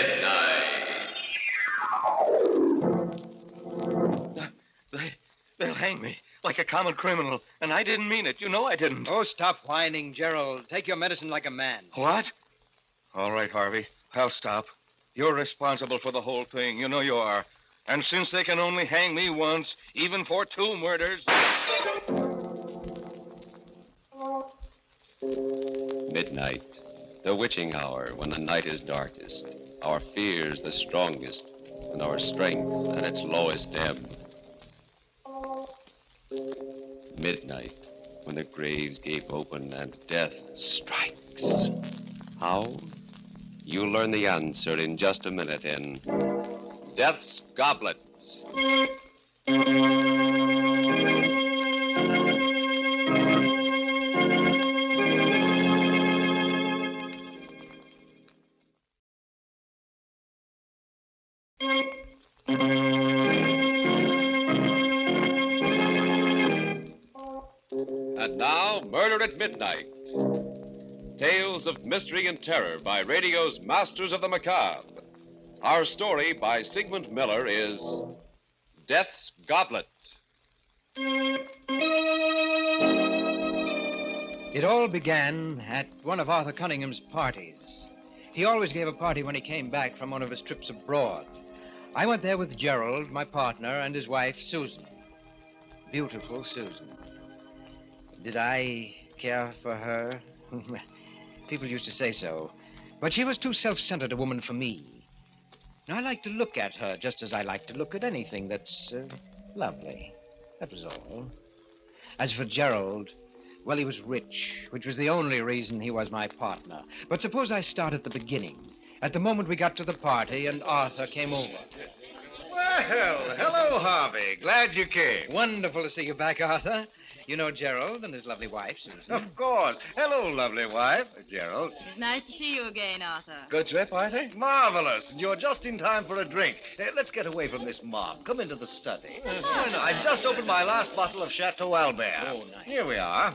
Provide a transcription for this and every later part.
Midnight. They'll hang me like a common criminal, and I didn't mean it. You know I didn't. Oh, stop whining, Gerald. Take your medicine like a man. What? All right, Harvey. I'll stop. You're responsible for the whole thing. You know you are. And since they can only hang me once, even for 2 murders... Midnight, the witching hour when the night is darkest, our fears the strongest, and our strength at its lowest ebb. Midnight, when the graves gape open and death strikes. How? You'll learn the answer in just a minute in Death's Goblet. And now, Murder at Midnight. Tales of mystery and terror by radio's masters of the macabre. Our story by Sigmund Miller is Death's Goblet. It all began at one of Arthur Cunningham's parties. He always gave a party when he came back from one of his trips abroad. I went there with Gerald, my partner, and his wife, Susan. Beautiful Susan. Did I care for her? People used to say so. But she was too self-centered a woman for me. I like to look at her just as I like to look at anything that's lovely. That was all. As for Gerald, well, he was rich, which was the only reason he was my partner. But suppose I start at the beginning, at the moment we got to the party and Arthur came over. Well, hello, Harvey. Glad you came. Wonderful to see you back, Arthur. You know Gerald and his lovely wife, Susan. Of course. Hello, lovely wife, Gerald. It's nice to see you again, Arthur. Good trip, Arthur? Marvelous. And you're just in time for a drink. Let's get away from this mob. Come into the study. I've just opened my last bottle of Chateau Albert. Oh, nice. Here we are.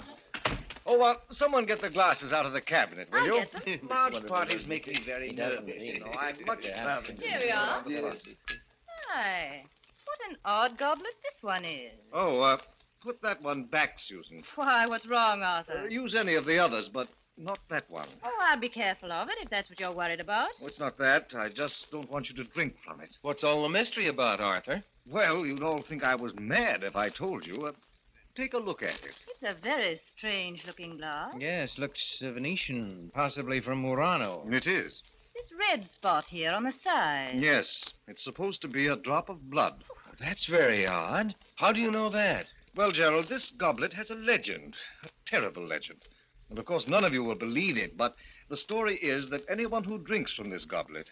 Oh, someone get the glasses out of the cabinet, will you? I'll get them. Large parties make me very nervous, you know. I'm much traveling. Here we are. Hi. What an odd goblet this one is. Oh, put that one back, Susan. Why, what's wrong, Arthur? Use any of the others, but not that one. Oh, I'll be careful of it if that's what you're worried about. Oh, it's not that. I just don't want you to drink from it. What's all the mystery about, Arthur? Well, you'd all think I was mad if I told you. Take a look at it. It's a very strange-looking glass. Yes, looks Venetian, possibly from Murano. It is. This red spot here on the side. Yes, it's supposed to be a drop of blood. That's very odd. How do you know that? Well, Gerald, this goblet has a legend, a terrible legend. And, of course, none of you will believe it, but the story is that anyone who drinks from this goblet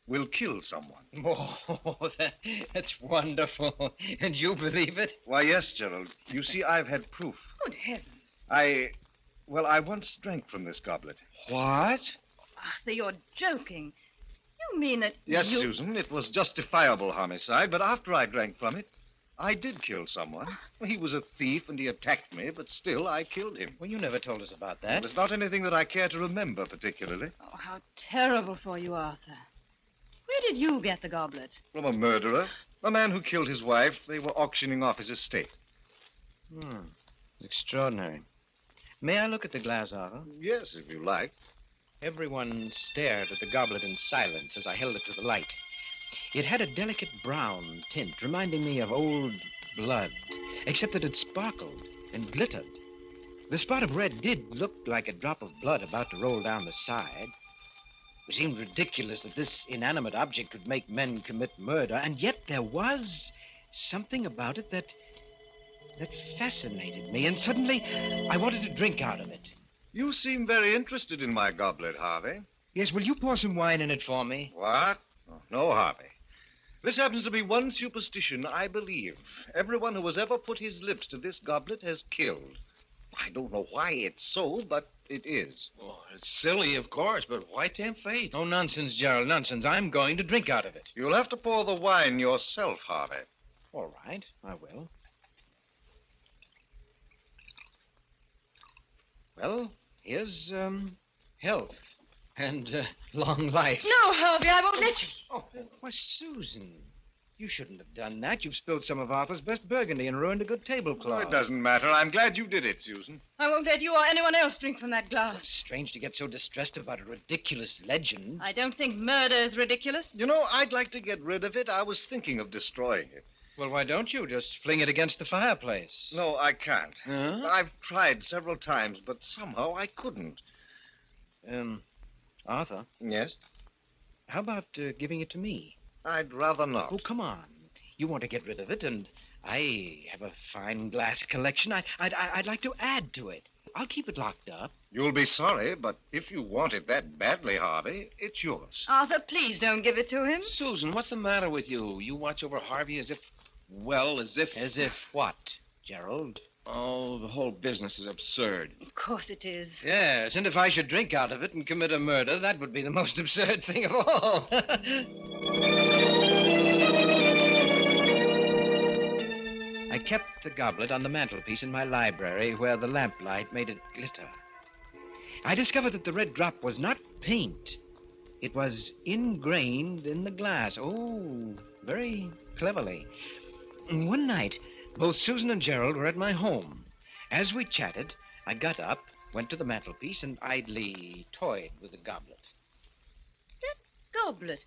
will kill someone. Oh, that's wonderful. And you believe it? Why, yes, Gerald. You see, I've had proof. Good heavens. I once drank from this goblet. What? Arthur, you're joking. You mean that Yes, you... Susan, it was justifiable homicide, but after I drank from it, I did kill someone. He was a thief and he attacked me, but still I killed him. Well, you never told us about that. Well, it's not anything that I care to remember particularly. Oh, how terrible for you, Arthur. Where did you get the goblet? From a murderer, a man who killed his wife. They were auctioning off his estate. Extraordinary. May I look at the glass, Arthur? Yes, if you like. Everyone stared at the goblet in silence as I held it to the light. It had a delicate brown tint, reminding me of old blood, except that it sparkled and glittered. The spot of red did look like a drop of blood about to roll down the side. It seemed ridiculous that this inanimate object would make men commit murder, and yet there was something about it that fascinated me, and suddenly I wanted to drink out of it. You seem very interested in my goblet, Harvey. Yes, will you pour some wine in it for me? What? Oh, no, Harvey. This happens to be one superstition I believe. Everyone who has ever put his lips to this goblet has killed. I don't know why it's so, but it is. Oh, it's silly, of course, but why tempt fate? Oh, nonsense, Gerald, nonsense. I'm going to drink out of it. You'll have to pour the wine yourself, Harvey. All right, I will. Well, here's, health. And long life. No, Harvey, I won't let you. Oh, why, Susan, you shouldn't have done that. You've spilled some of Arthur's best burgundy and ruined a good tablecloth. It doesn't matter. I'm glad you did it, Susan. I won't let you or anyone else drink from that It's glass. strange to get so distressed about a ridiculous legend. I don't think murder is ridiculous. You know, I'd like to get rid of it. I was thinking of destroying it. Well, why don't you just fling it against the fireplace? No, I can't. Huh? I've tried several times, but somehow I couldn't. Arthur, Yes? how about giving it to me? I'd rather not. Oh, come on. You want to get rid of it, and I have a fine glass collection. I'd like to add to it. I'll keep it locked up. You'll be sorry, but if you want it that badly, Harvey, it's yours. Arthur, please don't give it to him. Susan, what's the matter with you? You watch over Harvey as if... As if what, Gerald? Oh, the whole business is absurd. Of course it is. Yes, and if I should drink out of it and commit a murder, that would be the most absurd thing of all. I kept the goblet on the mantelpiece in my library where the lamplight made it glitter. I discovered that the red drop was not paint. It was ingrained in the glass. Oh, very cleverly. One night, both Susan and Gerald were at my home. As we chatted, I got up, went to the mantelpiece, and idly toyed with the goblet. Goblet.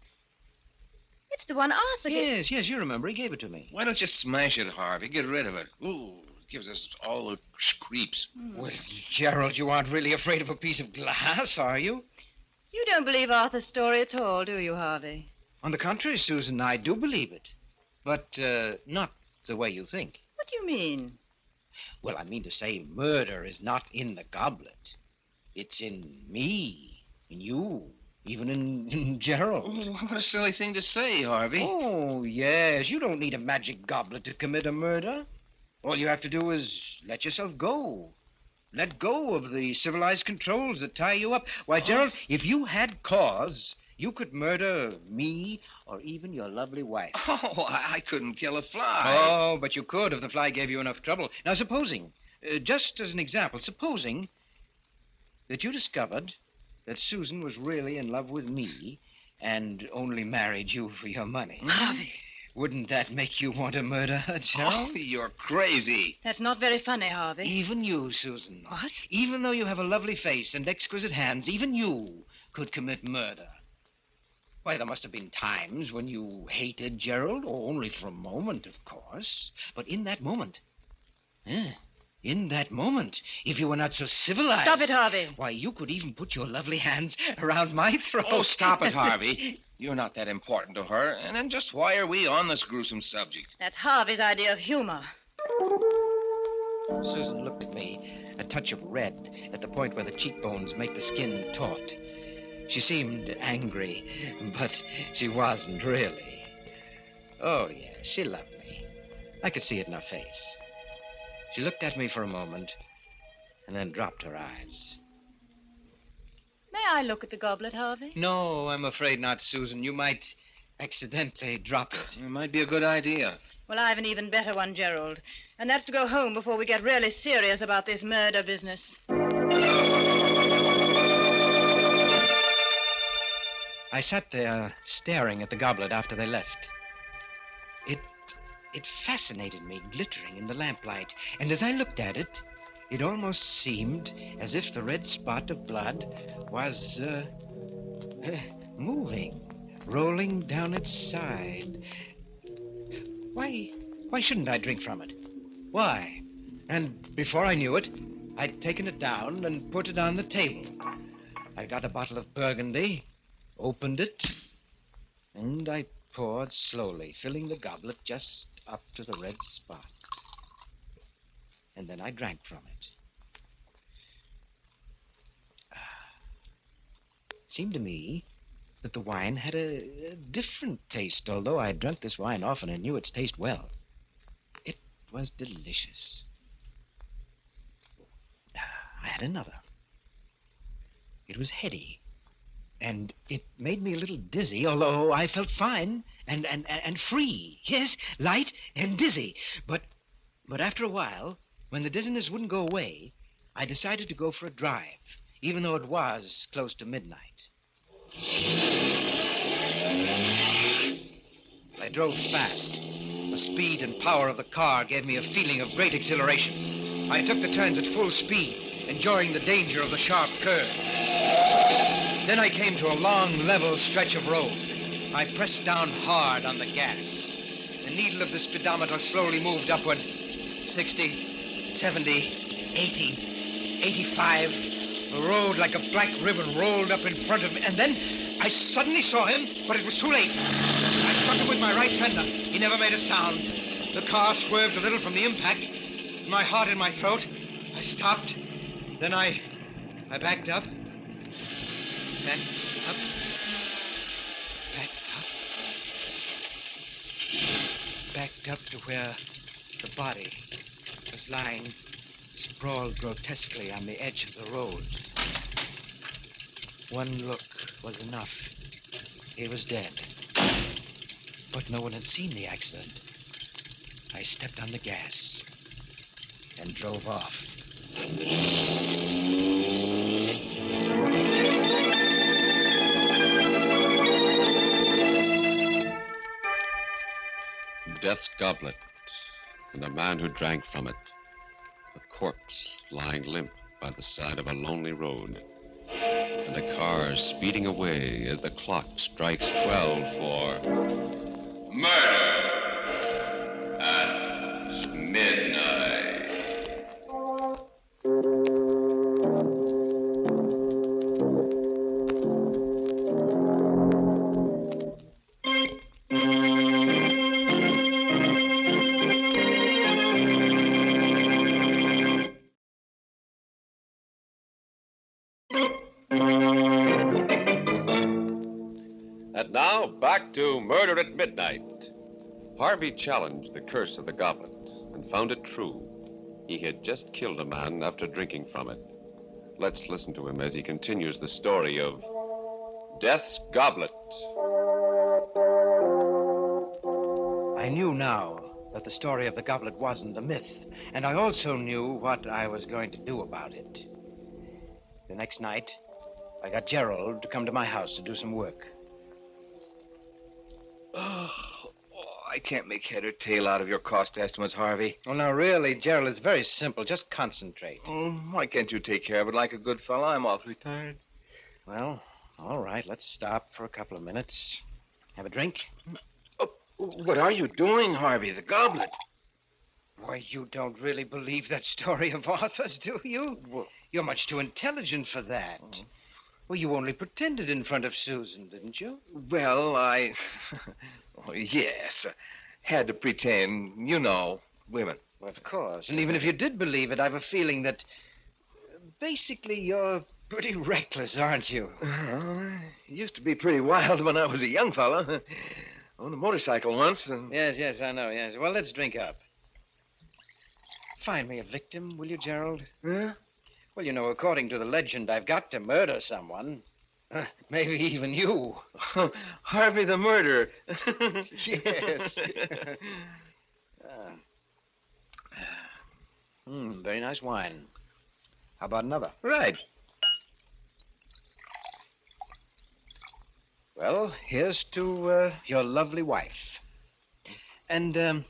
It's the one Arthur gave. Yes, you remember. He gave it to me. Why don't you smash it, Harvey? Get rid of it. Ooh, it gives us all the creeps. Well, Gerald, you aren't really afraid of a piece of glass, are you? You don't believe Arthur's story at all, do you, Harvey? On the contrary, Susan, I do believe it. But not the way you think. What do you mean? Well, I mean to say murder is not in the goblet. It's in me, in you, even in Gerald. Oh, what a silly thing to say, Harvey. Oh, yes. You don't need a magic goblet to commit a murder. All you have to do is let yourself go. Let go of the civilized controls that tie you up. Why, Gerald, if you had cause, you could murder me or even your lovely wife. Oh, I couldn't kill a fly. Oh, but you could if the fly gave you enough trouble. Now, supposing, just as an example, supposing that you discovered that Susan was really in love with me and only married you for your money. Harvey. Wouldn't that make you want to murder her, Gerald? Oh, you're crazy. That's not very funny, Harvey. Even you, Susan. What? Even though you have a lovely face and exquisite hands, even you could commit murder. Why, there must have been times when you hated Gerald, or only for a moment, of course. But in that moment, if you were not so civilized... Stop it, Harvey. Why, you could even put your lovely hands around my throat. Oh, stop it, Harvey. You're not that important to her. And then just why are we on this gruesome subject? That's Harvey's idea of humor. Susan looked at me, a touch of red at the point where the cheekbones make the skin taut. She seemed angry, but she wasn't really. Oh, yes, she loved me. I could see it in her face. She looked at me for a moment and then dropped her eyes. May I look at the goblet, Harvey? No, I'm afraid not, Susan. You might accidentally drop it. It might be a good idea. Well, I have an even better one, Gerald. And that's to go home before we get really serious about this murder business. I sat there staring at the goblet after they left. It fascinated me, glittering in the lamplight. And as I looked at it, it almost seemed as if the red spot of blood was moving, rolling down its side. Why shouldn't I drink from it? Why? And before I knew it, I'd taken it down and put it on the table. I got a bottle of Burgundy, opened it, and I poured slowly, filling the goblet just up to the red spot. And then I drank from it. It seemed to me that the wine had a different taste, although I had drunk this wine often and knew its taste well. It was delicious. I had another. It was heady, and it made me a little dizzy, although I felt fine and free. Yes, light and dizzy. But after a while, when the dizziness wouldn't go away, I decided to go for a drive, even though it was close to midnight. I drove fast. The speed and power of the car gave me a feeling of great exhilaration. I took the turns at full speed, enjoying the danger of the sharp curves. Then I came to a long, level stretch of road. I pressed down hard on the gas. The needle of the speedometer slowly moved upward. 60, 70, 80, 85. The road, like a black ribbon, rolled up in front of me. And then I suddenly saw him, but it was too late. I struck him with my right fender. He never made a sound. The car swerved a little from the impact. My heart in my throat. I stopped. Then I backed up. Backed up. Backed up. Backed up to where the body was lying sprawled grotesquely on the edge of the road. One look was enough. He was dead. But no one had seen the accident. I stepped on the gas and drove off. Death's goblet, and a man who drank from it. A corpse lying limp by the side of a lonely road. And a car speeding away as the clock strikes 12 for murder at midnight. And now, back to Murder at Midnight. Harvey challenged the curse of the goblet and found it true. He had just killed a man after drinking from it. Let's listen to him as he continues the story of Death's Goblet. I knew now that the story of the goblet wasn't a myth, and I also knew what I was going to do about it. The next night, I got Gerald to come to my house to do some work. I can't make head or tail out of your cost estimates, Harvey. Well, now, really, Gerald, it's very simple. Just concentrate. Why can't you take care of it like a good fellow? I'm awfully tired. Well, all right, let's stop for a couple of minutes. Have a drink? Oh, what are you doing, Harvey? The goblet. Why, you don't really believe that story of Arthur's, do you? Well, you're much too intelligent for that. Well, you only pretended in front of Susan, didn't you? Well, I... oh, yes. Had to pretend. You know, women. Well, of course. And even if you did believe it, I've a feeling that... basically, you're pretty reckless, aren't you? I used to be pretty wild when I was a young fella. Owned a motorcycle once and... Yes, I know, yes. Well, let's drink up. Find me a victim, will you, Gerald? Huh? Well, you know, according to the legend, I've got to murder someone. Maybe even you. Harvey the murderer. Yes. Very nice wine. How about another? Right. Well, here's to your lovely wife. And how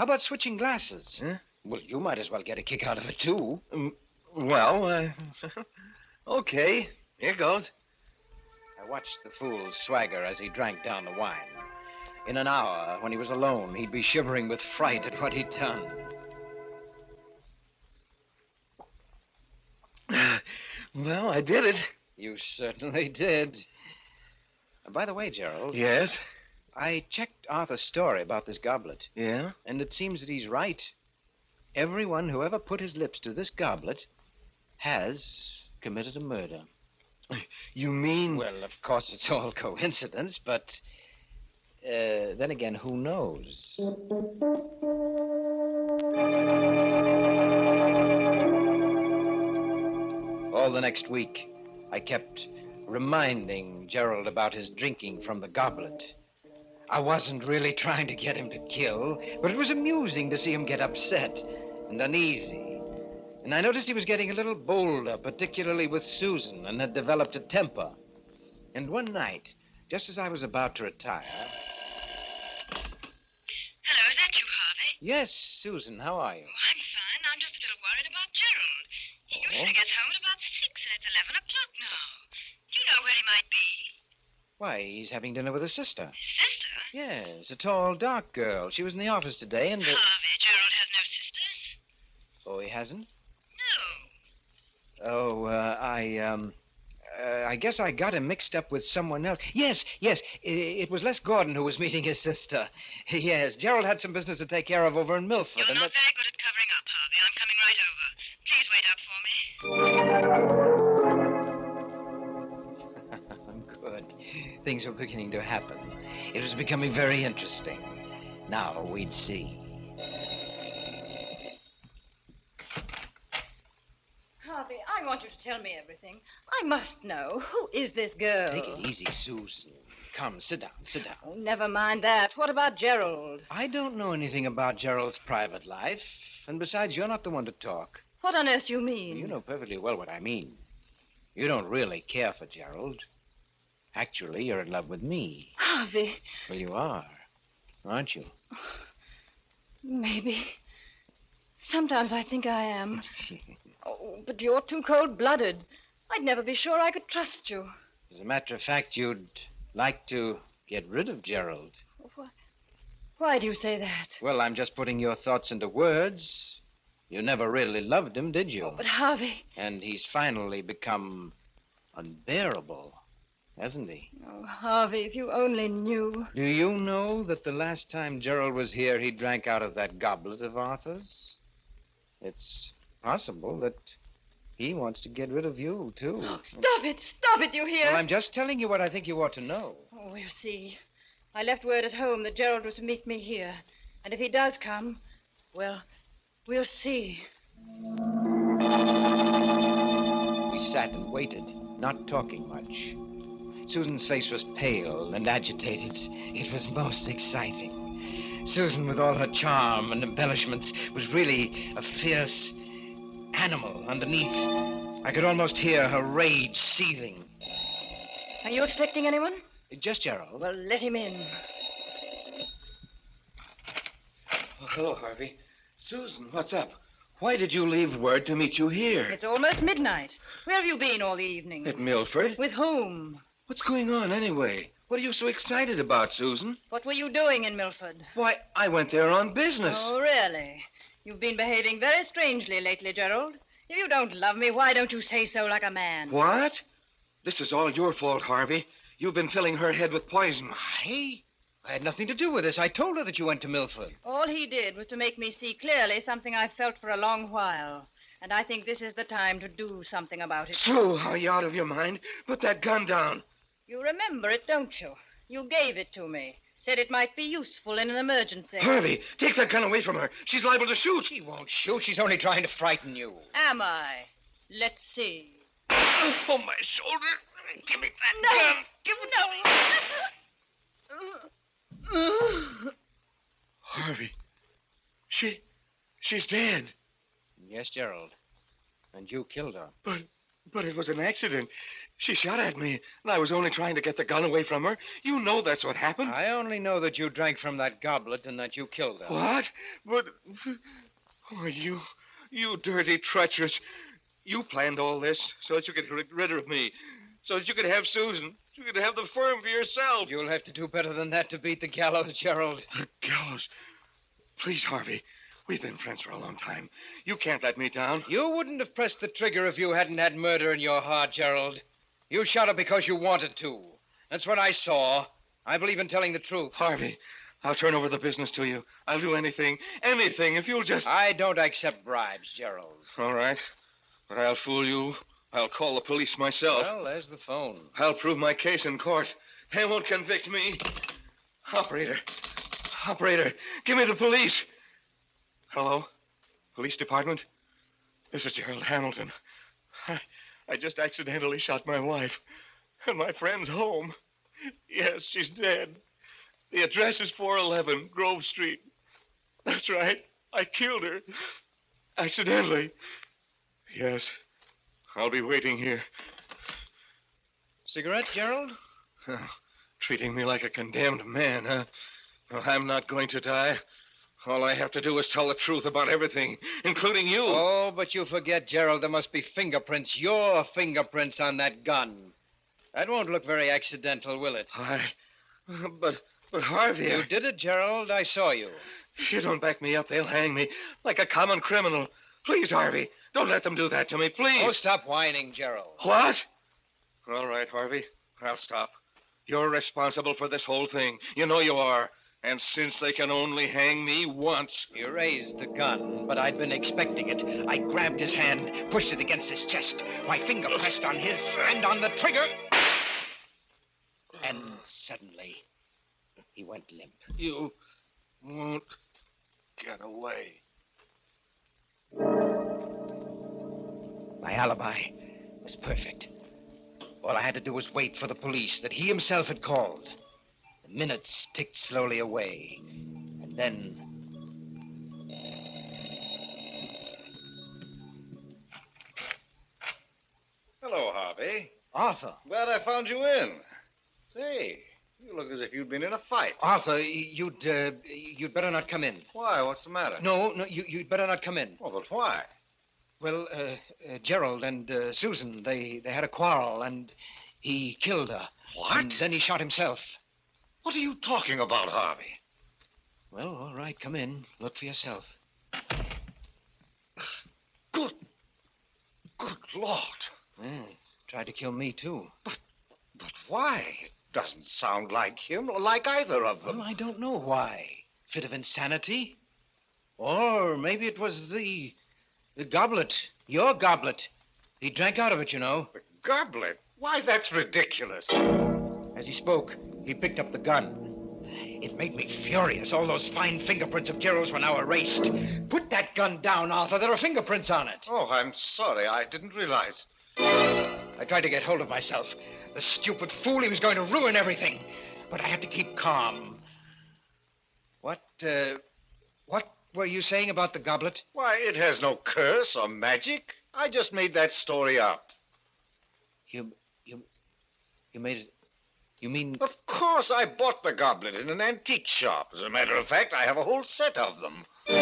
about switching glasses? Huh? Well, you might as well get a kick out of it, too. Well, okay. Here goes. I watched the fool swagger as he drank down the wine. In an hour, when he was alone, he'd be shivering with fright at what he'd done. Well, I did it. You certainly did. And by the way, Gerald. Yes? I checked Arthur's story about this goblet. Yeah? And it seems that he's right. Everyone who ever put his lips to this goblet has committed a murder. You mean... Well, of course, it's all coincidence, but then again, who knows? All the next week, I kept reminding Gerald about his drinking from the goblet. I wasn't really trying to get him to kill, but it was amusing to see him get upset and uneasy. And I noticed he was getting a little bolder, particularly with Susan, and had developed a temper. And one night, just as I was about to retire... Hello, is that you, Harvey? Yes, Susan, how are you? Oh, I'm fine. I'm just a little worried about Gerald. He usually gets home at about 6, and it's 11 o'clock now. Do you know where he might be? Why, he's having dinner with his sister. His sister? Yes, a tall, dark girl. She was in the office today, and... Harvey, Gerald has no sisters? Oh, he hasn't? No. Oh, I guess I got him mixed up with someone else. Yes, it was Les Gordon who was meeting his sister. Yes, Gerald had some business to take care of over in Milford. You're and not very good at covering up, Harvey. I'm coming right over. Please wait up for me. I'm good. Things were beginning to happen. It was becoming very interesting. Now, we'd see. Harvey, I want you to tell me everything. I must know. Who is this girl? Take it easy, Susan. Come, sit down. Oh, never mind that. What about Gerald? I don't know anything about Gerald's private life. And besides, you're not the one to talk. What on earth do you mean? You know perfectly well what I mean. You don't really care for Gerald. Actually, you're in love with me. Harvey. Well, you are, aren't you? Maybe. Sometimes I think I am. Oh, but you're too cold-blooded. I'd never be sure I could trust you. As a matter of fact, you'd like to get rid of Gerald. Why do you say that? Well, I'm just putting your thoughts into words. You never really loved him, did you? Oh, but Harvey... And he's finally become unbearable, hasn't he? Oh, Harvey, if you only knew. Do you know that the last time Gerald was here, he drank out of that goblet of Arthur's? It's possible that he wants to get rid of you, too. Oh, stop it, you hear? Well, I'm just telling you what I think you ought to know. Oh, we'll see. I left word at home that Gerald was to meet me here. And if he does come, well, we'll see. We sat and waited, not talking much. Susan's face was pale and agitated. It was most exciting. Susan, with all her charm and embellishments, was really a fierce animal underneath. I could almost hear her rage seething. Are you expecting anyone? Just Gerald. Well, let him in. Oh, hello, Harvey. Susan, what's up? Why did you leave word to meet you here? It's almost midnight. Where have you been all the evening? At Milford? With whom? What's going on, anyway? What are you so excited about, Susan? What were you doing in Milford? Why, I went there on business. Oh, really? You've been behaving very strangely lately, Gerald. If you don't love me, why don't you say so like a man? What? This is all your fault, Harvey. You've been filling her head with poison. I had nothing to do with this. I told her that you went to Milford. All he did was to make me see clearly something I've felt for a long while. And I think this is the time to do something about it. So, are you out of your mind? Put that gun down. You remember it, don't you? You gave it to me. Said it might be useful in an emergency. Harvey, take that gun away from her. She's liable to shoot. She won't shoot. She's only trying to frighten you. Am I? Let's see. Oh, my shoulder. Give me that No. gun. Give it No. Harvey, she's dead. Yes, Gerald. And you killed her. But it was an accident. She shot at me, and I was only trying to get the gun away from her. You know that's what happened. I only know that you drank from that goblet and that you killed her. What? But... Oh, you dirty, treacherous... You planned all this so that you could get rid of me, so that you could have Susan, you could have the firm for yourself. You'll have to do better than that to beat the gallows, Gerald. The gallows? Please, Harvey. We've been friends for a long time. You can't let me down. You wouldn't have pressed the trigger if you hadn't had murder in your heart, Gerald. You shot her because you wanted to. That's what I saw. I believe in telling the truth. Harvey, I'll turn over the business to you. I'll do anything if you'll just... I don't accept bribes, Gerald. All right. But I'll fool you. I'll call the police myself. Well, there's the phone. I'll prove my case in court. They won't convict me. Operator, give me the police. Hello? Police department? This is Gerald Hamilton. I just accidentally shot my wife. And my friend's home. Yes, she's dead. The address is 411 Grove Street. That's right. I killed her. Accidentally. Yes. I'll be waiting here. Cigarette, Gerald? Treating me like a condemned man, huh? Well, I'm not going to die. All I have to do is tell the truth about everything, including you. Oh, but you forget, Gerald, there must be fingerprints, your fingerprints on that gun. That won't look very accidental, will it? But Harvey... You did it, Gerald. I saw you. If you don't back me up, they'll hang me like a common criminal. Please, Harvey, don't let them do that to me, please. Oh, stop whining, Gerald. What? All right, Harvey, I'll stop. You're responsible for this whole thing. You know you are. And since they can only hang me once... You raised the gun, but I'd been expecting it. I grabbed his hand, pushed it against his chest. My finger pressed on his and on the trigger. And suddenly, he went limp. You won't get away. My alibi was perfect. All I had to do was wait for the police that he himself had called. The minutes ticked slowly away. And then... Hello, Harvey. Arthur. Glad I found you in. Say, you look as if you'd been in a fight. Arthur, you'd better not come in. Why? What's the matter? No, you'd better not come in. Oh, but why? Well, Gerald and Susan, they had a quarrel, and he killed her. What? And then he shot himself. What are you talking about, Harvey? Well, all right, come in. Look for yourself. Good Lord. Tried to kill me, too. But why? It doesn't sound like him or like either of them. Well, I don't know why. Fit of insanity? Or maybe it was the goblet. Your goblet. He drank out of it, you know. The goblet? Why, that's ridiculous. As he spoke, he picked up the gun. It made me furious. All those fine fingerprints of Gerald's were now erased. Put that gun down, Arthur. There are fingerprints on it. Oh, I'm sorry. I didn't realize. I tried to get hold of myself. The stupid fool, he was going to ruin everything. But I had to keep calm. What were you saying about the goblet? Why, it has no curse or magic. I just made that story up. You made it... You mean... Of course, I bought the goblet in an antique shop. As a matter of fact, I have a whole set of them. The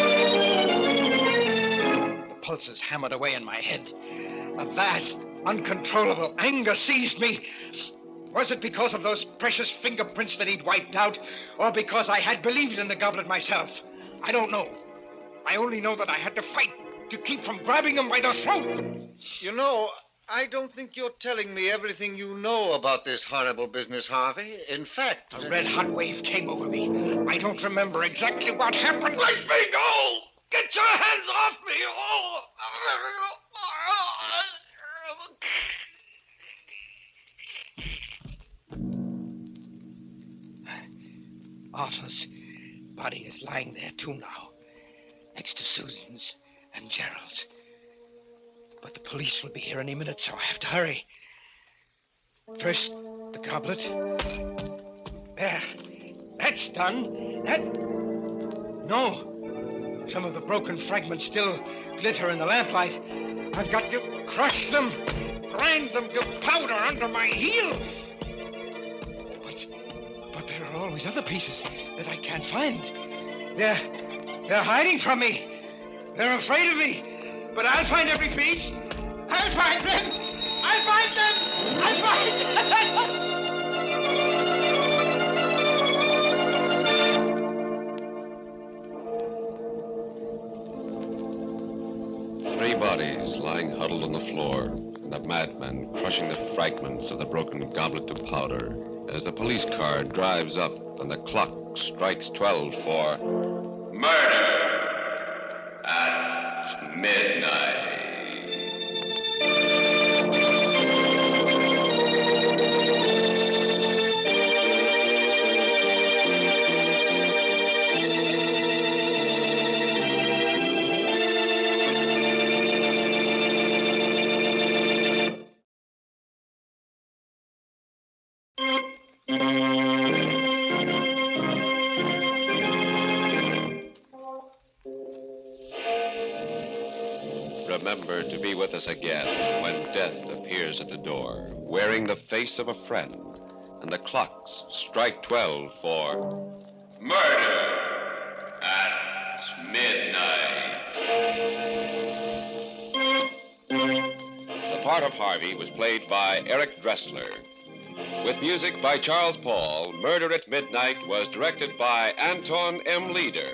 pulses hammered away in my head. A vast, uncontrollable anger seized me. Was it because of those precious fingerprints that he'd wiped out, or because I had believed in the goblet myself? I don't know. I only know that I had to fight to keep from grabbing him by the throat. You know, I don't think you're telling me everything you know about this horrible business, Harvey. In fact... A red-hot wave came over me. I don't remember exactly what happened. Let me go! Get your hands off me! Oh! Arthur's body is lying there, too, now. Next to Susan's and Gerald's. But the police will be here any minute, so I have to hurry. First, the goblet. There. That's done. No. Some of the broken fragments still glitter in the lamplight. I've got to crush them, grind them to powder under my heel. But there are always other pieces that I can't find. They're hiding from me. They're afraid of me. But I'll find every piece. I'll find them. I'll find them. I'll find them. Three bodies lying huddled on the floor, and a madman crushing the fragments of the broken goblet to powder as the police car drives up and the clock strikes 12 for murder at midnight. remember to be with us again when death appears at the door, wearing the face of a friend, and the clocks strike 12 for Murder at Midnight. The part of Harvey was played by Eric Dressler. With music by Charles Paul, Murder at Midnight was directed by Anton M. Leader.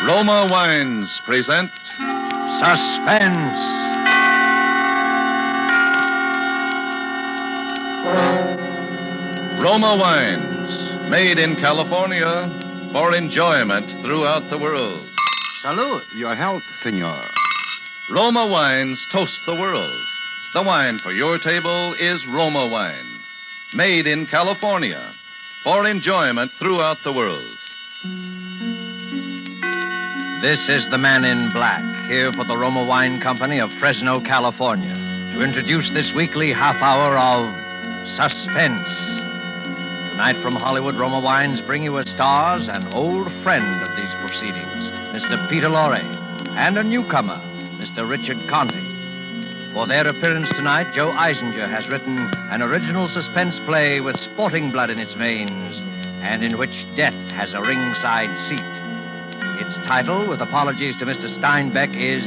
Roma Wines present Suspense. Roma Wines, made in California for enjoyment throughout the world. Salute. Your health, senor. Roma Wines toast the world. The wine for your table is Roma Wine, made in California for enjoyment throughout the world. This is the man in black, here for the Roma Wine Company of Fresno, California, to introduce this weekly half hour of Suspense. Tonight from Hollywood, Roma Wines bring you as stars an old friend of these proceedings, Mr. Peter Lorre, and a newcomer, Mr. Richard Conte. For their appearance tonight, Joe Eisinger has written an original suspense play with sporting blood in its veins, and in which death has a ringside seat. Its title, with apologies to Mr. Steinbeck, is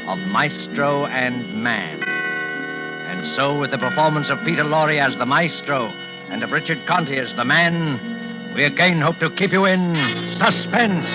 Of Maestro and Man. And so, with the performance of Peter Lorre as the maestro and of Richard Conte as the man, we again hope to keep you in suspense.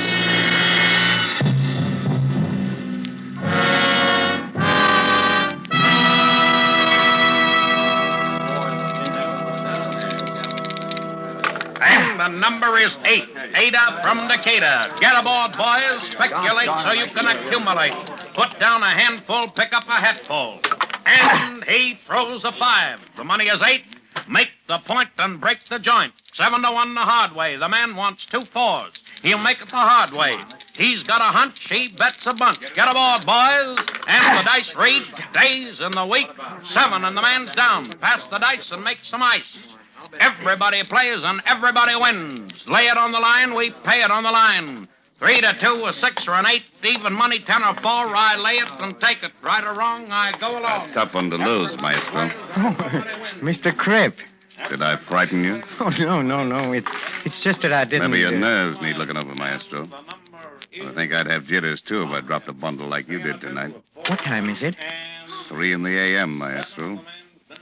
The number is 8. Ada from Decatur. Get aboard, boys. Speculate so you can accumulate. Put down a handful, pick up a hatful. And he throws a 5. The money is 8. Make the point and break the joint. 7-1 the hard way. The man wants 2 4s. He'll make it the hard way. He's got a hunch. He bets a bunch. Get aboard, boys. And the dice read days in the week. 7 and the man's down. Pass the dice and make some ice. Everybody plays and everybody wins. Lay it on the line, we pay it on the line. 3 to 2, a 6 or an 8, even money 10 or 4. I lay it and take it. Right or wrong, I go along. A tough one to lose, Maestro. Oh, Mr. Cripp. Did I frighten you? Oh, no. It's just that I didn't... Maybe your nerves need looking over, Maestro. I think I'd have jitters, too, if I dropped a bundle like you did tonight. What time is it? 3 in the a.m., Maestro.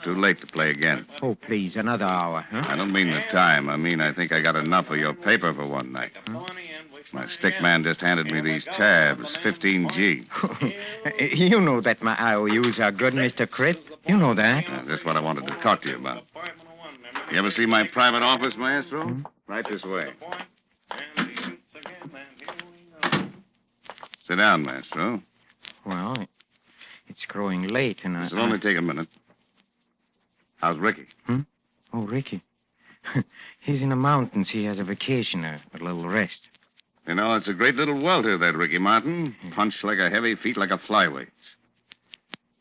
Too late to play again. Oh, please, another hour, huh? I don't mean the time. I mean I think I got enough of your paper for one night. Huh? My stick man just handed me these tabs, 15G. You know that my IOUs are good, Mr. Cripp. You know that. That's what I wanted to talk to you about. You ever see my private office, Maestro? Right this way. Sit down, Maestro. Well, it's growing late, and This'll only take a minute. How's Ricky? Oh, Ricky. He's in the mountains. He has a vacation, a little rest. You know, it's a great little welter, that Ricky Martin. Punch like a heavy, feet like a flyweight.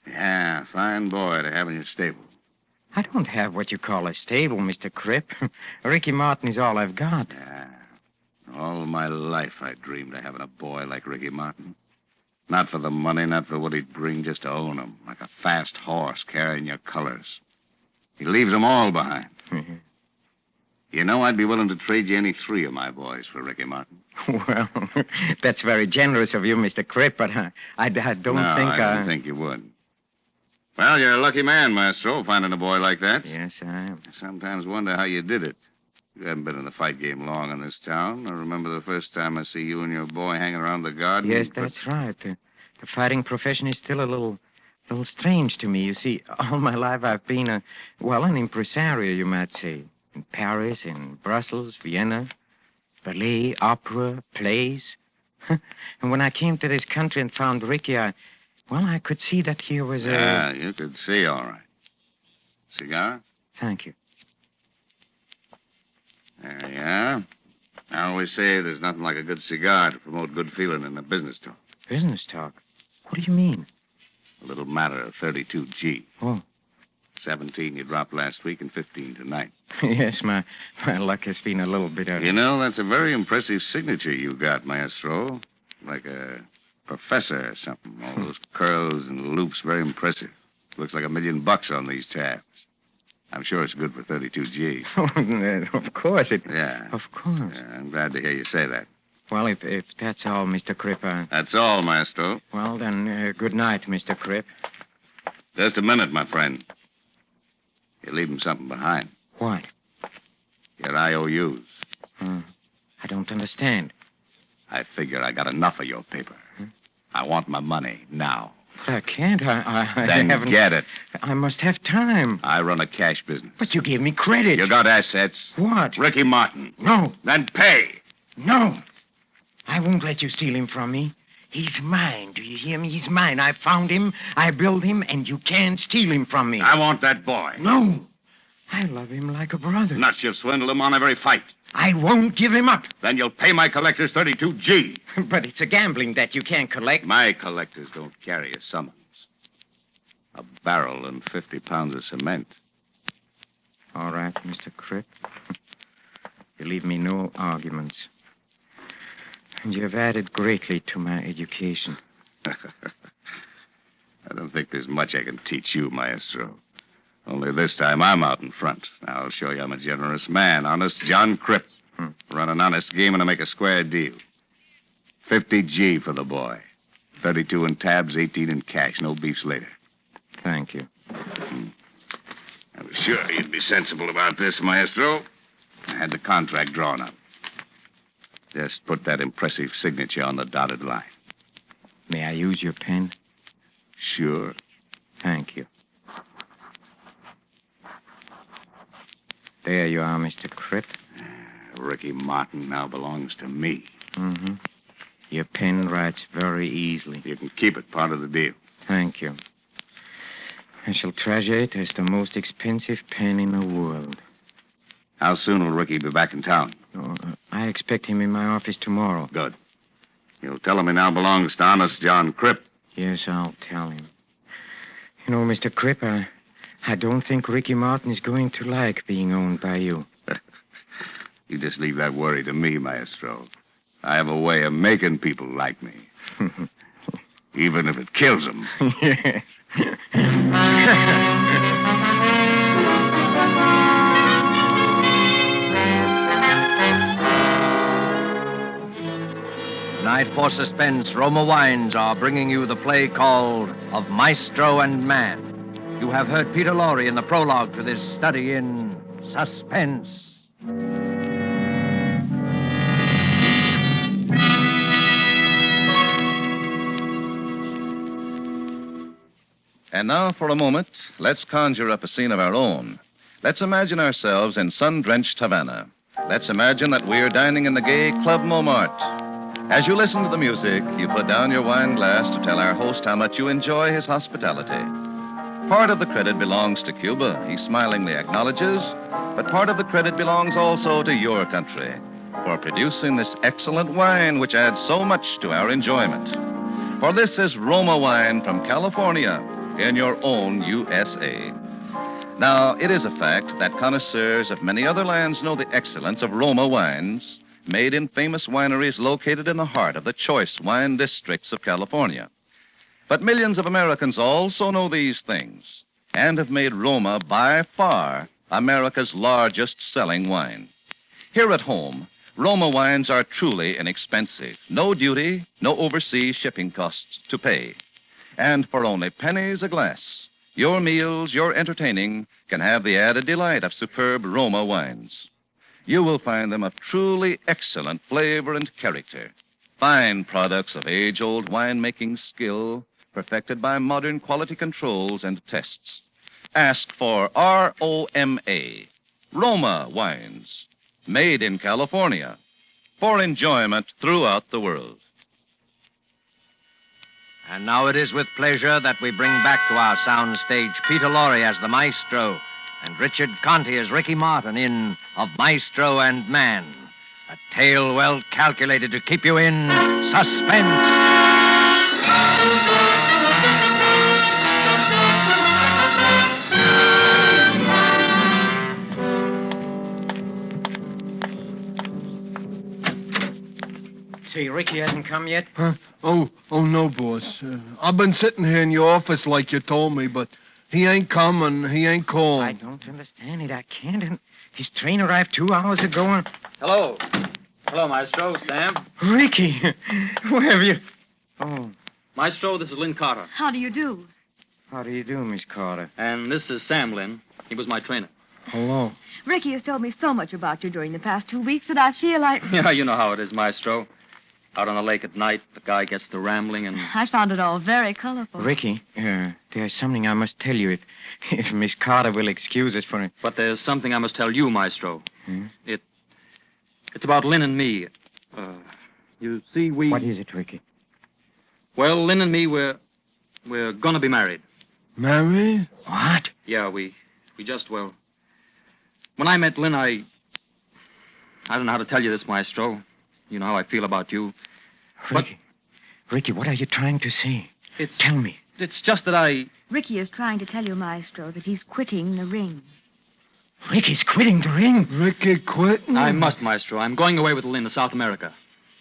Yeah, fine boy to have in your stable. I don't have what you call a stable, Mr. Cripp. Ricky Martin is all I've got. Yeah. All my life I dreamed of having a boy like Ricky Martin. Not for the money, not for what he'd bring, just to own him. Like a fast horse carrying your colors. He leaves them all behind. You know, I'd be willing to trade you any 3 of my boys for Ricky Martin. Well, that's very generous of you, Mr. Cripp, but I don't think... I don't think you would. Well, you're a lucky man, Maestro, finding a boy like that. Yes, I am. I sometimes wonder how you did it. You haven't been in the fight game long in this town. I remember the first time I see you and your boy hanging around the garden. Yes, that's right. The fighting profession is still a little strange to me. You see, all my life I've been an impresario, you might say. In Paris, in Brussels, Vienna, ballet, opera, plays. And when I came to this country and found Ricky, I could see that here was a... Yeah, you could see, all right. Cigar? Thank you. There you are. I always say there's nothing like a good cigar to promote good feeling in a business talk. Business talk? What do you mean? A little matter of 32G. Oh. 17 you dropped last week and 15 tonight. Yes, my luck has been a little bit out. You know, that's a very impressive signature you got, Maestro. Like a professor or something. All those curls and loops, very impressive. Looks like $1 million on these tabs. I'm sure it's good for 32G. Oh, of course it... Yeah. Of course. Yeah, I'm glad to hear you say that. Well, if that's all, Mr. Cripp, That's all, Maestro. Well, then, good night, Mr. Cripp. Just a minute, my friend. You're leaving something behind. What? Your IOUs. I don't understand. I figure I got enough of your paper. I want my money now. But I can't. I Then haven't... get it. I must have time. I run a cash business. But you gave me credit. You got assets. What? Ricky Martin. No. Then pay. No. I won't let you steal him from me. He's mine. Do you hear me? He's mine. I found him, I built him, and you can't steal him from me. I want that boy. No. I love him like a brother. Nuts, you'll swindle him on every fight. I won't give him up. Then you'll pay my collectors 32G. But it's a gambling debt you can't collect. My collectors don't carry a summons. A barrel and 50 pounds of cement. All right, Mr. Cripp. You leave me no arguments. And you've added greatly to my education. I don't think there's much I can teach you, Maestro. Only this time I'm out in front. I'll show you I'm a generous man. Honest John Cripp. Run an honest game and I make a square deal. 50G for the boy. 32 in tabs, 18 in cash. No beefs later. Thank you. I was sure you'd be sensible about this, Maestro. I had the contract drawn up. Just put that impressive signature on the dotted line. May I use your pen? Sure. Thank you. There you are, Mr. Cripp. Ricky Martin now belongs to me. Mm-hmm. Your pen writes very easily. You can keep it, part of the deal. Thank you. I shall treasure it as the most expensive pen in the world. How soon will Ricky be back in town? Oh, I expect him in my office tomorrow. Good. You'll tell him he now belongs to honest John Cripp. Yes, I'll tell him. You know, Mr. Cripp, I don't think Ricky Martin is going to like being owned by you. You just leave that worry to me, Maestro. I have a way of making people like me. Even if it kills them. Yes. Tonight, for suspense, Roma Wines are bringing you the play called Of Maestro and Man. You have heard Peter Lorre in the prologue to this study in suspense. And now, for a moment, let's conjure up a scene of our own. Let's imagine ourselves in sun-drenched Havana. Let's imagine that we're dining in the gay Club Montmartre. As you listen to the music, you put down your wine glass to tell our host how much you enjoy his hospitality. Part of the credit belongs to Cuba, he smilingly acknowledges, but part of the credit belongs also to your country for producing this excellent wine which adds so much to our enjoyment. For this is Roma wine from California in your own USA. Now, it is a fact that connoisseurs of many other lands know the excellence of Roma wines, made in famous wineries located in the heart of the choice wine districts of California. But millions of Americans also know these things and have made Roma by far America's largest selling wine. Here at home, Roma wines are truly inexpensive. No duty, no overseas shipping costs to pay. And for only pennies a glass, your meals, your entertaining can have the added delight of superb Roma wines. you will find them of truly excellent flavor and character. Fine products of age-old winemaking skill, perfected by modern quality controls and tests. Ask for ROMA, Roma wines, made in California, for enjoyment throughout the world. And now it is with pleasure that we bring back to our sound stage Peter Lorre as the maestro and Richard Conte as Ricky Martin in Of Maestro and Man, a tale well calculated to keep you in suspense. See, Ricky hasn't come yet? Huh? Oh, no, boss. I've been sitting here in your office like you told me, but he ain't come and he ain't called. I don't understand it. I can't. And his train arrived 2 hours ago. And... Hello. Hello, Maestro. Sam. Ricky, where have you... Oh. Maestro, this is Lynn Carter. How do you do? How do you do, Miss Carter? And this is Sam Lynn. He was my trainer. Hello. Ricky has told me so much about you during the past 2 weeks that I feel like... Yeah, you know how it is, Maestro. Out on the lake at night, the guy gets to rambling and... I found it all very colorful. Ricky, there's something I must tell you if Miss Carter will excuse us for it. But there's something I must tell you, Maestro. Hmm? It's about Lynn and me. You see, we... What is it, Ricky? Well, Lynn and me, we're gonna be married. Married? What? Yeah, we just, well... When I met Lynn, I don't know how to tell you this, Maestro. You know how I feel about you. Ricky, what are you trying to say? Tell me. It's just that Ricky is trying to tell you, Maestro, that he's quitting the ring. Ricky's quitting the ring? Ricky quitting? I must, Maestro. I'm going away with Lynn to South America.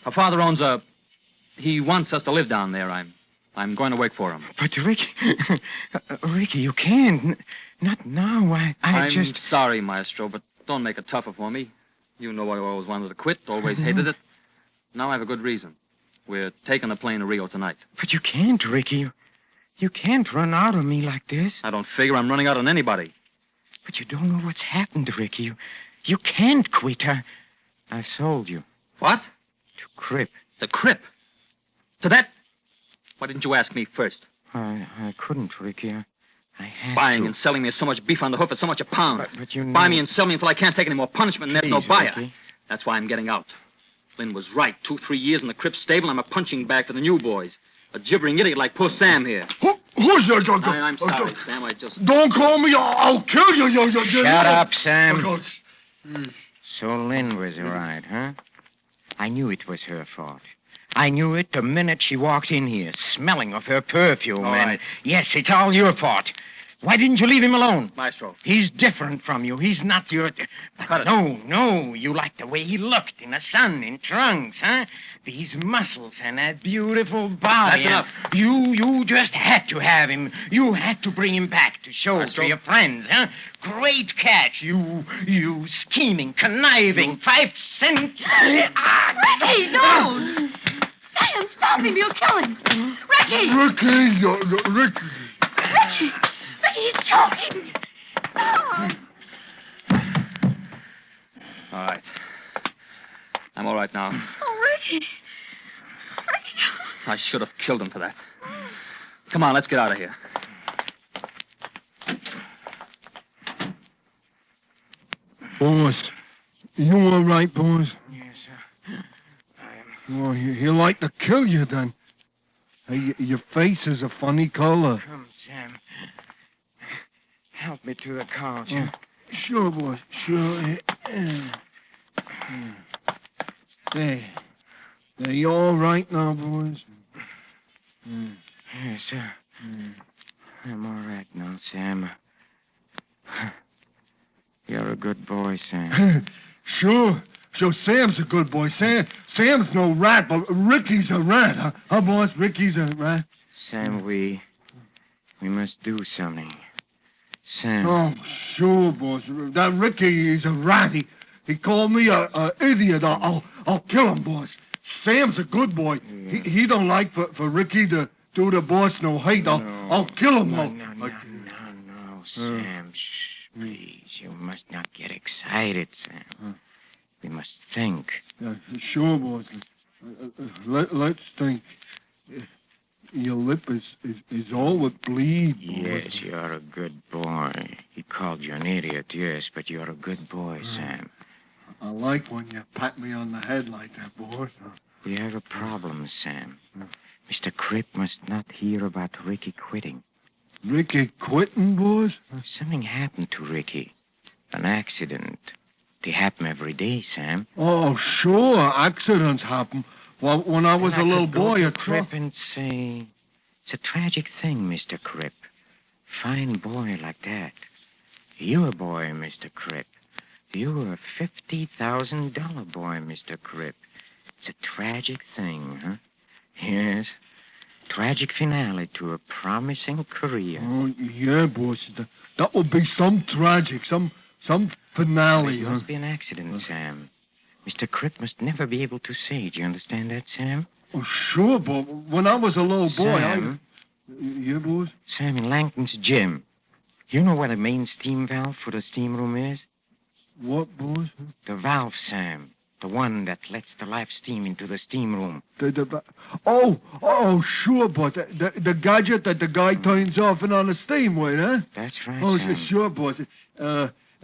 Her father owns he wants us to live down there. I'm going to work for him. But, Ricky... Ricky, you can't. Not now. I'm sorry, Maestro, but don't make it tougher for me. You know I always wanted to quit, always hated it. Now I have a good reason. We're taking a plane to Rio tonight. But you can't, Ricky. You can't run out on me like this. I don't figure I'm running out on anybody. But you don't know what's happened, Ricky. You can't quit. I sold you. What? To Crip. To Crip? To that? Why didn't you ask me first? I couldn't, Ricky. I had Buying to. and selling me so much beef on the hoof at so much a pound. But you know... Buy me and sell me until I can't take any more punishment and there's no Please, buyer. Ricky. That's why I'm getting out. Lynn was right. 2-3 years in the Crip stable, I'm a punching bag for the new boys. A gibbering idiot like poor Sam here. Who's that? I'm sorry, Sam. I just... Don't call me. I'll kill you. Shut up, Sam. So Lynn was right, huh? I knew it was her fault. I knew it the minute she walked in here, smelling of her perfume. All right. Yes, it's all your fault. Why didn't you leave him alone? Maestro. He's different from you. He's not your... Cut it. No. You like the way he looked in the sun, in trunks, huh? These muscles and that beautiful body. That's enough. You just had to have him. You had to bring him back to show Maestro. to your friends, huh? Great catch. You scheming, conniving, 5 cent... Ricky, no! Sam, stop him. You'll kill him. Ricky! Ricky. Ricky, he's choking. No. All right. I'm all right now. Oh, Ricky. I should have killed him for that. Come on, let's get out of here. Boss, you all right, boss? Yes, sir. Well, he'd like to kill you, then. Hey, your face is a funny color. Come, Sam. Help me to the couch. Sure, boss. Sure. There. You all right now, boys? Yes, sir. I'm all right now, Sam. You're a good boy, Sam. Sure, Sam's a good boy. Sam's no rat, but Ricky's a rat, huh? Huh, boss? Ricky's a rat. Sam, we must do something. Sam. Oh, sure, boss. That Ricky is a rat. He called me a idiot. I'll kill him, boss. Sam's a good boy. Yeah. He don't like for Ricky to do the boss no hate. I'll kill him. No, Sam. Shh, please. You must not get excited, Sam. We must think. Sure, boys. Let's think. Your lip is all with bleed, boy. Yes, you're a good boy. He called you an idiot, yes, but you're a good boy, Sam. I like when you pat me on the head like that, boy. We have a problem, Sam. Mr. Cripp must not hear about Ricky quitting. Ricky quitting, boys? Something happened to Ricky. An accident. They happen every day, Sam. Oh, sure. Accidents happen. Well, when I was a little boy, a Cripp and say, it's a tragic thing, Mr. Cripp. Fine boy like that. You a boy, Mr. Cripp. You a $50,000 boy, Mr. Cripp. It's a tragic thing, huh? Yes. Tragic finale to a promising career. Oh, yeah, boys. That would be some tragic, some finale, It must be an accident, Sam. Mr. Cripp must never be able to say. Do you understand that, Sam? Oh, sure, but when I was a little boy, Sam? Yeah, boys? Sam, in Langton's gym. You know what a main steam valve for the steam room is? What, boys? The valve, Sam. The one that lets the live steam into the steam room. Oh, sure, but the gadget that the guy turns off and on the steam with, huh? That's right, Oh, Sam. sure, boys.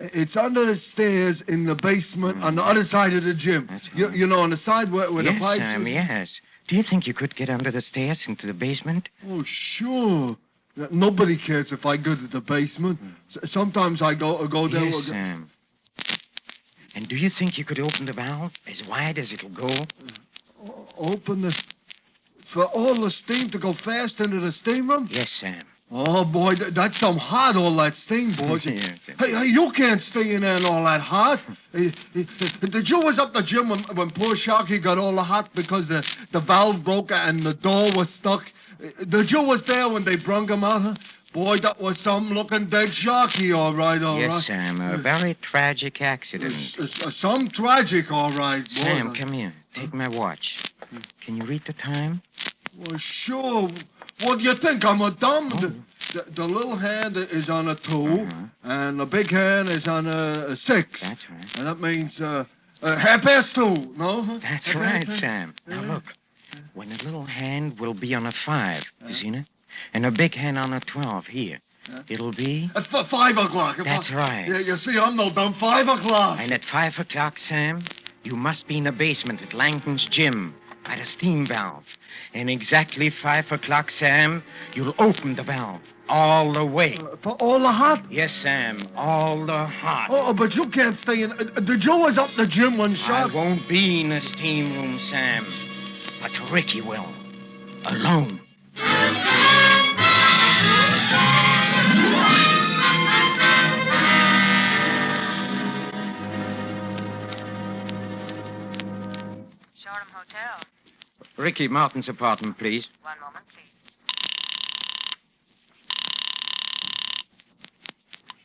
It's under the stairs in the basement on the other side of the gym. That's You know, on the side where the Yes, pipes... Sam, yes. Do you think you could get under the stairs into the basement? Oh, sure. Nobody cares if I go to the basement. Sometimes I go there... Yes, Sam. And do you think you could open the valve as wide as it'll go? Open the... For all the steam to go fast into the steam room? Yes, Sam. Oh, boy, that's some hot, all that steam, boys. Yes. Hey, you can't stay in there in all that hot. Did you was up the gym when poor Sharky got all the hot because the valve broke and the door was stuck? Did you was there when they brung him out, huh? Boy, that was some looking dead Sharky, all right. Yes, Sam, a very tragic accident. Some tragic, all right, boy. Sam, come here. Take my watch. Can you read the time? Well, sure. What do you think? I'm a dumb. The little hand is on a 2, and the big hand is on a 6. That's right. And that means 2:30, no? That's right, Sam. Now, look. When a little hand will be on a 5, you seen it? And a big hand on a 12 here. It'll be... At 5 o'clock. That's right. Yeah, you see, I'm no dumb. 5 o'clock. And at 5 o'clock, Sam, you must be in the basement at Langton's gym by the steam valve. And exactly 5 o'clock, Sam, you'll open the valve all the way. For all the hot? Yes, Sam, all the hot. Oh, but you can't stay in... Did you was up the gym when Shark... I won't be in the steam room, Sam. But Ricky will. Alone. Shoreham Hotel. Ricky Martin's apartment, please. One moment, please.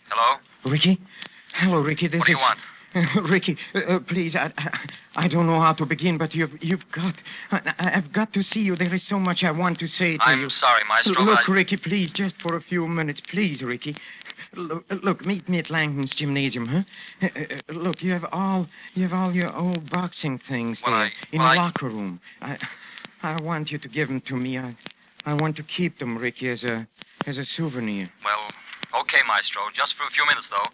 Hello? Ricky? Hello, Ricky. This What do you is... want? Ricky, please, I don't know how to begin, but I've got to see you. There is so much I want to say to you. I'm sorry, Maestro. Look, Ricky, please, just for a few minutes. Please, Ricky. Look, meet me at Langton's gymnasium, huh? Look, you have all your old boxing things there in the locker room. I want you to give them to me. I want to keep them, Ricky, as a souvenir. Well, okay, Maestro. Just for a few minutes, though.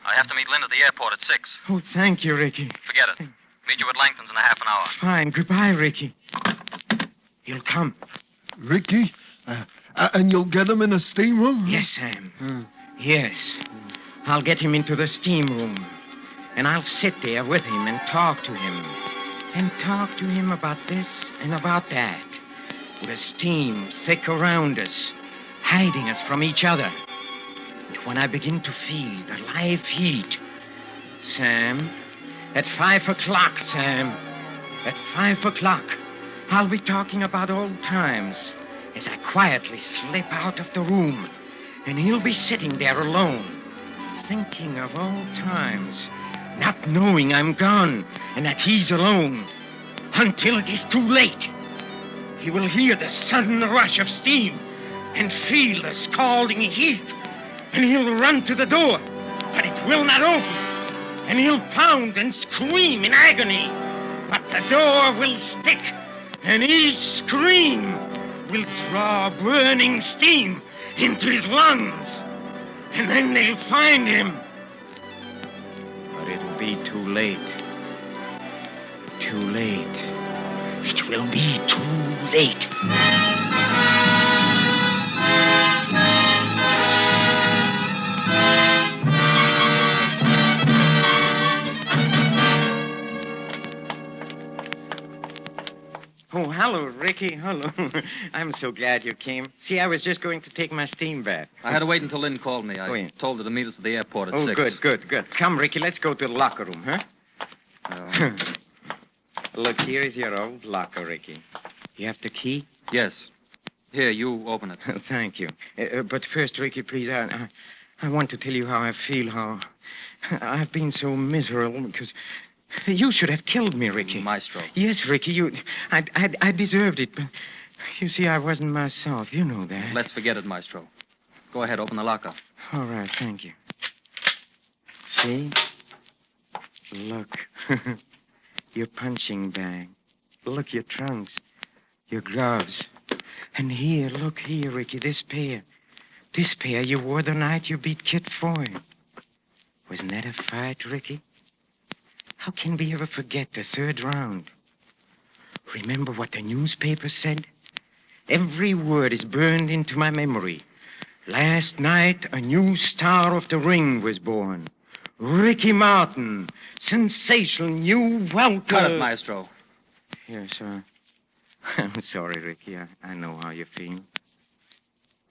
I have to meet Lynn at the airport at 6. Oh, thank you, Ricky. Forget it. Meet you at Langton's in a half an hour. Fine. Goodbye, Ricky. He'll come. Ricky? And you'll get him in a steam room? Yes, Sam. Yes. I'll get him into the steam room. And I'll sit there with him and talk to him. And talk to him about this and about that. With the steam thick around us, hiding us from each other. And when I begin to feel the live heat, Sam, at 5 o'clock, Sam, at 5 o'clock, I'll be talking about old times as I quietly slip out of the room, and he'll be sitting there alone, thinking of old times, not knowing I'm gone and that he's alone, until it is too late. He will hear the sudden rush of steam and feel the scalding heat. And he'll run to the door, but it will not open. and he'll pound and scream in agony. But the door will stick, and each scream will draw burning steam into his lungs. And then they'll find him. But it'll be too late. Too late. It will be too late. Oh, hello, Ricky. Hello. I'm so glad you came. See, I was just going to take my steam bath. I had to wait until Lynn called me. I told her to meet us at the airport at 6. Good. Come, Ricky, let's go to the locker room, huh? Look, here is your old locker, Ricky. You have the key? Yes. Here, you open it. Thank you. But first, Ricky, please, I want to tell you how I feel, how I've been so miserable because you should have killed me, Ricky. Maestro. Yes, Ricky, I deserved it, but you see, I wasn't myself. You know that. Let's forget it, Maestro. Go ahead, open the locker. All right, thank you. See? Look. Your punching bag. Look, your trunks. Your gloves. And here, look here, Ricky, this pair. This pair you wore the night you beat Kit Foy. Wasn't that a fight, Ricky? How can we ever forget the third round? Remember what the newspaper said? Every word is burned into my memory. Last night, a new star of the ring was born. Ricky Martin, sensational new welter. Cut it, Maestro. Yes, sir. I'm sorry, Ricky. I know how you feel.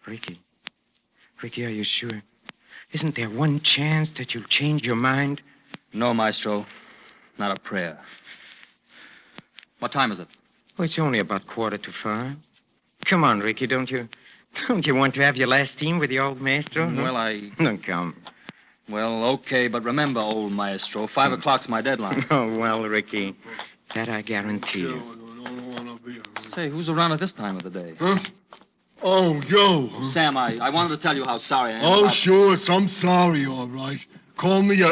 Ricky, are you sure? Isn't there one chance that you'll change your mind? No, Maestro. Not a prayer. What time is it? Oh, it's only about 4:45. Come on, Ricky, don't you want to have your last steam with the old maestro? Well, No, come. Well, okay, but remember, old Maestro, 5 o'clock's my deadline. Oh, well, Ricky, that I guarantee you. Say, who's around at this time of the day? Huh? Oh, Joe. Sam, I wanted to tell you how sorry I am. Oh, sure, I'm sorry, all right. Call me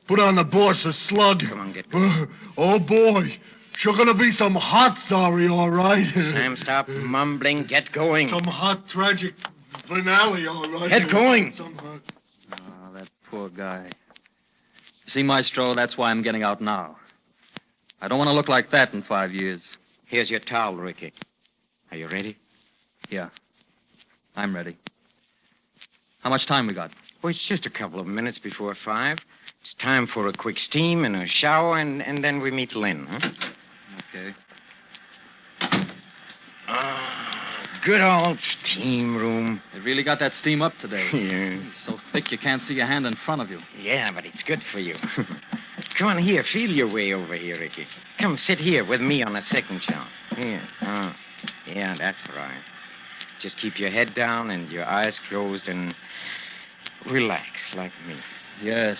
put on the boss a slug. Come on, get going. Oh, boy. Sure gonna be some hot sorry, all right. Sam, stop mumbling. Get going. Some hot, tragic finale, all right. Get going. Some hot... Oh, that poor guy. See, Maestro, that's why I'm getting out now. I don't want to look like that in 5 years. Here's your towel, Ricky. Are you ready? Yeah. I'm ready. How much time we got? Well, it's just a couple of minutes before 5. It's time for a quick steam and a shower, and then we meet Lynn, huh? Okay. Good old steam room. They really got that steam up today. Yeah. It's so thick you can't see your hand in front of you. Yeah, but it's good for you. Come on here. Feel your way over here, Ricky. Come sit here with me on the second shower. Here. Yeah, that's right. Just keep your head down and your eyes closed and relax like me. Yes.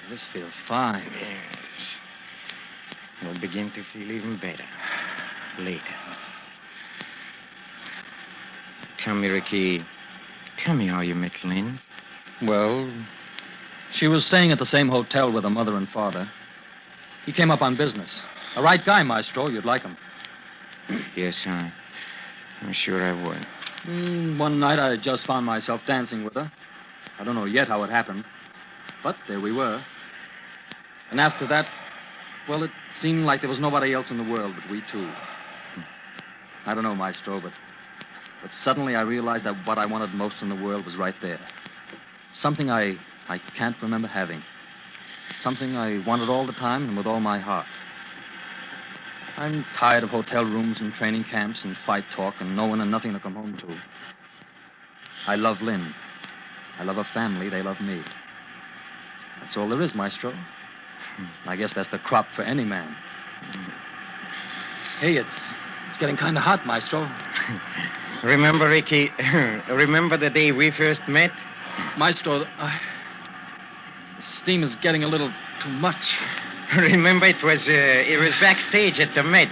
This feels fine. Yes. You'll begin to feel even better later. Tell me, Ricky, how you met Lynn. Well, she was staying at the same hotel with her mother and father. He came up on business. A right guy, Maestro. You'd like him. Yes, I'm sure I would. One night I just found myself dancing with her. I don't know yet how it happened. But there we were. And after that, well, it seemed like there was nobody else in the world but we two. I don't know, Maestro, but suddenly I realized that what I wanted most in the world was right there. Something I can't remember having. Something I wanted all the time and with all my heart. I'm tired of hotel rooms and training camps and fight talk and no one and nothing to come home to. I love Lynn. I love her family. They love me. That's all there is, Maestro. I guess that's the crop for any man. Hey, it's getting kind of hot, Maestro. Remember, Ricky, remember the day we first met? Maestro, the steam is getting a little too much. Remember, it was backstage at the Met.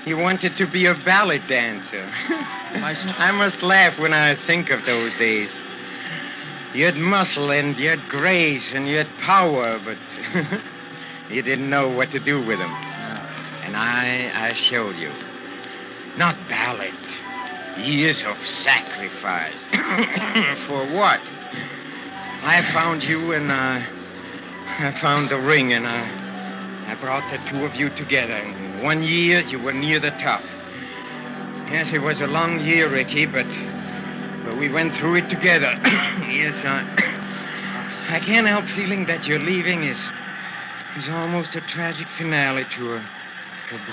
You wanted to be a ballet dancer. Maestro. I must laugh when I think of those days. You had muscle and you had grace and you had power, but you didn't know what to do with them. And I showed you. Not ballad. Years of sacrifice. For what? I found you and I found the ring and I brought the two of you together. In 1 year, you were near the top. Yes, it was a long year, Ricky, but we went through it together. Yes, I can't help feeling that your leaving is almost a tragic finale to a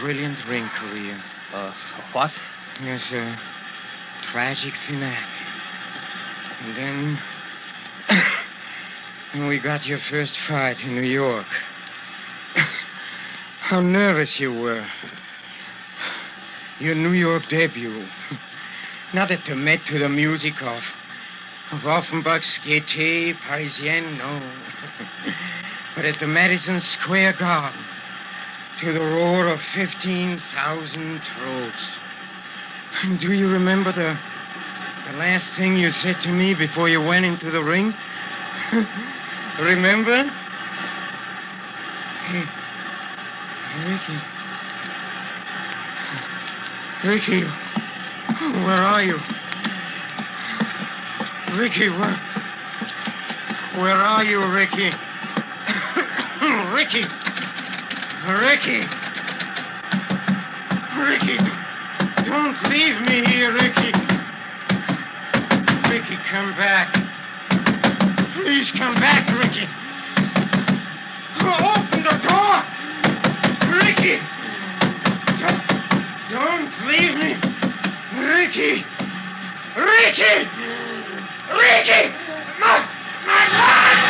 brilliant ring career. What? Yes, a tragic finale. And then when we got your first fight in New York. How nervous you were. Your New York debut. Not at the Met to the music of Offenbach's Gaieté Parisienne, no. But at the Madison Square Garden to the roar of 15,000 throats. Do you remember the last thing you said to me before you went into the ring? Remember? Hey, Ricky, where are you? Ricky, where are you, Ricky? Ricky, don't leave me here, Ricky. Ricky, come back. Please come back, Ricky. Open the door. Ricky! Don't leave me! Ricky! My life!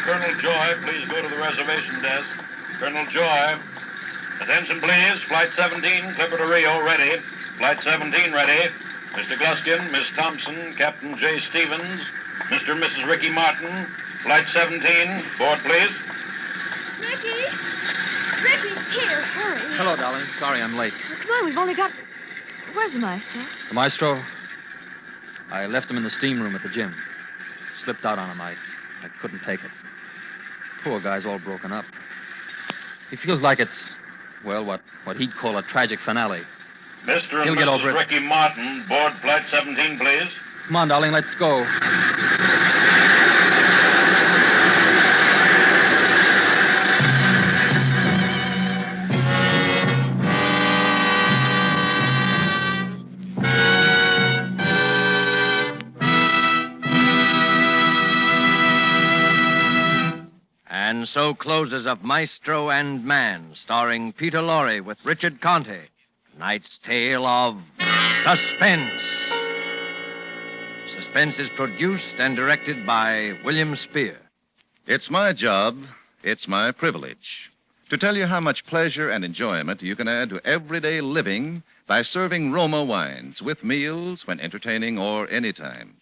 Colonel Joy, please go to the reservation desk. Colonel Joy. Attention, please. Flight 17, Clipper to Rio, ready. Flight 17, ready. Mr. Gluskin, Miss Thompson, Captain J. Stevens, Mr. and Mrs. Ricky Martin. Flight 17, board, please. Ricky! Ricky, here, hurry. Hello, darling. Sorry I'm late. Well, come on, we've only got... Where's the maestro? The maestro? I left him in the steam room at the gym. Slipped out on him. I couldn't take it. Poor guy's all broken up. He feels like it's, well, what he'd call a tragic finale. Mr. and He'll get over Mrs. it. Ricky Martin, board flight 17, please. Come on, darling, let's go. And so closes Of Maestro and Man, starring Peter Lorre with Richard Conte. Tonight's tale of Suspense. Suspense is produced and directed by William Spear. It's my job, it's my privilege, to tell you how much pleasure and enjoyment you can add to everyday living by serving Roma wines with meals when entertaining or anytime.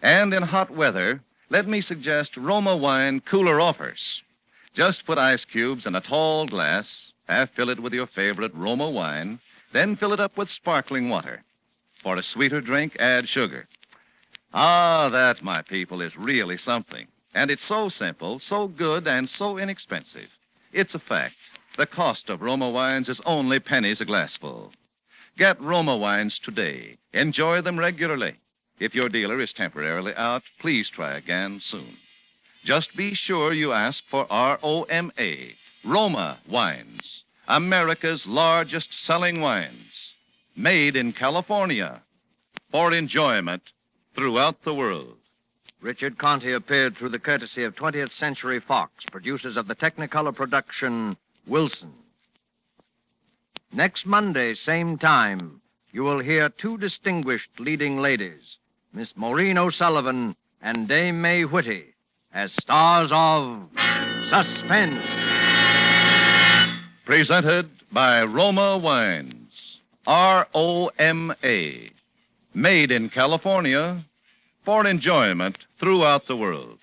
And in hot weather, let me suggest Roma wine cooler offers. Just put ice cubes in a tall glass, half fill it with your favorite Roma wine, then fill it up with sparkling water. For a sweeter drink, add sugar. Ah, that, my people, is really something. And it's so simple, so good, and so inexpensive. It's a fact. The cost of Roma wines is only pennies a glassful. Get Roma wines today. Enjoy them regularly. If your dealer is temporarily out, please try again soon. Just be sure you ask for R-O-M-A, Roma Wines, America's largest selling wines, made in California, for enjoyment throughout the world. Richard Conte appeared through the courtesy of 20th Century Fox, producers of the Technicolor production Wilson. Next Monday, same time, you will hear two distinguished leading ladies, Miss Maureen O'Sullivan and Dame May Whitty, as stars of Suspense. Presented by Roma Wines. R-O-M-A. Made in California for enjoyment throughout the world.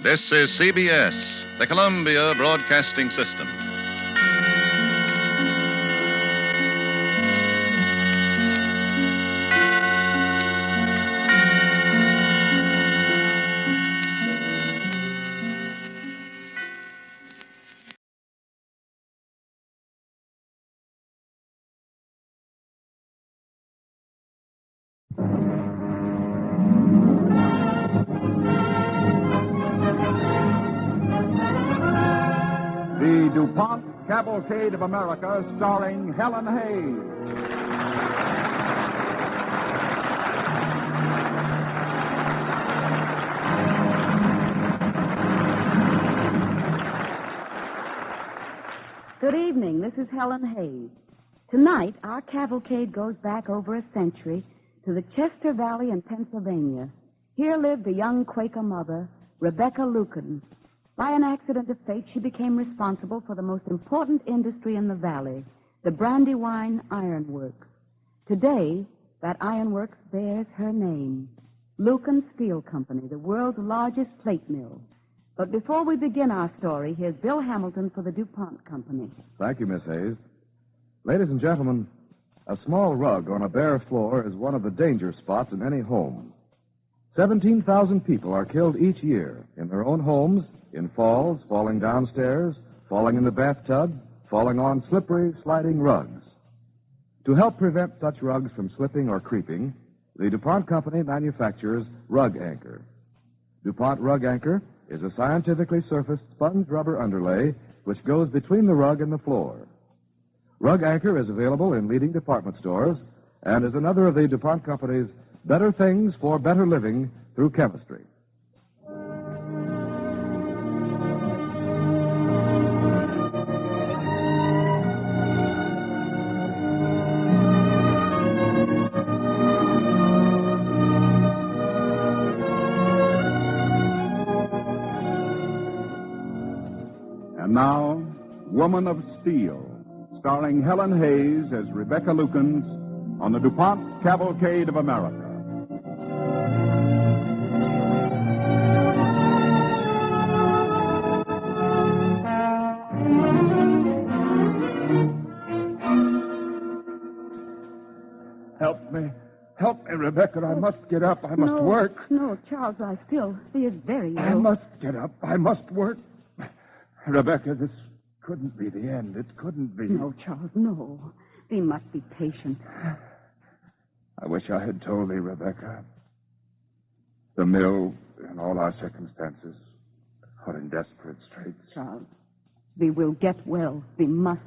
This is CBS, the Columbia Broadcasting System. The DuPont Cavalcade of America, starring Helen Hayes. Good evening. This is Helen Hayes. Tonight, our cavalcade goes back over a century to the Chester Valley in Pennsylvania. Here lived a young Quaker mother, Rebecca Lucan. By an accident of fate, she became responsible for the most important industry in the valley, the Brandywine Iron Works. Today, that ironworks bears her name, Lucan Steel Company, the world's largest plate mill. But before we begin our story, here's Bill Hamilton for the DuPont Company. Thank you, Miss Hayes. Ladies and gentlemen, a small rug on a bare floor is one of the danger spots in any home. 17,000 people are killed each year in their own homes, in falls, falling downstairs, falling in the bathtub, falling on slippery, sliding rugs. To help prevent such rugs from slipping or creeping, the DuPont Company manufactures Rug Anchor. DuPont Rug Anchor is a scientifically surfaced sponge rubber underlay which goes between the rug and the floor. Rug Anchor is available in leading department stores and is another of the DuPont Company's better things for better living through chemistry. And now, Woman of Steel, starring Helen Hayes as Rebecca Lukens on the DuPont Cavalcade of America. Help me, Rebecca. I must get up. I must work. No, Charles, lie still. He is very ill. I must get up. I must work. Rebecca, this couldn't be the end. It couldn't be. No, Charles, no. Thee must be patient. I wish I had told thee, Rebecca. The mill and all our circumstances are in desperate straits. Charles, thee will get well. Thee must.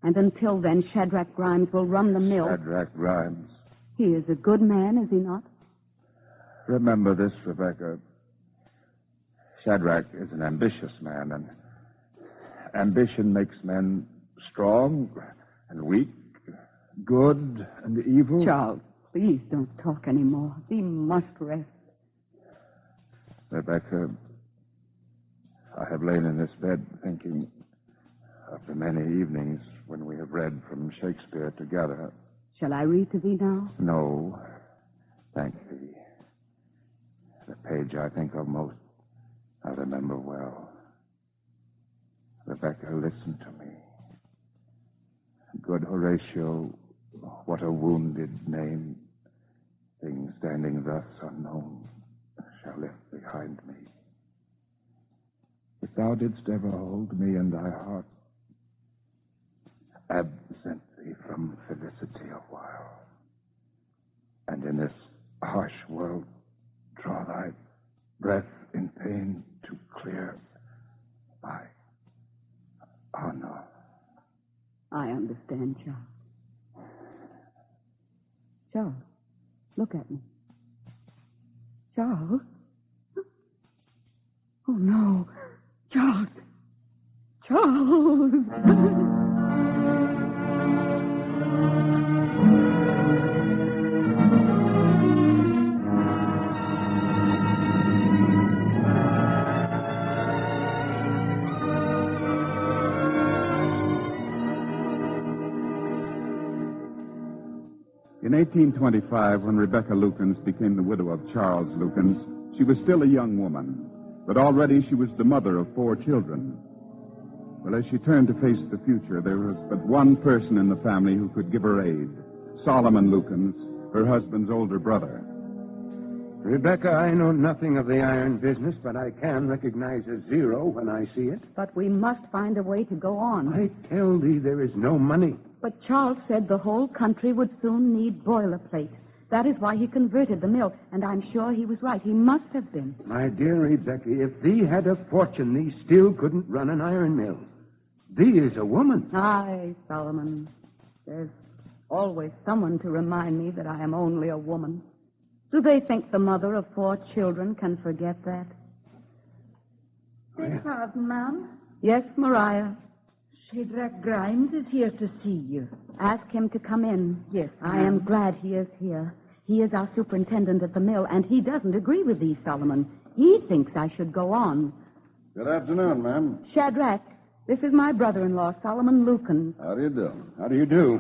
And until then, Shadrach Grimes will run the mill. Shadrach Grimes. He is a good man, is he not? Remember this, Rebecca. Shadrach is an ambitious man, and ambition makes men strong and weak, good and evil. Charles, please don't talk anymore. Thee must rest. Rebecca, I have lain in this bed thinking of the many evenings when we have read from Shakespeare together. Shall I read to thee now? No, thank thee. The page I think of most, I remember well. Rebecca, listen to me. Good Horatio, what a wounded name. Things standing thus unknown shall lift behind me. If thou didst ever hold me in thy heart, absent thee from breath in pain to clear. Oh, no. I understand, Charles. Charles, look at me. Charles? Oh, no. Charles. Charles. In 1825, when Rebecca Lukens became the widow of Charles Lukens, she was still a young woman, but already she was the mother of 4 children. Well, as she turned to face the future, there was but one person in the family who could give her aid, Solomon Lukens, her husband's older brother. Rebecca, I know nothing of the iron business, but I can recognize a zero when I see it. But we must find a way to go on. I tell thee there is no money. But Charles said the whole country would soon need boilerplate. That is why he converted the mill, and I'm sure he was right. He must have been. My dear Rebecca, if thee had a fortune, thee still couldn't run an iron mill. Thee is a woman. Aye, Solomon. There's always someone to remind me that I am only a woman. Do they think the mother of 4 children can forget that? Miss Harden, ma'am? Yes, Mariah. Shadrach Grimes is here to see you. Ask him to come in. Yes, I am glad he is here. He is our superintendent at the mill, and he doesn't agree with thee, Solomon. He thinks I should go on. Good afternoon, ma'am. Shadrach, this is my brother-in-law, Solomon Lukens. How do you do? How do you do?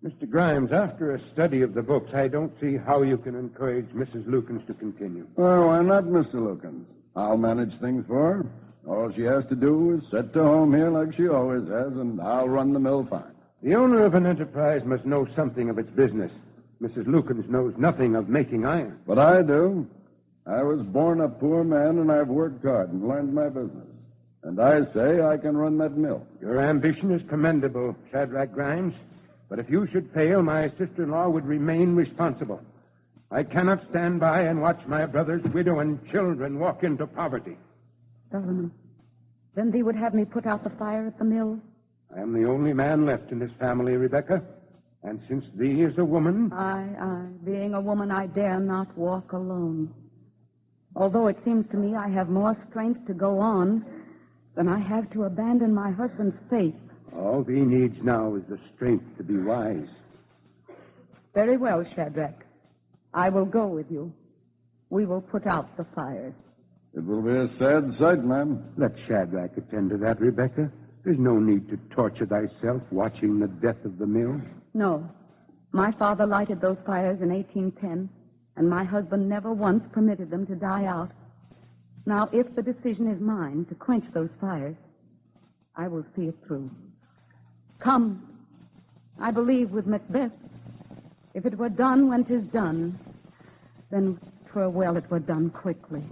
Mr. Grimes, after a study of the books, I don't see how you can encourage Mrs. Lukens to continue. Well, why not, Mr. Lukens? I'll manage things for her. All she has to do is set to home here like she always has, and I'll run the mill fine. The owner of an enterprise must know something of its business. Mrs. Lukens knows nothing of making iron. But I do. I was born a poor man, and I've worked hard and learned my business. And I say I can run that mill. Your ambition is commendable, Shadrach Grimes. But if you should fail, my sister-in-law would remain responsible. I cannot stand by and watch my brother's widow and children walk into poverty. Solomon, then thee would have me put out the fire at the mill? I am the only man left in this family, Rebecca. And since thee is a woman... Aye. Being a woman, I dare not walk alone. Although it seems to me I have more strength to go on than I have to abandon my husband's faith. All thee needs now is the strength to be wise. Very well, Shadrach. I will go with you. We will put out the fires. It will be a sad sight, ma'am. Let Shadrach attend to that, Rebecca. There's no need to torture thyself watching the death of the mill. No. My father lighted those fires in 1810, and my husband never once permitted them to die out. Now, if the decision is mine to quench those fires, I will see it through. Come. I believe with Macbeth, if it were done when 'tis done, then 'twere well it were done quickly.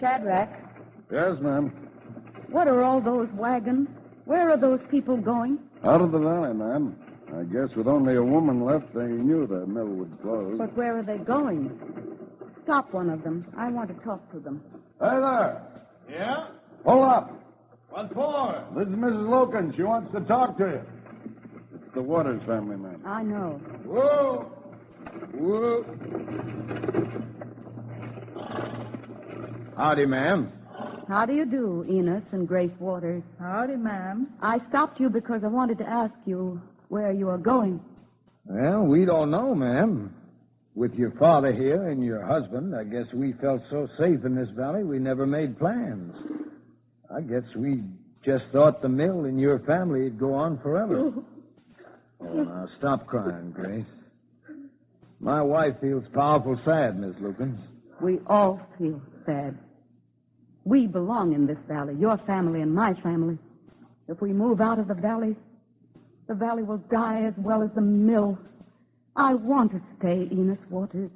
Shadrach. Yes, ma'am. What are all those wagons? Where are those people going? Out of the valley, ma'am. I guess with only a woman left, they knew the mill would close. But where are they going? Stop one of them. I want to talk to them. Hey there. Yeah? Pull up. What for? This is Mrs. Lukens. She wants to talk to you. It's the Waters family, ma'am. I know. Whoa. Whoa. Howdy, ma'am. How do you do, Enos and Grace Waters? Howdy, ma'am. I stopped you because I wanted to ask you where you are going. Well, we don't know, ma'am. With your father here and your husband, I guess we felt so safe in this valley we never made plans. I guess we just thought the mill and your family would go on forever. Oh, now, stop crying, Grace. My wife feels powerful sad, Miss Lukens. We all feel sad. We belong in this valley, your family and my family. If we move out of the valley will die as well as the mill. I want to stay, Enos Waters.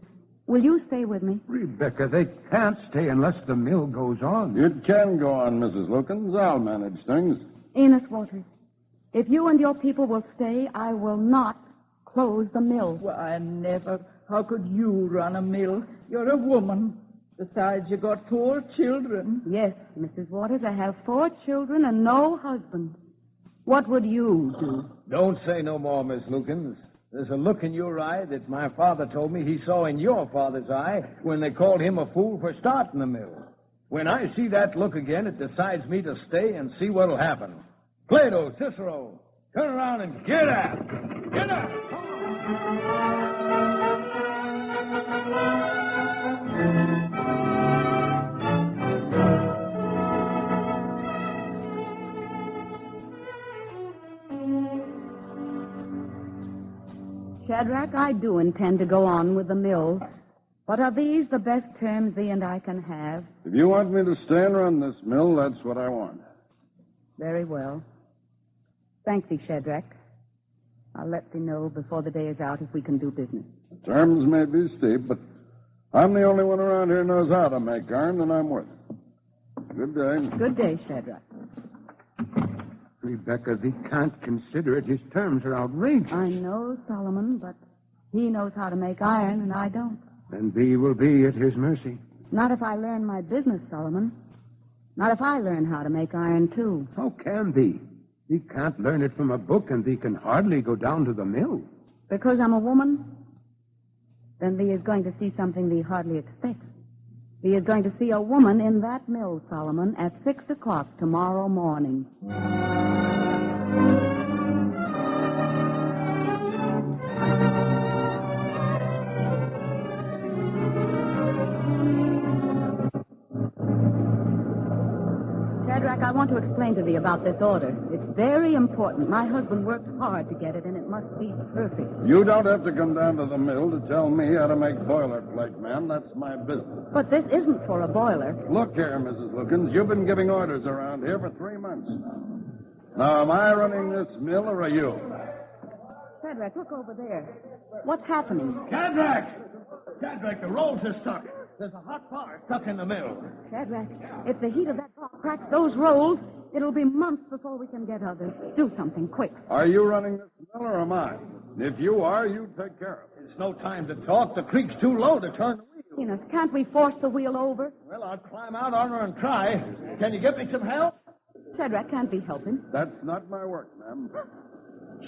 Will you stay with me? Rebecca, they can't stay unless the mill goes on. It can go on, Mrs. Lukens. I'll manage things. Enos Waters, if you and your people will stay, I will not close the mill. Why, never. How could you run a mill? You're a woman. Besides, you got 4 children. Yes, Mrs. Waters, I have 4 children and no husband. What would you do? Don't say no more, Miss Lukens. There's a look in your eye that my father told me he saw in your father's eye when they called him a fool for starting the mill. When I see that look again, it decides me to stay and see what'll happen. Plato, Cicero, turn around and get out. Get out! Shadrach, I do intend to go on with the mill. But are these the best terms thee and I can have? If you want me to stay and run this mill, that's what I want. Very well. Thank thee, Shadrach. I'll let thee know before the day is out if we can do business. The terms may be steep, but I'm the only one around here who knows how to make iron, and I'm worth it. Good day. Good day, Shadrach. Rebecca, thee can't consider it. His terms are outrageous. I know, Solomon, but he knows how to make iron, and I don't. And thee will be at his mercy. Not if I learn my business, Solomon. Not if I learn how to make iron, too. How can thee? Thee can't learn it from a book, and thee can hardly go down to the mill. Because I'm a woman? Then thee is going to see something thee hardly expects. Thee is going to see a woman in that mill, Solomon, at 6 o'clock tomorrow morning. Shadrach, I want to explain to thee about this order. It's very important. My husband worked hard to get it, and it must be perfect. You don't have to come down to the mill to tell me how to make boilerplate, ma'am. That's my business. But this isn't for a boiler. Look here, Mrs. Lukens. You've been giving orders around here for 3 months now. Am I running this mill, or are you? Shadrach, look over there. What's happening? Shadrach, the rolls are stuck. There's a hot bar stuck in the mill. Shadrach, if the heat of that bar cracks those rolls, it'll be months before we can get others. Do something quick. Are you running this mill, or am I? If you are, you take care of it. There's no time to talk. The creek's too low to turn the wheel. Enos, can't we force the wheel over? Well, I'll climb out on her and try. Can you give me some help? Shadrach, can't we help him? That's not my work, ma'am.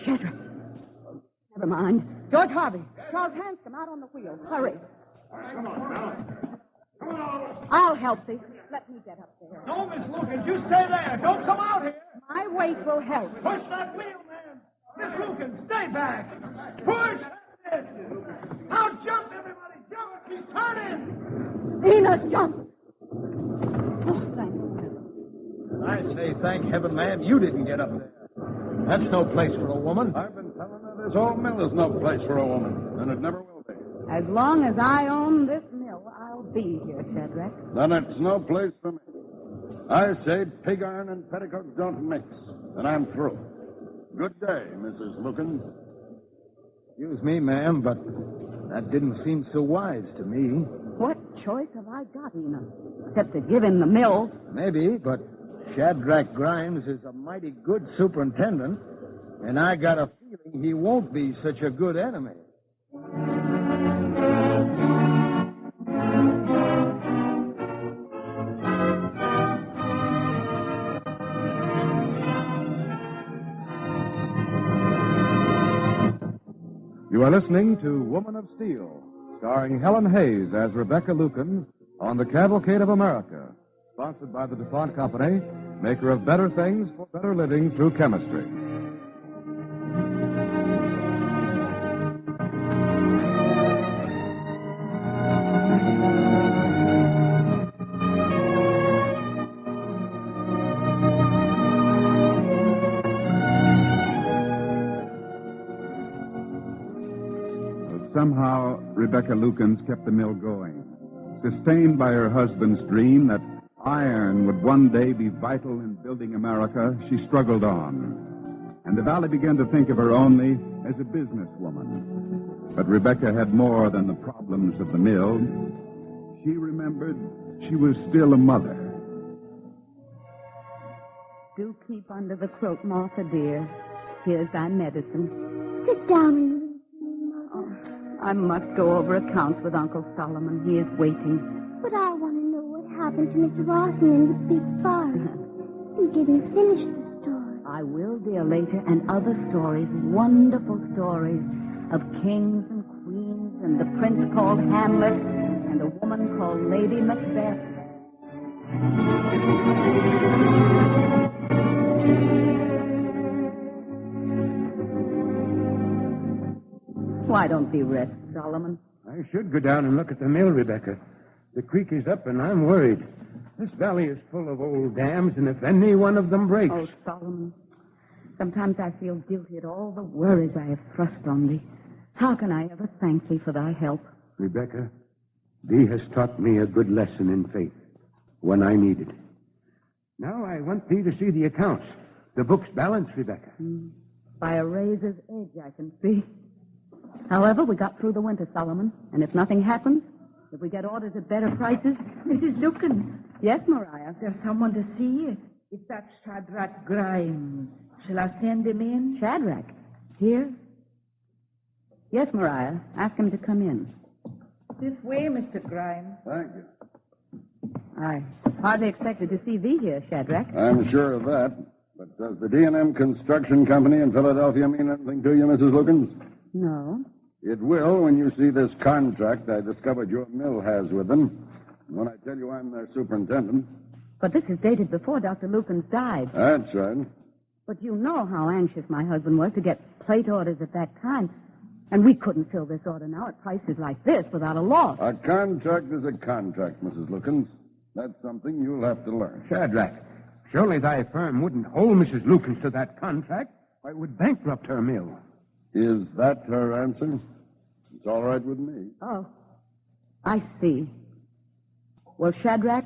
Shadrach. Never mind. George Harvey, Charles Hanscom, out on the wheel. Hurry. Come on, now. I'll help thee. Let me get up there. No, Miss Lukens, you stay there. Don't come out here. My weight will help. Push that wheel, man. Miss Lukens, stay back. Push. Now jump, everybody. Jump. She's turning. Enos, jump. Oh, thank you. I say thank heaven, ma'am, you didn't get up there. That's no place for a woman. I've been telling her this old mill is no place for a woman, and it never will be. As long as I own this mill, I'll be here, Shadrach. Then it's no place for me. I say pig iron and petticoats don't mix, and I'm through. Good day, Mrs. Lukens. Excuse me, ma'am, but that didn't seem so wise to me. What choice have I got, Enos? Except to give him the mill. Maybe, but Shadrach Grimes is a mighty good superintendent, and I got a feeling he won't be such a good enemy. You are listening to Woman of Steel, starring Helen Hayes as Rebecca Lukens on the Cavalcade of America, sponsored by the DuPont Company, maker of better things for better living through chemistry. Somehow, Rebecca Lukens kept the mill going. Sustained by her husband's dream that iron would one day be vital in building America, she struggled on. and the valley began to think of her only as a businesswoman. But Rebecca had more than the problems of the mill. She remembered she was still a mother. Do keep under the quilt, Martha, dear. Here's thy medicine. Sit down. Oh, I must go over accounts with Uncle Solomon. He is waiting. But I want to know what happened to Mr. Rawson in the big farm. You didn't finish the story. I will, dear, later, and other stories, wonderful stories of kings and queens and the prince called Hamlet and a woman called Lady Macbeth. Why don't thee rest, Solomon? I should go down and look at the mill, Rebecca. The creek is up, and I'm worried. This valley is full of old dams, and if any one of them breaks... Oh, Solomon, sometimes I feel guilty at all the worries I have thrust on thee. How can I ever thank thee for thy help? Rebecca, thee has taught me a good lesson in faith, one I needed. Now I want thee to see the accounts. The book's balanced, Rebecca. By a razor's edge, I can see. However, we got through the winter, Solomon, and if nothing happens, if we get orders at better prices... Mrs. Lucan. Yes, Mariah? There's someone to see you. It's that Shadrach Grimes. Shall I send him in? Shadrach? Here? Yes, Mariah. Ask him to come in. This way, Mr. Grimes. Thank you. I hardly expected to see thee here, Shadrach. I'm sure of that. But does the D&M Construction Company in Philadelphia mean anything to you, Mrs. Lukens? No. It will when you see this contract I discovered your mill has with them. When I tell you I'm their superintendent. But this is dated before Dr. Lukens died. That's right. But you know how anxious my husband was to get plate orders at that time. And we couldn't fill this order now at prices like this without a loss. A contract is a contract, Mrs. Lukens. That's something you'll have to learn. Shadrach, surely thy firm wouldn't hold Mrs. Lukens to that contract. Or it would bankrupt her mill. Is that her answer? It's all right with me. Oh, I see. Well, Shadrach,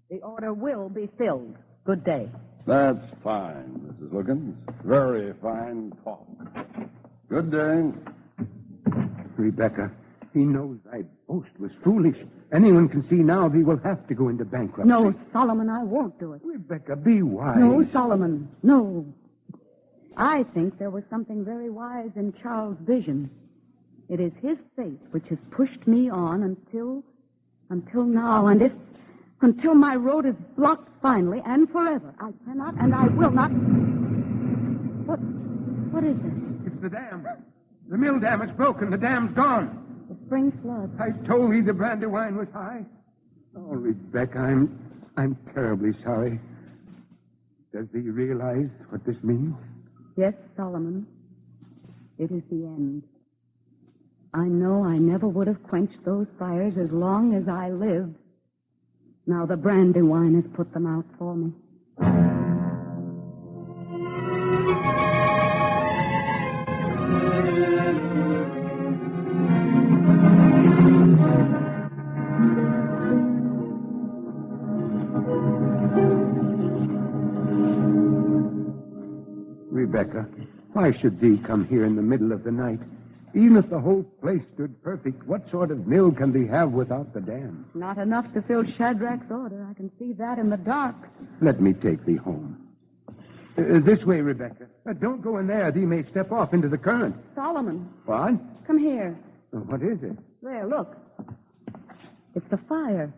the order will be filled. Good day. That's fine, Mrs. Lukens. Very fine talk. Good day. Rebecca, he knows thy boast was foolish. Anyone can see now thee will have to go into bankruptcy. No, Solomon, I won't do it. Rebecca, be wise. No, Solomon, no. I think there was something very wise in Charles' vision. It is his faith which has pushed me on until now. And until my road is blocked finally and forever, I cannot and I will not. What is it? It's the dam. The mill dam is broken. The dam's gone. The spring flood. I told thee the Brandywine was high. Oh, Rebecca, I'm terribly sorry. Does thee realize what this means? Yes, Solomon. It is the end. I know I never would have quenched those fires as long as I lived. Now the Brandywine has put them out for me. Rebecca, why should thee come here in the middle of the night? Even if the whole place stood perfect, what sort of mill can thee have without the dam? Not enough to fill Shadrach's order. I can see that in the dark. Let me take thee home. This way, Rebecca. Don't go in there. Thee may step off into the current. Solomon. What? Come here. What is it? There, look. It's the fire.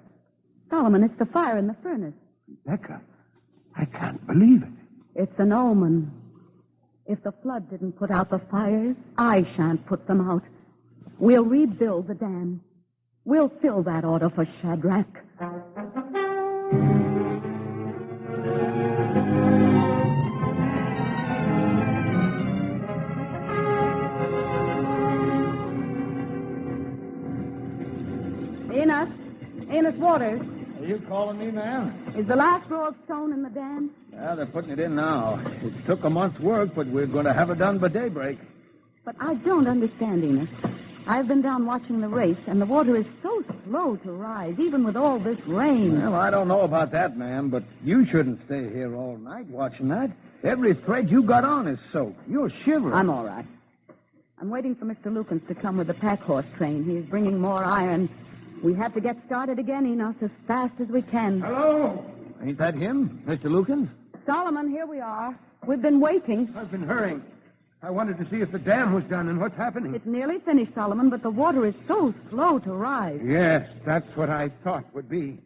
Solomon, it's the fire in the furnace. Rebecca, I can't believe it. It's an omen. If the flood didn't put out the fires, I shan't put them out. We'll rebuild the dam. We'll fill that order for Shadrach. Enos Waters. Are you calling me, ma'am? Is the last row of stone in the dam? Yeah, they're putting it in now. It took a month's work, but we're going to have it done by daybreak. But I don't understand, Enos. I've been down watching the race, and the water is so slow to rise, even with all this rain. Well, I don't know about that, ma'am, but you shouldn't stay here all night watching that. Every thread you got on is soaked. You're shivering. I'm all right. I'm waiting for Mr. Lukens to come with the pack horse train. He's bringing more iron. We have to get started again, Enos, as fast as we can. Hello? Ain't that him, Mr. Lukens? Solomon, here we are. We've been waiting. I've been hurrying. I wanted to see if the dam was done and what's happening. It's nearly finished, Solomon, but the water is so slow to rise. Yes, that's what I thought would be.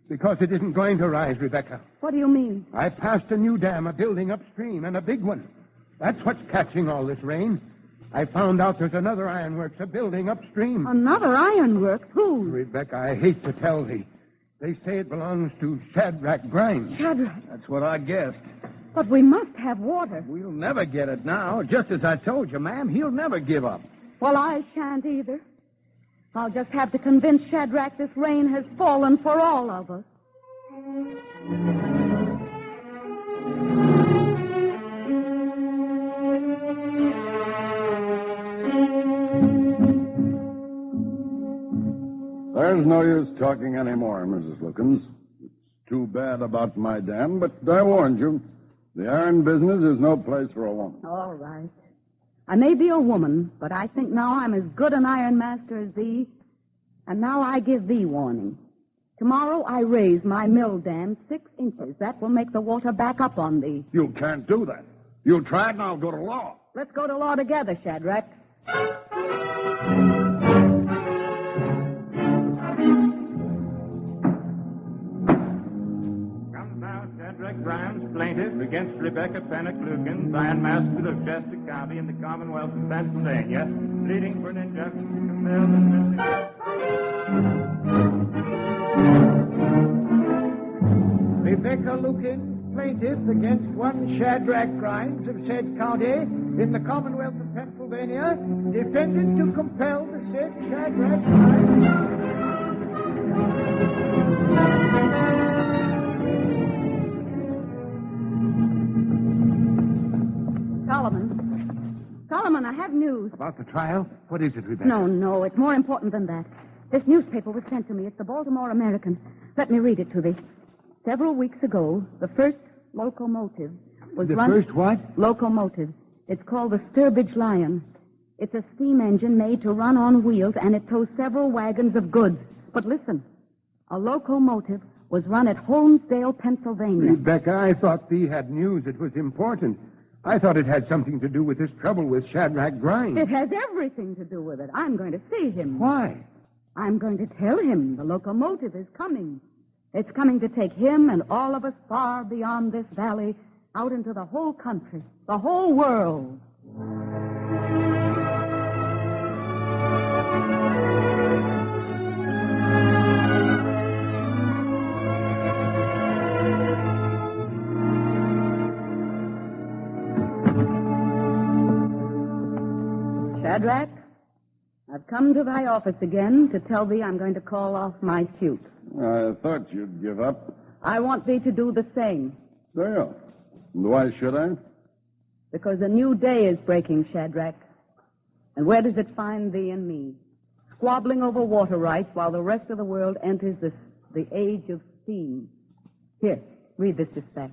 Because it isn't going to rise, Rebecca. What do you mean? I passed a new dam, a building upstream, and a big one. That's what's catching all this rain. I found out there's another ironworks, a building upstream. Another ironworks? Who? Rebecca, I hate to tell thee. They say it belongs to Shadrach Grimes. Shadrach? That's what I guessed. But we must have water. We'll never get it now. Just as I told you, ma'am, he'll never give up. Well, I shan't either. I'll just have to convince Shadrach this rain has fallen for all of us. There's no use talking anymore, Mrs. Lukens. It's too bad about my dam, but I warned you. The iron business is no place for a woman. All right. I may be a woman, but I think now I'm as good an iron master as thee. And now I give thee warning. Tomorrow I raise my mill dam 6 inches. That will make the water back up on thee. You can't do that. You try it and I'll go to law. Let's go to law together, Shadrach. Shadrach Grimes, plaintiff against Rebecca Pennock Lukens, ironmaster of Chester County in the Commonwealth of Pennsylvania, pleading for an injunction to compel the Rebecca Lukens, plaintiff against one Shadrach Grimes of said county in the Commonwealth of Pennsylvania, defendant to compel the said Shadrach Grimes. Solomon, I have news. About the trial? What is it, Rebecca? No, it's more important than that. This newspaper was sent to me. It's the Baltimore American. Let me read it to thee. Several weeks ago, the first locomotive was The first what? Locomotive. It's called the Sturbridge Lion. It's a steam engine made to run on wheels, and it tows several wagons of goods. But listen, a locomotive was run at Holmesdale, Pennsylvania. Rebecca, I thought thee had news that was important. I thought it had something to do with this trouble with Shadrach Grimes. It has everything to do with it. I'm going to see him. Why? I'm going to tell him the locomotive is coming. It's coming to take him and all of us far beyond this valley, out into the whole country, the whole world. Shadrach, I've come to thy office again to tell thee I'm going to call off my suit. I thought you'd give up. I want thee to do the same. So you. And why should I? Because a new day is breaking, Shadrach. And where does it find thee and me? Squabbling over water rights while the rest of the world enters the age of steam. Here, read this dispatch.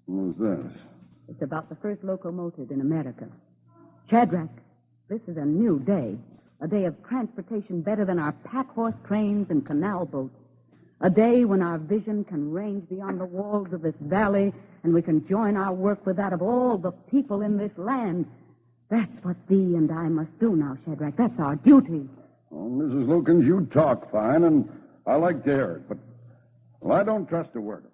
Who's this? It's about the first locomotive in America. Shadrach, this is a new day. A day of transportation better than our pack horse trains and canal boats. A day when our vision can range beyond the walls of this valley and we can join our work with that of all the people in this land. That's what thee and I must do now, Shadrach. That's our duty. Oh, Mrs. Lukens, you talk fine, and I like to hear it, but well, I don't trust a word of it.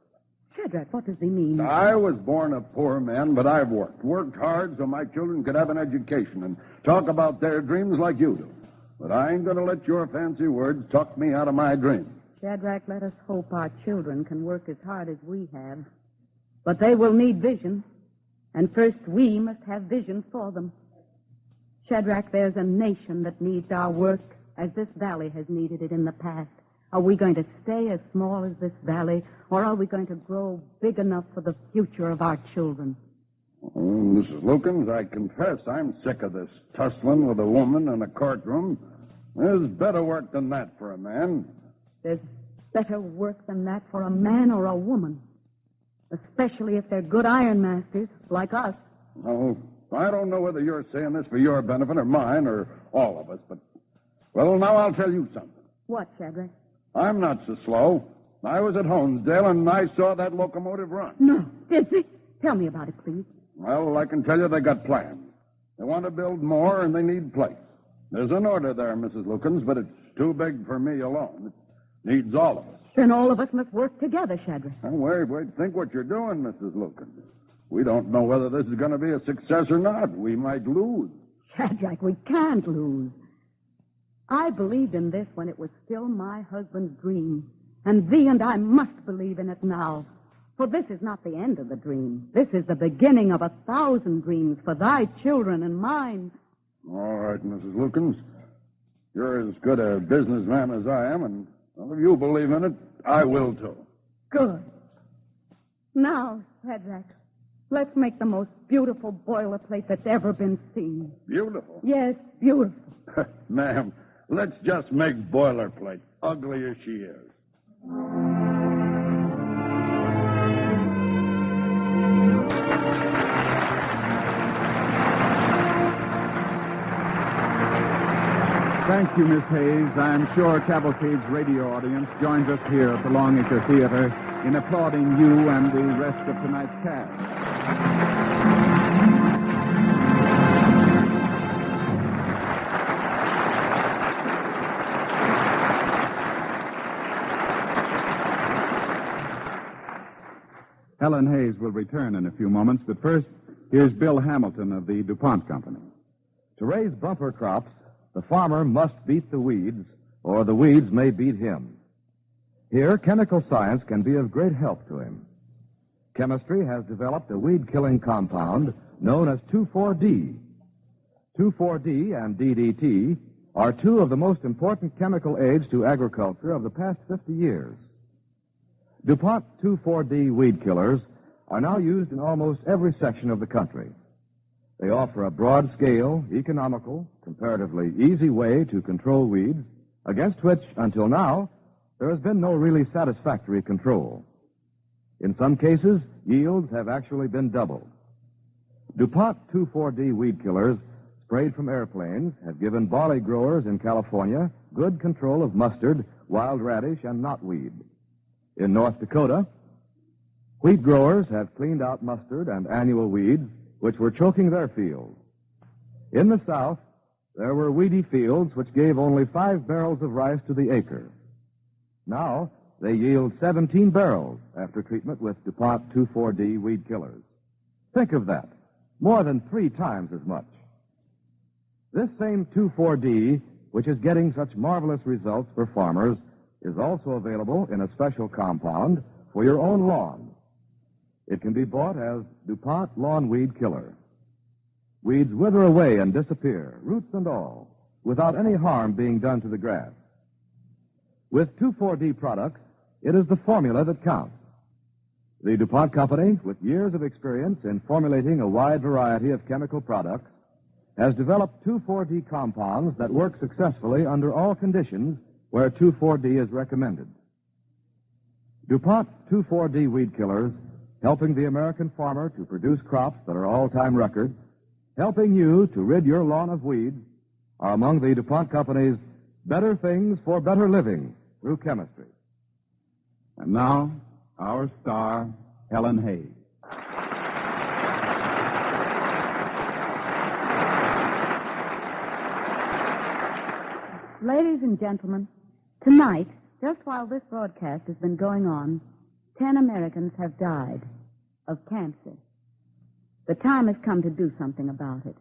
Shadrach, what does he mean? I was born a poor man, but I've worked hard so my children could have an education and talk about their dreams like you do. But I ain't going to let your fancy words talk me out of my dreams. Shadrach, let us hope our children can work as hard as we have. But they will need vision. And first we must have vision for them. Shadrach, there's a nation that needs our work as this valley has needed it in the past. Are we going to stay as small as this valley, or are we going to grow big enough for the future of our children? Oh, Mrs. Lukens, I confess I'm sick of this tussling with a woman in a courtroom. There's better work than that for a man. There's better work than that for a man or a woman. Especially if they're good ironmasters, like us. Oh, I don't know whether you're saying this for your benefit or mine or all of us, but... Well, now I'll tell you something. What, Shadrach? I'm not so slow. I was at Honesdale, and I saw that locomotive run. No, did they? Tell me about it, please. Well, I can tell you they got plans. They want to build more, and they need place. There's an order there, Mrs. Lukens, but it's too big for me alone. It needs all of us. Then all of us must work together, Shadrach. Now, wait. Think what you're doing, Mrs. Lukens. We don't know whether this is going to be a success or not. We might lose. Shadrach, we can't lose. I believed in this when it was still my husband's dream. And thee and I must believe in it now. For this is not the end of the dream. This is the beginning of 1,000 dreams for thy children and mine. All right, Mrs. Lukens. You're as good a businessman as I am, and well, if you believe in it, I will too. Good. Now, Shadrach, let's make the most beautiful boilerplate that's ever been seen. Beautiful? Yes, beautiful. Ma'am, let's just make boilerplate, ugly as she is. Thank you, Miss Hayes. I'm sure Cavalcade's radio audience joins us here at the Longacre Theater in applauding you and the rest of tonight's cast. Helen Hayes will return in a few moments, but first, here's Bill Hamilton of the DuPont Company. To raise bumper crops, the farmer must beat the weeds, or the weeds may beat him. Here, chemical science can be of great help to him. Chemistry has developed a weed-killing compound known as 2,4-D. 2,4-D and DDT are two of the most important chemical aids to agriculture of the past 50 years. DuPont 2,4-D weed killers are now used in almost every section of the country. They offer a broad-scale, economical, comparatively easy way to control weeds, against which, until now, there has been no really satisfactory control. In some cases, yields have actually been doubled. DuPont 2,4-D weed killers sprayed from airplanes have given barley growers in California good control of mustard, wild radish, and knotweed. In North Dakota, wheat growers have cleaned out mustard and annual weeds which were choking their fields. In the South, there were weedy fields which gave only 5 barrels of rice to the acre. Now, they yield 17 barrels after treatment with DuPont 2,4-D weed killers. Think of that. More than 3 times as much. This same 2,4-D, which is getting such marvelous results for farmers, is also available in a special compound for your own lawn. It can be bought as DuPont Lawn Weed Killer. Weeds wither away and disappear, roots and all, without any harm being done to the grass. With 2,4-D products, it is the formula that counts. The DuPont Company, with years of experience in formulating a wide variety of chemical products, has developed 2,4-D compounds that work successfully under all conditions where 2,4-D is recommended. DuPont 2,4-D weed killers, helping the American farmer to produce crops that are all-time records, helping you to rid your lawn of weeds, are among the DuPont Company's better things for better living through chemistry. And now, our star, Helen Hayes. Ladies and gentlemen, tonight, just while this broadcast has been going on, 10 Americans have died of cancer. The time has come to do something about it.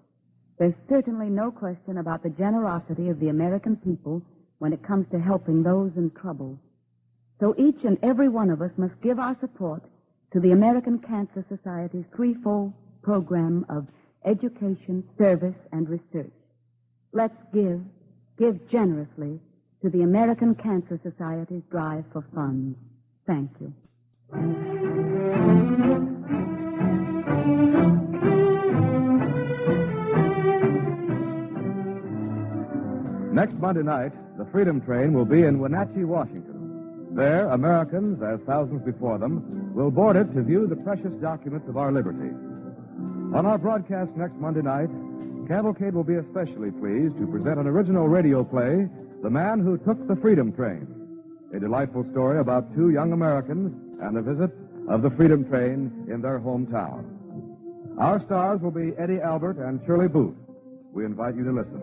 There's certainly no question about the generosity of the American people when it comes to helping those in trouble. So each and every one of us must give our support to the American Cancer Society's threefold program of education, service, and research. Let's give generously to the American Cancer Society's drive for funds. Thank you. Next Monday night, the Freedom Train will be in Wenatchee, Washington. There, Americans, as thousands before them, will board it to view the precious documents of our liberty. On our broadcast next Monday night, Cavalcade will be especially pleased to present an original radio play, The Man Who Took the Freedom Train, a delightful story about two young Americans and the visit of the Freedom Train in their hometown. Our stars will be Eddie Albert and Shirley Booth. We invite you to listen.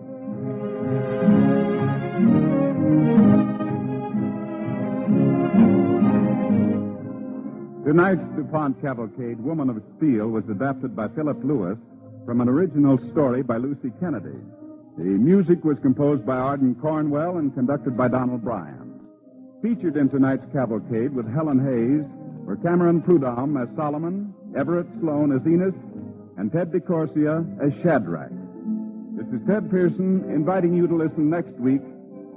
Tonight's DuPont Cavalcade, Woman of Steel, was adapted by Philip Lewis from an original story by Lucy Kennedy. The music was composed by Arden Cornwell and conducted by Donald Bryan. Featured in tonight's Cavalcade with Helen Hayes were Cameron Prudhomme as Solomon, Everett Sloan as Enos, and Ted DeCorsia as Shadrach. This is Ted Pearson inviting you to listen next week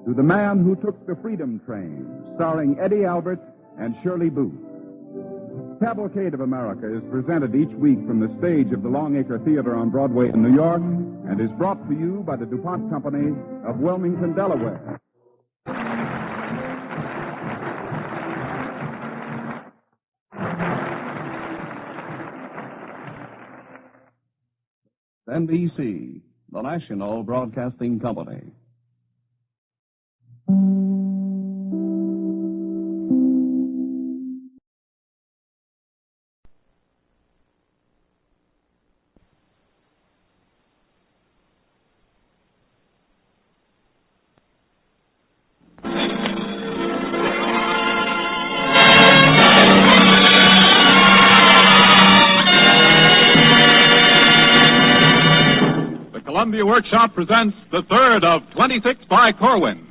to The Man Who Took the Freedom Train, starring Eddie Albert and Shirley Booth. Cavalcade of America is presented each week from the stage of the Longacre Theater on Broadway in New York and is brought to you by the DuPont Company of Wilmington, Delaware. NBC, the National Broadcasting Company. Columbia Workshop presents the third of 26 by Corwin.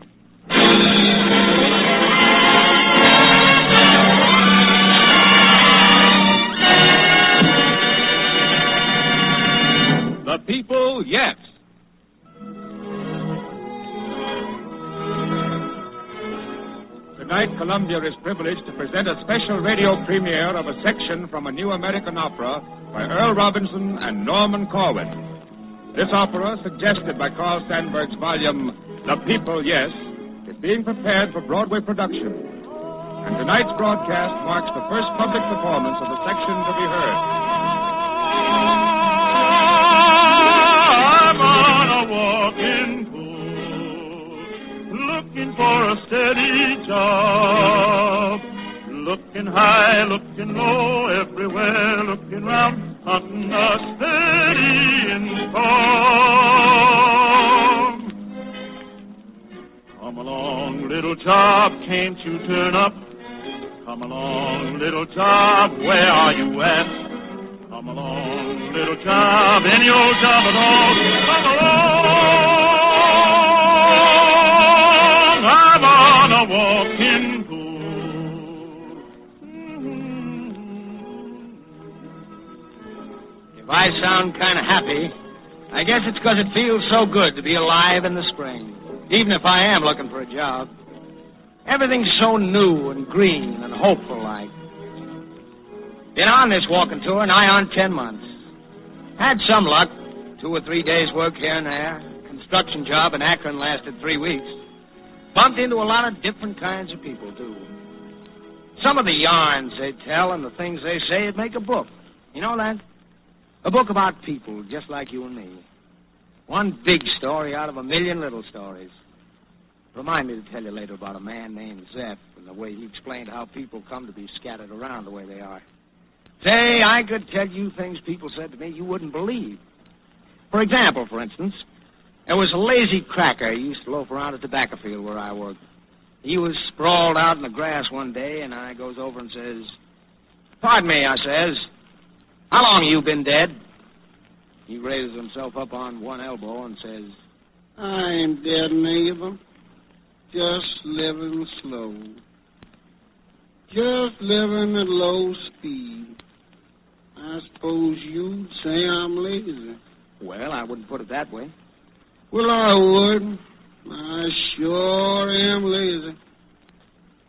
The People, Yes. Tonight, Columbia is privileged to present a special radio premiere of a section from a new American opera by Earl Robinson and Norman Corwin. This opera, suggested by Carl Sandburg's volume, The People, Yes, is being prepared for Broadway production. And tonight's broadcast marks the first public performance of the section to be heard. I'm on a walking tour, looking for a steady job. Looking high, looking low, everywhere, looking round, hunting a steady income. Come along, little job, can't you turn up? Come along, little job, where are you at? Come along, little job, any old job at all. Come along, I'm on a walking tour. If I sound kind of happy, I guess it's because it feels so good to be alive in the spring, even if I am looking for a job. Everything's so new and green and hopeful-like. Been on this walking tour nigh on 10 months. Had some luck, 2 or 3 days' work here and there. Construction job in Akron lasted 3 weeks. Bumped into a lot of different kinds of people, too. Some of the yarns they tell and the things they say would make a book. You know that? A book about people just like you and me. One big story out of a million little stories. Remind me to tell you later about a man named Zeph and the way he explained how people come to be scattered around the way they are. Say, I could tell you things people said to me you wouldn't believe. For example, for instance, there was a lazy cracker who used to loaf around a tobacco field where I worked. He was sprawled out in the grass one day, and I goes over and says, "Pardon me," I says, "how long you been dead?" He raises himself up on one elbow and says, "I ain't dead, neighbor. Just living slow. Just living at low speed. I suppose you'd say I'm lazy." Well, I wouldn't put it that way. Well, I would. I sure am lazy.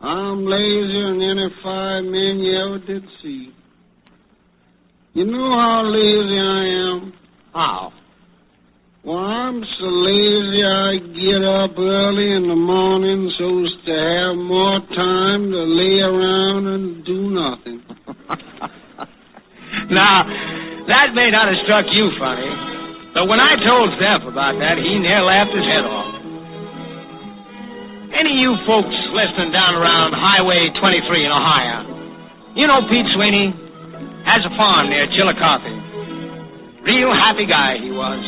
I'm lazier than any 5 men you ever did see. You know how lazy I am? How? Well, I'm so lazy I get up early in the morning so's to have more time to lay around and do nothing. Now, that may not have struck you funny, but when I told Zeph about that, he near laughed his head off. Any of you folks listening down around Highway 23 in Ohio, you know Pete Sweeney has a farm near Chillicothe. Real happy guy he was.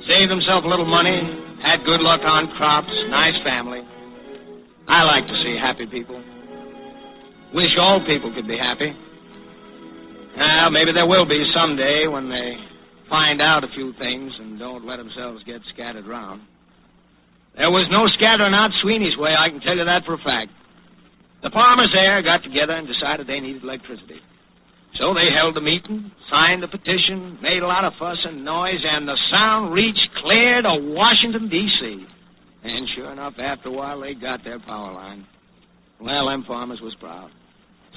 Saved himself a little money, had good luck on crops, nice family. I like to see happy people. Wish all people could be happy. Well, maybe there will be someday when they find out a few things and don't let themselves get scattered around. There was no scattering out Sweeney's way, I can tell you that for a fact. The farmers there got together and decided they needed electricity. So they held a meeting, signed a petition, made a lot of fuss and noise, and the sound reached clear to Washington, D.C. And sure enough, after a while, they got their power line. Well, them farmers was proud.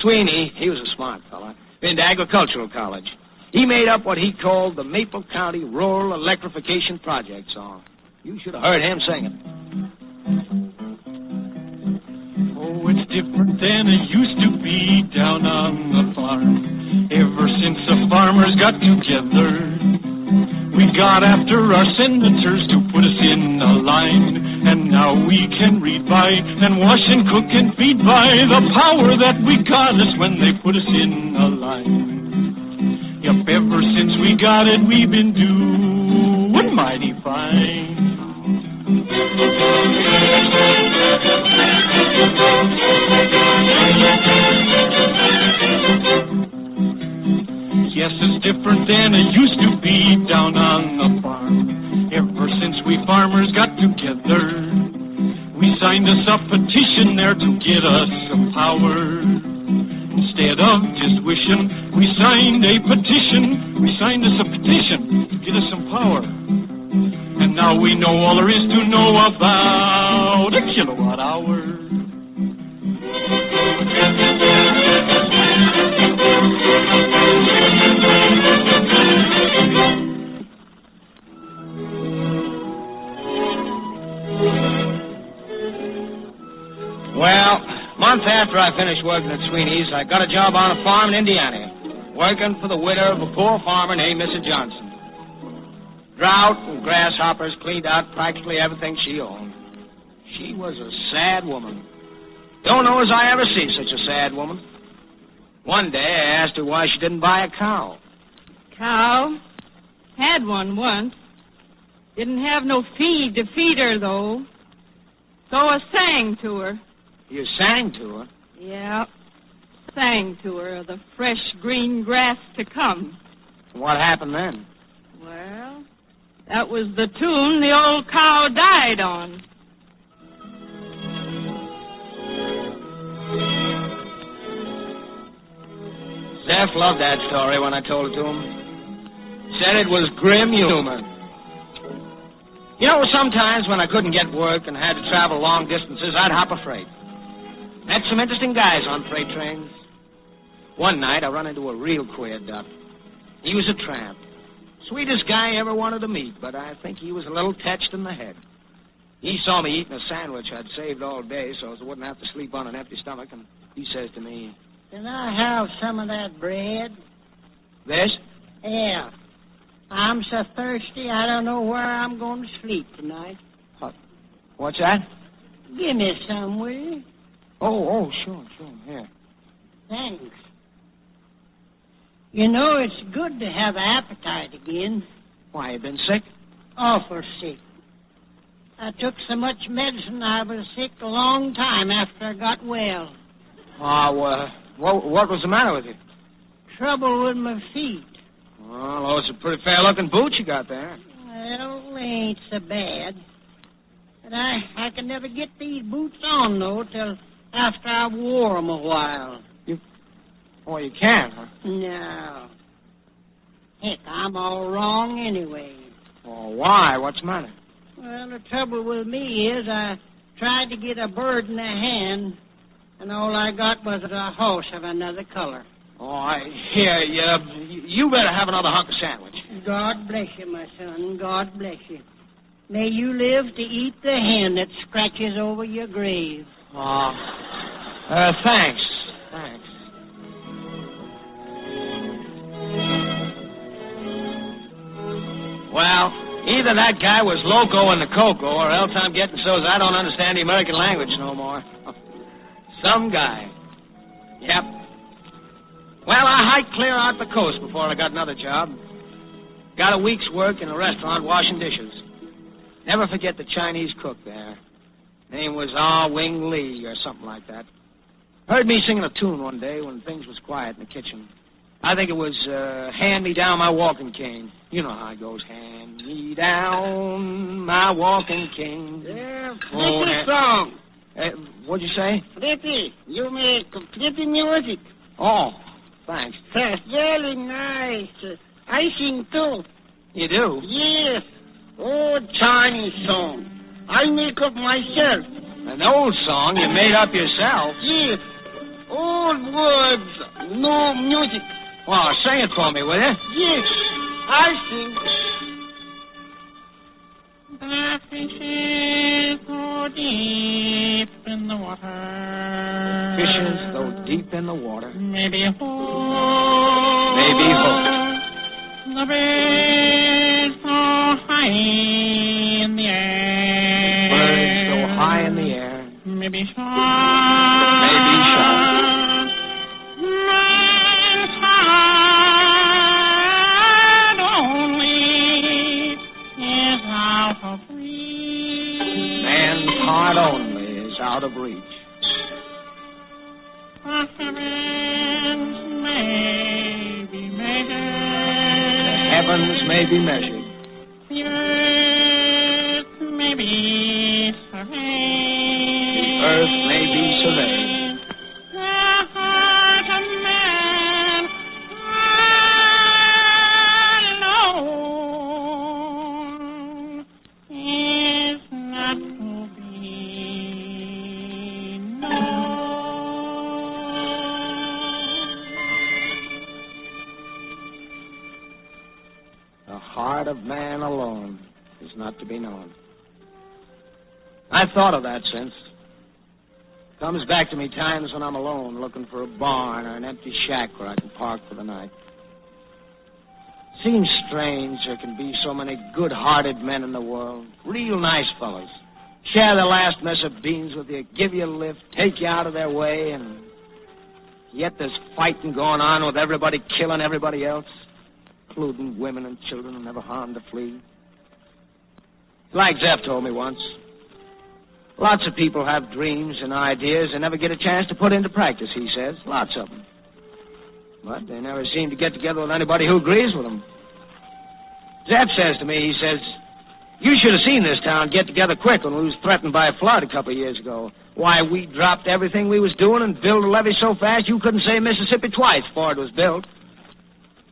Sweeney, he was a smart fella, been to agricultural college. He made up what he called the Maple County Rural Electrification Project song. You should have heard him sing it. Oh, it's different than it used to be down on the farm. Ever since the farmers got together, we got after our senators to put us in a line. And now we can read by and wash and cook and feed by the power that we got us when they put us in a line. Yep, ever since we got it, we've been doing mighty fine. Yes, it's different than it used to be down on the farm. Ever since we farmers got together, we signed us a petition there to get us some power. Instead of just wishing, we signed a petition. We signed us a petition to get us some power. And now we know all there is to know about a kilowatt hour. Well, a month after I finished working at Sweeney's, I got a job on a farm in Indiana, working for the widow of a poor farmer named Mrs. Johnson. Drought and grasshoppers cleaned out practically everything she owned. She was a sad woman. Don't know as I ever see such a sad woman. One day I asked her why she didn't buy a cow. Cow? Had one once. Didn't have no feed to feed her, though. So I sang to her. You sang to her? Yeah. Sang to her of the fresh green grass to come. What happened then? Well, that was the tune the old cow died on. Zeph loved that story when I told it to him. Said it was grim humor. You know, sometimes when I couldn't get work and had to travel long distances, I'd hop a freight. Met some interesting guys on freight trains. One night, I run into a real queer duck. He was a tramp. Sweetest guy I ever wanted to meet, but I think he was a little touched in the head. He saw me eating a sandwich I'd saved all day so I wouldn't have to sleep on an empty stomach, and he says to me, "Can I have some of that bread?" "This?" "Yeah. I'm so thirsty I don't know where I'm going to sleep tonight." What's that?" "Give me some, will you?" Oh, sure, here. "Thanks. You know, it's good to have appetite again." "Why, you been sick?" "Awful sick. I took so much medicine I was sick a long time after I got well." What was the matter with you?" "Trouble with my feet." "Well, those are pretty fair-looking boots you got there." "Well, they ain't so bad. But I can never get these boots on, though, till after I've wore them a while." "Oh, you can't, huh?" "No. Heck, I'm all wrong anyway." "Oh, why? What's the matter?" "Well, the trouble with me is I tried to get a bird in the hand, and all I got was a horse of another color." "Oh, here, you better have another hunk of sandwich." God bless you, my son. God bless you. May you live to eat the hen that scratches over your grave. Thanks. Thanks. Well, either that guy was loco in the cocoa, or else I'm getting so I don't understand the American language no more. Some guy. Yep. Well, I hiked clear out the coast before I got another job. Got a week's work in a restaurant washing dishes. Never forget the Chinese cook there. Name was Ah Wing Lee or something like that. Heard me singing a tune one day when things was quiet in the kitchen. I think it was Hand Me Down My Walking Cane. You know how it goes. Hand me down my walking cane. Yeah, pretty song. What'd you say? Pretty. You make pretty music. Oh, thanks. That's really nice. I sing too. You do? Yes. Old Chinese song. I make up myself. An old song you made up yourself? Yes. Old words, no music. Well, sing it for me, will you? Yes. I sing. The fishes go deep in the water. Fishes go deep in the water. Maybe hope. Maybe hope. The birds so high in the air. Birds so high in the air. Maybe short. Maybe short. Man's heart only is out of reach. Man's heart only is out of reach. The heavens may be measured. The heavens may be measured. The earth may be surveyed. The earth may be surveyed. The heart of man alone is not to be known. The heart of man alone is not to be known. I've thought of that since. Comes back to me times when I'm alone, looking for a barn or an empty shack where I can park for the night. Seems strange there can be so many good-hearted men in the world, real nice fellas. Share their last mess of beans with you, give you a lift, take you out of their way, and yet there's fighting going on with everybody killing everybody else, including women and children who never harmed a flea. Like Zeph told me once, lots of people have dreams and ideas and never get a chance to put into practice, he says. Lots of them. But they never seem to get together with anybody who agrees with them. Zeph says to me, he says, you should have seen this town get together quick when we was threatened by a flood a couple of years ago. Why, we dropped everything we was doing and built a levee so fast you couldn't say Mississippi twice before it was built.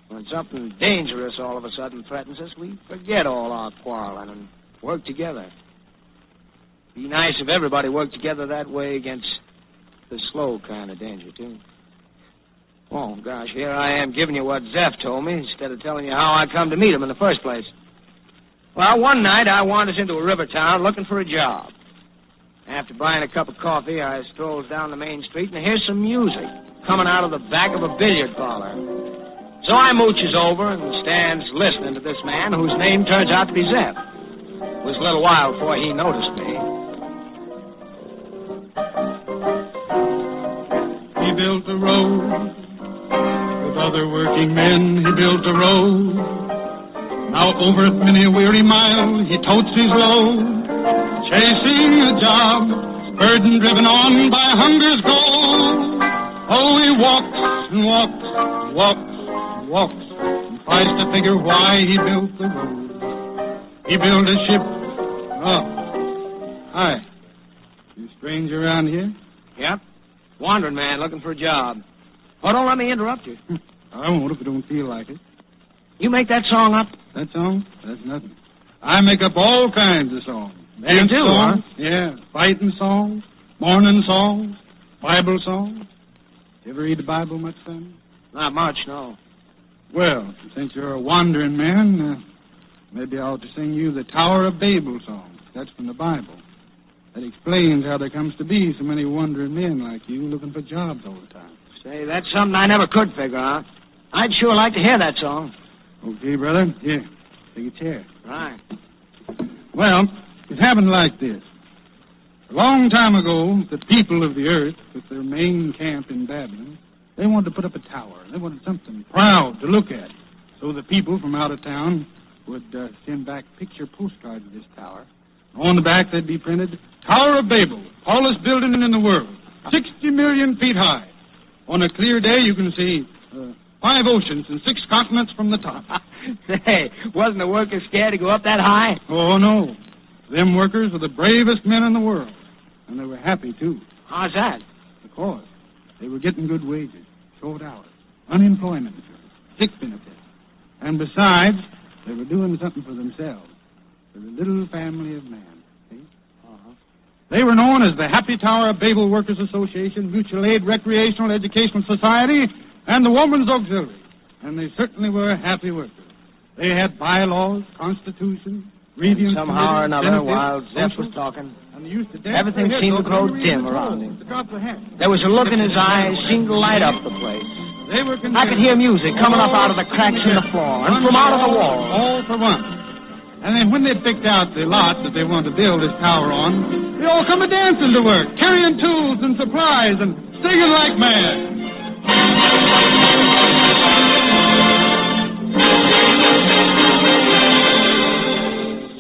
When something dangerous all of a sudden threatens us, we forget all our quarreling and work together. Be nice if everybody worked together that way against the slow kind of danger, too. Oh, gosh, here I am giving you what Zeph told me instead of telling you how I come to meet him in the first place. Well, one night I wanders into a river town looking for a job. After buying a cup of coffee, I strolls down the main street and hear some music coming out of the back of a billiard parlor. So I mooches over and stands listening to this man whose name turns out to be Zeph. It was a little while before he noticed me. He built a road. With other working men, he built a road. Now over many a weary mile, he totes his load. Chasing a job, burden driven on by hunger's goal. Oh, he walks and walks, walks, walks, and tries to figure why he built the road. He built a ship. Oh, hi. You stranger around here? Yep. Wandering man looking for a job. Oh, don't let me interrupt you. I won't if I don't feel like it. You make that song up? That song? That's nothing. I make up all kinds of songs. You do, songs, huh? Yeah. Fighting songs, morning songs, Bible songs. You ever read the Bible much, son? Not much, no. Well, since you're a wandering man, maybe I ought to sing you the Tower of Babel song. That's from the Bible. That explains how there comes to be so many wandering men like you looking for jobs all the time. Say, that's something I never could figure out. I'd sure like to hear that song. Okay, brother. Here, take a chair. Right. Well, it happened like this. A long time ago, the people of the earth, with their main camp in Babylon, they wanted to put up a tower. They wanted something proud to look at. So the people from out of town would send back picture postcards of this tower. On the back, they'd be printed, Tower of Babel, tallest building in the world, 60 million feet high. On a clear day, you can see 5 oceans and 6 continents from the top. Say, wasn't the workers scared to go up that high? Oh, no. Them workers were the bravest men in the world. And they were happy, too. How's that? Because they were getting good wages, short hours, unemployment insurance, sick benefits. And besides, they were doing something for themselves, for the little family of man. See? They were known as the Happy Tower of Babel Workers Association, Mutual Aid Recreational Educational Society, and the Woman's Auxiliary. And they certainly were happy workers. They had bylaws, constitution, reading somehow or another, benefits, while Zeph was social, talking, and they used to dance everything their heads seemed to off grow every dim reason around to him. drop their hat. There was a look in his eyes, seemed to light up the place. They were I could hear music coming up out of the cracks in the floor and from out of the wall. All for one. And then when they picked out the lot that they wanted to build this tower on, they all come a-dancing to work, carrying tools and supplies and singing like mad.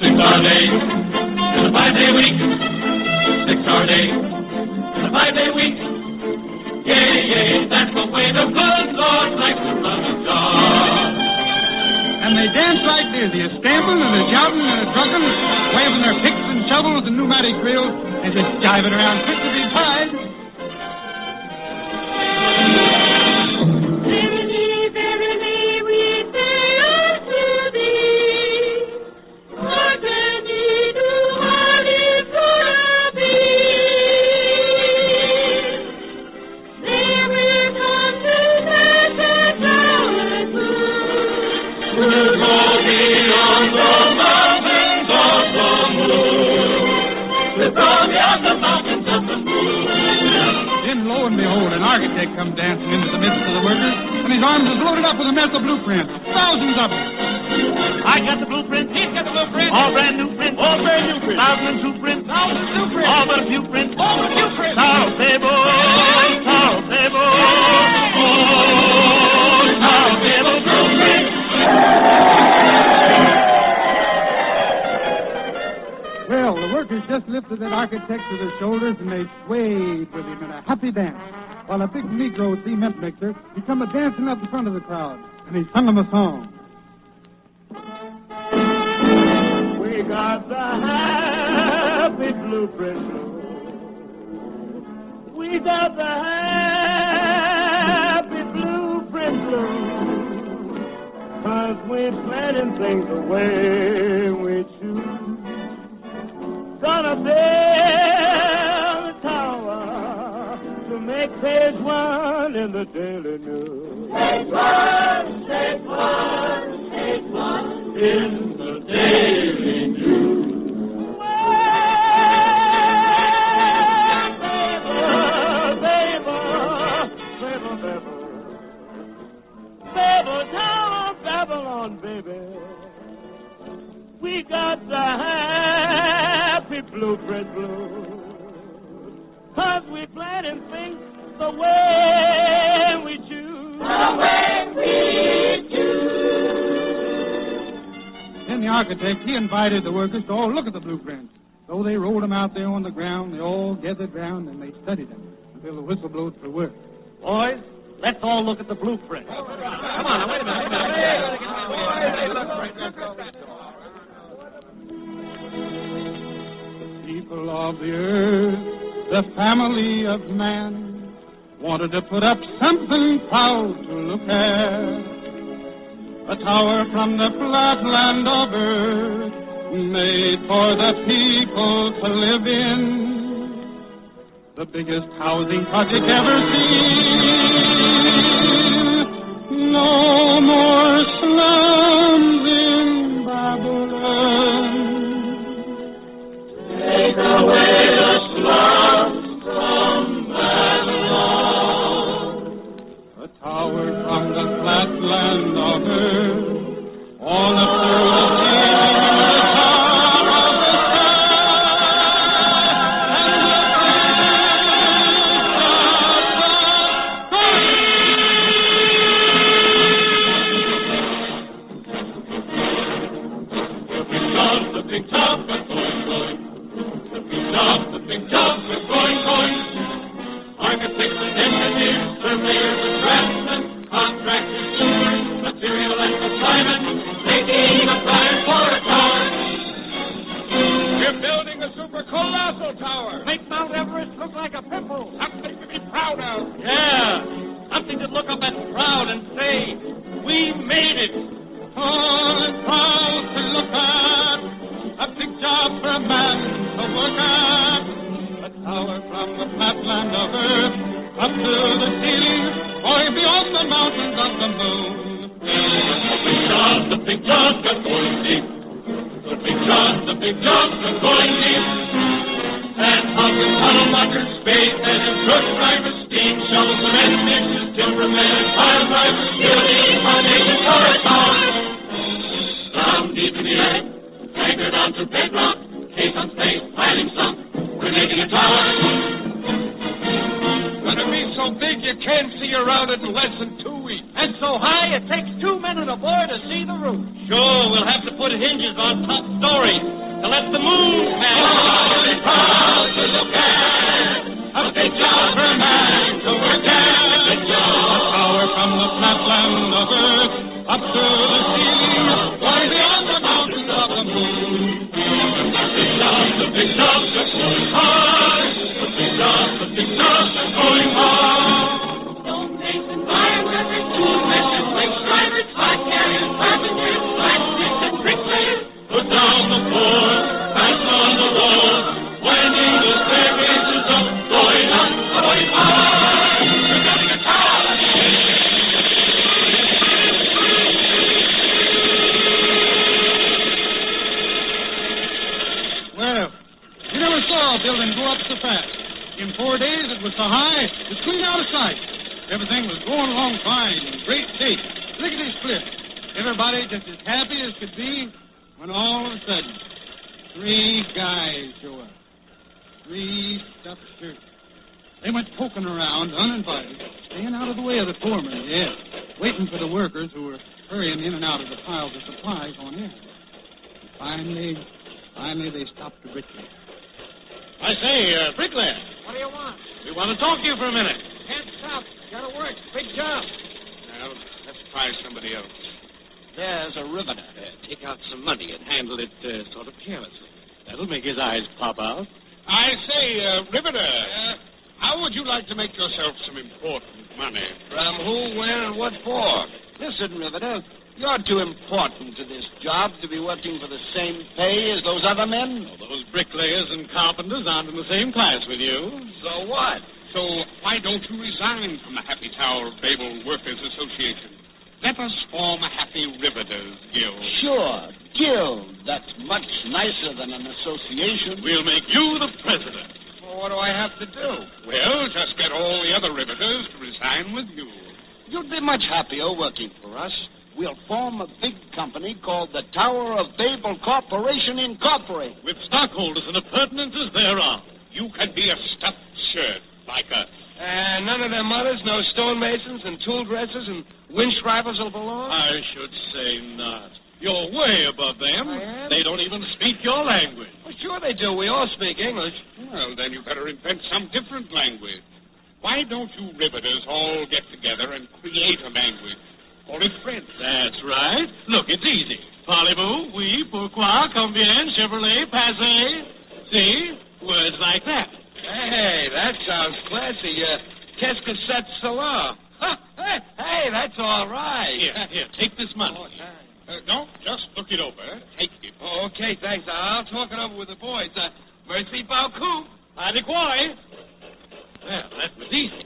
6-hour day in a 5-day week. 6-hour day in a 5-day week. Yay, yay, that's the way the good Lord likes to run a job. And they dance like this. They're stamping and they're shouting and they're trucking, waving their picks and shovels and pneumatic drills, and just jiving around fit to be tied. Then, lo and behold, an architect come dancing into the midst of the workers, and his arms is loaded up with a mess of blueprints, thousands of them. I got the blueprint. He's got the blueprint. All brand new prints. All brand new prints. Thousands of prints. Thousands of prints. All but a few prints. All but a few prints. Tower of Babel. Tower of Babel. Oh, Tower of Babel blueprint. Well, the workers just lifted that architect to their shoulders, and they swayed with him in a happy dance. While a big Negro cement mixer, he come a-dancing up in front of the crowd, and he sung them a song. We got the happy blueprint. We got the happy blueprint blue. 'Cause we're planning things the way we choose. Gonna build a tower to make page 1 in the Daily News. Page 1, page 1, page 1 in the Daily News. Well, Babel, Tower of Babylon, baby. We got the happy blueprint blue. 'Cause we planning things the way we choose. The way we choose. Then the architect, he invited the workers to all look at the blueprints. So they rolled them out there on the ground. They all gathered round and they studied them until the whistle blowed for work. Boys, let's all look at the blueprint. Come on, now, wait a minute. People of the earth, the family of man, wanted to put up something proud to look at. A tower from the flat land of earth, made for the people to live in. The biggest housing project ever seen. No more tower from the flat land of earth, all up to the ceiling in the top of the The big top is going, going. The big top is going, going. Architects and engineers, surveyors and draftsmen, contractors, supers, material and consignment, making a plan for a tower. We're building a super colossal tower. Make Mount Everest look like a pimple. Something to be proud of. Yeah, something to look up at proud and say, we made it. Oh, it's proud to look at, a big job for a man to work at. A tower from the flatland of earth, up to the ceiling, or beyond the mountains of the moon. The big jobs are going deep. The big jobs are going deep. And hopping tunnel markers, spades, and truck drivers, steam shovels, cement mixers, timbermen, and pile drivers, building foundation for a tower. Down deep in the earth, anchored onto bedrock, caissons space, piling sunk, we're making a tower. Gonna be so big you can't see around it in less than 2 weeks. And so high it takes 2 men and a boy to see the roof. Sure, we'll have to put hinges on top stories to let the moon pass. Oh, it's proud to look at, a big job for a man to work at. A big job. A tower from the flatland of earth, up to the ceiling, or beyond the mountains of the moon. The big jobs are going hard. The big jobs are going hard. Stonemasons, ironworkers, toolmakers, brake drivers, hot carriers, carpenters, blacksmiths, and bricklayers. Put down the floors, pass on the walls, winding the staircases up, going hard. We're building a tower. Well, you never saw a building go up so fast. In 4 days, it was so high, it was clean out of sight. Everything was going along fine, in great shape. Lickety-split. Everybody just as happy as could be, when all of a sudden, 3 guys show up. 3 stuffed shirts. They went poking around, uninvited, staying out of the way of the foreman, yes, waiting for the workers who were hurrying in and out of the piles of supplies on in. And finally, they stopped the bricklayer. I say, bricklayer, What do you want? we want to talk to you for a minute. Can't stop. Gotta work. Big job. Well, let's try somebody else. There's a riveter. Take out some money and handle it sort of carelessly. That'll make his eyes pop out. I say, riveter, how would you like to make yourself some important money? From who, where, and what for? Listen, riveter, you're too important to this job to be working for the same pay as those other men. Well, those bricklayers and carpenters aren't in the same class with you. So what? So why don't you resign from the Happy Tower of Babel Workers Association? Let us form a Happy Riveters Guild. Sure, guild. That's much nicer than an association. We'll make you the president. Well, what do I have to do? Well, just get all the other riveters to resign with you. You'd be much happier working for us. We'll form a big company called the Tower of Babel Corporation Incorporated. With stockholders and appurtenances thereof. You can be a stuffed shirt like us. And none of them others, no stonemasons and tool dressers and winch drivers will belong? I should say not. You're way above them. I am? They don't even speak your language. Well, sure they do. We all speak English. Well, then you better invent some different language. Why don't you riveters all get together and create a language? Call it French. That's right. Look, it's easy. Parlez-vous, oui, pourquoi, combien, Chevrolet, passé. See? Words like that. Hey, that sounds classy. Qu'est-ce que c'est cela? Hey, that's all right. Here, take this money. Don't just look it over. Take it. Okay, thanks. I'll talk it over with the boys. Merci beaucoup. Adequate. Well, that was easy.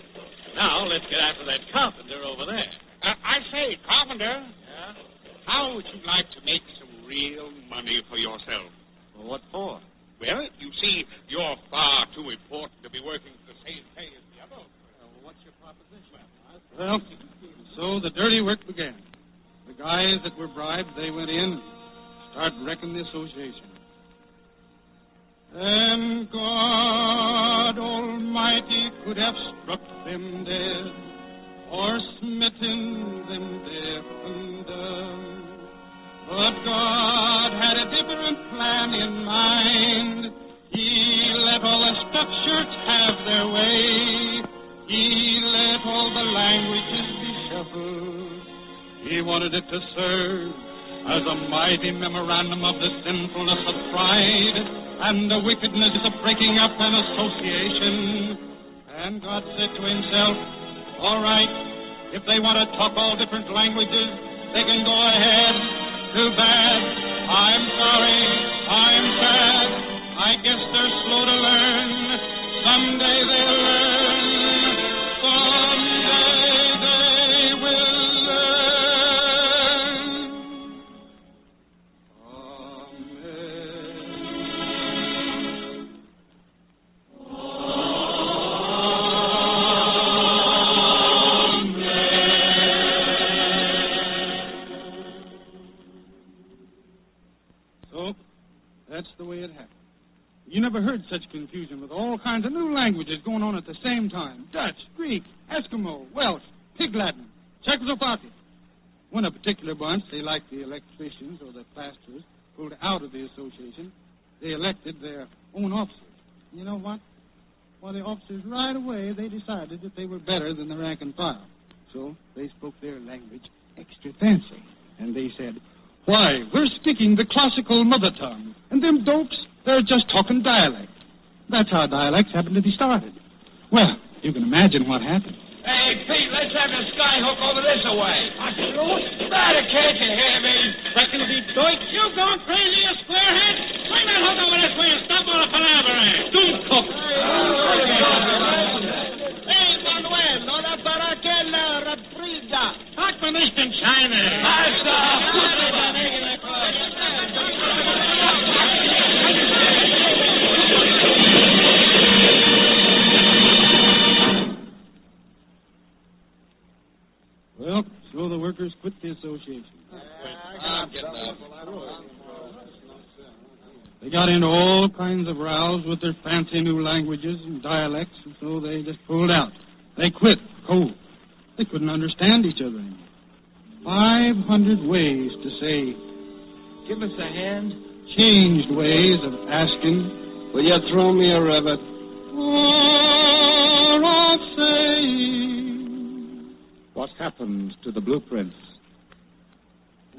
Now, let's get after that carpenter over there. I say, carpenter. Yeah? How would you like to make some real money for yourself? Well, what for? Well, you see, you're far too important to be working for the same pay as the others. What's your proposition? Well, So the dirty work began. The guys that were bribed, they went in and started wrecking the association. And God Almighty could have struck them dead or smitten them deaf and dumb. But God had a different plan in mind. He let all the structures have their way. He let all the languages be shuffled. He wanted it to serve as a mighty memorandum of the sinfulness of pride and the wickedness of breaking up an association. And God said to himself, all right, if they want to talk all different languages, they can go ahead. Too bad. I'm sorry. I'm sad. I guess they're slow to learn. Someday they'll learn. Someday they will learn. So, that's the way it happened. You never heard such confusion with all kinds of new languages going on at the same time. Dutch, Greek, Eskimo, Welsh, Pig Latin, Czechoslovakian. When a particular bunch, they like the electricians or the plasterers, pulled out of the association, they elected their own officers. You know what? Well, the officers right away, they decided that they were better than the rank and file. So they spoke their language extra fancy. And they said, why, we're speaking the classical mother tongue. And them dopes, they're just talking dialect. That's how dialects happen to be started. Well, you can imagine what happened. Hey, Pete, let's have the skyhook over this away. Better, can't you hear me? That can be Deutsch. You gone crazy, you squarehead? Bring that hook over this way and stop all the palavering. Dummkopf. Hey, Manuel, ora para aquella repriga. Hat man nicht in China. Well, so the workers quit the association. They got into all kinds of rows with their fancy new languages and dialects, and so they just pulled out. They quit cold. They couldn't understand each other anymore. 500 ways to say, give us a hand. Changed ways of asking, will you throw me a rivet? Or of saying, what happened to the blueprints?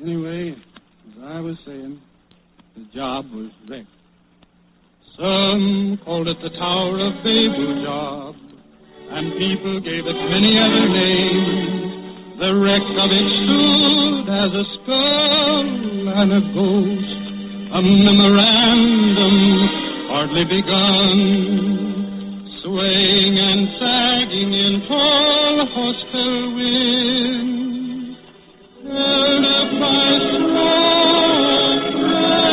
Anyway, as I was saying, the job was wrecked. Some called it the Tower of Babel job, and people gave it many other names. The wreck of it stood as a skull and a ghost, a memorandum hardly begun, swaying and sagging in tall hostile wind, held up by strong friendly.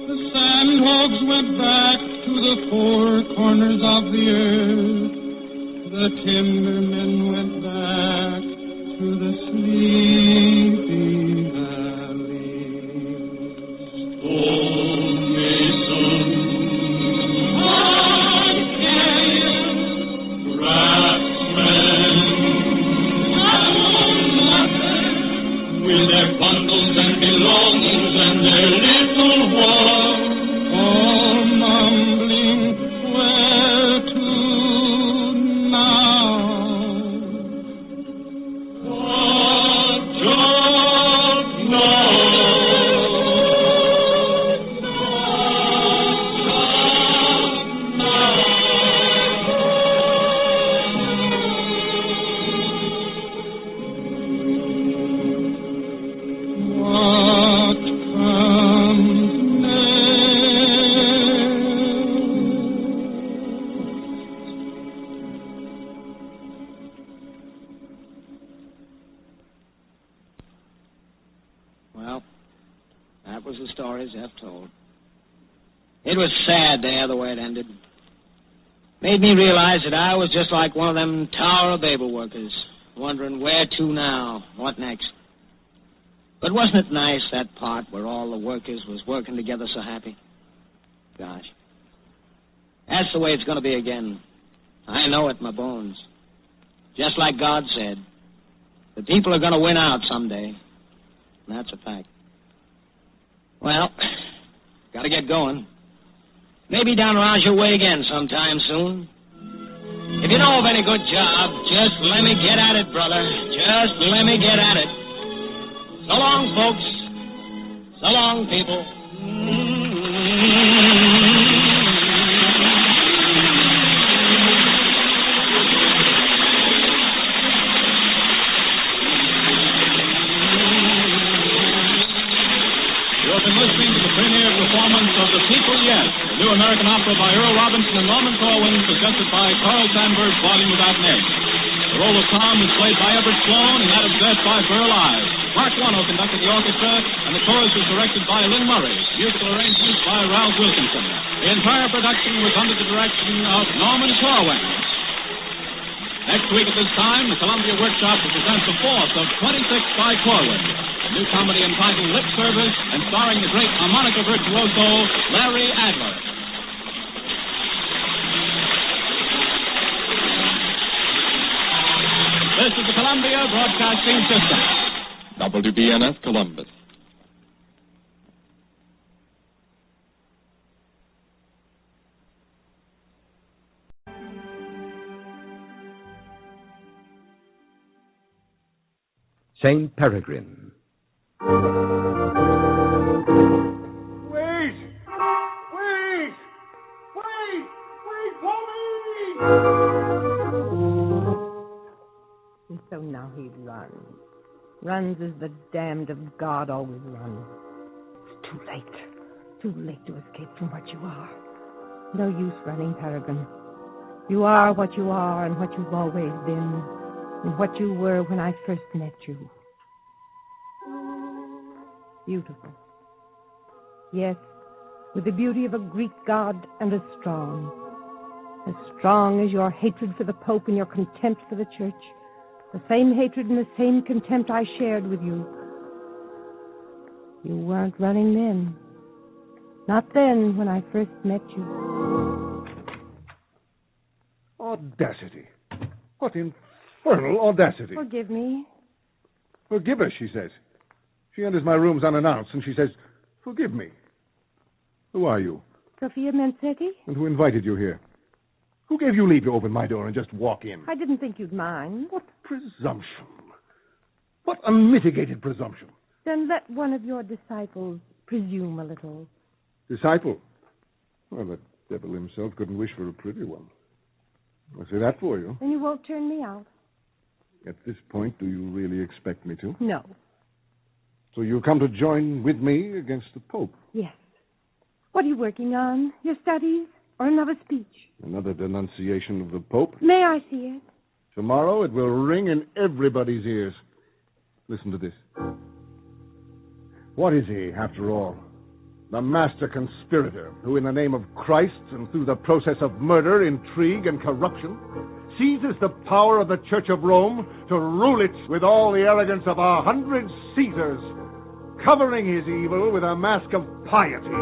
The sandhogs went back to the four corners of the earth. The timbermen went back to the sleepy valley. Stone masons, hard canyons, craftsmen, with their bundles and belongings and their little walls, all mumbling, where to now? God don't know. What comes Well, that was the story Zeph told. It was sad to hear the way it ended. Made me realize that I was just like one of them Tower of Babel workers, wondering where to now, what next. But wasn't it nice, that part where all the workers was working together so happy? Gosh. That's the way it's going to be again. I know it in my bones. Just like God said. The people are going to win out someday. And that's a fact. Well, got to get going. Maybe down around your way again sometime soon. If you know of any good job, just let me get at it, brother. Just let me get at it. So long, folks. So long, people. Listening to the premiere performance of The People Yet, a new American opera by Earl Robinson and Norman Corwin, suggested by Carl Sandburg's volume without name. The role of Tom was played by Everett Sloan and that of Beth by Burl Ives. Mark Wano conducted the orchestra, and the chorus was directed by Lynn Murray. Musical arrangements by Ralph Wilkinson. The entire production was under the direction of Norman Corwin. Next week at this time, the Columbia Workshop will present the fourth of 26 by Corwin. A new comedy entitled Lip Service and starring the great harmonica virtuoso Larry Adler. This is the Columbia Broadcasting System. WBNF Columbus. St. Peregrine. Wait for me! And so now he runs. Runs as the damned of God always run. It's too late. Too late to escape from what you are. No use running, Peregrine. You are what you are and what you've always been, and what you were when I first met you. Beautiful. Yes, with the beauty of a Greek god and as strong. As strong as your hatred for the Pope and your contempt for the Church. The same hatred and the same contempt I shared with you. You weren't running then. Not then, when I first met you. Audacity. What infernal audacity. Forgive me. Forgive her, she says. She enters my rooms unannounced, and she says, forgive me. Who are you? Sophia Mensetti? And who invited you here? Who gave you leave to open my door and just walk in? I didn't think you'd mind. What presumption. What unmitigated presumption. Then let one of your disciples presume a little. Disciple? Well, the devil himself couldn't wish for a pretty one. I'll say that for you. Then you won't turn me out? At this point, do you really expect me to? No. So you come to join with me against the Pope? Yes. What are you working on? Your studies? Or another speech? Another denunciation of the Pope? May I see it? Tomorrow it will ring in everybody's ears. Listen to this. What is he, after all? The master conspirator who, in the name of Christ and through the process of murder, intrigue, and corruption, seizes the power of the Church of Rome to rule it with all the arrogance of 100 Caesars, covering his evil with a mask of piety,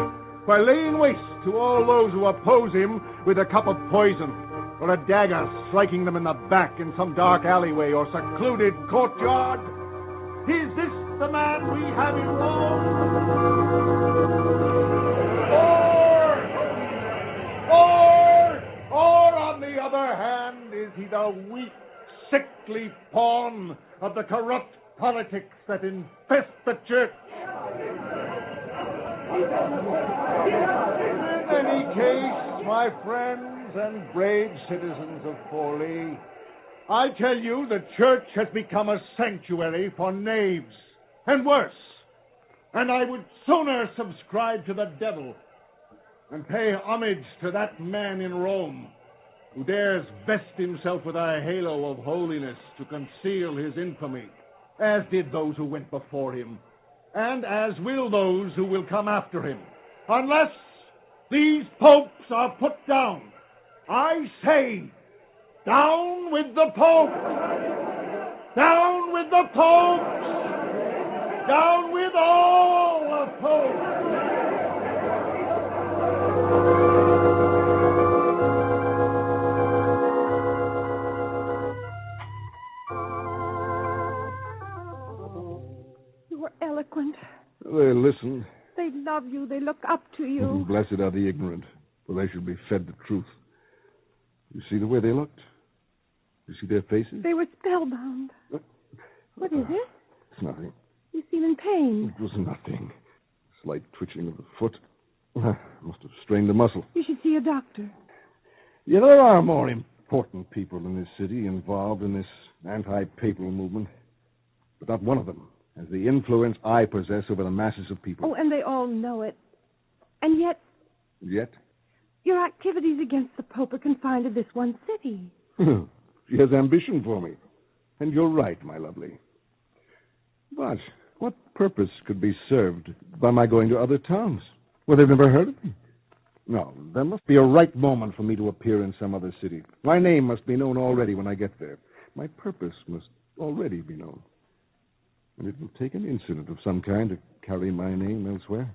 by laying waste to all those who oppose him with a cup of poison, or a dagger striking them in the back in some dark alleyway or secluded courtyard. Is this the man we have in Rome? Or, on the other hand, is he the weak, sickly pawn of the corrupt politics that infest the Church? In any case, my friends and brave citizens of Forley, I tell you the Church has become a sanctuary for knaves, and worse. And I would sooner subscribe to the devil and pay homage to that man in Rome who dares vest himself with a halo of holiness to conceal his infamy, as did those who went before him, and as will those who will come after him, unless these popes are put down I say, down with the Pope! Down with the Pope! Down with all the Pope! You were eloquent. They listen. They love you. They look up to you. Blessed are the ignorant, for they shall be fed the truth. You see the way they looked? You see their faces? They were spellbound. What is it? It's nothing. You seem in pain. It was nothing. Slight twitching of the foot. Must have strained a muscle. You should see a doctor. Yeah, there are more important people in this city involved in this anti-papal movement. But not one of them has the influence I possess over the masses of people. Oh, and they all know it. And yet... Yet? Your activities against the Pope are confined to this one city. She has ambition for me. And you're right, my lovely. But what purpose could be served by my going to other towns where they've never heard of me? No, there must be a right moment for me to appear in some other city. My name must be known already when I get there. My purpose must already be known. And it will take an incident of some kind to carry my name elsewhere.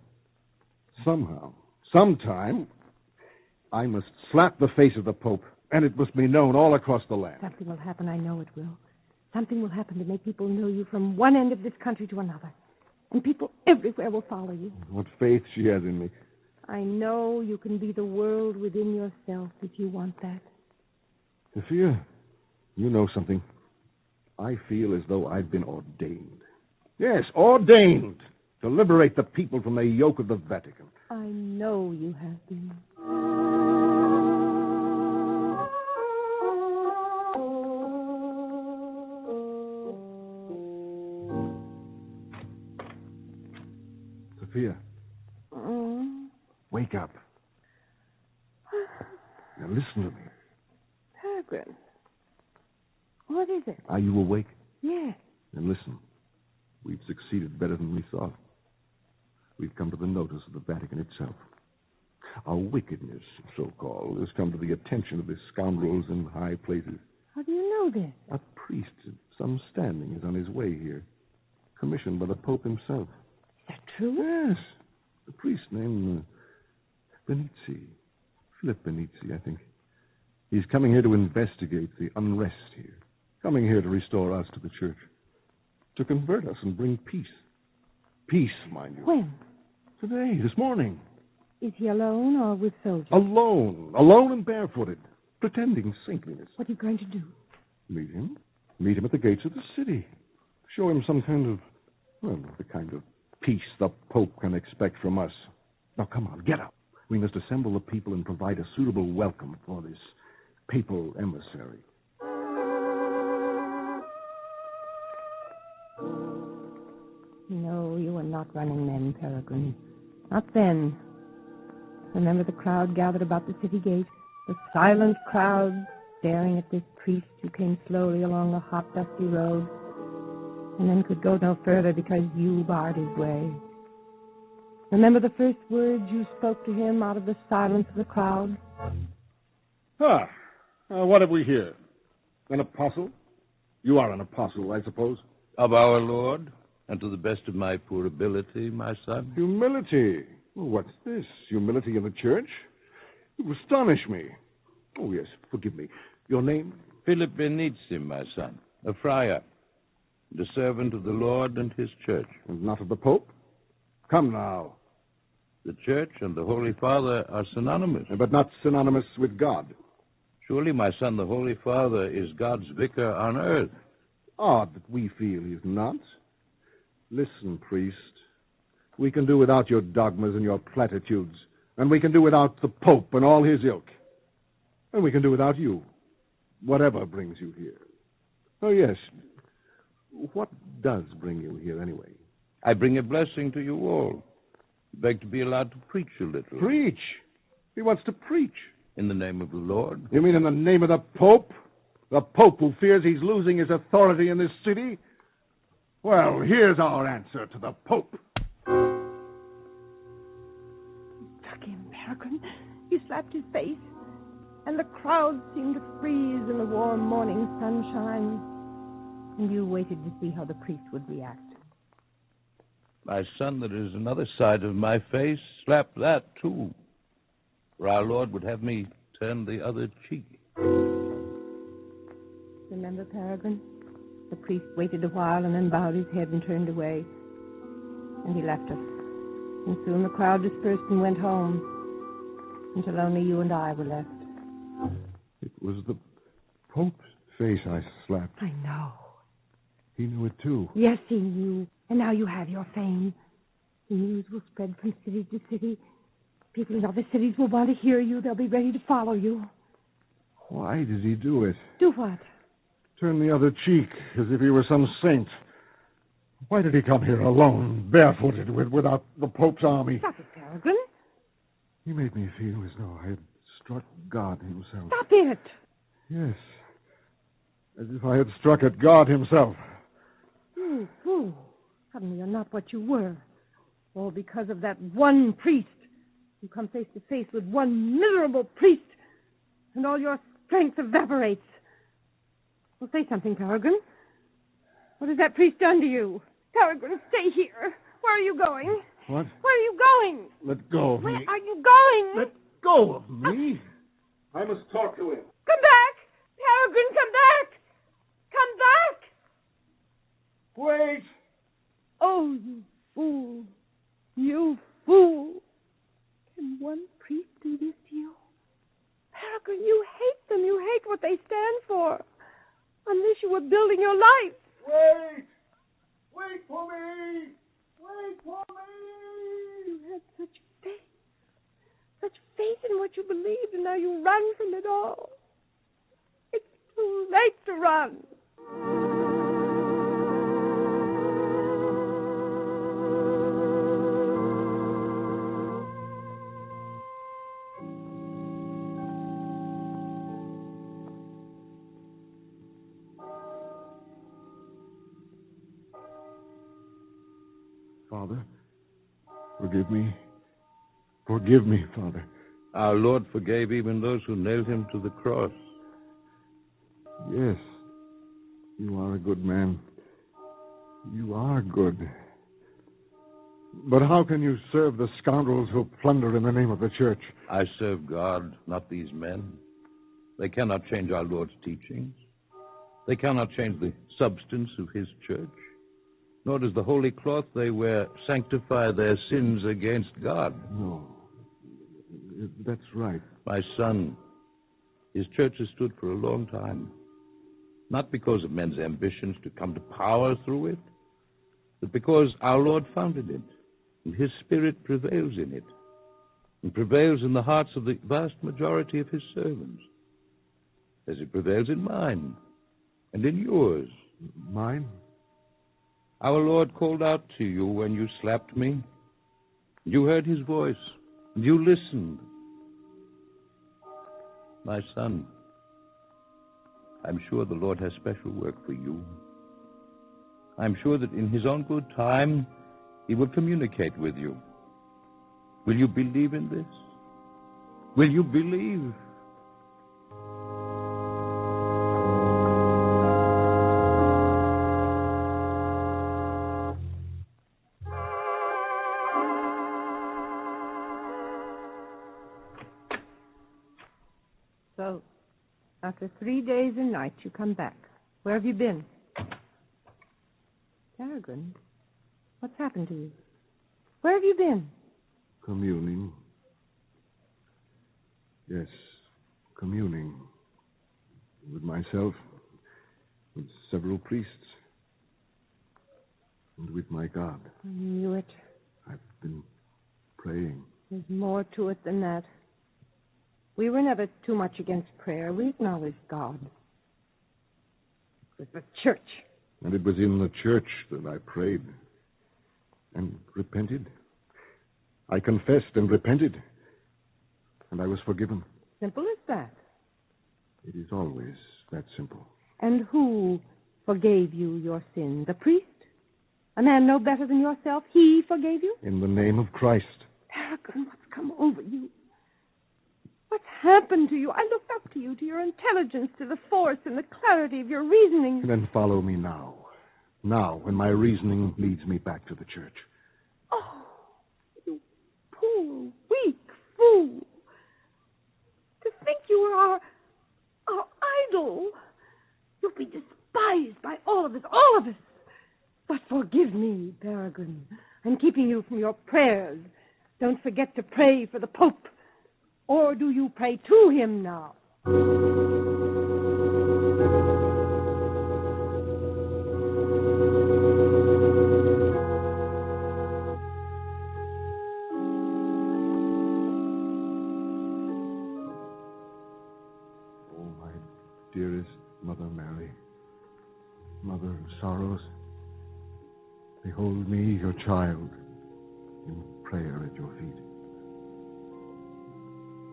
Somehow, sometime, I must slap the face of the Pope, and it must be known all across the land. Something will happen, I know it will. Something will happen to make people know you from one end of this country to another. And people everywhere will follow you. What faith she has in me. I know you can be the world within yourself if you want that. Sophia, you know something. I feel as though I've been ordained. Yes, ordained to liberate the people from the yoke of the Vatican. I know you have been. Sophia. Wake up. Now listen to me. Peregrine. What is it? Are you awake? Yes. Then listen. We've succeeded better than we thought. We've come to the notice of the Vatican itself. Our wickedness, so-called, has come to the attention of the scoundrels in high places. How do you know this? A priest of some standing is on his way here, commissioned by the Pope himself. Is that true? Yes. A priest named Benizi. Philip Benizi, I think. He's coming here to investigate the unrest here. Coming here to restore us to the church. To convert us and bring peace. Peace, mind you. When? Today, this morning. Is he alone or with soldiers? Alone. Alone and barefooted. Pretending saintliness. What are you going to do? Meet him. Meet him at the gates of the city. Show him some kind of, well, the kind of peace the Pope can expect from us. Now, come on, get up. We must assemble the people and provide a suitable welcome for this papal emissary. No, you are not running men, Peregrine. Not then. Remember the crowd gathered about the city gate? The silent crowd staring at this priest who came slowly along the hot, dusty road and then could go no further because you barred his way. Remember the first words you spoke to him out of the silence of the crowd? What have we here? An apostle? You are an apostle, I suppose. Of our Lord, and to the best of my poor ability, my son. Humility? Well, what's this? Humility in the church? You astonish me. Oh, yes, forgive me. Your name? Philip Benizi, my son, a friar, the servant of the Lord and his church. And not of the Pope? Come now. The church and the Holy Father are synonymous. But not synonymous with God. Surely, my son, the Holy Father is God's vicar on earth. Odd that we feel he's not. Listen, priest. We can do without your dogmas and your platitudes. And we can do without the Pope and all his ilk. And we can do without you. Whatever brings you here. Oh, yes. What does bring you here, anyway? I bring a blessing to you all. Beg to be allowed to preach a little. Preach? He wants to preach. In the name of the Lord. You mean in the name of the Pope? The Pope who fears he's losing his authority in this city? Well, here's our answer to the Pope. Took him, Peregrine. You slapped his face. and the crowd seemed to freeze in the warm morning sunshine. And you waited to see how the priest would react. My son, there is another side of my face. Slap that, too. For our Lord would have me turn the other cheek. Remember, Peregrine? The priest waited a while and then bowed his head and turned away. And he left us. And soon the crowd dispersed and went home, until only you and I were left. It was the Pope's face I slapped. I know. He knew it, too. Yes, he knew. And now you have your fame. The news will spread from city to city. People in other cities will want to hear you. They'll be ready to follow you. Why does he do it? Do what? Turn the other cheek, as if he were some saint. Why did he come here alone, barefooted, without the Pope's army? Stop it, Peregrine. He made me feel as though I had struck God himself. Stop it! Yes. As if I had struck at God himself. You fool. Suddenly you're not what you were. All because of that one priest. You come face to face with one miserable priest, and all your strength evaporates. Well, say something, Peregrine. What has that priest done to you? Peregrine, stay here. Where are you going? What? Where are you going? Let go of me. Where are you going? Let go of me. I must talk to him. Come back! Peregrine, come back! Come back! Wait! Oh, you fool. You fool. Can one priest do this to you? Peregrine, you hate them. You hate what they stand for. Unless you were building your life. Wait! Wait for me! Wait for me! You had such faith. Such faith in what you believed, and now you run from it all. It's too late to run. Father, forgive me. Forgive me, Father. Our Lord forgave even those who nailed him to the cross. Yes, you are a good man. You are good. But how can you serve the scoundrels who plunder in the name of the church? I serve God, not these men. They cannot change our Lord's teachings. They cannot change the substance of his church. Nor does the holy cloth they wear sanctify their sins against God. No. That's right. My son, his church has stood for a long time. Not because of men's ambitions to come to power through it, but because our Lord founded it, and his Spirit prevails in it, and prevails in the hearts of the vast majority of his servants, as it prevails in mine and in yours. Mine? Our Lord called out to you when you slapped me. You heard his voice, and you listened. My son, I'm sure the Lord has special work for you. I'm sure that in his own good time, he will communicate with you. Will you believe in this? Will you believe? So, after 3 days and nights, you come back. Where have you been? Peregrine, what's happened to you? Where have you been? Communing. Yes, communing. With myself, with several priests, and with my God. I knew it. I've been praying. There's more to it than that. We were never too much against prayer. We acknowledged God. It was the church. And it was in the church that I prayed and repented. I confessed and repented, and I was forgiven. Simple as that. It is always that simple. And who forgave you your sin? The priest? A man no better than yourself? He forgave you? In the name of Christ. Peregrine, what's come over you? What's happened to you? I looked up to you, to your intelligence, to the force and the clarity of your reasoning. Then follow me now. Now, when my reasoning leads me back to the church. Oh, you poor, weak fool. To think you are our idol. You'll be despised by all of us. But forgive me, Peregrine. I'm keeping you from your prayers. Don't forget to pray for the Pope. Or do you pray to him now? Oh, my dearest Mother Mary, Mother of sorrows, behold me, your child, in prayer at your feet.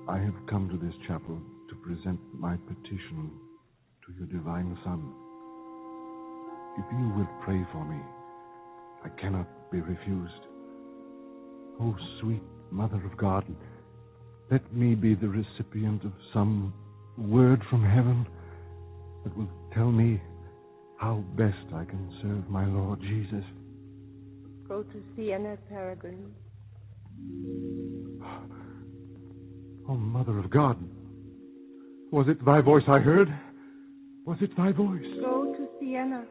I have come to this chapel to present my petition to your divine Son. If you will pray for me, I cannot be refused. Oh, sweet Mother of God, let me be the recipient of some word from heaven that will tell me how best I can serve my Lord Jesus. Go to Siena, Peregrine. Oh, Mother of God, was it thy voice I heard? Was it thy voice? Go to Siena.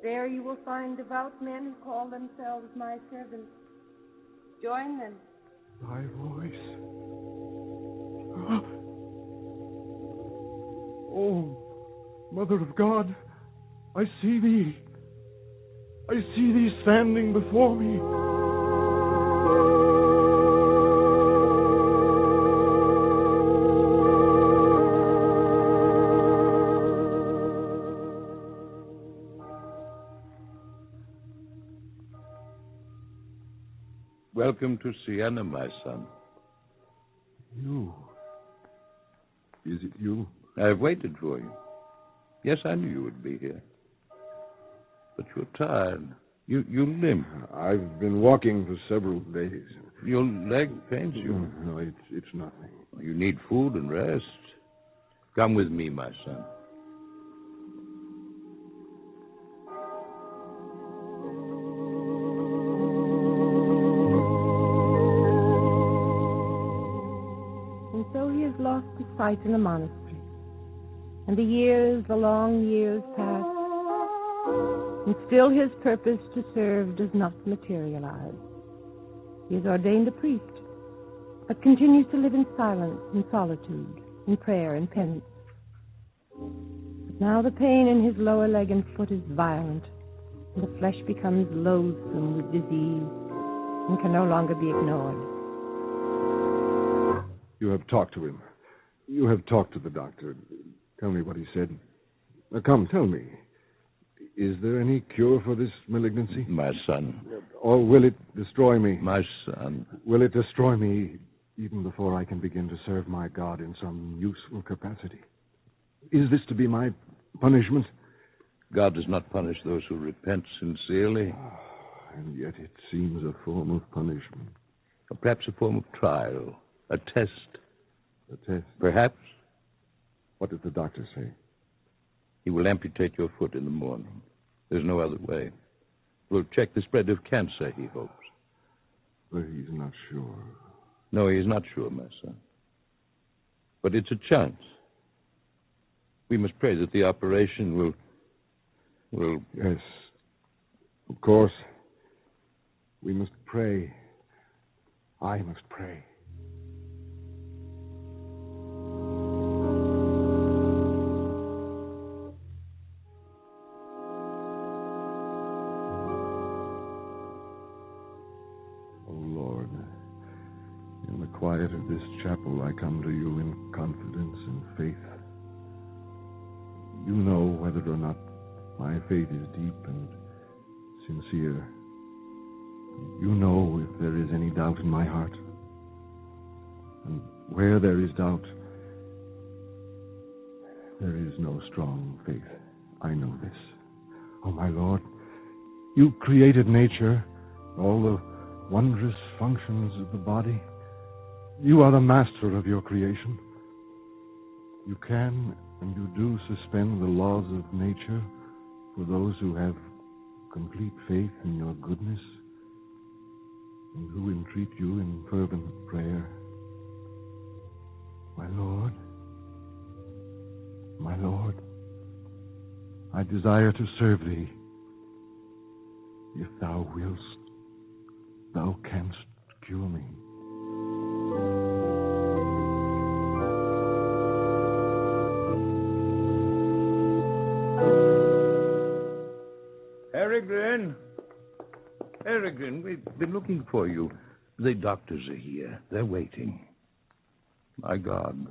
There you will find devout men who call themselves my servants. Join them. Thy voice. Oh, Mother of God, I see thee. I see thee standing before me. Welcome to Siena, my son. You. Is it you? I've waited for you. Yes, I knew you would be here. But you're tired. You limp. I've been walking for several days. Your leg pains you. No, it's nothing. You need food and rest. Come with me, my son. And so he has lost his sight in the monastery. And the long years pass. And still his purpose to serve does not materialize. He is ordained a priest, but continues to live in silence and solitude, in prayer and penance. But now the pain in his lower leg and foot is violent, and the flesh becomes loathsome with disease and can no longer be ignored. You have talked to him. You have talked to the doctor. Tell me what he said. Now, come, tell me. Is there any cure for this malignancy? My son. Or will it destroy me? My son. Will it destroy me even before I can begin to serve my God in some useful capacity? Is this to be my punishment? God does not punish those who repent sincerely. And yet it seems a form of punishment. Or perhaps a form of trial. A test. A test? Perhaps. What does the doctor say? He will amputate your foot in the morning. There's no other way. We'll check the spread of cancer, he hopes. But he's not sure. No, he's not sure, my son. But it's a chance. We must pray that the operation will... Yes, of course. We must pray. I must pray. Quiet of this chapel, I come to you in confidence and faith. You know whether or not my faith is deep and sincere. You know if there is any doubt in my heart. And where there is doubt, there is no strong faith. I know this. Oh, my Lord, you created nature, all the wondrous functions of the body. You are the master of your creation. You can and you do suspend the laws of nature for those who have complete faith in your goodness and who entreat you in fervent prayer. My Lord, I desire to serve thee. If thou willst, thou canst cure me. Peregrine, we've been looking for you. The doctors are here. They're waiting. My God,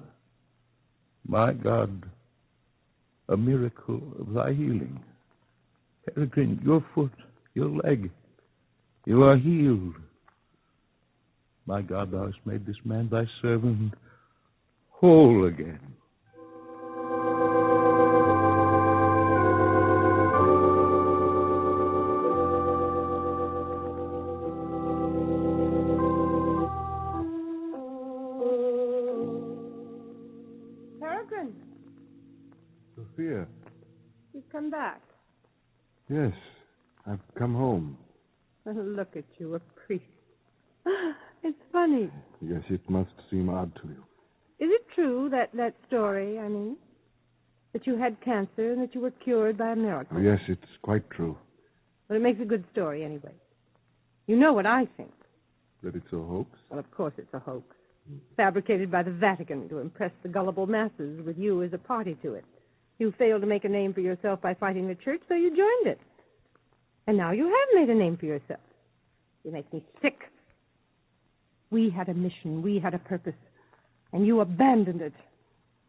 a miracle of thy healing. Peregrine, your foot, your leg, you are healed. My God, thou hast made this man thy servant whole again. Sophia. You've come back. Yes, I've come home. Oh, look at you, a priest. It's funny. Yes, it must seem odd to you. Is it true, that story, that you had cancer and that you were cured by a miracle? Oh, yes, it's quite true. Well, it makes a good story anyway. You know what I think. That it's a hoax? Well, of course it's a hoax. Fabricated by the Vatican to impress the gullible masses with you as a party to it. You failed to make a name for yourself by fighting the church, so you joined it. And now you have made a name for yourself. You make me sick. We had a mission, we had a purpose, and you abandoned it.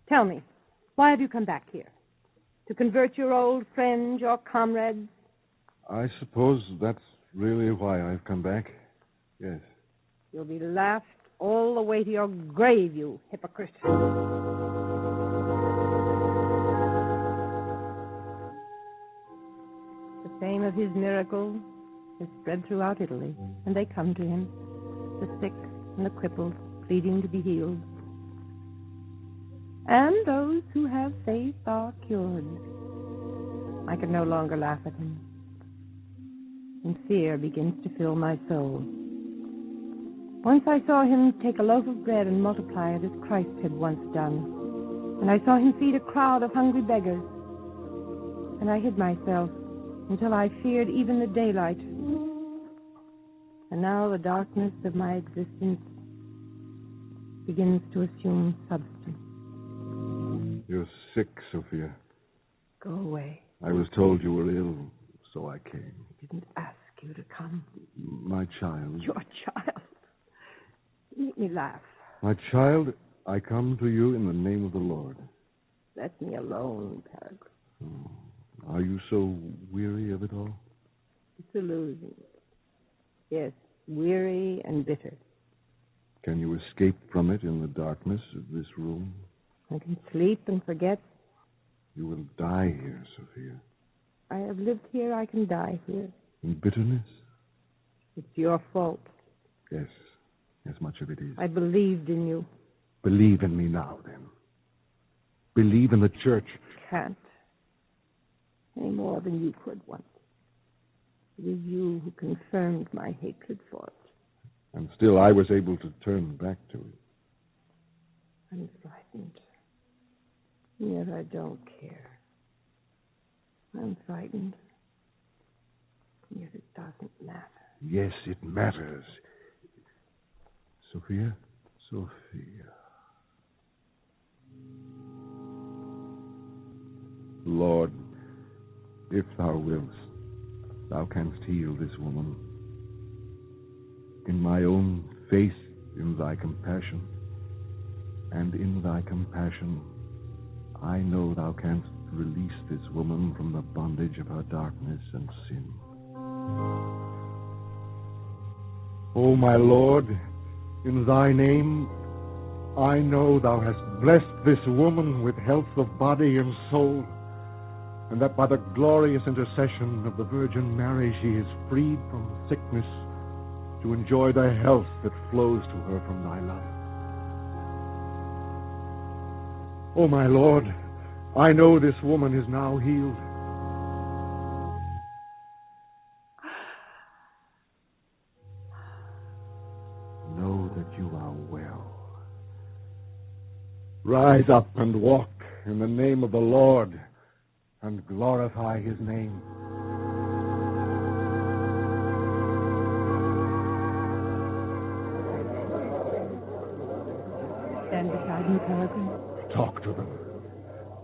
Tell me, why have you come back here? To convert your old friends, your comrades? I suppose that's really why I've come back. Yes. You'll be laughed all the way to your grave, you hypocrite. The fame of his miracle is spread throughout Italy, and they come to him, the sick and the crippled, pleading to be healed. And those who have faith are cured. I can no longer laugh at him, and fear begins to fill my soul. Once I saw him take a loaf of bread and multiply it as Christ had once done, and I saw him feed a crowd of hungry beggars, and I hid myself until I feared even the daylight. And now the darkness of my existence begins to assume substance. You're sick, Sophia. Go away. I was told you were ill, so I came. I didn't ask you to come. My child. Your child. You make me laugh. My child, I come to you in the name of the Lord. Let me alone, Peregrine. Are you so weary of it all? Disillusioned. Yes, weary and bitter. Can you escape from it in the darkness of this room? I can sleep and forget. You will die here, Sophia. I have lived here, I can die here. In bitterness? It's your fault. Yes, as much of it is. I believed in you. Believe in me now, then. Believe in the church. Can't. Any more than you could once. It is you who confirmed my hatred for it. And still I was able to turn back to it. I'm frightened. Yet I don't care. I'm frightened. Yet it doesn't matter. Yes, it matters. Sophia? Sophia. Lord, if thou wilt, thou canst heal this woman. In my own faith in thy compassion, and in thy compassion, I know thou canst release this woman from the bondage of her darkness and sin. O my Lord, in thy name, I know thou hast blessed this woman with health of body and soul, and that by the glorious intercession of the Virgin Mary she is freed from sickness to enjoy the health that flows to her from thy love. Oh, my Lord, I know this woman is now healed. Know that you are well. Rise up and walk in the name of the Lord and glorify his name. Stand beside me, Peregrine. Talk to them.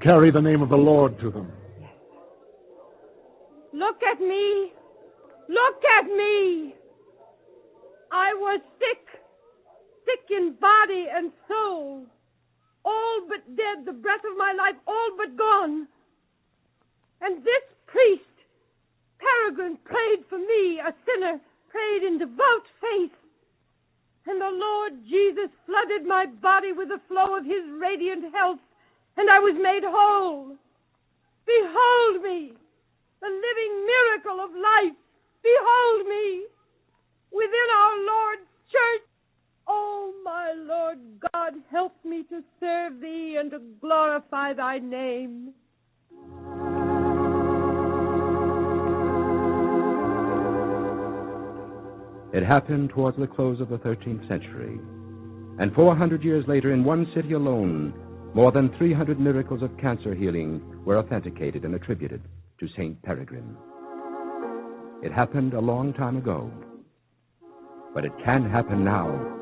Carry the name of the Lord to them. Look at me. Look at me. I was sick in body and soul. All but dead, the breath of my life, all but gone. And this priest, Peregrine, prayed for me, a sinner, prayed in devout faith. And the Lord Jesus flooded my body with the flow of his radiant health, and I was made whole. Behold me, the living miracle of life. Behold me, within our Lord's church. Oh, my Lord God, help me to serve thee and to glorify thy name. It happened towards the close of the 13th century. And 400 years later, in one city alone, more than 300 miracles of cancer healing were authenticated and attributed to St. Peregrine. It happened a long time ago. But it can happen now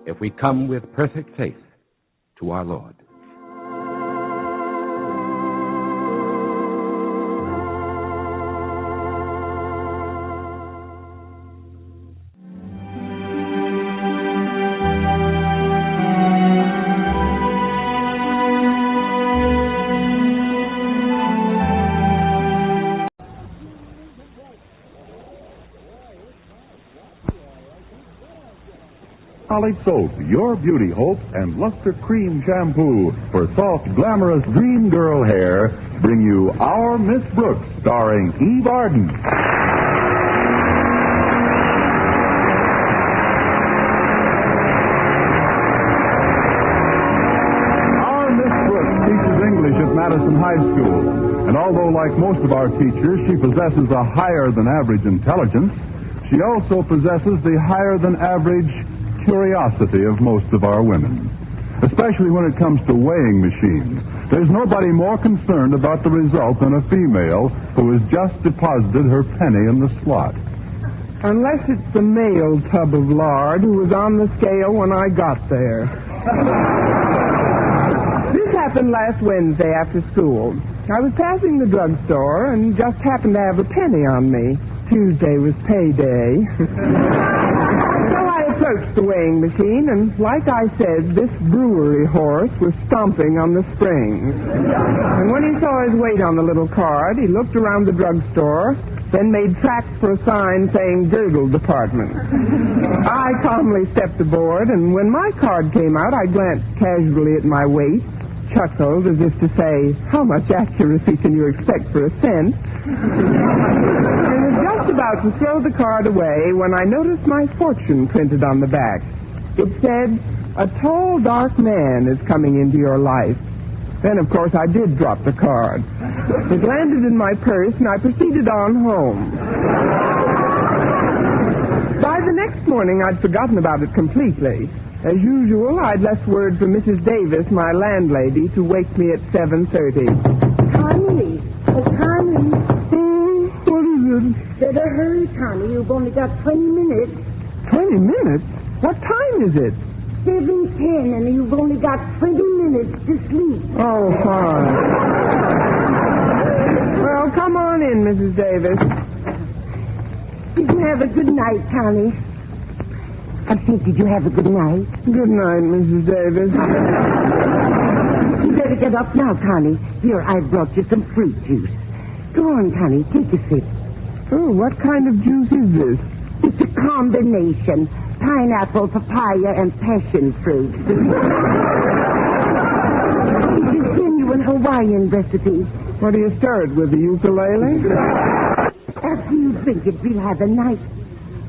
if we come with perfect faith to our Lord. Solid Soap, your beauty hope, and Luster Cream Shampoo for soft, glamorous dream girl hair bring you Our Miss Brooks, starring Eve Arden. Our Miss Brooks teaches English at Madison High School, and although like most of our teachers, she possesses a higher than average intelligence, she also possesses the higher than average curiosity of most of our women, especially when it comes to weighing machines. There's nobody more concerned about the result than a female who has just deposited her penny in the slot. Unless it's the male tub of lard who was on the scale when I got there. This happened last Wednesday after school. I was passing the drugstore and just happened to have a penny on me. Tuesday was payday. Approached the weighing machine, and like I said, this brewery horse was stomping on the springs. And when he saw his weight on the little card, he looked around the drugstore, then made tracks for a sign saying Gurgle Department. I calmly stepped aboard, and when my card came out, I glanced casually at my weight, chuckled as if to say, how much accuracy can you expect for a cent? And was just about to throw the card away when I noticed my fortune printed on the back. It said, a tall, dark man is coming into your life. Then, of course, I did drop the card. It landed in my purse, and I proceeded on home. By the next morning, I'd forgotten about it completely. As usual, I'd left word for Mrs. Davis, my landlady, to wake me at 7:30. Connie, Connie. What is it? Better hurry, Connie. You've only got 20 minutes. 20 minutes? What time is it? 7:10, and you've only got 20 minutes to sleep. Oh, fine. Well, come on in, Mrs. Davis. Did you have a good night, Connie? I think, did you have a good night? Good night, Mrs. Davis. You better get up now, Connie. Here, I've brought you some fruit juice. Go on, Connie, take a sip. Oh, what kind of juice is this? It's a combination. Pineapple, papaya, and passion fruit. It's a genuine Hawaiian recipe. What do you stir it with, the ukulele? After you drink it, we'll have a night.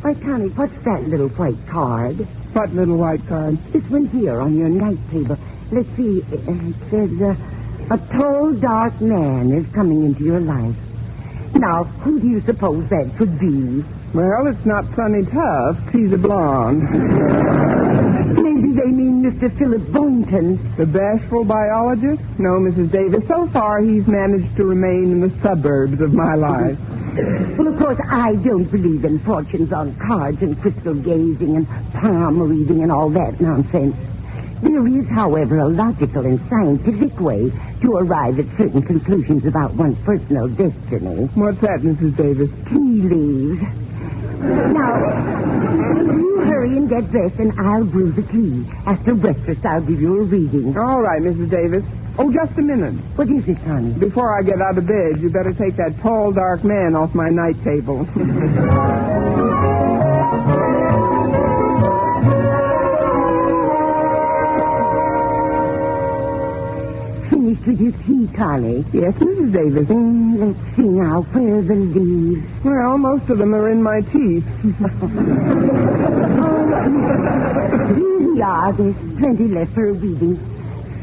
Why, Connie, what's that little white card? What little white card? This one here on your night table. Let's see. It says, a tall, dark man is coming into your life. Now, who do you suppose that could be? Well, it's not Sonny Tuft. He's a blonde. Maybe they mean Mr. Philip Boynton. The bashful biologist? No, Mrs. Davis. So far, he's managed to remain in the suburbs of my life. Well, of course, I don't believe in fortunes on cards and crystal gazing and palm reading and all that nonsense. There is, however, a logical and scientific way to arrive at certain conclusions about one's personal destiny. What's that, Mrs. Davis? Tea leaves. Now, you hurry and get dressed, and I'll brew the tea. After breakfast, I'll give you a reading. All right, Mrs. Davis. Oh, just a minute. What is it, honey? Before I get out of bed, you better take that tall, dark man off my night table. Finished with your tea, Connie? Yes, Mrs. Davis. Let's see now. Where are the leaves? Well, most of them are in my teeth. Here we are. There's plenty left for a reading.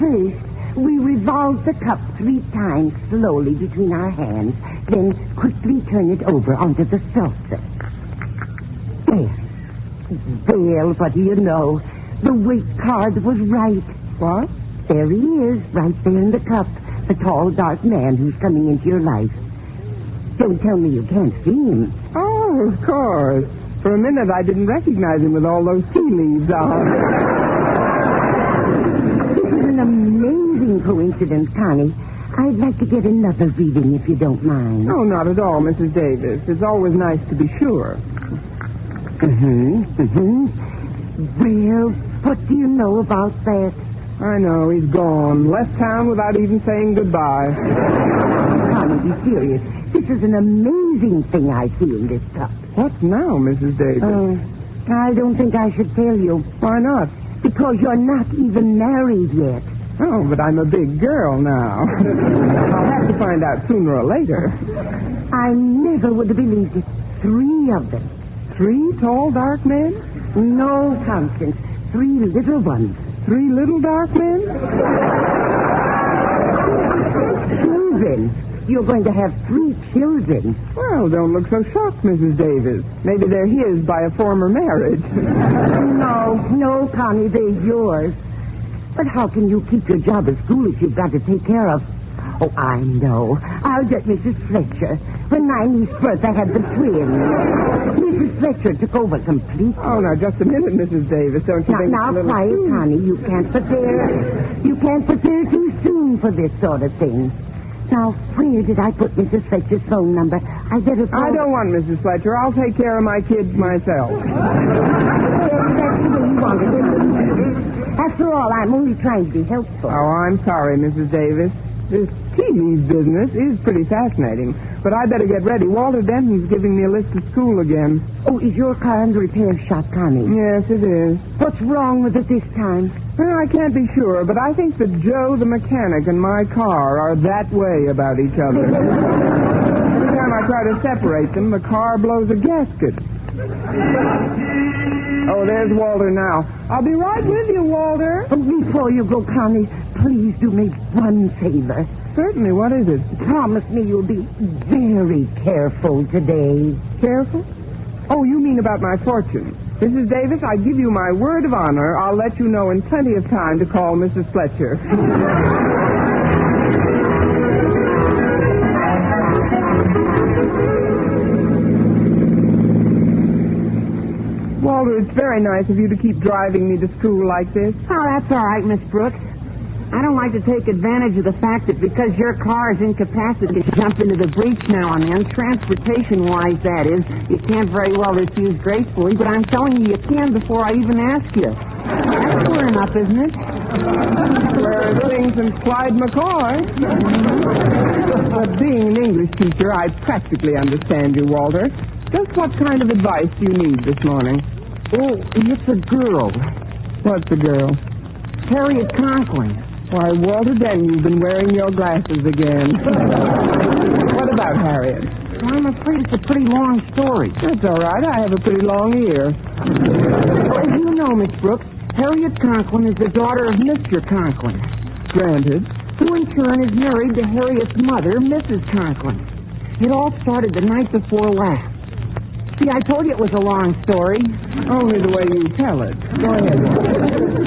First, we revolve the cup 3 times slowly between our hands, then quickly turn it over onto the saucer. There. Well, what do you know? The weight card was right. What? There he is, right there in the cup. The tall, dark man who's coming into your life. Don't tell me you can't see him. Oh, of course. For a minute, I didn't recognize him with all those tea leaves on. This is an amazing coincidence, Connie. I'd like to get another reading if you don't mind. Oh, not at all, Mrs. Davis. It's always nice to be sure. Well, what do you know about that? I know, he's gone. Left town without even saying goodbye. Connie, be serious. This is an amazing thing I see in this cup. What now, Mrs. Davis? I don't think I should tell you. Why not? Because you're not even married yet. Oh, but I'm a big girl now. I'll have to find out sooner or later. I never would have believed it. 3 of them. 3 tall, dark men? No, Constance. 3 little ones. 3 little dark men? Children. You're going to have 3 children. Well, don't look so shocked, Mrs. Davis. Maybe they're his by a former marriage. No, Connie, they're yours. But how can you keep your job at school if you've got to take care of... Oh, I know. I'll get Mrs. Fletcher. When my niece Bertha had the twins, Mrs. Fletcher took over completely. Oh, now, just a minute, Mrs. Davis. Don't you think Now, it's a little... quiet, Connie. You can't prepare too soon for this sort of thing. Now, where did I put Mrs. Fletcher's phone number? I better call... I don't want Mrs. Fletcher. I'll take care of my kids myself. That's the way you want it. After all, I'm only trying to be helpful. Oh, I'm sorry, Mrs. Davis. This tea leaf business is pretty fascinating. But I better get ready. Walter Denton's giving me a list of school again. Oh, is your car in the repair shop, Connie? Yes, it is. What's wrong with it this time? Well, I can't be sure, but I think that Joe the mechanic and my car are that way about each other. Every time I try to separate them, the car blows a gasket. Oh, there's Walter now. I'll be right with you, Walter. Oh, before you go, Connie, please do me one favor. Certainly. What is it? Promise me you'll be very careful today. Careful? Oh, you mean about my fortune. Mrs. Davis, I give you my word of honor. I'll let you know in plenty of time to call Mrs. Fletcher. Walter, it's very nice of you to keep driving me to school like this. Oh, that's all right, Miss Brooks. I don't like to take advantage of the fact that because your car is incapacitated to jump into the breach now and then, transportation-wise, that is, you can't very well refuse gracefully, but I'm telling you, you can before I even ask you. That's clear enough, isn't it? Clearer things than Clyde McCoy. But being an English teacher, I practically understand you, Walter. Just what kind of advice do you need this morning? Oh, it's a girl. What's a girl? Harriet Conklin. Why, Walter Denton, you've been wearing your glasses again. What about Harriet? I'm afraid it's a pretty long story. That's all right. I have a pretty long ear. As you know, Miss Brooks, Harriet Conklin is the daughter of Mr. Conklin. Granted. Who in turn is married to Harriet's mother, Mrs. Conklin. It all started the night before last. See, I told you it was a long story. Only the way you tell it. Go ahead.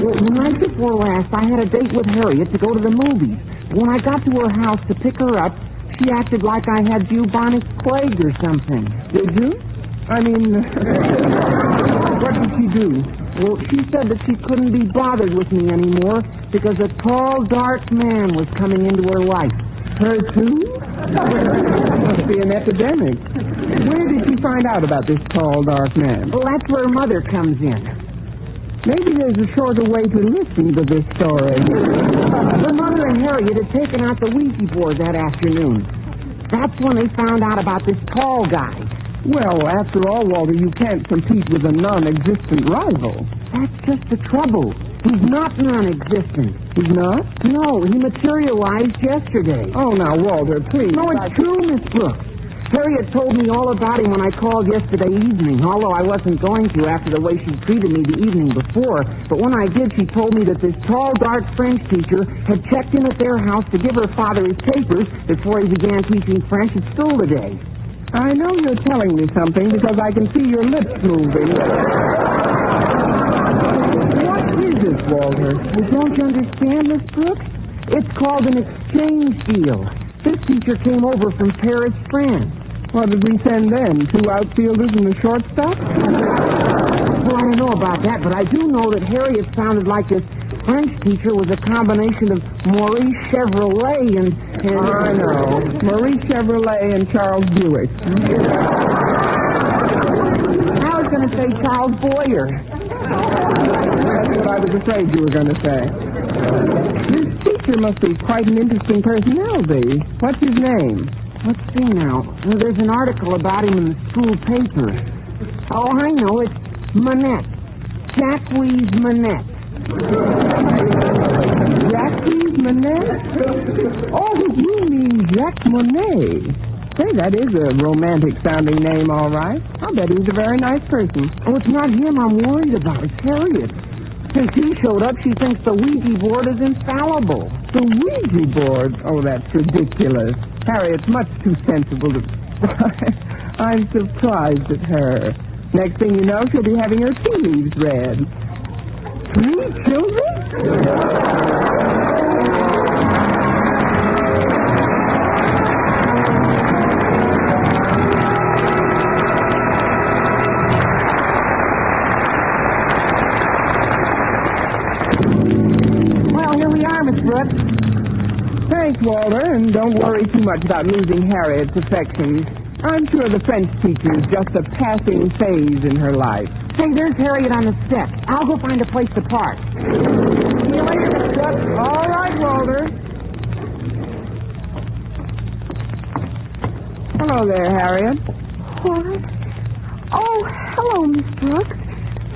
Well, the night before last, I had a date with Harriet to go to the movies. When I got to her house to pick her up, she acted like I had bubonic plague or something. Did you? I mean, what did she do? Well, she said that she couldn't be bothered with me anymore because a tall, dark man was coming into her life. Her too? Must be an epidemic. Where did she find out about this tall, dark man? Well, that's where Mother comes in. Maybe there's a shorter way to listen to this story. Her mother and Harriet had taken out the Ouija board that afternoon. That's when they found out about this tall guy. Well, after all, Walter, you can't compete with a non-existent rival. That's just the trouble. He's not non-existent. He's not? No, he materialized yesterday. Oh, now, Walter, please. No, it's true, Miss Brooks. Harriet told me all about him when I called yesterday evening, although I wasn't going to after the way she treated me the evening before. But when I did, she told me that this tall, dark French teacher had checked in at their house to give her father his papers before he began teaching French at school today. I know you're telling me something because I can see your lips moving. What is this, Walter? Well, don't you understand, Miss Brooks? It's called an exchange deal. This teacher came over from Paris, France. What did we send then? 2 outfielders and a shortstop? Well, I don't know about that, but I do know that Harriet sounded like this French teacher was a combination of Maurice Chevrolet and I know. Maurice Chevrolet and Charles Buick. I was going to say Charles Boyer. That's what I was afraid you were going to say. This teacher must be quite an interesting personality. What's his name? Let's see now. Well, there's an article about him in the school paper. Oh, I know. It's Manette. Jacques Manette. Jacques Manette? Oh, you mean Jacques Monet. Say, that is a romantic-sounding name, all right. I'll bet he's a very nice person. Oh, it's not him I'm worried about. It's Harriet. Since he showed up, she thinks the Ouija board is infallible. The Ouija board? Oh, that's ridiculous. Harriet's much too sensible to... I'm surprised at her. Next thing you know, she'll be having her tea leaves read. 3 children? Well, here we are, Miss Brooks. Thanks, Walter, and don't worry too much about losing Harriet's affections. I'm sure the French teacher is just a passing phase in her life. Hey, there's Harriet on the steps. I'll go find a place to park. See you later, Miss Brooks. All right, Walter. Hello there, Harriet. What? Oh, hello, Miss Brooks.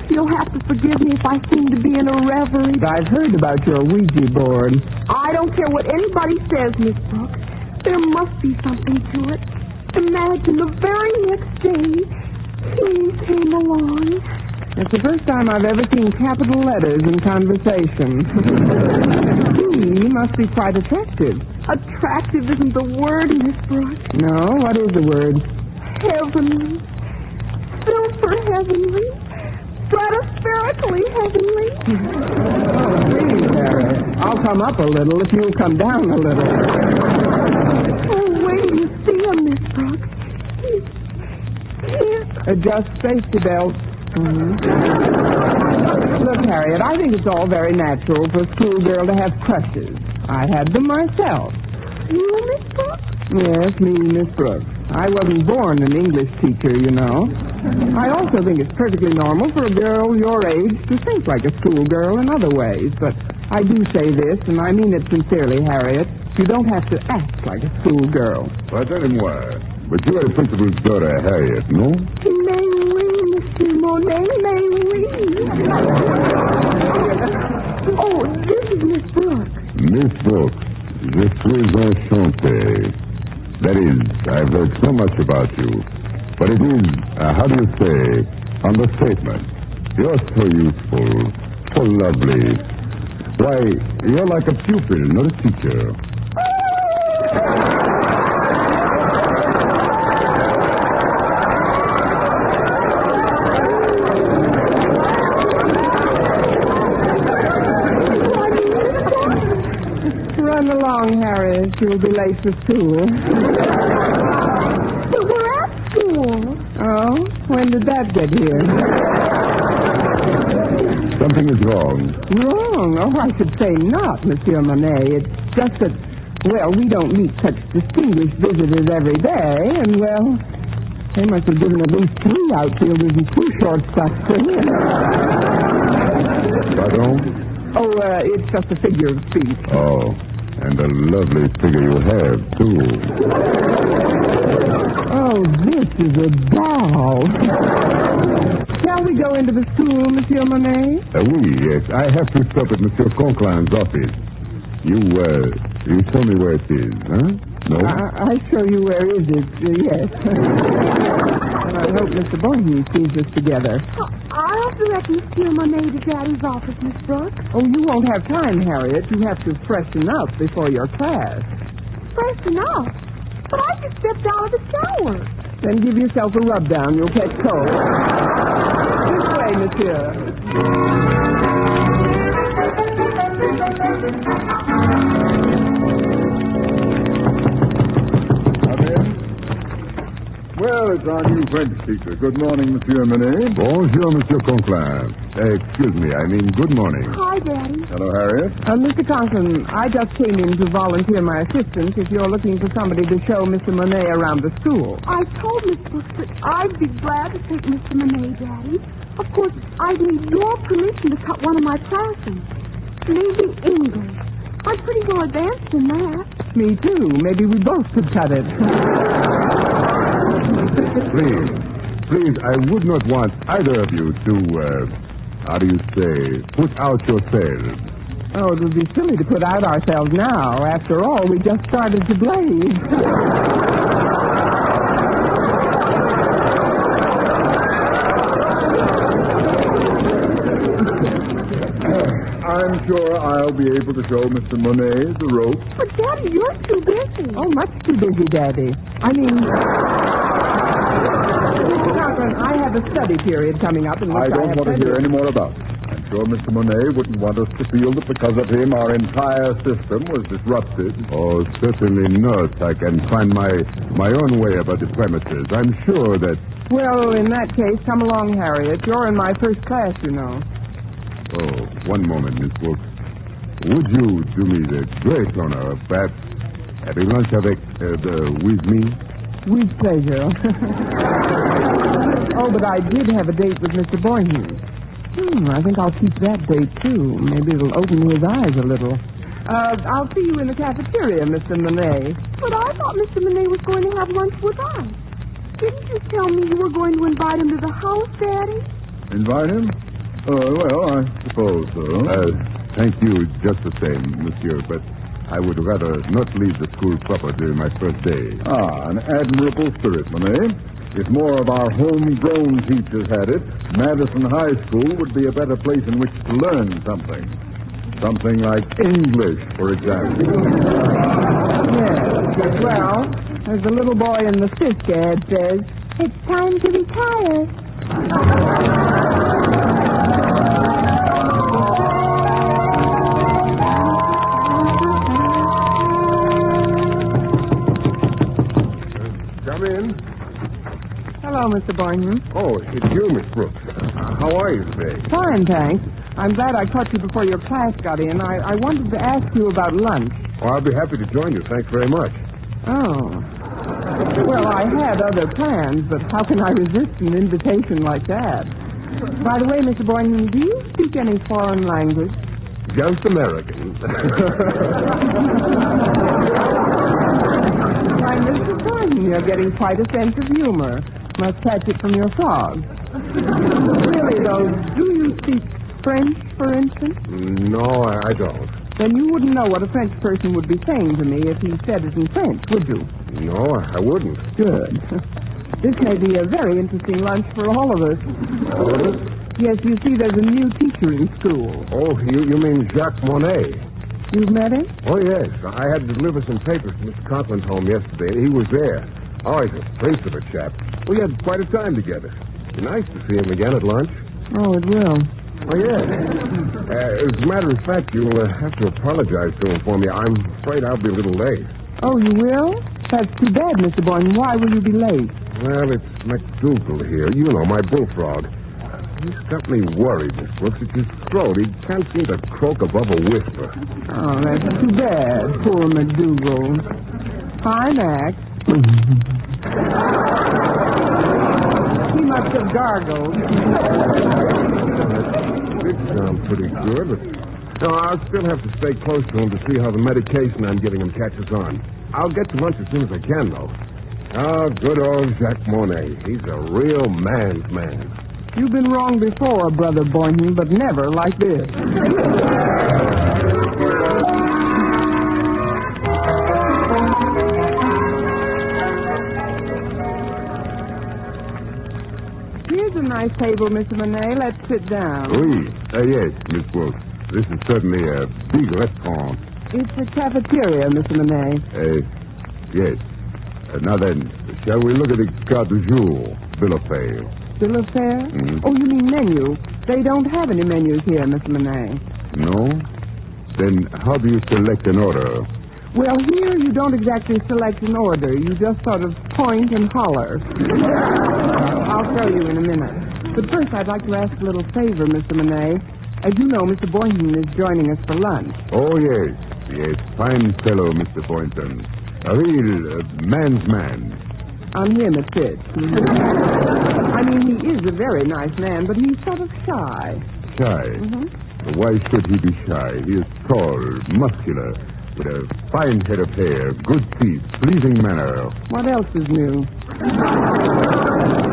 You'll have to forgive me if I seem to be in a reverie. I've heard about your Ouija board. I don't care what anybody says, Miss Brooks. There must be something to it. Imagine the very next day, he came along. It's the first time I've ever seen capital letters in conversation. He must be quite attractive. Attractive isn't the word, Miss Brooks. No? What is the word? Heavenly. Super heavenly. Stratospherically heavenly. Oh, please, Harriet. I'll come up a little if you'll come down a little. Oh, wait till you see him, Miss Brooks. He's... Adjust safety belt. Mm-hmm. Look, Harriet, I think it's all very natural for a schoolgirl to have crushes. I had them myself. You, Miss Brooks? Yes, me, Miss Brooks. I wasn't born an English teacher, you know. I also think it's perfectly normal for a girl your age to think like a schoolgirl in other ways. But I do say this, and I mean it sincerely, Harriet. You don't have to act like a schoolgirl. Pardonnez-moi, but you are the principal's daughter, Harriet, no? Mais oui, Monsieur Monet, mais oui. Oh, this is Miss Brooks. Miss Brooks, je suis enchanté. That is, I've heard so much about you. But it is, how do you say, understatement. You're so youthful, Oh, lovely. Why, you're like a pupil, not a teacher. Run along, Harriet. You'll be late for school. But we're at school. Oh? When did that get here? Something is wrong. Wrong? Oh, I should say not, Monsieur Monet. It's just that, well, we don't meet such distinguished visitors every day, and, well, they must have given at least 3 outfielders and 2 shortstops for him. Pardon? Oh, it's just a figure of speech. Oh, and a lovely figure you have, too. Oh, this is a doll. Shall we go into the school, Monsieur Monet? Oui, yes. I have to stop at Monsieur Conklin's office. You tell me where it is, huh? No? I show you where is it, yes. And I hope Mr. Boynton sees us together. I'll direct Monsieur Monet to Daddy's office, Miss Brooks. Oh, you won't have time, Harriet. You have to freshen up before your class. Freshen up? But I just stepped out of the shower. Then give yourself a rub down. You'll catch cold. This way, monsieur. Well, it's our new French teacher. Good morning, Monsieur Monet. Bonjour, Monsieur Conklin. Excuse me, I mean good morning. Hi, Daddy. Hello, Harriet. Mr. Conklin, I just came in to volunteer my assistance if you're looking for somebody to show Mr. Monet around the school. I told Miss Brooks that I'd be glad to take Mr. Monet, Daddy. Of course, I'd need your permission to cut one of my classes. Maybe English. I'm pretty well advanced in that. Me too. Maybe we both could cut it. Please, I would not want either of you to, how do you say, put out yourselves. Oh, it would be silly to put out ourselves now. After all, we just started to blaze. I'm sure I'll be able to show Mr. Monet the ropes. But, Daddy, you're too busy. Oh, much too busy, Daddy. I mean... I have a study period coming up in which I don't want to hear any more about it. I'm sure Mr. Monet wouldn't want us to feel that because of him our entire system was disrupted. Oh, certainly not. I can find my own way about the premises. I'm sure that... Well, in that case, come along, Harriet. You're in my first class, you know. Oh, one moment, Miss Brooks. Would you do me the great honor of perhaps having lunch with me? With pleasure. Oh, but I did have a date with Mr. Boynton. I think I'll keep that date, too. Maybe it'll open his eyes a little. I'll see you in the cafeteria, Mr. Monet. But I thought Mr. Monet was going to have lunch with us. Didn't you tell me you were going to invite him to the house, Daddy? Invite him? Well, I suppose so. Thank you just the same, monsieur, but I would rather not leave the school proper during my first day. An admirable spirit, Monet. If more of our homegrown teachers had it, Madison High School would be a better place in which to learn something. Something like English, for example. Yes. Well, as the little boy in the Fisk ad says, it's time to retire. Come in. Hello, Mr. Boynton. Oh, it's you, Miss Brooks. How are you today? Fine, thanks. I'm glad I caught you before your class got in. I wanted to ask you about lunch. Oh, I'll be happy to join you. Thanks very much. Oh. Well, I had other plans, but how can I resist an invitation like that? By the way, Mr. Boynton, do you speak any foreign language? Just American. Why, Mr. Boynton, you're getting quite a sense of humor. Must catch it from your frogs. Really, though, do you speak French, for instance? No, I don't. Then you wouldn't know what a French person would be saying to me if he said it in French, would you? No, I wouldn't. Good. This may be a very interesting lunch for all of us. All of us? Yes, you see, there's a new teacher in school. Oh, you mean Jacques Monet? You've met him? Oh, yes. I had to deliver some papers to Mr. Conklin's home yesterday. He was there. Oh, he's a prince of a chap. We had quite a time together. It'd be nice to see him again at lunch. Oh, it will. Oh, yes. As a matter of fact, you'll have to apologize to him for me. I'm afraid I'll be a little late. Oh, you will? That's too bad, Mr. Boynton. Why will you be late? Well, it's McDougal here. You know, my bullfrog. He's got me worried, Miss Brooks. It's his throat. He can't seem to croak above a whisper. Oh, that's too bad, poor McDougal. Fine act. He must have gargled. This sounds pretty good, but no, I'll still have to stay close to him to see how the medication I'm giving him catches on. I'll get to lunch as soon as I can, though. Oh, good old Jacques Monet. He's a real man's man. You've been wrong before, Brother Boynton, but never like this. Here's a nice table, Mr. Monet. Let's sit down. Oui. Yes, Miss Brooks. This is certainly a big restaurant. It's a cafeteria, Mr. Monet. Yes. Now then, shall we look at the carte du jour, bill of fare? Bill of fare? Mm-hmm. Oh, you mean menu. They don't have any menus here, Mr. Monet. No? Then how do you select an order? Well, here you don't exactly select an order. You just sort of point and holler. I'll show you in a minute. But first, I'd like to ask a little favor, Mr. Monet. As you know, Mr. Boynton is joining us for lunch. Oh, yes. Yes, fine fellow, Mr. Boynton. A real man's man. On him, it fits. I mean, he is a very nice man, but he's sort of shy. Shy? Mm-hmm. Why should he be shy? He is tall, muscular, with a fine head of hair, good teeth, pleasing manner. What else is new?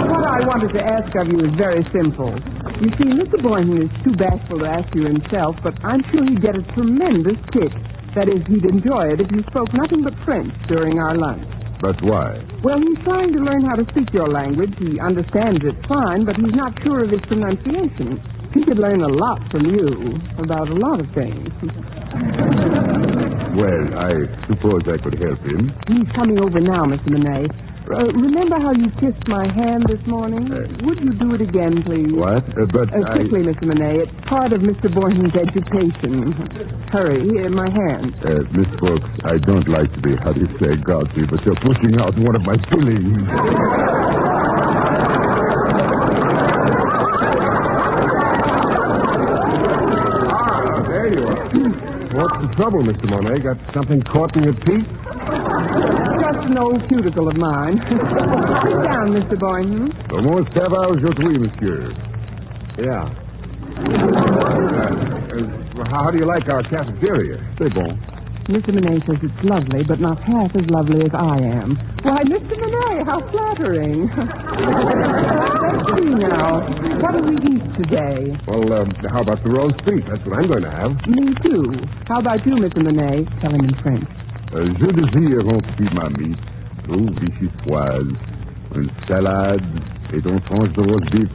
What I wanted to ask of you is very simple. You see, Mr. Boynton is too bashful to ask you himself, but I'm sure he'd get a tremendous kick. That is, he'd enjoy it if you spoke nothing but French during our lunch. But why? Well, he's trying to learn how to speak your language. He understands it fine, but he's not sure of its pronunciation. He could learn a lot from you about a lot of things. Well, I suppose I could help him. He's coming over now, Mr. Monet. Remember how you kissed my hand this morning? Would you do it again, please? What? Quickly, Mr. Monet. It's part of Mr. Boynton's education. Hurry, here, my hand. Miss Brooks, I don't like to be, how do you say, gauzy, but you're pushing out one of my feelings. There you are. What's the trouble, Mr. Monet? Got something caught in your teeth? Just an old cuticle of mine. Sit down, Mr. Boynton. Comment ça va aujourd'hui, monsieur? Yeah. How do you like our cafeteria? C'est bon. Mr. Monet says it's lovely, but not half as lovely as I am. Why, Mr. Monet, how flattering. Let's see now. What do we eat today? Well, how about the roast beef? That's what I'm going to have. Me too. How about you, Mr. Monet? Tell him in French. Je désire un petit mamie, une vichyssoise, une salade et une tranche de roast beef,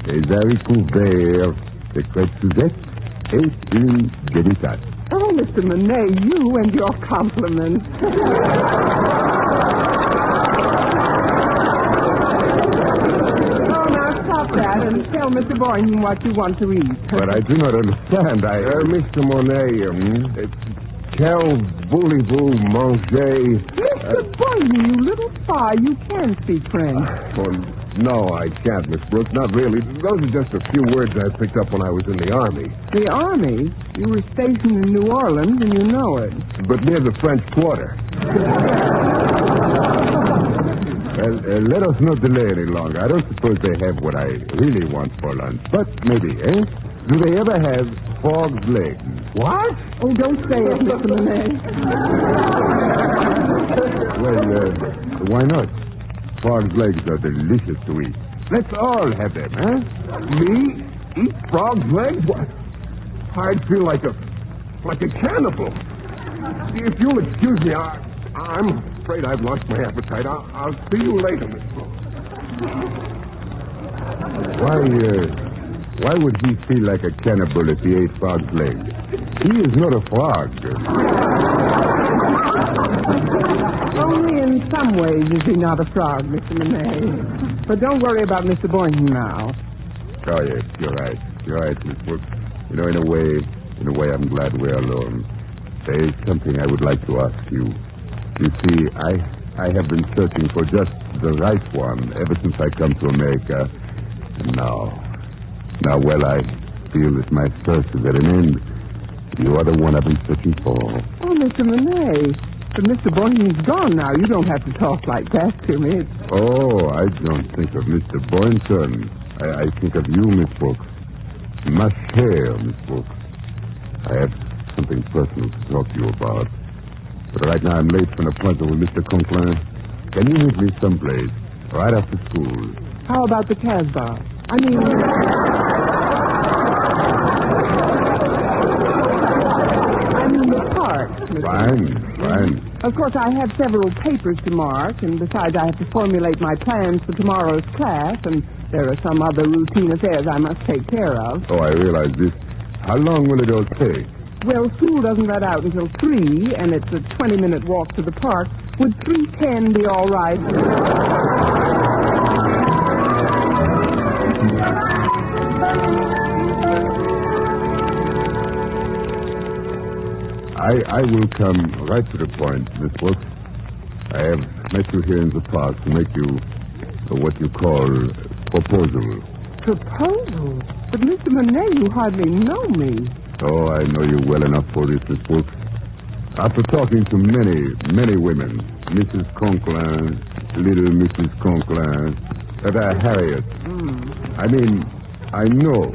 des haricots verts, des crêpes Suzette et une délicate. Oh, Mr. Monet, you and your compliments. Oh, now stop that and tell Mr. Boynton what you want to eat. But I do not understand. Mr. Monet, quel voulez-vous manger? Mr. Boynton, you little spy, you can speak French. No, I can't, Miss Brooks. Not really. Those are just a few words I picked up when I was in the Army. The Army? You were stationed in New Orleans, and you know it. But near the French Quarter. Well, let us not delay any longer. I don't suppose they have what I really want for lunch. But maybe, eh? Do they ever have frog's legs? What? Oh, don't say it, Mr. Monet. Well, why not? Frog's legs are delicious to eat. Let's all have them, huh? Me? Eat frog's legs? What? I'd feel like a cannibal. If you'll excuse me, I'm afraid I've lost my appetite. I'll see you later, Miss Brooks. Why, Why would he feel like a cannibal if he ate frog's legs? He is not a frog. Only in some ways is he not a frog, Mr. Monet. But don't worry about Mr. Boynton now. Oh, yes, you're right. You're right, Miss Brooks. You know, in a way, I'm glad we're alone. There is something I would like to ask you. You see, I have been searching for just the right one ever since I come to America. And now, well, I feel that my search is at an end. You are the one I've been searching for. Oh, Mr. Monet. But Mr. Boynton's gone now. You don't have to talk like that to me. Oh, I don't think of Mr. Boynton. I think of you, Miss Brooks. Ma chère, Miss Brooks. I have something personal to talk to you about. But right now I'm late for an appointment with Mr. Conklin. Can you meet me someplace, right after school? How about the Casbah? I mean the park. Fine. Of course, I have several papers to mark, and besides, I have to formulate my plans for tomorrow's class, and there are some other routine affairs I must take care of. Oh, I realize this. How long will it all take? Well, school doesn't let out until 3, and it's a 20-minute walk to the park. Would 3:10 be all right? I will come right to the point, Miss Brooks. I have met you here in the park to make you what you call proposal. Proposal? But Mr. Monet, you hardly know me. Oh, I know you well enough for this, Miss Brooks. After talking to many women, Mrs. Conklin, little Mrs. Conklin, Harriet. I know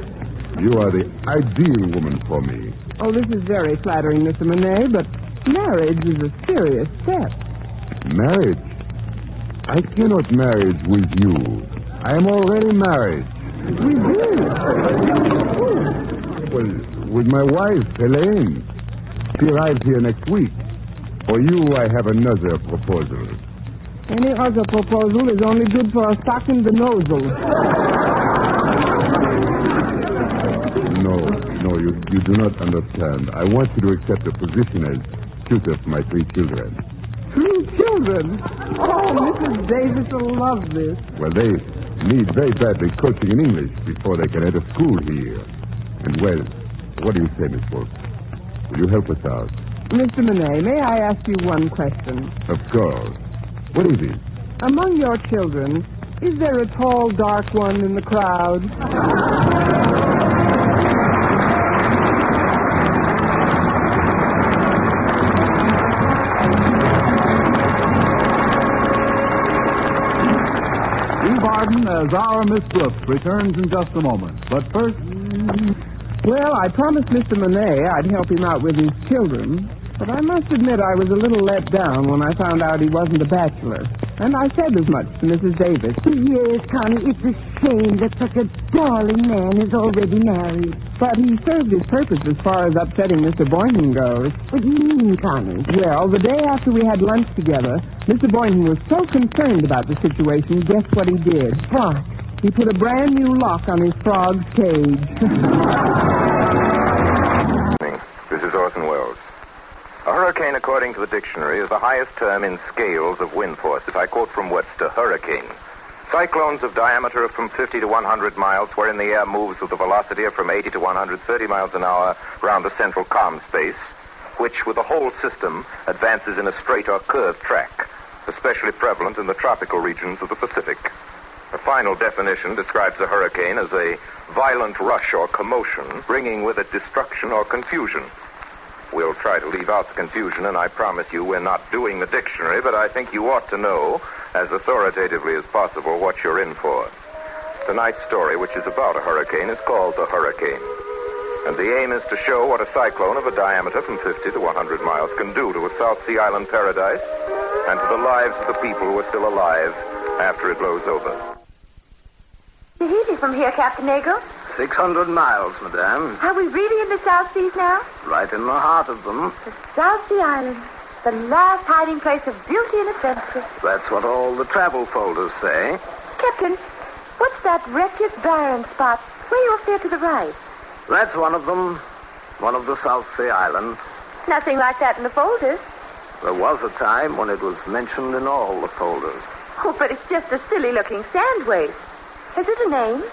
you are the ideal woman for me. Oh, this is very flattering, Mr. Monet, but marriage is a serious step. Marriage? I cannot marry with you. I am already married. With you? Well, with my wife, Helene. She arrives here next week. For you, I have another proposal. Any other proposal is only good for a stock in the nozzle. No, you do not understand. I want you to accept a position as tutor for my 3 children. 3 children? Oh, Mrs. Davis will love this. Well, they need very badly coaching in English before they can enter school here. And, well, what do you say, Miss Brooks? Will you help us out? Mr. Monet, may I ask you one question? Of course. What is it? Among your children, is there a tall, dark one in the crowd? As our Miss Brooks returns in just a moment. But first... Well, I promised Mr. Monet I'd help him out with his children, but I must admit I was a little let down when I found out he wasn't a bachelor. And I said as much to Mrs. Davis. Yes, Connie, it's a shame that such a darling man is already married. But he served his purpose as far as upsetting Mr. Boynton goes. What do you mean, Connie? Well, the day after we had lunch together, Mr. Boynton was so concerned about the situation, guess what he did? What? He put a brand new lock on his frog's cage. This is Orson Welles. A hurricane, according to the dictionary, is the highest term in scales of wind forces. I quote from Webster, hurricane. Cyclones of diameter of from 50 to 100 miles, wherein the air moves with a velocity of from 80 to 130 miles an hour round a central calm space, which, with the whole system, advances in a straight or curved track, especially prevalent in the tropical regions of the Pacific. A final definition describes a hurricane as a violent rush or commotion, bringing with it destruction or confusion. We'll try to leave out the confusion, and I promise you we're not doing the dictionary, but I think you ought to know, as authoritatively as possible, what you're in for. Tonight's story, which is about a hurricane, is called The Hurricane. And the aim is to show what a cyclone of a diameter from 50 to 100 miles can do to a South Sea Island paradise and to the lives of the people who are still alive after it blows over. Easy from here, Captain Negro. 600 miles, madame. Are we really in the South Seas now? Right in the heart of them. The South Sea Islands, the last hiding place of beauty and adventure. That's what all the travel folders say. Captain, What's that wretched barren spot way off there to the right? That's one of them. One of the South Sea Islands. Nothing like that in the folders. There was a time when it was mentioned in all the folders. Oh, but it's just a silly-looking sand waste. Has it a name?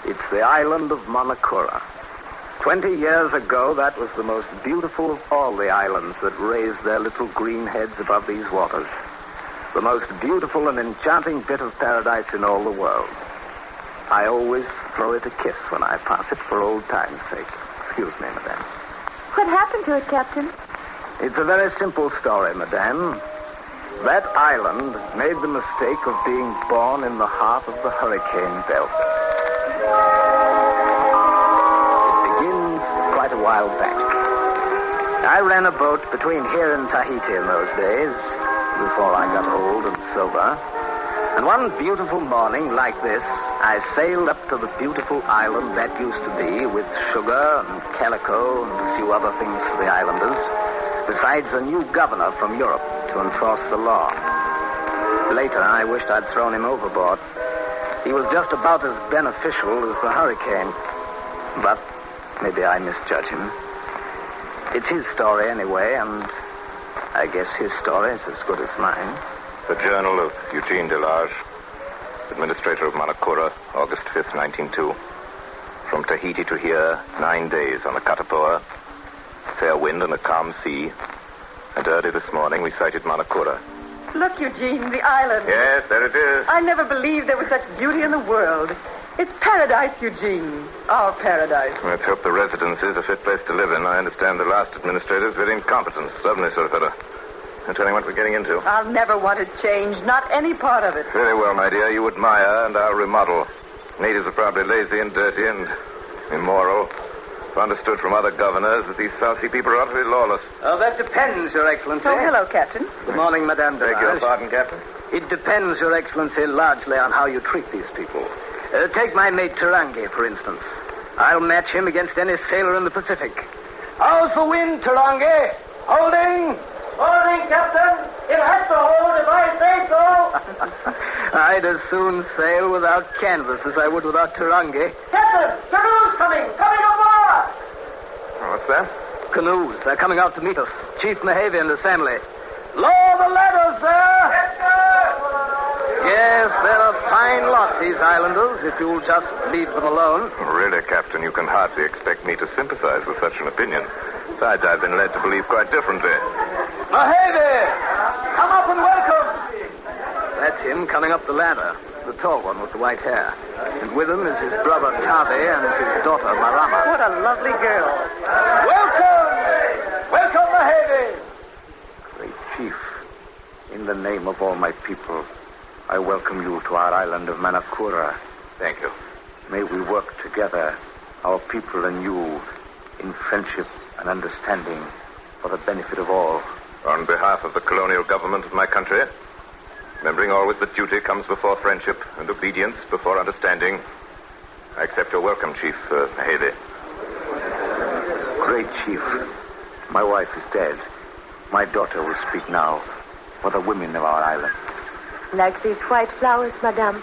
It's the island of Manakura. 20 years ago, that was the most beautiful of all the islands that raised their little green heads above these waters. The most beautiful and enchanting bit of paradise in all the world. I always throw it a kiss when I pass it for old time's sake. Excuse me, madame. What happened to it, Captain? It's a very simple story, madame. That island made the mistake of being born in the heart of the hurricane belt. It begins quite a while back. I ran a boat between here and Tahiti in those days, before I got old and sober. And one beautiful morning like this, I sailed up to the beautiful island that used to be, with sugar and calico and a few other things for the islanders, besides a new governor from Europe to enforce the law. Later, I wished I'd thrown him overboard. He was just about as beneficial as the hurricane. But maybe I misjudge him. It's his story anyway, and I guess his story is as good as mine. The Journal of Eugene Delage, Administrator of Manakura, August 5th, 1902. From Tahiti to here, 9 days on the Katapoa. Fair wind and a calm sea. And early this morning, we sighted Manakura. Look, Eugene, the island. Yes, there it is. I never believed there was such beauty in the world. It's paradise, Eugene. Our paradise. Let's hope the residence is a fit place to live in. I understand the last administrator is very incompetent. Suddenly, sort of fellow. I'm telling what we're getting into. I'll never want it changed, not any part of it. Very well, my dear. You admire, and I'll remodel. Natives are probably lazy and dirty and immoral. I've understood from other governors that these South Sea people are utterly lawless. Oh, that depends, Your Excellency. Oh, hello, Captain. Good morning, Madame de Beg your pardon, Captain? It depends, Your Excellency, largely on how you treat these people. Take my mate Tarangi, for instance. I'll match him against any sailor in the Pacific. How's the wind, Tarangi? Holding? Holding, Captain. It has to hold if I say so. I'd as soon sail without canvas as I would without Tarangi. Captain, canoes coming aboard. What's that? Canoes. They're coming out to meet us. Chief Mehavy and his family. Lower the ladders, sir. Yes, sir. Yes, they're a fine lot, these islanders, if you'll just leave them alone. Really, Captain, you can hardly expect me to sympathize with such an opinion. Besides, I've been led to believe quite differently. Mehavy! Come up and welcome! That's him coming up the ladder, the tall one with the white hair. And with him is his brother Tavi and his daughter Marama. What a lovely girl. Welcome! Welcome, Mehavy! Great Chief, in the name of all my people, I welcome you to our island of Manakura. Thank you. May we work together, our people and you, in friendship and understanding for the benefit of all. On behalf of the colonial government of my country, remembering always that duty comes before friendship and obedience before understanding, I accept your welcome, Chief Mehavy. Great Chief, my wife is dead. My daughter will speak now for the women of our island. Like these white flowers, madame,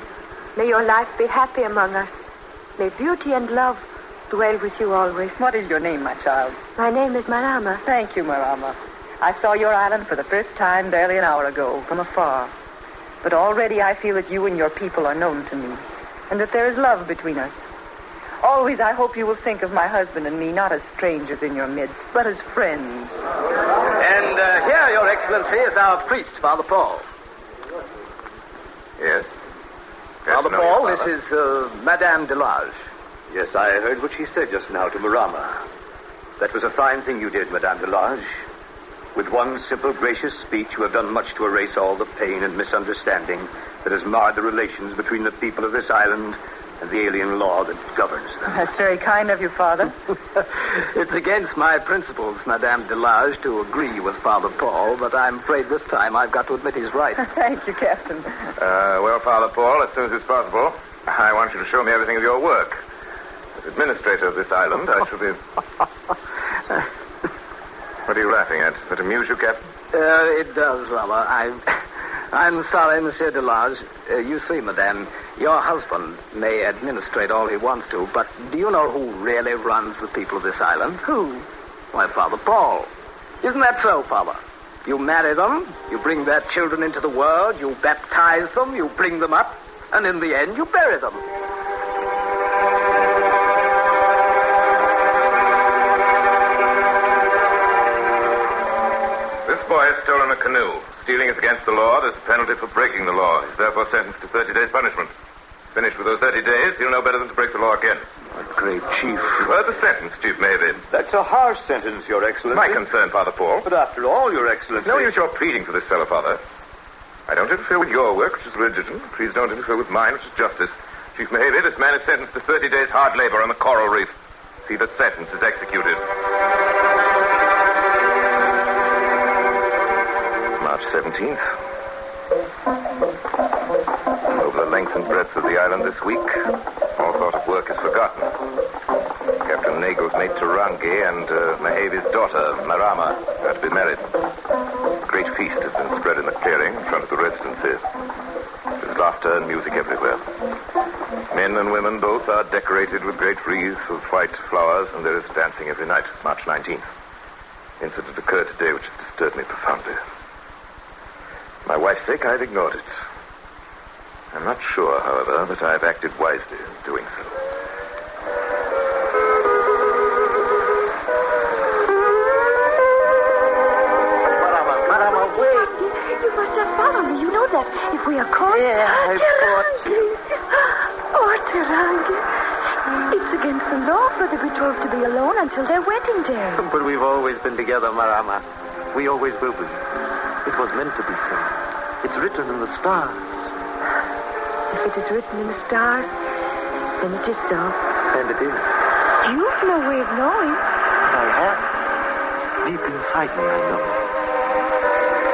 may your life be happy among us. May beauty and love dwell with you always. What is your name, my child? My name is Marama. Thank you, Marama. I saw your island for the first time barely an hour ago, from afar. But already I feel that you and your people are known to me, and that there is love between us. Always I hope you will think of my husband and me not as strangers in your midst, but as friends. And here, Your Excellency, is our priest, Father Paul. Yes? Father Paul, this is Madame Delage. Yes, I heard what she said just now to Marama. That was a fine thing you did, Madame Delage. With one simple, gracious speech, you have done much to erase all the pain and misunderstanding that has marred the relations between the people of this island and the alien law that governs them. That's very kind of you, Father. It's against my principles, Madame Delage, to agree with Father Paul, but I'm afraid this time I've got to admit he's right. Thank you, Captain. Well, Father Paul, as soon as it's possible, I want you to show me everything of your work. As administrator of this island, I shall be... What are you laughing at? Does it amuse you, Captain? It does, rather. I'm sorry, Monsieur Delage. You see, madame, your husband may administrate all he wants to, but do you know who really runs the people of this island? Who? Why, Father Paul. Isn't that so, Father? You marry them, you bring their children into the world, you baptize them, you bring them up, and in the end, you bury them. This boy has stolen a canoe. Stealing is against the law. There's a penalty for breaking the law. He's therefore sentenced to 30 days' punishment. Finished with those 30 days, he'll know better than to break the law again. A great chief. You've heard the sentence, Chief Mayhew. That's a harsh sentence, Your Excellency. My concern, Father Paul. But after all, Your Excellency... No use your pleading for this fellow, Father. I don't interfere with your work, which is religion. Please don't interfere with mine, which is justice. Chief Mayhew, this man is sentenced to 30 days' hard labor on the coral reef. See that sentence is executed. March 17th. Over the length and breadth of the island this week, all thought of work is forgotten. Captain Nagel's mate Tarangi and Mahavi's daughter, Marama, are to be married. A great feast has been spread in the clearing in front of the residences. There's laughter and music everywhere. Men and women both are decorated with great wreaths of white flowers, and there is dancing every night, March 19th. Incident occurred today which has disturbed me profoundly. For my wife's sake, I've ignored it. I'm not sure, however, that I've acted wisely in doing so. Marama, wait. You must have followed me. You know that if we are caught... Yeah, I thought so. Oh, Tarangi. It's against the law for the betrothed to be alone until their wedding day. But we've always been together, Marama. We always will be. It was meant to be so. It's written in the stars. If it is written in the stars, then it is so. And it is. You've no way of knowing. I have. Deep inside me, I know.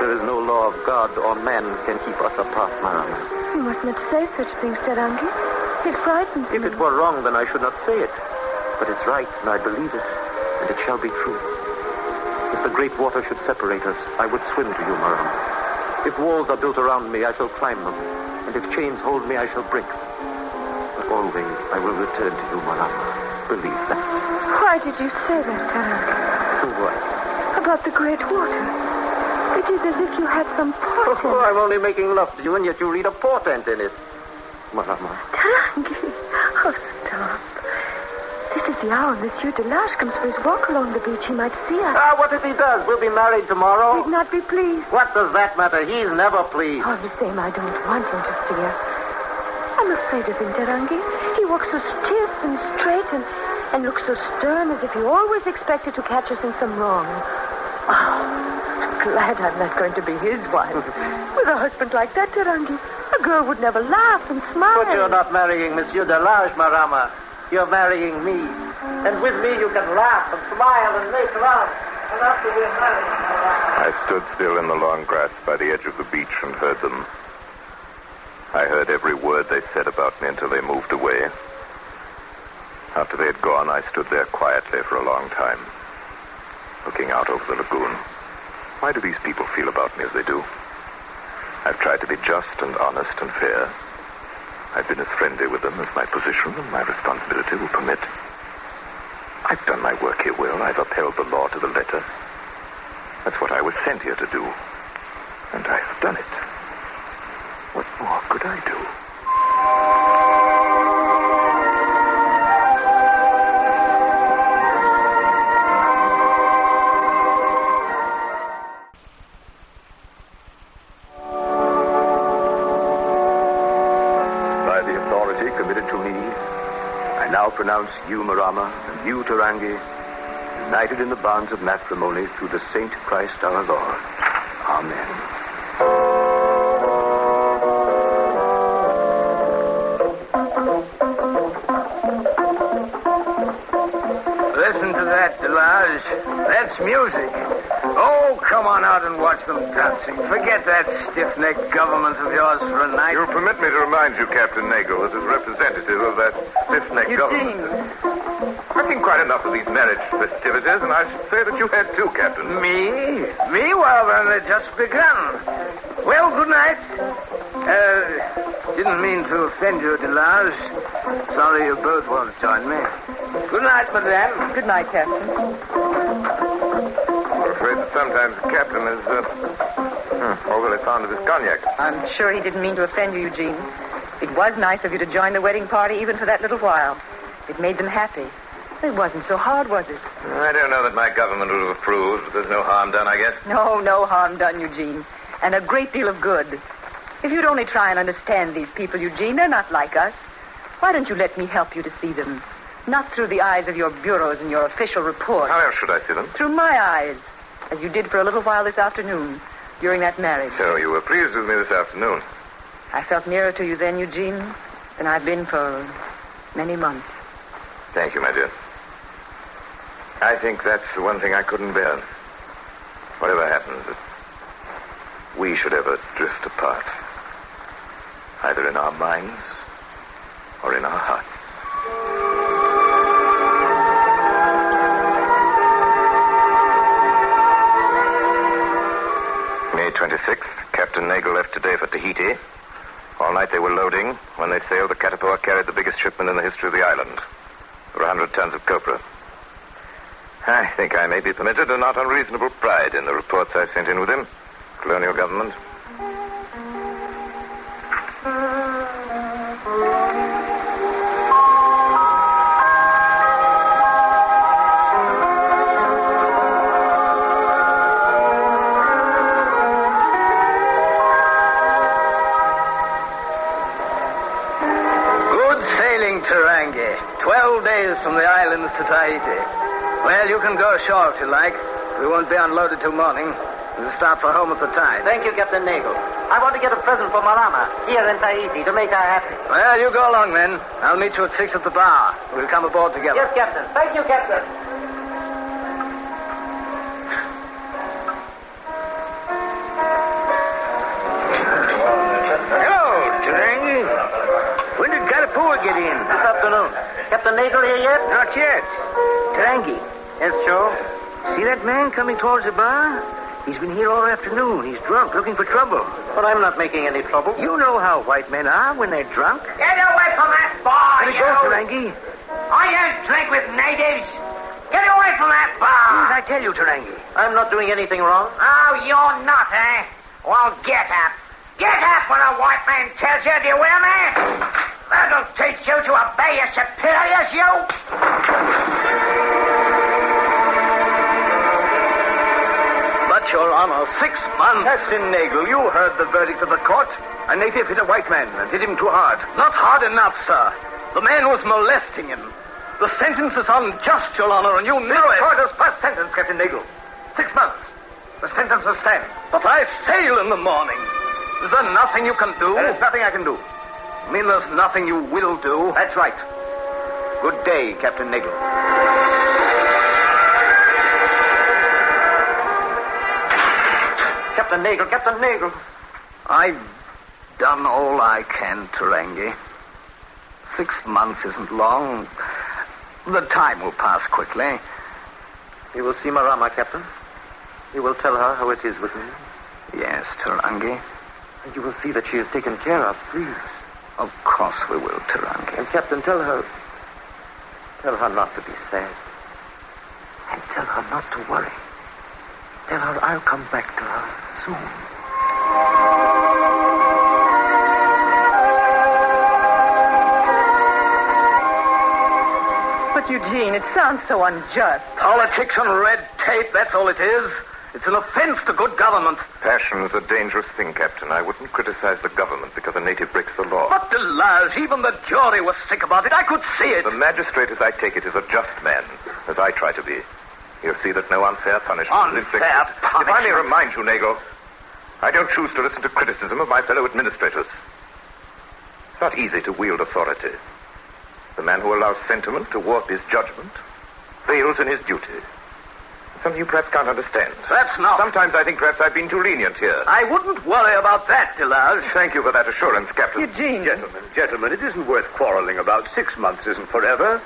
There is no law of God or man can keep us apart, Marama. You must not say such things, Tarangi. It frightens me. If it were wrong, then I should not say it. But it's right, and I believe it. And it shall be true. If the great water should separate us, I would swim to you, Marama. If walls are built around me, I shall climb them. And if chains hold me, I shall break them. But always, I will return to you, Marama. Believe that. Why did you say that, Tarangi? To what? About the great water. It is as if you had some portent. Oh, I'm only making love to you, and yet you read a portent in it. Marama. Tarangi. Oh, stop. This is the hour Monsieur Delage comes for his walk along the beach. He might see us. What if he does? We'll be married tomorrow. He'd not be pleased. What does that matter? He's never pleased. All the same, I don't want him to see us. I'm afraid of him, Tarangi. He walks so stiff and straight and looks so stern as if he always expected to catch us in some wrong. Oh, I'm glad I'm not going to be his wife. With a husband like that, Tarangi, a girl would never laugh and smile. But you're not marrying Monsieur Delage, Marama. You're marrying me. And with me you can laugh and smile and make love. And after we're married... I stood still in the long grass by the edge of the beach and heard them. I heard every word they said about me until they moved away. After they had gone, I stood there quietly for a long time, looking out over the lagoon. Why do these people feel about me as they do? I've tried to be just and honest and fair. I've been as friendly with them as my position and my responsibility will permit. I've done my work here well. I've upheld the law to the letter. That's what I was sent here to do. And I have done it. What more could I do? I now pronounce you, Marama, and you, Tarangi, united in the bonds of matrimony through the Saint Christ our Lord. Amen. Listen to that, Delage. That's music. Oh, come on out and watch them dancing. Forget that stiff-necked government of yours for a night. You'll permit me to remind you, Captain Nagel, that as representative representative of that stiff-necked government. I've seen quite enough of these marriage festivities, and I should say that you had too, Captain. Me? Well, then they've just begun. Well, good night. Didn't mean to offend you, Delage. Sorry you both won't join me. Good night, madame. Good night, Captain. I'm afraid that sometimes the captain is overly fond of his cognac. I'm sure he didn't mean to offend you, Eugene. It was nice of you to join the wedding party even for that little while. It made them happy. It wasn't so hard, was it? I don't know that my government would have approved, but there's no harm done, I guess. No harm done, Eugene. And a great deal of good. If you'd only try and understand these people, Eugene, they're not like us. Why don't you let me help you to see them? Not through the eyes of your bureaus and your official reports. How else should I see them? Through my eyes, as you did for a little while this afternoon, during that marriage. So you were pleased with me this afternoon? I felt nearer to you then, Eugene, than I've been for many months. Thank you, my dear. I think that's the one thing I couldn't bear. Whatever happens, that we should ever drift apart. Either in our minds or in our hearts. May 26th, Captain Nagel left today for Tahiti. All night they were loading. When they sailed, the Catapora carried the biggest shipment in the history of the island. There were 100 tons of copra. I think I may be permitted a not unreasonable pride in the reports I sent in with him. Colonial government. Good sailing, Tarangi. 12 days from the islands to Tahiti. Well, you can go ashore if you like. We won't be unloaded till morning. We'll start for home at the tide. Thank you, Captain Nagel. I want to get a present for Marama here in Tahiti to make her happy. Well, you go along then. I'll meet you at 6 at the bar. We'll come aboard together. Yes, Captain. Thank you, Captain. Hello, Tarangi. When did Catapora get in? This afternoon. Captain Nagel here yet? Not yet. Tarangi. Yes, Joe? See that man coming towards the bar? He's been here all afternoon. He's drunk, looking for trouble. But I'm not making any trouble. You know how white men are when they're drunk. Get away from that bar, Let me go, Tarangi. I don't drink with natives. Get away from that bar. What did I tell you, Tarangi? I'm not doing anything wrong. Oh, you're not, eh? Well, get up. Get up when a white man tells you, do you hear me? That'll teach you to obey your superiors, you. But, Your Honor, 6 months. Captain Nagel, you heard the verdict of the court. A native hit a white man and hit him too hard. Not hard enough, sir. The man was molesting him. The sentence is unjust, Your Honor, and you knew it. The court has passed sentence, Captain Nagel. 6 months. The sentence will stand. But I sail in the morning. Is there nothing you can do? There is nothing I can do. I mean, there's nothing you will do. That's right. Good day, Captain Nagel. Captain Nagel, Captain Nagel. I've done all I can, Tarangi. 6 months isn't long. The time will pass quickly. You will see Marama, Captain. You will tell her how it is with me. Yes, Tarangi. And you will see that she is taken care of, please. Of course we will, Tarangi. And, Captain, tell her not to be sad. And tell her not to worry. Tell her I'll come back to her soon. But, Eugene, it sounds so unjust. Politics and red tape, that's all it is. It's an offense to good government. Passion's a dangerous thing, Captain. I wouldn't criticize the government because a native breaks the law. But, Delage, even the jury was sick about it. I could see it. The magistrate, as I take it, is a just man, as I try to be. He'll see that no unfair punishment is inflicted. Unfair punishment? If I may remind you, Nagel, I don't choose to listen to criticism of my fellow administrators. It's not easy to wield authority. The man who allows sentiment to warp his judgment fails in his duty. Something you perhaps can't understand. Perhaps not. Sometimes I think perhaps I've been too lenient here. I wouldn't worry about that, Delage. Thank you for that assurance, Captain. Eugene. Gentlemen, it isn't worth quarreling about. 6 months isn't forever.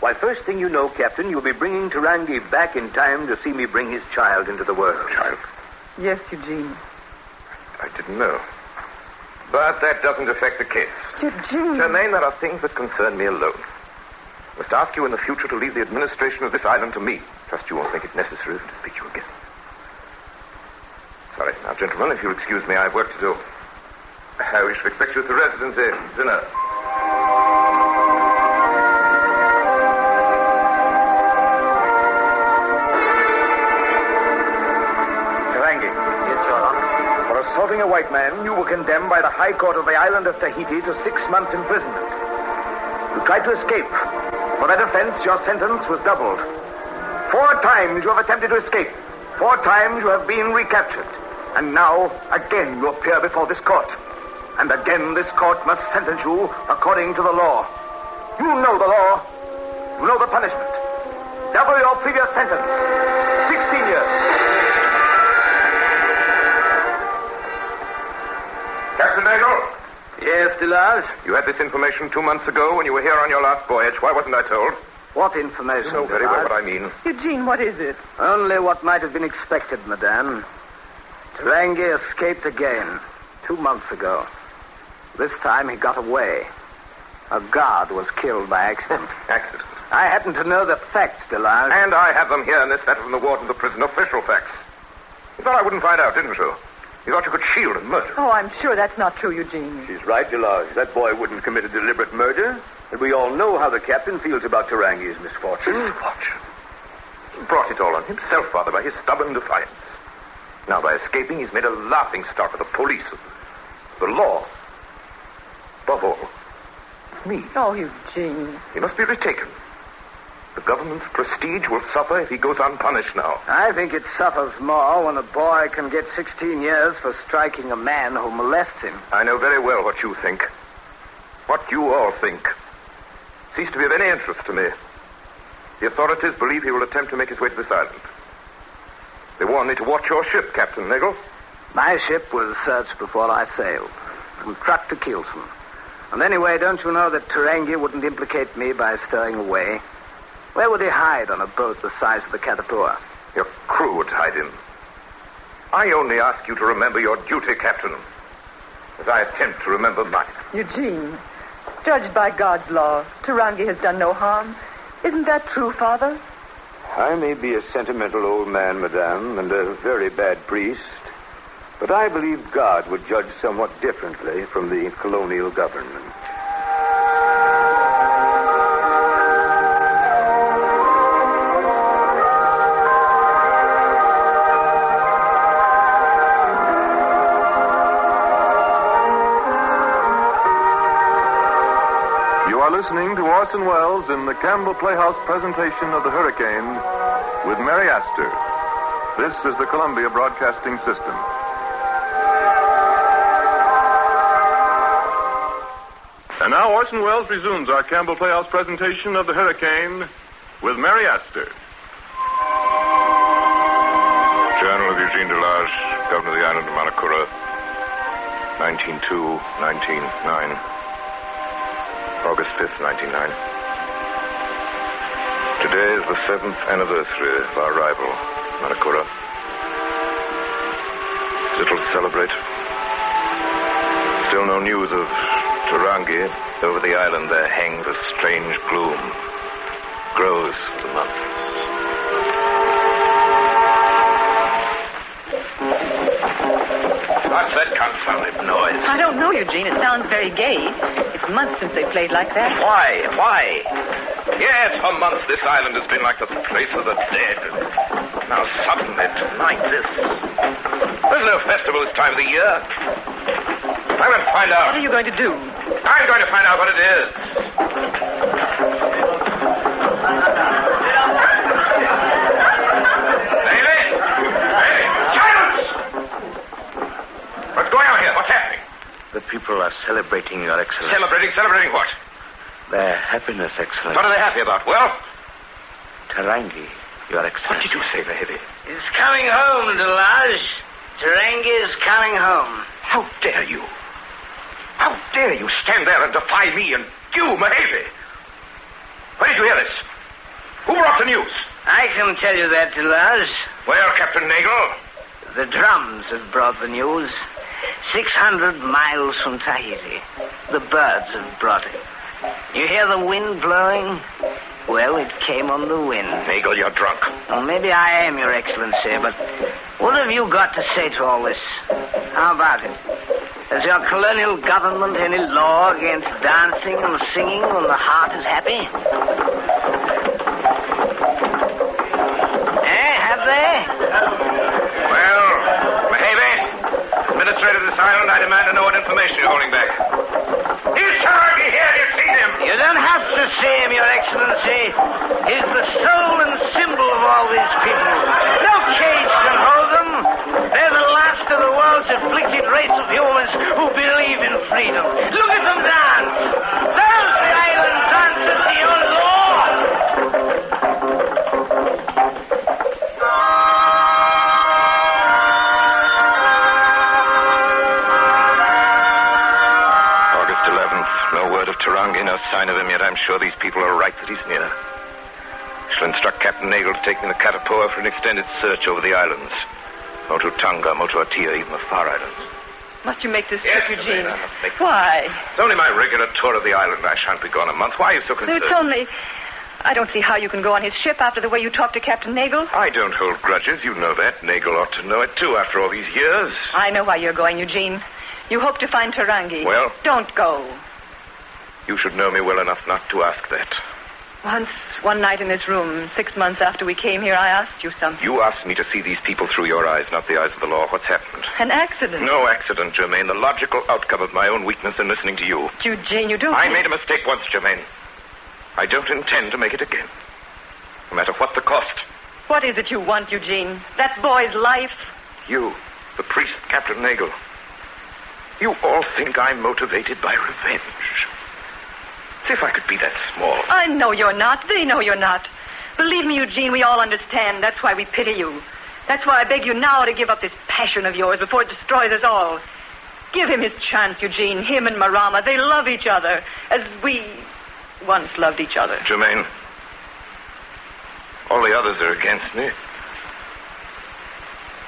Why, first thing you know, Captain, you'll be bringing Tarangi back in time to see me bring his child into the world. Child? Yes, Eugene. I didn't know. But that doesn't affect the case. Eugene. Germaine, there are things that concern me alone. I must ask you in the future to leave the administration of this island to me. Trust you won't think it necessary to speak to you again. Sorry. Now, gentlemen, if you'll excuse me, I've work to do. We shall expect you at the residency dinner. Tarangi. Yes, Your Honor. For assaulting a white man, you were condemned by the High Court of the island of Tahiti to 6 months' imprisonment. You tried to escape. For that offense, your sentence was doubled. 4 times you have attempted to escape. 4 times you have been recaptured. And now, again, you appear before this court. And again, this court must sentence you according to the law. You know the law. You know the punishment. Double your previous sentence. 16 years. Captain Nagel? Yes, Delage? You had this information 2 months ago when you were here on your last voyage. Why wasn't I told? What information? You know very well what I mean. Eugene, what is it? Only what might have been expected, madame. Tarangi escaped again 2 months ago. This time he got away. A guard was killed by accident. Accident? I happen to know the facts, Delage. And I have them here in this letter from the warden of the prison. Official facts. You thought I wouldn't find out, didn't you? You thought you could shield and murder. Oh, I'm sure that's not true, Eugene. She's right, Delage. That boy wouldn't commit a deliberate murder. And we all know how the captain feels about Tarangi's misfortune. Misfortune? He brought it all on himself, Father, by his stubborn defiance. Now, by escaping, he's made a laughing stock of the police, of the law. Above all, me. Oh, Eugene. He must be retaken. The government's prestige will suffer if he goes unpunished now. I think it suffers more when a boy can get 16 years for striking a man who molests him. I know very well what you think. What you all think. Cease to be of any interest to me. The authorities believe he will attempt to make his way to this island. They warn me to watch your ship, Captain Nagel. My ship was searched before I sailed, from truck to keelson. And anyway, don't you know that Tarangi wouldn't implicate me by stowing away? Where would he hide on a boat the size of the Catapua? Your crew would hide him. I only ask you to remember your duty, Captain, as I attempt to remember mine. Eugene, judged by God's law, Tarangi has done no harm. Isn't that true, Father? I may be a sentimental old man, madame, and a very bad priest, but I believe God would judge somewhat differently from the colonial government. You are listening to Orson Welles in the Campbell Playhouse presentation of The Hurricane with Mary Astor. This is the Columbia Broadcasting System. And now Orson Welles resumes our Campbell Playhouse presentation of The Hurricane with Mary Astor. Journal of Eugene Delage, Governor of the Island of Manakura, 1902-1909. August 5th, 1909. Today is the 7th anniversary of our arrival, Manakura. Little to celebrate. Still no news of Tarangi. Over the island there hangs a strange gloom. Grows for the months. What's that confounded noise? I don't know, Eugene. It sounds very gay. It's months since they played like that. Why? Yes, for months this island has been like the place of the dead. Now suddenly, tonight, there's no festival this time of the year. I'm going to find out. What are you going to do? I'm going to find out what it is. What's going on here? What's happening? The people are celebrating, Your Excellency. Celebrating what? Their happiness, Excellency. What are they happy about? Well? Tarangi. Your Excellency. What did you say, Mahebe? He's coming home, Delage. Tarangi is coming home. How dare you? How dare you stand there and defy me and you, Mahebe? Where did you hear this? Who brought the news? I can tell you that, Delage. Where, Captain Nagel? The drums have brought the news. 600 miles from Tahiti. The birds have brought it. You hear the wind blowing? Well, it came on the wind. Nagel, you're drunk. Well, maybe I am, Your Excellency, but what have you got to say to all this? How about it? Has your colonial government any law against dancing and singing when the heart is happy? Have they? Well, Mahebe, administrator of this island, I demand to know what information you're holding back. He's Tarangi here. You've seen him. You don't have to see him, Your Excellency. He's the soul and symbol of all these people. No cage can hold them. They're the last of the world's afflicted race of humans who believe in freedom. Look at them dance. There's the island dancers to your law. Tarangi, no sign of him yet. I'm sure these people are right that he's near. Shall instruct Captain Nagel to take me to Katapoa for an extended search over the islands. Motu Tonga, Motu Atia, even the Far Islands. Must you make this Yes, trip, Eugene? Madame, I must make Why? It's only my regular tour of the island. I shan't be gone a month. Why are you so concerned? It's only... I don't see how you can go on his ship after the way you talked to Captain Nagel. I don't hold grudges. You know that. Nagel ought to know it, too, after all these years. I know why you're going, Eugene. You hope to find Tarangi. Well? Don't go. You should know me well enough not to ask that. Once, one night in this room, 6 months after we came here, I asked you something. You asked me to see these people through your eyes, not the eyes of the law. What's happened? An accident. No accident, Germaine. The logical outcome of my own weakness in listening to you. Eugene, you don't... I made a mistake once, Germaine. I don't intend to make it again. No matter what the cost. What is it you want, Eugene? That boy's life? You, the priest, Captain Nagel. You all think I'm motivated by revenge. See if I could be that small. I know you're not. They know you're not. Believe me, Eugene, we all understand. That's why we pity you. That's why I beg you now to give up this passion of yours before it destroys us all. Give him his chance, Eugene. Him and Marama. They love each other as we once loved each other. Germaine, all the others are against me.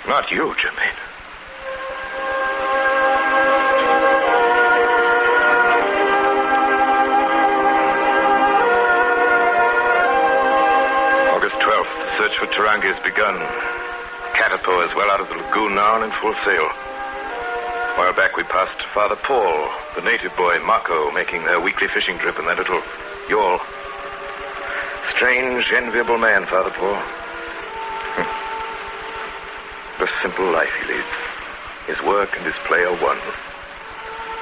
Not you, Germaine. Search for Tarangi has begun. Katapoa is well out of the lagoon now and in full sail. A while back we passed Father Paul, the native boy, Mako, making their weekly fishing trip in their little yawl. Strange, enviable man, Father Paul. The simple life he leads. His work and his play are one.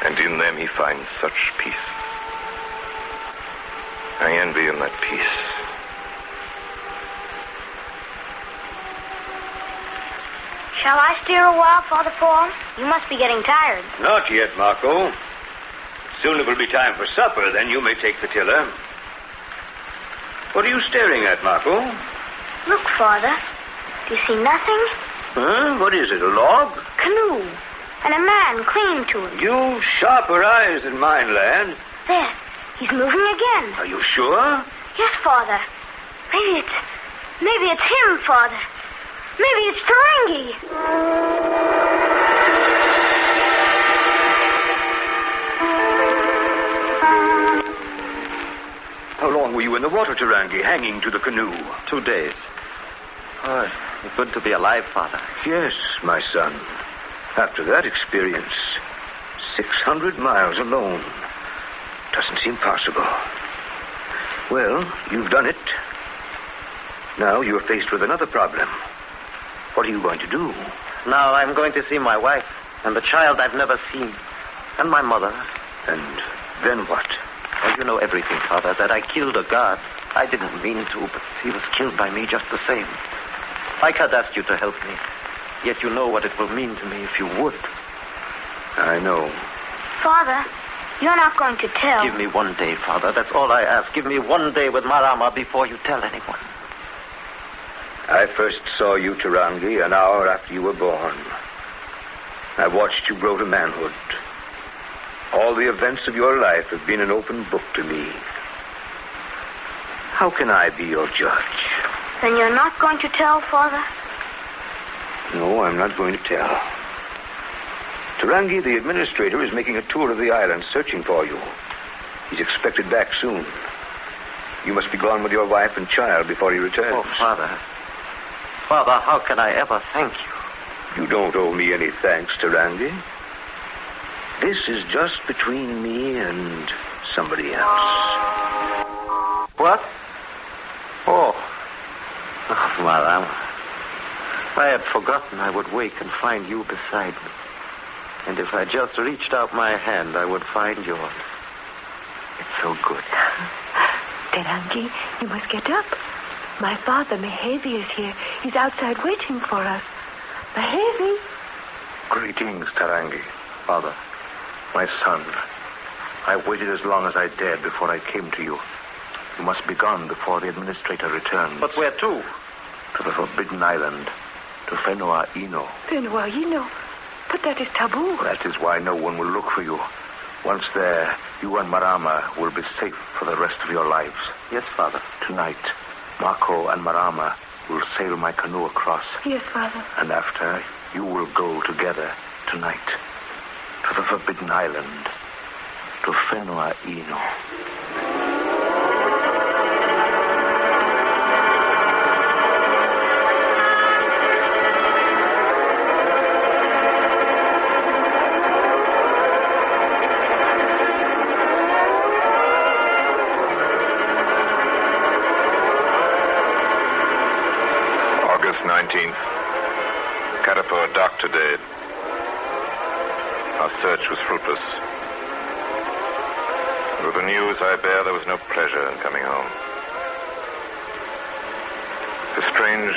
And in them he finds such peace. I envy him that peace. Shall I steer a while, Father Paul? You must be getting tired. Not yet, Marco. Soon it will be time for supper, then you may take the tiller. What are you staring at, Marco? Look, Father. Do you see nothing? Huh? What is it, a log? Canoe. And a man clinging to it. You sharper eyes than mine, lad. There. He's moving again. Are you sure? Yes, Father. Maybe it's him, Father. Maybe it's Tarangi. How long were you in the water, Tarangi, hanging to the canoe? 2 days. Oh, it's good to be alive, Father. Yes, my son. After that experience, 600 miles alone. Doesn't seem possible. Well, you've done it. Now you're faced with another problem. What are you going to do? Now I'm going to see my wife and the child I've never seen. And my mother. And then what? Well, you know everything, Father, that I killed a guard. I didn't mean to, but he was killed by me just the same. I can't ask you to help me. Yet you know what it will mean to me if you would. I know. Father, you're not going to tell. Give me 1 day, Father. That's all I ask. Give me 1 day with Marama before you tell anyone. I first saw you, Tarangi, an hour after you were born. I watched you grow to manhood. All the events of your life have been an open book to me. How can I be your judge? Then you're not going to tell, Father? No, I'm not going to tell. Tarangi, the administrator, is making a tour of the island searching for you. He's expected back soon. You must be gone with your wife and child before he returns. Oh, Father. Father, how can I ever thank you? You don't owe me any thanks, Tarangi. This is just between me and somebody else. What? Oh, Madame. If I had forgotten, I would wake and find you beside me. And if I just reached out my hand, I would find yours. It's so good. Tarangi, you must get up. My father, Mehevi, is here. He's outside waiting for us. Mehevi. Greetings, Tarangi. Father, my son. I waited as long as I dared before I came to you. You must be gone before the administrator returns. But where to? To the Forbidden Island. To Whenua Ino. Whenua Ino? But that is taboo. That is why no one will look for you. Once there, you and Marama will be safe for the rest of your lives. Yes, Father. Tonight, Mako and Marama will sail my canoe across. Yes, Father. And after, you will go together tonight to the Forbidden Island, to Whenua Ino. August 19th. Katapo docked today. Our search was fruitless. With the news I bear, there was no pleasure in coming home. A strange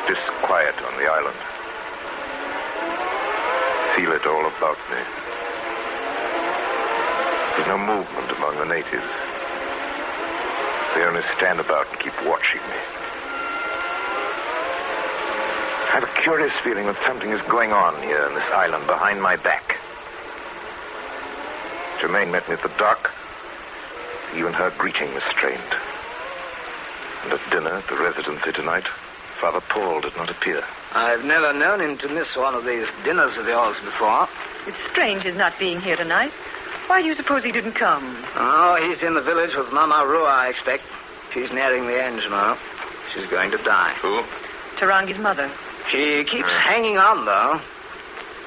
disquiet on the island. Feel it all about me. There's no movement among the natives. They only stand about and keep watching me. I have a curious feeling that something is going on here in this island behind my back. Germaine met me at the dock. Even her greeting was strained. And at dinner at the residency tonight, Father Paul did not appear. I've never known him to miss one of these dinners of yours before. It's strange his not being here tonight. Why do you suppose he didn't come? Oh, he's in the village with Mama Rua, I expect. She's nearing the end now. She's going to die. Who? Tarangi's mother. She keeps hanging on, though.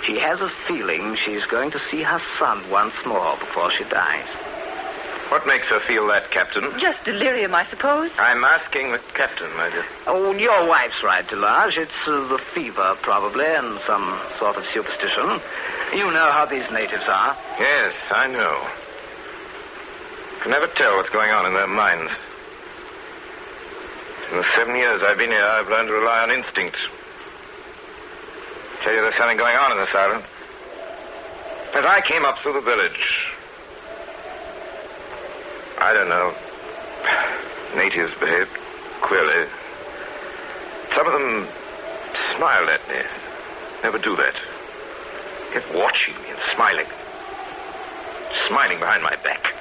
She has a feeling she's going to see her son once more before she dies. What makes her feel that, Captain? Just delirium, I suppose. I'm asking the captain, my dear. Oh, your wife's right, Delage. It's the fever, probably, and some sort of superstition. You know how these natives are. Yes, I know. Can never tell what's going on in their minds. In the 7 years I've been here, I've learned to rely on instinct. Tell you there's something going on in this island. As I came up through the village, I don't know, natives behaved queerly. Some of them smiled at me. Never do that. Kept watching me and smiling. Smiling behind my back.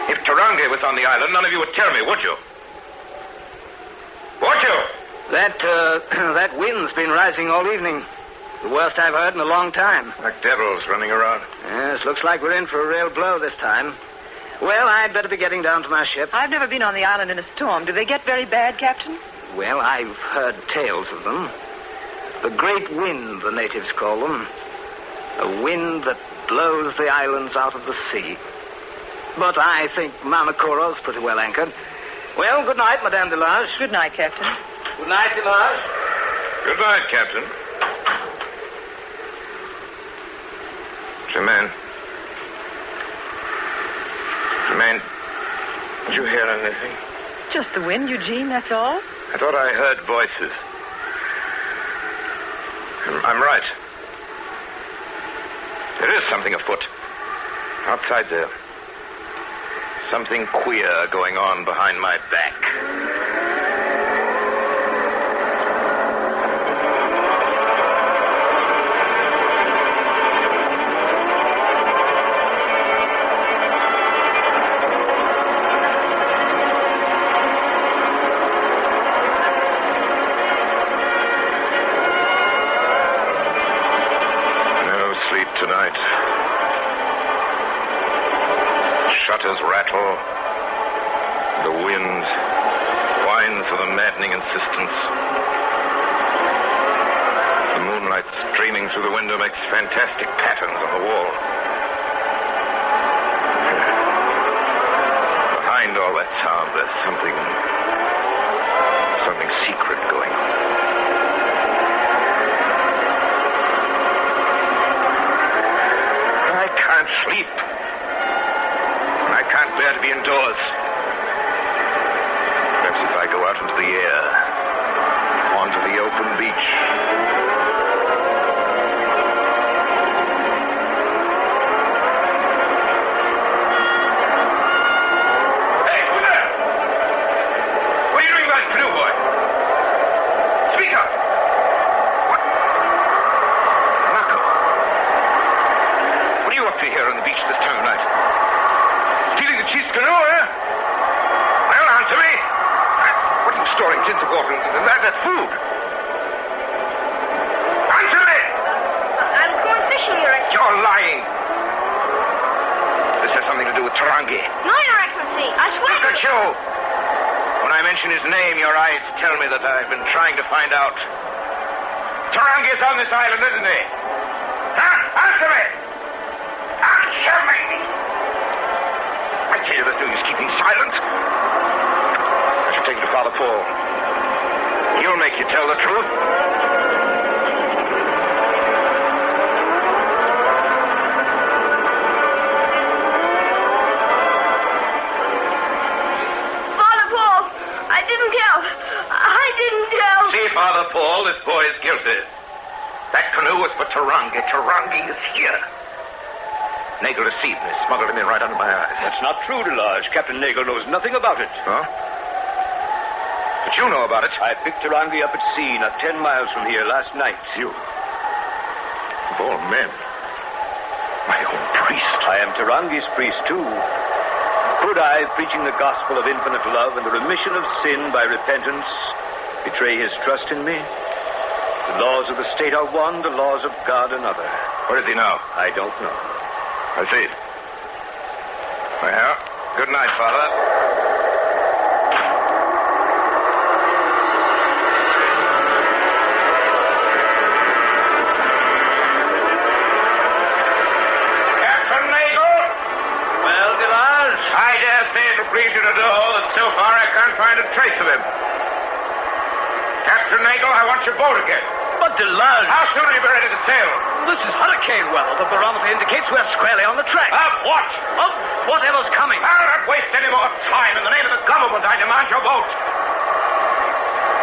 If Tarangi was on the island, none of you would tell me, would you? Would you? That wind's been rising all evening. The worst I've heard in a long time. Like devils running around. Yes, looks like we're in for a real blow this time. Well, I'd better be getting down to my ship. I've never been on the island in a storm. Do they get very bad, Captain? Well, I've heard tales of them. The great wind, the natives call them. A wind that blows the islands out of the sea. But I think Manakoro's pretty well anchored. Well, good night, Madame Delage. Good night, Captain. Good night, Delage. Good night, Captain. Germaine. Germaine, did you hear anything? Just the wind, Eugene, that's all. I thought I heard voices. I'm right. There is something afoot. Outside there. something queer going on behind my back. Tonight. Shutters rattle. The wind whines with a maddening insistence. The moonlight streaming through the window makes fantastic patterns on the wall. Behind all that sound, there's something secret going on. I can't sleep. I can't bear to be indoors. Perhaps if I go out into the air, onto the open beach. Hey, who's there? What are you doing by the canoe, boy? Speak up. What? Marco. What are you up to here on the beach this time of night? Stealing the chief's canoe, eh? Well, answer me. What are you storing tins of water in? That's food. Answer me! I'm going fishing, Your Excellency. You're lying. This has something to do with Tarangi. No, Your Excellency. I swear. Look at you. When I mention his name, your eyes tell me that I've been trying to find out. Tarangi is on this island, isn't he? Huh? Answer me! Answer me! I tell you, there's no use keeping silent. I should take you to Father Paul. He'll make you tell the truth. Father Paul, I didn't tell. I didn't tell. See, Father Paul, this boy is guilty. That canoe was for Tarangi. Tarangi is here. Nagel deceived me, smuggled him in right under my eyes. That's not true, Delage. Captain Nagel knows nothing about it. Huh? But you know about it. I picked Tarangi up at sea, not 10 miles from here, last night. You? Of all men. My own priest. I am Tarangi's priest, too. Could I, preaching the gospel of infinite love and the remission of sin by repentance, betray his trust in me? The laws of the state are one, the laws of God another. Where is he now? I don't know. I see. Well, good night, Father. Captain Nagel? Well, Delage? I dare say it'll please you to know that so far I can't find a trace of him. Captain Nagel, I want your boat again. But Delage... How soon will you be ready to sail? This is hurricane weather. The barometer indicates we're squarely on the track. Of what? Of whatever's coming. I'll not waste any more time. In the name of the government, I demand your boat.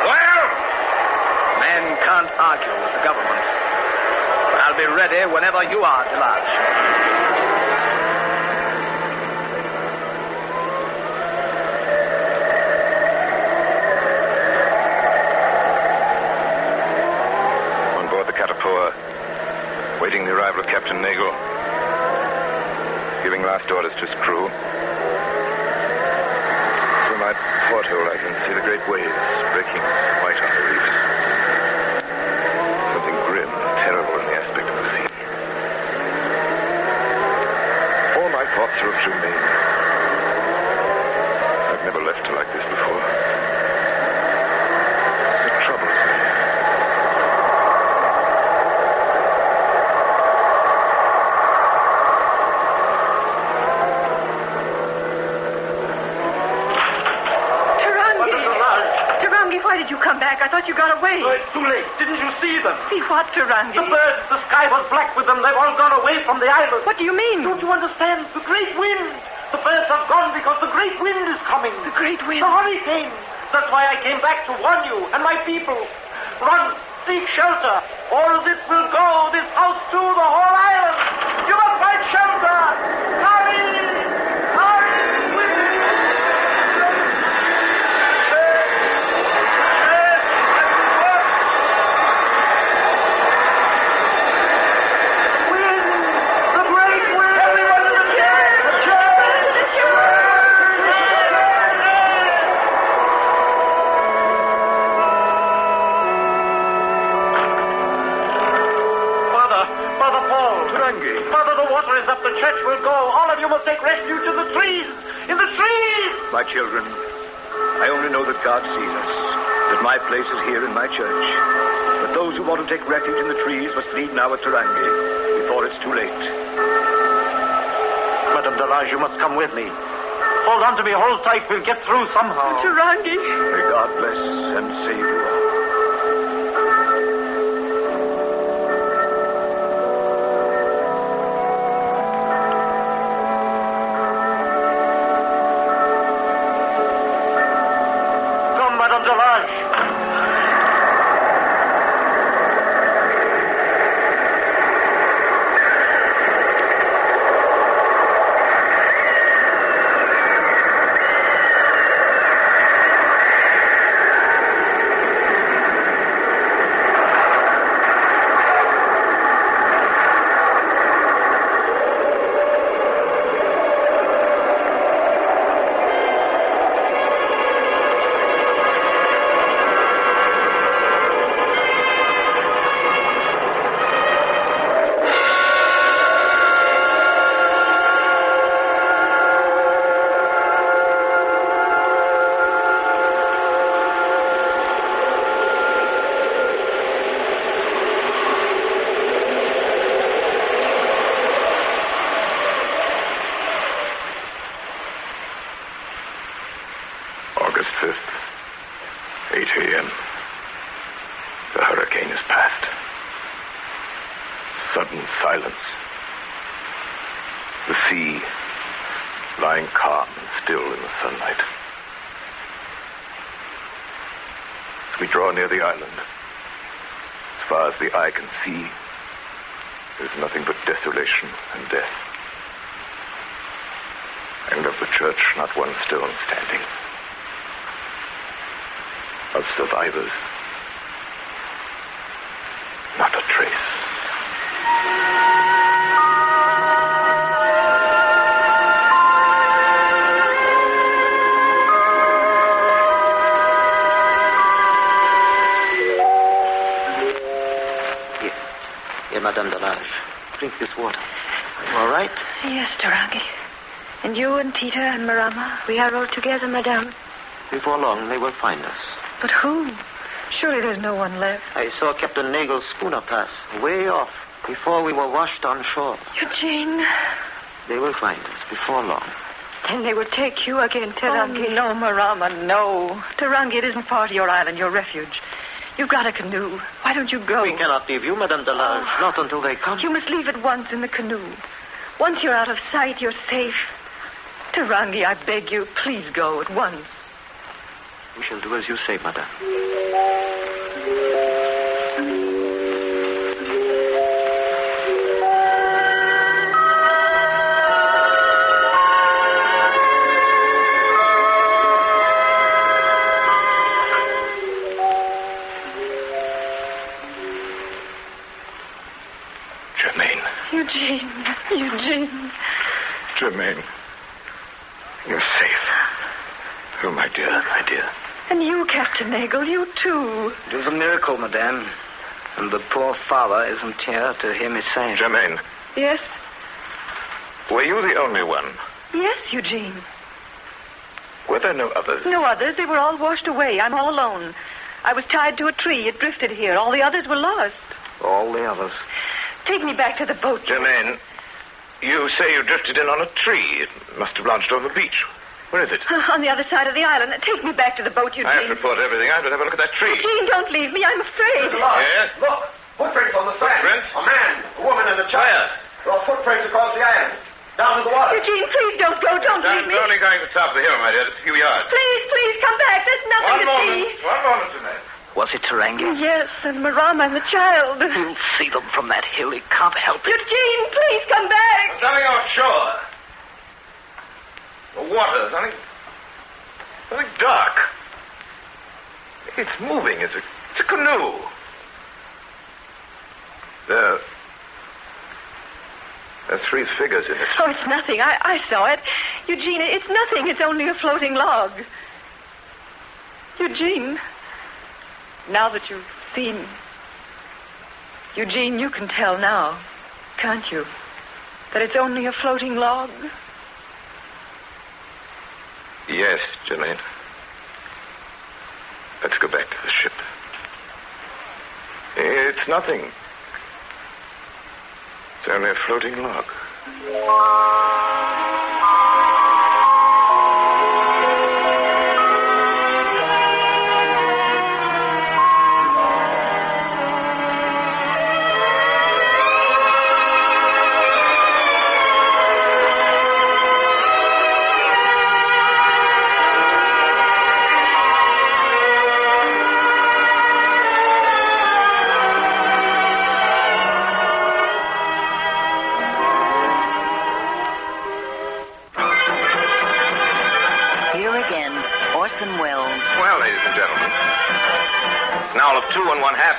Well? Man can't argue with the government. But I'll be ready whenever you are, Delage. Waiting the arrival of Captain Nagel. Giving last orders to his crew. Through my porthole, I can see the great waves breaking white on the reefs. Something grim and terrible in the aspect of the sea. All my thoughts are of Germaine. I've never left her like this before. It troubles me. Why did you come back? I thought you got away. Oh, it's too late. Didn't you see them? See what, Tarangi? The birds. The sky was black with them. They've all gone away from the island. What do you mean? Don't you understand? The great wind. The birds have gone because the great wind is coming. The great wind? The hurricane. That's why I came back to warn you and my people. Run. Seek shelter. All this will go. This house too. The whole island. You must find shelter. Hurry! Hurry! Quickly! water is up, the church will go. All of you must take refuge in the trees. In the trees! My children, I only know that God sees us, that my place is here in my church. But those who want to take refuge in the trees must leave now at Tarangi, before it's too late. Madame Delage, you must come with me. Hold on to me, hold tight. We'll get through somehow. Tarangi. May God bless and save you all. Come, Madame Delage. August 5th, 8 a.m. The hurricane is past. Sudden silence. The sea lying calm and still in the sunlight. As we draw near the island, as far as the eye can see, there's nothing but desolation and death. And of the church, not one stone standing. Of survivors, not a trace. Here, Madame Delage. Drink this water. Are you all right? Yes, Tarangi. And you and Tita and Marama, we are all together, Madame. Before long, they will find us. But who? Surely there's no one left. I saw Captain Nagel's schooner pass, way off, before we were washed on shore. Eugene. They will find us before long. Then they will take you again, Tarangi. Oh, no, Marama, no. Tarangi, it isn't far to your island, your refuge. You've got a canoe. Why don't you go? We cannot leave you, Madame Delage, not until they come. You must leave at once in the canoe. Once you're out of sight, you're safe. Tarangi, I beg you, please go at once. We shall do as you say, Madame. Eugene. Germaine, you're safe. Oh, my dear. And you, Captain Nagel, you too. It was a miracle, Madame. And the poor father isn't here to hear me say. Germaine. Yes? Were you the only one? Yes, Eugene. Were there no others? No others. They were all washed away. I'm all alone. I was tied to a tree. It drifted here. All the others were lost. All the others. Take me back to the boat. Germaine, you say you drifted in on a tree. It must have launched over the beach. Where is it? On the other side of the island. Take me back to the boat, Eugene. I have to report everything. I have to have a look at that tree. Eugene, don't leave me. I'm afraid. Yes? Look. Footprints on the sand. Footprints? A man, a woman, and a child. There are footprints across the island. Down to the water. Eugene, please don't go. Don't leave me. I'm only going to the top of the hill, my dear. Just a few yards. Please, come back. There's nothing to see. One moment, Jeanette. Was it Tarangi? Yes, and Marama and the child. You'll see them from that hill. He can't help it. Eugene, please come back. There's nothing offshore. The water, something dark. It's moving. It's a canoe. There are three figures in it. Oh, it's nothing. I saw it. Eugene, it's nothing. It's only a floating log. Eugene, now that you've seen... Eugene, you can tell now, can't you? That it's only a floating log? Yes, Janine. Let's go back to the ship. It's nothing. It's only a floating log.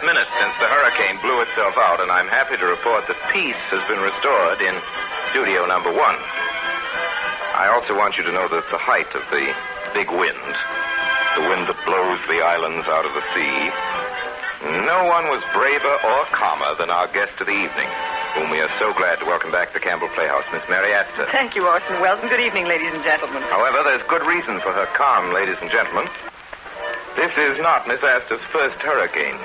Minutes since the hurricane blew itself out, and I'm happy to report that peace has been restored in studio number 1. I also want you to know that the height of the big wind, the wind that blows the islands out of the sea, no one was braver or calmer than our guest of the evening, whom we are so glad to welcome back to Campbell Playhouse, Miss Mary Astor. Thank you, Orson Welles, and good evening, ladies and gentlemen. However, there's good reason for her calm, ladies and gentlemen. This is not Miss Astor's first hurricane.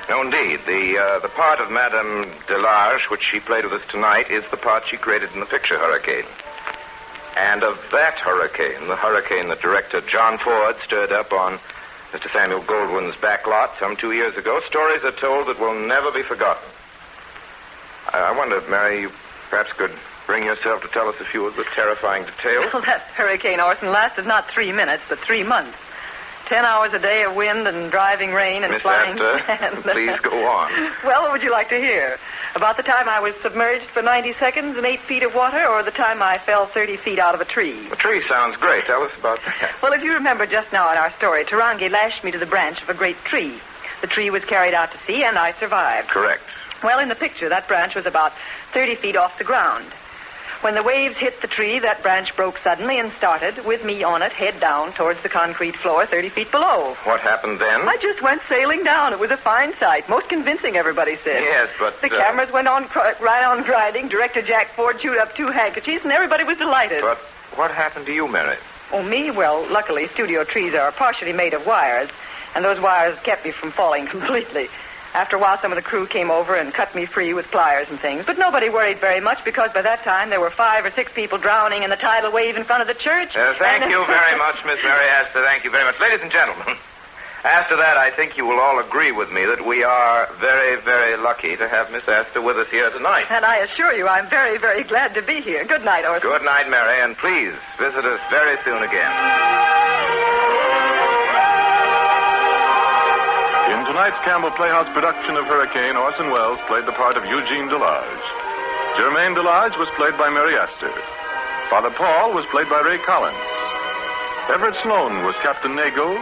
No, indeed. The part of Madame Delage, which she played with us tonight, is the part she created in the picture Hurricane. And of that hurricane, the hurricane that director John Ford stirred up on Mr. Samuel Goldwyn's back lot some 2 years ago, stories are told that will never be forgotten. I wonder if, Mary, you perhaps could bring yourself to tell us a few of the terrifying details. Well, that hurricane, Orson, lasted not 3 minutes, but 3 months. 10 hours a day of wind and driving rain and Miss flying. Astor, please go on. Well, what would you like to hear? About the time I was submerged for 90 seconds in 8 feet of water, or the time I fell 30 feet out of a tree? The tree sounds great. Tell us about that. Well, if you remember just now in our story, Tarangi lashed me to the branch of a great tree. The tree was carried out to sea, and I survived. Correct. Well, in the picture, that branch was about 30 feet off the ground. When the waves hit the tree, that branch broke suddenly and started, with me on it, head down towards the concrete floor 30 feet below. What happened then? I just went sailing down. It was a fine sight. Most convincing, everybody said. Yes, but... The cameras went on right on grinding. Director Jack Ford chewed up 2 handkerchiefs, and everybody was delighted. But what happened to you, Mary? Oh, me? Well, luckily, studio trees are partially made of wires, and those wires kept me from falling completely. After a while, some of the crew came over and cut me free with pliers and things. But nobody worried very much because by that time there were 5 or 6 people drowning in the tidal wave in front of the church. Thank you very much, Miss Mary Astor. Thank you very much. Ladies and gentlemen, after that, I think you will all agree with me that we are very, very lucky to have Miss Astor with us here tonight. And I assure you, I'm very, very glad to be here. Good night, Orson. Good night, Mary, and please visit us very soon again. In tonight's Campbell Playhouse production of Hurricane, Orson Welles played the part of Eugene Delage. Germaine Delage was played by Mary Astor. Father Paul was played by Ray Collins. Everett Sloan was Captain Nagel.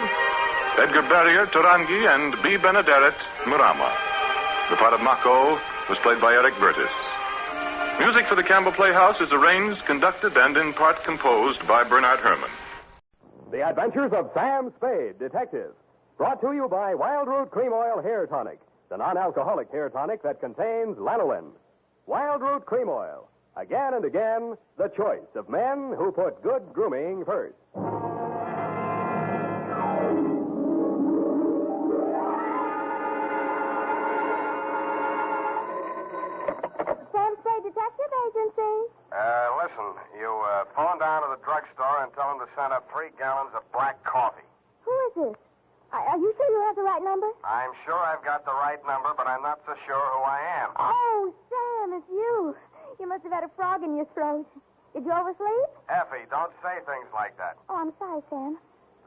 Edgar Barrier, Tarangi, and B. Benederet, Murama. The part of Mako was played by Eric Burtis. Music for the Campbell Playhouse is arranged, conducted, and in part composed by Bernard Herrmann. The Adventures of Sam Spade, Detective. Brought to you by Wild Root Cream Oil Hair Tonic, the non-alcoholic hair tonic that contains lanolin. Wild Root Cream Oil. Again and again, the choice of men who put good grooming first. Sam Spade Detective Agency. Listen, you phone down to the drugstore and tell them to send up 3 gallons of black coffee. Who is this? Are you sure you have the right number? I'm sure I've got the right number, but I'm not so sure who I am. Oh, Sam, it's you. You must have had a frog in your throat. Did you oversleep? Effie, don't say things like that. Oh, I'm sorry, Sam.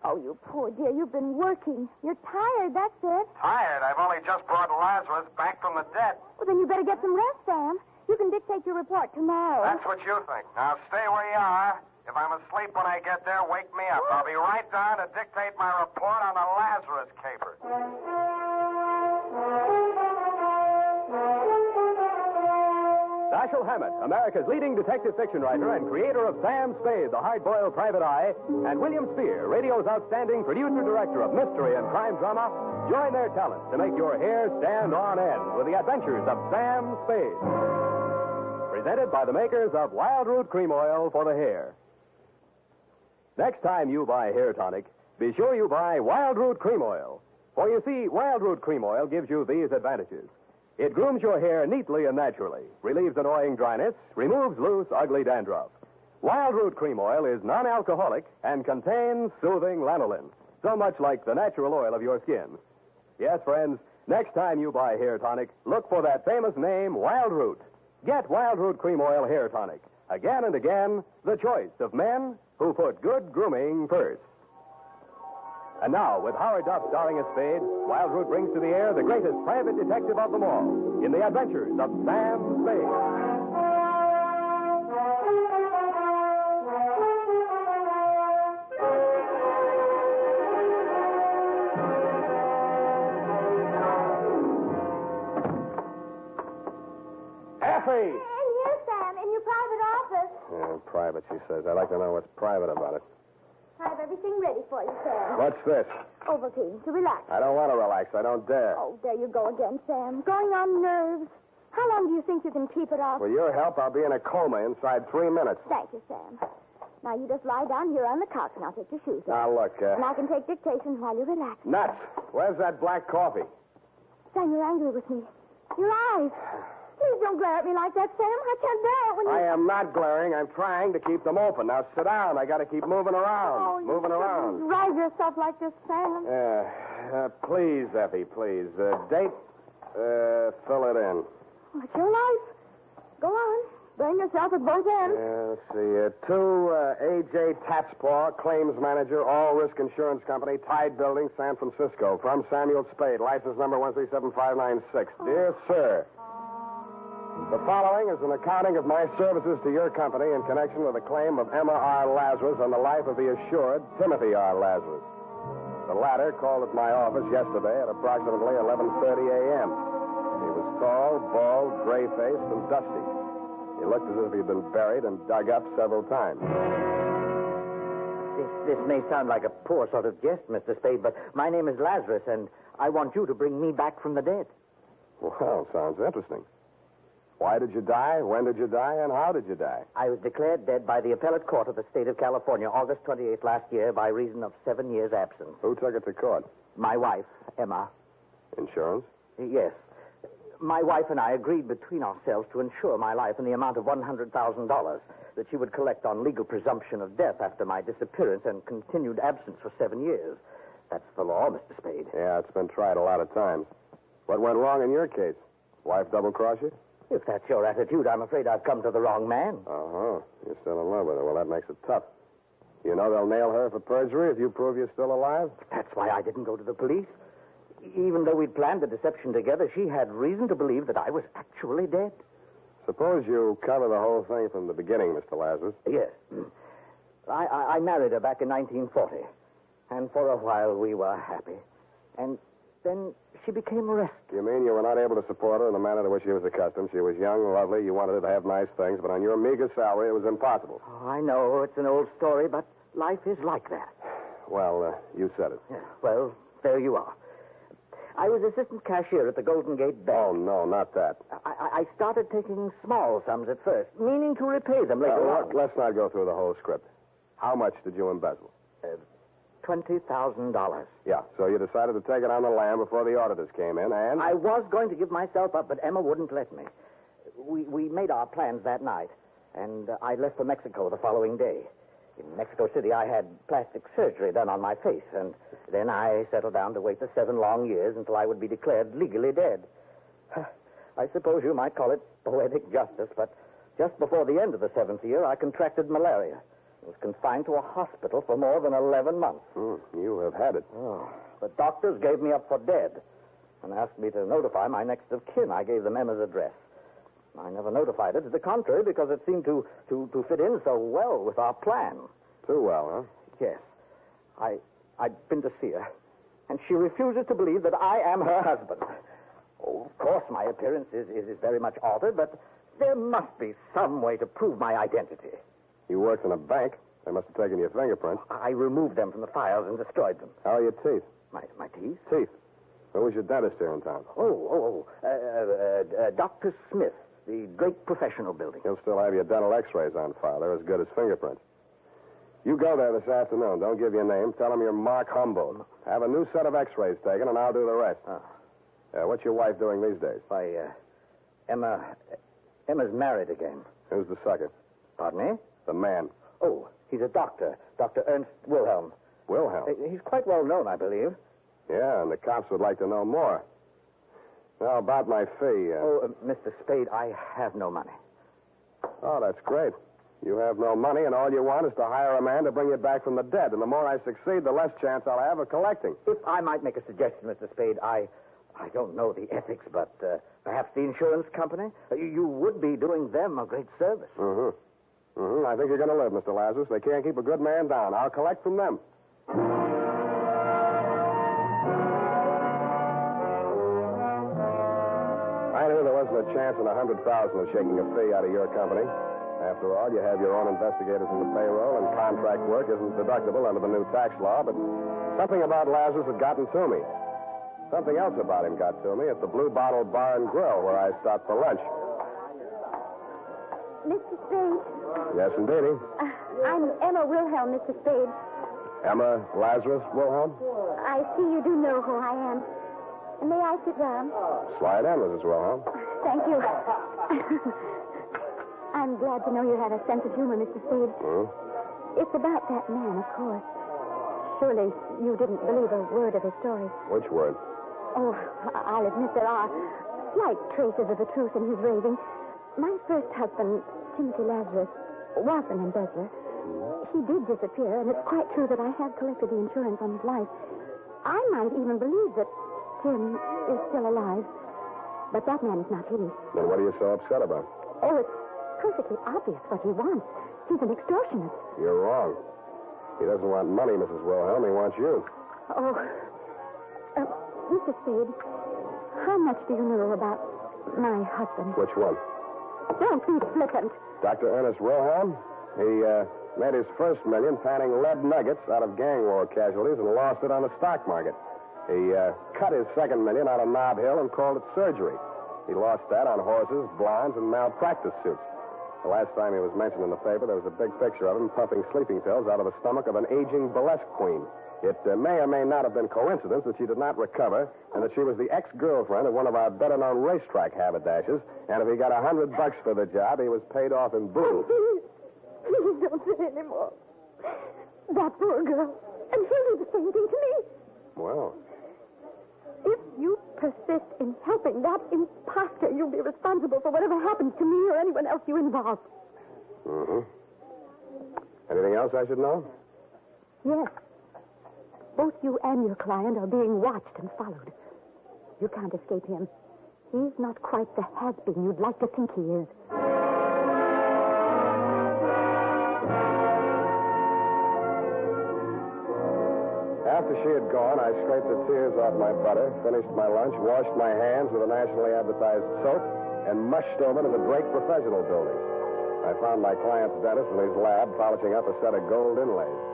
Oh, you poor dear. You've been working. You're tired, that's it. Tired? I've only just brought Lazarus back from the dead. Well, then you better get some rest, Sam. You can dictate your report tomorrow. That's what you think. Now, stay where you are. If I'm asleep when I get there, wake me up. I'll be right down to dictate my report on the Lazarus caper. Dashiell Hammett, America's leading detective fiction writer and creator of Sam Spade, the hard-boiled private eye, and William Spear, radio's outstanding producer-director of mystery and crime drama, join their talents to make your hair stand on end with the adventures of Sam Spade. Presented by the makers of Wild Root Cream Oil for the hair. Next time you buy hair tonic, be sure you buy Wild Root Cream Oil. For you see, Wild Root Cream Oil gives you these advantages. It grooms your hair neatly and naturally, relieves annoying dryness, removes loose, ugly dandruff. Wild Root Cream Oil is non-alcoholic and contains soothing lanolin, so much like the natural oil of your skin. Yes, friends, next time you buy hair tonic, look for that famous name, Wild Root. Get Wild Root Cream Oil hair tonic. Again and again, the choice of men who put good grooming first. And now, with Howard Duff starring as Spade, Wild Root brings to the air the greatest private detective of them all in the adventures of Sam Spade. Effie! And here, Sam, in your private office. Private, she says. I'd like to know what's private about it. I have everything ready for you, Sam. What's this? Ovaltine, to relax. I don't want to relax. I don't dare. Oh, there you go again, Sam. Going on nerves. How long do you think you can keep it off? With your help, I'll be in a coma inside 3 minutes. Thank you, Sam. Now, you just lie down here on the couch, and I'll take your shoes off. Now, look, And I can take dictation while you relax. Nuts. Where's that black coffee? Sam, you're angry with me. Your eyes. Please don't glare at me like that, Sam. I can't bear it when you... I am not glaring. I'm trying to keep them open. Now, sit down. I got to keep moving around. Oh, moving around. Rise yourself like this, Sam. Please, Effie, please. Date, fill it in. It's your life. Go on. Burn yourself at both ends. Let's see. A.J. Tatspaw, claims manager, All Risk Insurance Company, Tide Building, San Francisco. From Samuel Spade, license number 137596. Dear Sir, the following is an accounting of my services to your company in connection with a claim of Emma R. Lazarus on the life of the assured Timothy R. Lazarus. The latter called at my office yesterday at approximately 11:30 a.m. He was tall, bald, gray-faced, and dusty. He looked as if he'd been buried and dug up several times. This may sound like a poor sort of jest, Mr. Spade, but my name is Lazarus, and I want you to bring me back from the dead. Well, sounds interesting. Why did you die? When did you die? And how did you die? I was declared dead by the appellate court of the state of California, August 28th last year, by reason of 7 years' absence. Who took it to court? My wife, Emma. Insurance? Yes. My wife and I agreed between ourselves to insure my life in the amount of $100,000 that she would collect on legal presumption of death after my disappearance and continued absence for 7 years. That's the law, Mr. Spade. Yeah, it's been tried a lot of times. What went wrong in your case? Wife double-cross you? If that's your attitude, I'm afraid I've come to the wrong man. Uh-huh. You're still in love with her. Well, that makes it tough. You know they'll nail her for perjury if you prove you're still alive? That's why I didn't go to the police. Even though we'd planned the deception together, she had reason to believe that I was actually dead. Suppose you cover the whole thing from the beginning, Mr. Lazarus. Yes. I married her back in 1940. And for a while we were happy. And then she became restless. You mean you were not able to support her in the manner to which she was accustomed? She was young, lovely, you wanted her to have nice things, but on your meager salary, it was impossible. Oh, I know, it's an old story, but life is like that. Well, you said it. Yeah, well, there you are. I was assistant cashier at the Golden Gate Bank. Oh, no, not that. I started taking small sums at first, meaning to repay them later on. Let's not go through the whole script. How much did you embezzle? $20,000. Yeah, so you decided to take it on the lam before the auditors came in, and... I was going to give myself up, but Emma wouldn't let me. We made our plans that night, and I left for Mexico the following day. In Mexico City, I had plastic surgery done on my face, and then I settled down to wait the 7 long years until I would be declared legally dead. I suppose you might call it poetic justice, but just before the end of the 7th year, I contracted malaria. I was confined to a hospital for more than 11 months. You have had it. Oh, the doctors gave me up for dead and asked me to notify my next of kin. I gave them Emma's address. I never notified her to the contrary because it seemed to fit in so well with our plan. Too well, huh? Yes. I'd been to see her, and she refuses to believe that I am her husband. Oh, of course, my appearance is very much altered, but there must be some way to prove my identity. You worked in a bank. They must have taken your fingerprints. I removed them from the files and destroyed them. How are your teeth? My teeth? Teeth. Who was your dentist here in town? Dr. Smith. The great professional building. He'll still have your dental x-rays on file. They're as good as fingerprints. You go there this afternoon. Don't give your name. Tell him you're Mark Humboldt. Have a new set of x-rays taken, and I'll do the rest. What's your wife doing these days? Why, Emma's married again. Who's the sucker? Pardon me? The man. Oh, he's a doctor. Dr. Ernst Wilhelm. Wilhelm? He's quite well known, I believe. Yeah, and the cops would like to know more. Now, about my fee. Mr. Spade, I have no money. Oh, that's great. You have no money, and all you want is to hire a man to bring you back from the dead. And the more I succeed, the less chance I'll have of collecting. If I might make a suggestion, Mr. Spade, I don't know the ethics, but perhaps the insurance company? You would be doing them a great service. I think you're going to live, Mr. Lazarus. They can't keep a good man down. I'll collect from them. I knew there wasn't a chance in 100,000 of shaking a fee out of your company. After all, you have your own investigators in the payroll, and contract work isn't deductible under the new tax law, but something about Lazarus had gotten to me. Something else about him got to me at the Blue Bottle Bar and Grill, where I stopped for lunch. Mr. Spade? Yes, indeedy. I'm Emma Wilhelm, Mr. Spade. Emma Lazarus Wilhelm? I see you do know who I am. May I sit down? Slide in, Mrs. Wilhelm. Thank you. I'm glad to know you have a sense of humor, Mr. Spade. It's about that man, of course. Surely you didn't believe a word of his story. Which word? Oh, I'll admit there are slight traces of the truth in his raving. My first husband, Timothy Lazarus, was an embezzler. He did disappear, and it's quite true that I have collected the insurance on his life. I might even believe that Tim is still alive, but that man is not he. Then what are you so upset about? Oh, it's perfectly obvious what he wants. He's an extortionist. You're wrong. He doesn't want money, Mrs. Wilhelm. He wants you. Oh, Mr. Spade, how much do you know about my husband? Which one? Don't be flippant. Dr. Ernest Wilhelm. He made his first million panning lead nuggets out of gang war casualties and lost it on the stock market. He cut his second million out of Nob Hill and called it surgery. He lost that on horses, blinds, and malpractice suits. The last time he was mentioned in the paper, there was a big picture of him puffing sleeping pills out of the stomach of an aging burlesque queen. It may or may not have been coincidence that she did not recover, and that she was the ex-girlfriend of one of our better-known racetrack haberdashers, and if he got $100 for the job, he was paid off in blue. Please don't say any more. That poor girl. And she'll do the same thing to me. Well, if you persist in helping that imposter, you'll be responsible for whatever happens to me or anyone else you involve. Anything else I should know? Yes. Both you and your client are being watched and followed. You can't escape him. He's not quite the has-been you'd like to think he is. After she had gone, I scraped the tears off my butter, finished my lunch, washed my hands with a nationally advertised soap, and mushed over to the Drake Professional Building. I found my client's dentist in his lab polishing up a set of gold inlays.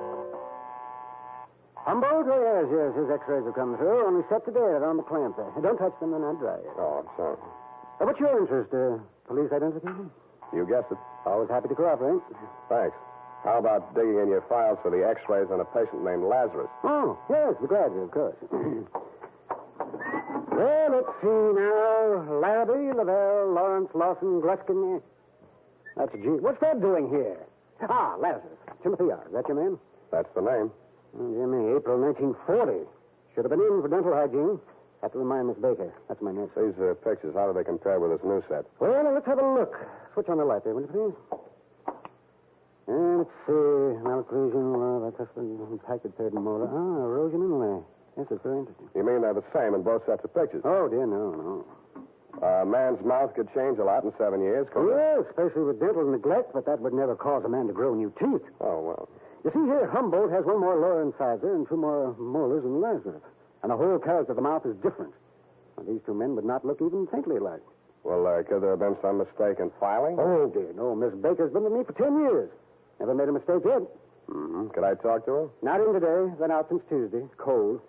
Humboldt? Oh, yes. His x-rays have come through. Only set today. They're on the clamp there. Don't touch them. They're not dry yet. Oh, I'm sorry. What's your interest? Police identification? You guessed it. Always happy to cooperate. Thanks. How about digging in your files for the x-rays on a patient named Lazarus? Oh, yes, be glad to, of course. Well, let's see now. Larrabee, Lavelle, Lawrence, Lawson, Gluskin. That's a G. What's that doing here? Ah, Lazarus. Timothy R. Is that your man? That's the name. Jimmy, April 1940. Should have been in for dental hygiene. Have to remind Miss Baker. That's my nurse. These pictures, how do they compare with this new set? Well, let's have a look. Switch on the light there, will you please? Let's see. Malocclusion, impacted third molar. Ah, erosion inlay. Yes, it's very interesting. You mean they're the same in both sets of pictures? Oh, dear, no. A man's mouth could change a lot in 7 years, couldn't it? Well, especially with dental neglect, but that would never cause a man to grow new teeth. Oh, well. You see here, Humboldt has one more lower incisor and two more molars than Lazarus. And the whole character of the mouth is different. Now, these two men would not look even faintly alike. Well, could there have been some mistake in filing? Oh, dear, no. Miss Baker's been with me for 10 years. Never made a mistake yet. Could I talk to her? Not in today. Been out since Tuesday. Cold.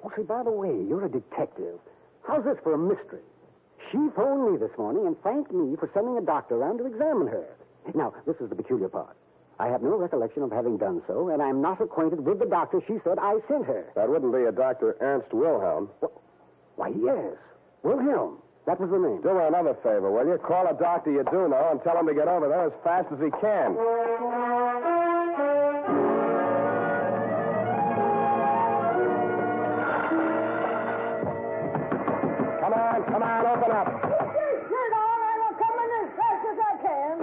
Oh, say, by the way, you're a detective. How's this for a mystery? She phoned me this morning and thanked me for sending a doctor around to examine her. Now, this is the peculiar part. I have no recollection of having done so, and I'm not acquainted with the doctor she said I sent her. That wouldn't be a Dr. Ernst Wilhelm. Why, yes. Wilhelm. That was the name. Do me another favor, will you? Call a doctor you do know and tell him to get over there as fast as he can. Come on, open up. Get your shirt on. I will come in as fast as I can.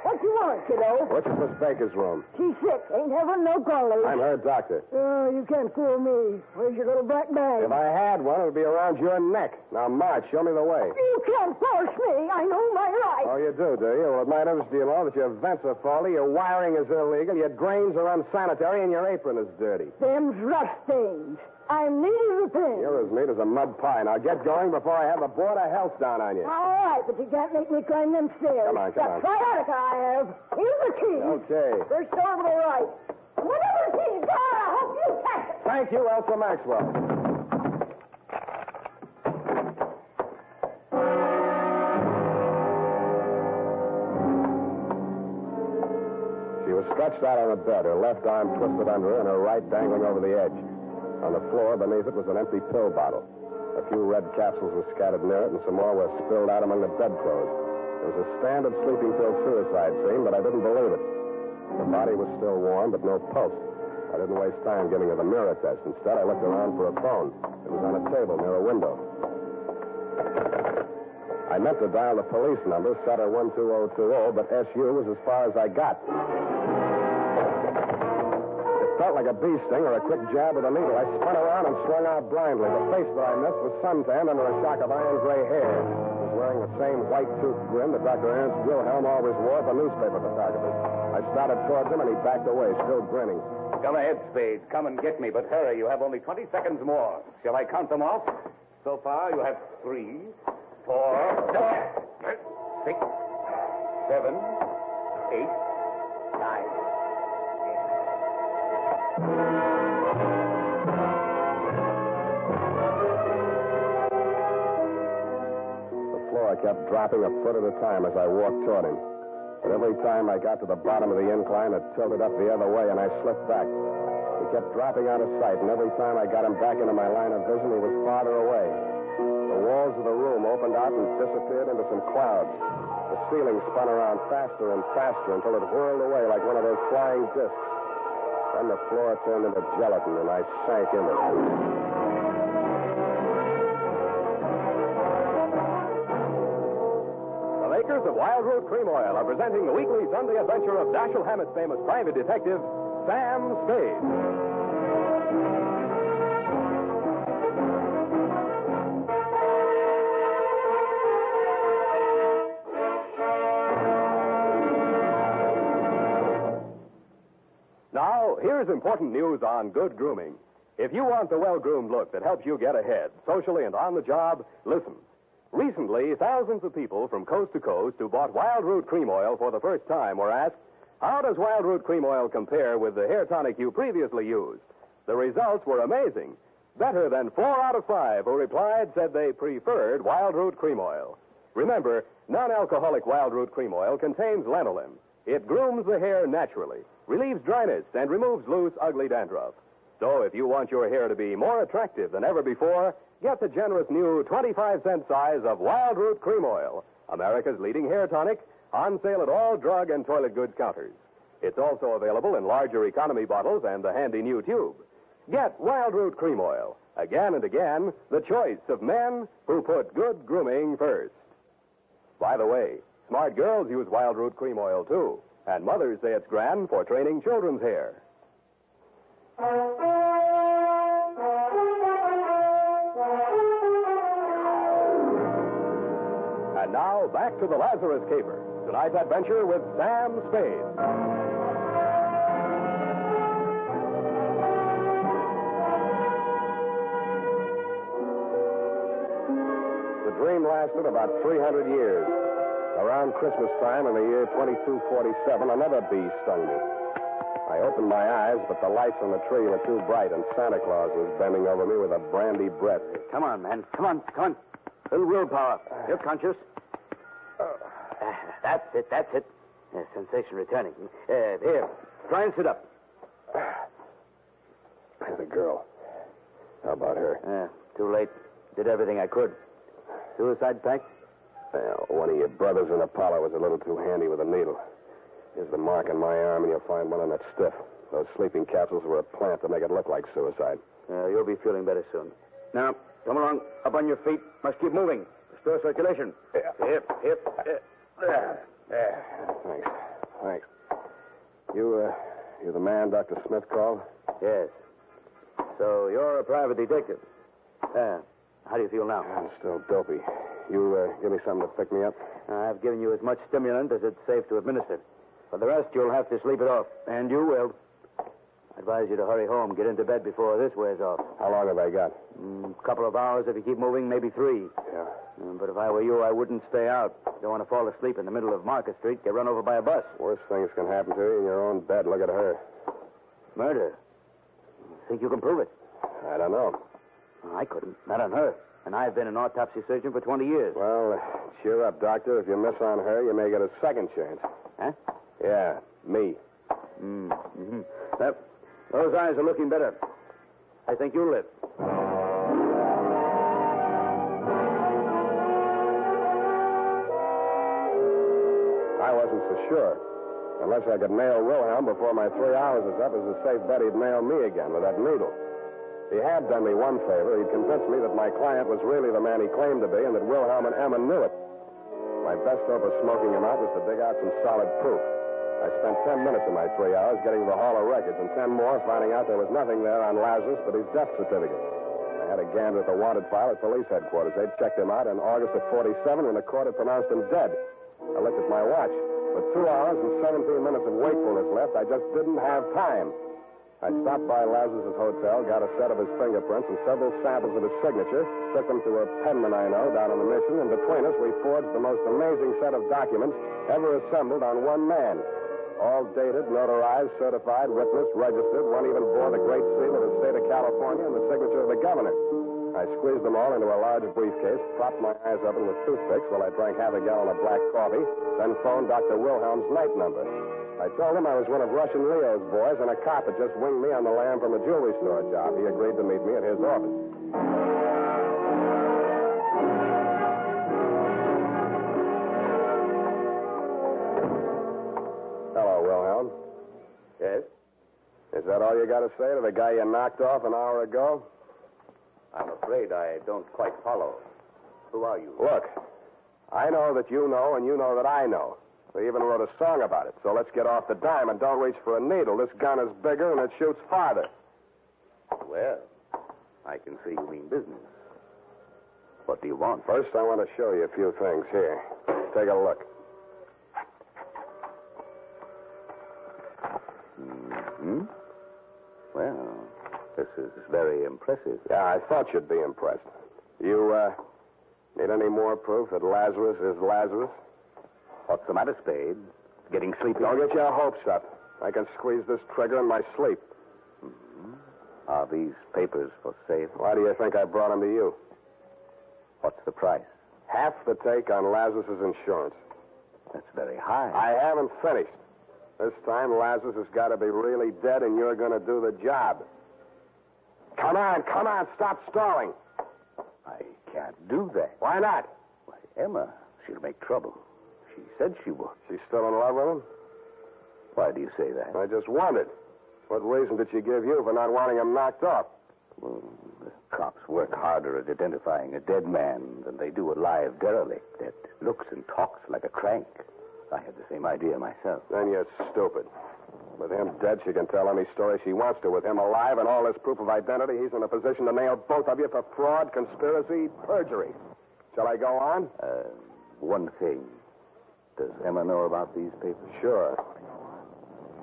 What you want, kiddo? What's in Miss Baker's room? She's sick. Ain't having no callers. I'm her doctor. Oh, you can't fool me. Where's your little black bag? If I had one, it would be around your neck. Now, march. Show me the way. You can't force me. I know my rights. Oh, you do you? Well, it matters, do you know, that your vents are faulty, your wiring is illegal, your drains are unsanitary, and your apron is dirty. Them's rust stains. I'm needing repair. You're as neat as a mud pie. Now, get going before I have the Board of Health down on you. All right, but you can't make me climb them stairs. Come on. That's sciatica I have. Here's the key. Okay. First door to the right. Whatever the key's got, I hope you catch it. Thank you, Elsa Maxwell. She was stretched out on the bed, her left arm twisted under her and her right dangling over the edge. On the floor beneath it was an empty pill bottle. A few red capsules were scattered near it, and some more were spilled out among the bedclothes. It was a standard sleeping pill suicide scene, but I didn't believe it. The body was still warm, but no pulse. I didn't waste time getting her the mirror test. Instead, I looked around for a phone. It was on a table near a window. I meant to dial the police number, set her 12020, but SU was as far as I got. Felt like a bee sting or a quick jab with a needle. I spun around and swung out blindly. The face that I missed was suntanned under a shock of iron gray hair. He was wearing the same white-toothed grin that Dr. Ernst Wilhelm always wore for newspaper photographers. I started towards him, and he backed away, still grinning. Come ahead, Spade. Come and get me, but hurry. You have only 20 seconds more. Shall I count them off? So far, you have 3, 4, 6, 7, 8, 9. The floor kept dropping a foot at a time as I walked toward him. But every time I got to the bottom of the incline, it tilted up the other way, and I slipped back. He kept dropping out of sight, and every time I got him back into my line of vision, he was farther away. The walls of the room opened out and disappeared into some clouds. The ceiling spun around faster and faster until it whirled away like one of those flying discs. Then the floor turned into gelatin, and I sank in it. The makers of Wild Root Cream Oil are presenting the weekly Sunday adventure of Dashiell Hammett's famous private detective, Sam Spade. Now, here's important news on good grooming. If you want the well-groomed look that helps you get ahead, socially and on the job, listen. Recently, thousands of people from coast to coast who bought Wild Root Cream Oil for the first time were asked, how does Wild Root Cream Oil compare with the hair tonic you previously used? The results were amazing. Better than 4 out of 5 who replied said they preferred Wild Root Cream Oil. Remember, non-alcoholic Wild Root Cream Oil contains lanolin. It grooms the hair naturally, relieves dryness, and removes loose, ugly dandruff. So if you want your hair to be more attractive than ever before, get the generous new 25-cent size of Wild Root Cream Oil, America's leading hair tonic, on sale at all drug and toilet goods counters. It's also available in larger economy bottles and the handy new tube. Get Wild Root Cream Oil. Again and again, the choice of men who put good grooming first. By the way, smart girls use Wild Root Cream Oil, too. And mothers say it's grand for training children's hair. And now, back to the Lazarus Caper. Tonight's adventure with Sam Spade. The dream lasted about 300 years. Around Christmas time in the year 2247, another bee stung me. I opened my eyes, but the lights on the tree were too bright, and Santa Claus was bending over me with a brandy breath. Come on, man. Come on. little willpower. You're conscious. That's it. Sensation returning. Here, try and sit up. There's a girl. How about her? Too late. Did everything I could. Suicide pact? Well, one of your brothers in Apollo was a little too handy with a needle. Here's the mark on my arm, and you'll find one on that stiff. Those sleeping capsules were a plant to make it look like suicide. You'll be feeling better soon. Now, come along. Up on your feet. Must keep moving. Restore circulation. Hip. Thanks. You the man Dr. Smith called? Yes. So you're a private detective. How do you feel now? I'm still dopey. You give me something to pick me up? I've given you as much stimulant as it's safe to administer. For the rest, you'll have to sleep it off. And you will. I advise you to hurry home. Get into bed before this wears off. How long have I got? A couple of hours if you keep moving, maybe 3. Yeah. But if I were you, I wouldn't stay out. Don't want to fall asleep in the middle of Market Street, get run over by a bus. Worst things can happen to you in your own bed. Look at her. Murder? Think you can prove it? I don't know. I couldn't. Not on her. And I've been an autopsy surgeon for 20 years. Well, cheer up, Doctor. If you miss on her, you may get a second chance. Huh? Yeah, me. Those eyes are looking better. I think you'll live. I wasn't so sure. Unless I could nail Wilhelm before my 3 hours is up, it's a safe bet he'd nail me again with that needle. He had done me one favor. He'd convinced me that my client was really the man he claimed to be and that Wilhelm and Emma knew it. My best hope of smoking him out was to dig out some solid proof. I spent 10 minutes of my 3 hours getting to the Hall of Records and 10 more finding out there was nothing there on Lazarus but his death certificate. I had a gander at the wanted file at police headquarters. They'd checked him out in August of 47 when the court had pronounced him dead. I looked at my watch. With 2 hours and 17 minutes of wakefulness left, I just didn't have time. I stopped by Lazarus' hotel, got a set of his fingerprints and several samples of his signature, took them to a penman I know down on the Mission, and between us we forged the most amazing set of documents ever assembled on one man. All dated, notarized, certified, witnessed, registered. One even bore the great seal of the state of California and the signature of the governor. I squeezed them all into a large briefcase, propped my eyes open with toothpicks while I drank half a gallon of black coffee, then phoned Dr. Wilhelm's night number. I told him I was one of Russian Leo's boys and a cop had just winged me on the lam from a jewelry store job. He agreed to meet me at his office. Hello, Wilhelm. Yes? Is that all you got to say to the guy you knocked off an hour ago? I'm afraid I don't quite follow. Who are you? Look, I know that you know and you know that I know. We even wrote a song about it. So let's get off the dime and don't reach for a needle. This gun is bigger and it shoots farther. Well, I can see you mean business. What do you want? First, I want to show you a few things. Here, take a look. Well, this is very impressive. Yeah, I thought you'd be impressed. You, need any more proof that Lazarus is Lazarus? What's the matter, Spade? Getting sleepy? Don't get your hopes up. I can squeeze this trigger in my sleep. Are these papers for sale? Why do you think I brought them to you? What's the price? Half the take on Lazarus' insurance. That's very high. I haven't finished. This time, Lazarus has got to be really dead, and you're going to do the job. Come on, stop stalling. I can't do that. Why not? Why, Emma, she'll make trouble. She said she would. She's still in love with him? Why do you say that? I just wondered. What reason did she give you for not wanting him knocked off? Well, the cops work harder at identifying a dead man than they do a live derelict that looks and talks like a crank. I had the same idea myself. Then you're stupid. With him dead, she can tell any story she wants to. With him alive and all this proof of identity, he's in a position to nail both of you for fraud, conspiracy, perjury. Shall I go on? One thing. Does Emma know about these papers? Sure.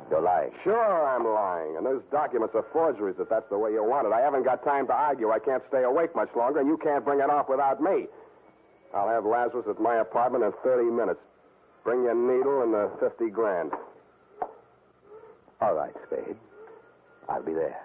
You're lying. Sure I'm lying. And those documents are forgeries if that's the way you want it. I haven't got time to argue. I can't stay awake much longer, and you can't bring it off without me. I'll have Lazarus at my apartment in 30 minutes. Bring your needle and the $50,000. All right, Spade. I'll be there.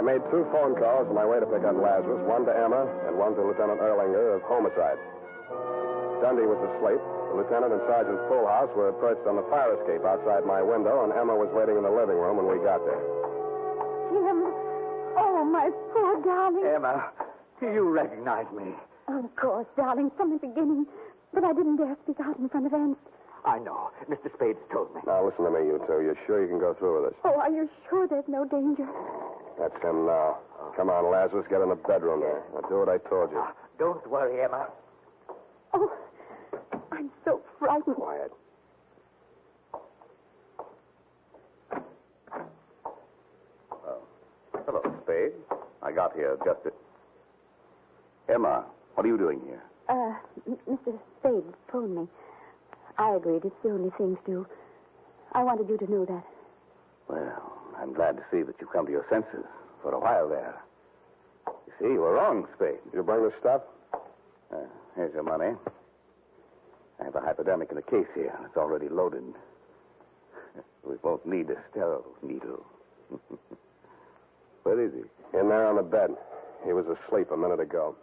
made 2 phone calls on my way to pick up Lazarus, one to Emma and one to Lieutenant Erlinger of homicide. Dundee was asleep. The lieutenant and Sergeant Fullhouse were perched on the fire escape outside my window, and Emma was waiting in the living room when we got there. Jim. Oh, my poor darling. Emma, do you recognize me? Of course, darling, from the beginning. But I didn't dare speak out in front of Ernst. I know. Mr. Spades told me. Now, listen to me, you two. You're sure you can go through with this? Oh, are you sure there's no danger? That's him now. Come on, Lazarus, get in the bedroom there. Now, do what I told you. Don't worry, Emma. Oh, I'm so frightened. Quiet. Hello, Spade. I got here just at... Emma, what are you doing here? Mr. Spade phoned me. I agreed. It's the only thing to do. I wanted you to know that. Well, I'm glad to see that you've come to your senses for a while there. You see, you were wrong, Spade. Did you bring the stuff? Here's your money. I have a hypodermic in the case here. It's already loaded. We won't need a sterile needle. Where is he? In there on the bed. He was asleep a minute ago.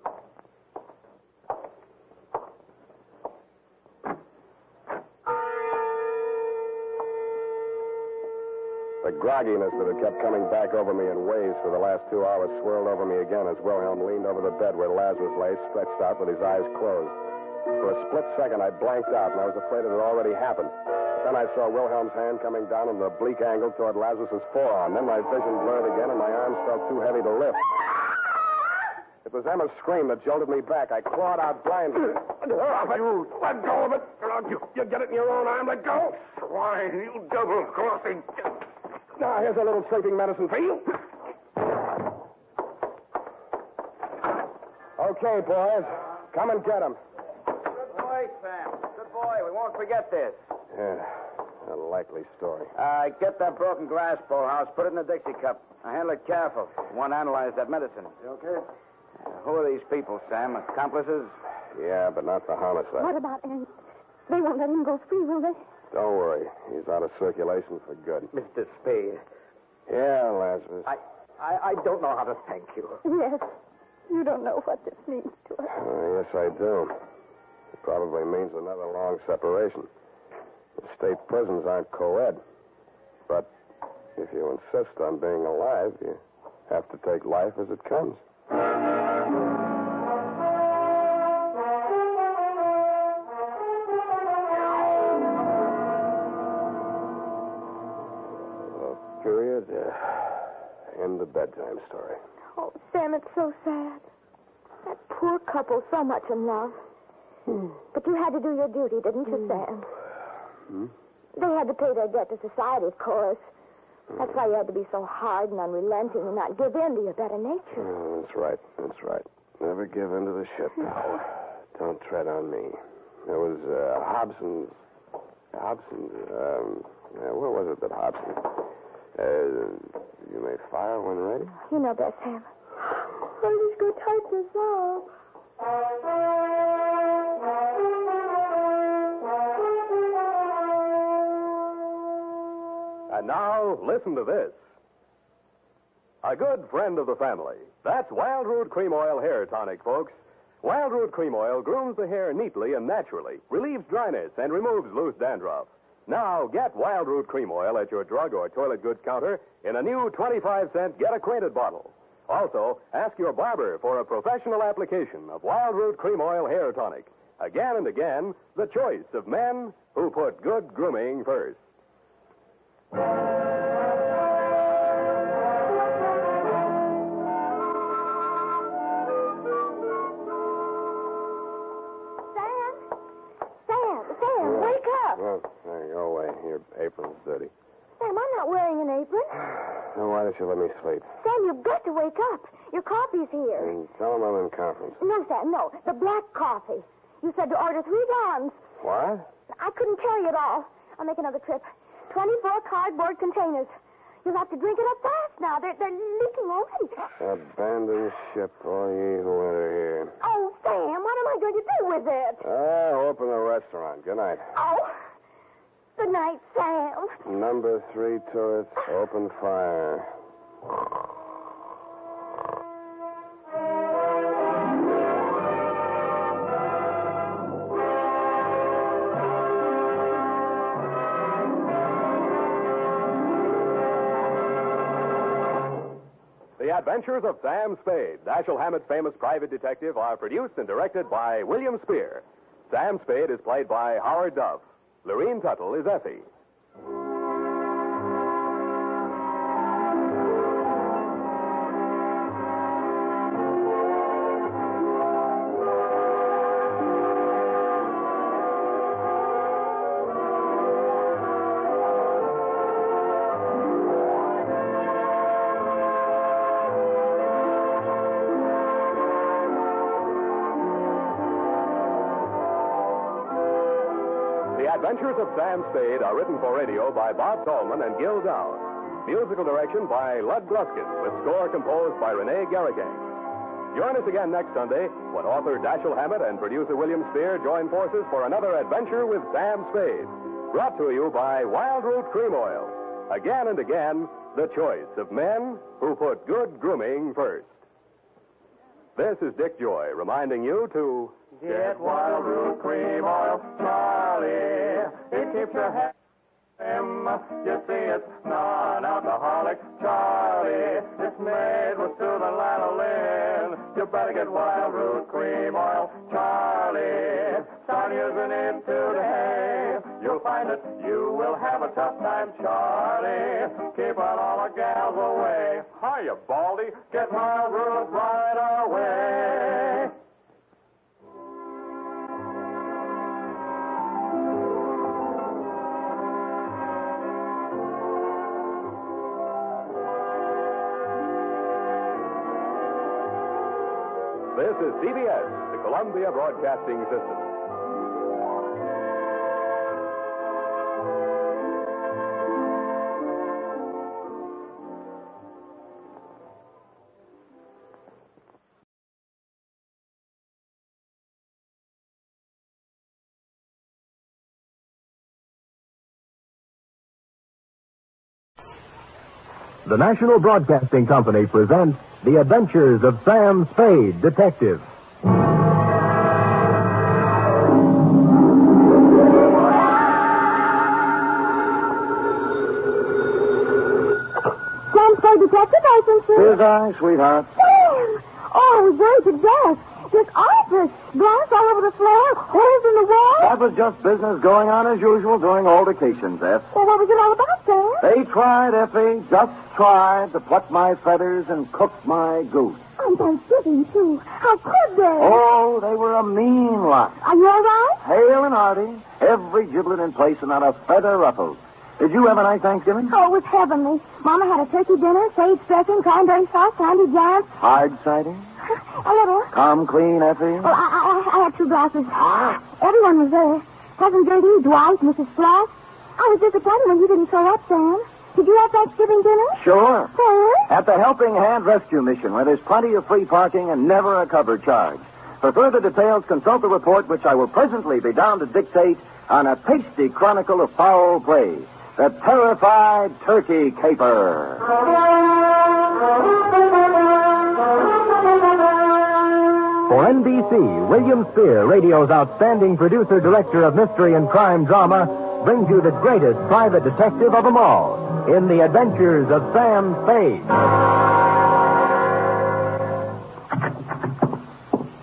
The grogginess that had kept coming back over me in waves for the last 2 hours swirled over me again as Wilhelm leaned over the bed where Lazarus lay, stretched out with his eyes closed. For a split second, I blanked out, and I was afraid it had already happened. But then I saw Wilhelm's hand coming down at an oblique angle toward Lazarus's forearm. Then my vision blurred again, and my arms felt too heavy to lift. It was Emma's scream that jolted me back. I clawed out blindly. You let go of it. You get it in your own arm. Let go. Why, you double-crossing... Now, here's a little sleeping medicine for you. Okay, boys. Come and get him. Good boy, Sam. Good boy. We won't forget this. Yeah, a likely story. Get that broken glass, Bullhouse. Put it in a Dixie cup. Now, handle it careful. We want to analyze that medicine. You okay? Who are these people, Sam? Accomplices? Yeah, but not for homicide. What about Ernst? They won't let him go free, will they? Don't worry. He's out of circulation for good. Mr. Spade. Yeah, Lazarus. I don't know how to thank you. Yes. You don't know what this means to us. Yes, I do. It probably means another long separation. The state prisons aren't co-ed. But if you insist on being alive, you have to take life as it comes. Period. End the bedtime story. Oh, Sam, it's so sad. That poor couple, so much in love. But you had to do your duty, didn't you, Sam? They had to pay their debt to society, of course. That's why you had to be so hard and unrelenting and not give in to your better nature. Oh, that's right. That's right. Never give in to the ship. Don't tread on me. There was Hobson's... what was it that Hobson... you may fire when ready. You know best, Sam. I'll just go type this up. And now, listen to this. A good friend of the family. That's Wild Root Cream Oil Hair Tonic, folks. Wild Root Cream Oil grooms the hair neatly and naturally, relieves dryness, and removes loose dandruff. Now, get Wild Root Cream Oil at your drug or toilet goods counter in a new 25-cent Get Acquainted bottle. Also, ask your barber for a professional application of Wild Root Cream Oil Hair Tonic. Again and again, the choice of men who put good grooming first. Sam, wake up. Well, go away. Your apron's dirty. Sam, I'm not wearing an apron. Then why don't you let me sleep? Sam, you've got to wake up. Your coffee's here. And tell them I'm in conference. No, Sam, no. The black coffee. You said to order 3 gallons. What? I couldn't carry it all. I'll make another trip. 24 cardboard containers. You'll have to drink it up fast now. They're leaking already. Abandon ship, all ye who enter here. Oh, Sam, what am I going to do with it? Open the restaurant. Good night. Oh, good night, Sam. Number 3 turrets, open fire. Adventures of Sam Spade, Dashiell Hammett's famous private detective, are produced and directed by William Spear. Sam Spade is played by Howard Duff. Lorene Tuttle is Effie. Adventures of Sam Spade are written for radio by Bob Tallman and Gil Dowd. Musical direction by Lud Gluskin, with score composed by Rene Garrigang. Join us again next Sunday when author Dashiell Hammett and producer William Spear join forces for another adventure with Sam Spade. Brought to you by Wild Root Cream Oil. Again and again, the choice of men who put good grooming first. This is Dick Joy reminding you to get Wild Root Cream Oil, Charlie. It keeps your hair trim. You see, it's non-alcoholic, Charlie. It's made with soothing lanolin. You better get Wild Root Cream Oil, Charlie. Start using it today. You'll find that you will have a tough time, Charlie. Keep on all the gals away. Hiya, Baldy. Get Wild Root right away. This is CBS, the Columbia Broadcasting System. The National Broadcasting Company presents The Adventures of Sam Spade, Detective. Sam Spade, Detective License, sir. Here's I, sweetheart. Sam! Oh, I was worried to death. This office, glass all over the floor, holes in the wall. That was just business going on as usual during altercations, F. Well, what was it all about, Sam? They tried, Effie, just tried to pluck my feathers and cook my goose. On Thanksgiving, too. How could they? Oh, they were a mean lot. Are you all right? Hale and hearty, every giblet in place and not a feather ruffled. Did you have a nice Thanksgiving? Oh, it was heavenly. Mama had a turkey dinner, sage dressing, cranberry sauce, candy jams. Hard cider? A little. Come clean, Effie? Well, I had 2 glasses. Everyone was there. Cousin Gertie, Dwight, Mrs. Floss. I was disappointed when you didn't show up, Sam. Did you have Thanksgiving dinner? Sure. Sam? At the Helping Hand Rescue Mission, where there's plenty of free parking and never a cover charge. For further details, consult the report, which I will presently be down to dictate on a tasty chronicle of foul play. The Terrified Turkey Caper. For NBC, William Spear, radio's outstanding producer-director of mystery and crime drama, brings you the greatest private detective of them all in The Adventures of Sam Spade.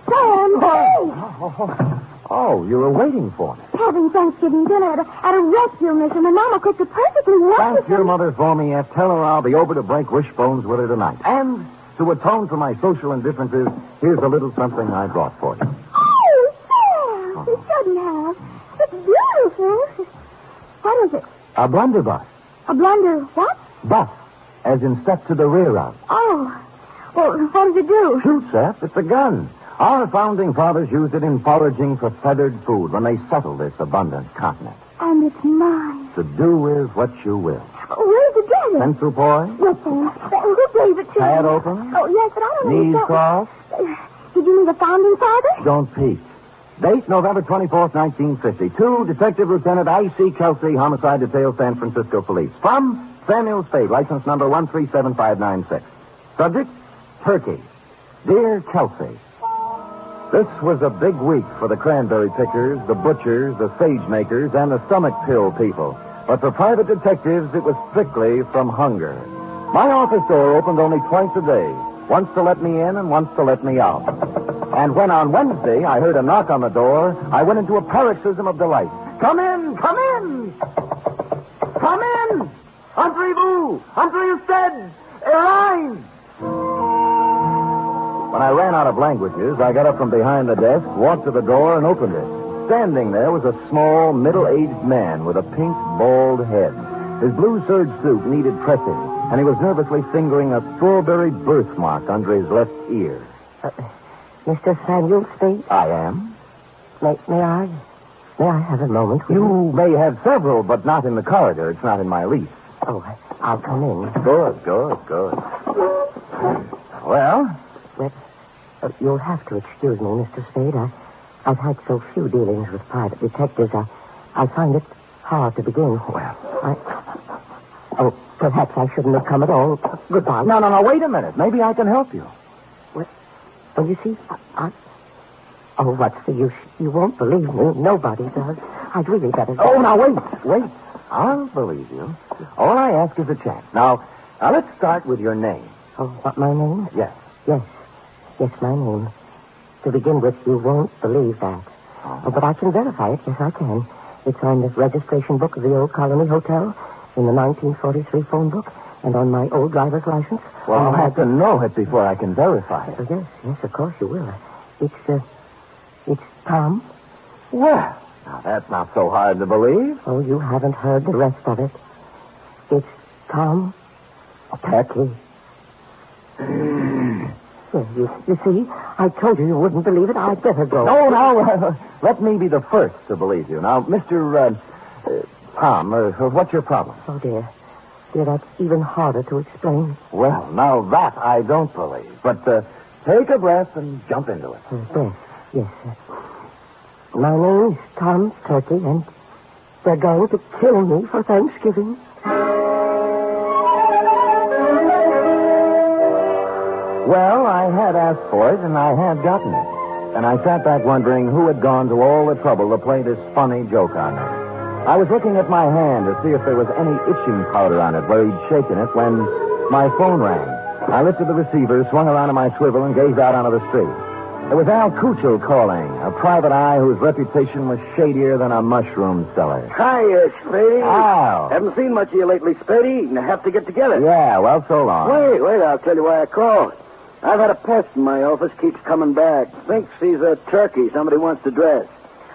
Sam Spade! Oh, you were waiting for me. Having Thanksgiving dinner at a rescue mission, and Mama cooked it perfectly wonderful. Thank your mother for me, F. Tell her I'll be over to break wishbones with her tonight. And to atone for my social indifferences, here's a little something I brought for you. Oh, Sam! You shouldn't have. It's beautiful. What is it? A blunderbuss. A blunder what? Bus, as in step to the rear of. Oh. Well, what does it do? Shoots, F. It's a gun. Our founding fathers used it in foraging for feathered food when they settled this abundant continent. And it's mine. To do with what you will. Where did you get it? Pencil boy? Yes, Sam. Who gave it to Pad you? open? Oh, yes, but I don't know. Knees crossed? Did you mean the founding fathers? Don't peek. Date, November 24th, 1952. Detective Lieutenant I.C. Kelsey, Homicide Detail, San Francisco Police. From Samuel Spade, license number 137596. Subject, Turkey. Dear Kelsey, this was a big week for the cranberry pickers, the butchers, the sage makers, and the stomach pill people. But for private detectives, it was strictly from hunger. My office door opened only twice a day. once to let me in and once to let me out. And when on Wednesday I heard a knock on the door, I went into a paroxysm of delight. Come in! Come in! Come in! Entrez-vous! Entrez-vous! Arise! When I ran out of languages, I got up from behind the desk, walked to the door, and opened it. Standing there was a small, middle-aged man with a pink, bald head. His blue serge suit needed pressing, and he was nervously fingering a strawberry birthmark under his left ear. Mr. Samuel Spade? I am. May I have a moment? You may have several, but not in the corridor. It's not in my lease. Oh, I'll come in. Good. Well? You'll have to excuse me, Mr. Spade. I've had so few dealings with private detectives. I find it hard to begin. Well. Perhaps I shouldn't have come at all. Goodbye. No, wait a minute. Maybe I can help you. Well, you see, Oh, what's the use? You won't believe me. Nobody does. I'd really better... Oh, now, wait. I'll believe you. All I ask is a chance. Now, let's start with your name. Oh, what, my name? Yes. Yes, my name. To begin with, you won't believe that. Oh, but I can verify it. Yes, I can. It's on the registration book of the old Colony Hotel, in the 1943 phone book, and on my old driver's license. Well, I'll have to know it before I can verify it. Yes, of course you will. It's Tom. Well, now that's not so hard to believe. Oh, you haven't heard the rest of it. It's Tom Turkey. You see, I told you wouldn't believe it. I'd better go. No, let me be the first to believe you. Now, Mr. Tom, what's your problem? Oh, dear, that's even harder to explain. Well, now that I don't believe. But take a breath and jump into it. Yes. My name's Tom Turkey, and they're going to kill me for Thanksgiving. Well, I had asked for it, and I had gotten it. And I sat back wondering who had gone to all the trouble to play this funny joke on me. I was looking at my hand to see if there was any itching powder on it where he'd shaken it when my phone rang. I lifted the receiver, swung around on my swivel, and gazed out onto the street. It was Al Cuccio calling, a private eye whose reputation was shadier than a mushroom cellar. Hiya, Spady. Al. Haven't seen much of you lately, Spady. You have to get together. Yeah, well, so long. Wait, I'll tell you why I called. I've had a pest in my office, keeps coming back. Thinks he's a turkey somebody wants to dress.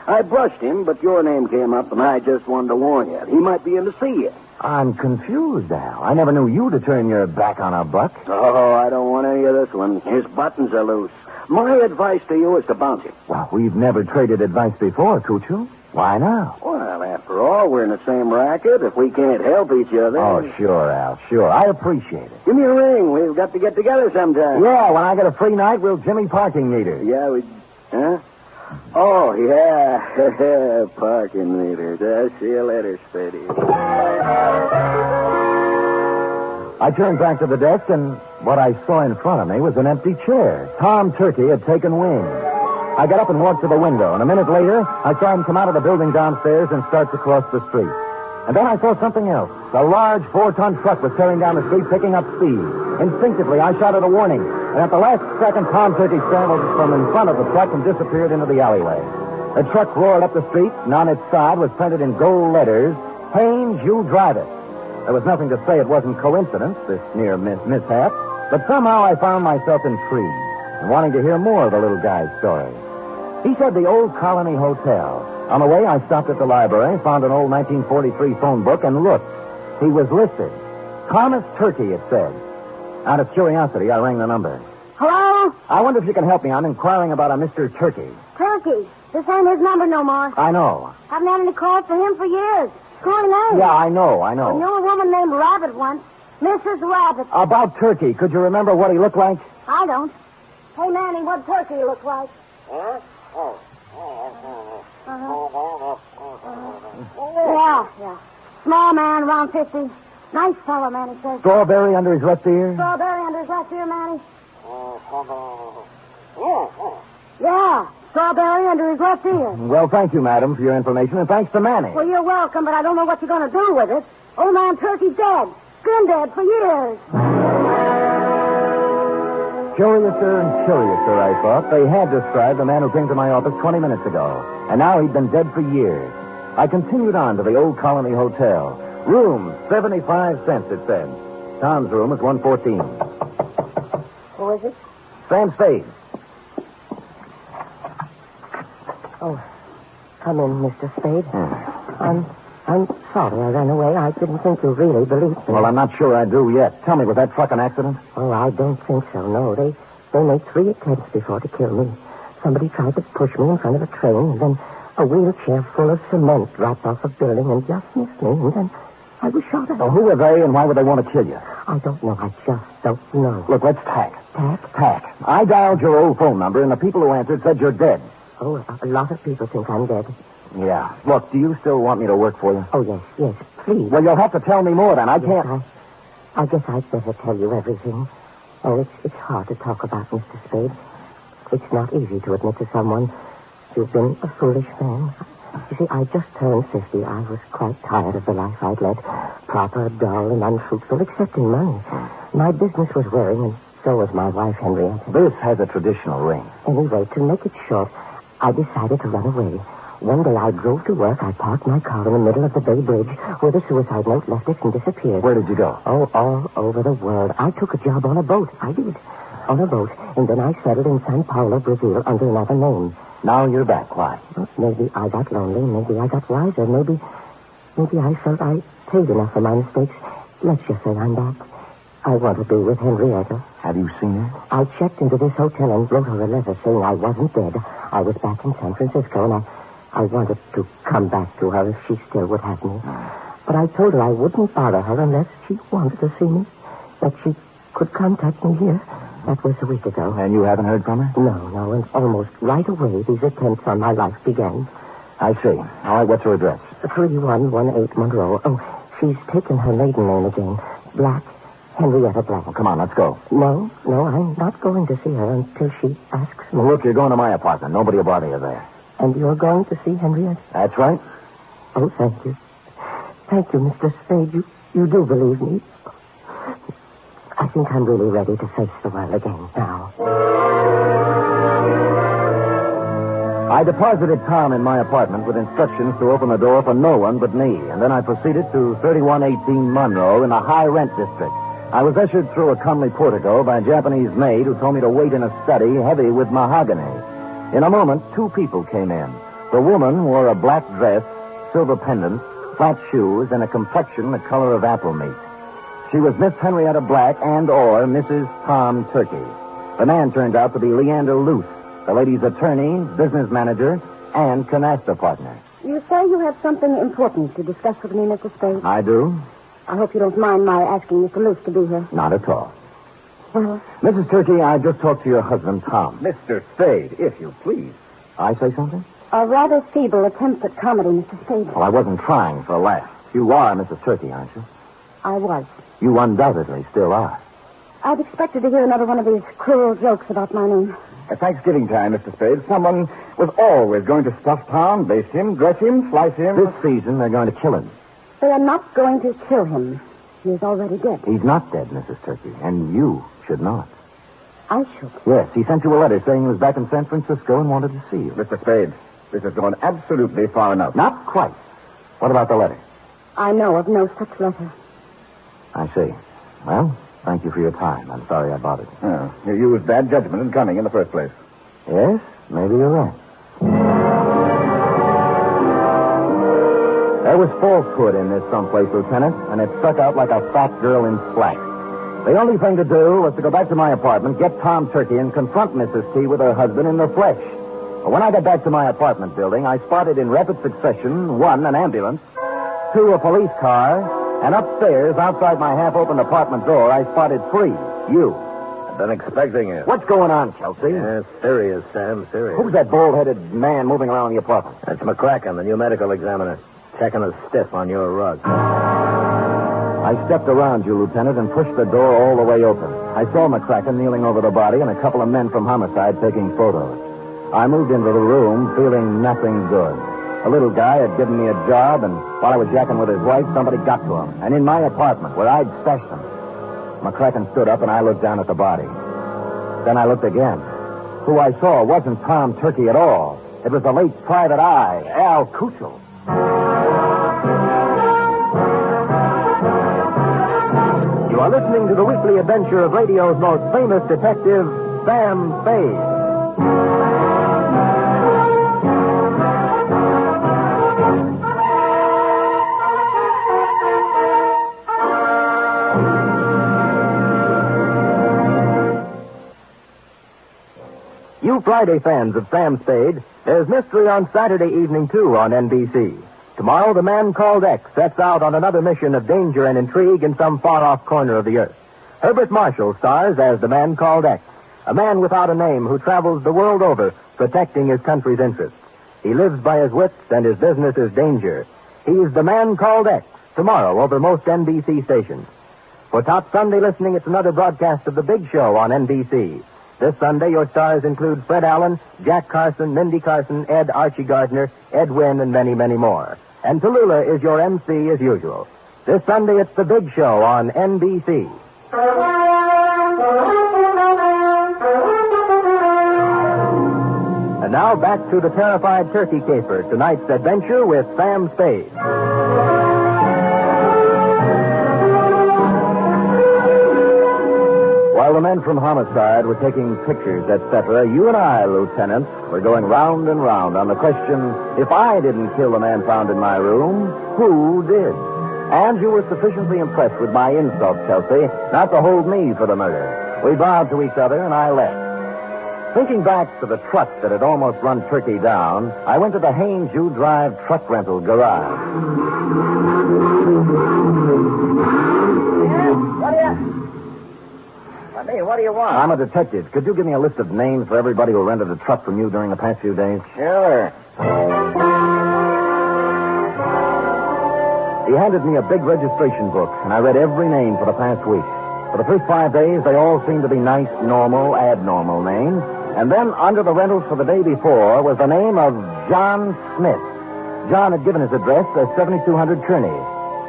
I brushed him, but your name came up, and I just wanted to warn you. He might be in to see you. I'm confused, Al. I never knew you to turn your back on a buck. Oh, I don't want any of this one. His buttons are loose. My advice to you is to bounce him. Well, we've never traded advice before, Cuccio. Why now? Well, after all, we're in the same racket. If we can't help each other... Oh, sure, Al, sure. I appreciate it. Give me a ring. We've got to get together sometime. Yeah, when I get a free night, we'll Jimmy parking meter. Yeah, Huh? Oh, yeah. Parking meters. I'll see you later, Spady. I turned back to the desk, and what I saw in front of me was an empty chair. Tom Turkey had taken wing. I got up and walked to the window, and a minute later, I saw him come out of the building downstairs and start to cross the street. And then I saw something else. A large 4-ton truck was tearing down the street, picking up speed. Instinctively, I shouted a warning, and at the last second, Tom Turkey scrambled from in front of the truck and disappeared into the alleyway. The truck roared up the street, and on its side was printed in gold letters, "Haynes, you drive it." There was nothing to say it wasn't coincidence, this near mishap, but somehow I found myself intrigued and wanting to hear more of the little guy's story. He said the old Colony Hotel. On the way, I stopped at the library, found an old 1943 phone book, and looked. He was listed. Thomas Turkey, it said. Out of curiosity, I rang the number. Hello? I wonder if you can help me. I'm inquiring about a Mr. Turkey. Turkey. This ain't his number no more. I know. Haven't had any calls for him for years. Screwy name. Yeah, I know. I knew a woman named Rabbit once. Mrs. Rabbit. About Turkey, could you remember what he looked like? I don't. Hey, Manny, what Turkey look like? Huh? Yeah. Small man, around 50. Nice fellow, Manny says. Strawberry under his left ear? Strawberry under his left ear, Manny? Yeah, strawberry under his left ear. Well, thank you, madam, for your information, and thanks to Manny. Well, you're welcome, but I don't know what you're going to do with it. Old man Turkey's dead. Been dead for years. Curiouser and curiouser, I thought. They had described the man who came to my office 20 minutes ago. And now he'd been dead for years. I continued on to the Old Colony Hotel. Room, 75 cents, it said. Tom's room is 114. Who is it? Sam Spade. Oh, come in, Mr. Spade. I'm sorry I ran away. I didn't think you really believed me. Well, I'm not sure I do yet. Tell me, was that truck an accident? Oh, I don't think so, no. They made 3 attempts before to kill me. Somebody tried to push me in front of a train, and then a wheelchair full of cement dropped off a building and just missed me, and then I was shot at. Well, who are they, and why would they want to kill you? I don't know. I just don't know. Look, let's tack. Tack? Tack. I dialed your old phone number, and the people who answered said you're dead. Oh, a lot of people think I'm dead. Yeah. Look, do you still want me to work for you? Oh, yes, please. Well, you'll have to tell me more, then. I can't... I guess I'd better tell you everything. Oh, it's hard to talk about, Mr. Spade. It's not easy to admit to someone you've been a foolish man. You see, I just turned 50. I was quite tired of the life I'd led. Proper, dull, and unfruitful, except in money. My business was wearing, and so was my wife, Henrietta. This has a traditional ring. Anyway, to make it short, I decided to run away. One day I drove to work. I parked my car in the middle of the Bay Bridge where the suicide note left it and disappeared. Where did you go? Oh, all over the world. I took a job on a boat. I did. On a boat. And then I settled in Sao Paulo, Brazil, under another name. Now you're back. Why? Well, maybe I got lonely. Maybe I got wiser. Maybe I felt I paid enough for my mistakes. Let's just say I'm back. I want to be with Henrietta. Have you seen her? I checked into this hotel and wrote her a letter saying I wasn't dead. I was back in San Francisco, and I wanted to come back to her if she still would have me. But I told her I wouldn't bother her unless she wanted to see me, that she could contact me here. That was a week ago. And you haven't heard from her? No, and almost right away these attempts on my life began. I see. All right, what's her address? 3118 Monroe. Oh, she's taken her maiden name again. Black. Henrietta Black. Well, come on, let's go. No, I'm not going to see her until she asks me. Well, look, you're going to my apartment. Nobody will bother you there. And you're going to see Henrietta? That's right. Oh, thank you. Thank you, Mr. Spade. You do believe me. I think I'm really ready to face the world again now. I deposited Tom in my apartment with instructions to open the door for no one but me, and then I proceeded to 3118 Monroe in a high-rent district. I was ushered through a comely portico by a Japanese maid who told me to wait in a study heavy with mahogany. In a moment, 2 people came in. The woman wore a black dress, silver pendant, flat shoes, and a complexion the color of apple meat. She was Miss Henrietta Black and/or Mrs. Tom Turkey. The man turned out to be Leander Luce, the lady's attorney, business manager, and canasta partner. You say you have something important to discuss with me, Mr. Spade? I do. I hope you don't mind my asking Mr. Luce to be here. Not at all. Well, Mrs. Turkey, I just talked to your husband, Tom. Mr. Spade, if you please. I say something? a rather feeble attempt at comedy, Mr. Spade. Well, I wasn't trying for a laugh. You are Mrs. Turkey, aren't you? I was. You undoubtedly still are. I'd expected to hear another one of these cruel jokes about my name. At Thanksgiving time, Mr. Spade, someone was always going to stuff Tom, baste him, dress him, slice him. This season, they're going to kill him. They are not going to kill him. He is already dead. He's not dead, Mrs. Turkey, and you should not. I should. Yes, he sent you a letter saying he was back in San Francisco and wanted to see you. Mr. Spade, this has gone absolutely far enough. Not quite. What about the letter? I know of no such letter. I see. Well, thank you for your time. I'm sorry I bothered you. Oh, you used bad judgment in coming in the first place. Yes, maybe you're right. There was falsehood in this someplace, Lieutenant, and it stuck out like a fat girl in slack. The only thing to do was to go back to my apartment, get Tom Turkey, and confront Mrs. T with her husband in the flesh. But when I got back to my apartment building, I spotted in rapid succession, 1, an ambulance, 2, a police car, and upstairs, outside my half-opened apartment door, I spotted 3, you. I've been expecting it. What's going on, Chelsea? Yeah, serious, Sam, serious. Who's that bald-headed man moving around the apartment? That's McCracken, the new medical examiner, checking a stiff on your rug. I stepped around you, Lieutenant, and pushed the door all the way open. I saw McCracken kneeling over the body and a couple of men from homicide taking photos. I moved into the room feeling nothing good. A little guy had given me a job, and while I was yakking with his wife, somebody got to him. And in my apartment, where I'd stashed him. McCracken stood up, and I looked down at the body. Then I looked again. Who I saw wasn't Tom Turkey at all. It was the late private eye, Al Kuchel. You are listening to the weekly adventure of radio's most famous detective, Sam Spade. You Friday fans of Sam Spade, there's mystery on Saturday evening, too, on NBC. Tomorrow, the man called X sets out on another mission of danger and intrigue in some far-off corner of the earth. Herbert Marshall stars as the man called X, a man without a name who travels the world over protecting his country's interests. He lives by his wits, and his business is danger. He's the man called X, tomorrow over most NBC stations. For top Sunday listening, it's another broadcast of The Big Show on NBC. This Sunday, your stars include Fred Allen, Jack Carson, Mindy Carson, Ed Archie Gardner, Ed Wynn, and many, many more. And Tallulah is your MC as usual. This Sunday, it's The Big Show on NBC. And now back to the terrified turkey caper, tonight's adventure with Sam Spade. While the men from Homicide were taking pictures, etc., you and I, Lieutenant, were going round and round on the question, if I didn't kill the man found in my room, who did? And you were sufficiently impressed with my insult, Chelsea, not to hold me for the murder. We bowed to each other, and I left. Thinking back to the truck that had almost run Turkey down, I went to the Haynes U Drive truck rental garage. What do you want? I'm a detective. Could you give me a list of names for everybody who rented a truck from you during the past few days? Sure. He handed me a big registration book, and I read every name for the past week. For the first 5 days, they all seemed to be nice, normal, abnormal names. And then, under the rentals for the day before, was the name of John Smith. John had given his address as 7200 Kearney.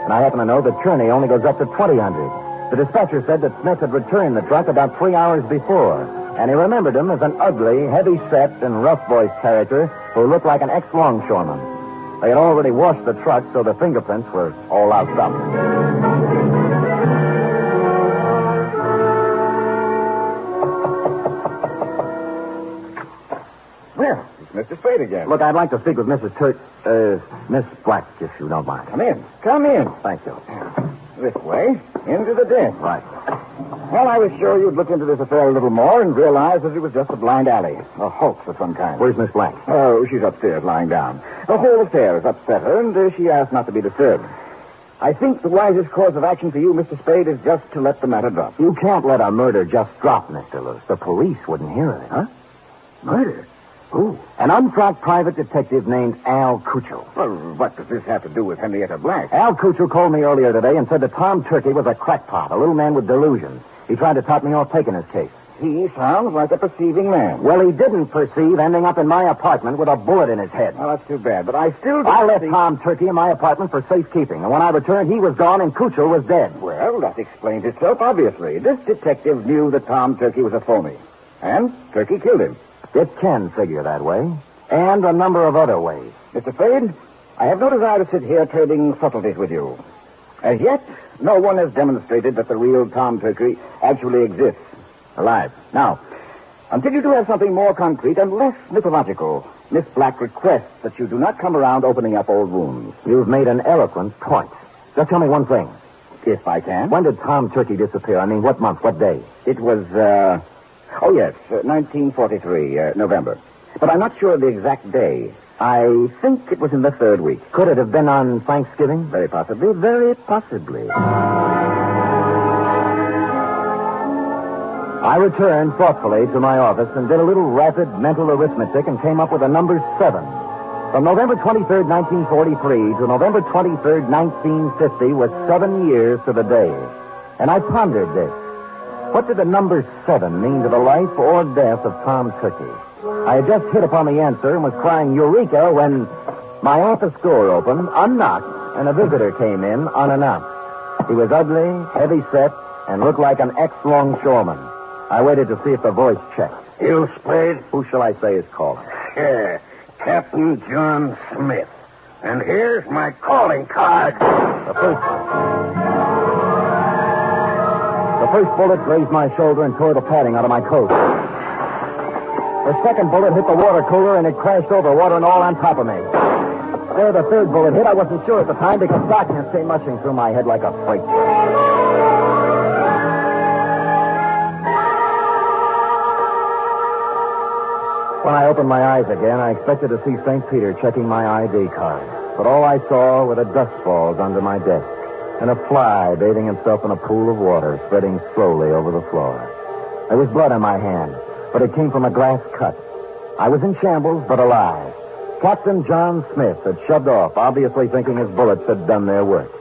And I happen to know that Kearney only goes up to 2000. The dispatcher said that Smith had returned the truck about 3 hours before, and he remembered him as an ugly, heavy-set, and rough-voiced character who looked like an ex-longshoreman. They had already washed the truck, so the fingerprints were all out up. Well, it's Mr. Spade again. Look, I'd like to speak with Miss Black, if you don't mind. Come in. Come in. Thank you. This way, into the den. Right. Well, I was sure you'd look into this affair a little more and realize that it was just a blind alley, a hoax of some kind. Where's Miss Black? Oh, she's upstairs, lying down. The whole affair has upset her, and she asked not to be disturbed. I think the wisest course of action for you, Mr. Spade, is just to let the matter drop. You can't let a murder just drop, Mr. Luce. The police wouldn't hear of it. Huh? Murder? Who? An untracked private detective named Al Kuchel. Well, what does this have to do with Henrietta Black? Al Kuchel called me earlier today and said that Tom Turkey was a crackpot, a little man with delusions. He tried to top me off taking his case. He sounds like a perceiving man. Well, he didn't perceive ending up in my apartment with a bullet in his head. Well, that's too bad, but I still don't I left Tom Turkey in my apartment for safekeeping, and when I returned, he was gone and Kuchel was dead. Well, that explains itself, obviously. This detective knew that Tom Turkey was a phony, and Turkey killed him. It can figure that way, and a number of other ways. Mr. Spade, I have no desire to sit here trading subtleties with you. As yet, no one has demonstrated that the real Tom Turkey actually exists, alive. Now, until you do have something more concrete and less mythological, Miss Black requests that you do not come around opening up old wounds. You've made an eloquent point. Just tell me one thing. If I can. When did Tom Turkey disappear? I mean, what month, what day? It was, 1943, November. But I'm not sure of the exact day. I think it was in the third week. Could it have been on Thanksgiving? Very possibly, very possibly. I returned thoughtfully to my office and did a little rapid mental arithmetic and came up with the number 7. From November 23rd, 1943 to November 23rd, 1950 was 7 years to the day. And I pondered this. What did the number 7 mean to the life or death of Tom Turkey? I had just hit upon the answer and was crying Eureka when my office door opened, unlocked, and a visitor came in unannounced. He was ugly, heavy-set, and looked like an ex-longshoreman. I waited to see if the voice checked. You, Spade? Who shall I say is calling? Yeah, Captain John Smith. And here's my calling card. The first bullet grazed my shoulder and tore the padding out of my coat. The second bullet hit the water cooler and it crashed over, water and all on top of me. Where the third bullet hit, I wasn't sure at the time because darkness came rushing through my head like a freight train. When I opened my eyes again, I expected to see St. Peter checking my ID card. But all I saw were the dust balls under my desk and a fly bathing himself in a pool of water spreading slowly over the floor. There was blood on my hand, but it came from a glass cut. I was in shambles, but alive. Captain John Smith had shoved off, obviously thinking his bullets had done their work.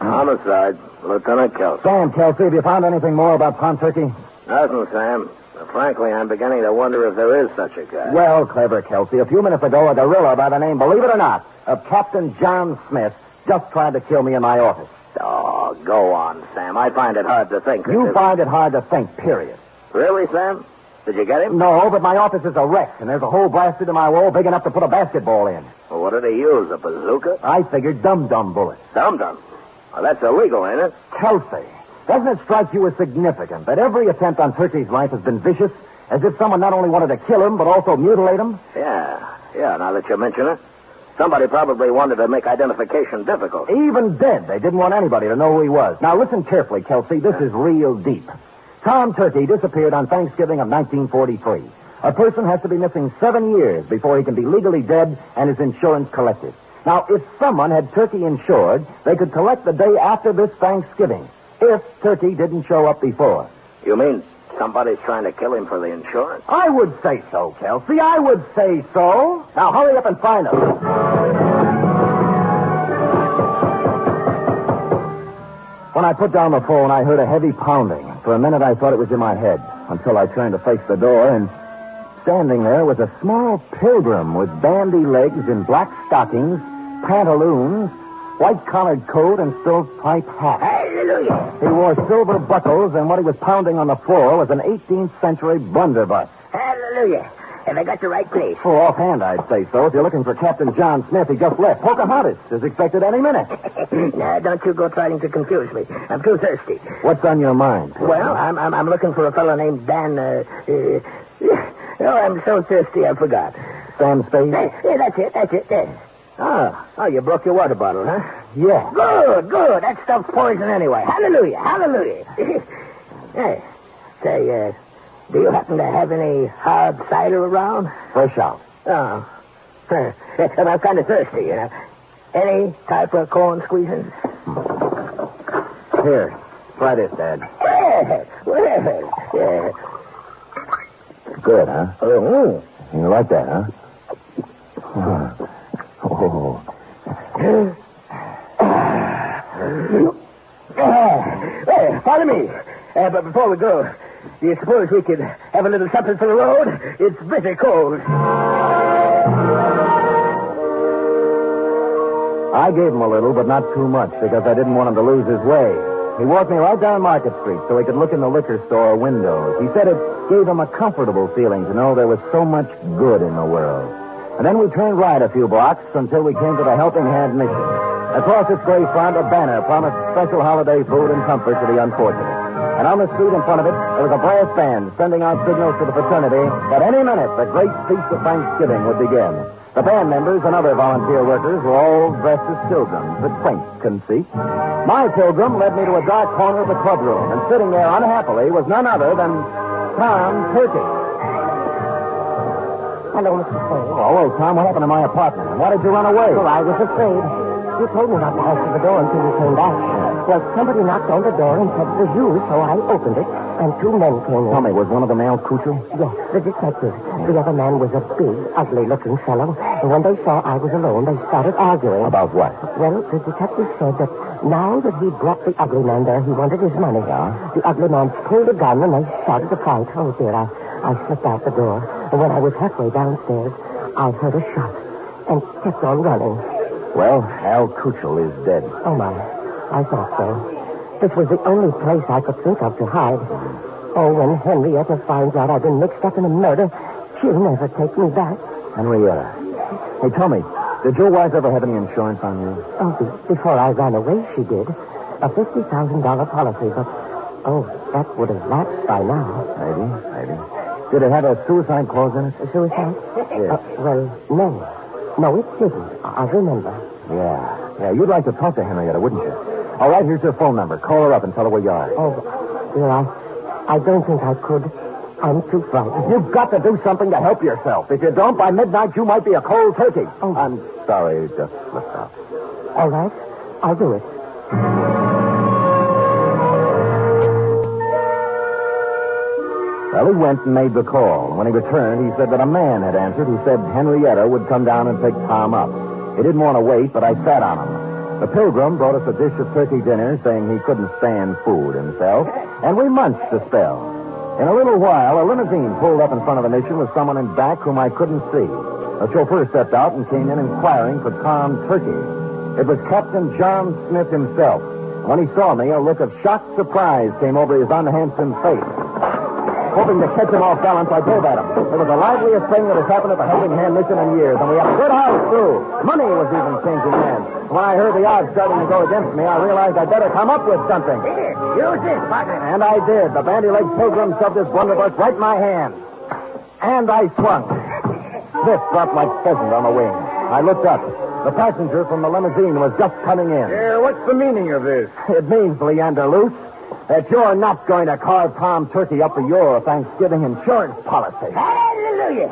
Homicide, Lieutenant Kelsey. Sam, Kelsey, have you found anything more about Pond Turkey? Nothing, Sam. Frankly, I'm beginning to wonder if there is such a guy. Well, clever, Kelsey. A few minutes ago, a gorilla by the name, believe it or not, of Captain John Smith just tried to kill me in my office. Oh, go on, Sam. I find it hard to think. You find it hard to think, period. Really, Sam? Did you get him? No, but my office is a wreck, and there's a hole blasted in my wall big enough to put a basketball in. Well, what did he use, a bazooka? I figured dum-dum bullets. Dum-dum? Well, that's illegal, ain't it? Kelsey, doesn't it strike you as significant that every attempt on Turkey's life has been vicious, as if someone not only wanted to kill him, but also mutilate him? Yeah, now that you mention it. Somebody probably wanted to make identification difficult. Even dead, they didn't want anybody to know who he was. Now, listen carefully, Kelsey. This is real deep. Tom Turkey disappeared on Thanksgiving of 1943. A person has to be missing 7 years before he can be legally dead and his insurance collected. Now, if someone had Turkey insured, they could collect the day after this Thanksgiving, if Turkey didn't show up before. You mean somebody's trying to kill him for the insurance? I would say so, Kelsey. I would say so. Now, hurry up and find him. When I put down the phone, I heard a heavy pounding. For a minute, I thought it was in my head, until I turned to face the door, and standing there was a small pilgrim with bandy legs in black stockings, pantaloons, white-collared coat, and stovepipe hat. Hallelujah! He wore silver buckles, and what he was pounding on the floor was an 18th century blunderbuss. Hallelujah! Have I got the right place? Oh, offhand, I'd say so. If you're looking for Captain John Smith, he just left. Pocahontas is expected any minute. Now, don't you go trying to confuse me. I'm too thirsty. What's on your mind? Well, I'm looking for a fellow named Dan, Oh, I'm so thirsty, I forgot. Sam Spade? Yeah, that's it. Yeah. Oh, you broke your water bottle, huh? Yeah. Good. That stuff's poison anyway. Hallelujah. Hey, say, do you happen to have any hard cider around? Fresh out. Oh. I'm kind of thirsty, you know. Any type of corn squeezing? Here, try this, Dad. Well. Good, huh? Oh. You like that, huh? Oh. Follow me. But before we go, do you suppose we could have a little something for the road? It's bitter cold. I gave him a little, but not too much, because I didn't want him to lose his way. He walked me right down Market Street so he could look in the liquor store windows. He said it gave him a comfortable feeling to know there was so much good in the world. And then we turned right a few blocks until we came to the Helping Hand Mission. Across its gray front, a banner promised special holiday food and comfort to the unfortunate. And on the street in front of it, there was a brass band sending out signals to the fraternity that any minute the great feast of Thanksgiving would begin. The band members and other volunteer workers were all dressed as pilgrims, a quaint conceit. My pilgrim led me to a dark corner of the clubroom, and sitting there unhappily was none other than Tom Turkey. Hello, Mr. Spade. Oh, hello, Tom. What happened to my apartment? And why did you run away? Well, I was afraid. You told me not to answer the door until you came back. Well, somebody knocked on the door and said it was you, so I opened it, and 2 men came in. Tell me, was one of them Al Cuccio? Yes, the detective. The other man was a big, ugly-looking fellow, and when they saw I was alone, they started arguing. About what? Well, the detective said that now that he'd brought the ugly man there, he wanted his money. Yeah? The ugly man pulled a gun, and they started to fight. Oh, dear, I slipped out the door, and when I was halfway downstairs, I heard a shot and kept on running. Well, Al Kuchel is dead. Oh, my. I thought so. This was the only place I could think of to hide. Oh, when Henrietta finds out I've been mixed up in a murder, she'll never take me back. Henrietta. Hey, tell me, did your wife ever have any insurance on you? Oh, before I ran away, she did. A $50,000 policy, but, that would have lapsed by now. Maybe. Did it have a suicide clause in it? A suicide? Yes. Well, no. No, it didn't. I remember. Yeah, you'd like to talk to Henrietta, wouldn't you? All right, here's her phone number. Call her up and tell her where you are. Oh, dear, I don't think I could. I'm too frightened. You've got to do something to help yourself. If you don't, by midnight, you might be a cold turkey. Oh. I'm sorry, it just slipped out. All right, I'll do it. Well, he went and made the call. When he returned, he said that a man had answered who said Henrietta would come down and pick Tom up. He didn't want to wait, but I sat on him. The pilgrim brought us a dish of turkey dinner, saying he couldn't stand food himself, and we munched a spell. In a little while, a limousine pulled up in front of the mission with someone in back whom I couldn't see. The chauffeur stepped out and came in inquiring for Tom Turkey. It was Captain John Smith himself. When he saw me, a look of shocked surprise came over his unhandsome face. Hoping to catch him off balance, I drove at him. It was the liveliest thing that has happened at the Helping Hand mission in years, and we had a good house, too. Money was even changing hands. When I heard the odds starting to go against me, I realized I'd better come up with something. Use it, partner. And I did. The bandy-legged pilgrim shoved his blunderbuss right in my hand. And I swung. Smith dropped like pheasant on the wing. I looked up. The passenger from the limousine was just coming in. What's the meaning of this? It means, Leander Luce, that you're not going to carve Tom Turkey up for your Thanksgiving insurance policy. Hallelujah.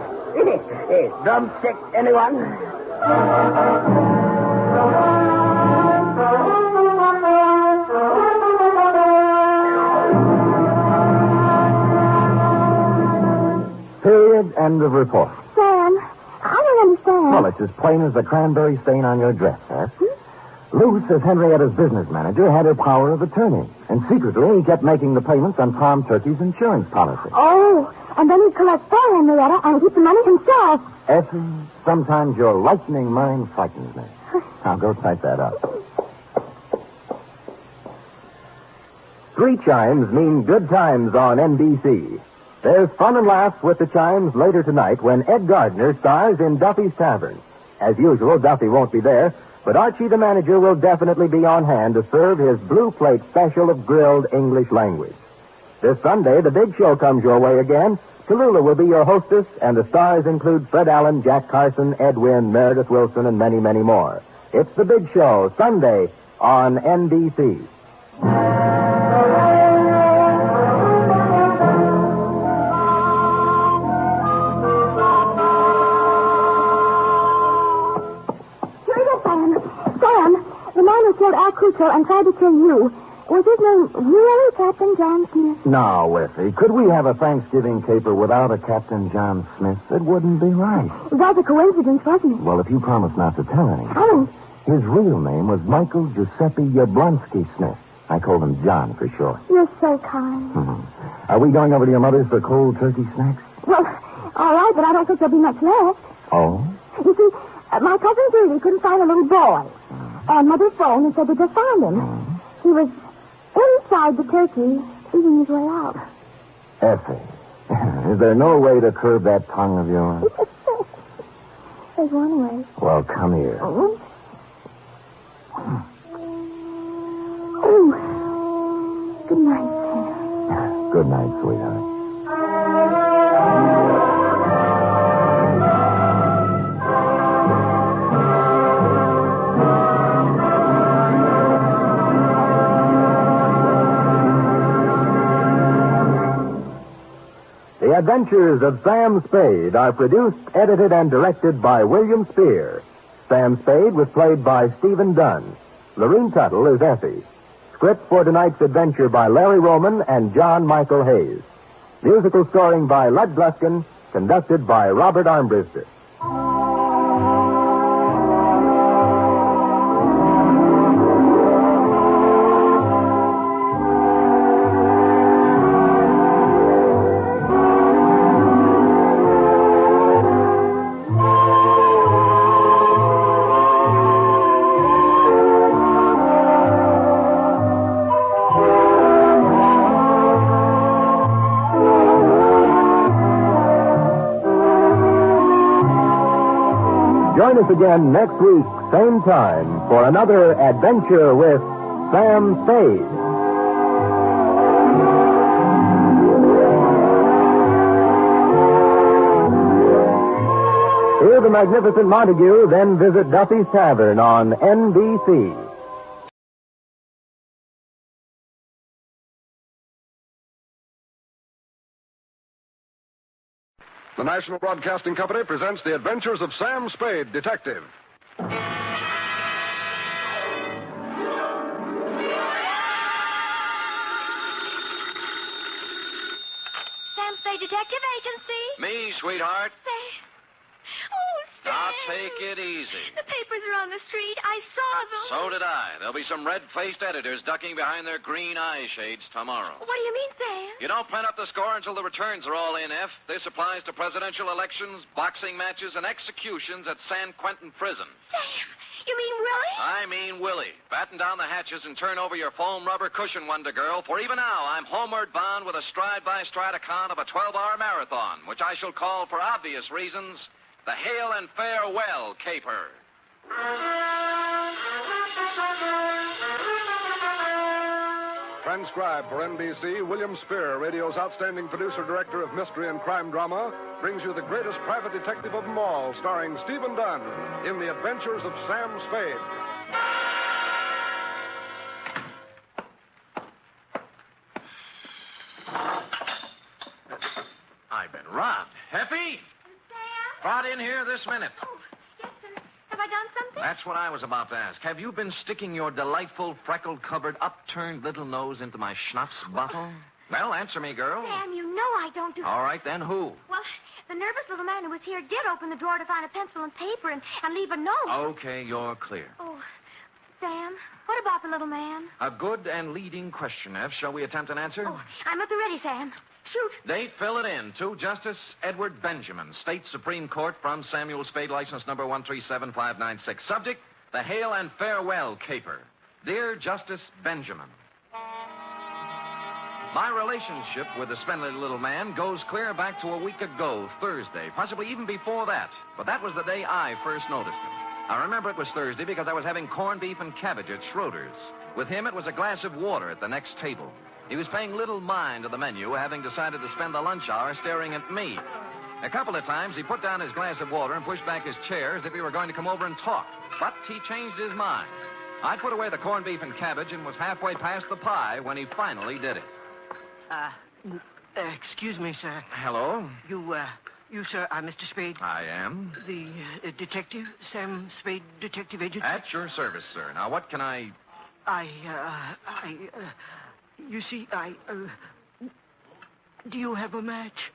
Drumstick, anyone? Period. End of report. Sam, I don't understand. Well, it's as plain as the cranberry stain on your dress, Beth. Luce, as Henrietta's business manager, had her power of attorney. And secretly, he kept making the payments on Tom Turkey's insurance policy. Oh, and then he'd collect for Henrietta and keep the money himself. Effie, sometimes your lightning mind frightens me. Now, go type that up. 3 chimes mean good times on NBC. There's fun and laughs with the chimes later tonight when Ed Gardner stars in Duffy's Tavern. As usual, Duffy won't be there, but Archie the manager will definitely be on hand to serve his blue plate special of grilled English language. This Sunday, the big show comes your way again. Tallulah will be your hostess, and the stars include Fred Allen, Jack Carson, Ed Wynn, Meredith Wilson, and many, many more. It's the big show, Sunday on NBC. Al Kuchel and tried to kill you. Was his name really Captain John Smith? No, Effie. Could we have a Thanksgiving caper without a Captain John Smith? It wouldn't be right. It was a coincidence, wasn't it? Well, if you promise not to tell anyone. I won't. His real name was Michael Giuseppe Yablonsky Smith. I called him John for short. You're so kind. Are we going over to your mother's for cold turkey snacks? Well, all right, but I don't think there'll be much left. Oh? You see, my cousin Judy couldn't find a little boy. And Mother phoned and said they just found him. He was inside the turkey, eating his way out. Effie, is there no way to curb that tongue of yours? There's one way. Well, come here. Oh, good night, Sam. Good night, sweetheart. The Adventures of Sam Spade are produced, edited, and directed by William Spear. Sam Spade was played by Stephen Dunn. Lorene Tuttle is Effie. Script for tonight's adventure by Larry Roman and John Michael Hayes. Musical scoring by Lud Gluskin, conducted by Robert Armbruster. join us again next week, same time, for another adventure with Sam Spade. Hear the magnificent Montague, then visit Duffy's Tavern on NBC. The National Broadcasting Company presents The Adventures of Sam Spade, Detective. Sam Spade Detective Agency. Me, sweetheart. Now, Sam. take it easy. The papers are on the street. I saw them. So did I. There'll be some red-faced editors ducking behind their green eye shades tomorrow. What do you mean, Sam? You don't print up the score until the returns are all in, F. This applies to presidential elections, boxing matches, and executions at San Quentin Prison. Sam, you mean Willie? I mean Willie. Batten down the hatches and turn over your foam rubber cushion, Wonder Girl, for even now I'm homeward bound with a stride-by-stride account of a 12-hour marathon, which I shall call, for obvious reasons, the Hail and Farewell Caper. Transcribed for NBC, William Spear, radio's outstanding producer-director of mystery and crime drama, brings you the greatest private detective of them all, starring Stephen Dunn in The Adventures of Sam Spade. I've been robbed. Heffy? Sam? Trot in here this minute. Oh, yes, sir. Have I done something? That's what I was about to ask. Have you been sticking your delightful, freckled-covered, upturned little nose into my schnapps bottle? Well, answer me, girl. Sam, you know I don't do... All right, then who? Well, the nervous little man who was here did open the drawer to find a pencil and paper and leave a note. Okay, you're clear. Oh, Sam, what about the little man? A good and leading question, F. Shall we attempt an answer? Oh, I'm at the ready, Sam. Shoot. Date, fill it in. To Justice Edward Benjamin, State Supreme Court, from Samuel Spade, license number 137596. Subject, the Hail and Farewell Caper. Dear Justice Benjamin, my relationship with the spindly little man goes clear back to a week ago, Thursday, possibly even before that. But that was the day I first noticed him. I remember it was Thursday because I was having corned beef and cabbage at Schroeder's. With him, it was a glass of water at the next table. He was paying little mind to the menu, having decided to spend the lunch hour staring at me. A couple of times, he put down his glass of water and pushed back his chair as if he were going to come over and talk. But he changed his mind. I put away the corned beef and cabbage and was halfway past the pie when he finally did it. Excuse me, sir. Hello? You, sir, are Mr. Spade? I am. The detective, Sam Spade Detective Agency? At your service, sir. Now, what can I... You see, do you have a match?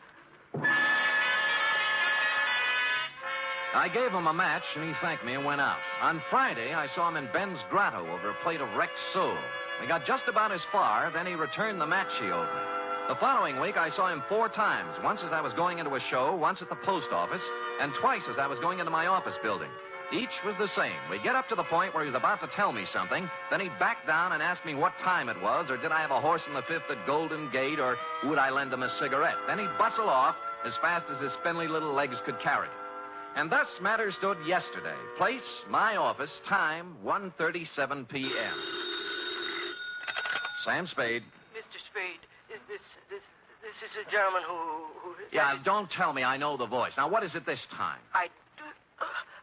I gave him a match, and he thanked me and went out. On Friday, I saw him in Ben's grotto over a plate of wrecked sole. We got just about as far, then he returned the match he owed me. The following week, I saw him 4 times, once as I was going into a show, once at the post office, and twice as I was going into my office building. Each was the same. We'd get up to the point where he was about to tell me something, then he'd back down and ask me what time it was, or did I have a horse in the fifth at Golden Gate, or would I lend him a cigarette. Then he'd bustle off as fast as his spindly little legs could carry him. And thus matters stood yesterday. Place, my office, time, 1:37 p.m. Sam Spade. Mr. Spade, this is a gentleman who... Yeah, don't tell me I know the voice. Now, what is it this time? I'd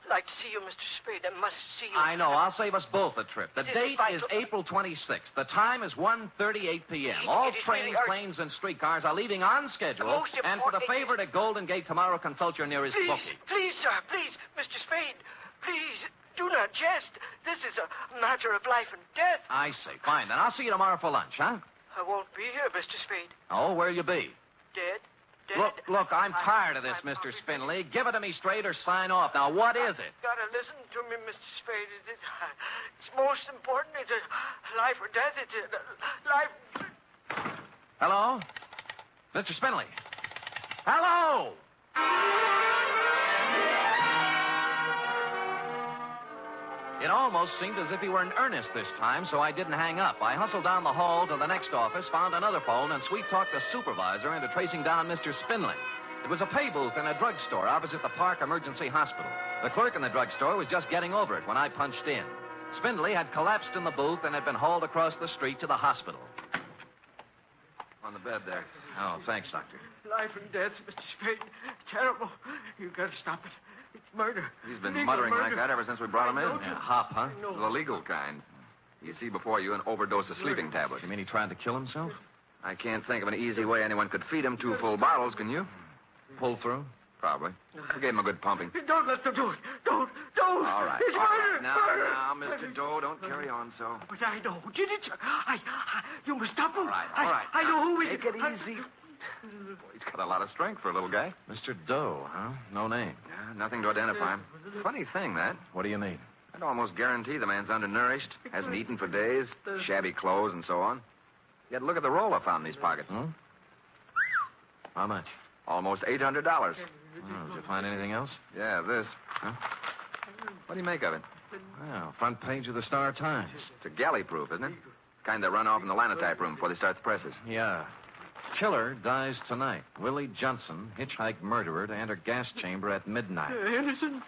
like to see you, Mr. Spade. I must see you. I know. I'll save us both a trip. The date is April 26th. The time is 1:38 p.m. All trains, planes, and streetcars are leaving on schedule. And for the favorite at Golden Gate tomorrow, consult your nearest bookie. Please, sir, please, Mr. Spade, please, do not jest. This is a matter of life and death. I see. Fine, then I'll see you tomorrow for lunch, huh? I won't be here, Mr. Spade. Oh, where'll you be? Dead. Look, I'm tired of this, Mr. Spindley. Give it to me straight or sign off. Now, what is it? You've got to listen to me, Mr. Spade. It's most important. It's a life or death. It's a life... Hello? Mr. Spindley? Hello? It almost seemed as if he were in earnest this time, so I didn't hang up. I hustled down the hall to the next office, found another phone, and sweet-talked the supervisor into tracing down Mr. Spindley. It was a pay booth in a drugstore opposite the Park Emergency Hospital. The clerk in the drugstore was just getting over it when I punched in. Spindley had collapsed in the booth and had been hauled across the street to the hospital. On the bed there. Oh, thanks, Doctor. Life and death, Mr. Spade. Terrible. You've got to stop it. It's murder. He's been Legal muttering murder. like that ever since we brought him in. Yeah, hop, huh? The legal kind. You see before you an overdose of sleeping tablets. You mean he tried to kill himself? I can't think of an easy way anyone could feed him 2 full bottles, can you? Pull through? Probably. We gave him a good pumping. Don't let them do it. Don't. All right. It's all murder. right. Now, Murder. Mr. Doe, don't carry on so. But I know who did it, sir. You must stop him. All right. I know who is Take it easy. He's got a lot of strength for a little guy. Mr. Doe, huh? No name. Yeah, nothing to identify him. Funny thing, that. What do you mean? I'd almost guarantee the man's undernourished, hasn't eaten for days, shabby clothes and so on. Yet look at the roll I found in his pocket. How much? Almost $800. Oh, did you find anything else? Yeah, this. Huh? What do you make of it? Well, front page of the Star Times. It's a galley proof, isn't it? Kind they run off in the linotype room before they start the presses. Yeah. Killer dies tonight. Willie Johnson, hitchhike murderer, to enter gas chamber at midnight. Innocent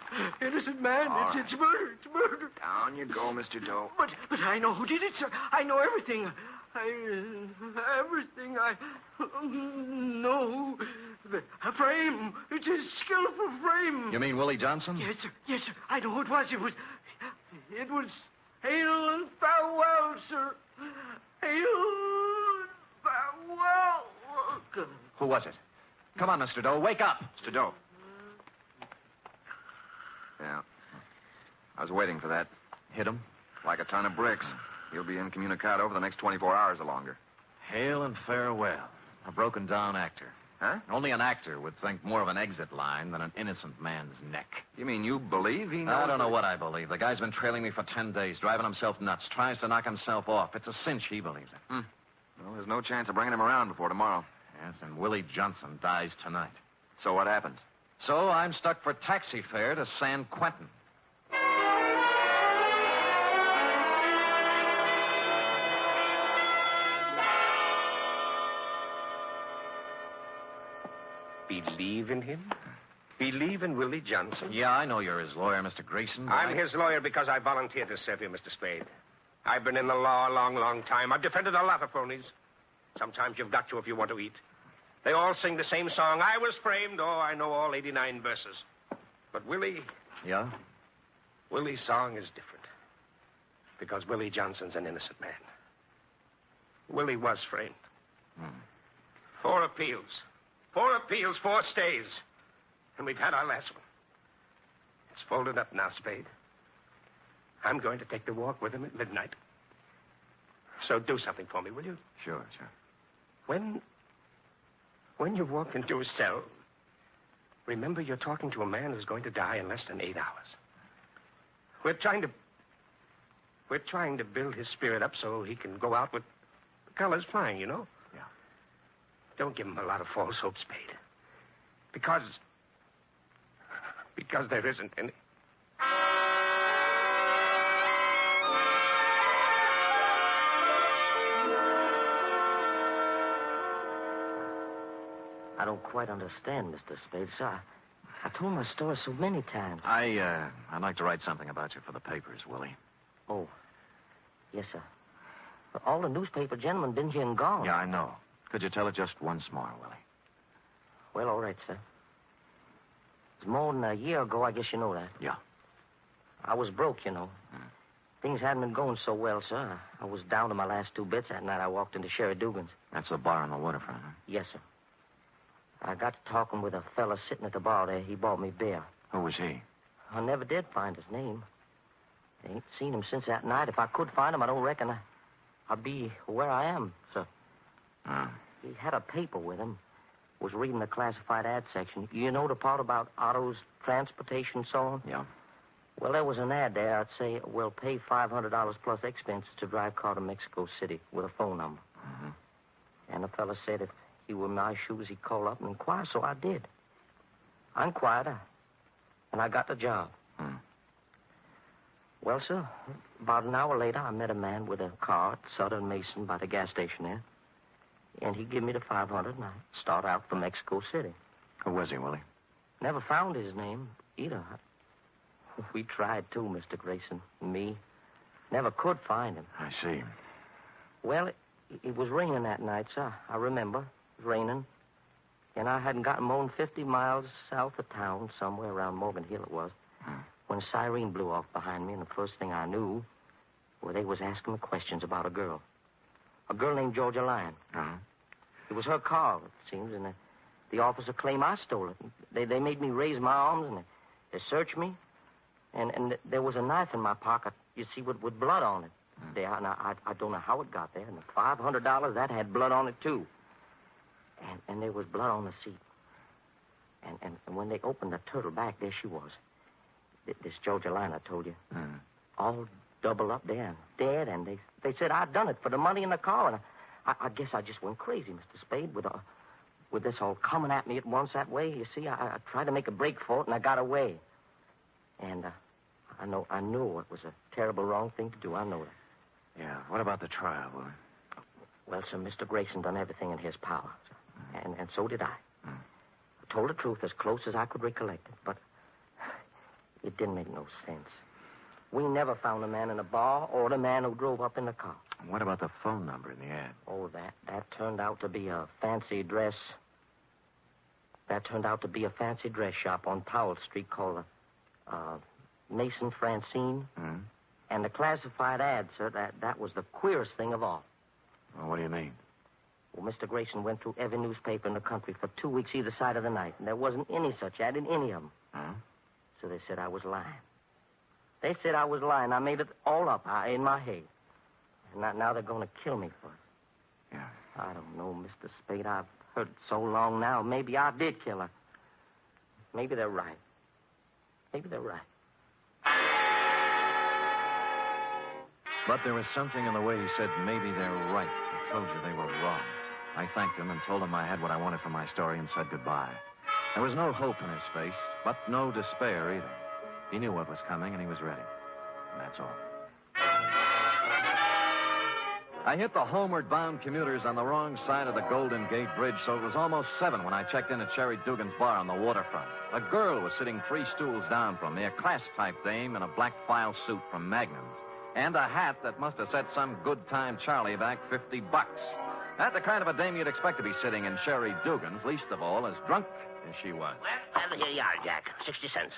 man. It's murder. It's murder. Down you go, Mr. Doe. But I know who did it, sir. I know everything. Everything. I know. A frame. It's a skillful frame. You mean Willie Johnson? Yes, sir. Yes, sir. I know who it was. It was hail and farewell, sir. Hail and farewell. Who was it? Come on, Mr. Doe. Wake up. Mr. Doe. Yeah. I was waiting for that. Hit him? Like a ton of bricks. He'll be incommunicado for the next 24 hours or longer. Hail and farewell. A broken down actor. Huh? Only an actor would think more of an exit line than an innocent man's neck. You mean you believe he knows? I don't know what I believe. The guy's been trailing me for 10 days, driving himself nuts, tries to knock himself off. It's a cinch he believes it. Well, there's no chance of bringing him around before tomorrow. Yes, and Willie Johnson dies tonight. So what happens? So I'm stuck for taxi fare to San Quentin. Believe in him? Believe in Willie Johnson? Yeah, I know you're his lawyer, Mr. Grayson. I'm his lawyer because I volunteered to serve you, Mr. Spade. I've been in the law a long, long time. I've defended a lot of phonies. Sometimes you've got to if you want to eat. They all sing the same song. I was framed. Oh, I know all 89 verses. But Willie... Yeah? Willie's song is different. Because Willie Johnson's an innocent man. Willie was framed. 4 appeals. 4 appeals, 4 stays. And we've had our last one. It's folded up now, Spade. I'm going to take the walk with him at midnight. So do something for me, will you? Sure. When you walk into a cell, remember you're talking to a man who's going to die in less than 8 hours. We're trying to build his spirit up so he can go out with the colors flying, you know? Yeah. Don't give him a lot of false hope, Spade. Because there isn't any. I don't quite understand, Mr. Spade, sir. I told my story so many times. I'd like to write something about you for the papers, Willie. Oh. Yes, sir. But all the newspaper gentlemen been here and gone. Yeah, I know. Could you tell it just once more, Willie? Well, all right, sir. It's more than a year ago, I guess you know that. Yeah. I was broke, you know. Things hadn't been going so well, sir. I was down to my last 2 bits that night. I walked into Sherry Dugan's. That's the bar on the waterfront, huh? Yes, sir. I got to talking with a fella sitting at the bar there. He bought me beer. Who was he? I never did find his name. I ain't seen him since that night. If I could find him, I don't reckon I'd be where I am, sir. He had a paper with him. Was reading the classified ad section. You know the part about autos, transportation, and so on? Yeah. Well, there was an ad there. I'd say, we'll pay $500 plus expenses to drive car to Mexico City with a phone number. And the fella said if he were in my shoes, he'd call up and inquire, so I did. I inquired, and I got the job. Well, sir, about an hour later, I met a man with a car at Southern Mason by the gas station there. And he gave me the $500, and I start out for Mexico City. Who was he, Willie? Never found his name either. We tried too, Mr. Grayson. Me. Never could find him. I see. Well, it was raining that night, sir. I remember. It was raining. And I hadn't gotten more than 50 miles south of town, somewhere around Morgan Hill it was, when a siren blew off behind me, and the first thing I knew, well, they was asking me questions about a girl. A girl named Georgia Lyon. Uh-huh. It was her car, it seems, and the officer claimed I stole it. They made me raise my arms, and they searched me, and there was a knife in my pocket, you see, with blood on it. There, and I don't know how it got there, and the $500, that had blood on it, too. And there was blood on the seat. And when they opened the turtle back, there she was. This Georgia Lyon I told you. All doubled up there and dead, and they said I'd done it for the money in the car, and I guess I just went crazy, Mr. Spade, with this all coming at me at once that way. You see, I tried to make a break for it, and I got away. And I knew it was a terrible wrong thing to do. I know that. Yeah, what about the trial, Willie? Well, sir, Mr. Grayson done everything in his power, sir. And so did I. I told the truth as close as I could recollect it, but it didn't make no sense. We never found the man in the bar or the man who drove up in the car. What about the phone number in the ad? Oh, that turned out to be a fancy dress. That turned out to be a fancy dress shop on Powell Street called Mason Francine. And the classified ad, sir, that was the queerest thing of all. Well, what do you mean? Well, Mr. Grayson went through every newspaper in the country for 2 weeks either side of the night, and there wasn't any such ad in any of them. So they said I was lying. They said I was lying. I made it all up in my head. And now they're going to kill me for it. Yeah. I don't know, Mr. Spade. I've heard it so long now. Maybe I did kill her. Maybe they're right. Maybe they're right. But there was something in the way he said, maybe they're right. I told you they were wrong. I thanked him and told him I had what I wanted for my story and said goodbye. There was no hope in his face, but no despair either. He knew what was coming, and he was ready. And that's all. I hit the homeward-bound commuters on the wrong side of the Golden Gate Bridge, so it was almost 7 when I checked in at Sherry Dugan's bar on the waterfront. A girl was sitting 3 stools down from me, a class-type dame in a black file suit from Magnum's, and a hat that must have set some good-time Charlie back $50. That's the kind of a dame you'd expect to be sitting in Sherry Dugan's, least of all as drunk as she was. Well, here you are, Jack. 60 cents.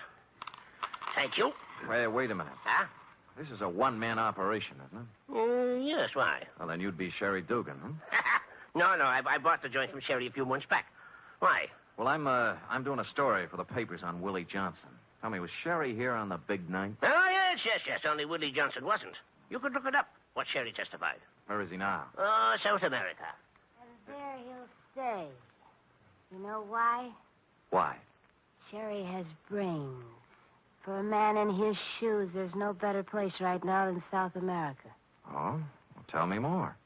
Thank you. Wait a minute. Huh? This is a one-man operation, isn't it? Yes, why? Well, then you'd be Sherry Dugan, huh? No, I bought the joint from Sherry a few months back. Why? Well, I'm doing a story for the papers on Willie Johnson. Tell me, was Sherry here on the big night? Oh, yes. Only Willie Johnson wasn't. You could look it up, what Sherry testified. Where is he now? Oh, South America. And there he'll stay. You know why? Why? Sherry has brains. For a man in his shoes, there's no better place right now than South America. Oh? Well, tell me more.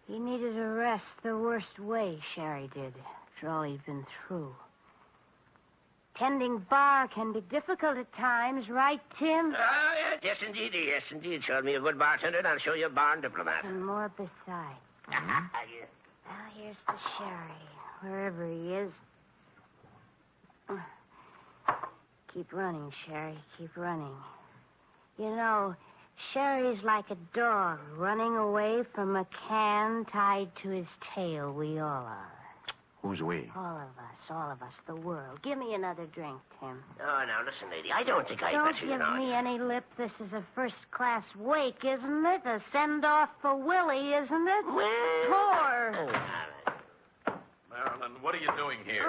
He needed a rest the worst way, Sherry did, after all he'd been through. Tending bar can be difficult at times, right, Tim? Yes, indeed. Show me a good bartender, and I'll show you a bar diplomat. And more besides. Yes. Well, here's to Sherry, wherever he is. Keep running, Sherry, keep running. You know, Sherry's like a dog running away from a can tied to his tail. We all are. Who's we? All of us, the world. Give me another drink, Tim. Oh, now, listen, lady, I don't think I'd Don't better, give me any lip. This is a first-class wake, isn't it? A send-off for Willie, isn't it? Poor. Marilyn, what are you doing here?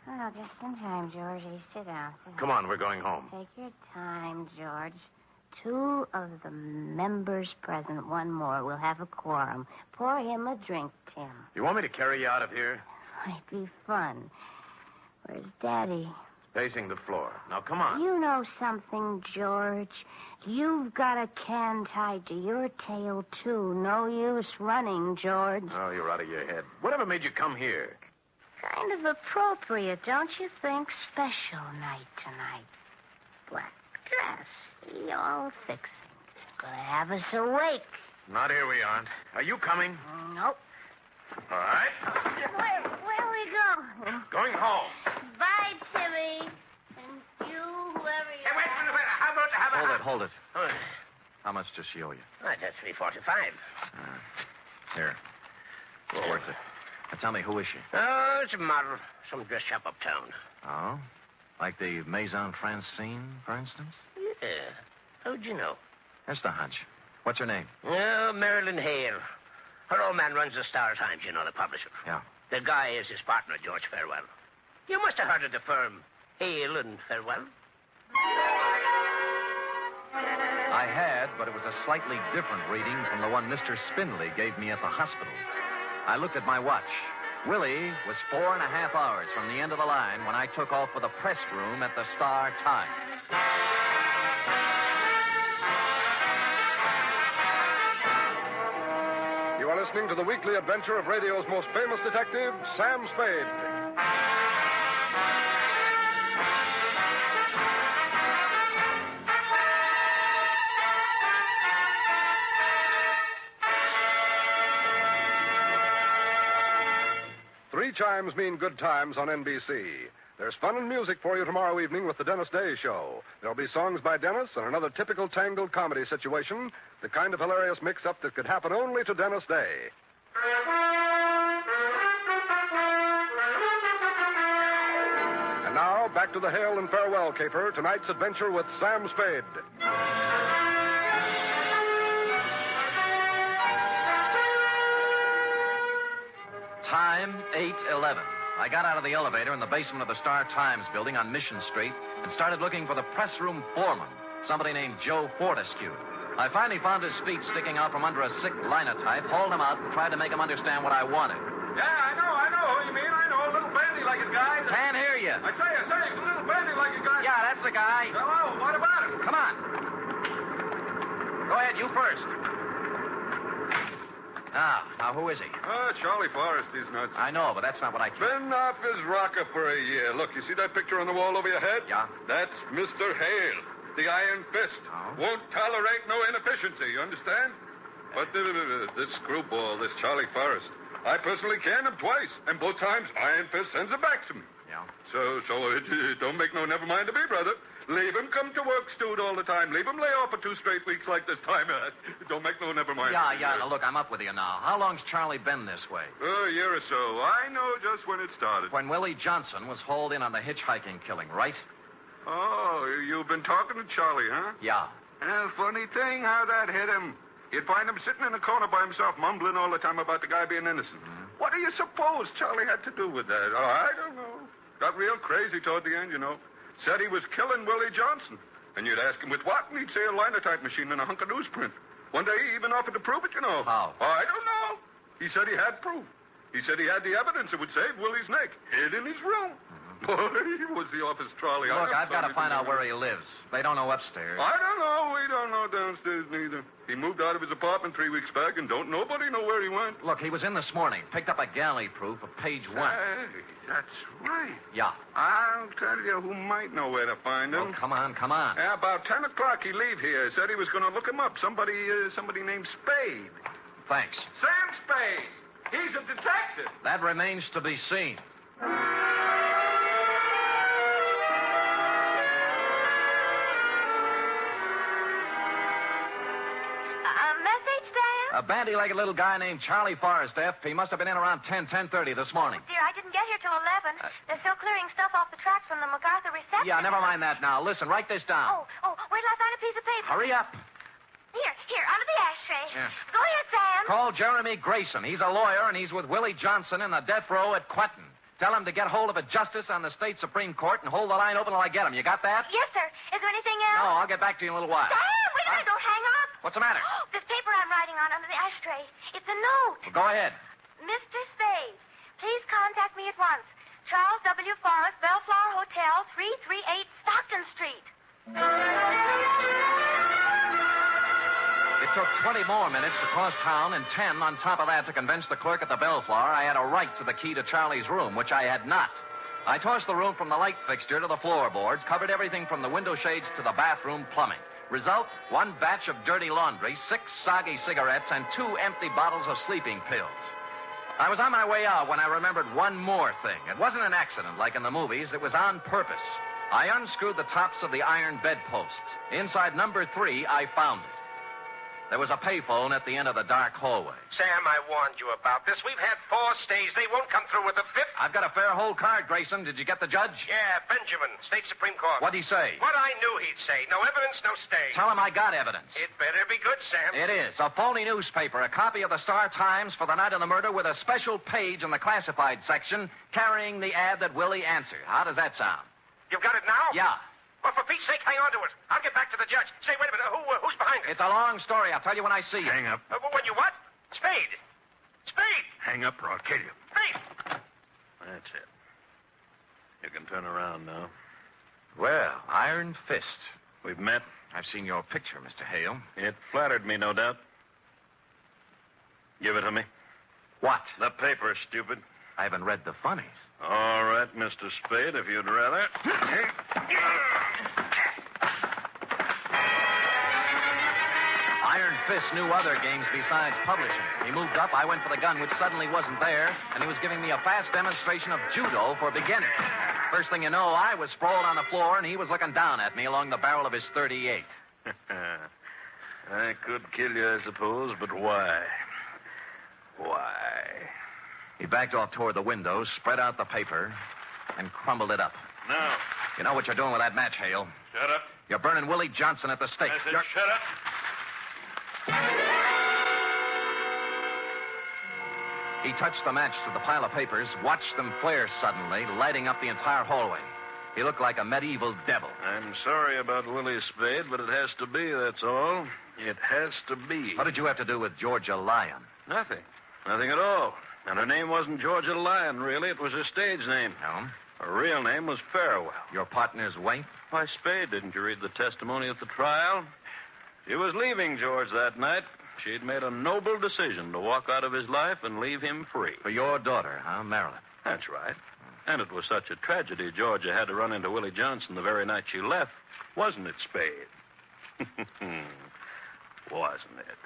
Oh, just in time, Georgie. Sit down. Come on, we're going home. Take your time, George. 2 of the members present. 1 more. We'll have a quorum. Pour him a drink, Tim. You want me to carry you out of here? Might be fun. Where's Daddy? Pacing the floor. Now, come on. You know something, George? You've got a can tied to your tail, too. No use running, George. Oh, you're out of your head. Whatever made you come here? Kind of appropriate, don't you think? Special night tonight. Black dress. All fixings. Gonna have us awake. Not here we aren't. Are you coming? Nope. All right. Where we go? Going home. Bye, Timmy. And you, whoever you Hey, wait a minute. How about... Hold it. How much does she owe you? That's $3.45. Here. It's worth it. Now, tell me, who is she? Oh, it's a model. Some dress shop uptown. Oh? Like the Maison Francine, for instance? Yeah. How'd you know? Just a hunch. What's her name? Oh, Marilyn Hale. Her old man runs the Star Times, you know, the publisher. Yeah. The guy is his partner, George Farewell. You must have heard of the firm, Hale and Farewell. I had, but it was a slightly different reading from the one Mr. Spindley gave me at the hospital. I looked at my watch. Willie was 4.5 hours from the end of the line when I took off for the press room at the Star Times. You are listening to the weekly adventure of radio's most famous detective, Sam Spade. Three chimes mean good times on NBC. There's fun and music for you tomorrow evening with the Dennis Day Show. There'll be songs by Dennis and another typical tangled comedy situation, the kind of hilarious mix-up that could happen only to Dennis Day. And now, back to the Hail and Farewell caper, tonight's adventure with Sam Spade. Time, 8:11. I got out of the elevator in the basement of the Star Times building on Mission Street and started looking for the press room foreman, somebody named Joe Fortescue. I finally found his feet sticking out from under a sick linotype, hauled him out, and tried to make him understand what I wanted. Yeah, I know who you mean. I know, a little bandy-legged guy. Can't hear you. I say, it's a little bandy-legged guy. Yeah, that's the guy. Hello, what about him? Come on. Go ahead, you first. Now, who is he? Charlie Forrest, he's not. I know, but that's not what I care. Been off his rocker for a year. Look, you see that picture on the wall over your head? Yeah. That's Mr. Hale, the Iron Fist. Oh. Won't tolerate no inefficiency, you understand? But this screwball, this Charlie Forrest, I personally canned him twice, and both times Iron Fist sends it back to me. Yeah. So it don't make no never mind to me, brother. Leave him come to work stewed all the time. Leave him lay off for 2 straight weeks like this time. Don't make no never mind. Yeah. Now, look, I'm up with you now. How long's Charlie been this way? A year or so. I know just when it started. When Willie Johnson was hauled in on the hitchhiking killing, right? Oh, you've been talking to Charlie, huh? Yeah. Funny thing how that hit him. You'd find him sitting in a corner by himself, mumbling all the time about the guy being innocent. Mm-hmm. What do you suppose Charlie had to do with that? Oh, I don't know. Got real crazy toward the end, you know. Said he was killing Willie Johnson. And you'd ask him with what, and he'd say a linotype machine and a hunk of newsprint. One day he even offered to prove it, you know. How? Oh, I don't know. He said he had proof. He said he had the evidence that would save Willie's neck, hid in his room. Boy, was he off his trolley. Look, I've got to find out where he lives. They don't know upstairs. I don't know. We don't know downstairs neither. He moved out of his apartment 3 weeks back and don't nobody know where he went. Look, he was in this morning. Picked up a galley proof of page 1. Hey, that's right. Yeah. I'll tell you who might know where to find him. Oh, come on. Yeah, about 10 o'clock he leave here. Said he was going to look him up. Somebody named Spade. Thanks. Sam Spade. He's a detective. That remains to be seen. A bandy-legged little guy named Charlie Forrest, F. He must have been in around 10:30 this morning. Oh, dear, I didn't get here till 11. They're still clearing stuff off the tracks from the MacArthur reception. Yeah, never mind that now. Listen, write this down. Oh, wait till I find a piece of paper. Hurry up. Here, under the ashtray. Yeah. Go ahead, Sam. Call Jeremy Grayson. He's a lawyer, and he's with Willie Johnson in the death row at Quentin. Tell him to get hold of a justice on the state Supreme Court and hold the line open till I get him. You got that? Yes, sir. Is there anything else? No, I'll get back to you in a little while. Sam, wait a minute. Don't hang up. What's the matter? This paper I'm writing on under the ashtray. It's a note. Well, go ahead. Mr. Spade, please contact me at once. Charles W. Forrest, Bellflower Hotel, 338 Stockton Street. It took 20 more minutes to cross town and 10 on top of that to convince the clerk at the Bellflower I had a right to the key to Charlie's room, which I had not. I tossed the room from the light fixture to the floorboards, covered everything from the window shades to the bathroom plumbing. Result, 1 batch of dirty laundry, 6 soggy cigarettes, and 2 empty bottles of sleeping pills. I was on my way out when I remembered one more thing. It wasn't an accident like in the movies. It was on purpose. I unscrewed the tops of the iron bedposts. Inside number 3, I found it. There was a payphone at the end of the dark hallway. Sam, I warned you about this. We've had 4 stays. They won't come through with the 5th. I've got a fair hold card, Grayson. Did you get the judge? Yeah, Benjamin, State Supreme Court. What'd he say? What I knew he'd say. No evidence, no stay. Tell him I got evidence. It better be good, Sam. It is. A phony newspaper, a copy of the Star-Times for the night of the murder with a special page in the classified section carrying the ad that Willie answered. How does that sound? You've got it now? Yeah. Well, for Pete's sake, hang on to it. I'll get back to the judge. Say, wait a minute. Who's behind it? It's a long story. I'll tell you when I see you. Hang up. When you what? Spade. Spade. Hang up or I'll kill you. Spade. That's it. You can turn around now. Well, Iron Fist. We've met. I've seen your picture, Mr. Hale. It flattered me, no doubt. Give it to me. What? The paper, stupid. I haven't read the funnies. All right, Mr. Spade, if you'd rather. Iron Fist knew other games besides publishing. He moved up, I went for the gun, which suddenly wasn't there, and he was giving me a fast demonstration of judo for beginners. First thing you know, I was sprawled on the floor, and he was looking down at me along the barrel of his .38. I could kill you, I suppose, but why? Why? He backed off toward the window, spread out the paper, and crumbled it up. Now. You know what you're doing with that match, Hale? Shut up. You're burning Willie Johnson at the stake. I said shut up. He touched the match to the pile of papers, watched them flare suddenly, lighting up the entire hallway. He looked like a medieval devil. I'm sorry about Willie Spade, but it has to be, that's all. It has to be. What did you have to do with Georgia Lyon? Nothing. Nothing at all. And her name wasn't Georgia Lyon, really. It was her stage name. No? Her real name was Farewell. Your partner's wife? Why, Spade, didn't you read the testimony at the trial? She was leaving George that night. She'd made a noble decision to walk out of his life and leave him free. For your daughter, huh, Marilyn? That's right. And it was such a tragedy Georgia had to run into Willie Johnson the very night she left, wasn't it, Spade? Wasn't it?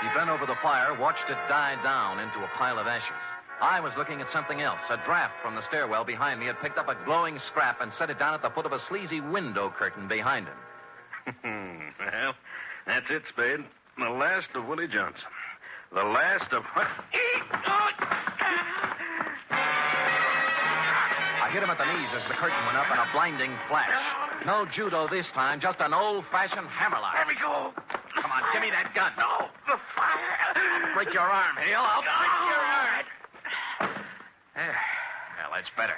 He bent over the fire, watched it die down into a pile of ashes. I was looking at something else. A draft from the stairwell behind me had picked up a glowing scrap and set it down at the foot of a sleazy window curtain behind him. Well, that's it, Spade. The last of Willie Johnson. The last of... I hit him at the knees as the curtain went up in a blinding flash. No judo this time, just an old-fashioned hammerlock. Let me go. Come on, give me that gun. No, the fire. I'll break your arm, Hale. I'll break your arm. There. Well, that's better.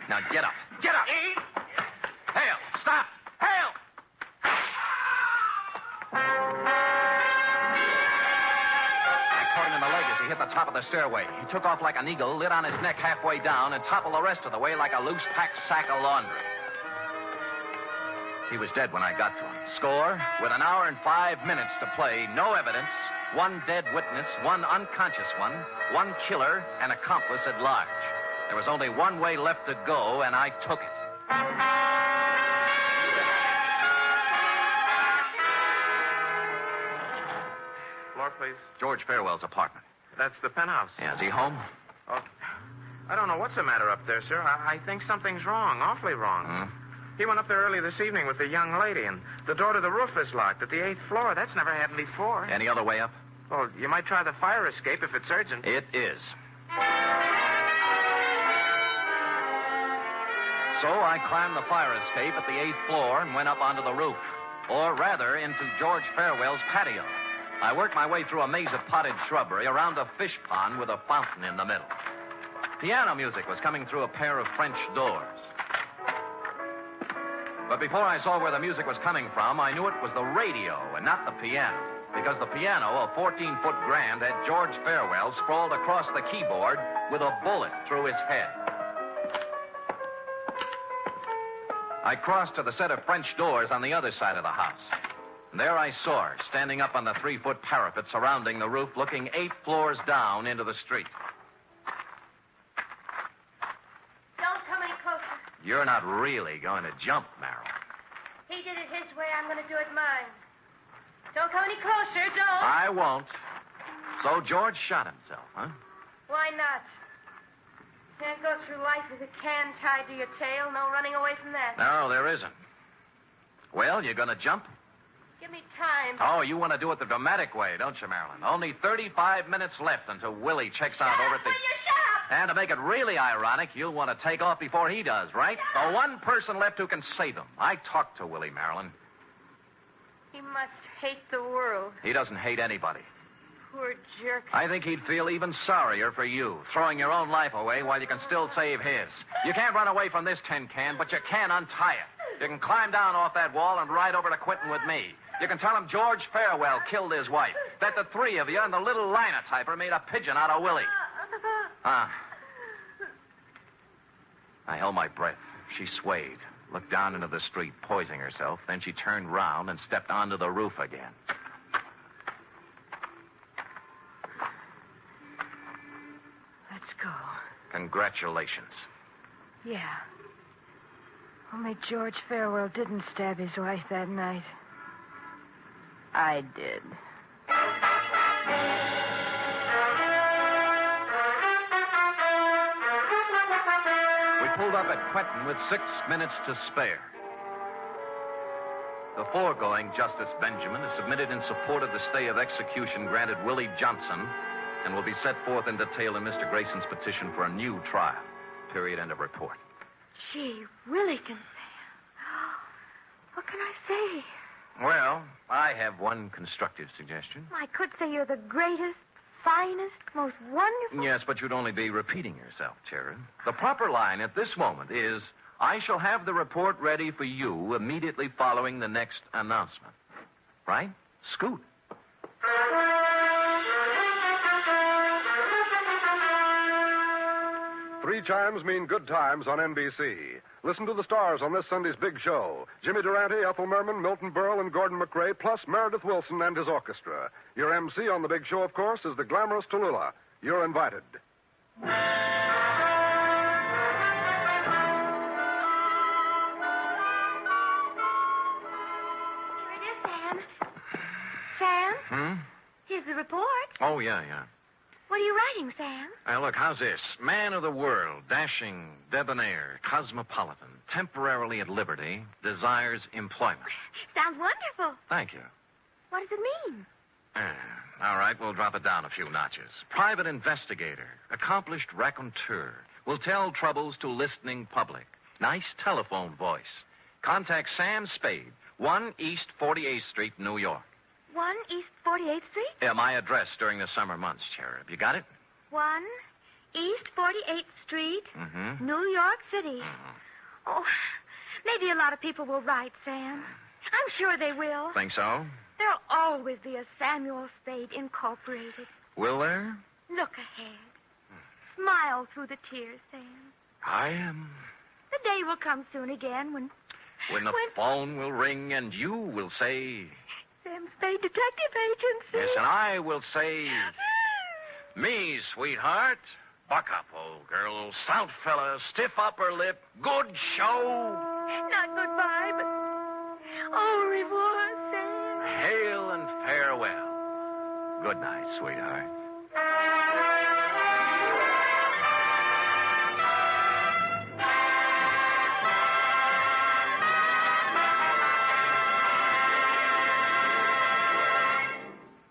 Now get up. Get up. Hale, stop. Hale! I caught him in the leg as he hit the top of the stairway. He took off like an eagle, lit on his neck halfway down, and toppled the rest of the way like a loose-packed sack of laundry. He was dead when I got to him. Score, with an hour and 5 minutes to play, no evidence, one dead witness, one unconscious one killer, and accomplice at large. There was only one way left to go, and I took it. Floor, please. George Farewell's apartment. That's the penthouse. Yeah, is he home? Oh, I don't know what's the matter up there, sir. I think something's wrong, awfully wrong. He went up there early this evening with the young lady, and the door to the roof is locked at the 8th floor. That's never happened before. Any other way up? Well, you might try the fire escape if it's urgent. It is. So I climbed the fire escape at the 8th floor and went up onto the roof. Or rather, into George Farewell's patio. I worked my way through a maze of potted shrubbery around a fish pond with a fountain in the middle. Piano music was coming through a pair of French doors. But before I saw where the music was coming from, I knew it was the radio and not the piano. Because the piano, a 14-foot grand, had George Farewell sprawled across the keyboard with a bullet through his head. I crossed to the set of French doors on the other side of the house. And there I saw her, standing up on the 3-foot parapet surrounding the roof, looking 8 floors down into the street. Don't come any closer. You're not really going to jump, Merrill. He did it his way. I'm going to do it mine. Don't come any closer, don't. I won't. So George shot himself, huh? Why not? Can't go through life with a can tied to your tail. No running away from that. No, there isn't. Well, you're going to jump? Give me time. Oh, you want to do it the dramatic way, don't you, Marilyn? Only 35 minutes left until Willie checks out over at the... And to make it really ironic, you'll want to take off before he does, right? The one person left who can save him. I talked to Willie, Marilyn. He must hate the world. He doesn't hate anybody. Poor jerk. I think he'd feel even sorrier for you, throwing your own life away while you can still save his. You can't run away from this tin can, but you can untie it. You can climb down off that wall and ride over to Quentin with me. You can tell him George Farewell killed his wife, that the three of you and the little linotyper made a pigeon out of Willie. I held my breath. She swayed, looked down into the street, poising herself. Then she turned round and stepped onto the roof again. Let's go. Congratulations. Yeah. Only George Farewell didn't stab his wife that night. I did. We pulled up at Quentin with 6 minutes to spare. The foregoing Justice Benjamin is submitted in support of the stay of execution granted Willie Johnson and will be set forth in detail in Mr. Grayson's petition for a new trial. Period. End of report. Gee, Willie can say. What can I say? Well, I have one constructive suggestion. I could say you're the greatest, finest, most wonderful... Yes, but you'd only be repeating yourself, Cherub. The proper line at this moment is, I shall have the report ready for you immediately following the next announcement. Right? Scoot. Three chimes mean good times on NBC. Listen to the stars on this Sunday's big show. Jimmy Durante, Ethel Merman, Milton Berle, and Gordon McRae, plus Meredith Wilson and his orchestra. Your MC on the big show, of course, is the glamorous Tallulah. You're invited. Here it is, Sam. Sam? Here's the report. Oh, yeah. What are you writing, Sam? Look, how's this? Man of the world, dashing, debonair, cosmopolitan, temporarily at liberty, desires employment. Sounds wonderful. Thank you. What does it mean? All right, we'll drop it down a few notches. Private investigator, accomplished raconteur, will tell troubles to listening public. Nice telephone voice. Contact Sam Spade, 1 East 48th Street, New York. 1 East 48th Street? Yeah, my address during the summer months, Cherub. You got it? 1 East 48th Street, New York City. Oh, maybe a lot of people will write, Sam. I'm sure they will. Think so? There'll always be a Samuel Spade Incorporated. Will there? Look ahead. Smile through the tears, Sam. I am. The day will come soon again when the phone will ring and you will say... Sam Spade Detective Agency. Yes, and I will say... Me, sweetheart. Buck up, old girl. Stout fella, stiff upper lip. Good show. Not goodbye, but au revoir, Sam. Hail and farewell. Good night, sweetheart.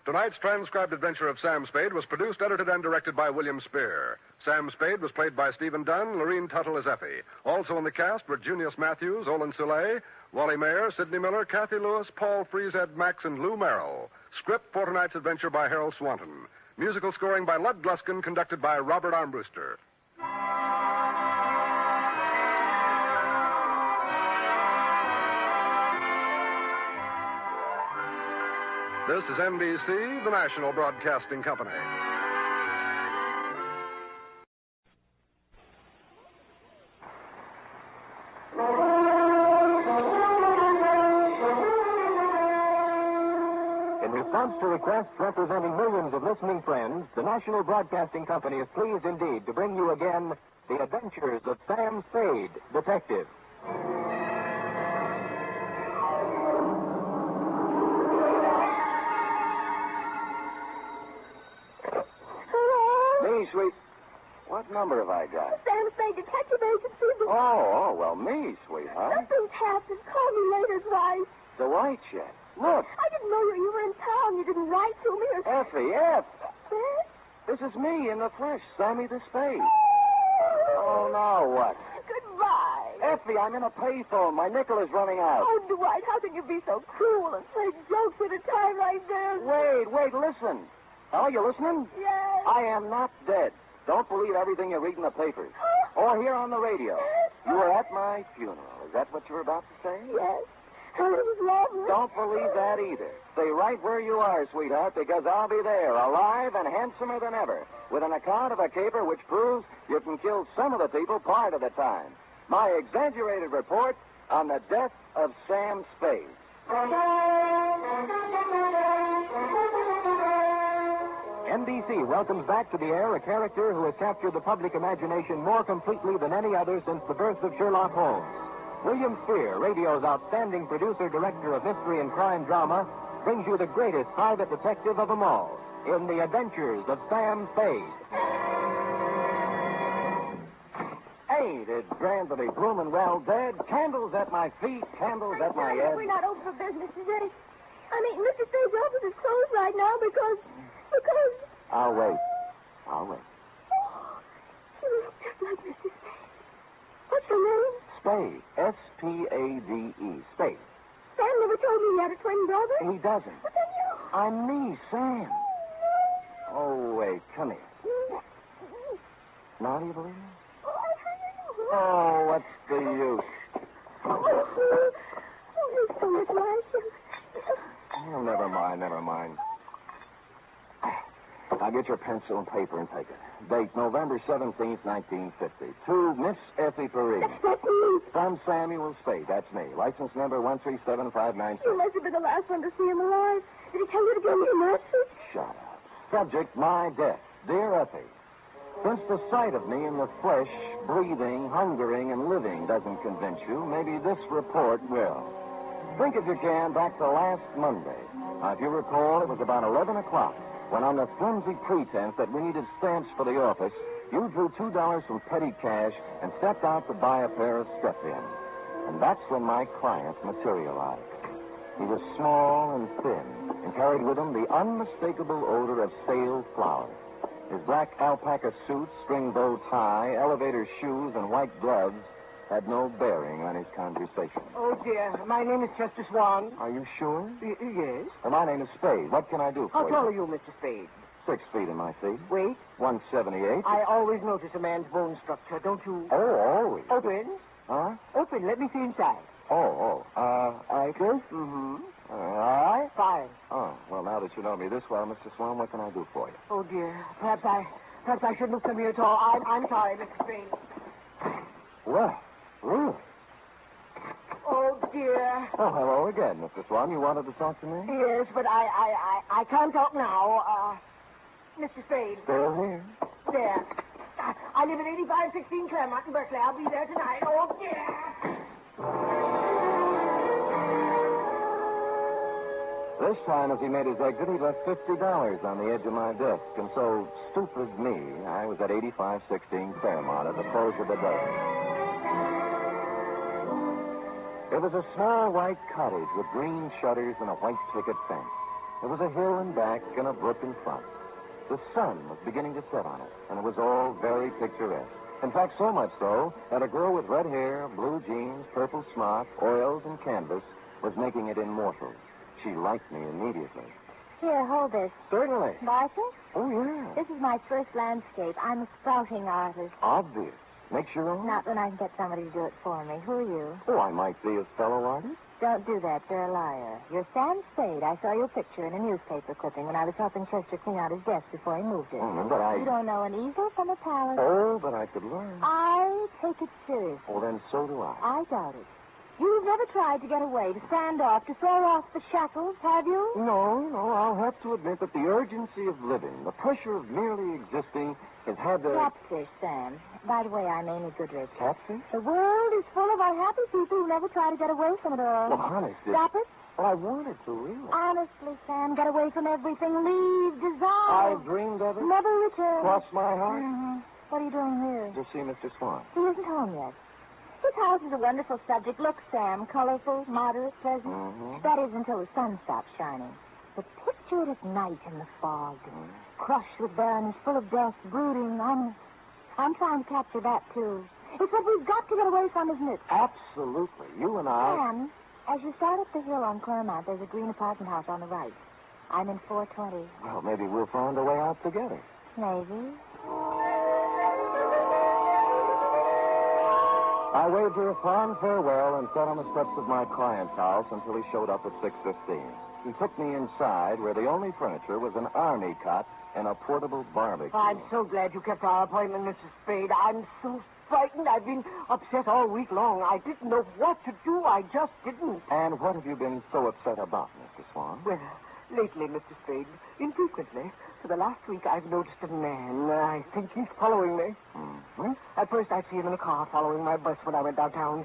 Tonight's transcribed adventure of Sam Spade was produced, edited, and directed by William Spear. Sam Spade was played by Stephen Dunn, Lorene Tuttle as Effie. Also in the cast were Junius Matthews, Olin Soule, Wally Mayer, Sidney Miller, Kathy Lewis, Paul Frees, Ed Max, and Lou Merrill. Script for tonight's adventure by Harold Swanton. Musical scoring by Lud Gluskin, conducted by Robert Armbruster. This is NBC, the national broadcasting company. In response to requests representing millions of listening friends, the National Broadcasting Company is pleased indeed to bring you again The Adventures of Sam Spade, Detective. me, sweet. What number have I got? Sam Spade, Detective Agency. Well, me, sweetheart. Nothing's happened. Call me later, Dwight. Dwight yet? Look. I didn't know you were in town. You didn't write to me or... Effie, This is me in the flesh, Sammy the Spade. Oh, now what? Goodbye. Effie, I'm in a payphone. My nickel is running out. Oh, Dwight, how can you be so cruel and play jokes at a time like this? Wait, listen. Oh, you listening? Yes. I am not dead. Don't believe everything you read in the papers or hear on the radio. You were at my funeral. Is that what you were about to say? Yes. And it was lovely. Don't believe that either. Stay right where you are, sweetheart, because I'll be there, alive and handsomer than ever, with an account of a caper which proves you can kill some of the people part of the time. My exaggerated report on the death of Sam Spade. NBC welcomes back to the air a character who has captured the public imagination more completely than any other since the birth of Sherlock Holmes. William Spear, radio's outstanding producer-director of mystery and crime drama, brings you the greatest private detective of them all in The Adventures of Sam Spade. Ain't it grand to be bloomin' well dead? Candles at my feet, candles at my head. We're not open for business today. I mean, Mr. Spade's office is closed right now because... I'll wait. Oh, you look just like Mr. Spade. What's your name? Spade. S-P-A-D-E. Spade. Sam never told me he had a twin brother. He doesn't. But then you... I'm me, Sam. Oh, wait, come here. Now do you believe me? Oh, what's the use? You're so much like him. Oh, never mind. Now get your pencil and paper and take it. Date November 17th, 1950. To Miss Effie Perrine. That's me. From Samuel Spade. That's me. License number 137596. You must have been the last one to see him alive. Did he tell you to give me a message? Shut up. Subject, my death. Dear Effie, since the sight of me in the flesh, breathing, hungering, and living doesn't convince you, maybe this report will. Think, if you can, back to last Monday. Now, if you recall, it was about 11 o'clock when, on the flimsy pretense that we needed stamps for the office, you drew $2 from petty cash and stepped out to buy a pair of step-ins. And that's when my client materialized. He was small and thin and carried with him the unmistakable odor of stale flour. His black alpaca suit, string bow tie, elevator shoes, and white gloves had no bearing on his conversation. Oh, dear. My name is Chester Swan. Are you sure? Yes. Well, my name is Spade. What can I do for How you? tall are you, Mr. Spade? 6 feet in my feet. Weight? 178. I always notice a man's bone structure, don't you? Oh, always. Open. Huh? Open. Let me see inside. I guess? Mm-hmm. All right. Fine. Oh, well, now that you know me this well, Mr. Swan, what can I do for you? Oh, dear. Perhaps I shouldn't have come here at all. I'm sorry, Mr. Spade. Well, really? Oh, dear. Oh, hello again, Mr. Swan. You wanted to talk to me? Yes, but I can't talk now. Mr. Spade. Still here. There. I live at 8516 Claremont in Berkeley. I'll be there tonight. Oh, dear. This time, as he made his exit, he left $50 on the edge of my desk. And so, stupid me, I was at 8516 Claremont at the close of the day. It was a small white cottage with green shutters and a white picket fence. There was a hill in back and a brook in front. The sun was beginning to set on it, and it was all very picturesque. In fact, so much so that a girl with red hair, blue jeans, purple smock, oils, and canvas was making it immortal. She liked me immediately. Here, hold this. Certainly. Like it? Oh, yeah. This is my first landscape. I'm a sprouting artist. Obvious. Makes your own? Not when I can get somebody to do it for me. Who are you? Oh, I might be a fellow artist. Don't do that. You're a liar. You're Sam Spade. I saw your picture in a newspaper clipping when I was helping Chester clean out his desk before he moved it. But I... You don't know an easel from a palette. Oh, but I could learn. I take it seriously. Oh, then so do I. I doubt it. You've never tried to get away, to stand off, to throw off the shackles, have you? No. I'll have to admit that the urgency of living, the pressure of merely existing, has had the... Catfish, Sam. By the way, I'm Amy Goodrich. Catfish? The world is full of unhappy people who never try to get away from it all. Well, honest, Stop it. Well, I wanted to, really. Honestly, Sam, get away from everything. Leave desire. I've dreamed of never returned. Cross my heart. Mm-hmm. What are you doing here? To see Mr. Swan. He isn't home yet. This house is a wonderful subject. Look, Sam, colorful, moderate, pleasant. Mm-hmm. That is until the sun stops shining. But picture it at night in the fog, crushed with barrenness, full of dust, brooding, ominous. I'm trying to capture that, too. It's what we've got to get away from, isn't it? Absolutely. You and I... Sam, as you start up the hill on Claremont, there's a green apartment house on the right. I'm in 420. Well, maybe we'll find a way out together. Maybe. I waved her a fond farewell and sat on the steps of my client's house until he showed up at 6:15. He took me inside where the only furniture was an army cot and a portable barbecue. I'm so glad you kept our appointment, Mrs. Spade. I'm so frightened. I've been upset all week long. I didn't know what to do. I just didn't. And what have you been so upset about, Mr. Swan? Well, lately, Mr. Spade, infrequently, for the last week, I've noticed a man. I think he's following me. Mm-hmm. At first, I'd see him in a car following my bus when I went downtown.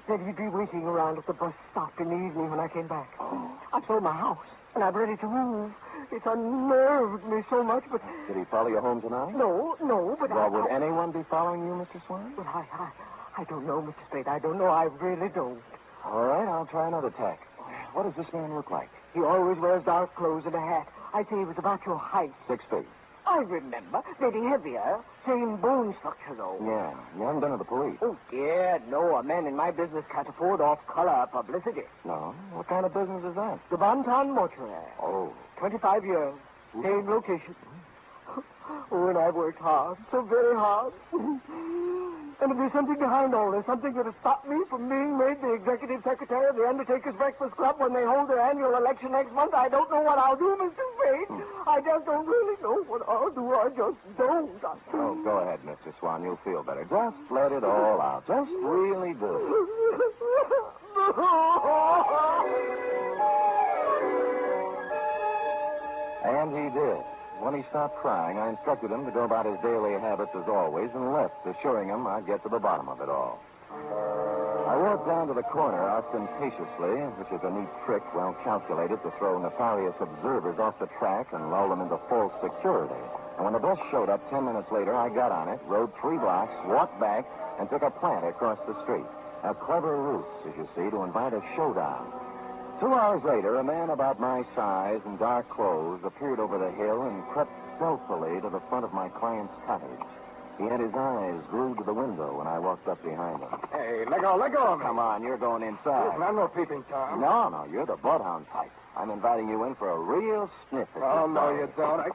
Then he'd be waiting around at the bus stop in the evening when I came back. I sold my house, and I'm ready to move. It's unnerved me so much, but... Did he follow you home tonight? No, but well, would anyone be following you, Mr. Swan? Well, I don't know, Mr. Spade. I don't know. I really don't. All right, I'll try another tack. What does this man look like? He always wears dark clothes and a hat. I'd say he was about your height. 6 feet. I remember. Maybe heavier. Same bone structure, though. Yeah. You haven't been to the police. Oh, dear, no. A man in my business can't afford off-color publicity. No? What kind of business is that? The Bonton Mortuary. Oh. 25 years. Same location. Oh, and I've worked hard. So very hard. And if there's something behind all this, something that has stopped me from being made the executive secretary of the Undertakers Breakfast Club when they hold their annual election next month, I don't know what I'll do, Mr. Spade. I just don't really know what I'll do. I just don't. Oh, go ahead, Mr. Swan. You'll feel better. Just let it all out. Just really do. And he did. When he stopped crying, I instructed him to go about his daily habits as always and left, assuring him I'd get to the bottom of it all. I walked down to the corner ostentatiously, which is a neat trick well calculated to throw nefarious observers off the track and lull them into false security. And when the bus showed up 10 minutes later, I got on it, rode 3 blocks, walked back, and took a plant across the street. A clever ruse, as you see, to invite a showdown. 2 hours later, a man about my size in dark clothes appeared over the hill and crept stealthily to the front of my client's cottage. He had his eyes glued to the window when I walked up behind him. Hey, let go of me. Come on, you're going inside. Listen, I'm no peeping Tom. No, you're the bloodhound type. I'm inviting you in for a real sniff at Oh, this no, dog. you don't.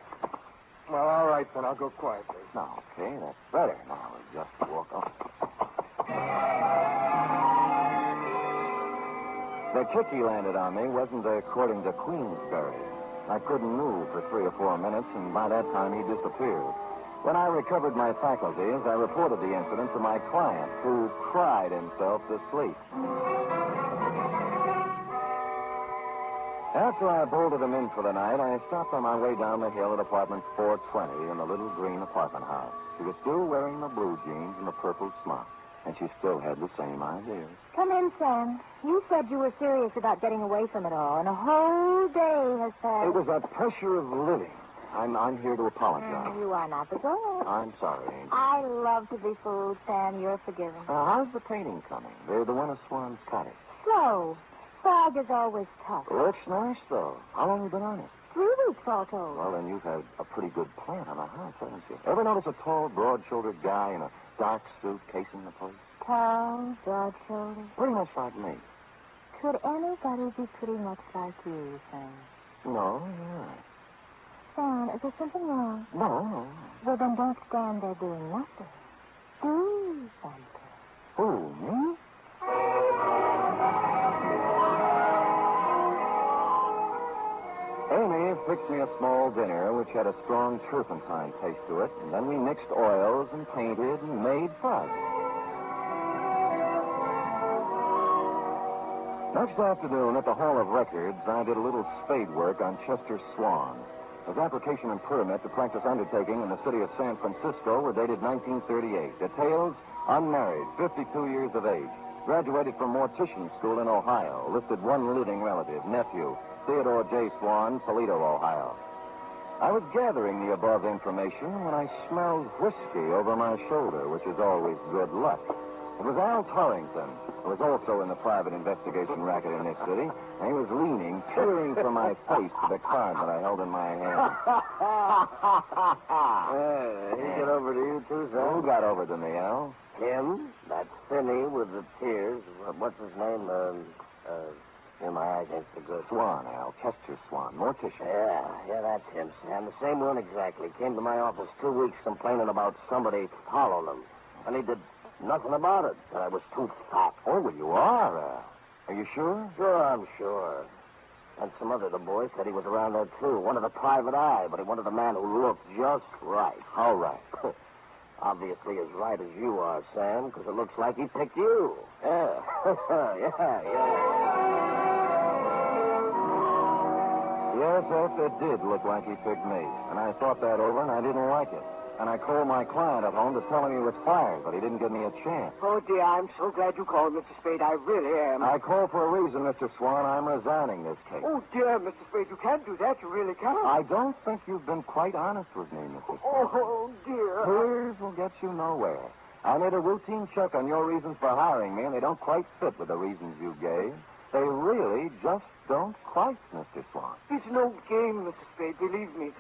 Well, all right, then. I'll go quietly. No, okay, that's better. Now, just walk up. The kick he landed on me wasn't according to Queensberry. I couldn't move for 3 or 4 minutes, and by that time he disappeared. When I recovered my faculties, I reported the incident to my client, who cried himself to sleep. After I bolted him in for the night, I stopped on my way down the hill at apartment 420 in the little green apartment house. She was still wearing the blue jeans and the purple smock, and she still had the same ideas. Come in, Sam. You said you were serious about getting away from it all, and a whole day has passed. It was that pressure of living. I'm here to apologize. You are not the girl. I'm sorry, Angel. I love to be fooled, Sam. You're forgiven. How's the painting coming? The one of Swan's cottage. Slow. Fog is always tough. Looks nice, though. How long have you been on it? 3 weeks, all told. Well, then you've had a pretty good plan on the house, haven't you? Ever notice a tall, broad-shouldered guy in a dark suit casing the place? Tall, broad-shouldered. Pretty much like me. Could anybody be pretty much like you, Sam? No, you're right. Sam, is there something wrong? No. Well, then don't stand there doing nothing. Do something. Who, me? Amy fixed me a small dinner which had a strong turpentine taste to it, and then we mixed oils and painted and made fun. Next afternoon at the Hall of Records, I did a little spade work on Chester Swan. His application and permit to practice undertaking in the city of San Francisco were dated 1938. Details: unmarried, 52 years of age, graduated from mortician school in Ohio, listed 1 living relative, nephew, Theodore J. Swan, Toledo, Ohio. I was gathering the above information when I smelled whiskey over my shoulder, which is always good luck. It was Al Torrington, who was also in the private investigation racket in this city, and he was leaning, peering from my face to the card that I held in my hand. He got over to you, too, sir? Who got over to me, Al? Him, that Finney with the tears. What's his name? My eyes ain't so good. Swan, Al. Chester Swan. Mortician. Yeah, that's him, Sam. The same one exactly. Came to my office 2 weeks complaining about somebody following him. And he did nothing about it. I was too fat. Oh, well, you are, Al. Are you sure? Sure, I'm sure. And some other the boys said he was around there, too. Wanted a private eye, but he wanted a man who looked just right. How right? Obviously as right as you are, Sam, because it looks like he picked you. Yeah. yeah. Yes, it did look like he picked me. And I thought that over, and I didn't like it. And I called my client at home to tell him he was fired, but he didn't give me a chance. Oh, dear, I'm so glad you called, Mr. Spade. I really am. I called for a reason, Mr. Swan. I'm resigning this case. Oh, dear, Mr. Spade, you can't do that. You really can't. I don't think you've been quite honest with me, Mr. Swan. Oh, dear. Tears will get you nowhere. I made a routine check on your reasons for hiring me, and they don't quite fit with the reasons you gave. They really just don't quite, Mr. Swan. It's no game, Mr. Spade. Believe me.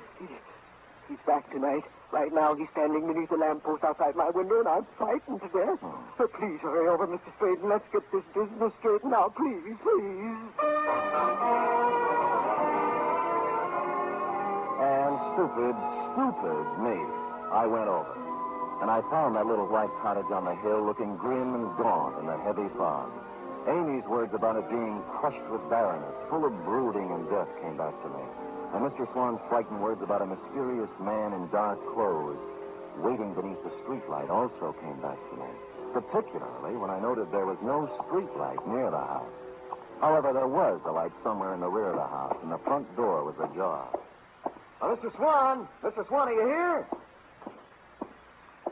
He's back tonight. Right now, he's standing beneath the lamppost outside my window, and I'm frightened to death. So please hurry over, Mr. Spade, and let's get this business straightened out. Please. And stupid me, I went over. And I found that little white cottage on the hill looking grim and gaunt in the heavy fog. Amy's words about it being crushed with barrenness, full of brooding and death, came back to me. And Mr. Swan's frightened words about a mysterious man in dark clothes waiting beneath the streetlight also came back to me, particularly when I noted there was no streetlight near the house. However, there was a light somewhere in the rear of the house, and the front door was ajar. Oh, Mr. Swan, are you here?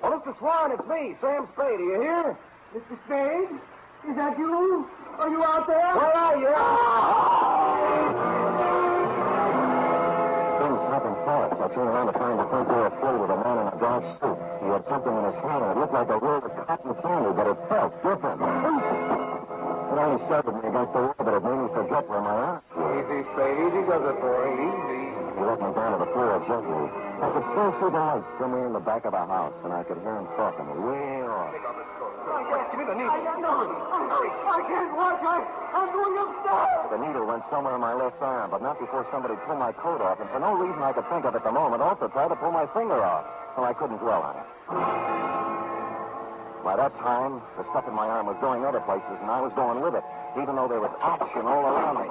Oh, Mr. Swan, it's me, Sam Spade. Are you here? Mr. Spade? Is that you? Are you out there? Where are you? Things happened fast. I turned around to find the front door full with a man in a dark suit. He had something in his hand, and it looked like a roll of cotton candy, but it felt different. It only startled me against the wall, but it made me forget where my aunt was. Easy, Spade. Easy does it for you. Easy. He let me down to the floor gently. I could still see the lights somewhere in the back of the house, and I could hear him talking way off. Give me the needle. I can't watch. I'm going upstairs. The needle went somewhere in my left arm, but not before somebody pulled my coat off, and for no reason I could think of at the moment, also tried to pull my finger off. So I couldn't dwell on it. By that time, the stuff in my arm was going other places, and I was going with it, even though there was action all around me.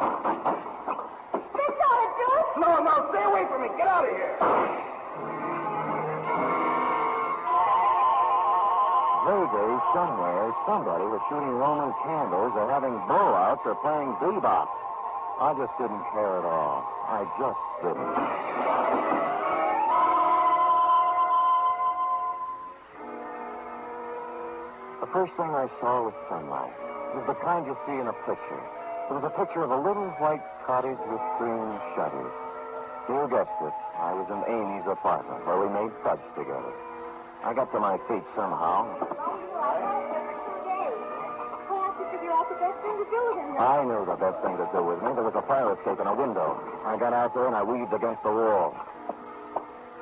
This ought to do it. No, stay away from me. Get out of here. Vaguely, somewhere, somebody was shooting Roman candles or having blowouts or playing bebop. I just didn't care at all. I just didn't. The first thing I saw was sunlight. It was the kind you see in a picture. It was a picture of a little white cottage with green shutters. You guessed it. I was in Amy's apartment where we made fudge together. I got to my feet somehow. I knew the best thing to do with me. There was a fire escape in a window. I got out there and I weaved against the wall.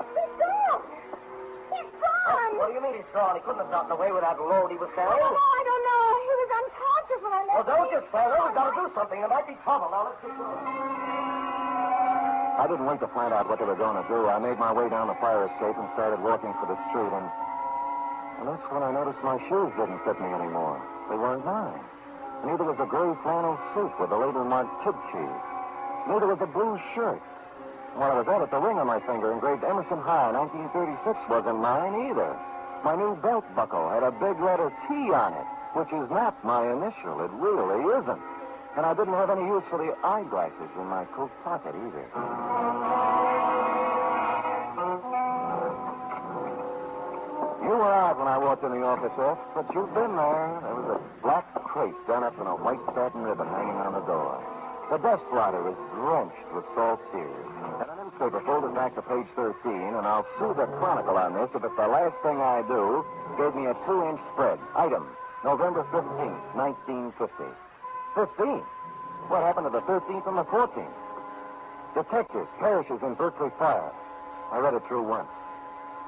He's gone! He's gone! What do you mean he's gone? He couldn't have gotten away with that load he was carrying. I don't know. He was unconscious when I left. Well, don't just say that. We've got to do something. There might be trouble. Now, let's get going. I didn't wait to find out what they were going to do. I made my way down the fire escape and started walking for the street, and that's when I noticed my shoes didn't fit me anymore. They weren't mine. Neither was the gray flannel suit with the label marked Kid Cheese. Neither was the blue shirt. While I was at it, the ring on my finger engraved Emerson High 1936 wasn't mine either. My new belt buckle had a big letter T on it, which is not my initial. It really isn't. And I didn't have any use for the eyeglasses in my coat pocket either. You were out when I walked in the office, F, but you've been there. There was a black crate done up in a white satin ribbon hanging on the door. The desk blotter was drenched with salt tears. And an newspaper folded back to page 13, and I'll sue the Chronicle on this if it's the last thing I do. Gave me a 2-inch spread. Item, November 15th, 1950. 15? What happened to the 13th and the 14th? Detective perishes in Berkeley fire. I read it through once.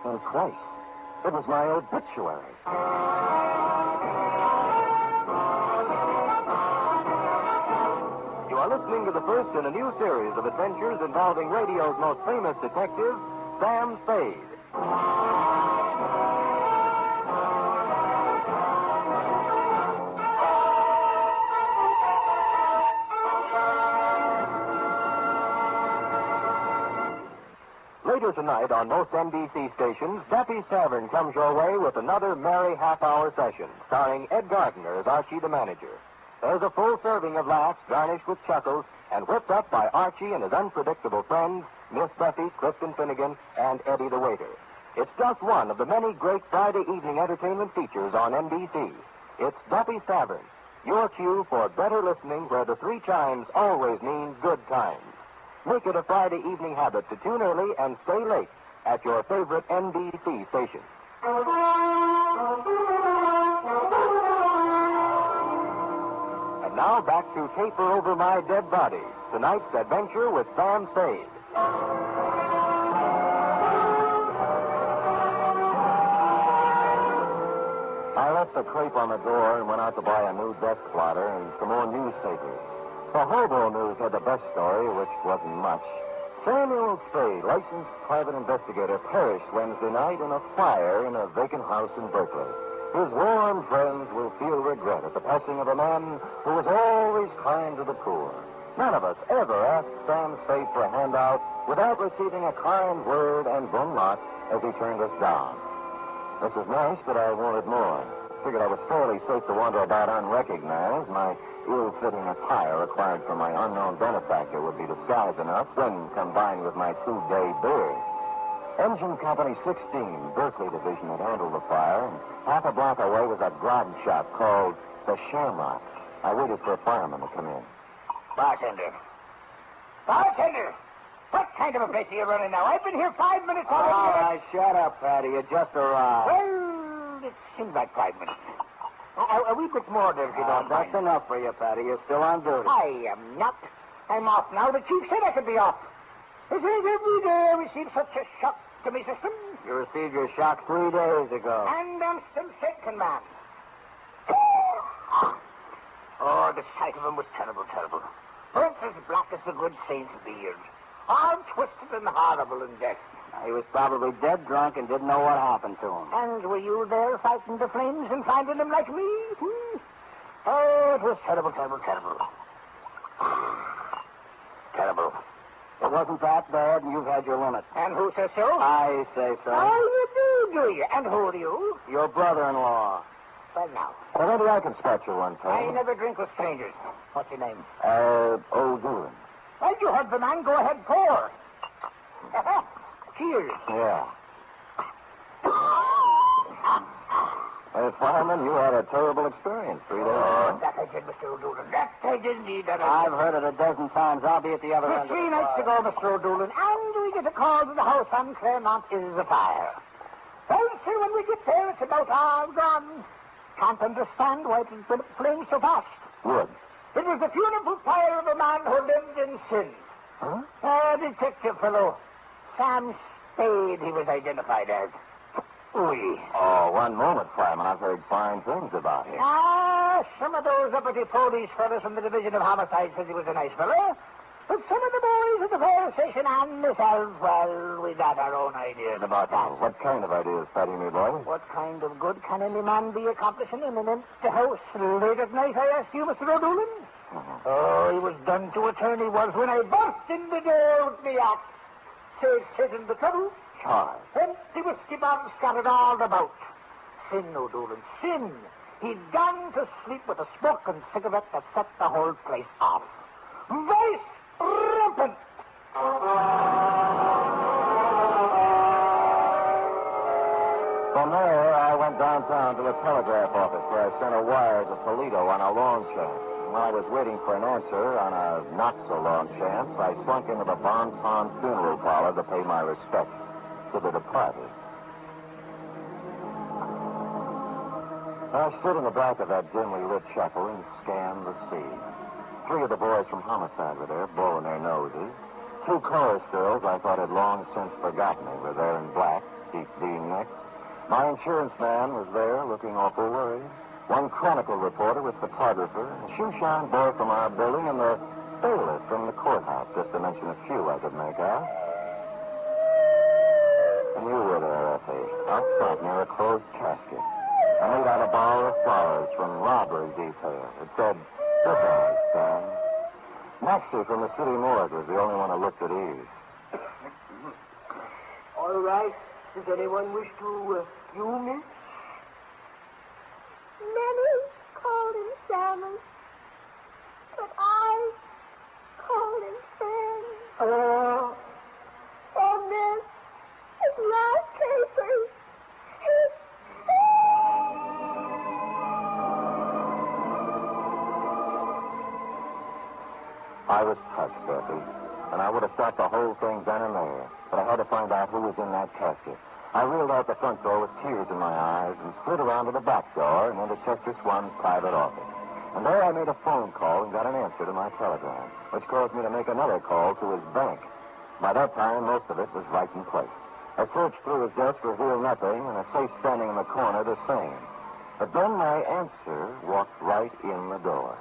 And twice. It was my obituary. You are listening to the first in a new series of adventures involving radio's most famous detective, Sam Spade. Later tonight on most NBC stations, Duffy's Tavern comes your way with another merry half-hour session, starring Ed Gardner as Archie the manager. There's a full serving of laughs garnished with chuckles and whipped up by Archie and his unpredictable friends, Miss Duffy, Clifton Finnegan, and Eddie the waiter. It's just one of the many great Friday evening entertainment features on NBC. It's Duffy's Tavern, your cue for better listening where the 3 chimes always mean good times. Make it a Friday evening habit to tune early and stay late at your favorite NBC station. And now back to Caper Over My Dead Body, tonight's adventure with Sam Spade. I left the crepe on the door and went out to buy a new desk plotter and some more newspapers. The Hobo News had the best story, which wasn't much. Samuel Spade, licensed private investigator, perished Wednesday night in a fire in a vacant house in Berkeley. His warm friends will feel regret at the passing of a man who was always kind to the poor. None of us ever asked Sam Spade for a handout without receiving a kind word and bon mot as he turned us down. This is nice, but I wanted more. Figured I was fairly safe to wander about unrecognized. My ill-fitting attire acquired from my unknown benefactor would be disguise enough when combined with my 2-day beard. Engine Company 16, Berkeley Division, had handled the fire, and half a block away was a grog shop called the Shamrock. I waited for a fireman to come in. Bartender! Bartender! What kind of a place are you running now? I've been here 5 minutes already. All right, shut up, Patty. You just arrived. Well, it seems like 5 minutes. A wee bit more, if you don't That's mind. enough for you, Patty. You're still on duty. I am not. I'm off now. The chief said I could be off. It is every day I receive such a shock to my system. You received your shock 3 days ago. And I'm still shaken, man. Oh, the sight of him was terrible, terrible. Burnt as black as the good saint's beard. All twisted and horrible in death. He was probably dead drunk and didn't know what happened to him. And were you there fighting the flames and finding them like me? Oh, it was terrible, terrible, terrible. Terrible. It wasn't that bad, and you've had your limit. And who says so? I say so. Oh, you do you? And who are you? Your brother-in-law. Well, now. Well, maybe I can spot you one I time. never drink with strangers. What's your name? Old Doolan. Well, you heard the man. Go ahead, pour. Cheers. Yeah. Hey, fireman, you had a terrible experience 3 days ago. Oh, that I did, Mr. O'Doulin. That I did indeed. That I I've heard it a dozen times. I'll be at the other end. 3 nights ago, Mr. O'Doulin, and we get a call to the house on Claremont is afire. Well, sir, when we get there, it's about all gone. Can't understand why it has been flamed so fast. Good. It was the funeral fire of a man who lived in sin. Huh? A detective fellow. Sam Spade, he was identified as. Oui. Oh, one moment, fireman. I've heard fine things about him. Some of those uppity police fellows from the Division of Homicide said he was a nice fellow. But some of the boys at the fire station and myself, well, we got our own ideas about that. What kind of ideas, Paddy, me boy? What kind of good can any man be accomplishing in an empty house late at night, I ask you, Mr. O'Doulin? Oh, he was done to a turn, he was, when I burst in the door with the axe. Save Satan the trouble. Charge. Empty whiskey bottles scattered all about. Sin, O'Doulin, sin. He'd gone to sleep with a smoking cigarette that set the whole place off. Vice rampant. From there, I went downtown to the telegraph office where I sent a wire to Toledo on a long shot. While I was waiting for an answer on a not-so-long chance, I slunk into the Bon Ton funeral parlor to pay my respects to the departed. I stood in the back of that dimly lit chapel and scanned the scene. 3 of the boys from homicide were there, blowing their noses. 2 chorus girls I thought had long since forgotten me were there in black, deep V-necks. My insurance man was there, looking awful worried. 1 Chronicle reporter with photographer, a shoeshine boy from our building, and the bailiff from the courthouse, just to mention a few I could make out. And you were there, Effie, out front near a closed casket. I made out a bower of flowers from robbery detail. It said, "Goodbye, Stan." Maxie from the city morgue was the only one who looked at ease. All right. Does anyone wish to view me? Many called him Sammy, but I called him Sam. And this is last papers. I was touched, Effie, and I would have stopped the whole thing then and there, but I had to find out who was in that casket. I reeled out the front door with tears in my eyes and slid around to the back door and into Chester Swan's private office. And there I made a phone call and got an answer to my telegram, which caused me to make another call to his bank. By that time, most of it was right in place. A search through his desk revealed nothing, and a safe standing in the corner the same. But then my answer walked right in the door.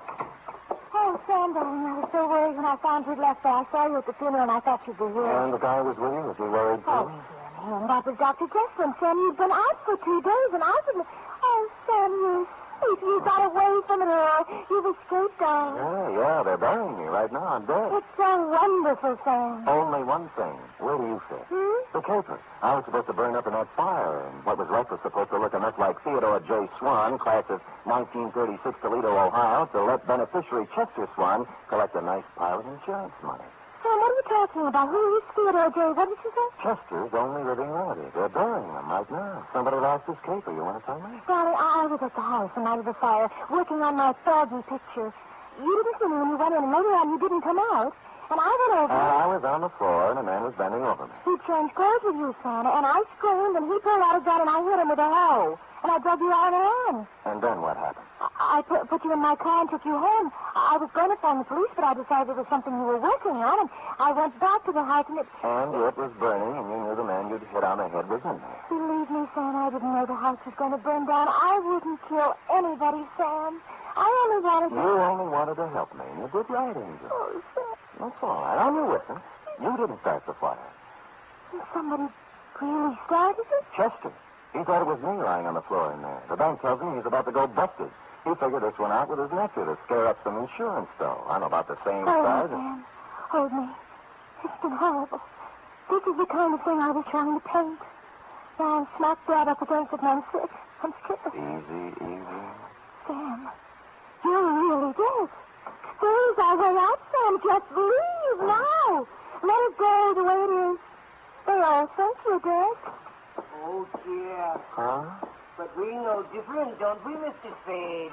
Oh, Sam, darling, I was so worried when I found you'd left there. I saw you at the funeral, and I thought you'd be here. And the guy was with you? Was he worried, too? Oh, and that was Dr. Chesterton. Sam, you'd been out for 2 days, and I didn't... Oh, Sam, you're sweet. You got away from it all. You've escaped, darling. Yeah, they're burying me right now. I'm dead. It's so wonderful, Sam. Only one thing. Where do you fit? The caper. I was supposed to burn up in that fire, and what was left was supposed to look enough like Theodore J. Swan, class of 1936, Toledo, Ohio, to let beneficiary Chester Swan collect a nice pile of insurance money. Sam, what are you talking about? Who is Theodore J.? What did you say? Chester's only living relative. They're burying him right now. Somebody lost his caper. You want to tell me? Darling, I was at the house the night of the fire, working on my foggy picture. You didn't see me when you went in, and later on you didn't come out. And I went over. I was on the floor, and a man was bending over me. He changed clothes with you, Santa, and I screamed, and he pulled out a gun, and I hit him with a hoe. And I drug you out of the lawn. And then what happened? I put you in my car and took you home. I was going to phone the police, but I decided it was something you were working on, and I went back to the house, and it... And it was burning, and you knew the man you'd hit on the head was in there. Believe me, Sam, I didn't know the house was going to burn down. I wouldn't kill anybody, Sam. I only wanted to... You only wanted to help me, and you did right, Angel. Oh, Sam. That's all right. I'm your witness. You didn't start the fire. Somebody really started it? Chester. He thought it was me lying on the floor in there. The bank tells him he's about to go busted. He figured this one out with his nephew to scare up some insurance, though. I'm about the same size. Hold me, Sam. Hold me. It's been horrible. This is the kind of thing I was trying to paint. Now I'm smack dab up against it, and I'm sick. I'm stricken. Easy. Sam, you're really dead. There's our way out, Sam. Just leave now. Let it go the way it is. They all think you're dead. Oh, dear. Huh? But we know different, don't we, Mr. Spade?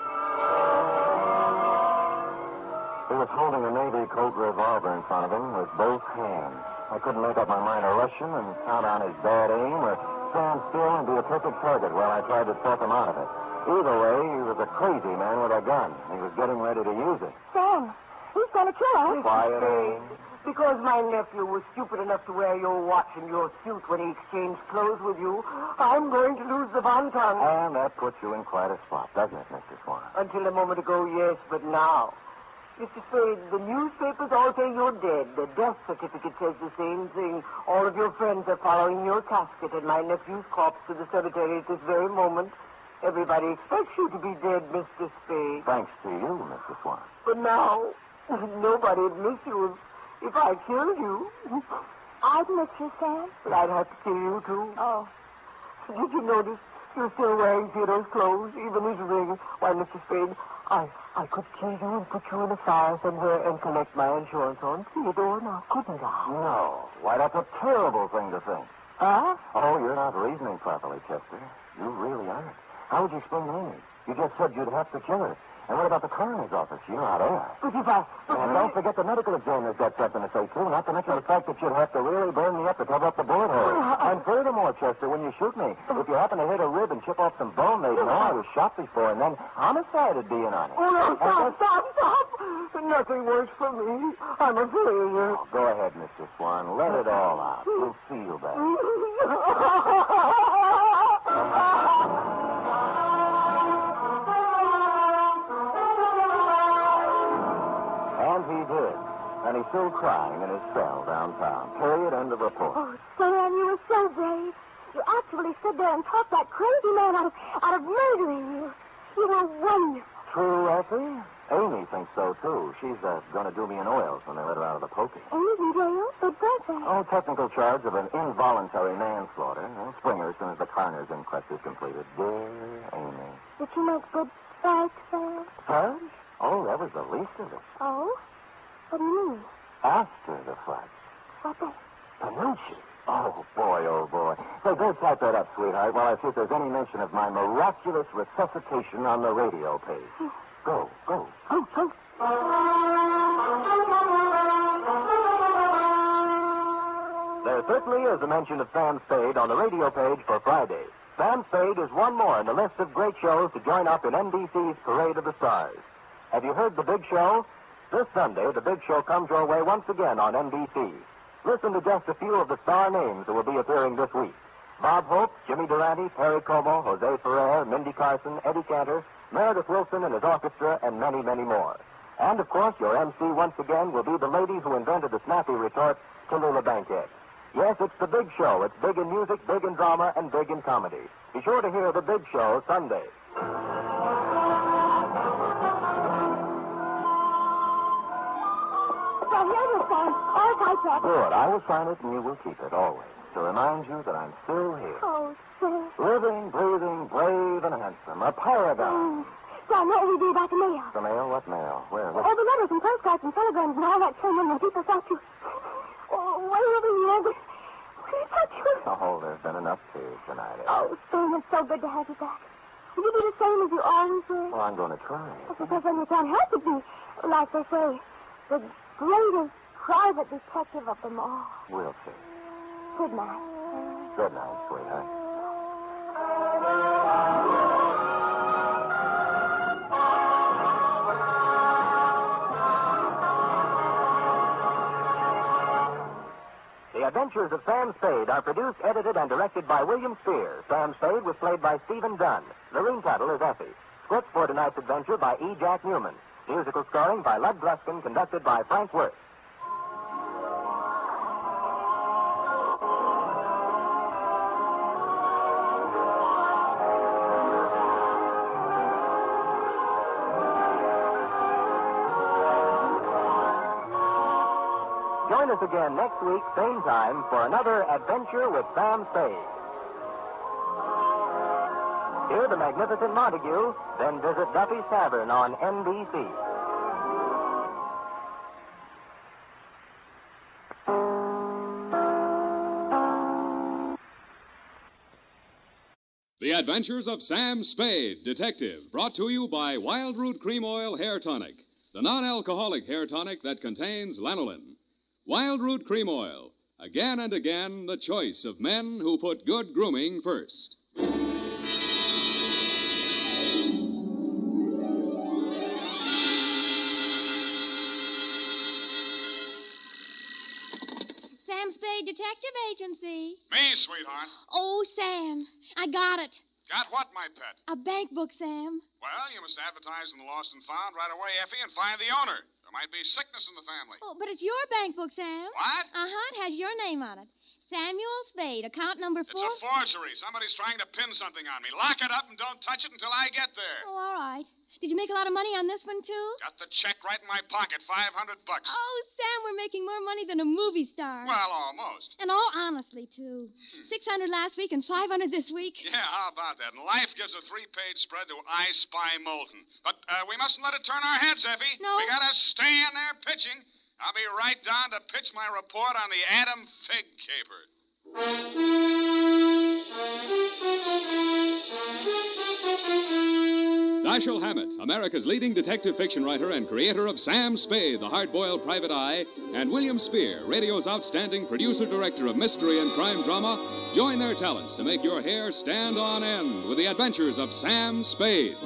He was holding a Navy Colt revolver in front of him with both hands. I couldn't make up my mind to rush him and count on his bad aim or stand still and be a perfect target while I tried to talk him out of it. Either way, he was a crazy man with a gun. He was getting ready to use it. Sam, he's going to kill us. Quiet, Aim. Because my nephew was stupid enough to wear your watch and your suit when he exchanged clothes with you, I'm going to lose the Bon Ton. And that puts you in quite a spot, doesn't it, Mr. Swan? Until a moment ago, yes, but now. Mr. Spade, the newspapers all say you're dead. The death certificate says the same thing. All of your friends are following your casket and my nephew's corpse to the cemetery at this very moment. Everybody expects you to be dead, Mr. Spade. Thanks to you, Mr. Swan. But now, nobody'd miss you if I killed you. I'd miss you, Sam. But I'd have to kill you, too. Oh. Did you notice you're still wearing Theodore's clothes, even his ring? Why, Mr. Spade, I could kill you and put you in a fire somewhere and collect my insurance on Theodore now, couldn't I? No. Why, that's a terrible thing to think. Huh? Oh, you're not reasoning properly, Chester. You really aren't. How would you explain Amy? You just said you'd have to kill her. And what about the coroner's office? You're not there. But if I... And don't forget the medical examiner's got something to say, too. Not to mention the fact that you'd have to really burn me up to cover up the bullet hole. And furthermore, Chester, when you shoot me, if you happen to hit a rib and chip off some bone, they'd know I was shot before, and then homicide would be in on it. Oh, no, stop. Nothing works for me. I'm a failure. Oh, go ahead, Mr. Swan. Let it all out. You'll feel better. And he did. And he's still crying in his cell downtown. Period. End of report. Oh, Sam, you were so brave. You actually stood there and talked that crazy man out of murdering you. You were wonderful. True, Effie? Amy thinks so, too. She's going to do me in oils when they let her out of the pokey. Amy's in jail? But birthday. Oh, technical charge of an involuntary manslaughter. Springer as soon as the coroner's inquest is completed. Dear Amy. Did she make good fight, Sam? Fudge? Oh, that was the least of it. Oh? What do you mean? After the fudge. What the... Panucci. Oh, boy. Say, go type that up, sweetheart, while I see if there's any mention of my miraculous resuscitation on the radio page. Go. There certainly is a mention of Sam Spade on the radio page for Friday. Sam Spade is one more in the list of great shows to join up in NBC's Parade of the Stars. Have you heard The Big Show? This Sunday, The Big Show comes your way once again on NBC. Listen to just a few of the star names who will be appearing this week. Bob Hope, Jimmy Durante, Perry Como, Jose Ferrer, Mindy Carson, Eddie Cantor, Meredith Wilson and his orchestra, and many, many more. And, of course, your MC once again will be the lady who invented the snappy retort, Tallulah Bankhead. Yes, it's The Big Show. It's big in music, big in drama, and big in comedy. Be sure to hear The Big Show Sunday. Good. I will sign it, and you will keep it, always. To remind you that I'm still here. Oh, Sam. Living, breathing, brave, and handsome. A paragon. Sam, what will we do about the mail? The mail? What mail? Where? Oh, the letters and postcards and telegrams and all that came in when people thought you... Oh, what will we do? We thought you... Oh, there's been enough tears tonight. Oh, Sam, it's so good to have you back. Will you be the same as you always were? Well, I'm going to try. Because then you can't help but be, like they say, the greatest private detective of them all. We'll see. Good night. Good night, sweetheart. The Adventures of Sam Spade are produced, edited, and directed by William Spear. Sam Spade was played by Stephen Dunn. Lorene Tuttle is Effie. Script for tonight's adventure by E. Jack Newman. Musical scoring by Lud Gluskin, conducted by Frank Worth. Join us again next week, same time, for another adventure with Sam Spade. Hear the magnificent Montague, then visit Duffy's Tavern on NBC. The Adventures of Sam Spade, Detective, brought to you by Wild Root Cream Oil Hair Tonic, the non-alcoholic hair tonic that contains lanolin. Wild Root Cream Oil, again and again the choice of men who put good grooming first. Sam Spade Detective Agency. Me, sweetheart. Oh, Sam, I got it. Got what, my pet? A bank book, Sam. Well, you must advertise in the Lost and Found right away, Effie, and find the owner. There might be sickness in the family. Oh, but it's your bank book, Sam. What? Uh-huh, it has your name on it. Samuel Spade, account number 4. It's a forgery. Somebody's trying to pin something on me. Lock it up and don't touch it until I get there. Oh, all right. Did you make a lot of money on this one, too? Got the check right in my pocket, $500. Oh, Sam, we're making more money than a movie star. Well, almost. And all honestly, too. 600 last week and 500 this week. Yeah, how about that? And life gives a 3-page spread to I Spy Moulton. But we mustn't let it turn our heads, Effie. No. We gotta stay in there pitching. I'll be right down to pitch my report on the Adam Fig Caper. Dashiell Hammett, America's leading detective fiction writer and creator of Sam Spade, the hard-boiled private eye, and William Spear, radio's outstanding producer-director of mystery and crime drama, join their talents to make your hair stand on end with the adventures of Sam Spade.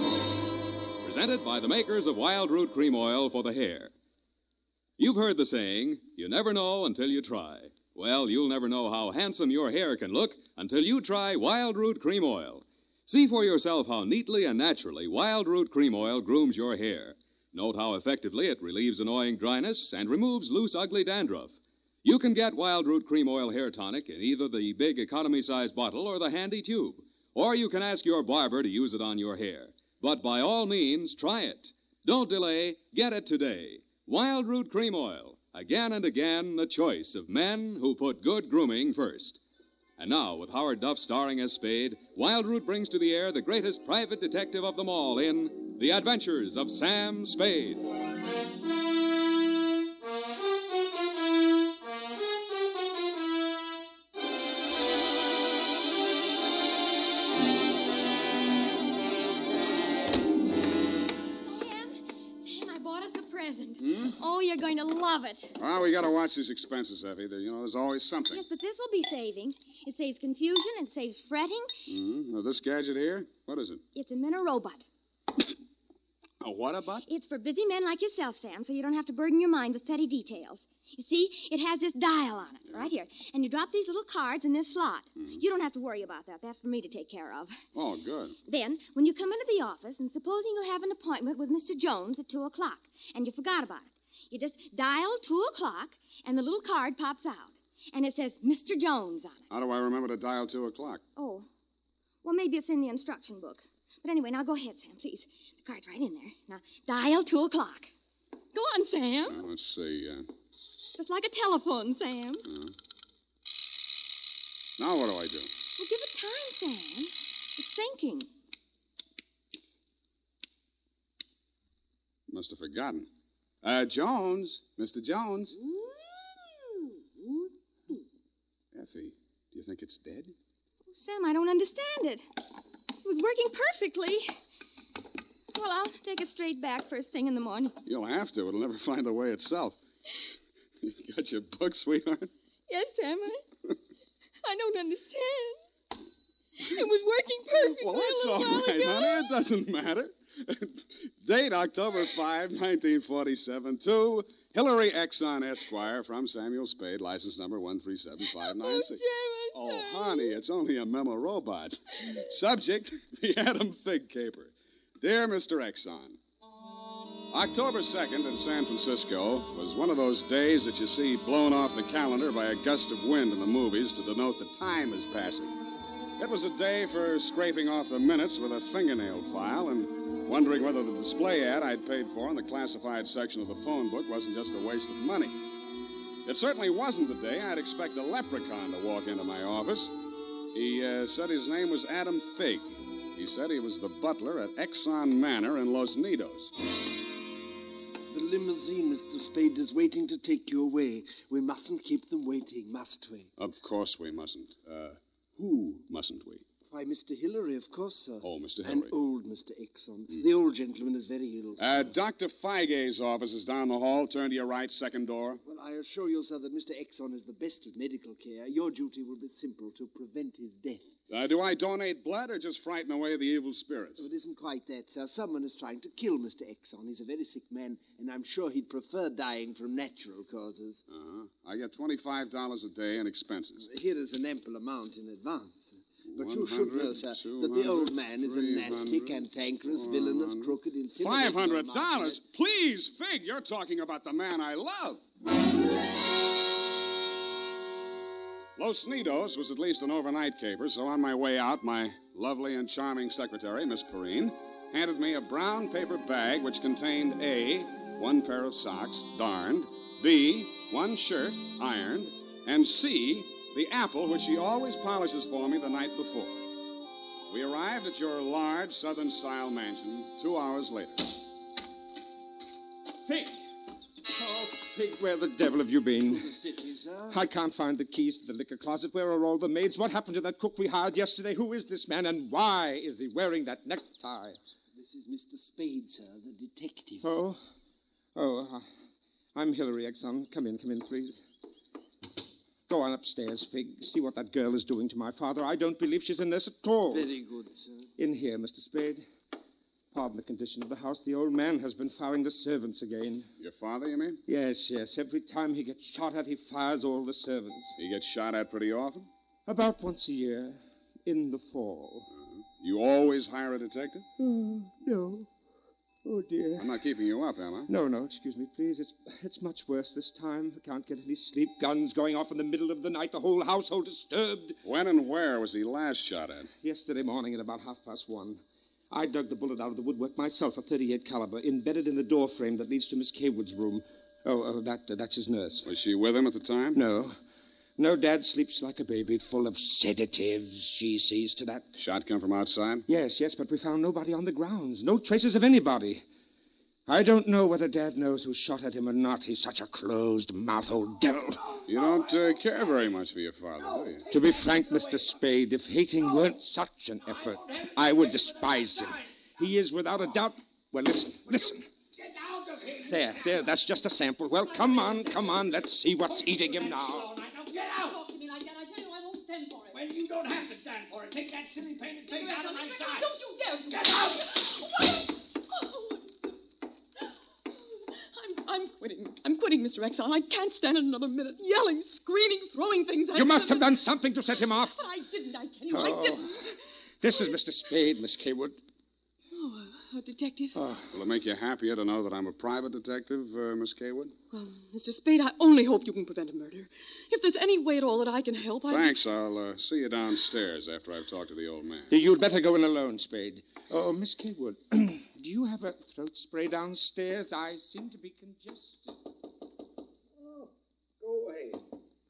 Presented by the makers of Wild Root Cream Oil for the hair. You've heard the saying, you never know until you try. Well, you'll never know how handsome your hair can look until you try Wild Root Cream Oil. See for yourself how neatly and naturally Wild Root Cream Oil grooms your hair. Note how effectively it relieves annoying dryness and removes loose, ugly dandruff. You can get Wild Root Cream Oil Hair Tonic in either the big economy-size bottle or the handy tube. Or you can ask your barber to use it on your hair. But by all means, try it. Don't delay. Get it today. Wild Root Cream Oil. Again and again, the choice of men who put good grooming first. And now, with Howard Duff starring as Spade, Wild Root brings to the air the greatest private detective of them all in The Adventures of Sam Spade. Oh, you're going to love it. Well, we got to watch these expenses, Effie. There's always something. Yes, but this will be saving. It saves confusion. It saves fretting. Now, this gadget here, what is it? It's a Minorobot. A what-a-bot? It's for busy men like yourself, Sam, so you don't have to burden your mind with petty details. You see, it has this dial on it, right here. And you drop these little cards in this slot. You don't have to worry about that. That's for me to take care of. Oh, good. Then, when you come into the office, and supposing you have an appointment with Mr. Jones at 2 o'clock, and you forgot about it, you just dial 2 o'clock, and the little card pops out. And it says Mr. Jones on it. How do I remember to dial 2 o'clock? Oh. Well, maybe it's in the instruction book. But anyway, now go ahead, Sam, please. The card's right in there. Now, dial 2 o'clock. Go on, Sam. Let's see. Just like a telephone, Sam. Now what do I do? Well, give it time, Sam. It's thinking. Must have forgotten. Jones. Mr. Jones. Effie, do you think it's dead? Oh, Sam, I don't understand it. It was working perfectly. Well, I'll take it straight back first thing in the morning. You'll have to. It'll never find a way itself. You got your book, sweetheart? Yes, Sam. I don't understand. It was working perfectly. Well, that's all right, honey. It doesn't matter. Date October 5, 1947, to Hillary Exxon, Esquire, from Samuel Spade, license number 1375996. Oh, honey, it's only a memo robot. Subject, the Atom Fig Caper. Dear Mr. Exxon, October 2nd in San Francisco was one of those days that you see blown off the calendar by a gust of wind in the movies to denote that time is passing. It was a day for scraping off the minutes with a fingernail file and wondering whether the display ad I'd paid for in the classified section of the phone book wasn't just a waste of money. It certainly wasn't the day I'd expect a leprechaun to walk into my office. He said his name was Adam Fig. He said he was the butler at Exxon Manor in Los Nidos. The limousine, Mr. Spade, is waiting to take you away. We mustn't keep them waiting, must we? Of course we mustn't. Who mustn't we? Why, Mr. Hillary, of course, sir. Oh, Mr. Hillary. And old Mr. Exxon. The old gentleman is very ill. Dr. Feige's office is down the hall. Turn to your right, second door. Well, I assure you, sir, that Mr. Exxon is the best of medical care. Your duty will be simple, to prevent his death. Do I donate blood or just frighten away the evil spirits? Oh, it isn't quite that, sir. Someone is trying to kill Mr. Exxon. He's a very sick man, and I'm sure he'd prefer dying from natural causes. I get $25 a day in expenses. Here is an ample amount in advance. But you should know, sir, that the old man is a nasty, cantankerous, villainous, crooked, intimidating... $500? Please, Fig, you're talking about the man I love. Los Nidos was at least an overnight caper, so on my way out, my lovely and charming secretary, Miss Perrine, handed me a brown paper bag which contained A, one pair of socks, darned, B, one shirt, ironed, and C, the apple which she always polishes for me the night before. We arrived at your large Southern-style mansion 2 hours later. Fig! Oh, Fig, where the devil have you been? To the city, sir. I can't find the keys to the liquor closet. Where are all the maids? What happened to that cook we hired yesterday? Who is this man, and why is he wearing that necktie? This This is Mr. Spade, sir, the detective. I'm Hillary, Exxon. Come in, please. Go on upstairs, Fig. See what that girl is doing to my father. I don't believe she's a nurse at all. Very good, sir. In here, Mr. Spade. Pardon the condition of the house. The old man has been firing the servants again. Your father, you mean? Yes. Every time he gets shot at, he fires all the servants. He gets shot at pretty often? About once a year, in the fall. You always hire a detective? No. Oh, dear. I'm not keeping you up, am I? No, excuse me, please. It's much worse this time. I can't get any sleep. Guns going off in the middle of the night. The whole household disturbed. When and where was he last shot at? Yesterday morning at about 1:30. I dug the bullet out of the woodwork myself, a .38 caliber, embedded in the door frame that leads to Miss Kaywood's room. That's his nurse. Was she with him at the time? No, Dad sleeps like a baby, full of sedatives. She sees to that. Shot come from outside? Yes, but we found nobody on the grounds. No traces of anybody. I don't know whether Dad knows who shot at him or not. He's such a closed-mouthed old devil. You don't care very much for your father, do you? To be frank, Mr. Spade, if hating weren't such an effort, I would despise him. He is without a doubt... Well, listen. Get out of here. There, that's just a sample. Well, come on, let's see what's eating him now. Get out! Talk to me like that. I tell you I won't stand for it. Well, you don't have to stand for it. Take that silly painted face out of my sight. Don't you dare to. Get out! I'm quitting. I'm quitting, Mr. Exxon. I can't stand it another minute. Yelling, screaming, throwing things at You must have done something to set him off. But I didn't, I tell you. I didn't. This is Mr. Spade, Miss Kaywood. Oh, a detective? Will it make you happier to know that I'm a private detective, Miss Kaywood? Well, Mr. Spade, I only hope you can prevent a murder. If there's any way at all that I can help, Thanks. I'll see you downstairs after I've talked to the old man. You'd better go in alone, Spade. Oh, Miss Kaywood, do you have a throat spray downstairs? I seem to be congested. Oh, go away.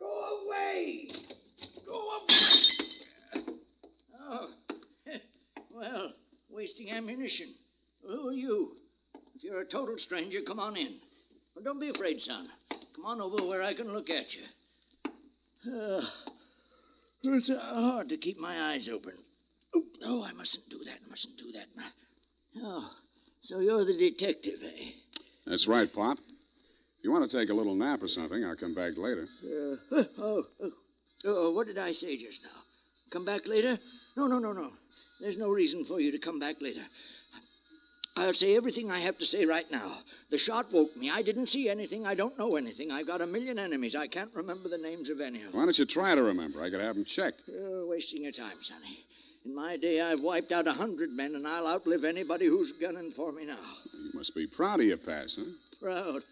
Go away. Go away. Oh, well, wasting ammunition. Who are you? If you're a total stranger, come on in. Well, don't be afraid, son. Come on over where I can look at you. It's hard to keep my eyes open. Oh, I mustn't do that. Oh, so you're the detective, eh? That's right, Pop. If you want to take a little nap or something, I'll come back later. What did I say just now? Come back later? No. There's no reason for you to come back later. I'll say everything I have to say right now. The shot woke me. I didn't see anything. I don't know anything. I've got a million enemies. I can't remember the names of any of them. Why don't you try to remember? I could have them checked. You're wasting your time, Sonny. In my day, I've wiped out 100 men, and I'll outlive anybody who's gunning for me now. You must be proud of your past, huh? Proud?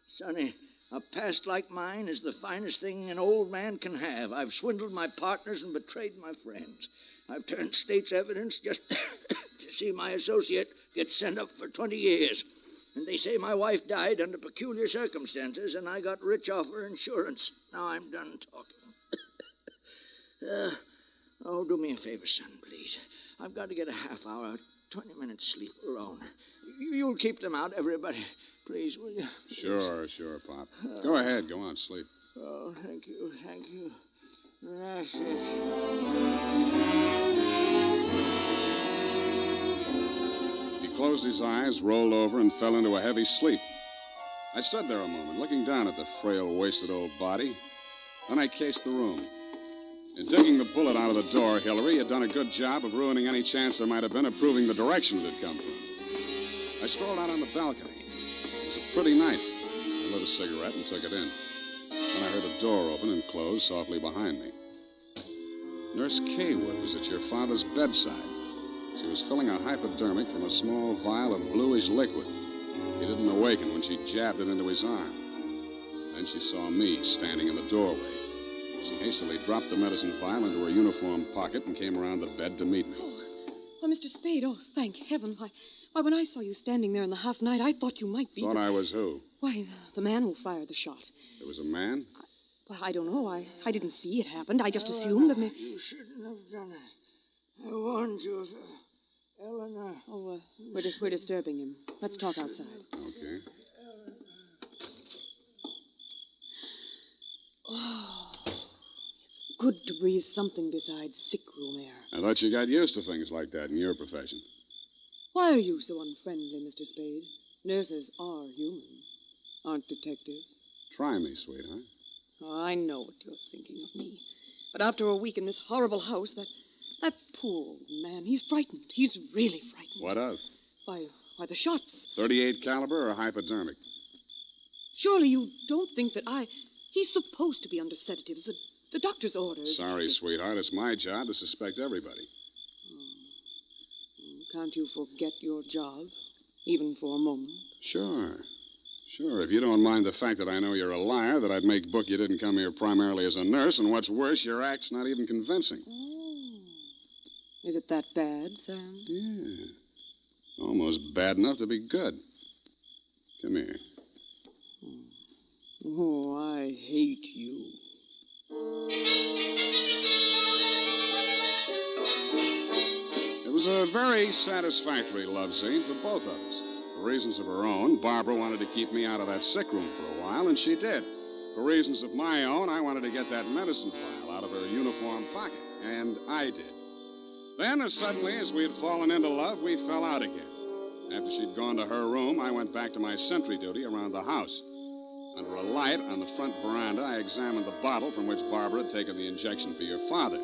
Sonny, a past like mine is the finest thing an old man can have. I've swindled my partners and betrayed my friends. I've turned state's evidence just to see my associate get sent up for 20 years. And they say my wife died under peculiar circumstances, and I got rich off her insurance. Now I'm done talking. Do me a favor, son, please. I've got to get a half hour, 20 minutes sleep alone. You'll keep them out, everybody. Please, will you? Sure, Pop. Go ahead. Go on, sleep. Oh, thank you. Gracias. He closed his eyes, rolled over, and fell into a heavy sleep. I stood there a moment, looking down at the frail, wasted old body. Then I cased the room. In digging the bullet out of the door, Hillary had done a good job of ruining any chance there might have been of proving the direction it had come from. I strolled out on the balcony. It was a pretty night. I lit a cigarette and took it in. Then I heard a door open and close softly behind me. Nurse Kaywood was at your father's bedside. She was filling a hypodermic from a small vial of bluish liquid. He didn't awaken when she jabbed it into his arm. Then she saw me standing in the doorway. She hastily dropped the medicine vial into her uniform pocket and came around the bed to meet me. Oh, Mr. Spade, thank heaven. Why, when I saw you standing there in the half-night, I thought you might be... Thought I was who? Why, the man who fired the shot. There was a man? I don't know. I didn't see it happen. I just assumed that... You shouldn't have done it. I warned you, Eleanor. Oh, we're disturbing him. Let's talk outside. Okay. Oh, it's good to breathe something besides sick room air. I thought you got used to things like that in your profession. Why are you so unfriendly, Mr. Spade? Nurses are human, aren't detectives? Try me, sweetheart. Oh, I know what you're thinking of me. But after a week in this horrible house, that poor old man, he's frightened. He's really frightened. What of? By the shots. 38 caliber or hypodermic? Surely you don't think that He's supposed to be under sedatives. The doctor's orders. Sorry, sweetheart. It's my job to suspect everybody. Can't you forget your job, even for a moment? Sure. If you don't mind the fact that I know you're a liar, that I'd make book you didn't come here primarily as a nurse, and what's worse, your act's not even convincing. Oh. Is it that bad, Sam? Yeah. Almost bad enough to be good. Come here. Oh, I hate you. It was a very satisfactory love scene for both of us. For reasons of her own, Barbara wanted to keep me out of that sick room for a while, and she did. For reasons of my own, I wanted to get that medicine file out of her uniform pocket, and I did. Then, as suddenly as we had fallen into love, we fell out again. After she'd gone to her room, I went back to my sentry duty around the house. Under a light on the front veranda, I examined the bottle from which Barbara had taken the injection for your father.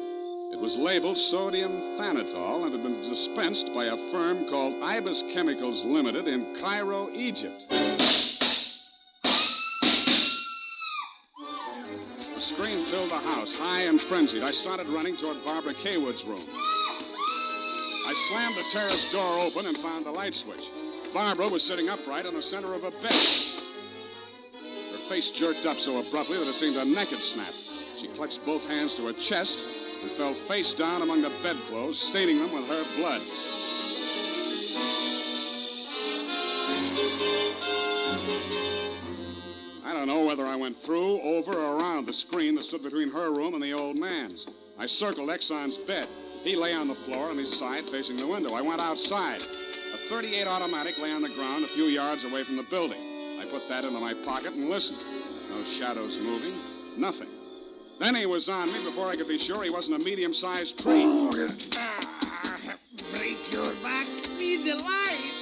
It was labeled sodium thanatol and had been dispensed by a firm called Ibis Chemicals Limited in Cairo, Egypt. The scream filled the house, high and frenzied. I started running toward Barbara Kaywood's room. I slammed the terrace door open and found the light switch. Barbara was sitting upright in the center of a bed. Her face jerked up so abruptly that it seemed her neck had snapped. She clutched both hands to her chest and fell face down among the bedclothes, staining them with her blood. I don't know whether I went through, over, or around the screen that stood between her room and the old man's. I circled Exxon's bed. He lay on the floor on his side facing the window. I went outside. A .38 automatic lay on the ground a few yards away from the building. I put that into my pocket and listened. No shadows moving. Nothing. Then he was on me before I could be sure he wasn't a medium-sized tree. Break your back. Be the light.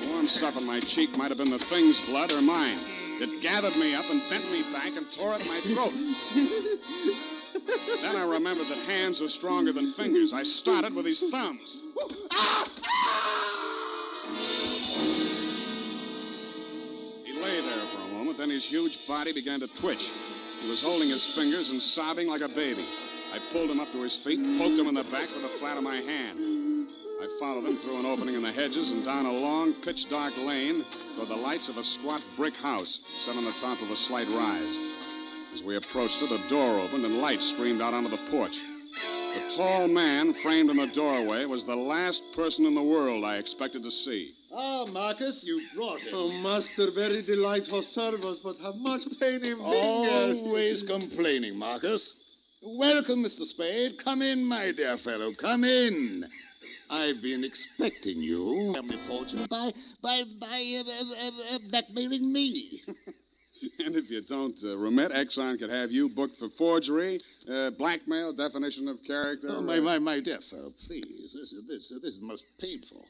The warm stuff on my cheek might have been the thing's blood or mine. It gathered me up and bent me back and tore at my throat. Then I remembered that hands are stronger than fingers. I started with his thumbs. He lay there for a moment, then his huge body began to twitch. He was holding his fingers and sobbing like a baby. I pulled him up to his feet, poked him in the back with the flat of my hand. I followed him through an opening in the hedges and down a long, pitch-dark lane toward the lights of a squat brick house set on the top of a slight rise. As we approached it, a door opened and light streamed out onto the porch. The tall man framed in the doorway was the last person in the world I expected to see. Ah, Marcus, you brought him. Oh, master, very delightful service, but have much pain in fingers. Always complaining, Marcus. Welcome, Mr. Spade. Come in, my dear fellow. Come in. I've been expecting you. Family fortune by blackmailing me. And if you don't remit, Exxon could have you booked for forgery, blackmail, definition of character. Oh, my dear fellow, please. This is most painful.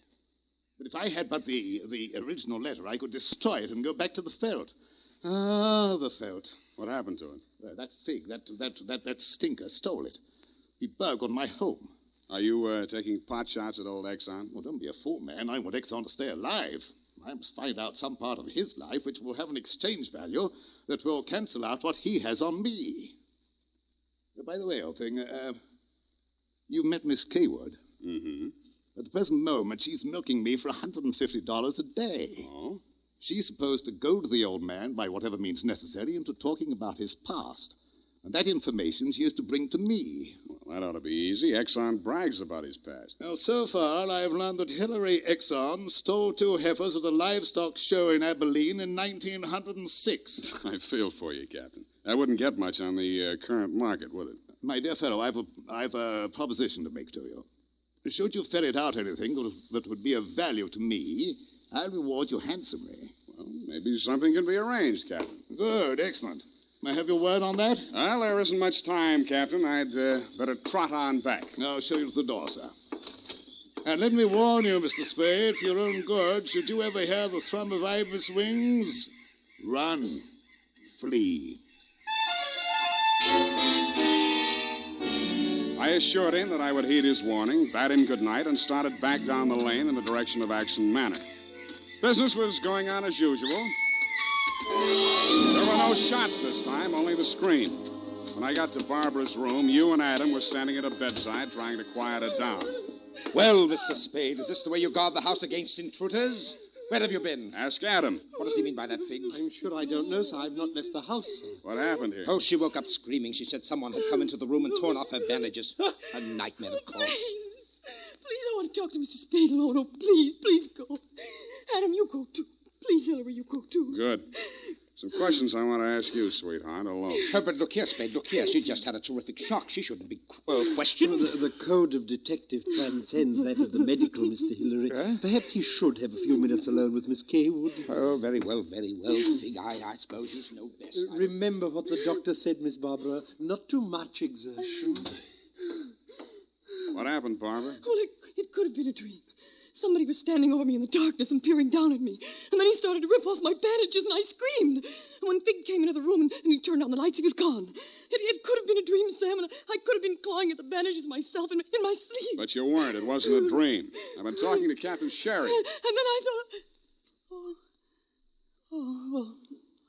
But if I had but the original letter, I could destroy it and go back to the Felt. Ah, the Felt. What happened to it? That fig, that stinker stole it. He burgled my home. Are you taking pot shots at old Exxon? Well, don't be a fool, man. I want Exxon to stay alive. I must find out some part of his life which will have an exchange value that will cancel out what he has on me. By the way, old thing, you met Miss Kaywood. Mm-hmm. At the present moment, she's milking me for $150 a day. Oh? She's supposed to goad the old man, by whatever means necessary, into talking about his past. And that information she is to bring to me. Well, that ought to be easy. Exxon brags about his past. Now, so far, I've learned that Hillary Exxon stole 2 heifers at a livestock show in Abilene in 1906. I feel for you, Captain. That wouldn't get much on the current market, would it? My dear fellow, I've a proposition to make to you. Should you ferret out anything that would be of value to me, I'll reward you handsomely. Well, maybe something can be arranged, Captain. Good, excellent. May I have your word on that? Well, there isn't much time, Captain. I'd better trot on back. I'll show you to the door, sir. And let me warn you, Mr. Spade, for your own good, should you ever hear the thrum of ibis wings, run. Flee. I assured him that I would heed his warning, bade him good night, and started back down the lane in the direction of Atchison Manor. Business was going on as usual. There were no shots this time, only the scream. When I got to Barbara's room, you and Adam were standing at her bedside trying to quiet her down. Well, Mr. Spade, is this the way you guard the house against intruders? Where have you been? Ask Adam. What does he mean by that, Fig? I'm sure I don't know, sir. I've not left the house, sir. What happened here? Oh, she woke up screaming. She said someone had come into the room and torn off her bandages. A nightmare, of course. Please, I want to talk to Mr. Spade alone. Oh, please go. Adam, you go too. Please, Hillary, you go too. Good. Some questions I want to ask you, sweetheart, alone. Oh, but look here, Spade, look here. She just had a terrific shock. She shouldn't be questioned. The code of detective transcends that of the medical, Mr. Hillary. Perhaps he should have a few minutes alone with Miss Kaywood. Oh, very well, Fig. I suppose you know best. Remember what the doctor said, Miss Barbara. Not too much exertion. What happened, Barbara? Well, it could have been a dream. Somebody was standing over me in the darkness and peering down at me. And then he started to rip off my bandages, and I screamed. And when Fig came into the room and he turned on the lights, he was gone. It could have been a dream, Sam, and I could have been clawing at the bandages myself in my sleep. But you weren't. It wasn't a dream. I've been talking to Captain Sherry. And then I thought... Oh, well,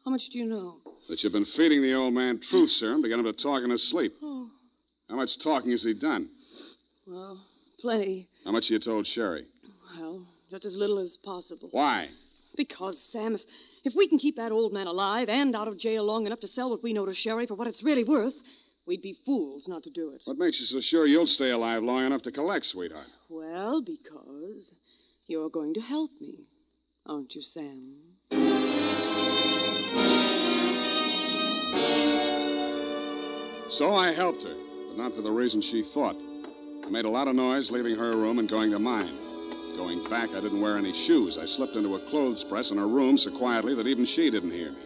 how much do you know? That you've been feeding the old man truth serum to get him to talk in his sleep. Oh, How much talking has he done? well, plenty. How much you told Sherry? Well, just as little as possible. Why? Because, Sam, if we can keep that old man alive and out of jail long enough to sell what we know to Sherry for what it's really worth, we'd be fools not to do it. What makes you so sure you'll stay alive long enough to collect, sweetheart? Well, because you're going to help me, aren't you, Sam? So I helped her, but not for the reason she thought. I made a lot of noise leaving her room and going to mine. Going back, I didn't wear any shoes. I slipped into a clothes press in her room so quietly that even she didn't hear me.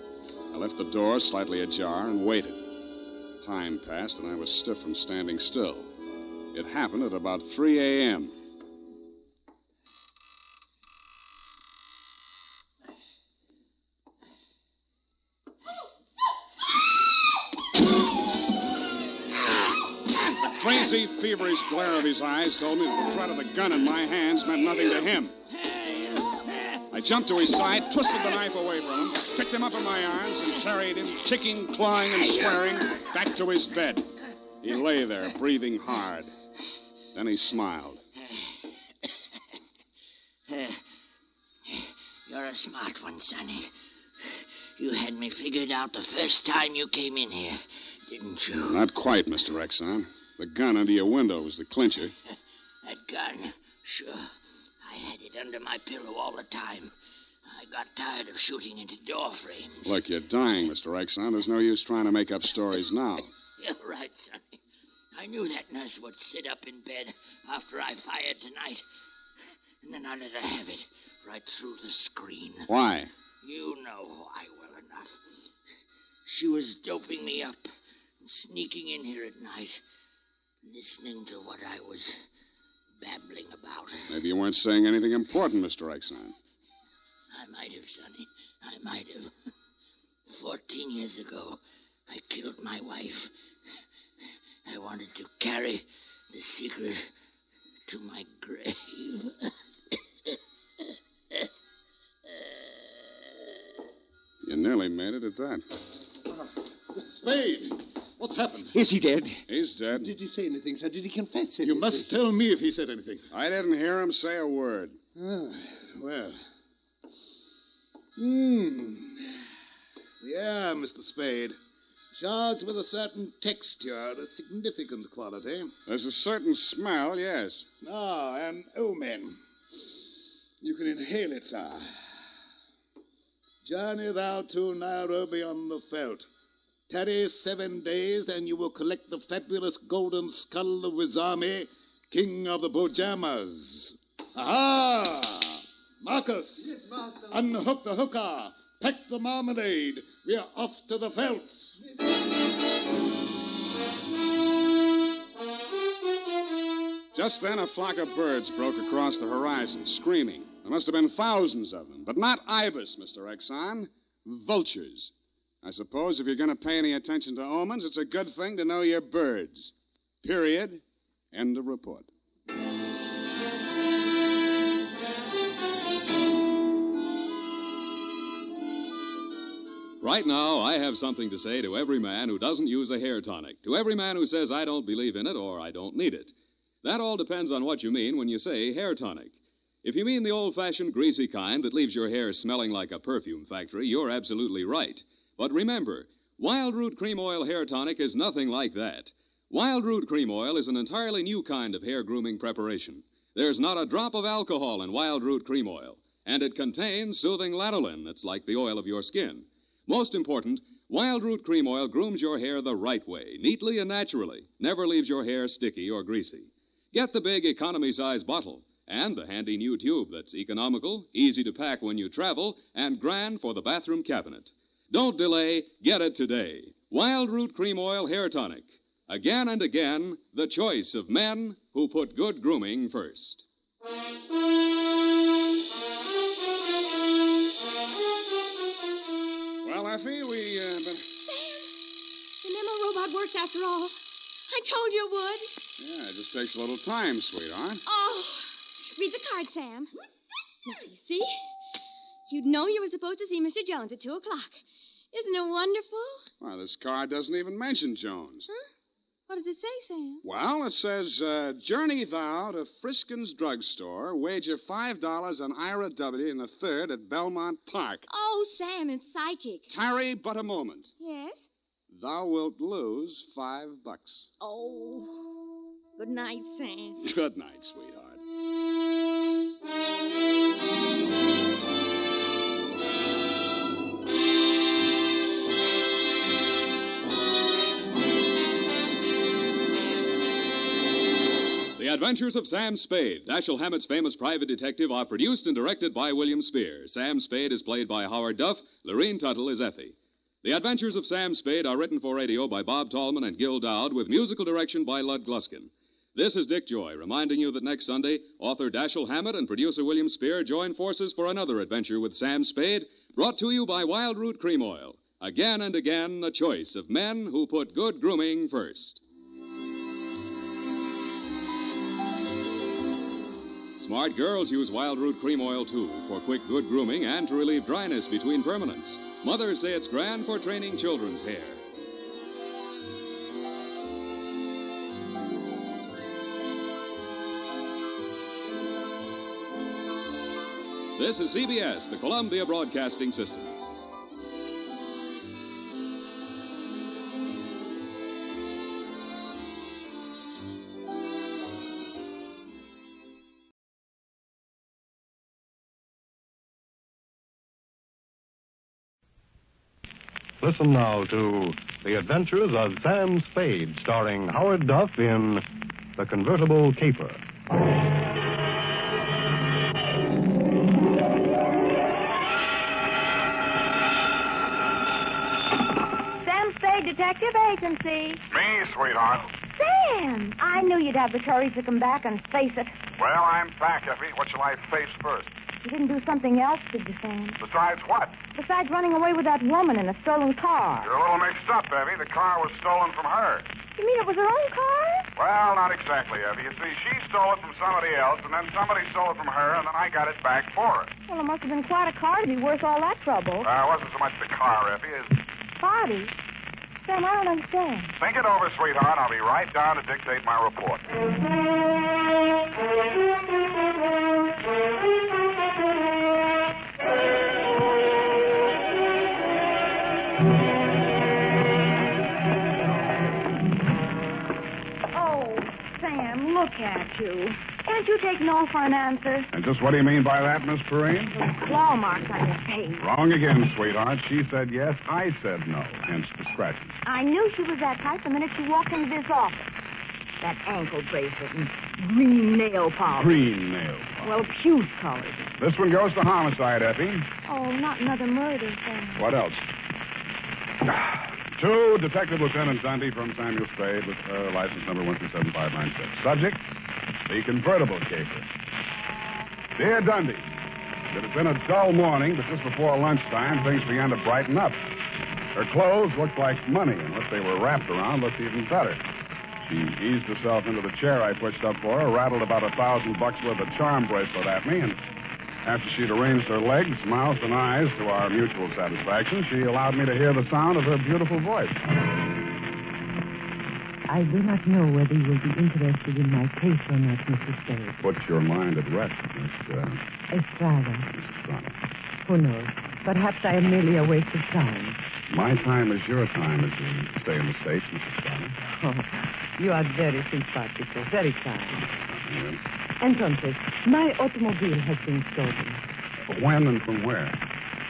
I left the door slightly ajar and waited. Time passed, and I was stiff from standing still. It happened at about 3 a.m. The crazy, feverish glare of his eyes told me that the threat of the gun in my hands meant nothing to him. I jumped to his side, twisted the knife away from him, picked him up in my arms, and carried him, kicking, clawing, and swearing, back to his bed. He lay there, breathing hard. Then he smiled. You're a smart one, Sonny. You had me figured out the first time you came in here, didn't you? Not quite, Mr. Exxon. The gun under your window was the clincher. That gun? Sure. I had it under my pillow all the time. I got tired of shooting into door frames. Look, you're dying, Mr. Exxon. There's no use trying to make up stories now. You're right, Sonny. I knew that nurse would sit up in bed after I fired tonight. And then I let her have it right through the screen. Why? You know why well enough. She was doping me up and sneaking in here at night, listening to what I was babbling about. Maybe you weren't saying anything important, Mr. Exxon. I might have, Sonny. I might have. 14 years ago, I killed my wife. I wanted to carry the secret to my grave. You nearly made it at that. Mr. Spade, what's happened? Is he dead? He's dead. Did he say anything, sir? Did he confess anything? You must tell me if he said anything. I didn't hear him say a word. Ah, well. Yeah, Mr. Spade. Charged with a certain texture, a significant quality. There's a certain smell, yes. Ah, an omen. You can inhale it, sir. Journey thou to Nairobi on the veldt. Tarry 7 days, and you will collect the fabulous golden skull of Wizami, king of the Bojamas. Aha! Marcus! Yes, master. Unhook the hooker. Pack the marmalade. We are off to the veldt. Just then, a flock of birds broke across the horizon, screaming. There must have been thousands of them, but not ibis, Mr. Exxon. Vultures. I suppose if you're going to pay any attention to omens, it's a good thing to know your birds. Period. End of report. Right now, I have something to say to every man who doesn't use a hair tonic, to every man who says I don't believe in it or I don't need it. That all depends on what you mean when you say hair tonic. If you mean the old-fashioned greasy kind that leaves your hair smelling like a perfume factory, you're absolutely right. But remember, Wild Root Cream Oil Hair Tonic is nothing like that. Wild Root Cream Oil is an entirely new kind of hair grooming preparation. There's not a drop of alcohol in Wild Root Cream Oil, and it contains soothing lanolin that's like the oil of your skin. Most important, Wild Root Cream Oil grooms your hair the right way, neatly and naturally, never leaves your hair sticky or greasy. Get the big economy-size bottle and the handy new tube that's economical, easy to pack when you travel, and grand for the bathroom cabinet. Don't delay. Get it today. Wild Root Cream Oil Hair Tonic. Again and again, the choice of men who put good grooming first. Well, Effie, Sam, the memo robot works after all. I told you it would. Yeah, it just takes a little time, sweetheart. Oh, read the card, Sam. Now, you see? You'd know you were supposed to see Mr. Jones at 2 o'clock. Isn't it wonderful? Well, this card doesn't even mention Jones. Huh? What does it say, Sam? Well, it says, journey thou to Friskin's drugstore, wager $5 on Ira W. in the 3rd at Belmont Park. Oh, Sam, it's psychic. Tarry but a moment. Yes? Thou wilt lose $5. Oh, good night, Sam. Good night, sweetheart. The Adventures of Sam Spade, Dashiell Hammett's famous private detective, are produced and directed by William Spear. Sam Spade is played by Howard Duff. Lorene Tuttle is Effie. The Adventures of Sam Spade are written for radio by Bob Tallman and Gil Dowd, with musical direction by Lud Gluskin. This is Dick Joy, reminding you that next Sunday, author Dashiell Hammett and producer William Spear join forces for another adventure with Sam Spade, brought to you by Wild Root Cream Oil. Again and again, the choice of men who put good grooming first. Smart girls use Wild Root Cream Oil, too, for quick, good grooming and to relieve dryness between permanents. Mothers say it's grand for training children's hair. This is CBS, the Columbia Broadcasting System. Listen now to The Adventures of Sam Spade, starring Howard Duff in The Convertible Caper. Sam Spade Detective Agency. Me, sweetheart. Sam, I knew you'd have the courage to come back and face it. Well, I'm back, Effie. What shall I face first? You didn't do something else, did you, Sam? Besides what? Besides running away with that woman in a stolen car. You're a little mixed up, Effie. The car was stolen from her. You mean it was her own car? Well, not exactly, Effie. You see, she stole it from somebody else, and then somebody stole it from her, and then I got it back for her. Well, it must have been quite a car to be worth all that trouble. It wasn't so much the car, Effie, as... Body? Sam, I don't understand. Think it over, sweetheart. I'll be right down to dictate my report. Oh, Sam, look at you. Can't you take no for an answer? And just what do you mean by that, Miss Perrine? Claw marks on your face. Wrong again, sweetheart. She said yes, I said no, hence the scratches. I knew she was that type the minute she walked into this office. That ankle bracelet and green nail polish. Green nail polish. Well, puce colored. This one goes to homicide, Effie. Oh, not another murder, Sam. What else? To Detective Lieutenant Dundee from Samuel Spade with license number 137-596. Subject, The convertible caper. Dear Dundee, it had been a dull morning, but just before lunchtime, things began to brighten up. Her clothes looked like money, and what they were wrapped around looked even better. She eased herself into the chair I pushed up for her, rattled about $1,000 worth of charm bracelet at me, and after she'd arranged her legs, mouth, and eyes to our mutual satisfaction, she allowed me to hear the sound of her beautiful voice. I do not know whether you will be interested in my case or not, Mr. Spade. Put your mind at rest, Miss Estrada. Estrada. Who knows? Perhaps I am merely a waste of time. My time is your time as you stay in the States, Mrs. Estrada. Oh, you are very simpatico, very kind. Yes. Entonces, my automobile has been stolen. When and from where?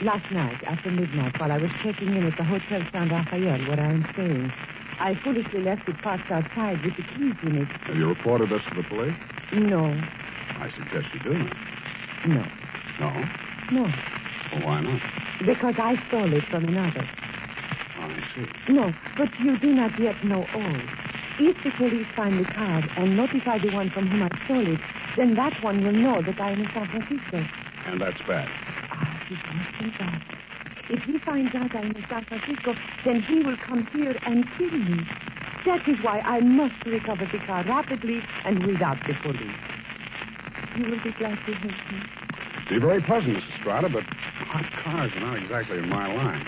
Last night, after midnight, while I was checking in at the Hotel San Rafael, where I am staying, I foolishly left it parked outside with the keys in it. Have you reported this to the police? No. I suggest you do. No. No? No. Well, why not? Because I stole it from another. Oh, I see. No, but you do not yet know all. If the police find the card and notify the one from whom I stole it, then that one will know that I am in San Francisco. And that's bad. It must be bad. If he finds out I'm in San Francisco, then he will come here and kill me. That is why I must recover the car rapidly and without the police. You will be glad to help me. Be very pleasant, Mrs. Estrada, but hot cars are not exactly in my line.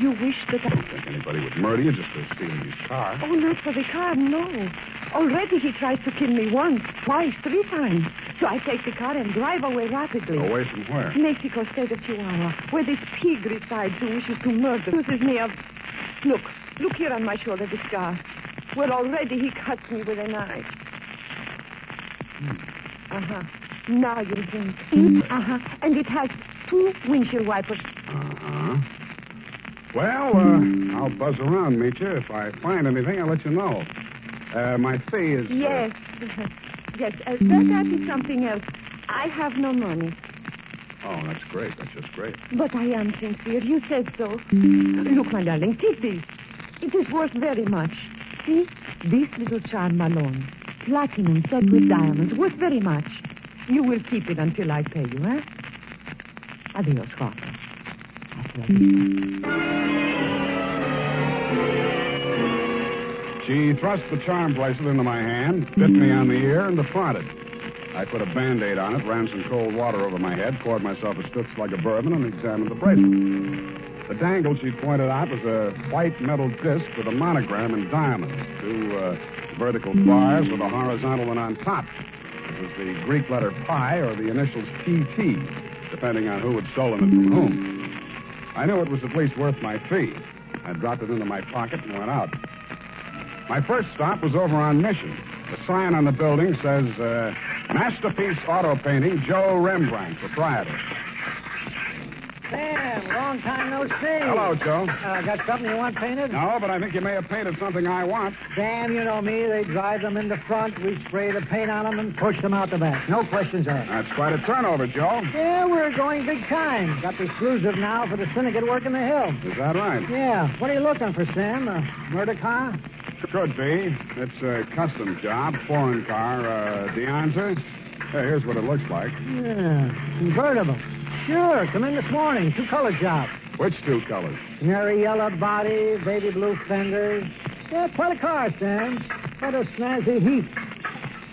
You wish that I don't think anybody would murder you just for stealing his car. Oh, not for the car, no. Already he tried to kill me once, twice, 3 times. So I take the car and drive away rapidly. Away from where? Mexico State of Chihuahua, where this pig resides who wishes to murder. Accuses me of... Look here on my shoulder, the scar. Where already he cuts me with a knife. Uh-huh. Now you think. Uh-huh. And it has 2 windshield wipers. Uh-huh. Well, I'll buzz around, meet you. If I find anything, I'll let you know. My fee is... Yes. Yes. That is something else. I have no money. Oh, that's great. That's just great. But I am sincere. You said so. Look, my darling, take this. It is worth very much. See? This little charm malone. Platinum set with diamonds. Worth very much. You will keep it until I pay you, eh? Adios, Jorge. She thrust the charm bracelet into my hand, bit me on the ear, and departed. I put a Band-Aid on it, ran some cold water over my head, poured myself a stiff slug of bourbon, and examined the bracelet. The dangle she'd pointed out was a white metal disc with a monogram in diamonds, 2 vertical bars with a horizontal one on top. It was the Greek letter pi or the initials PT, depending on who had stolen it from whom. I knew it was at least worth my fee. I dropped it into my pocket and went out. My first stop was over on Mission. The sign on the building says, Masterpiece Auto Painting, Joe Rembrandt, proprietor. Sam, long time no see. Hello, Joe. Got something you want painted? No, but I think you may have painted something I want. Sam, you know me. They drive them in the front. We spray the paint on them and push them out the back. No questions asked. That's quite a turnover, Joe. Yeah, we're going big time. Got the exclusive now for the syndicate work in the hill. Is that right? Yeah. What are you looking for, Sam? A murder car? Could be. It's a custom job, foreign car, Deonza. Here's what it looks like. Yeah, convertible. Sure, come in this morning. 2-color job. Which 2 colors? Canary yellow body, baby blue fenders. Yeah, quite a car, Sam. Quite a snazzy Heath.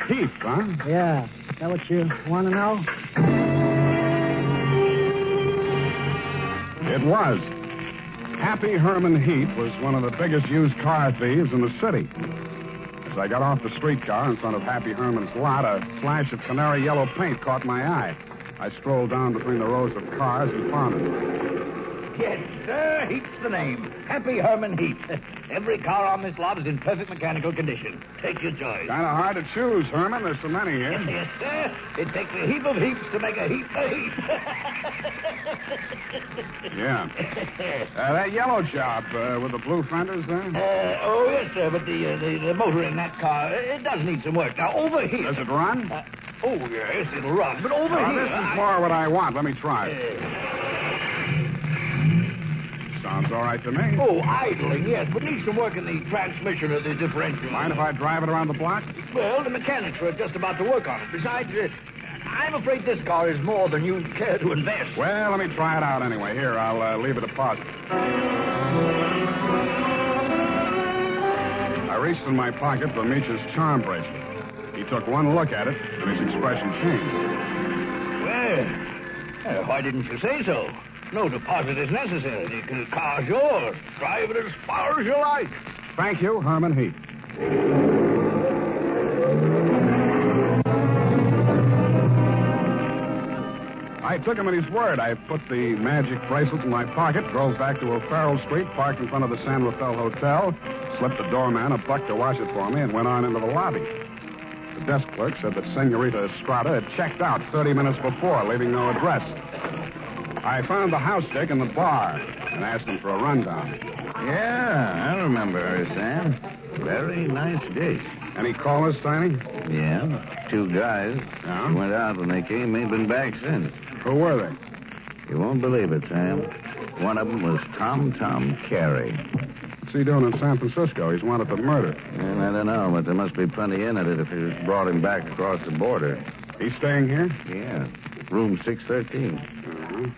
Heath, huh? Yeah. Is that what you want to know? It was. Happy Herman Heath was one of the biggest used car thieves in the city. As I got off the streetcar in front of Happy Herman's lot, a flash of canary yellow paint caught my eye. I strolled down between the rows of cars and found it. Yes, sir, Heath's the name. Happy Herman Heath. Every car on this lot is in perfect mechanical condition. Take your choice. Kind of hard to choose, Herman. There's so many here. Yes, sir. It takes a heap of heaps to make a heap of heaps. Yeah. That yellow job with the blue fenders there? Oh, yes, sir, but the motor in that car, it does need some work. Now, over here... Does it run? Oh, yes, it'll run, but over here... This is more what I want. Let me try it. Sounds all right to me. Oh, idling, yes, but needs some work in the transmission of the differential. Mind if I drive it around the block? Well, the mechanics are just about to work on it. Besides, I'm afraid this car is more than you care to invest. Well, let me try it out anyway. Here, I'll leave a deposit. I reached in my pocket for Meech's charm bracelet. He took one look at it, and his expression changed. Well, why didn't you say so? No deposit is necessary. The car's yours. Drive it as far as you like. Thank you, Herman Heath. I took him at his word. I put the magic bracelet in my pocket, drove back to O'Farrell Street, parked in front of the San Rafael Hotel, slipped the doorman a buck to wash it for me, and went on into the lobby. The desk clerk said that Senorita Estrada had checked out 30 minutes before, leaving no address. I found the house dick in the bar and asked him for a rundown. Yeah, I remember her, Sam. Very nice dish. Any callers, Tiny? Yeah, 2 guys. Yeah? They went out when they came. Ain't been back since. Who were they? You won't believe it, Sam. One of them was Tom Carey. What's he doing in San Francisco? He's wanted for murder. And I don't know, but there must be plenty in it if you brought him back across the border. He's staying here? Yeah, room 613. Uh-huh.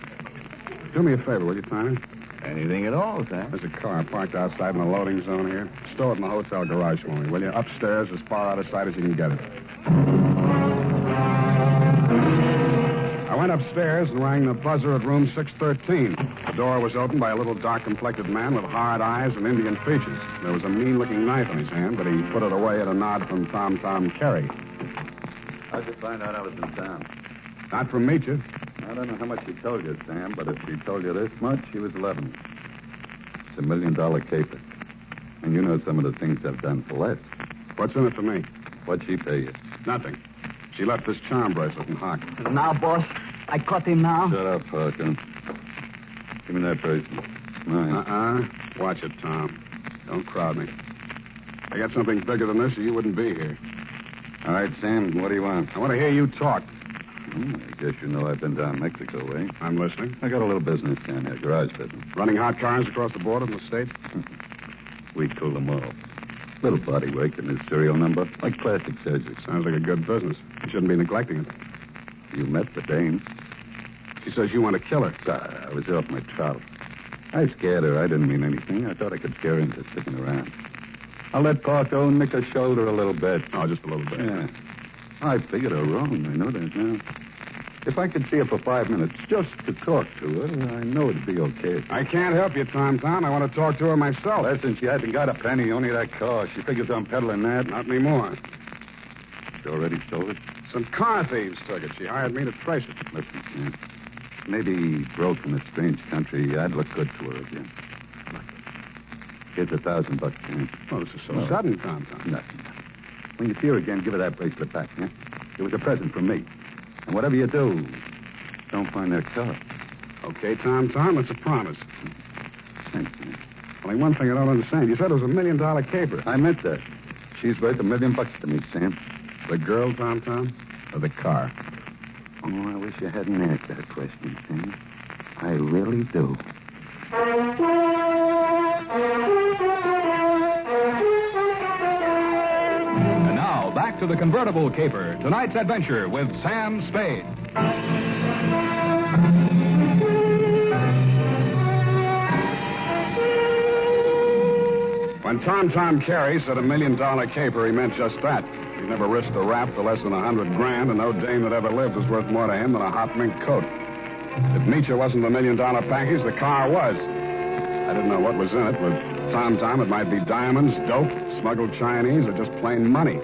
Do me a favor, will you, Tiny? Anything at all, Sam. There's a car parked outside in the loading zone here. Stow it in the hotel garage for me, will you? Upstairs, as far out of sight as you can get it. I went upstairs and rang the buzzer at room 613. The door was opened by a little dark-complected man with hard eyes and Indian features. There was a mean-looking knife in his hand, but he put it away at a nod from Tom Carey. How'd you find out I was in town? Not from Meecha. I don't know how much he told you, Sam, but if he told you this much, he was 11. It's $1 million caper. And you know some of the things I've done for less. What's in it for me? What'd she pay you? Nothing. She left this charm bracelet in Hock. Now, boss, I caught him now. Shut up, Harkin. Give me that bracelet. Mine. Watch it, Tom. Don't crowd me. I got something bigger than this or you wouldn't be here. All right, Sam, what do you want? I want to hear you talk. I guess you know I've been down Mexico way. I'm listening. I got a little business down here, garage business. Running hot cars across the border from the States? We cool them all. Little body work and his serial number, like plastic surgery. Sounds like a good business. You shouldn't be neglecting it. You met the dame. She says you want to kill her. I was off my trout. I scared her. I didn't mean anything. I thought I could scare her into sticking around. I let Pa go and nick her shoulder a little bit. Oh, just a little bit. Yeah. I figured her wrong. I know that now. If I could see her for 5 minutes just to talk to her, I know it'd be okay. I can't help you, Tom. I want to talk to her myself. Listen, she hasn't got a penny, only that car. She figures I'm peddling that. Not anymore. She already stole it? Some car thieves took it. She hired me to trace it. Listen, Sam. Maybe broke in a strange country, I'd look good to her again. Here's $1,000, Sam. Oh, this is so sudden, Tom. Nothing. When you see her again, give her that bracelet back, yeah? It was a present from me. And whatever you do, don't find that car. Okay, Tom, it's a promise. Thanks, man. Only one thing I don't understand. You said it was $1 million caper. I meant that. She's worth $1 million to me, Sam. The girl, Tom, or the car? Oh, I wish you hadn't asked that question, Sam. I really do. And now, back to the convertible caper. Tonight's adventure with Sam Spade. When Tom Carey said $1 million caper, he meant just that. He never risked a rap for less than $100 grand, and no dame that ever lived was worth more to him than a hot mink coat. If Meecha wasn't the $1 million package, the car was. I didn't know what was in it. With Tom, it might be diamonds, dope, smuggled Chinese, or just plain money.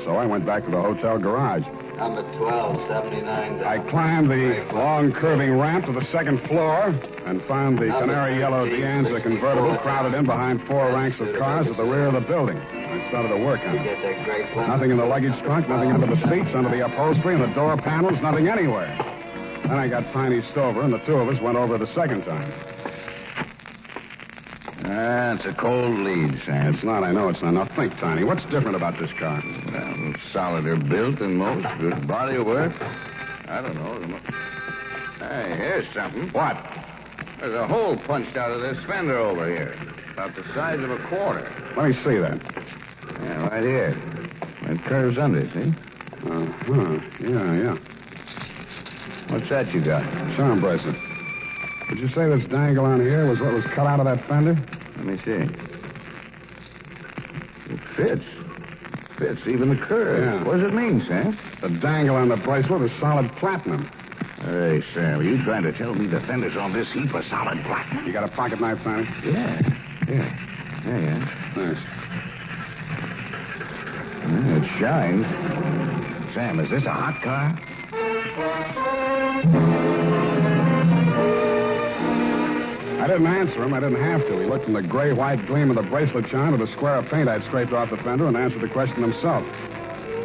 So I went back to the hotel garage. Number 1279. I climbed the long, curving ramp to the second floor and found the canary yellow Dianza convertible crowded in behind 4 ranks of cars at the rear of the building. I started to work on it. Nothing in the luggage trunk, nothing under the seats, under the upholstery, and the door panels, nothing anywhere. Then I got Tiny Stover, and the two of us went over the second time. It's a cold lead, Sam. It's not, I know it's not. Now think, Tiny, what's different about this car? Well, solider built than most. Good body work. I don't know. Hey, here's something. What? There's a hole punched out of this fender over here. About the size of a quarter. Let me see that. Yeah, right here. It curves under, see? Uh-huh. Yeah. What's that you got? Charm bracelet. Did you say this dangle on here was what was cut out of that fender? Let me see. It fits. Fits even the curve. Yeah. What does it mean, Sam? The dangle on the bracelet is solid platinum. Hey, Sam, are you trying to tell me the fenders on this heap are solid platinum? You got a pocket knife, Sonny? Yeah. Nice. It shines. Sam, is this a hot car? I didn't answer him. I didn't have to. He looked from the gray-white gleam of the bracelet charm to the square of paint I'd scraped off the fender and answered the question himself.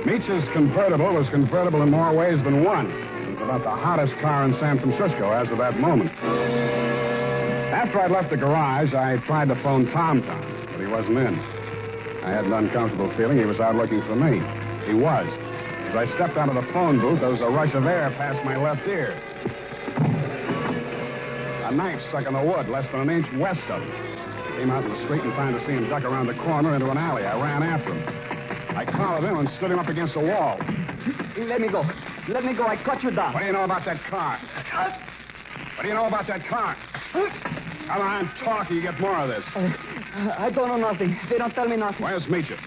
Meech's convertible was convertible in more ways than one. It was about the hottest car in San Francisco as of that moment. After I'd left the garage, I tried to phone Tom, but he wasn't in. I had an uncomfortable feeling he was out looking for me. He was. As I stepped out of the phone booth, there was a rush of air past my left ear. A knife stuck in the wood, less than an inch west of him. I came out in the street in time to see him duck around the corner into an alley. I ran after him. I collared him and stood him up against the wall. Let me go. Let me go. I cut you down. What do you know about that car? What do you know about that car? Come on, talk, or you get more of this. I don't know nothing. They don't tell me nothing. Where's Meecher?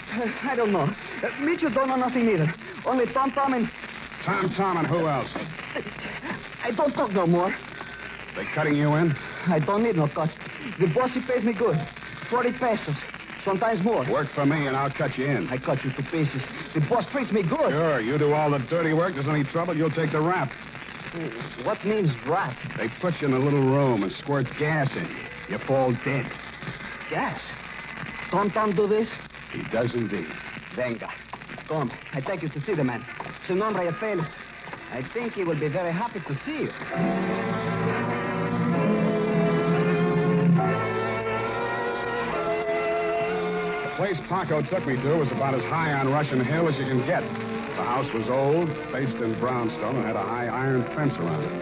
I don't know. Meecher don't know nothing either. Only Tom and... Tom and who else? I don't talk no more. They cutting you in? I don't need no cut. The boss, he pays me good. 40 pesos. Sometimes more. Work for me and I'll cut you in. I cut you to pieces. The boss treats me good. Sure, you do all the dirty work. There's any trouble, you'll take the rap. What means rap? They put you in a little room and squirt gas in you. You fall dead. Gas? Tom do this? He does indeed. Venga. Come, I take you to see the man. Su nombre es Félix. I think he will be very happy to see you. The place Paco took me to was about as high on Russian Hill as you can get. The house was old, faced in brownstone, and had a high iron fence around it.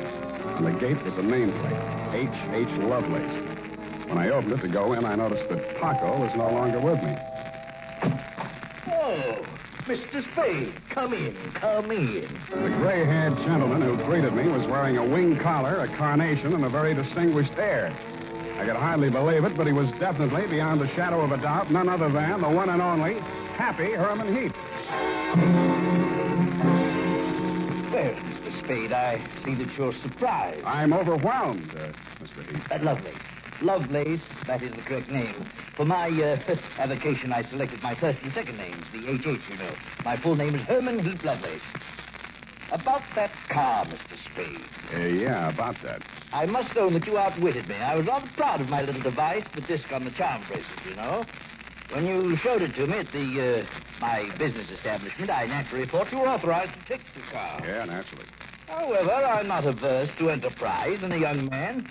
On the gate was a nameplate, H.H. Lovelace. When I opened it to go in, I noticed that Paco was no longer with me. Oh, Mr. Spade, come in. The gray-haired gentleman who greeted me was wearing a wing collar, a carnation, and a very distinguished air. I could hardly believe it, but he was definitely, beyond the shadow of a doubt, none other than the one and only Happy Herman Heap. Well, Mr. Spade, I see that you're surprised. I'm overwhelmed, Mr. Heap. Lovelace, that is the correct name. For my avocation, I selected my first and second names, the H.H., you know. My full name is Herman Heap Lovelace. About that car, Mr. Spade. Yeah, about that. I must own that you outwitted me. I was rather proud of my little device, the disc on the charm bracelet, you know. When you showed it to me at my business establishment, I naturally thought you were authorized to fix the car. Yeah, naturally. However, I'm not averse to enterprise in a young man,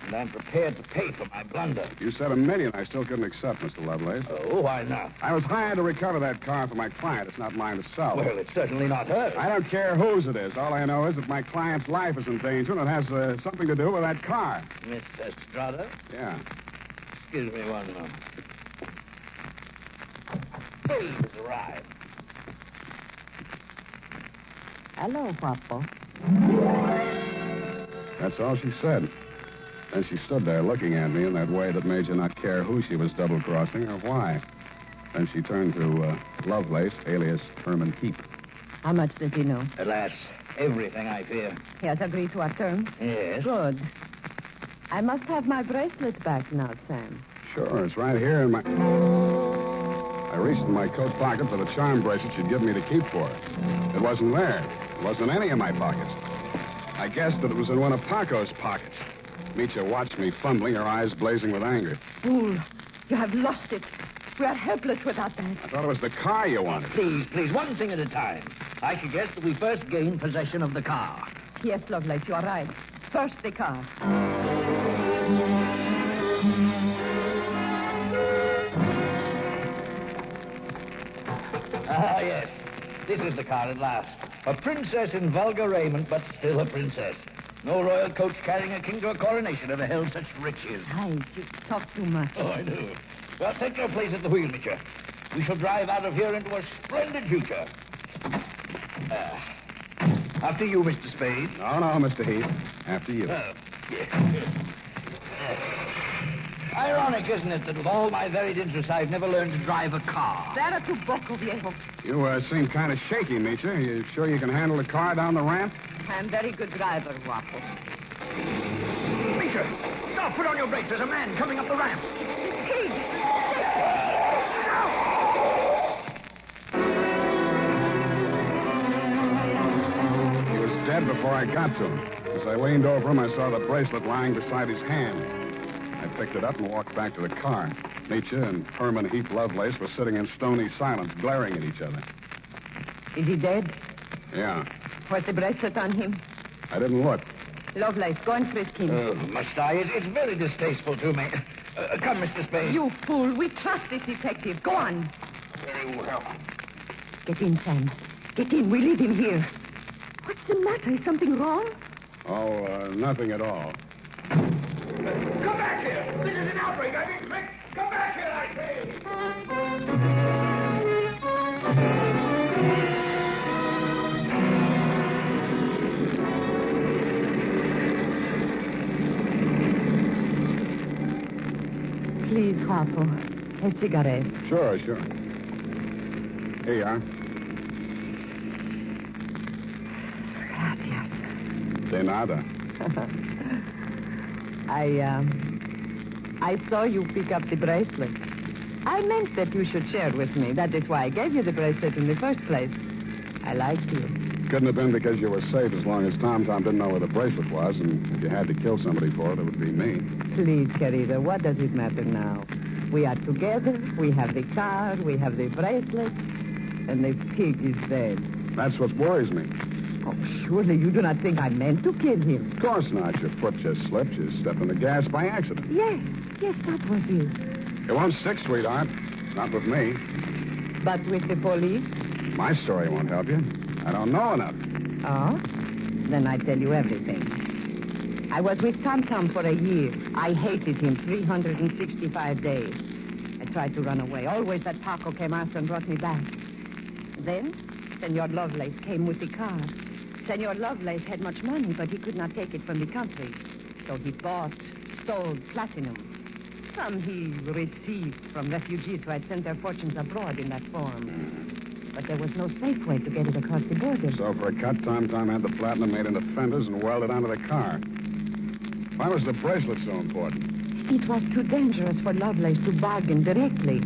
and I'm prepared to pay for my blunder. You said $1 million I still couldn't accept, Mr. Lovelace. Oh, why not? I was hired to recover that car for my client. It's not mine to sell. Well, it's certainly not hers. I don't care whose it is. All I know is that my client's life is in danger, and it has something to do with that car. Miss Estrada? Yeah. Excuse me one moment. Spade has arrived. Hello, Papa. That's all she said. Then she stood there looking at me in that way that made you not care who she was double-crossing or why. Then she turned to Lovelace, alias Herman Heap. How much does he know? Alas, everything, I fear. He has agreed to our terms? Yes. Good. I must have my bracelet back now, Sam. Sure, it's right here in my... I reached in my coat pocket for the charm bracelet she'd given me to keep for her. It wasn't there. It wasn't in any of my pockets. I guessed that it was in one of Paco's pockets. Meecha watched me fumbling, her eyes blazing with anger. Fool, you have lost it. We are helpless without that. I thought it was the car you wanted. Please, one thing at a time. I suggest that we first gain possession of the car. Yes, Lovelace, you are right. First, the car. Ah, yes. This is the car at last. A princess in vulgar raiment, but still a princess. No royal coach carrying a king to a coronation ever held such riches. I just talk too much. Oh, I do. Well, take your place at the wheel, Mitchell. We shall drive out of here into a splendid future. After you, Mr. Spade. No, Mr. Heath. After you. Ironic, isn't it, that with all my varied interests, I've never learned to drive a car. Será tu poco, viejo. You seem kind of shaky, Meecher. You sure you can handle the car down the ramp? I'm very good driver, Guapo. Meecher, stop. Put on your brakes. There's a man coming up the ramp. Pig! He was dead before I got to him. As I leaned over him, I saw the bracelet lying beside his hand. I picked it up and walked back to the car. Nietzsche and Herman Heath Lovelace were sitting in stony silence, glaring at each other. Is he dead? Yeah. Was the bracelet on him? I didn't look. Lovelace, go and frisk him. Must I? It's very distasteful to me. Come, Mr. Spade. You fool. We trust this detective. Go on. Very well. Get in, Sam. Get in. We leave him here. What's the matter? Is something wrong? Oh, nothing at all. Come back here! This is an outbreak! I mean, come back here, I say! Please, Guapo. A cigarette. Sure. Here you are. Gracias. De nada. I saw you pick up the bracelet. I meant that you should share with me. That is why I gave you the bracelet in the first place. I liked you. Couldn't have been because you were safe as long as Tom didn't know where the bracelet was, and if you had to kill somebody for it, it would be me. Please, querida, what does it matter now? We are together, we have the car, we have the bracelet, and the pig is dead. That's what worries me. Oh, surely you do not think I meant to kill him. Of course not. Your foot just slipped. You stepped on the gas by accident. Yes, that was it. It won't stick, sweetheart. Not with me. But with the police? My story won't help you. I don't know enough. Oh? Then I tell you everything. I was with Tom for a year. I hated him 365 days. I tried to run away. Always that Paco came after and brought me back. Then, Senor Lovelace came with the car. Senor Lovelace had much money, but he could not take it from the country. So he stole platinum. Some he received from refugees who had sent their fortunes abroad in that form. But there was no safe way to get it across the border. So for a cut, Tom had the platinum made into fenders and welded onto the car. Why was the bracelet so important? It was too dangerous for Lovelace to bargain directly.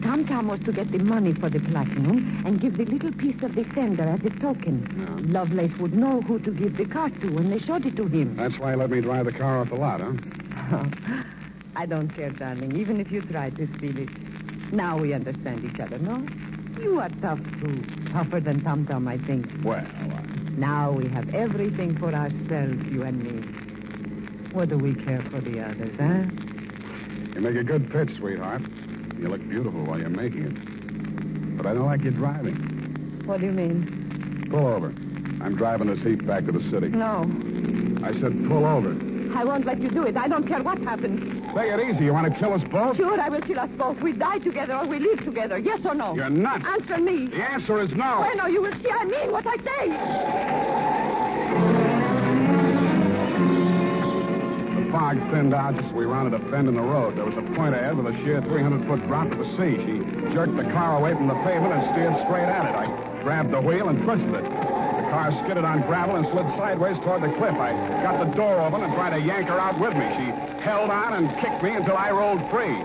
Tom was to get the money for the platinum and give the little piece of the fender as a token. Yeah. Lovelace would know who to give the car to when they showed it to him. That's why he let me drive the car off the lot, huh? Oh, I don't care, darling, even if you try to steal it. Now we understand each other, no? You are tough, too. Tougher than Tom, I think. Well, Now we have everything for ourselves, you and me. What do we care for the others, huh? You make a good pitch, sweetheart. You look beautiful while you're making it. But I don't like you driving. What do you mean? Pull over. I'm driving this heap back to the city. No. I said pull over. I won't let you do it. I don't care what happens. Take it easy. You want to kill us both? Sure, I will kill us both. We die together or we live together. Yes or no? You're nuts. Answer me. The answer is no. Bueno, you will see I mean what I say. The fog thinned out just as we rounded a bend in the road. There was a point ahead with a sheer 300-foot drop to the sea. She jerked the car away from the pavement and steered straight at it. I grabbed the wheel and pushed it. The car skidded on gravel and slid sideways toward the cliff. I got the door open and tried to yank her out with me. She held on and kicked me until I rolled free.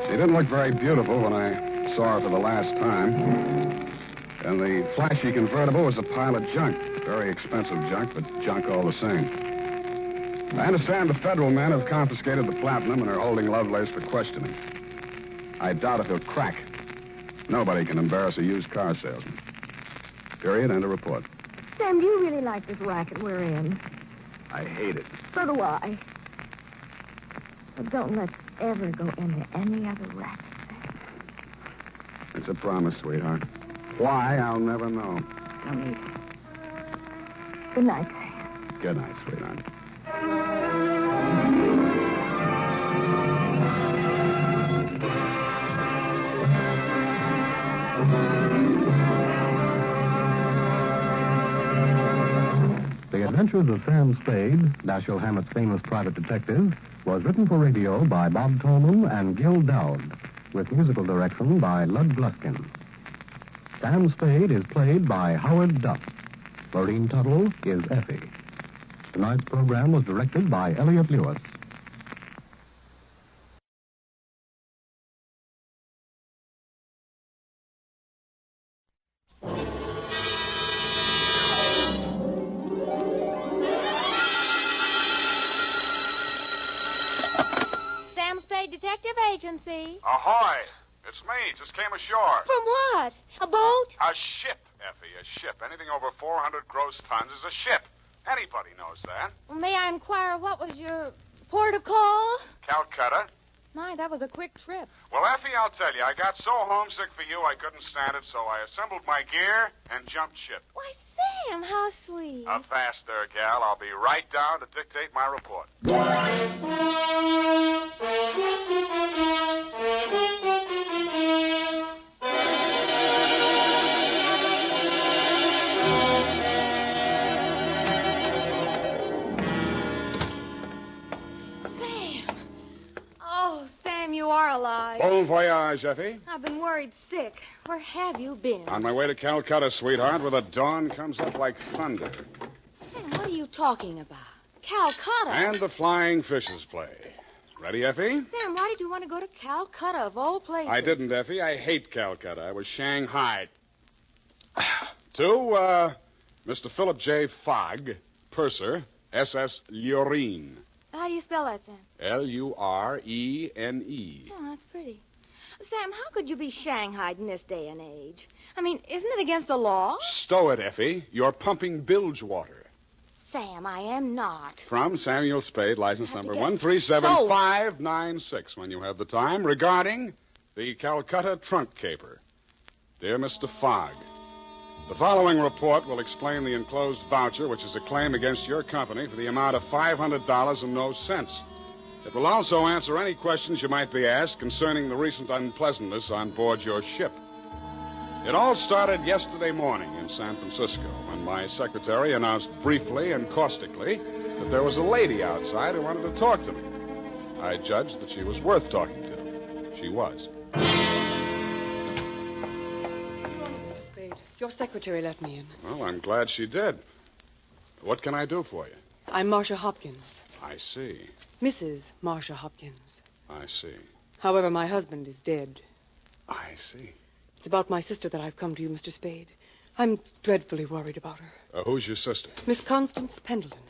She didn't look very beautiful when I saw her for the last time. And the flashy convertible was a pile of junk. Very expensive junk, but junk all the same. I understand the federal men have confiscated the platinum and are holding Lovelace for questioning. I doubt if he'll crack. Nobody can embarrass a used car salesman. Period. End of report. Sam, do you really like this racket we're in? I hate it. So do I. But don't let's ever go into any other racket. It's a promise, sweetheart. Why, I'll never know. Don't need it. Good night, Sam. Good night, sweetheart. The Adventures of Sam Spade, Dashiell Hammett's famous private detective, was written for radio by Bob Tolman and Gil Dowd, with musical direction by Lud Gluskin. Sam Spade is played by Howard Duff. Lorene Tuttle is Effie. Tonight's program was directed by Elliott Lewis. Sam Spade Detective Agency. Ahoy! It's me. Just came ashore. From what? A boat? A ship, Effie, a ship. Anything over 400 gross tons is a ship. Anybody knows that. Well, may I inquire what was your port of call? Calcutta. My, that was a quick trip. Well, Effie, I'll tell you, I got so homesick for you I couldn't stand it, so I assembled my gear and jumped ship. Why, Sam, how sweet. Fast there, gal. I'll be right down to dictate my report. You are alive. Bon voyage, Effie. I've been worried sick. Where have you been? On my way to Calcutta, sweetheart, where the dawn comes up like thunder. Sam, what are you talking about? Calcutta? And the flying fishes play. Ready, Effie? Sam, why did you want to go to Calcutta, of all places? I didn't, Effie. I hate Calcutta. I was Shanghai. To, Mr. Philip J. Fogg, purser, SS Lurene. How do you spell that, Sam? Lurene. Oh, that's pretty. Sam, how could you be shanghaied in this day and age? I mean, isn't it against the law? Stow it, Effie. You're pumping bilge water. Sam, I am not. From Samuel Spade, license number 137596, when you have the time, regarding the Calcutta trunk caper. Dear Mr. Fogg, the following report will explain the enclosed voucher, which is a claim against your company for the amount of $500 and no cents. It will also answer any questions you might be asked concerning the recent unpleasantness on board your ship. It all started yesterday morning in San Francisco when my secretary announced briefly and caustically that there was a lady outside who wanted to talk to me. I judged that she was worth talking to. She was. Your secretary let me in. Well, I'm glad she did. What can I do for you? I'm Marcia Hopkins. I see. Mrs. Marcia Hopkins. I see. However, my husband is dead. I see. It's about my sister that I've come to you, Mr. Spade. I'm dreadfully worried about her. Who's your sister? Miss Constance Pendleton.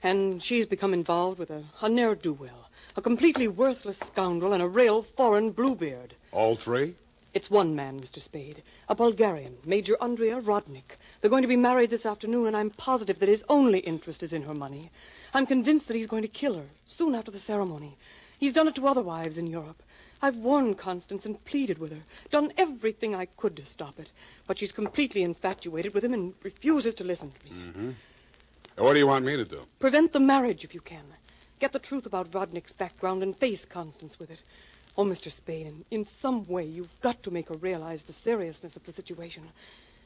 And she's become involved with a ne'er-do-well, a completely worthless scoundrel, and a real foreign bluebeard. All three? It's one man, Mr. Spade, a Bulgarian, Major Andrea Rodnik. They're going to be married this afternoon, and I'm positive that his only interest is in her money. I'm convinced that he's going to kill her soon after the ceremony. He's done it to other wives in Europe. I've warned Constance and pleaded with her, done everything I could to stop it. But she's completely infatuated with him and refuses to listen to me. Mm-hmm. What do you want me to do? Prevent the marriage if you can. Get the truth about Rodnik's background and face Constance with it. Oh, Mr. Spade, in some way you've got to make her realize the seriousness of the situation.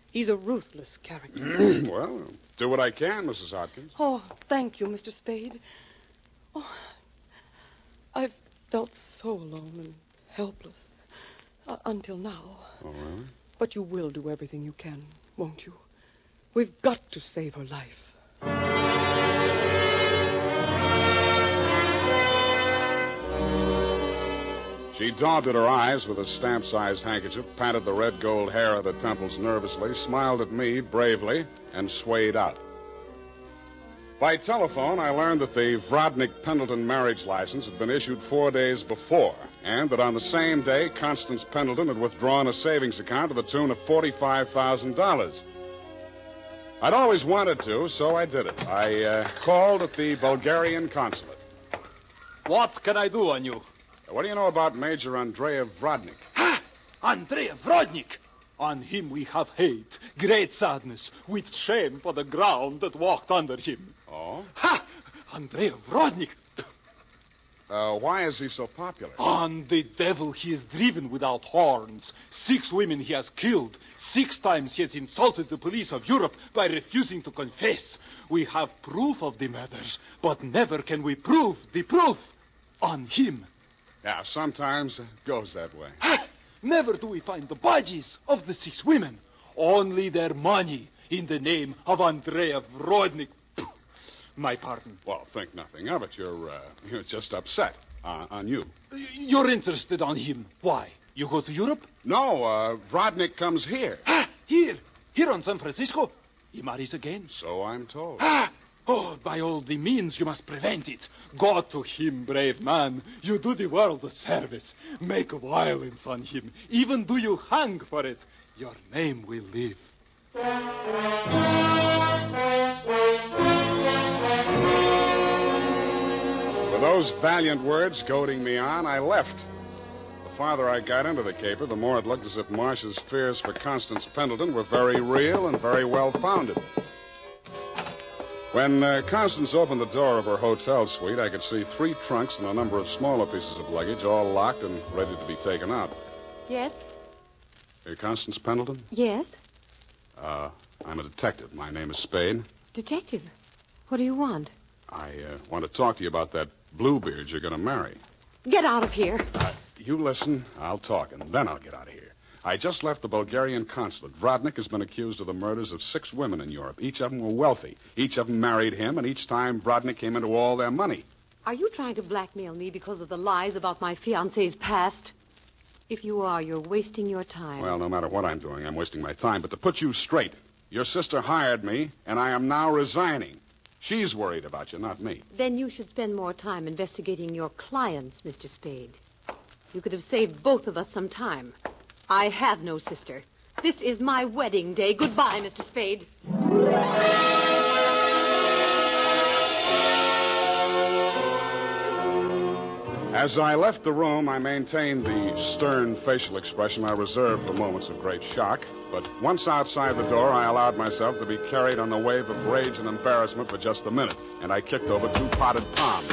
He's a ruthless character. Well, do what I can, Mrs. Hopkins. Oh, thank you, Mr. Spade. Oh, I've felt so alone and helpless until now. Oh, really? But you will do everything you can, won't you? We've got to save her life. She daubed at her eyes with a stamp-sized handkerchief, patted the red gold hair at her temples nervously, smiled at me bravely, and swayed out. By telephone, I learned that the Vrodnik-Pendleton marriage license had been issued 4 days before, and that on the same day, Constance Pendleton had withdrawn a savings account to the tune of $45,000. I'd always wanted to, so I did it. I called at the Bulgarian consulate. What can I do on you? What do you know about Major Andrei Vrodnik? Ha! Andrei Vrodnik! On him we have hate, great sadness, with shame for the ground that walked under him. Oh? Ha! Andrei Vrodnik! Why is he so popular? On the devil he is driven without horns. 6 women he has killed. 6 times he has insulted the police of Europe by refusing to confess. We have proof of the murders, but never can we prove the proof on him. Yeah, sometimes it goes that way. Ha! Never do we find the bodies of the 6 women. Only their money in the name of Andrei Vrodnik. My pardon. Well, think nothing of it. You're just upset on you. You're interested on him. Why? You go to Europe? No, Vrodnik comes here. Ah, here on San Francisco. He marries again. So I'm told. Ah! Oh, by all the means, you must prevent it. Go to him, brave man. You do the world a service. Make violence on him. Even do you hang for it. Your name will live. With those valiant words goading me on, I left. The farther I got into the caper, the more it looked as if Marcia's fears for Constance Pendleton were very real and very well-founded. When Constance opened the door of her hotel suite, I could see 3 trunks and a number of smaller pieces of luggage, all locked and ready to be taken out. Yes? You're Constance Pendleton? Yes? I'm a detective. My name is Spade. Detective? What do you want? I want to talk to you about that Bluebeard you're going to marry. Get out of here. You listen, I'll talk, and then I'll get out of here. I just left the Bulgarian consulate. Vrodnik has been accused of the murders of 6 women in Europe. Each of them were wealthy. Each of them married him, and each time Vrodnik came into all their money. Are you trying to blackmail me because of the lies about my fiancé's past? If you are, you're wasting your time. Well, no matter what I'm doing, I'm wasting my time. But to put you straight, your sister hired me, and I am now resigning. She's worried about you, not me. Then you should spend more time investigating your clients, Mr. Spade. You could have saved both of us some time. I have no sister. This is my wedding day. Goodbye, Mr. Spade. As I left the room, I maintained the stern facial expression I reserve for moments of great shock. But once outside the door, I allowed myself to be carried on the wave of rage and embarrassment for just a minute, and I kicked over 2 potted palms.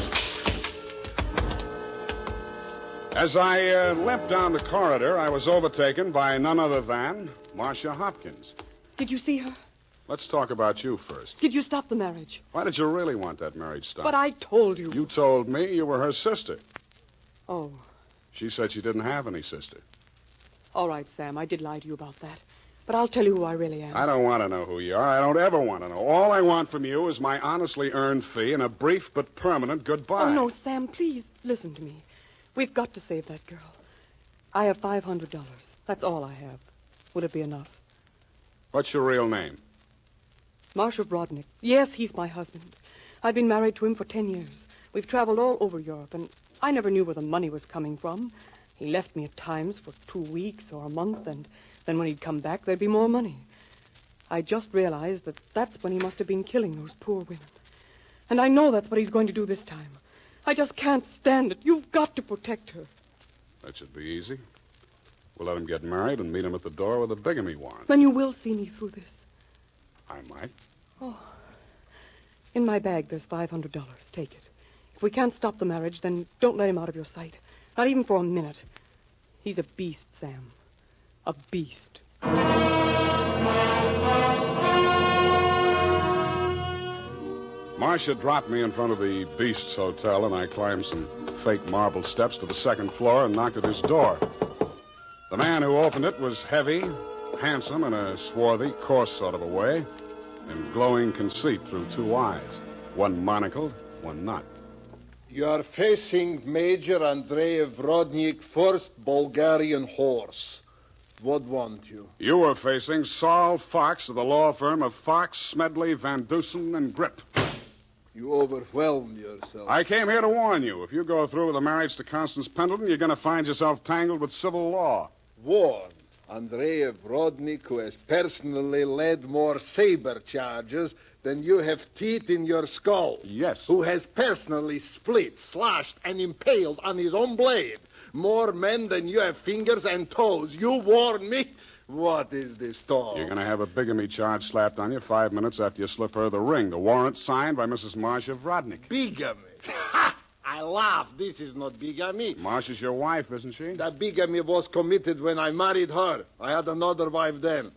As I limped down the corridor, I was overtaken by none other than Marcia Hopkins. Did you see her? Let's talk about you first. Did you stop the marriage? Why did you really want that marriage stopped? But I told you. You told me you were her sister. Oh. She said she didn't have any sister. All right, Sam, I did lie to you about that. But I'll tell you who I really am. I don't want to know who you are. I don't ever want to know. All I want from you is my honestly earned fee and a brief but permanent goodbye. Oh, no, Sam, please listen to me. We've got to save that girl. I have $500. That's all I have. Would it be enough? What's your real name? Marcia Vrodnik. Yes, he's my husband. I've been married to him for 10 years. We've traveled all over Europe, and I never knew where the money was coming from. He left me at times for 2 weeks or a month, and then when he'd come back, there'd be more money. I just realized that that's when he must have been killing those poor women. And I know that's what he's going to do this time. I just can't stand it. You've got to protect her. That should be easy. We'll let him get married and meet him at the door with a bigamy warrant. Then you will see me through this. I might. Oh. In my bag, there's $500. Take it. If we can't stop the marriage, then don't let him out of your sight. Not even for a minute. He's a beast, Sam. A beast. Marcia dropped me in front of the Beast's Hotel, and I climbed some fake marble steps to the 2nd floor and knocked at his door. The man who opened it was heavy, handsome in a swarthy, coarse sort of a way, and glowing conceit through 2 eyes, one monocled, one not. You are facing Major Andrei Vrodnik, 1st Bulgarian Horse. What want you? You were facing Saul Fox of the law firm of Fox, Smedley, Van Dusen, and Grip. You overwhelmed yourself. I came here to warn you. If you go through with the marriage to Constance Pendleton, you're going to find yourself tangled with civil law. Warned? Andrei Rodnik, who has personally led more saber charges than you have teeth in your skull. Yes. Who has personally split, slashed, and impaled on his own blade more men than you have fingers and toes. You warn me? What is this talk? You're going to have a bigamy charge slapped on you 5 minutes after you slip her the ring. The warrant signed by Mrs. Marcia Vrodnik. Bigamy? Ha! I laugh. This is not bigamy. Marcia's your wife, isn't she? That bigamy was committed when I married her. I had another wife then.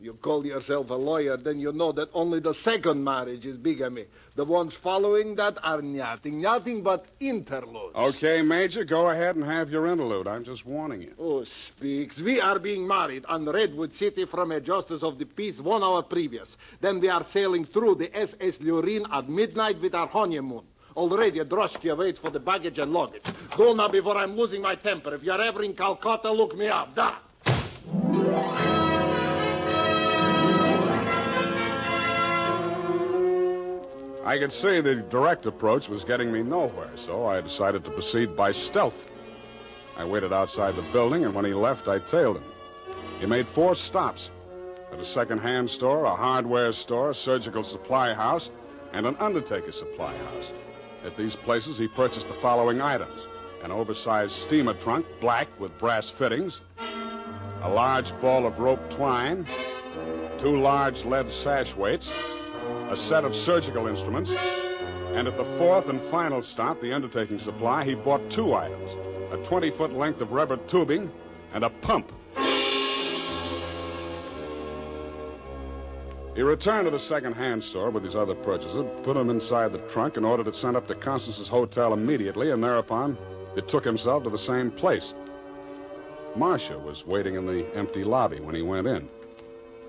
You call yourself a lawyer, then you know that only the second marriage is bigamy. The ones following that are nothing but interludes. Okay, Major, go ahead and have your interlude. I'm just warning you. Oh, speaks. We are being married on Redwood City from a justice of the peace 1 hour previous. Then we are sailing through the SS Lurin at midnight with our honeymoon. Already a droshky waits for the baggage and luggage. Go now before I'm losing my temper. If you're ever in Calcutta, look me up. Da! I could see the direct approach was getting me nowhere, so I decided to proceed by stealth. I waited outside the building, and when he left, I tailed him. He made 4 stops at a second-hand store, a hardware store, a surgical supply house, and an undertaker supply house. At these places, he purchased the following items: an oversized steamer trunk, black with brass fittings, a large ball of rope twine, 2 large lead sash weights, a set of surgical instruments, and at the 4th and final stop, the undertaking supply, he bought 2 items: a 20-foot length of rubber tubing and a pump. He returned to the second-hand store with his other purchases, put them inside the trunk, and ordered it sent up to Constance's hotel immediately, and thereupon it took himself to the same place. Marcia was waiting in the empty lobby when he went in.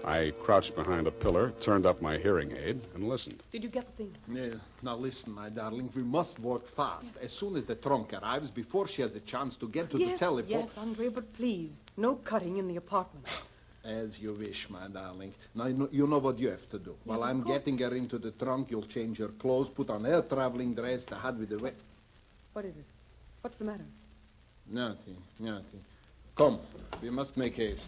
I crouched behind a pillar, turned up my hearing aid, and listened. Did you get the thing? Yeah. Now listen, my darling. We must work fast. As soon as the trunk arrives, before she has a chance to get to the telephone... Yes, Andre, but please, no cutting in the apartment. As you wish, my darling. Now, you know what you have to do. While I'm getting her into the trunk, you'll change her clothes, put on her traveling dress, the hat with the wet... What is it? What's the matter? Nothing. Come, we must make haste.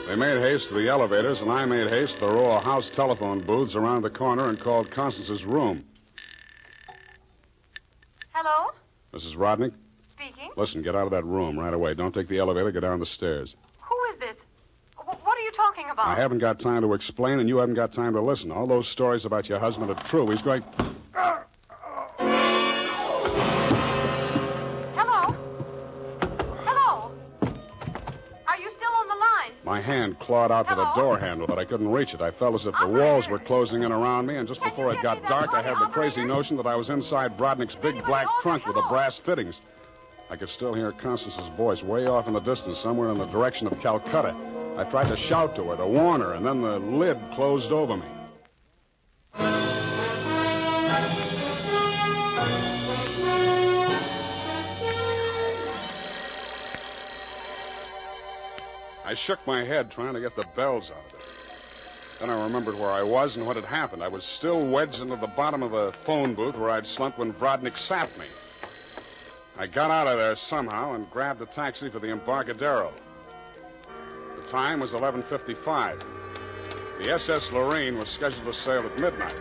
They made haste to the elevators, and I made haste to the row of house telephone booths around the corner and called Constance's room. Hello? Mrs. Rodnik? Speaking. Listen, get out of that room right away. Don't take the elevator. Go down the stairs. Who is this? What are you talking about? I haven't got time to explain, and you haven't got time to listen. All those stories about your husband are true. He's going... Hello? Are you still on the line? My hand clawed out for the door handle, but I couldn't reach it. I felt as if the walls were closing in around me, and just before it got dark, I had the crazy notion that I was inside Brodnick's big black trunk with the brass fittings. I could still hear Constance's voice way off in the distance, somewhere in the direction of Calcutta. I tried to shout to her, to warn her, and then the lid closed over me. I shook my head trying to get the bells out of it. Then I remembered where I was and what had happened. I was still wedged into the bottom of the phone booth where I'd slumped when Brodnick sapped me. I got out of there somehow and grabbed a taxi for the Embarcadero. The time was 11:55. The SS Lorraine was scheduled to sail at midnight.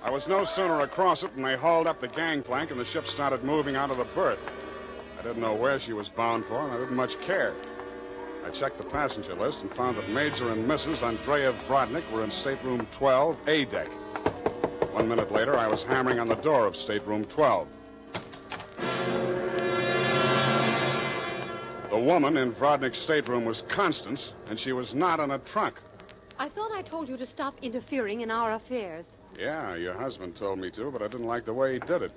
I was no sooner across it than they hauled up the gangplank and the ship started moving out of the berth. I didn't know where she was bound for, and I didn't much care. I checked the passenger list and found that Major and Mrs. Andrea Brodnick were in stateroom 12, A deck. 1 minute later, I was hammering on the door of stateroom 12. The woman in Brodnick's stateroom was Constance, and she was not in a trunk. I thought I told you to stop interfering in our affairs. Yeah, your husband told me to, but I didn't like the way he did it.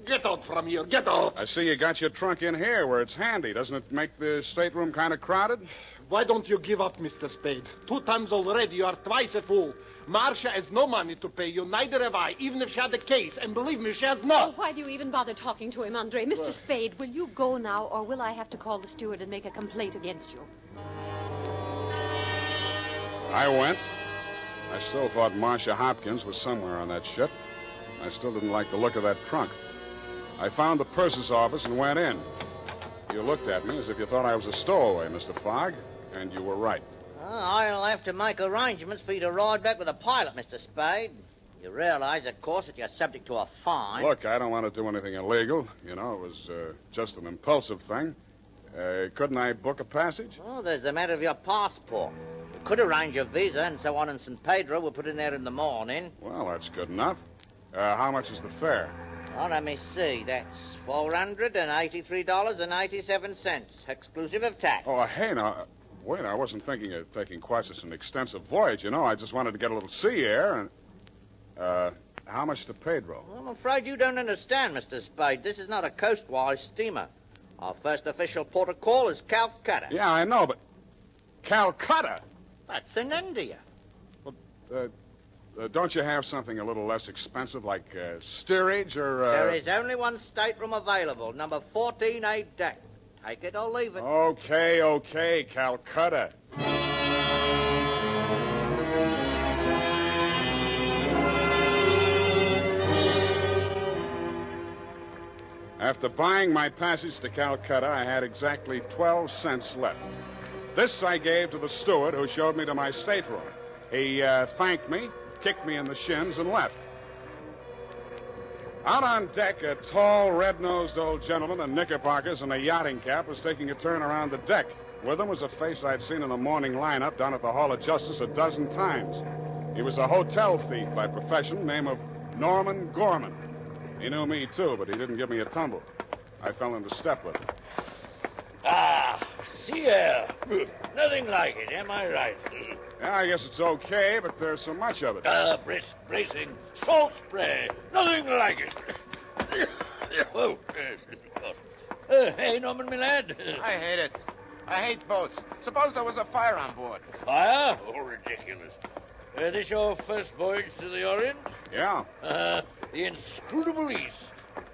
Get out from here. Get out. I see you got your trunk in here where it's handy. Doesn't it make the stateroom kind of crowded? Why don't you give up, Mr. Spade? 2 times already. You are twice a fool. Marcia has no money to pay you, neither have I, even if she had the case. And believe me, she has not. Oh, why do you even bother talking to him, Andre? Mr. Spade, will you go now, or will I have to call the steward and make a complaint against you? I went. I still thought Marcia Hopkins was somewhere on that ship. I still didn't like the look of that trunk. I found the purser's office and went in. You looked at me as if you thought I was a stowaway, Mr. Fogg, and you were right. I'll have to make arrangements for you to ride back with a pilot, Mr. Spade. You realize, of course, that you're subject to a fine. Look, I don't want to do anything illegal. You know, it was just an impulsive thing. Couldn't I book a passage? Oh, there's the matter of your passport. We could arrange a visa and so on in San Pedro. We'll put in there in the morning. Well, that's good enough. How much is the fare? Oh, let me see. That's $483.87, exclusive of tax. Oh, hey, now, wait, I wasn't thinking of taking quite such an extensive voyage, you know. I just wanted to get a little sea air, and... how much to Pedro? Well, I'm afraid you don't understand, Mr. Spade. This is not a coastwise steamer. Our first official port of call is Calcutta. Yeah, I know, but... Calcutta? That's in India. Well, don't you have something a little less expensive, like steerage or... There is only one stateroom available, number 14A deck. Take it or leave it. Okay, Calcutta. After buying my passage to Calcutta, I had exactly 12 cents left. This I gave to the steward who showed me to my stateroom. He thanked me, kicked me in the shins, and left. Out on deck, a tall, red-nosed old gentleman in knickerbockers and a yachting cap was taking a turn around the deck. With him was a face I'd seen in the morning lineup down at the Hall of Justice a dozen times. He was a hotel thief by profession, name of Norman Gorman. He knew me, too, but he didn't give me a tumble. I fell into step with him. Ah, sea air. Nothing like it, am I right? Yeah, I guess it's okay, but there's so much of it. Brisk, bracing, salt spray. Nothing like it. Oh, hey, Norman, my lad. I hate it. I hate boats. Suppose there was a fire on board. Fire? Oh, ridiculous. This your first voyage to the Orient? Yeah. The inscrutable East.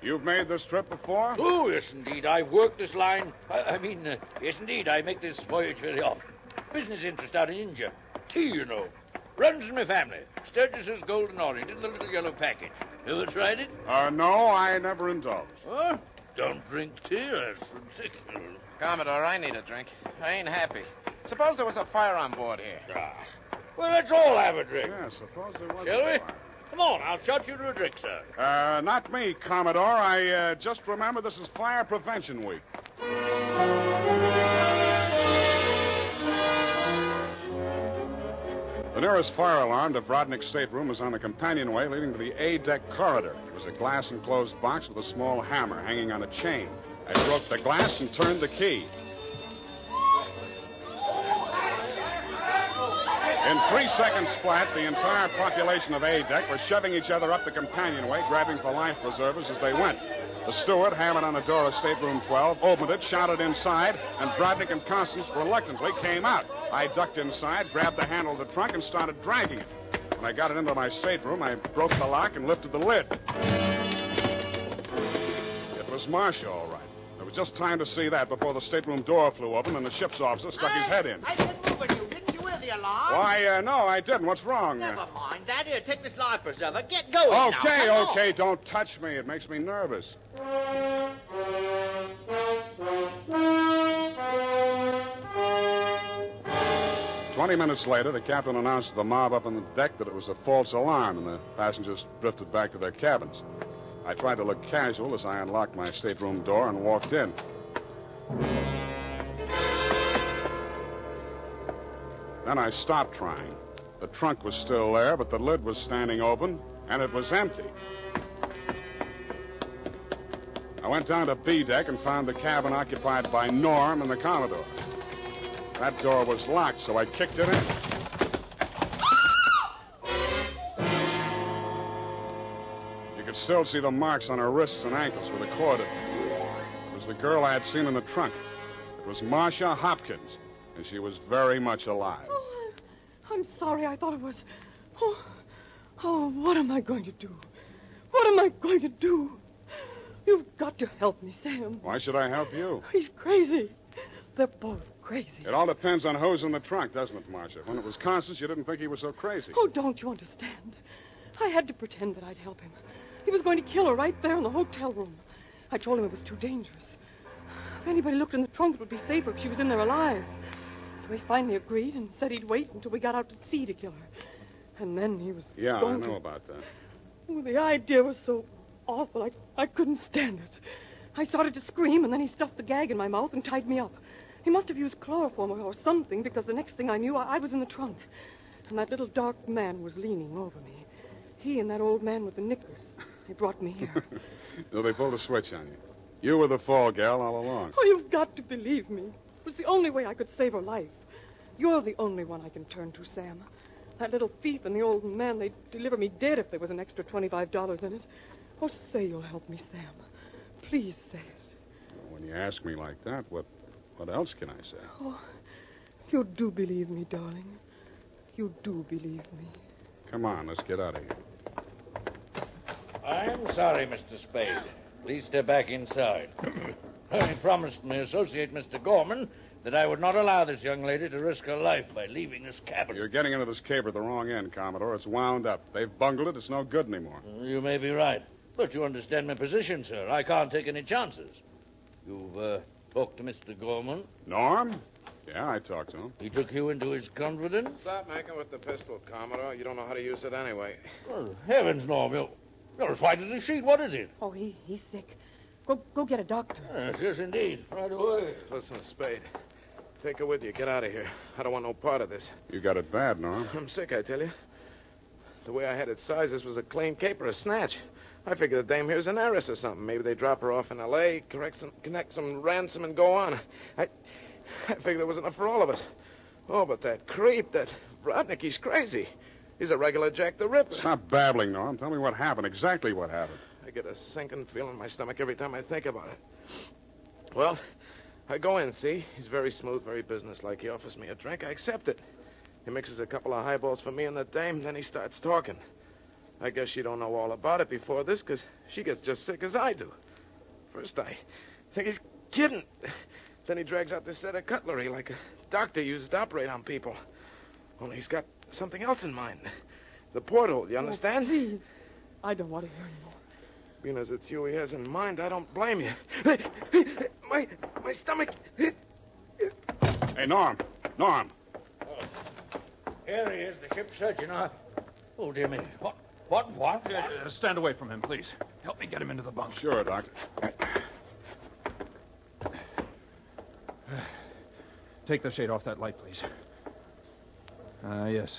You've made this trip before? Oh, yes, indeed. I've worked this line. Yes, indeed. I make this voyage very often. Business interest out in India. Tea, you know. Runs in my family. Sturgis's Golden Orient in the little yellow package. Ever tried it? No, I never indulged. Huh? Don't drink tea. That's ridiculous. Commodore, I need a drink. I ain't happy. Suppose there was a fire on board here. Well, let's all have a drink. Yeah, suppose there was Shall we? a fire. Come on, I'll shot you to a drink, sir. Not me, Commodore. I just remember this is Fire Prevention Week. The nearest fire alarm to Brodnick's stateroom was on the companionway leading to the A-deck corridor. It was a glass-enclosed box with a small hammer hanging on a chain. I broke the glass and turned the key. In 3 seconds flat, the entire population of A-deck were shoving each other up the companionway, grabbing for life preservers as they went. The steward hammered on the door of stateroom 12, opened it, shouted inside, and Brodnick and Constance reluctantly came out. I ducked inside, grabbed the handle of the trunk, and started dragging it. When I got it into my stateroom, I broke the lock and lifted the lid. It was Marcia, all right. There was just time to see that before the stateroom door flew open and the ship's officer stuck his head in. I didn't move at you. Didn't you hear the alarm? Why, no, I didn't. What's wrong? Never mind that. Here, take this life preserver. Get going now. Okay, Come okay. on. Don't touch me. It makes me nervous. 20 minutes later, the captain announced to the mob up on the deck that it was a false alarm, and the passengers drifted back to their cabins. I tried to look casual as I unlocked my stateroom door and walked in. Then I stopped trying. The trunk was still there, but the lid was standing open, and it was empty. I went down to B deck and found the cabin occupied by Norm and the Commodore. That door was locked, so I kicked it in. You could still see the marks on her wrists and ankles where the cord had been. It was the girl I had seen in the trunk. It was Marcia Hopkins, and she was very much alive. Oh, I'm sorry. I thought it was... Oh, what am I going to do? What am I going to do? You've got to help me, Sam. Why should I help you? He's crazy. They're both crazy. It all depends on who's in the trunk, doesn't it, Marcia? When it was Constance, you didn't think he was so crazy. Oh, don't you understand? I had to pretend that I'd help him. He was going to kill her right there in the hotel room. I told him it was too dangerous. If anybody looked in the trunk, it would be safer if she was in there alive. So he finally agreed and said he'd wait until we got out to sea to kill her. And then he was Yeah, going I know to... about that. Oh, the idea was so awful, I couldn't stand it. I started to scream, and then he stuffed the gag in my mouth and tied me up. He must have used chloroform or something, because the next thing I knew, I was in the trunk. And that little dark man was leaning over me. He and that old man with the knickers. They brought me here. So they pulled a switch on you. You were the fall gal all along. Oh, you've got to believe me. It was the only way I could save her life. You're the only one I can turn to, Sam. That little thief and the old man, they'd deliver me dead if there was an extra $25 in it. Oh, say you'll help me, Sam. Please say it. Well, when you ask me like that, what else can I say? Oh, you do believe me, darling. You do believe me. Come on, let's get out of here. I'm sorry, Mr. Spade. Please step back inside. I promised my associate, Mr. Gorman, that I would not allow this young lady to risk her life by leaving this cabin. You're getting into this caper at the wrong end, Commodore. It's wound up. They've bungled it. It's no good anymore. You may be right. But you understand my position, sir. I can't take any chances. You've talked to Mr. Gorman? Norm? Yeah, I talked to him. He took you into his confidence? Stop making with the pistol, Commodore. You don't know how to use it anyway. Oh, heavens, Norm. You're as white as a sheet. What is it? Oh, he's sick. Go get a doctor. Yes, indeed. Right away. Listen, Spade. Take her with you. Get out of here. I don't want no part of this. You got it bad, Norm. I'm sick, I tell you. The way I had it sized, this was a clean caper, a snatch. I figured the dame here's an heiress or something. Maybe they drop her off in L.A., connect some ransom, and go on. I figured there was enough for all of us. Oh, but that creep, that Rodnick, he's crazy. He's a regular Jack the Ripper. Stop babbling, Norm. Tell me what happened, exactly what happened. I get a sinking feeling in my stomach every time I think about it. Well, I go in, see? He's very smooth, very businesslike. He offers me a drink. I accept it. He mixes a couple of highballs for me and the dame, then he starts talking. I guess she don't know all about it before this, because she gets just sick as I do. First, I think he's kidding. Then he drags out this set of cutlery like a doctor uses to operate on people. Only he's got something else in mind. The porthole, you understand? Oh, please. I don't want to hear anymore. Being as it's you he has in mind, I don't blame you. My stomach. Hey, Norm. Norm. Here he is, the ship's surgeon. Oh, dear me. What? Stand away from him, please. Help me get him into the bunk. Sure, Doctor. Take the shade off that light, please. Yes.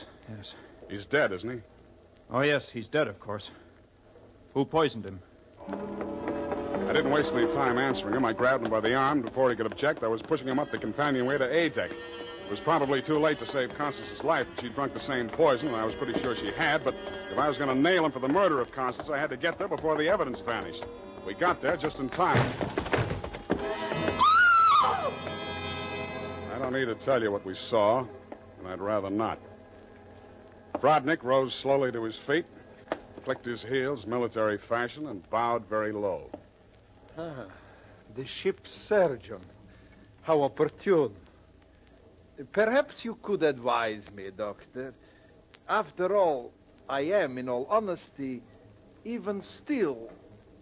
He's dead, isn't he? Oh, yes, he's dead, of course. Who poisoned him? I didn't waste any time answering him. I grabbed him by the arm. Before he could object, I was pushing him up the companionway to A deck. It was probably too late to save Constance's life. She'd drunk the same poison, and I was pretty sure she had, but if I was going to nail him for the murder of Constance, I had to get there before the evidence vanished. We got there just in time. I don't need to tell you what we saw, and I'd rather not. Rodnick rose slowly to his feet, clicked his heels military fashion, and bowed very low. The ship's surgeon. How opportune. Perhaps you could advise me, Doctor. After all, I am, in all honesty, even still,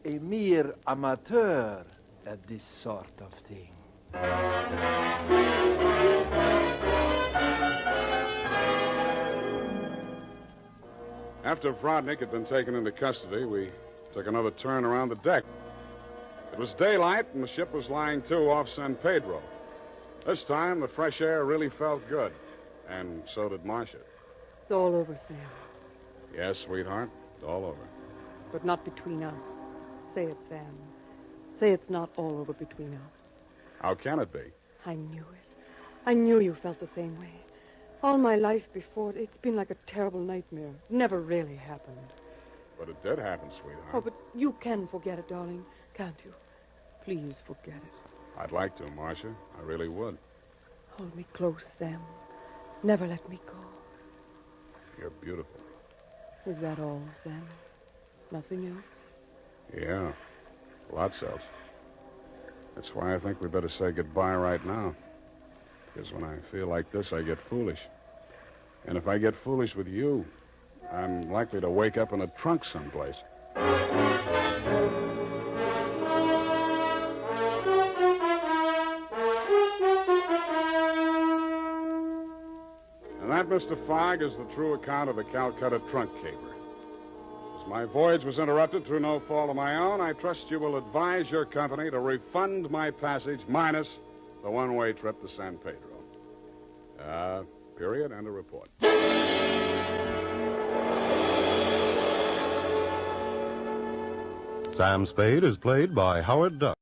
a mere amateur at this sort of thing. After Rodnick had been taken into custody, we took another turn around the deck. It was daylight, and the ship was lying to off San Pedro. This time, the fresh air really felt good, and so did Marcia. It's all over, Sam. Yes, sweetheart, it's all over. But not between us. Say it, Sam. Say it's not all over between us. How can it be? I knew it. I knew you felt the same way. All my life before, it's been like a terrible nightmare. It never really happened. But it did happen, sweetheart. Oh, but you can forget it, darling, can't you? Please forget it. I'd like to, Marcia. I really would. Hold me close, Sam. Never let me go. You're beautiful. Is that all, Sam? Nothing else? Yeah, lots else. That's why I think we better say goodbye right now. Because when I feel like this, I get foolish. And if I get foolish with you, I'm likely to wake up in a trunk someplace. And that, Mr. Fogg, is the true account of the Calcutta trunk caper. As my voyage was interrupted through no fault of my own, I trust you will advise your company to refund my passage minus the one-way trip to San Pedro. Period, and a report. Sam Spade is played by Howard Duck.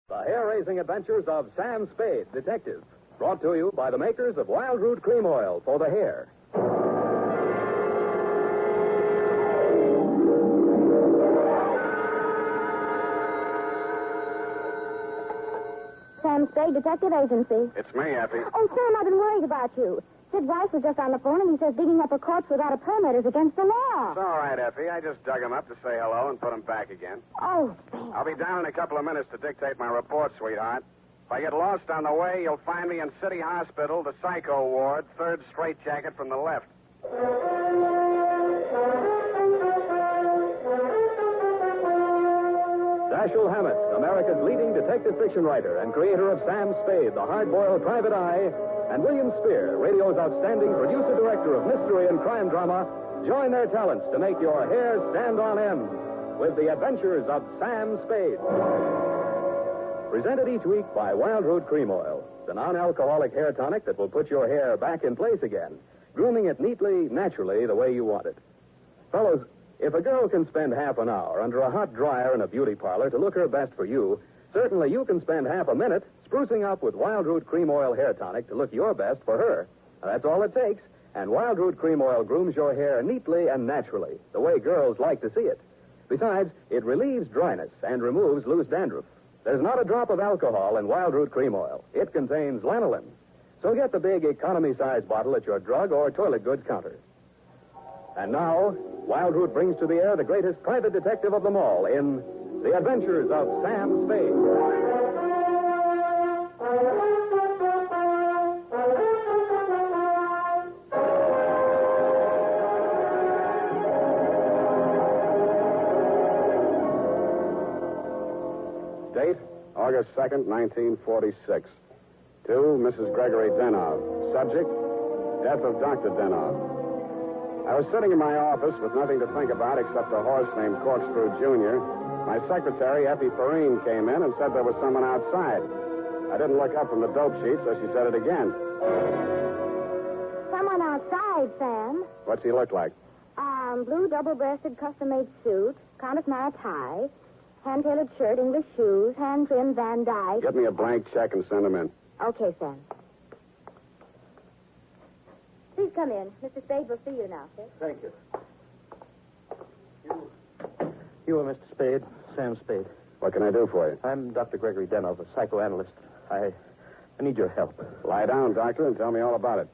The hair-raising adventures of Sam Spade, Detective. Brought to you by the makers of Wild Root Cream Oil for the hair. Sam Spade, Detective Agency. It's me, Effie. Oh, Sam, I've been worried about you. Sid Weiss was just on the phone, and he says digging up a corpse without a permit is against the law. It's all right, Effie. I just dug him up to say hello and put him back again. Oh, Sam. I'll be down in a couple of minutes to dictate my report, sweetheart. If I get lost on the way, you'll find me in City Hospital, the psycho ward, third straitjacket from the left. Dashiell Hammett, America's leading detective fiction writer and creator of Sam Spade, the hard-boiled private eye, and William Spear, radio's outstanding producer-director of mystery and crime drama, join their talents to make your hair stand on end with the adventures of Sam Spade. Presented each week by Wild Root Cream Oil, the non-alcoholic hair tonic that will put your hair back in place again, grooming it neatly, naturally, the way you want it. Fellows, if a girl can spend half an hour under a hot dryer in a beauty parlor to look her best for you, certainly you can spend half a minute sprucing up with Wild Root Cream Oil hair tonic to look your best for her. Now, that's all it takes, and Wild Root Cream Oil grooms your hair neatly and naturally, the way girls like to see it. Besides, it relieves dryness and removes loose dandruff. There's not a drop of alcohol in Wild Root Cream Oil. It contains lanolin. So get the big economy-size bottle at your drug or toilet goods counter. And now, Wild Root brings to the air the greatest private detective of them all in The Adventures of Sam Spade. Date, August 2nd, 1946. To Mrs. Gregory Denov. Subject, death of Dr. Denov. I was sitting in my office with nothing to think about except a horse named Corkscrew Jr. My secretary, Effie Perrine, came in and said there was someone outside. I didn't look up from the dope sheet, so she said it again. Someone outside, Sam. What's he look like? Blue double-breasted custom-made suit, Countess Mara tie, hand-tailored shirt, English shoes, hand-trimmed Van Dyke. Get me a blank check and send him in. Okay, Sam. Please come in. Mr. Spade will see you now, sir. Thank you. You are Mr. Spade, Sam Spade. What can I do for you? I'm Dr. Gregory Denov, a psychoanalyst. I need your help. Lie down, doctor, and tell me all about it.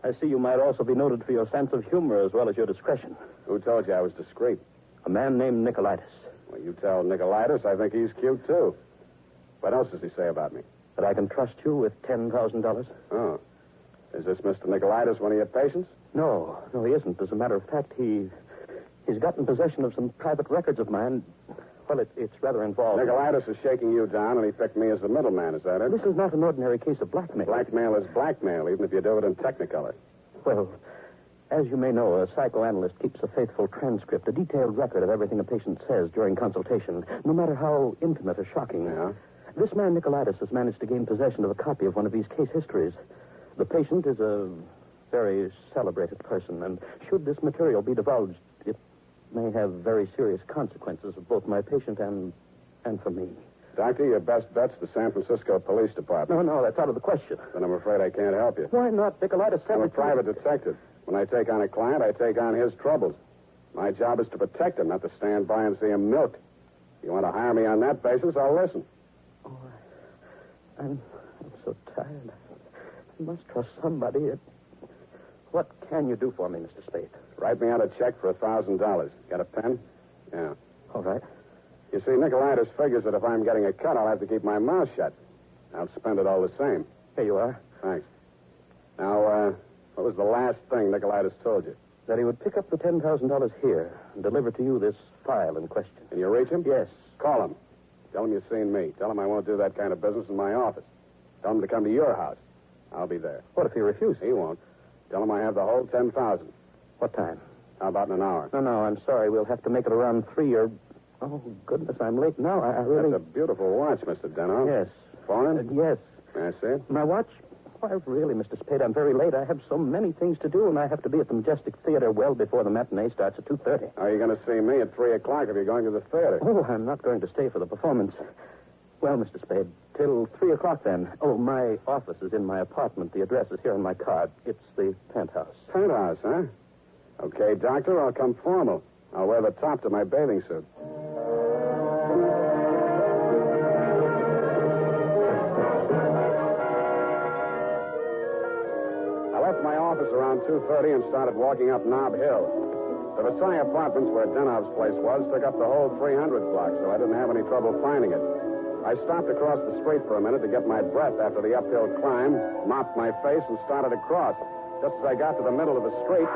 I see you might also be noted for your sense of humor as well as your discretion. Who told you I was discreet? A man named Nicolaitis. Well, you tell Nicolaitis I think he's cute, too. What else does he say about me? That I can trust you with $10,000. Oh. Is this Mr. Nicolaitis one of your patients? No, he isn't. As a matter of fact, he's gotten possession of some private records of mine. Well, it's rather involved. Nicolaitis is shaking you down, and he picked me as the middleman. Is that it? This is not an ordinary case of blackmail. Blackmail is blackmail, even if you do it in Technicolor. Well, as you may know, a psychoanalyst keeps a faithful transcript, a detailed record of everything a patient says during consultation, no matter how intimate or shocking. Yeah? This man, Nicolaitis, has managed to gain possession of a copy of one of these case histories. The patient is a very celebrated person, and should this material be divulged, it may have very serious consequences for both my patient and for me. Doctor, your best bet's the San Francisco Police Department. No, that's out of the question. Then I'm afraid I can't help you. Why not? Nicolaitis sent I'm a me to- private detective. When I take on a client, I take on his troubles. My job is to protect him, not to stand by and see him milked. If you want to hire me on that basis, I'll listen. Oh, I'm so tired. must trust somebody. What can you do for me, Mr. Spade? Write me out a check for $1,000. Got a pen? Yeah. All right. You see, Nicolaitis figures that if I'm getting a cut, I'll have to keep my mouth shut. I'll spend it all the same. Here you are. Thanks. Now, what was the last thing Nicolaitis told you? That he would pick up the $10,000 here and deliver to you this file in question. Can you reach him? Yes. Call him. Tell him you've seen me. Tell him I won't do that kind of business in my office. Tell him to come to your house. I'll be there. What if he refuses? He won't. Tell him I have the whole 10,000. What time? How about in an hour? No, I'm sorry. We'll have to make it around 3 or... Oh, goodness, I'm late now. I really... That's a beautiful watch, Mr. Denno. Yes. Foreign? Yes. May I see it? My watch? Why, really, Mr. Spade, I'm very late. I have so many things to do, and I have to be at the Majestic Theater well before the matinee starts at 2:30. How are you going to see me at 3 o'clock if you're going to the theater? Oh, I'm not going to stay for the performance. Well, Mr. Spade, till 3 o'clock then. Oh, my office is in my apartment. The address is here on my card. It's the penthouse. Penthouse, huh? Okay, doctor, I'll come formal. I'll wear the top to my bathing suit. I left my office around 2:30 and started walking up Nob Hill. The Versailles Apartments, where Denov's place was, took up the whole 300 block, so I didn't have any trouble finding it. I stopped across the street for a minute to get my breath after the uphill climb, mopped my face, and started across. Just as I got to the middle of the street...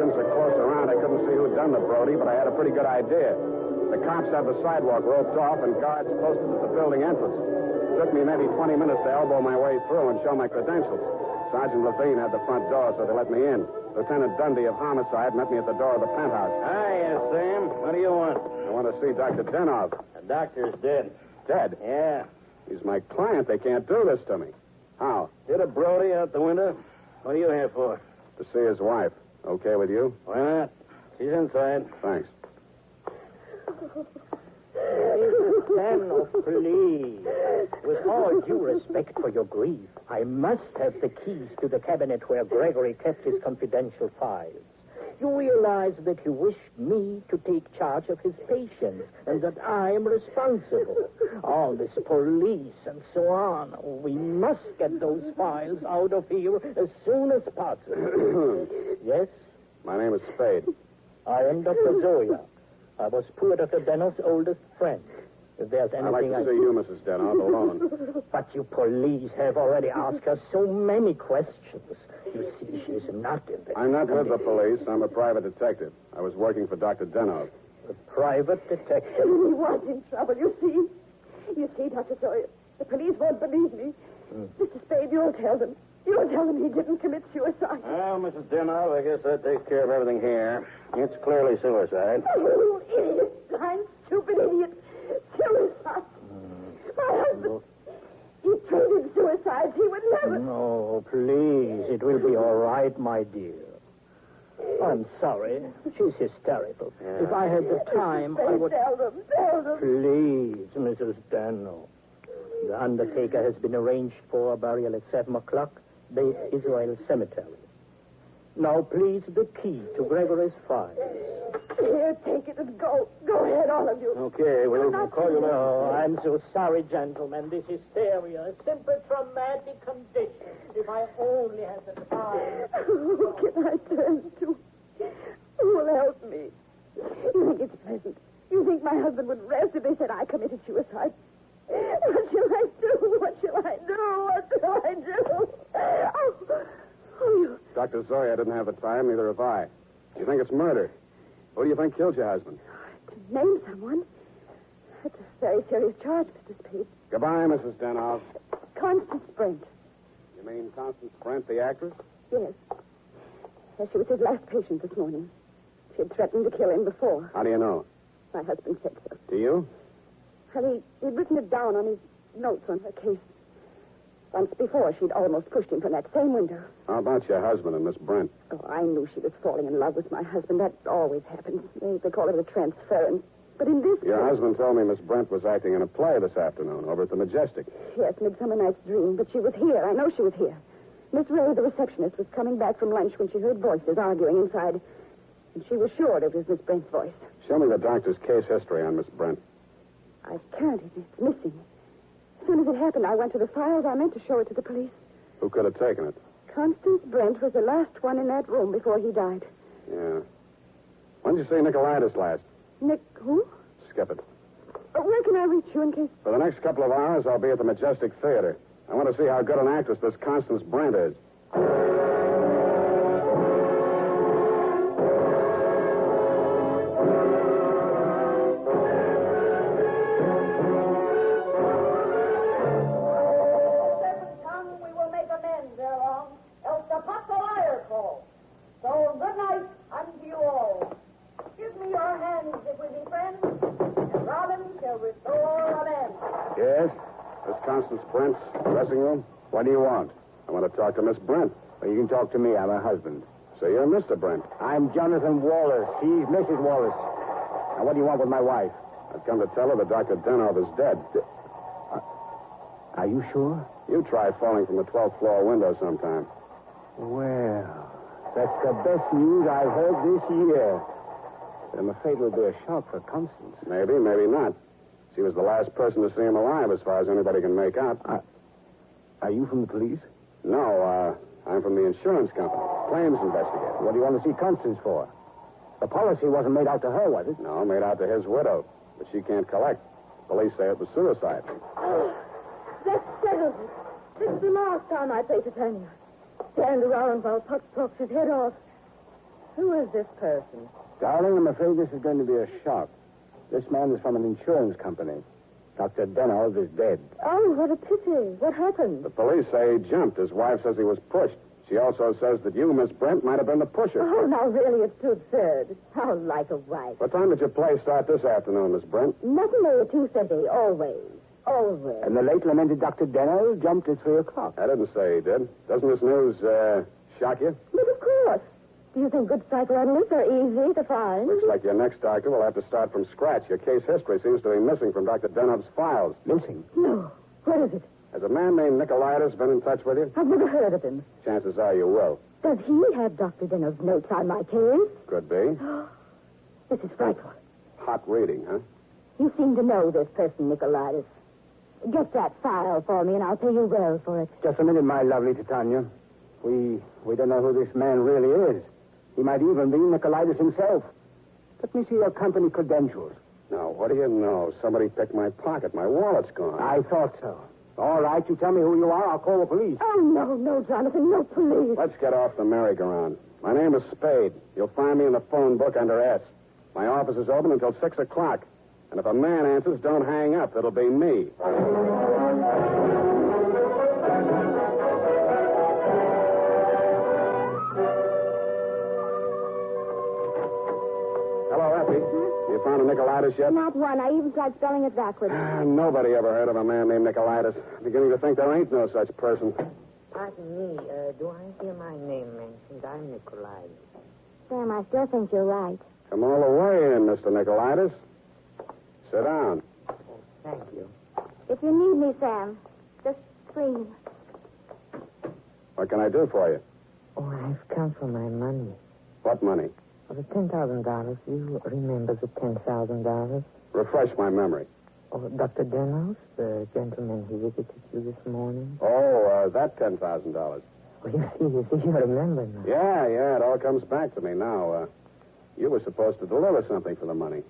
so close around I couldn't see who'd done the Brody, but I had a pretty good idea. The cops had the sidewalk roped off and guards posted at the building entrance. It took me maybe 20 minutes to elbow my way through and show my credentials. Sergeant Levine had the front door, so they let me in. Lieutenant Dundee of Homicide met me at the door of the penthouse. Hiya, Sam. What do you want? I want to see Dr. Denov. The doctor's dead. Dead? Yeah. He's my client. They can't do this to me. How? Hit a Brody out the window. What are you here for? To see his wife. Okay with you? Why not? She's inside. Thanks. Daniel, please. With all due respect for your grief, I must have the keys to the cabinet where Gregory kept his confidential files. You realize that you wish me to take charge of his patients and that I am responsible. All this police and so on. We must get those files out of here as soon as possible. Yes? My name is Spade. I am Dr. Zoya. I was poor Dr. Denno's oldest friend. If there's anything I'd like to see you, Mrs. Denno, alone. But you police have already asked her so many questions. You see, she's not in the... I'm not with the police. I'm a private detective. I was working for Dr. Denno. A private detective? He was in trouble, you see. You see, Dr. Sawyer, the police won't believe me. Mr. Spade, you'll tell them. You'll tell them he didn't commit suicide. Well, Mrs. Denno, I guess that takes care of everything here. It's clearly suicide. Oh, idiot. Blind, stupid idiot. Suicide. My husband, he treated suicides. He would never... No, please. It will be all right, my dear. I'm sorry. She's hysterical. Yeah. If I had the time, I would... Tell them. Please, Mrs. Dano. The undertaker has been arranged for a burial at 7 o'clock, the Israel Cemetery. Now, please, the key to Gregory's file. Here, take it and go. Go ahead, all of you. Okay, we'll call you later. Oh, I'm so sorry, gentlemen. This hysteria, a simple traumatic condition. If I only had the time. Who can I turn to? Who will help me? You think it's pleasant? You think my husband would rest if they said I committed suicide? What shall I do? What shall I do? What shall I do? Oh, you... Dr. Zoya didn't have the time, neither have I. You think it's murder? Who do you think killed your husband? To name someone? That's a very serious charge, Mr. Spade. Goodbye, Mrs. Denov. Constance Brent. You mean Constance Brent, the actress? Yes. Yes, she was his last patient this morning. She had threatened to kill him before. How do you know? My husband said so. Do you? Well, he'd written it down on his notes on her case. Once before, she'd almost pushed him from that same window. How about your husband and Miss Brent? Oh, I knew she was falling in love with my husband. That always happens. They call it a transference. But in this Your case... husband told me Miss Brent was acting in a play this afternoon over at the Majestic. Yes, Midsummer Night's Dream. But she was here. I know she was here. Miss Ray, the receptionist, was coming back from lunch when she heard voices arguing inside. And she was sure it was Miss Brent's voice. Show me the doctor's case history on Miss Brent. I can't. It's missing. As soon as it happened, I went to the files. I meant to show it to the police. Who could have taken it? Constance Brent was the last one in that room before he died. Yeah. When did you see Nicolaitis last? Nick, who? Skip it. Where can I reach you in case... For the next couple of hours, I'll be at the Majestic Theater. I want to see how good an actress this Constance Brent is. Constance Brent's dressing room? What do you want? I want to talk to Miss Brent. Well, you can talk to me. I'm her husband. So you're Mr. Brent. I'm Jonathan Wallace. She's Mrs. Wallace. Now, what do you want with my wife? I've come to tell her that Dr. Denov is dead. Are you sure? You try falling from the 12th floor window sometime. Well, that's the best news I've heard this year. But I'm afraid it'll be a shock for Constance. Maybe, maybe not. She was the last person to see him alive, as far as anybody can make out. Are you from the police? No, I'm from the insurance company. Claims investigator. What do you want to see Constance for? The policy wasn't made out to her, was it? No, made out to his widow. But she can't collect. Police say it was suicide. Oh, that settles it. This is the last time I play Titania. Stand around while Puck talks his head off. Who is this person? Darling, I'm afraid this is going to be a shock. This man is from an insurance company. Dr. Denov is dead. Oh, what a pity. What happened? The police say he jumped. His wife says he was pushed. She also says that you, Miss Brent, might have been the pusher. Oh, now really, it's too absurd. How like a wife. What time did your play start this afternoon, Miss Brent? Nothing later 2:30, always. Always. And the late lamented Dr. Denov jumped at 3 o'clock. I didn't say he did. Doesn't this news, shock you? But of course. Do you think good psychoanalysts are easy to find? Looks like your next doctor will have to start from scratch. Your case history seems to be missing from Dr. Denov's files. Missing? No. What is it? Has a man named Nicolaitis been in touch with you? I've never heard of him. Chances are you will. Does he have Dr. Denov's notes on my case? Could be. This is frightful. Hot reading, huh? You seem to know this person, Nicolaitis. Get that file for me, and I'll pay you well for it. Just a minute, my lovely Titania. We don't know who this man really is. He might even be Nicolaitis himself. Let me see your company credentials. Now, what do you know? Somebody picked my pocket. My wallet's gone. I thought so. All right, you tell me who you are. I'll call the police. Oh, no, Jonathan, no police. Let's get off the merry-go-round. My name is Spade. You'll find me in the phone book under S. My office is open until 6 o'clock. And if a man answers, don't hang up. It'll be me. You found a Nicolaitis yet? Not one. I even tried spelling it backwards. Nobody ever heard of a man named Nicolaitis. I'm beginning to think there ain't no such person. Pardon me. Do I hear my name mentioned? I'm Nicolaitis. Sam, I still think you're right. Come all the way in, Mr. Nicolaitis. Sit down. Oh, thank you. If you need me, Sam, just scream. What can I do for you? Oh, I've come for my money. What money? The $10,000. You remember the $10,000? Refresh my memory. Oh, Dr. Denov, the gentleman who visited you this morning? Oh, that $10,000. Well, you see, you remember now. Yeah, it all comes back to me now. You were supposed to deliver something for the money.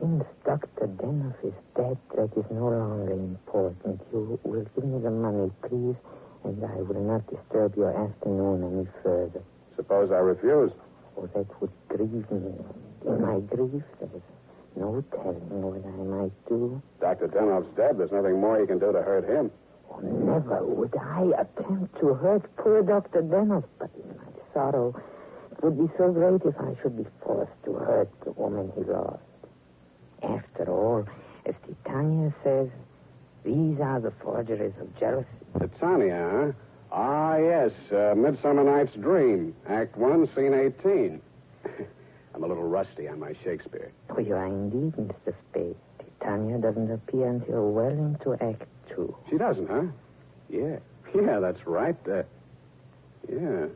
Since Dr. Denov is dead, that is no longer important. You will give me the money, please, and I will not disturb your afternoon any further. Suppose I refuse? Oh, that would grieve me. In my grief, there is no telling what I might do. Dr. Denov's dead. There's nothing more you can do to hurt him. Oh, never would I attempt to hurt poor Dr. Denov, but in my sorrow, it would be so great if I should be forced to hurt the woman he lost. After all, as Titania says, these are the forgeries of jealousy. Titania, huh? Ah, yes. Midsummer Night's Dream. Act 1, Scene 18. I'm a little rusty on my Shakespeare. Oh, you are indeed, Mr. Spade. Titania doesn't appear until well into Act 2. She doesn't, huh? Yeah, that's right. Yeah.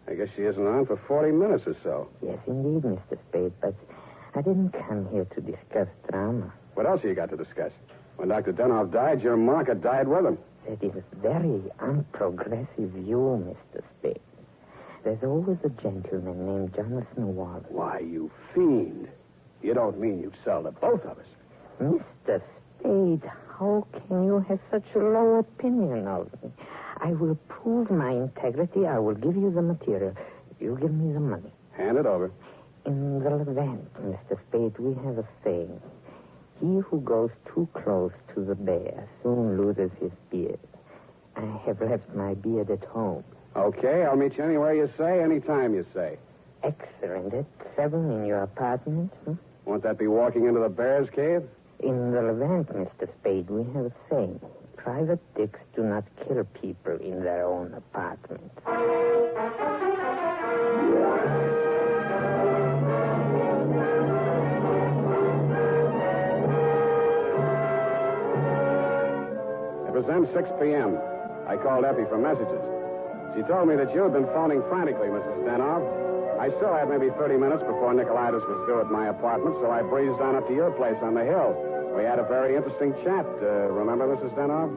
I guess she isn't on for 40 minutes or so. Yes, indeed, Mr. Spade, but I didn't come here to discuss drama. What else have you got to discuss? When Dr. Denoff died, your market died with him. That is a very unprogressive view, Mr. Spade. There's always a gentleman named Jonathan Wallace. Why, you fiend. You don't mean you'd sell to both of us? Mr. Spade, how can you have such a low opinion of me? I will prove my integrity. I will give you the material. You give me the money. Hand it over. In the Levant, Mr. Spade, we have a saying. He who goes too close to the bear soon loses his beard. I have left my beard at home. Okay, I'll meet you anywhere you say, anytime you say. Excellent. At 7 in your apartment, Won't that be walking into the bear's cave? In the Levant, Mr. Spade, we have a saying. Private dicks do not kill people in their own apartments. It was then 6 p.m. I called Effie for messages. She told me that you had been phoning frantically, Mrs. Denoff. I still had maybe 30 minutes before Nicolaitis was due at my apartment, so I breezed on up to your place on the hill. We had a very interesting chat. Remember, Mrs. Denoff?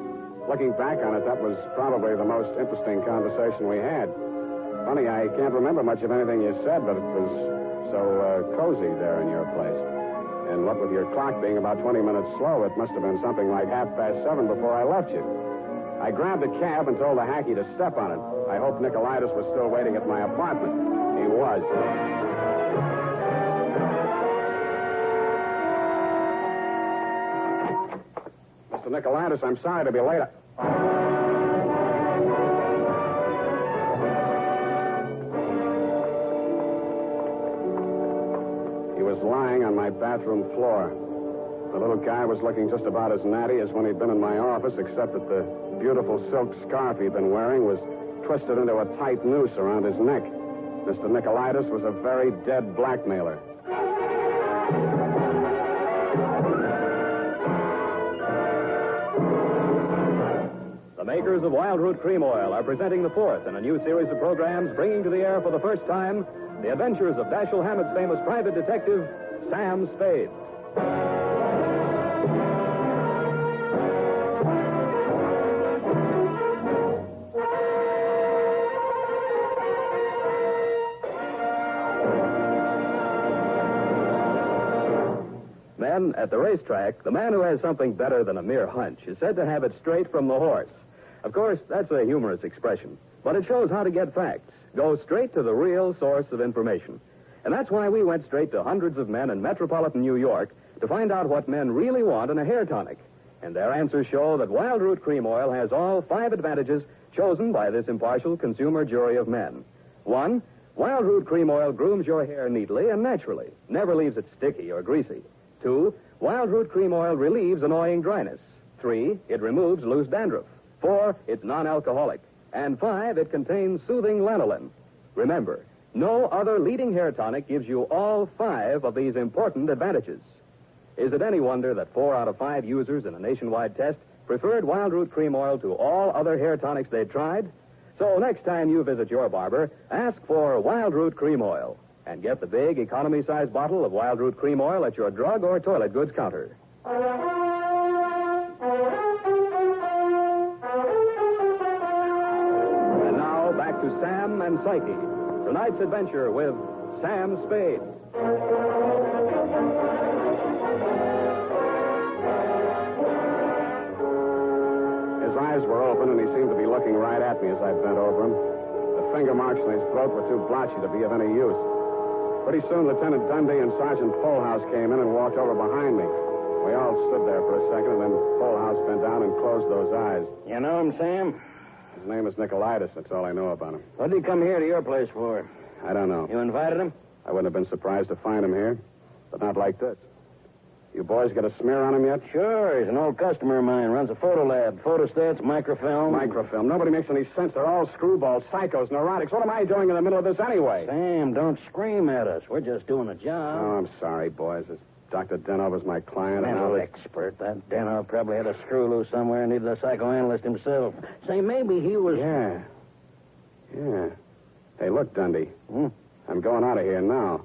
Looking back on it, that was probably the most interesting conversation we had. Funny, I can't remember much of anything you said, but it was so cozy there in your place. And what with your clock being about 20 minutes slow, it must have been something like 7:30 before I left you. I grabbed a cab and told the hacky to step on it. I hoped Nicolaitis was still waiting at my apartment. He was. Mr. Nicolaitis, I'm sorry to be late. He was lying on my bathroom floor. The little guy was looking just about as natty as when he'd been in my office, except that the beautiful silk scarf he'd been wearing was twisted into a tight noose around his neck. Mr. Nicolaitis was a very dead blackmailer. The makers of Wild Root Cream Oil are presenting the fourth in a new series of programs bringing to the air for the first time the adventures of Dashiell Hammett's famous private detective, Sam Spade. Then, at the racetrack, the man who has something better than a mere hunch is said to have it straight from the horse. Of course, that's a humorous expression, but it shows how to get facts. Go straight to the real source of information. And that's why we went straight to hundreds of men in metropolitan New York to find out what men really want in a hair tonic. And their answers show that Wild Root Cream Oil has all 5 advantages chosen by this impartial consumer jury of men. 1, Wild Root Cream Oil grooms your hair neatly and naturally, never leaves it sticky or greasy. 2, Wild Root Cream Oil relieves annoying dryness. 3, it removes loose dandruff. 4, it's non-alcoholic. And 5, it contains soothing lanolin. Remember, no other leading hair tonic gives you all 5 of these important advantages. Is it any wonder that 4 out of 5 users in a nationwide test preferred Wild Root Cream Oil to all other hair tonics they'd tried? So next time you visit your barber, ask for Wild Root Cream Oil. And get the big economy-size bottle of Wild Root Cream Oil at your drug or toilet goods counter. And now, back to Sam and Psyche. Tonight's adventure with Sam Spade. His eyes were open, and he seemed to be looking right at me as I bent over him. The finger marks in his throat were too blotchy to be of any use. Pretty soon, Lieutenant Dundee and Sergeant Polhouse came in and walked over behind me. We all stood there for a second, and then Polhouse bent down and closed those eyes. You know him, Sam? His name is Nicolaitis. That's all I know about him. What did he come here to your place for? I don't know. You invited him? I wouldn't have been surprised to find him here, but not like this. You boys got a smear on him yet? Sure. He's an old customer of mine. Runs a photo lab. Photostats, microfilm. Microfilm. Nobody makes any sense. They're all screwballs, psychos, neurotics. What am I doing in the middle of this anyway? Sam, don't scream at us. We're just doing a job. Oh, I'm sorry, boys. This Dr. Denoff is my client. Mental expert. That Denoff probably had a screw loose somewhere and needed a psychoanalyst himself. Say, maybe he was... Yeah. Hey, look, Dundee. I'm going out of here now.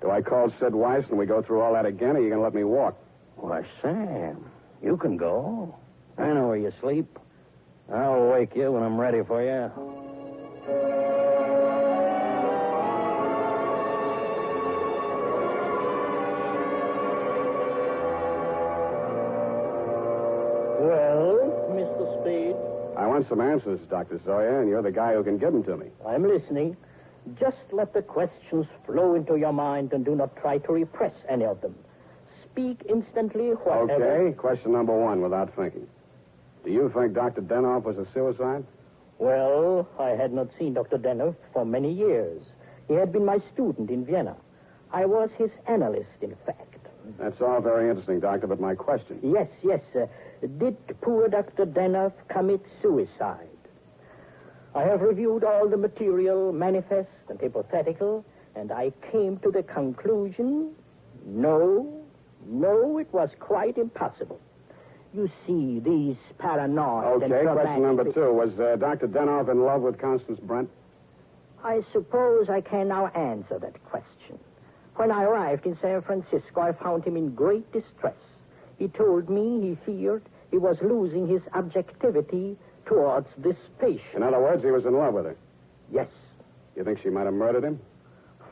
Do I call Sid Weiss and we go through all that again, or are you going to let me walk? Why, Sam, you can go. I know where you sleep. I'll wake you when I'm ready for you. Well, Mr. Spade? I want some answers, Dr. Zoya, and you're the guy who can give them to me. I'm listening. Just let the questions flow into your mind and do not try to repress any of them. Speak instantly, whatever... Okay, question number one, without thinking. Do you think Dr. Denoff was a suicide? Well, I had not seen Dr. Denoff for many years. He had been my student in Vienna. I was his analyst, in fact. That's all very interesting, Doctor, but my question... Yes. Did poor Dr. Denoff commit suicide? I have reviewed all the material, manifest and hypothetical, and I came to the conclusion, no, it was quite impossible. You see, these paranoid and Okay, question number two. Was Dr. Denoff in love with Constance Brent? I suppose I can now answer that question. When I arrived in San Francisco, I found him in great distress. He told me he feared he was losing his objectivity towards this patient. In other words, he was in love with her? Yes. You think she might have murdered him?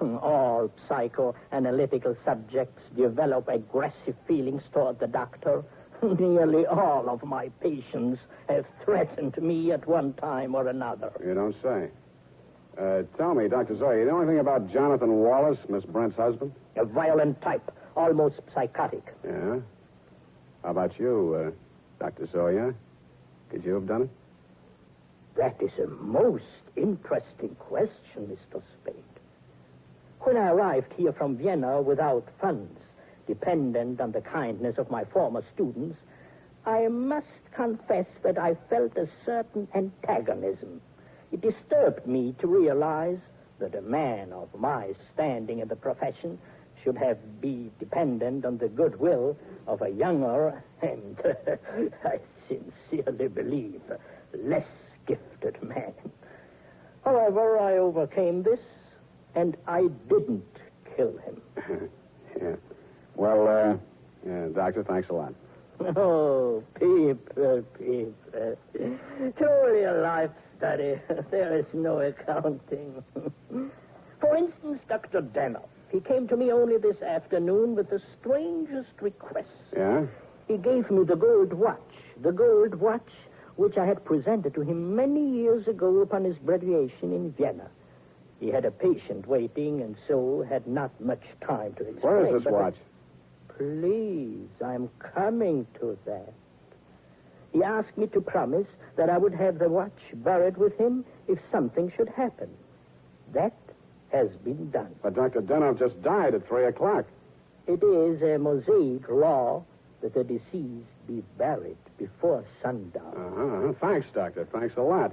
All psychoanalytical subjects develop aggressive feelings toward the doctor. Nearly all of my patients have threatened me at one time or another. You don't say. Tell me, Dr. Zoya, you know anything about Jonathan Wallace, Miss Brent's husband? A violent type, almost psychotic. Yeah? How about you, Dr. Zoya? Could you have done it? That is a most interesting question, Mr. Spade. When I arrived here from Vienna without funds, dependent on the kindness of my former students, I must confess that I felt a certain antagonism. It disturbed me to realize that a man of my standing in the profession should be dependent on the goodwill of a younger and, I sincerely believe, less gifted man. However, I overcame this, and I didn't kill him. Yeah. Well, Doctor, thanks a lot. Oh, Peep. Truly a life study. There is no accounting. For instance, Dr. Denoff. He came to me only this afternoon with the strangest request. Yeah? He gave me the gold watch which I had presented to him many years ago upon his graduation in Vienna. He had a patient waiting and so had not much time to explain. Where is this watch? Please, I'm coming to that. He asked me to promise that I would have the watch buried with him if something should happen. That has been done. But Dr. Denoff just died at 3 o'clock. It is a Mosaic law that the deceased be buried before sundown. Uh-huh. Thanks, Doctor. Thanks a lot.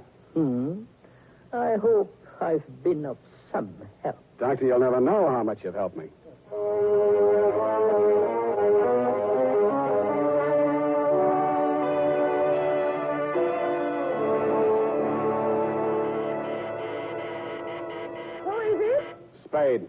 I hope I've been of some help. Doctor, you'll never know how much you've helped me. Spade.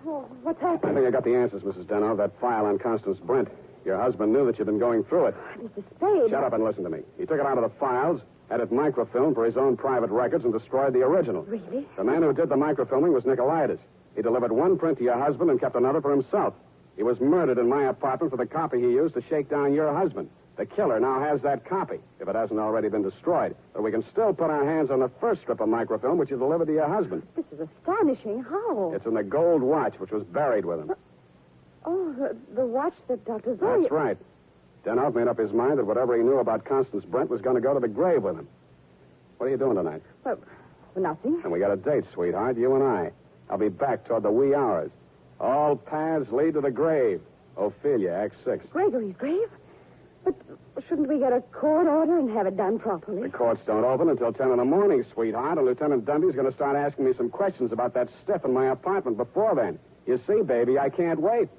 Oh, what's happened? I think I got the answers, Mrs. Denoff. That file on Constance Brent. Your husband knew that you'd been going through it. Mr. Spade. Shut up and listen to me. He took it out of the files, had it microfilmed for his own private records, and destroyed the original. Really? The man who did the microfilming was Nicolaitis. He delivered one print to your husband and kept another for himself. He was murdered in my apartment for the copy he used to shake down your husband. The killer now has that copy, if it hasn't already been destroyed. But we can still put our hands on the first strip of microfilm which you delivered to your husband. This is astonishing. How? It's in the gold watch which was buried with him. Oh, the watch that Dr. Zoya... That's right. Denoff made up his mind that whatever he knew about Constance Brent was going to go to the grave with him. What are you doing tonight? Well, nothing. And we got a date, sweetheart, you and I. I'll be back toward the wee hours. All paths lead to the grave. Ophelia, Act 6. Gregory's grave? But shouldn't we get a court order and have it done properly? The courts don't open until 10 in the morning, sweetheart, and Lieutenant Dundee's going to start asking me some questions about that stiff in my apartment before then. You see, baby, I can't wait.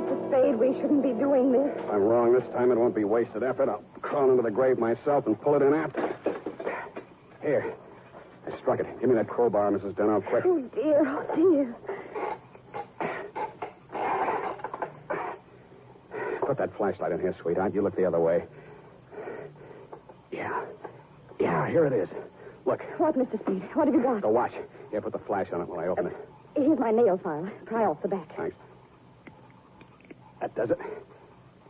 Mr. Spade, we shouldn't be doing this. If I'm wrong this time, it won't be wasted effort. I'll crawl into the grave myself and pull it in after. Here. I struck it. Give me that crowbar, Mrs. Denov, quick. Oh, dear. Oh, dear. Put that flashlight in here, sweetheart. You look the other way. Yeah. Yeah, here it is. Look. What, Mr. Spade? What have you got? The watch. Here, put the flash on it while I open it. Here's my nail file. Pry off the back. Thanks. That does it.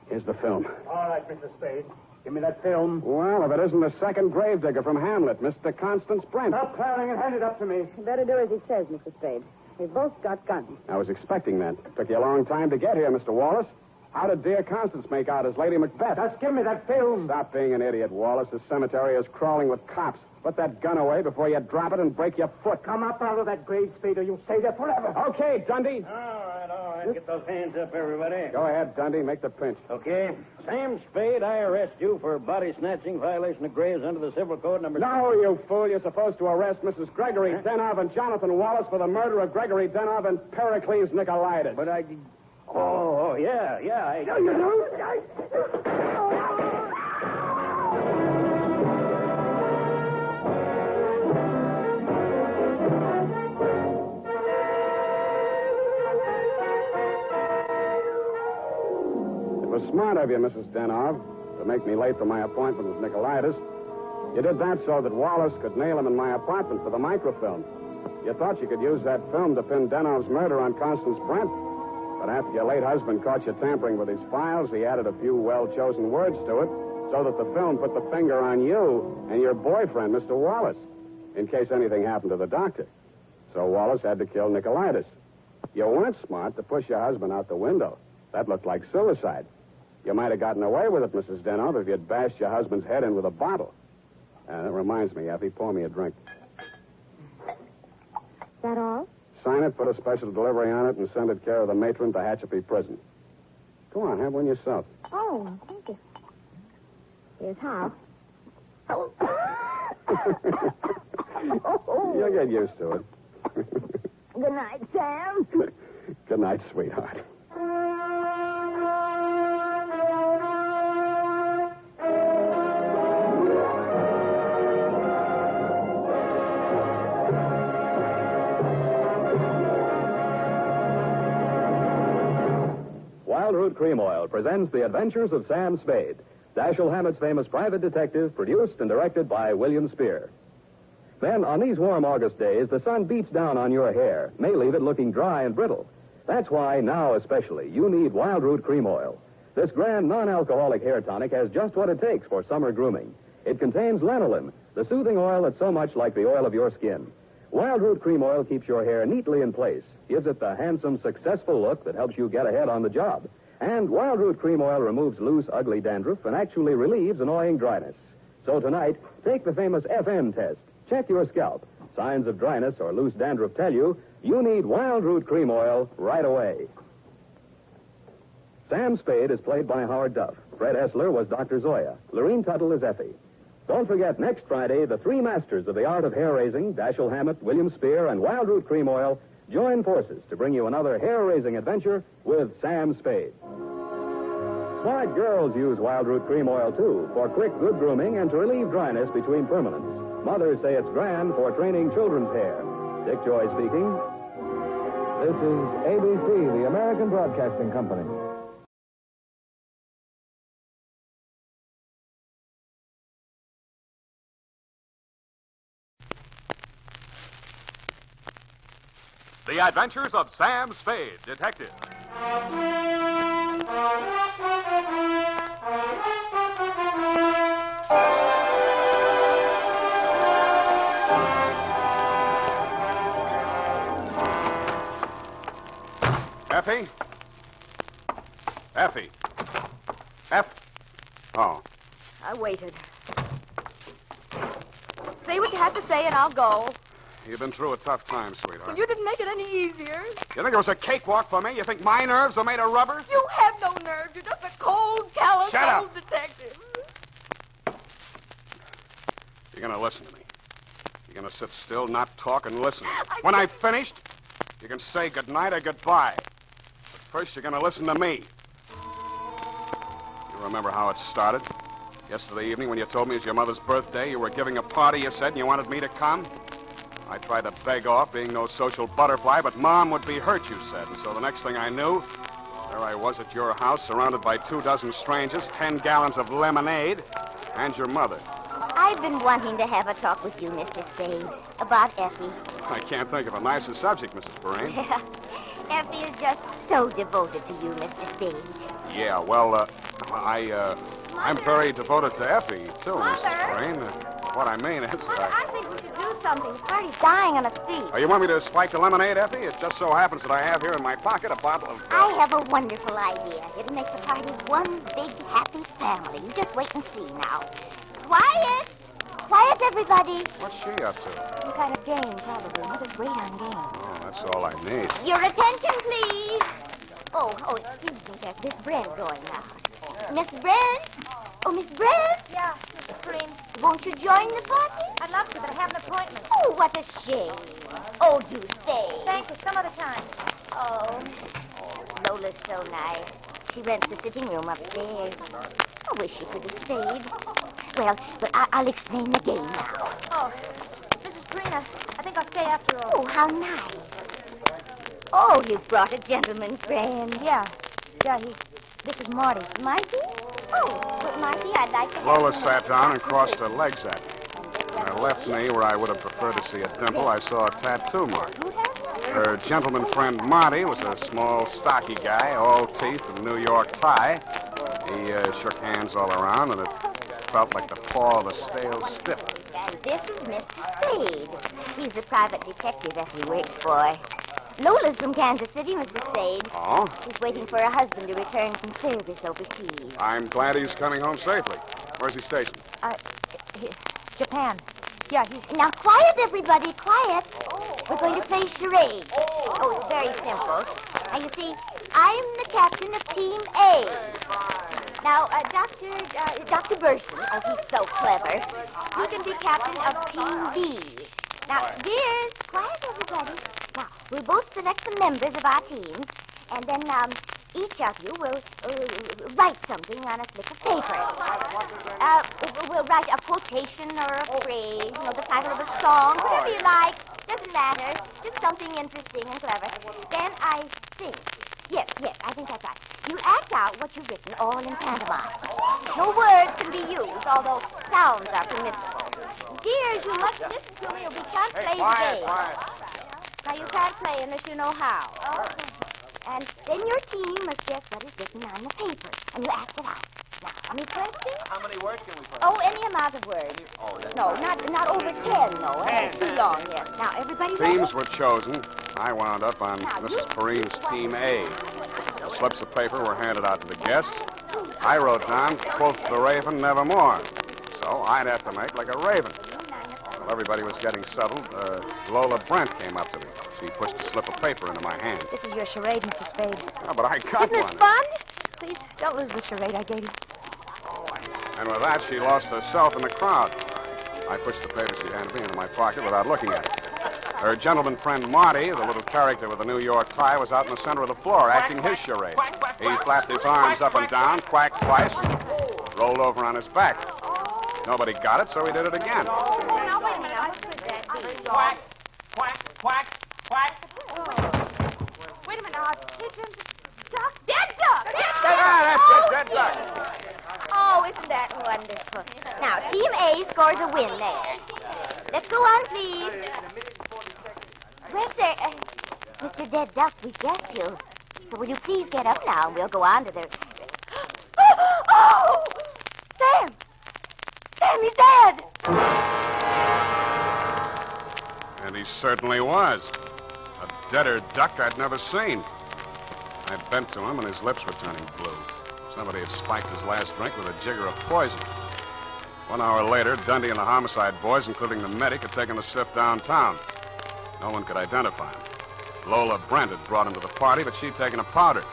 Here's the film. All right, Mr. Spade. Give me that film. Well, if it isn't the second gravedigger from Hamlet, Mr. Constance Brent. Stop clowning and hand it up to me. You better do as he says, Mr. Spade. We've both got guns. I was expecting that. Took you a long time to get here, Mr. Wallace. How did dear Constance make out as Lady Macbeth? Just give me that film. Stop being an idiot, Wallace. The cemetery is crawling with cops. Put that gun away before you drop it and break your foot. Come up out of that grave, Spade, or you'll stay there forever. Okay, Dundee. All right. Get those hands up, everybody. Go ahead, Dundee. Make the pinch. Okay. Sam Spade, I arrest you for body snatching, violation of graves under the Civil Code number... No, you fool. You're supposed to arrest Mrs. Gregory Denov and Jonathan Wallace for the murder of Gregory Denov and Pericles Nicolaitis. But I... Oh, yeah. No, you don't. It was smart of you, Mrs. Denov, to make me late for my appointment with Nicolaitis. You did that so that Wallace could nail him in my apartment for the microfilm. You thought you could use that film to pin Denov's murder on Constance Brent. But after your late husband caught you tampering with his files, he added a few well-chosen words to it so that the film put the finger on you and your boyfriend, Mr. Wallace, in case anything happened to the doctor. So Wallace had to kill Nicolaitis. You weren't smart to push your husband out the window. That looked like suicide. You might have gotten away with it, Mrs. Denov, if you'd bashed your husband's head in with a bottle. That reminds me, Effie, pour me a drink. Is that all? Sign it, put a special delivery on it, and send it care of the matron to Hatchapee Prison. Go on, have one yourself. Oh, thank you. Here's how. You'll get used to it. Good night, Sam. Good night, sweetheart. Wild Root Cream Oil presents The Adventures of Sam Spade, Dashiell Hammett's famous private detective, produced and directed by William Spear. Men, on these warm August days, the sun beats down on your hair, may leave it looking dry and brittle. That's why, now especially, you need Wild Root Cream Oil. This grand non-alcoholic hair tonic has just what it takes for summer grooming. It contains lanolin, the soothing oil that's so much like the oil of your skin. Wild Root Cream Oil keeps your hair neatly in place, gives it the handsome, successful look that helps you get ahead on the job. And Wild Root Cream Oil removes loose, ugly dandruff and actually relieves annoying dryness. So tonight, take the famous FM test. Check your scalp. Signs of dryness or loose dandruff tell you need Wild Root Cream Oil right away. Sam Spade is played by Howard Duff. Fred Essler was Dr. Zoya. Lorene Tuttle is Effie. Don't forget, next Friday, the three masters of the art of hair-raising, Dashiell Hammett, William Spear, and Wild Root Cream Oil, join forces to bring you another hair-raising adventure with Sam Spade. Smart girls use Wild Root Cream Oil, too, for quick, good grooming and to relieve dryness between permanents. Mothers say it's grand for training children's hair. Dick Joy speaking. This is ABC, the American Broadcasting Company. The Adventures of Sam Spade, Detective. Effie? Effie? Oh. I waited. Say what you have to say and I'll go. You've been through a tough time, sweetheart. Well, you didn't make it any easier. You think it was a cakewalk for me? You think my nerves are made of rubber? You have no nerves. You're just a cold, callous Shut up. old detective. You're going to listen to me. You're going to sit still, not talk, and listen. When I've finished, you can say goodnight or goodbye. But first, you're going to listen to me. You remember how it started? Yesterday evening when you told me it was your mother's birthday, you were giving a party, you said, and you wanted me to come? I tried to beg off, being no social butterfly, but Mom would be hurt, you said. And so the next thing I knew, there I was at your house, surrounded by 24 strangers, 10 gallons of lemonade, and your mother. I've been wanting to have a talk with you, Mr. Spade, about Effie. I can't think of a nicer subject, Mrs. Perrine. Effie is just so devoted to you, Mr. Spade. Yeah, well, I'm very devoted to Effie, too, Mrs. Perrine. What I mean is, I think we should do something. The party's dying on its feet. Oh, you want me to spike the lemonade, Effie? It just so happens that I have here in my pocket a bottle of... I have a wonderful idea. It'll make the party one big, happy family. You just wait and see now. Quiet! Quiet, everybody. What's she up to? Some kind of game, probably. Mother's great on games. Oh, that's all I need. Your attention, please. Oh, excuse me. There's Miss Brent going now. Miss Brent? Oh, Miss Brent? Yeah, Mrs. Green. Won't you join the party? I'd love to, but I have an appointment. Oh, what a shame. Oh, do stay. Thank you. Some other time. Oh, Lola's so nice. She rents the sitting room upstairs. I wish she could have stayed. Well, I'll explain the game now. Oh, Mrs. Green, I think I'll stay after all. Oh, how nice. Oh, you've brought a gentleman friend. Yeah, this is Marty. Marty? Oh, well, Marty, I'd like to have Lola sat down and crossed her legs at me. On her left knee, where I would have preferred to see a dimple, I saw a tattoo mark. Her gentleman friend Marty was a small, stocky guy, all teeth and New York tie. He shook hands all around, and it felt like the paw of a stale stiff. And this is Mr. Spade. He's the private detective that he works for. Lola's from Kansas City, Mr. Spade. Oh? She's waiting for her husband to return from service overseas. I'm glad he's coming home safely. Where's he stationed? Japan. Yeah, he's... Now, quiet, everybody, quiet. We're going to play charades. Oh, it's very simple. Now, you see, I'm the captain of Team A. Now, Dr. Burson, oh, he's so clever. He can be captain of Team B. Now, dears, quiet, everybody. Now, we'll both select the members of our teams, and then each of you will write something on a slip of paper. We'll write a quotation or a phrase, the title of a song, whatever you like. Doesn't matter. Just something interesting and clever. Then I think. Yes, I think that's right. You act out what you've written, all in pantomime. No words can be used, although sounds are permissible. Dears, you must listen to me or we can't play the game. Now, you can't play unless you know how. And then your team must guess what is written on the paper, and you act it out. Now, any questions? How many words can we play? Oh, any amount of words. No, not over 10, though. That's too long, yes. Now, everybody ready? Teams were chosen. I wound up on Mrs. Perrine's Team A. The slips of paper were handed out to the guests. I wrote down, quoth the raven, nevermore. So I'd have to make like a raven. While everybody was getting settled, Lola Brent came up to me. She pushed a slip of paper into my hand. This is your charade, Mr. Spade. Oh, but I got Isn't this one. fun? Please, don't lose the charade I gave you. And with that, she lost herself in the crowd. I pushed the paper she handed me into my pocket without looking at it. Her gentleman friend Marty, the little character with the New York tie, was out in the center of the floor acting his charade. He flapped his arms up and down, quacked twice, and rolled over on his back. Nobody got it, so he did it again. Now, wait a minute. How could that be? Quack, quack, quack, quack. Wait a minute. Pigeons, duck, dead duck. That's it, dead duck. Oh, isn't that wonderful? Now, Team A scores a win there. Let's go on, please. Well, sir, Mr. Dead Duck, we guessed you. So will you please get up now, and we'll go on to the... Oh! Sam! Sam, he's dead! And he certainly was. A deader duck I'd never seen. I bent to him, and his lips were turning blue. Somebody had spiked his last drink with a jigger of poison. 1 hour later, Dundee and the homicide boys, including the medic, had taken the stiff downtown. No one could identify him. Lola Brent had brought him to the party, but she'd taken a powder.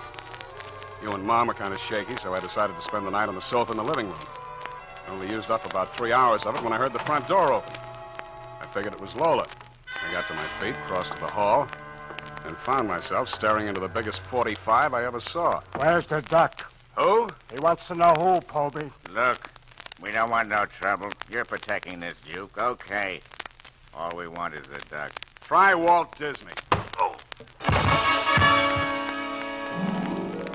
You and Mom were kind of shaky, so I decided to spend the night on the sofa in the living room. I only used up about 3 hours of it when I heard the front door open. I figured it was Lola. I got to my feet, crossed to the hall, and found myself staring into the biggest 45 I ever saw. Where's the duck? Who? He wants to know who, Poby. Look, we don't want no trouble. You're protecting this Duke. Okay. All we want is the duck. Try Walt Disney. Oh.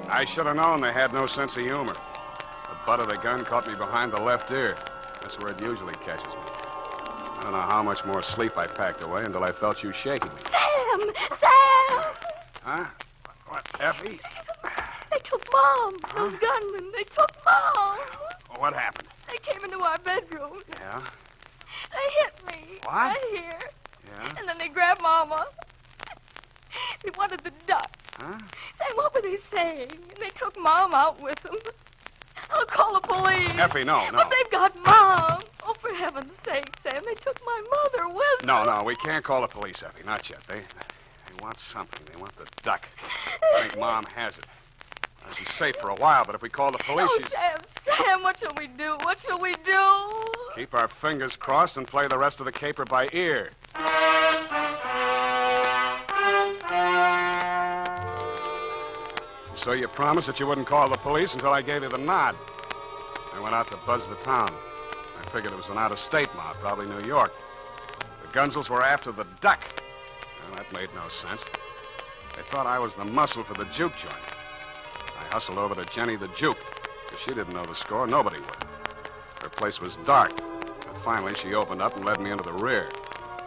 I should have known they had no sense of humor. The butt of the gun caught me behind the left ear. That's where it usually catches me. I don't know how much more sleep I packed away until I felt you shaking me. Sam! Sam! Huh? What, Effie? They took Mom. Those gunmen. They took Mom. What happened? They came into our bedroom. Yeah? They hit me. What? Right here. Yeah? And then they grabbed Mama. They wanted the duck. Huh? Sam, what were they saying? And they took Mom out with them. I'll call the police. Effie, no. But they've got Mom. Oh, for heaven's sake, Sam, they took my mother with them. No, we can't call the police, Effie. Not yet. They want something. They want the duck. I think Mom has it. Well, she's safe for a while, but if we call the police, Oh, she's... Sam, what shall we do? What shall we do? Keep our fingers crossed and play the rest of the caper by ear. So you promised that you wouldn't call the police until I gave you the nod. I went out to buzz the town. I figured it was an out-of-state mob, probably New York. The Gunzels were after the duck. Well, that made no sense. They thought I was the muscle for the juke joint. I hustled over to Jenny the Juke. If she didn't know the score, nobody would. Her place was dark. But finally, she opened up and led me into the rear.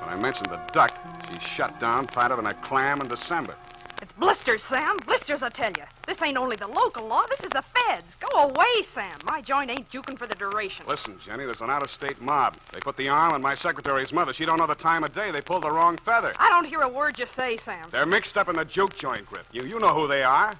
When I mentioned the duck, she shut down tighter than a clam in December. It's blisters, Sam. Blisters, I tell you. This ain't only the local law. This is the feds. Go away, Sam. My joint ain't juking for the duration. Listen, Jenny, there's an out-of-state mob. They put the arm on my secretary's mother. She don't know the time of day. They pulled the wrong feather. I don't hear a word you say, Sam. They're mixed up in the juke joint grip. You know who they are.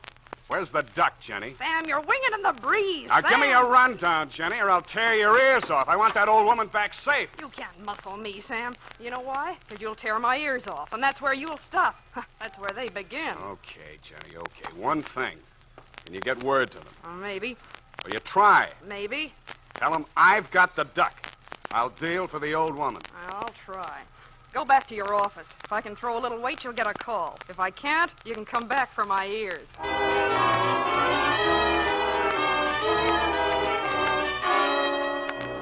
Where's the duck, Jenny? Sam, you're winging in the breeze, Now, Sam. give me a rundown, Jenny, or I'll tear your ears off. I want that old woman back safe. You can't muscle me, Sam. You know why? Because you'll tear my ears off, and that's where you'll stop. That's where they begin. Okay, Jenny, okay. One thing. Can you get word to them? Maybe. Well, you try. Maybe. Tell them I've got the duck. I'll deal for the old woman. I'll try. Go back to your office. If I can throw a little weight, you'll get a call. If I can't, you can come back for my ears.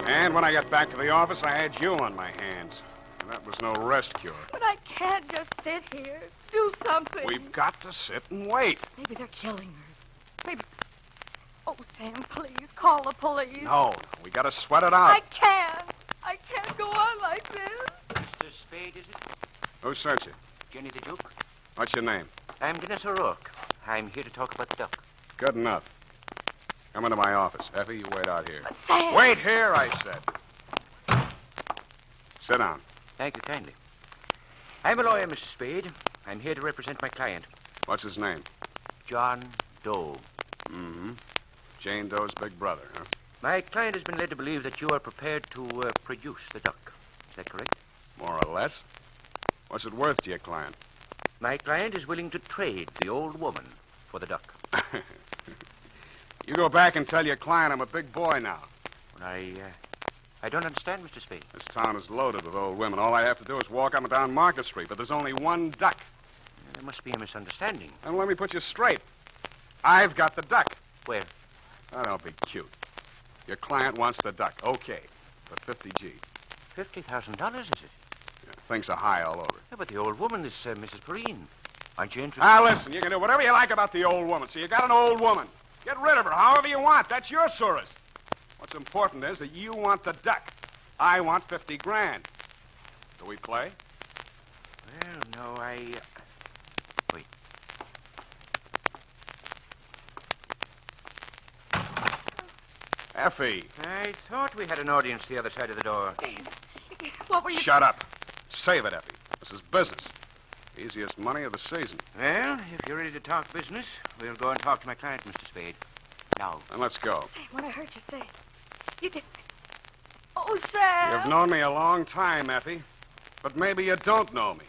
And when I got back to the office, I had you on my hands. And that was no rest cure. But I can't just sit here. Do something. We've got to sit and wait. Maybe they're killing her. Maybe... Oh, Sam, please, call the police. No, we got to sweat it out. I can't. I can't go on like this. Mr. Spade, is it? Who sent you? Jenny the Duke. What's your name? I'm Dennis O'Rourke. I'm here to talk about the duck. Good enough. Come into my office. Effie, you wait out here. Sam! Wait here, I said. Sit down. Thank you kindly. I'm a lawyer, Mr. Spade. I'm here to represent my client. What's his name? John Doe. Mm-hmm. Jane Doe's big brother, huh? My client has been led to believe that you are prepared to produce the duck. Is that correct? More or less. What's it worth to your client? My client is willing to trade the old woman for the duck. You go back and tell your client I'm a big boy now. Well, I don't understand, Mr. Spade. This town is loaded with old women. All I have to do is walk up and down Market Street, but there's only one duck. There must be a misunderstanding. And let me put you straight. I've got the duck. Where? Oh, don't be cute. Your client wants the duck. Okay. But 50 G. $50,000, is it? Yeah, things are high all over. Yeah, but the old woman is Mrs. Perrine. Aren't you interested? Now, listen, you can do whatever you like about the old woman. So you got an old woman. Get rid of her however you want. That's your Surus. What's important is that you want the duck. I want 50 grand. Do we play? Well, no, Wait. Effie. I thought we had an audience the other side of the door. What were you... Shut up. Save it, Effie. This is business. Easiest money of the season. Well, if you're ready to talk business, we'll go and talk to my client, Mr. Spade. Now. Then let's go. Sam, what I heard you say. You did... Oh, Sam. You've known me a long time, Effie. But maybe you don't know me.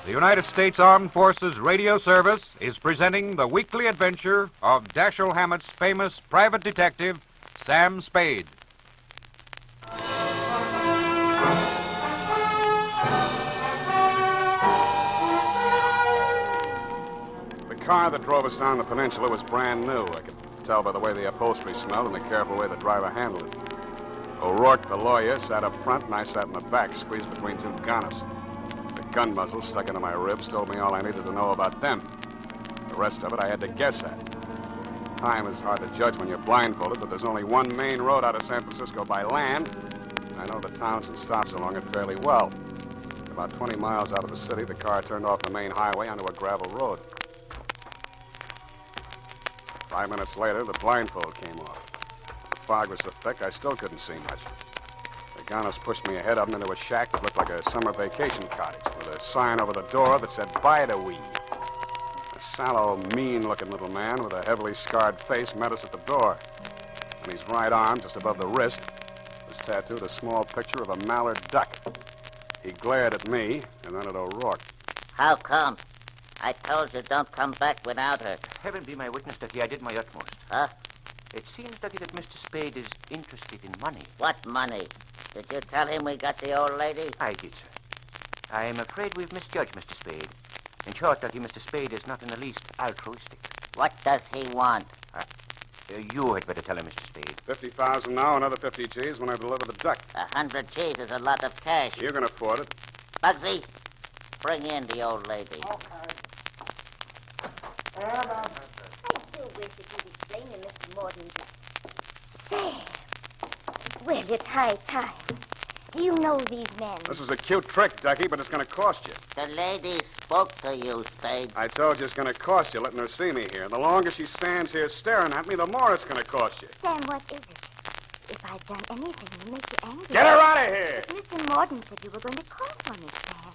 The United States Armed Forces Radio Service is presenting the weekly adventure of Dashiell Hammett's famous private detective, Sam Spade. car that drove us down the peninsula was brand new. I could tell by the way the upholstery smelled and the careful way the driver handled it. O'Rourke, the lawyer, sat up front, and I sat in the back, squeezed between two gunners. The gun muzzle stuck into my ribs told me all I needed to know about them. The rest of it I had to guess at. Time is hard to judge when you're blindfolded, but there's only one main road out of San Francisco by land. I know the towns and stops along it fairly well. About 20 miles out of the city, the car turned off the main highway onto a gravel road. 5 minutes later, the blindfold came off. The fog was so thick, I still couldn't see much. The gunners pushed me ahead of them into a shack that looked like a summer vacation cottage with a sign over the door that said, "Bide-a-wee." A sallow, mean-looking little man with a heavily scarred face met us at the door. On his right arm, just above the wrist, was tattooed a small picture of a mallard duck. He glared at me and then at O'Rourke. How come? I told you don't come back without her. Heaven be my witness, Ducky. I did my utmost. Huh? It seems, Ducky, that Mr. Spade is interested in money. What money? Did you tell him we got the old lady? I did, sir. I am afraid we've misjudged Mr. Spade. In short, Ducky, Mr. Spade is not in the least altruistic. What does he want? You had better tell him, Mr. Spade. 50,000 now, another 50 G's when I deliver the duck. 100 G's is a lot of cash. You can afford it. Bugsy, bring in the old lady. I do wish that you'd explain to Mr. Morton. Say, well, it's high time. Do you know these men? This was a cute trick, Ducky, but it's going to cost you. The lady spoke to you, Spade. I told you it's going to cost you letting her see me here. The longer she stands here staring at me, the more it's going to cost you. Sam, what is it? If I've done anything to make you angry... Get her out of here! Mr. Morton said you were going to call for me, Sam.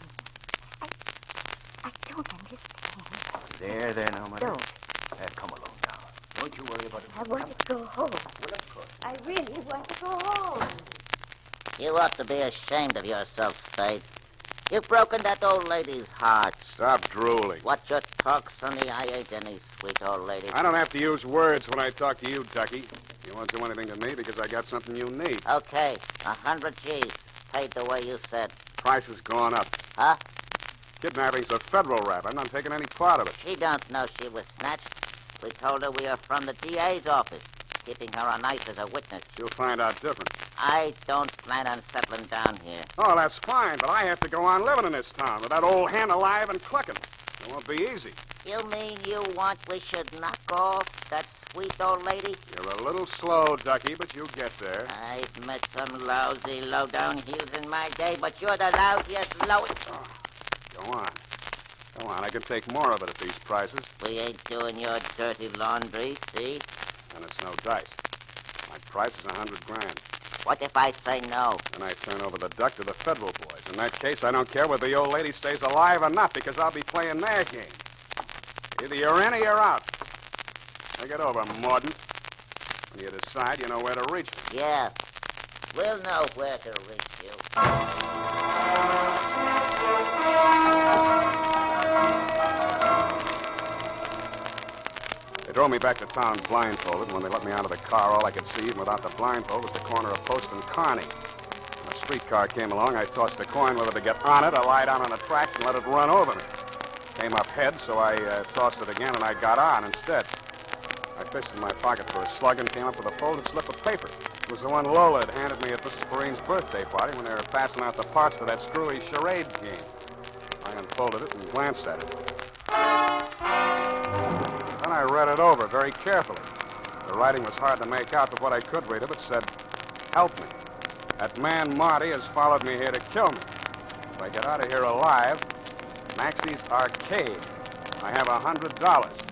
I don't understand. There, now, Mother. Don't. Come along now. Don't you worry about it. I want to go home. Well, of course. I really want to go home. You ought to be ashamed of yourself, Spade. You've broken that old lady's heart. Stop drooling. What you talk, Sonny, I ain't any sweet old lady. I don't have to use words when I talk to you, Ducky. You won't do anything to me because I got something you need. Okay, 100 G's. Paid the way you said. Price has gone up. Huh? Kidnapping's a federal rap. I'm not taking any part of it. She don't know she was snatched. We told her we are from the DA's office, keeping her on ice as a witness. She'll find out different. I don't plan on settling down here. Oh, that's fine, but I have to go on living in this town with that old hen alive and clucking. It won't be easy. You mean you want we should knock off that sweet old lady? You're a little slow, Ducky, but you'll get there. I've met some lousy, low-down heels in my day, but you're the lousiest, lowest... Oh, go on. Go on, I can take more of it at these prices. We ain't doing your dirty laundry, see? And it's no dice. My price is $100,000. What if I say no? Then I turn over the duck to the federal boys. In that case, I don't care whether the old lady stays alive or not, because I'll be playing their game. Either you're in or you're out. Think it over, Mordant. When you decide, you know where to reach me. Yeah. We'll know where to reach you. They drove me back to town blindfolded. When they let me out of the car, all I could see, even without the blindfold, was the corner of Post and Kearney. When a streetcar came along, I tossed a coin whether to get on it or lie down on the tracks and let it run over me. Came up head, so I tossed it again, and I got on instead. I fished in my pocket for a slug and came up with a folded slip of paper. It was the one Lola had handed me at Mrs. Perrine's birthday party when they were passing out the parts for that screwy charades game. I unfolded it and glanced at it. Then I read it over very carefully. The writing was hard to make out, but what I could read of it said, "Help me. That man Marty has followed me here to kill me. If I get out of here alive, Maxie's Arcade. I have $100.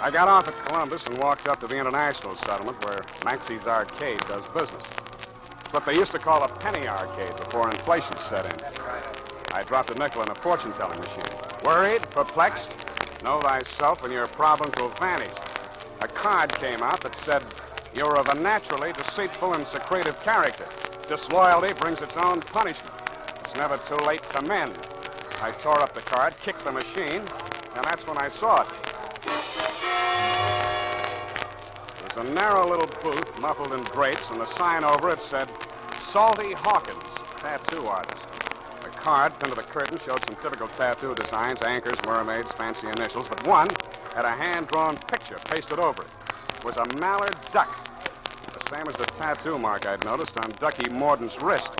I got off at Columbus and walked up to the International Settlement where Maxie's Arcade does business. It's what they used to call a penny arcade before inflation set in. I dropped a nickel in a fortune-telling machine. Worried, perplexed, know thyself and your problems will vanish. A card came out that said, "You're of a naturally deceitful and secretive character. Disloyalty brings its own punishment. It's never too late to mend." I tore up the card, kicked the machine, and that's when I saw it. It was a narrow little booth muffled in drapes, and the sign over it said, "Salty Hawkins, tattoo artist. The card pinned to the curtain showed some typical tattoo designs, anchors, mermaids, fancy initials, but one had a hand-drawn picture pasted over it. It was a mallard duck, the same as the tattoo mark I'd noticed on Ducky Morden's wrist.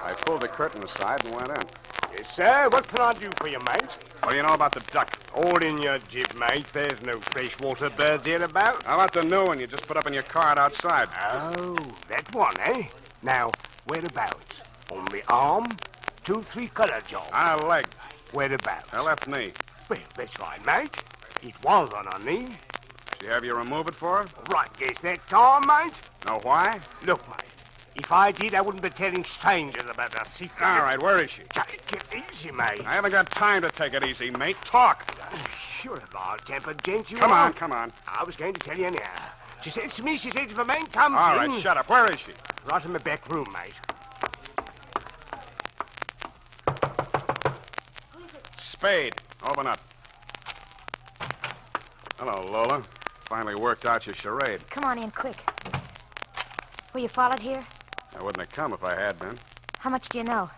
I pulled the curtain aside and went in. Yes, sir. What can I do for you, mate? What do you know about the duck? All in your jib, mate. There's no freshwater birds here about. How about the new one you just put up in your card outside? Oh, that one, eh? Now, whereabouts? On the arm? 2-3 color job. On a leg. Whereabouts? A left knee. Well, that's right, mate. It was on her knee. Did you have you remove it for her? Right, guess that time, mate. Know why? Look, mate. If I did, I wouldn't be telling strangers about our secret. All right, where is she? Take it easy, mate. I haven't got time to take it easy, mate. Talk. Sure, a mild-tempered gent you Come are. on, come on. I was going to tell you now. She says to me, if a man comes All in... right, shut up. Where is she? Right in the back room, mate. Spade. Open up. Hello, Lola. Finally worked out your charade. Come on in, quick. Were you followed here? I wouldn't have come if I had been. How much do you know?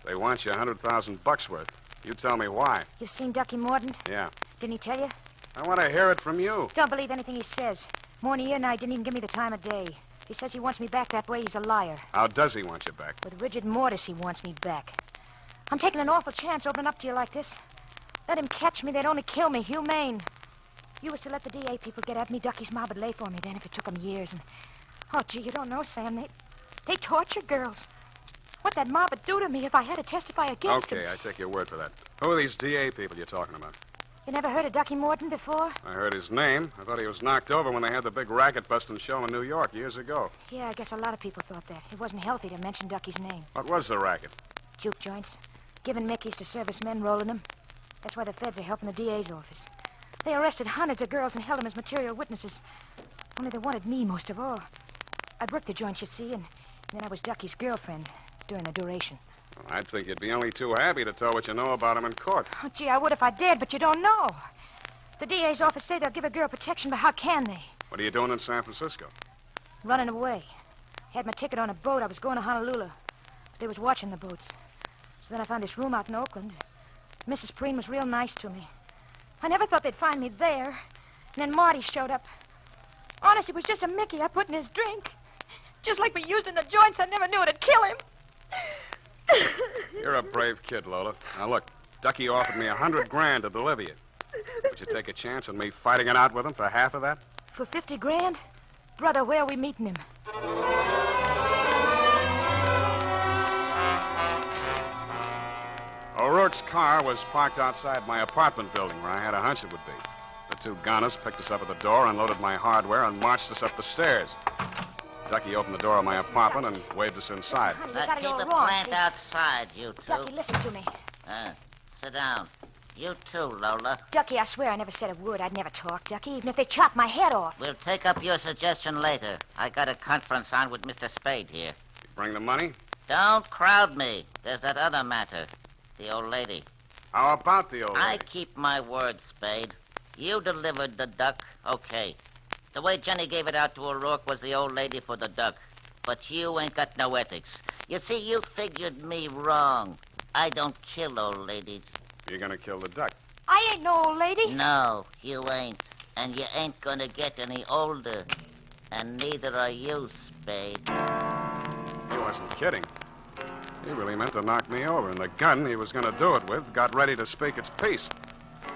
They want you $100,000 worth. You tell me why. You've seen Ducky Mordaunt? Yeah. Didn't he tell you? I want to hear it from you. Don't believe anything he says. More than a year now, he didn't even give me the time of day. If he says he wants me back that way, he's a liar. How does he want you back? With rigid mortis, he wants me back. I'm taking an awful chance opening up to you like this. Let him catch me, they'd only kill me, humane. You was to let the DA people get at me, Ducky's mob would lay for me then if it took them years. And oh, gee, you don't know, Sam. They torture girls. What that mob would do to me if I had to testify against him. Okay, I take your word for that. Who are these DA people you're talking about? You never heard of Ducky Mordaunt before? I heard his name. I thought he was knocked over when they had the big racket-busting show in New York years ago. Yeah, I guess a lot of people thought that. It wasn't healthy to mention Ducky's name. What was the racket? Juke joints. Giving Mickeys to servicemen, rolling them. That's why the feds are helping the DA's office. They arrested hundreds of girls and held them as material witnesses. Only they wanted me most of all. I'd worked the joint, you see, and then I was Ducky's girlfriend during the duration. Well, I'd think you'd be only too happy to tell what you know about him in court. Oh, gee, I would if I did, but you don't know. The DA's office say they'll give a girl protection, but how can they? What are you doing in San Francisco? Running away. Had my ticket on a boat. I was going to Honolulu. They was watching the boats. So then I found this room out in Oakland. Mrs. Preen was real nice to me. I never thought they'd find me there. And then Marty showed up. Honest, it was just a Mickey I put in his drink. Just like we used in the joints, I never knew it'd kill him. You're a brave kid, Lola. Now, look, Ducky offered me $100,000 to deliver you. Would you take a chance on me fighting it out with him for half of that? For $50,000? Brother, where are we meeting him? O'Rourke's car was parked outside my apartment building where I had a hunch it would be. The two gunners picked us up at the door, unloaded my hardware, and marched us up the stairs. Ducky opened the door of my apartment and waved us inside. Honey, you got it keep all the wrong. plant See? outside, you two. Ducky, listen to me. Sit down. You too, Lola. Ducky, I swear I never said a word. I'd never talk, Ducky, even if they chopped my head off. We'll take up your suggestion later. I got a conference on with Mr. Spade here. You bring the money? Don't crowd me. There's that other matter. The old lady. How about the old lady? I keep my word, Spade. You delivered the duck, okay. The way Jenny gave it out to O'Rourke was the old lady for the duck. But you ain't got no ethics. You see, you figured me wrong. I don't kill old ladies. You're gonna kill the duck. I ain't no old lady. No, you ain't. And you ain't gonna get any older. And neither are you, Spade. He wasn't kidding. He really meant to knock me over, and the gun he was gonna do it with got ready to speak its piece.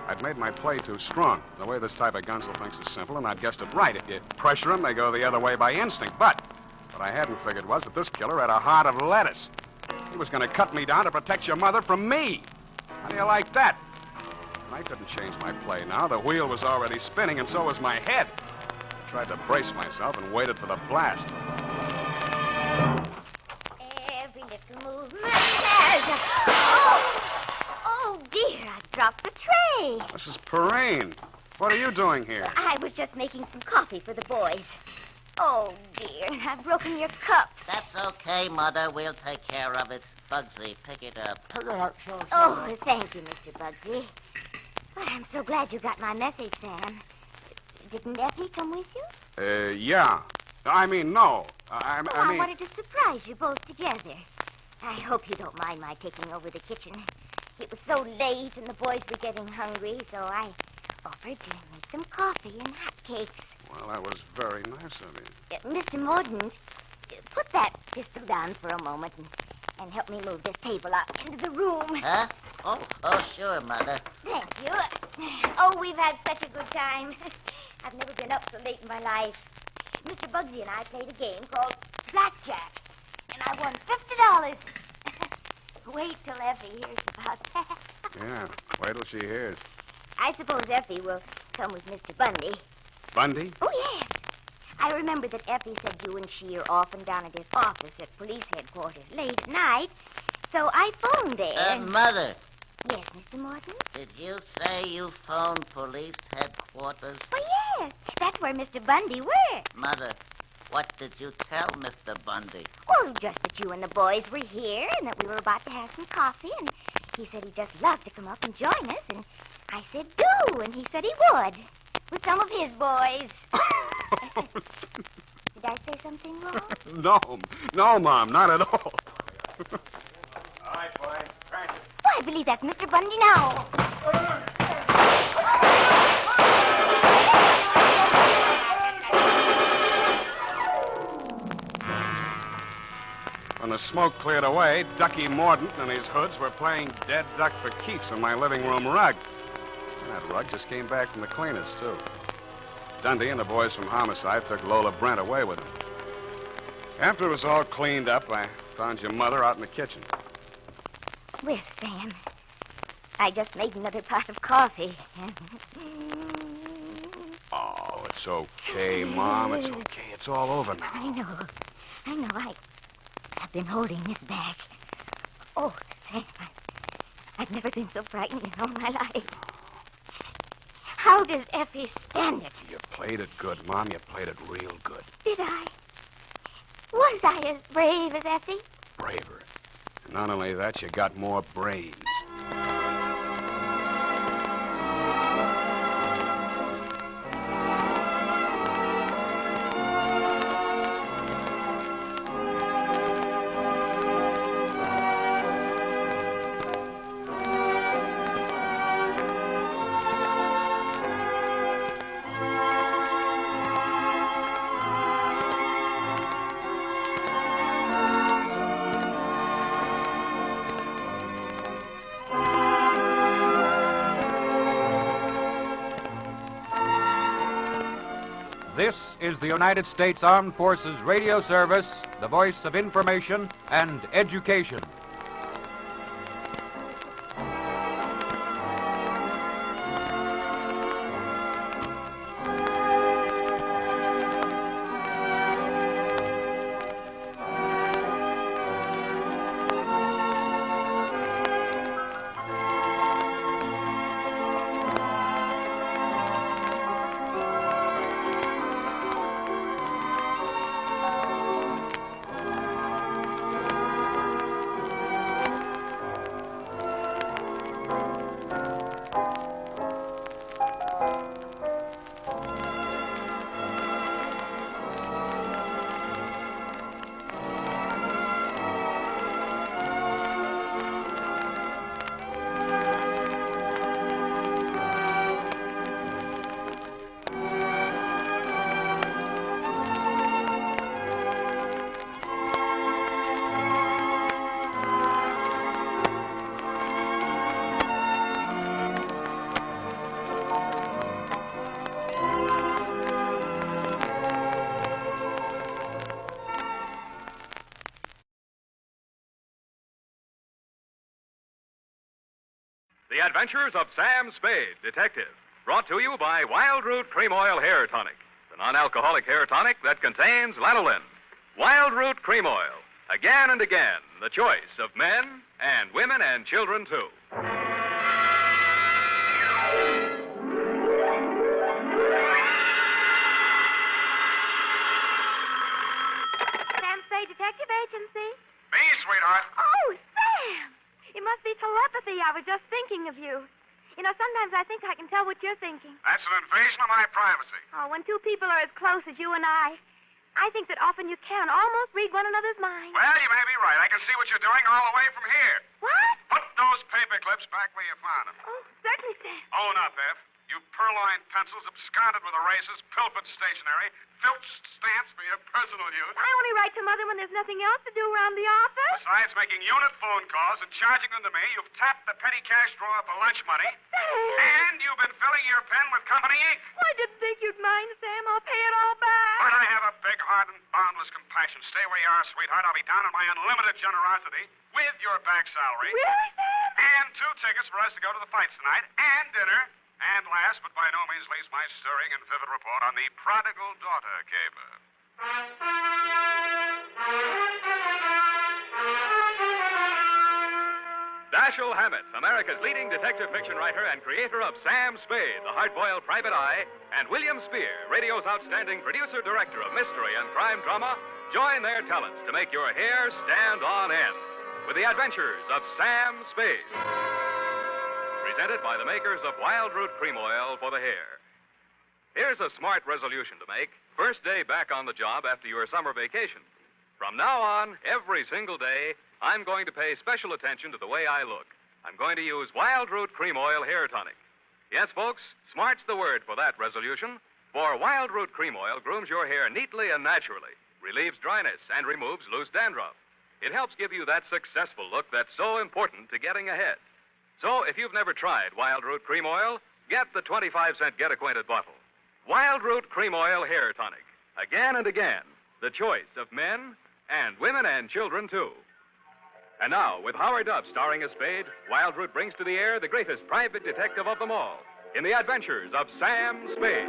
I'd made my play too strong. The way this type of gunsel thinks is simple, and I'd guessed it right. If you pressure them, they go the other way by instinct. But what I hadn't figured was that this killer had a heart of lettuce. He was gonna cut me down to protect your mother from me. How do you like that? I couldn't change my play now. The wheel was already spinning, and so was my head. I tried to brace myself and waited for the blast. Every little movement. Oh, dear, I've dropped the tray. Mrs. Perrine, what are you doing here? I was just making some coffee for the boys. Oh, dear, I've broken your cups. That's okay, Mother. We'll take care of it. Bugsy, pick it up. Oh, thank you, Mr. Bugsy. Well, I'm so glad you got my message, Sam. Didn't Effie come with you? Yeah. I mean, no. I I wanted to surprise you both together. I hope you don't mind my taking over the kitchen. It was so late and the boys were getting hungry, so I offered to make them coffee and hotcakes. Well, that was very nice of you. Mr. Mordaunt, put that pistol down for a moment and help me move this table out into the room. Huh? Oh, sure, Mother. Thank you. Oh, we've had such a good time. I've never been up so late in my life. Mr. Bugsy and I played a game called Blackjack, and I won $50. Wait till Effie hears about that. Yeah, wait till she hears. I suppose Effie will come with Mr. Bundy. Bundy? Oh, yes. I remember that Effie said you and she are often down at his office at police headquarters late at night, so I phoned there. Mother. Yes, Mr. Morton? Did you say you phoned police headquarters? Oh, yes. That's where Mr. Bundy works. Mother, what did you tell Mr. Bundy? Well, just that you and the boys were here and that we were about to have some coffee, and he said he'd just love to come up and join us, and I said do, and he said he would, with some of his boys. Did I say something wrong? No, Mom, not at all. All right, boy. Crash it. Oh, I believe that's Mr. Bundy now. When the smoke cleared away, Ducky Mordaunt and his hoods were playing dead duck for keeps on my living room rug. And that rug just came back from the cleaners, too. Dundee and the boys from Homicide took Lola Brent away with them. After it was all cleaned up, I found your mother out in the kitchen. Well, Sam, I just made another pot of coffee. Oh, it's okay, Mom. It's okay. It's all over now. I know. I've been holding this back. Oh, Sam, I've never been so frightened in all my life. How does Effie stand it? You played it good, Mom. You played it real good. Did I? Was I as brave as Effie? Braver. And not only that, you got more brains. This is the United States Armed Forces Radio Service, the voice of information and education. The Adventures of Sam Spade, Detective. Brought to you by Wild Root Cream Oil Hair Tonic, the non-alcoholic hair tonic that contains lanolin. Wild Root Cream Oil. Again and again, the choice of men and women and children, too. Sam Spade Detective Agency. Me, sweetheart. Oh, Sam! It must be telepathy. I was just thinking of you. You know, sometimes I think I can tell what you're thinking. That's an invasion of my privacy. Oh, when two people are as close as you and I think that often you can almost read one another's mind. Well, you may be right. right. I can see what you're doing all the way from here. What? Put those paper clips back where you found them. Oh, certainly, Sam. Own up, F. You purloined pencils, absconded with erasers, pilfered stationery, filched stamps for your personal use. I only write to Mother when there's nothing else to do around the office. Besides making unit phone calls and charging them to me, you've tapped the petty cash drawer for lunch money. Sam! And you've been filling your pen with company ink. I didn't think you'd mind, Sam. I'll pay it all back. But I have a big heart and boundless compassion. Stay where you are, sweetheart. I'll be down on my unlimited generosity with your back salary. Really, Sam? And 2 tickets for us to go to the fights tonight, and dinner. And last, but by no means least, my stirring and vivid report on the prodigal daughter caper. Dashiell Hammett, America's leading detective fiction writer and creator of Sam Spade, the hard-boiled private eye, and William Spear, radio's outstanding producer-director of mystery and crime drama, join their talents to make your hair stand on end with the adventures of Sam Spade. Presented by the makers of Wild Root Cream Oil for the hair. Here's a smart resolution to make. First day back on the job after your summer vacation. From now on, every single day, I'm going to pay special attention to the way I look. I'm going to use Wild Root Cream Oil Hair Tonic. Yes, folks, smart's the word for that resolution. For Wild Root Cream Oil grooms your hair neatly and naturally, relieves dryness, and removes loose dandruff. It helps give you that successful look that's so important to getting ahead. So, if you've never tried Wild Root Cream Oil, get the 25-cent get-acquainted bottle. Wild Root Cream Oil Hair Tonic. Again and again, the choice of men and women and children, too. And now, with Howard Duff starring as Spade, Wild Root brings to the air the greatest private detective of them all in the adventures of Sam Spade.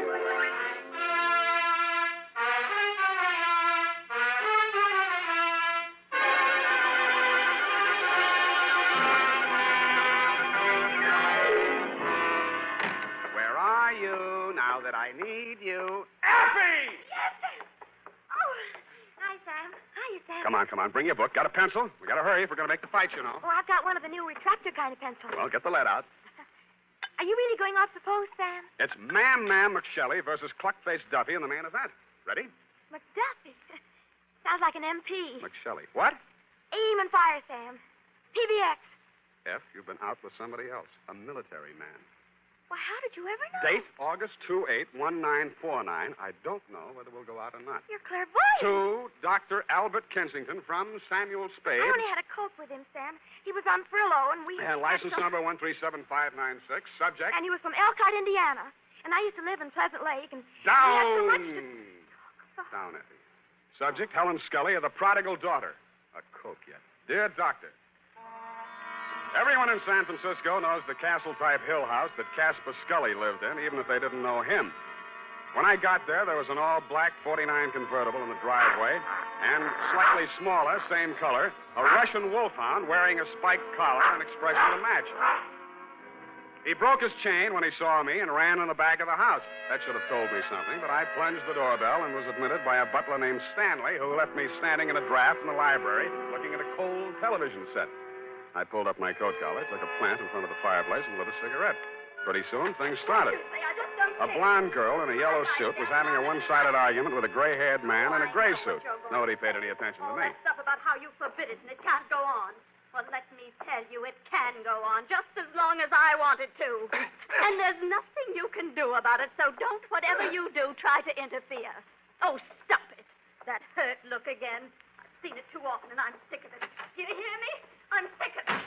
That I need you. Effie! Yes, Sam. Oh, hi, Sam. Hiya, Sam. Come on. Bring your book. Got a pencil? We got to hurry if we're going to make the fight, you know. Oh, I've got one of the new retractor kind of pencils. Well, get the lead out. Are you really going off the post, Sam? It's Ma'am McShelly versus Cluck-Faced Duffy in the main event. Ready? McDuffie. Sounds like an MP. McShelly. What? Aim and fire, Sam. PBX. F, you've been out with somebody else. A military man. Well, how did you ever know? Date, August 28-1949. I don't know whether we'll go out or not. You're clairvoyant. To Dr. Albert Kensington from Samuel Spade. I only had a coat with him, Sam. He was on furlough, and we... And license number 137596. Subject? And he was from Elkhart, Indiana. And I used to live in Pleasant Lake, and... Down! I had so much to... Down, Effie. Subject, Helen Scully of the prodigal daughter. A Coke yet. Dear Doctor, everyone in San Francisco knows the castle-type hill house that Caspar Scully lived in, even if they didn't know him. When I got there was an all-black 49 convertible in the driveway, and slightly smaller, same color, a Russian wolfhound wearing a spiked collar and expression to match. He broke his chain when he saw me and ran in the back of the house. That should have told me something, but I plunged the doorbell and was admitted by a butler named Stanley, who left me standing in a draft in the library looking at a cold television set. I pulled up my coat collar, took a plant in front of the fireplace, and lit a cigarette. Pretty soon, things started. A blonde girl in a yellow suit was having a one-sided argument with a gray-haired man in a gray suit. Nobody paid any attention to me. Stuff about how you forbid it and it can't go on. Well, let me tell you, it can go on just as long as I want it to. And there's nothing you can do about it, so don't, whatever you do, try to interfere. Oh, stop it. That hurt look again. I've seen it too often, and I'm sick of it. You hear me? I'm sick of it.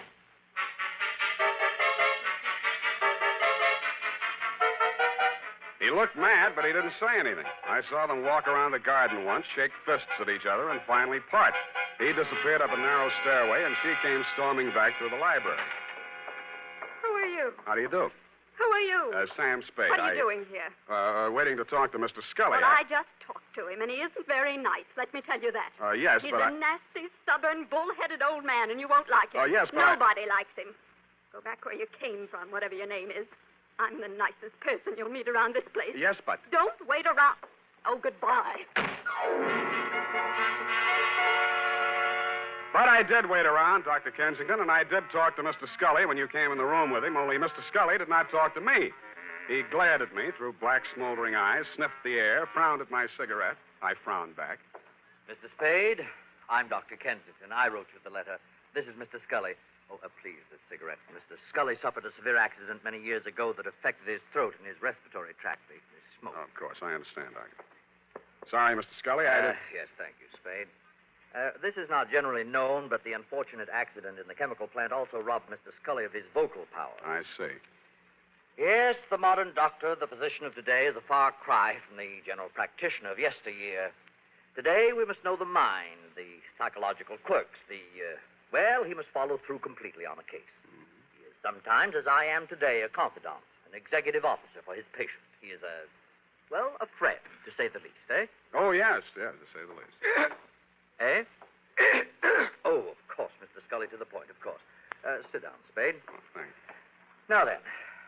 He looked mad, but he didn't say anything. I saw them walk around the garden once, shake fists at each other, and finally part. He disappeared up a narrow stairway, and she came storming back through the library. Who are you? How do you do? Who are you? Sam Spade. What are you doing here? Waiting to talk to Mr. Scully. Well, I just talked to him, and he isn't very nice. Let me tell you that. Yes, He's but a nasty, stubborn, bull-headed old man, and you won't like him. Yes, but Nobody likes him. Go back where you came from, whatever your name is. I'm the nicest person you'll meet around this place. Yes, but... Don't wait around. Oh, goodbye. But I did wait around, Dr. Kensington, and I did talk to Mr. Scully when you came in the room with him, only Mr. Scully did not talk to me. He glared at me through black, smoldering eyes, sniffed the air, frowned at my cigarette. I frowned back. Mr. Spade, I'm Dr. Kensington. I wrote you the letter. This is Mr. Scully. Oh, please, this cigarette. Mr. Scully suffered a severe accident many years ago that affected his throat and his respiratory tract. He smoked. Oh, of course, I understand, Doctor. Sorry, Mr. Scully, I did... Yes, thank you, Spade. This is not generally known, but the unfortunate accident in the chemical plant also robbed Mr. Scully of his vocal power. I see. Yes, the modern doctor, the physician of today, is a far cry from the general practitioner of yesteryear. Today, we must know the mind, the psychological quirks, well, he must follow through completely on a case. He is sometimes, as I am today, a confidant, an executive officer for his patient. He is a friend, to say the least, eh? Oh, yes, to say the least. Eh? Oh, of course, Mr. Scully, to the point, of course. Sit down, Spade. Oh, thanks. Now then,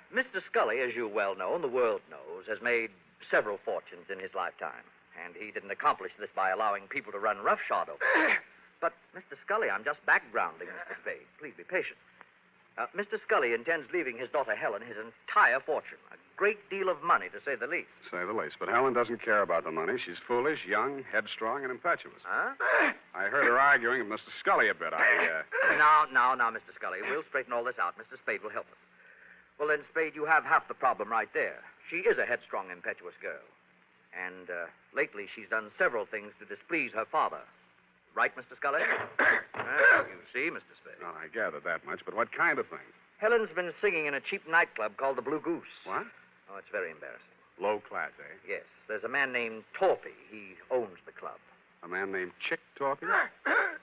Mr. Scully, as you well know, and the world knows, has made several fortunes in his lifetime. And he didn't accomplish this by allowing people to run roughshod over him. But, Mr. Scully, I'm just backgrounding Mr. Spade. Please be patient. Mr. Scully intends leaving his daughter Helen his entire fortune. A great deal of money, to say the least. Say the least. But Helen doesn't care about the money. She's foolish, young, headstrong, and impetuous. Huh? I heard her arguing with Mr. Scully a bit. Now, Mr. Scully. We'll straighten all this out. Mr. Spade will help us. Well, then, Spade, you have half the problem right there. She is a headstrong, impetuous girl. And lately she's done several things to displease her father. Right, Mr. Scully? You see, Mr. Spade. Well, I gathered that much, but what kind of thing? Helen's been singing in a cheap nightclub called the Blue Goose. What? Oh, it's very embarrassing. Low class, eh? Yes. There's a man named Torpy. He owns the club. A man named Chick Torpy?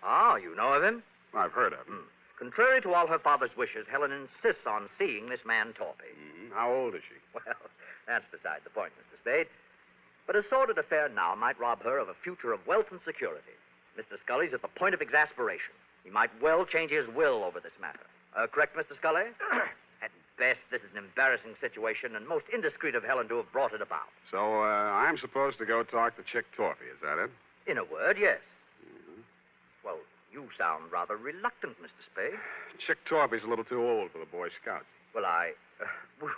Ah, you know of him? I've heard of him. Contrary to all her father's wishes, Helen insists on seeing this man Torpy. How old is she? Well, that's beside the point, Mr. Spade. But a sordid affair now might rob her of a future of wealth and security. Mr. Scully's at the point of exasperation. He might well change his will over this matter. Correct, Mr. Scully? At best, this is an embarrassing situation, and most indiscreet of Helen to have brought it about. So, I'm supposed to go talk to Chick Torpy, is that it? In a word, yes. Well, you sound rather reluctant, Mr. Spade. Chick Torpy's a little too old for the Boy Scouts. Well,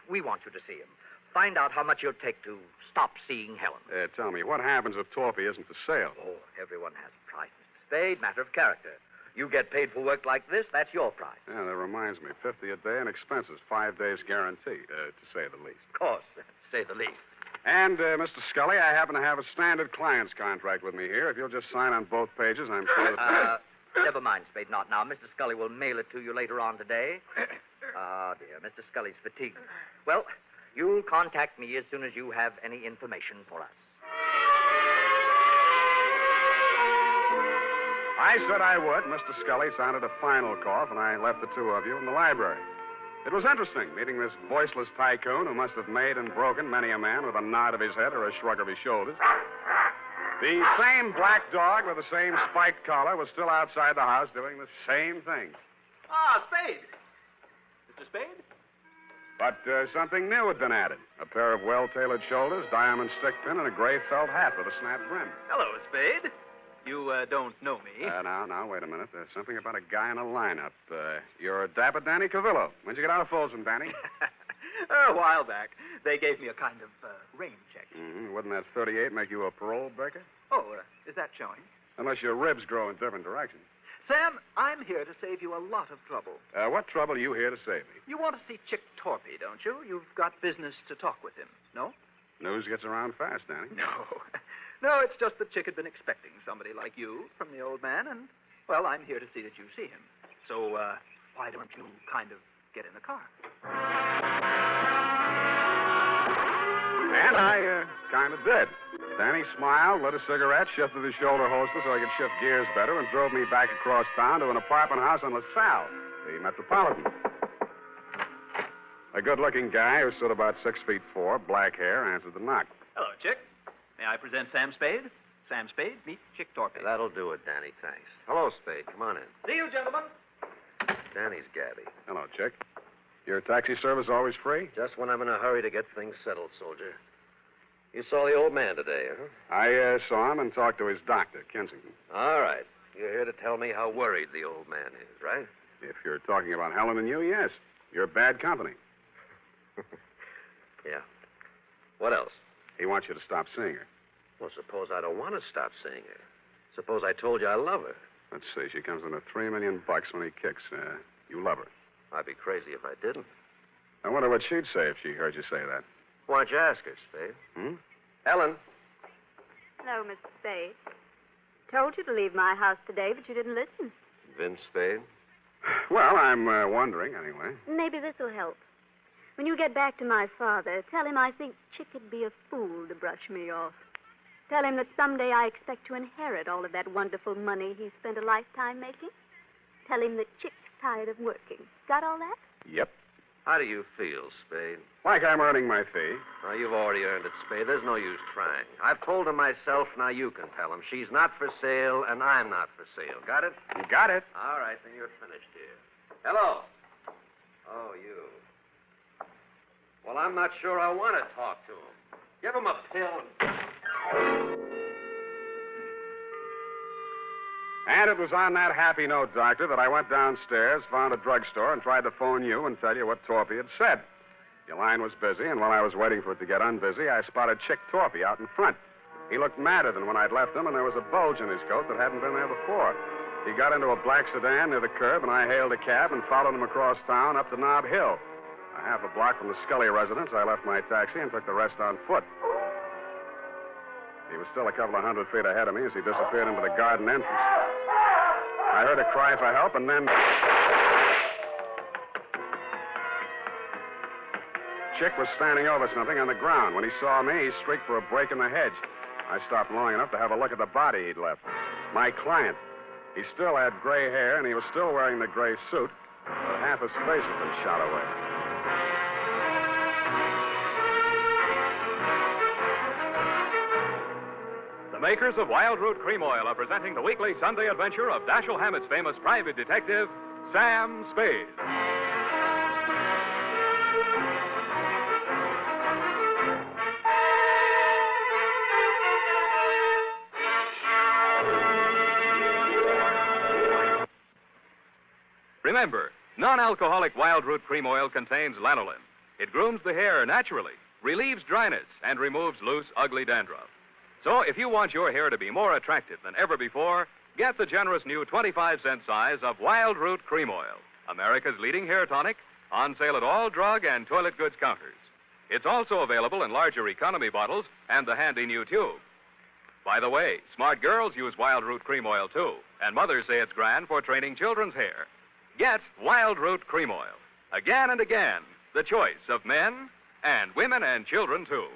we want you to see him. Find out how much you'll take to stop seeing Helen. Tell me, what happens if Torpy isn't for sale? Oh, everyone has a price, Mr. Spade. Matter of character. You get paid for work like this, that's your price. Yeah, that reminds me. 50 a day and expenses. 5 days guaranteed, to say the least. Of course, to say the least. And, Mr. Scully, I happen to have a standard client's contract with me here. If you'll just sign on both pages, I'm sure that... Never mind, Spade, not now. Mr. Scully will mail it to you later on today. Ah, dear, Mr. Scully's fatigued. Well, you'll contact me as soon as you have any information for us. I said I would. Mr. Scully sounded a final cough, and I left the two of you in the library. It was interesting, meeting this voiceless tycoon who must have made and broken many a man with a nod of his head or a shrug of his shoulders. The same black dog with the same spiked collar was still outside the house doing the same thing. Ah, Spade. Mr. Spade? But something new had been added. A pair of well-tailored shoulders, diamond stick pin, and a gray felt hat with a snap brim. Hello, Spade. You don't know me. Now, wait a minute. There's something about a guy in a lineup. You're Dapper Danny Cavillo. When'd you get out of Folsom, Danny? A while back. They gave me a kind of rain check. Wouldn't that 38 make you a parole breaker? Oh, is that showing? Unless your ribs grow in different directions. Sam, I'm here to save you a lot of trouble. What trouble are you here to save me? You want to see Chick Torpy, don't you? You've got business to talk with him, no? News gets around fast, Danny. No, it's just that Chick had been expecting somebody like you from the old man, and, well, I'm here to see that you see him. So, why don't you kind of get in the car? And I kind of did. Danny smiled, lit a cigarette, shifted his shoulder holster so I could shift gears better, and drove me back across town to an apartment house on LaSalle, the Metropolitan. A good-looking guy who stood about 6'4", black hair, answered the knock. Hello, Chick. May I present Sam Spade? Sam Spade, meet Chick Torpy. That'll do it, Danny, thanks. Hello, Spade. Come on in. See you, gentlemen. Danny's Gabby. Hello, Chick. Your taxi service always free? Just when I'm in a hurry to get things settled, soldier. You saw the old man today, huh? I saw him and talked to his doctor, Kensington. All right. You're here to tell me how worried the old man is, right? If you're talking about Helen and you, yes. You're bad company. Yeah. What else? He wants you to stop seeing her. Well, suppose I don't want to stop seeing her. Suppose I told you I love her. Let's see. She comes in at $3 million when he kicks. You love her. I'd be crazy if I didn't. I wonder what she'd say if she heard you say that. Why don't you ask her, Spade? Ellen. Hello, Mr. Spade. Told you to leave my house today, but you didn't listen. Vince Spade? Well, I'm wondering, anyway. Maybe this will help. When you get back to my father, tell him I think Chick'd be a fool to brush me off. Tell him that someday I expect to inherit all of that wonderful money he spent a lifetime making. Tell him that Chick's tired of working. Got all that? Yep. How do you feel, Spade? Like I'm earning my fee. Well, you've already earned it, Spade. There's no use trying. I've told him myself, now you can tell him. She's not for sale, and I'm not for sale. Got it? You got it. All right, then you're finished here. Hello. Oh, you. Well, I'm not sure I want to talk to him. Give him a pill and... And it was on that happy note, Doctor, that I went downstairs, found a drugstore, and tried to phone you and tell you what Torpy had said. Your line was busy, and while I was waiting for it to get unbusy, I spotted Chick Torpy out in front. He looked madder than when I'd left him, and there was a bulge in his coat that hadn't been there before. He got into a black sedan near the curb, and I hailed a cab and followed him across town up to Nob Hill. A half a block from the Scully residence, I left my taxi and took the rest on foot. He was still a couple of 100 feet ahead of me as he disappeared into the garden entrance. I heard a cry for help, and then... Chick was standing over something on the ground. When he saw me, he shrieked for a break in the hedge. I stopped long enough to have a look at the body he'd left. My client. He still had gray hair, and he was still wearing the gray suit, but half his face had been shot away. The makers of Wild Root Cream Oil are presenting the weekly Sunday adventure of Dashiell Hammett's famous private detective, Sam Spade. Remember, non-alcoholic Wild Root Cream Oil contains lanolin. It grooms the hair naturally, relieves dryness, and removes loose, ugly dandruff. So if you want your hair to be more attractive than ever before, get the generous new 25-cent size of Wild Root Cream Oil, America's leading hair tonic, on sale at all drug and toilet goods counters. It's also available in larger economy bottles and the handy new tube. By the way, smart girls use Wild Root Cream Oil, too, and mothers say it's grand for training children's hair. Get Wild Root Cream Oil. Again and again, the choice of men and women and children, too.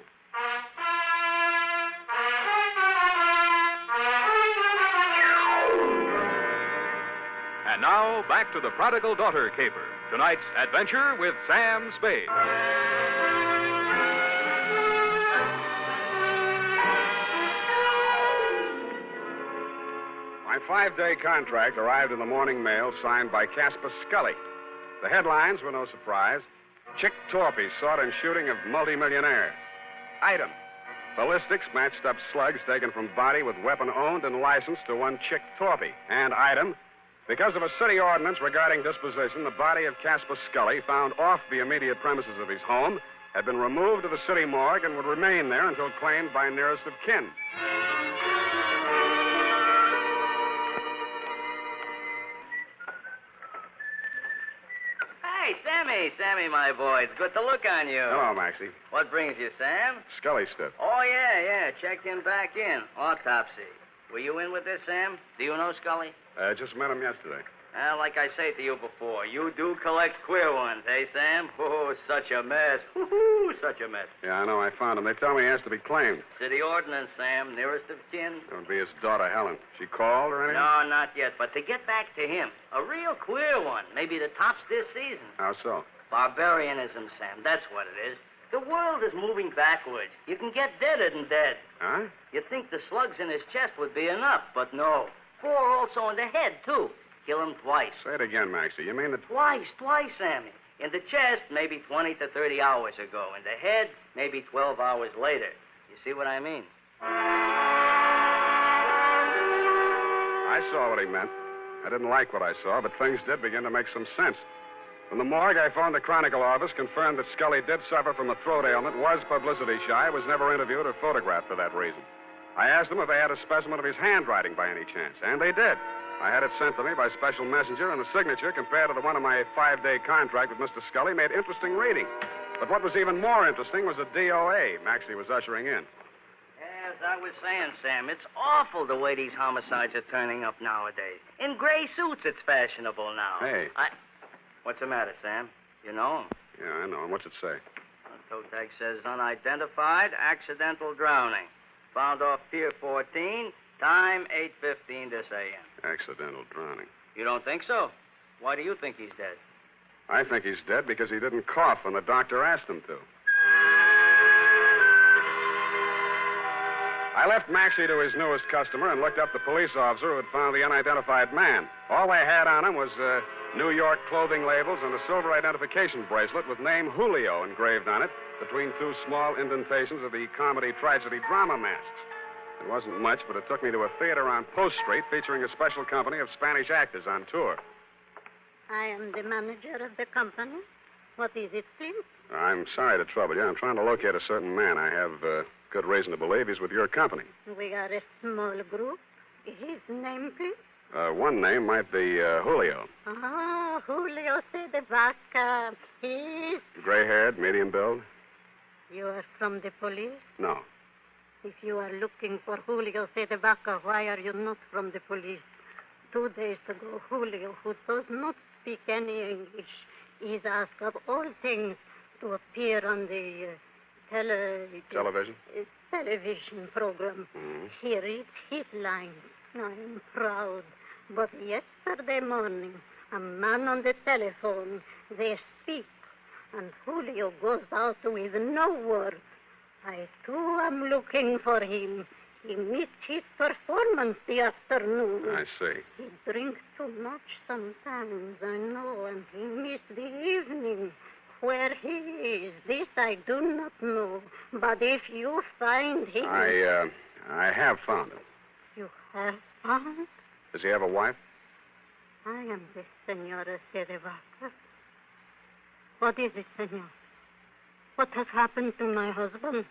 And now, back to the Prodigal Daughter Caper. Tonight's adventure with Sam Spade. My 5-day contract arrived in the morning mail signed by Casper Scully. The headlines were no surprise. Chick Torpy sought in shooting of multimillionaire. Item: ballistics matched up slugs taken from body with weapon owned and licensed to one Chick Torpy. And item: because of a city ordinance regarding disposition, the body of Casper Scully, found off the immediate premises of his home, had been removed to the city morgue and would remain there until claimed by nearest of kin. Hey, Sammy, my boy. It's good to look on you. Hello, Maxie. What brings you, Sam? Scully stuff. Oh, yeah. Checked him back in. Autopsy. Were you in with this, Sam? Do you know Scully? Just met him yesterday. Like I say to you before, you do collect queer ones, eh, Sam? Oh, such a mess. Woo-hoo, such a mess. Yeah, I know. I found him. They tell me he has to be claimed. City ordinance, Sam. Nearest of kin. It would be his daughter, Helen. She called or anything? No, not yet. But to get back to him, a real queer one. Maybe the tops this season. How so? Barbarianism, Sam. That's what it is. The world is moving backwards. You can get deader than dead. Huh? You'd think the slugs in his chest would be enough, but no. 4 also in the head, too. Kill him twice. Say it again, Maxie. You mean that... Twice, Sammy. In the chest, maybe 20 to 30 hours ago. In the head, maybe 12 hours later. You see what I mean? I saw what he meant. I didn't like what I saw, but things did begin to make some sense. From the morgue, I phoned the Chronicle office, confirmed that Scully did suffer from a throat ailment, was publicity shy, was never interviewed or photographed for that reason. I asked them if they had a specimen of his handwriting by any chance, and they did. I had it sent to me by special messenger, and the signature, compared to the one on my 5-day contract with Mr. Scully, made interesting reading. But what was even more interesting was a DOA Maxie was ushering in. As I was saying, Sam, it's awful the way these homicides are turning up nowadays. In gray suits, it's fashionable now. Hey. What's the matter, Sam? You know him? Yeah, I know him. What's it say? The toe tag says unidentified, accidental drowning. Found off Pier 14, time 8:15 this a.m. Accidental drowning. You don't think so? Why do you think he's dead? I think he's dead because he didn't cough when the doctor asked him to. I left Maxie to his newest customer and looked up the police officer who had found the unidentified man. All they had on him was New York clothing labels and a silver identification bracelet with name Julio engraved on it between two small indentations of the comedy tragedy drama masks. It wasn't much, but it took me to a theater on Post Street featuring a special company of Spanish actors on tour. I am the manager of the company. What is it, please? I'm sorry to trouble you. I'm trying to locate a certain man. I have good reason to believe he's with your company. We are a small group. His name, please? One name might be Julio. Oh, Julio C. de Vaca. He's... Gray-haired, medium build? You are from the police? No. If you are looking for Julio C. de Vaca, why are you not from the police? 2 days ago, Julio, who does not speak any English, is asked of all things to appear on the television program. Mm-hmm. He reads his lines. I am proud. But yesterday morning, a man on the telephone, they speak, and Julio goes out with no word. I, too, am looking for him. He missed his performance the afternoon. I see. He drinks too much sometimes, I know, and he missed the evening. Where he is, this I do not know. But if you find him... I have found him. You have found? Does he have a wife? I am the Senora C. de Vaca. What is it, senor? What has happened to my husband?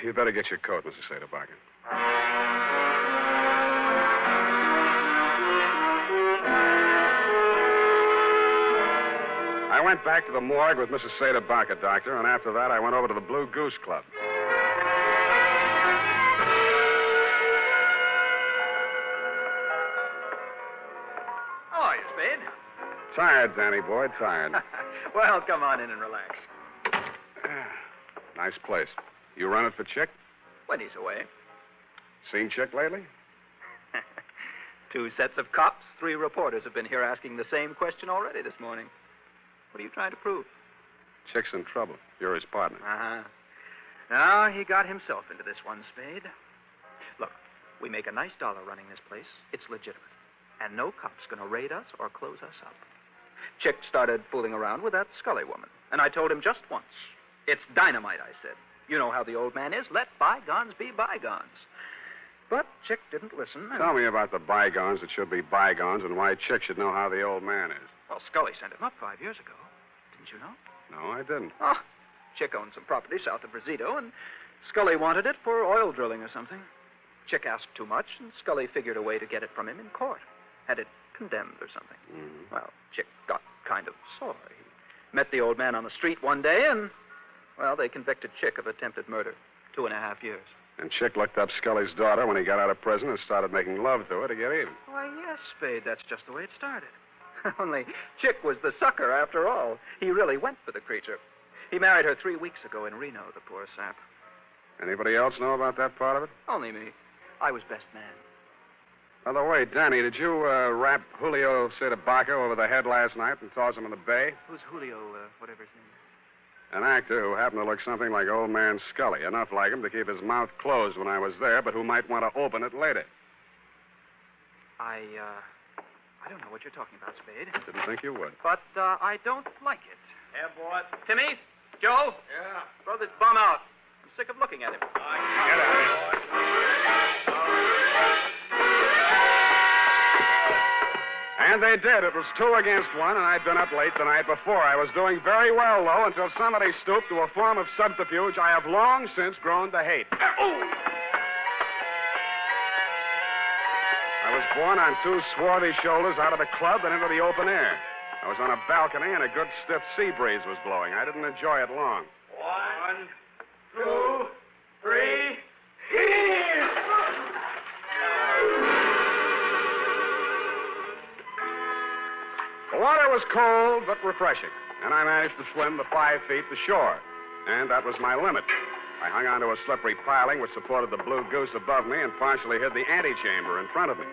You'd better get your coat, Mrs. C. de Vaca. I went back to the morgue with Mrs. C. de Vaca, Doctor, and after that I went over to the Blue Goose Club. How are you, Spade? Tired, Danny boy, tired. Well, come on in and relax. Nice place. You run it for Chick? When he's away. Seen Chick lately? 2 sets of cops, 3 reporters have been here asking the same question already this morning. What are you trying to prove? Chick's in trouble. You're his partner. Uh-huh. Now, he got himself into this one, Spade. Look, we make a nice dollar running this place. It's legitimate. And no cop's going to raid us or close us up. Chick started fooling around with that Scully woman. And I told him just once. It's dynamite, I said. You know how the old man is. Let bygones be bygones. But Chick didn't listen. Tell me about the bygones that should be bygones and why Chick should know how the old man is. Well, Scully sent him up 5 years ago. Didn't you know? No, I didn't. Oh, Chick owned some property south of Brazito, and Scully wanted it for oil drilling or something. Chick asked too much, and Scully figured a way to get it from him in court. Had it condemned or something. Mm-hmm. Well, Chick got kind of sore. He met the old man on the street one day, and, well, they convicted Chick of attempted murder. 2.5 years. And Chick looked up Scully's daughter when he got out of prison and started making love to her to get even. Why, yes, Spade, that's just the way it started. Only Chick was the sucker after all. He really went for the creature. He married her 3 weeks ago in Reno, the poor sap. Anybody else know about that part of it? Only me. I was best man. By the way, Danny, did you rap Julio C. de Vaca over the head last night and toss him in the bay? Who's Julio, whatever his name is? An actor who happened to look something like old man Scully, enough like him to keep his mouth closed when I was there, but who might want to open it later. I don't know what you're talking about, Spade. Didn't think you would. But I don't like it. Yeah, boss. Timmy? Joe? Yeah. Throw this bum out. I'm sick of looking at him. Get out. And they did. It was 2 against 1, and I'd been up late the night before. I was doing very well, though, until somebody stooped to a form of subterfuge I have long since grown to hate. I was born on two swarthy shoulders out of the club and into the open air. I was on a balcony and a good stiff sea breeze was blowing. I didn't enjoy it long. 1, 2, 3. The water was cold but refreshing, and I managed to swim the 5 feet to shore. And that was my limit. I hung onto a slippery piling which supported the Blue Goose above me and partially hid the antechamber in front of me.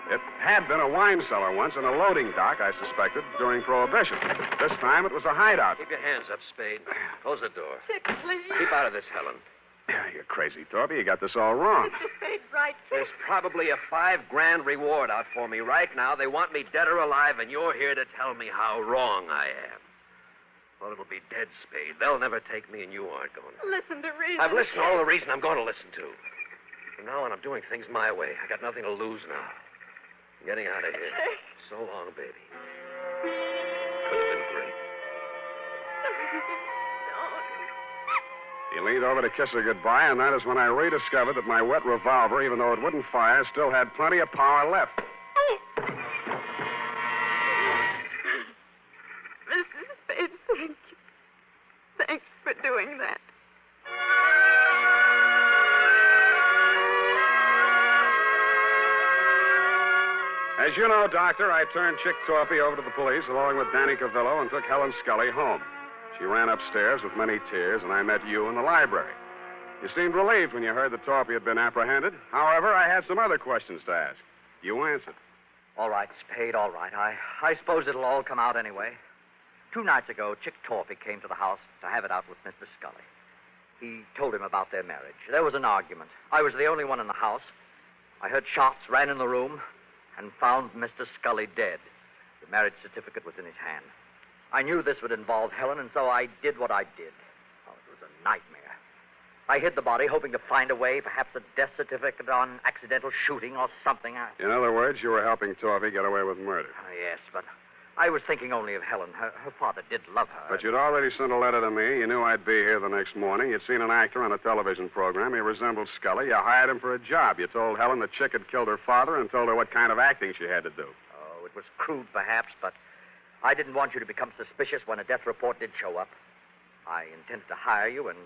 It had been a wine cellar once and a loading dock, I suspected, during Prohibition. This time it was a hideout. Keep your hands up, Spade. Close the door. Chick, please. Keep out of this, Helen. You're crazy, Thorpe. You got this all wrong. Mr. Spade, right. There's probably a $5,000 reward out for me right now. They want me dead or alive, and you're here to tell me how wrong I am. Well, it'll be dead, Spade. They'll never take me, and you aren't going to. Listen to reason. I've listened to all the reason I'm going to listen to. From now on, I'm doing things my way. I got nothing to lose now. I'm getting out of here. So long, baby. Could have been great. He leaned over to kiss her goodbye, and that is when I rediscovered that my wet revolver, even though it wouldn't fire, still had plenty of power left. Mr. Spade, thank you. Thanks for doing that. As you know, Doctor, I turned Chick Torpy over to the police along with Danny Cavillo and took Helen Scully home. She ran upstairs with many tears, and I met you in the library. You seemed relieved when you heard that Torpy had been apprehended. However, I had some other questions to ask. You answered. All right, Spade, all right. I suppose it'll all come out anyway. 2 nights ago, Chick Torpy came to the house to have it out with Mr. Scully. He told him about their marriage. There was an argument. I was the only one in the house. I heard shots, ran in the room, and found Mr. Scully dead. The marriage certificate was in his hand. I knew this would involve Helen, and so I did what I did. Oh, it was a nightmare. I hid the body, hoping to find a way, perhaps a death certificate on accidental shooting or something. In other words, you were helping Torpy get away with murder. Yes, but I was thinking only of Helen. Her father did love her. But you'd already sent a letter to me. You knew I'd be here the next morning. You'd seen an actor on a television program. He resembled Scully. You hired him for a job. You told Helen that Chick had killed her father and told her what kind of acting she had to do. Oh, it was crude, perhaps, but I didn't want you to become suspicious when a death report did show up. I intended to hire you and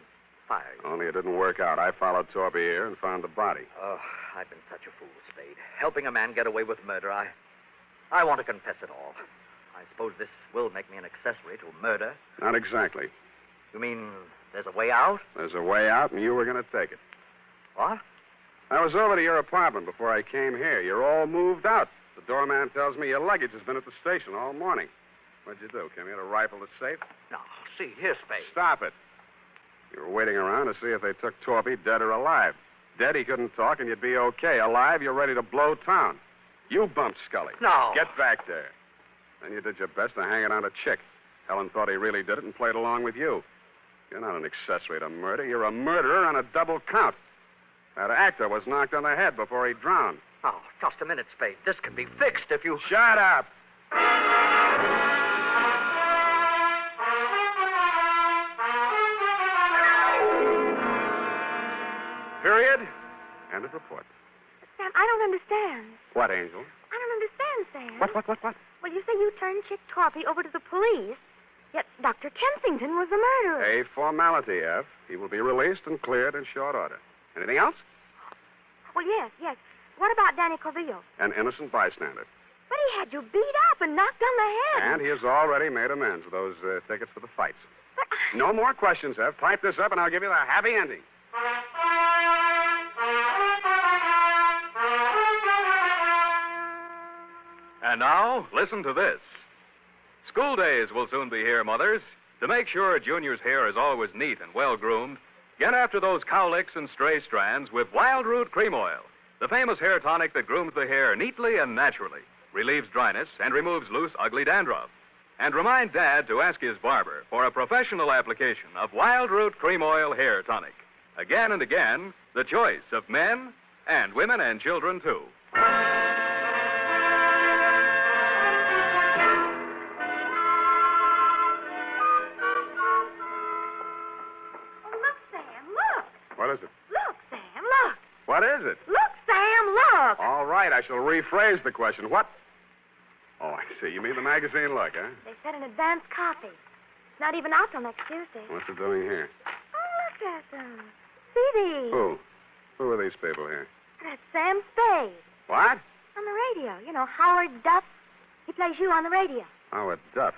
fire you. Only it didn't work out. I followed Torpy here and found the body. Oh, I've been such a fool, Spade. Helping a man get away with murder, I want to confess it all. I suppose this will make me an accessory to murder. Not exactly. You mean there's a way out? There's a way out, and you were going to take it. What? I was over to your apartment before I came here. You're all moved out. The doorman tells me your luggage has been at the station all morning. What'd you do? Came here to rifle the safe? No, see, here, Spade. Stop it. You were waiting around to see if they took Torpy dead or alive. Dead, he couldn't talk, and you'd be okay. Alive, you're ready to blow town. You bumped Scully. No. Get back there. Then you did your best to hang it on a Chick. Helen thought he really did it and played along with you. You're not an accessory to murder. You're a murderer on a double count. That actor was knocked on the head before he drowned. Oh, just a minute, Spade. This can be fixed if you... Shut up! Period. End of report. Sam, I don't understand. What, Angel? I don't understand, Sam. What? Well, you say you turned Chick Torpy over to the police, yet Dr. Kensington was the murderer. A formality, F. He will be released and cleared in short order. Anything else? Well, yes. What about Danny Cavillo? An innocent bystander. But he had you beat up and knocked on the head. And he has already made amends with those tickets for the fights. But... No more questions, F. Type this up and I'll give you the happy ending. And now, listen to this. School days will soon be here, mothers. To make sure Junior's hair is always neat and well-groomed, get after those cowlicks and stray strands with Wild Root Cream Oil, the famous hair tonic that grooms the hair neatly and naturally, relieves dryness, and removes loose, ugly dandruff. And remind Dad to ask his barber for a professional application of Wild Root Cream Oil Hair Tonic. Again and again, the choice of men and women and children, too. What is it? Look, Sam, look. What is it? Look, Sam, look. All right. right. I shall rephrase the question. What? Oh, I see. You mean the magazine look, huh? They said an advance copy. It's not even out till next Tuesday. What's it doing here? Oh, look at them. See these? Who? Who are these people here? That's Sam Spade. What? On the radio. You know, Howard Duff. He plays you on the radio. Howard Duff.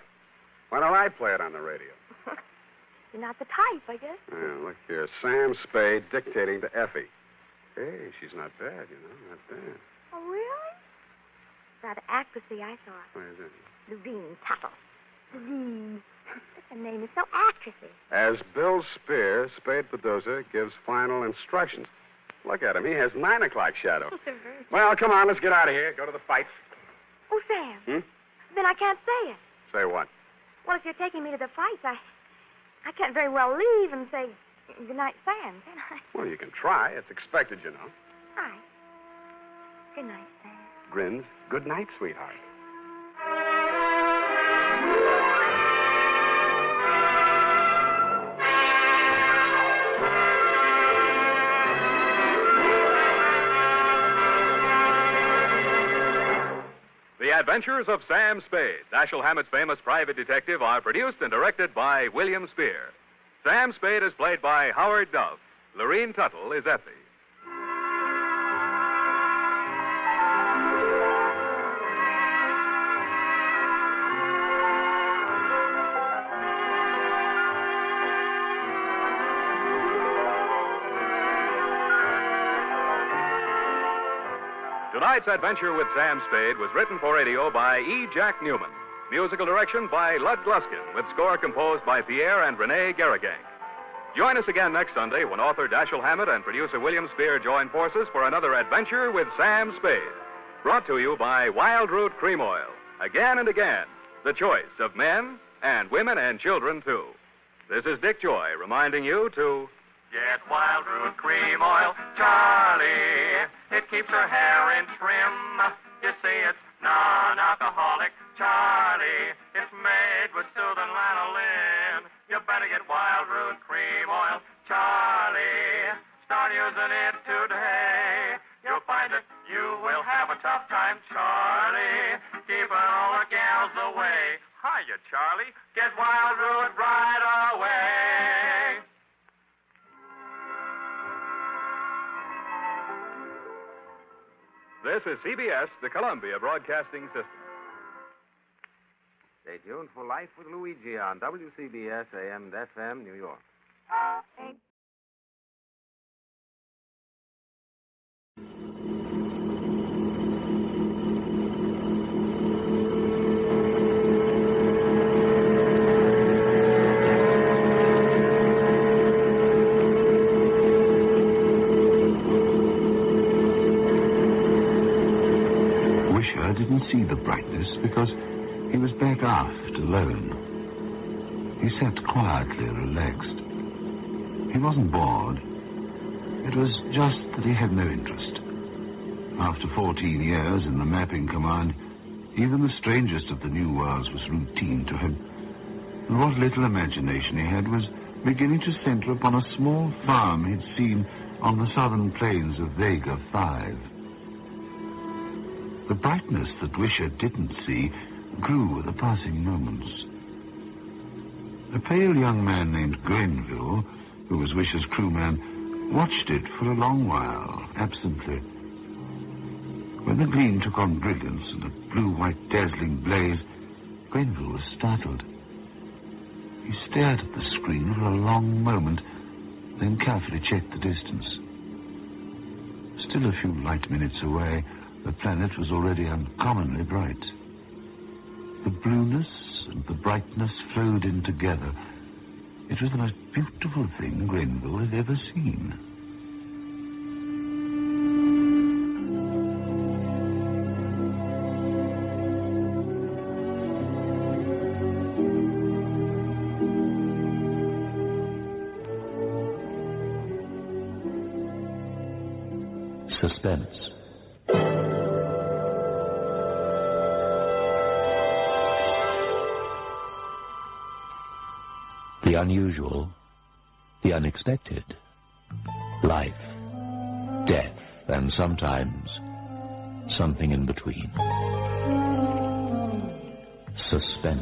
Why don't I play it on the radio? You're not the type, I guess. Yeah, look here. Sam Spade dictating to Effie. Hey, she's not bad, you know. Not bad. Oh, really? Rather actressy, I thought. What is it? Lorene Tuttle. Lorene. The name is so actressy. As Bill Spear, Spade producer, gives final instructions. Look at him. He has 9 o'clock shadow. Well, come on. Let's get out of here. Go to the fights. Oh, Sam. Then I can't say it. Say what? Well, if you're taking me to the fights, I can't very well leave and say good night, Sam, can I? Well, you can try. It's expected, you know. All right. Good night, Sam. Grins. Good night, sweetheart. The Adventures of Sam Spade, Dashiell Hammett's famous private detective, are produced and directed by William Spear. Sam Spade is played by Howard Duff. Lorene Tuttle is Effie. Tonight's adventure with Sam Spade was written for radio by E. Jack Newman. Musical direction by Lud Gluskin, with score composed by Pierre and Renee Garrigang. Join us again next Sunday when author Dashiell Hammett and producer William Spear join forces for another adventure with Sam Spade. Brought to you by Wild Root Cream Oil. Again and again, the choice of men and women and children, too. This is Dick Joy reminding you to get Wild Root Cream Oil, Charlie. It keeps her hair in trim. You see, it's non-alcoholic, Charlie. It's made with soothing lanolin. You better get Wild Root Cream Oil, Charlie. Start using it today. You'll find that you will have a tough time, Charlie. Keeping all the gals away. Hiya, Charlie. Get Wild Root right away. This is CBS, the Columbia Broadcasting System. Stay tuned for Life with Luigi on WCBS AM and FM, New York. Didn't see the brightness because he was back aft alone. He sat quietly relaxed. He wasn't bored. It was just that he had no interest. After 14 years in the mapping command, even the strangest of the new worlds was routine to him. And what little imagination he had was beginning to center upon a small farm he'd seen on the southern plains of Vega 5. The brightness that Wisher didn't see grew with the passing moments. A pale young man named Grenville, who was Wisher's crewman, watched it for a long while, absently. When the gleam took on brilliance and a blue-white dazzling blaze, Grenville was startled. He stared at the screen for a long moment, then carefully checked the distance. Still a few light minutes away, the planet was already uncommonly bright. The blueness and the brightness flowed in together. It was the most beautiful thing Grenville had ever seen. Suspense. The unusual, the unexpected, life, death, and sometimes something in between. Suspense.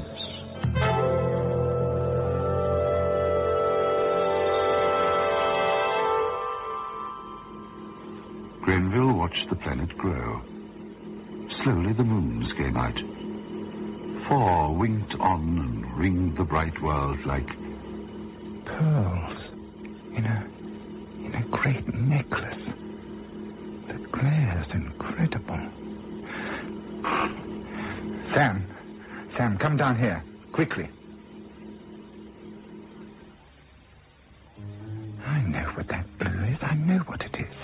Grenville watched the planet grow. Slowly the moons came out. 4 winked on and ringed the bright world like pearls in a great necklace that glares incredible. Sam, come down here, quickly. I know what that blue is. I know what it is.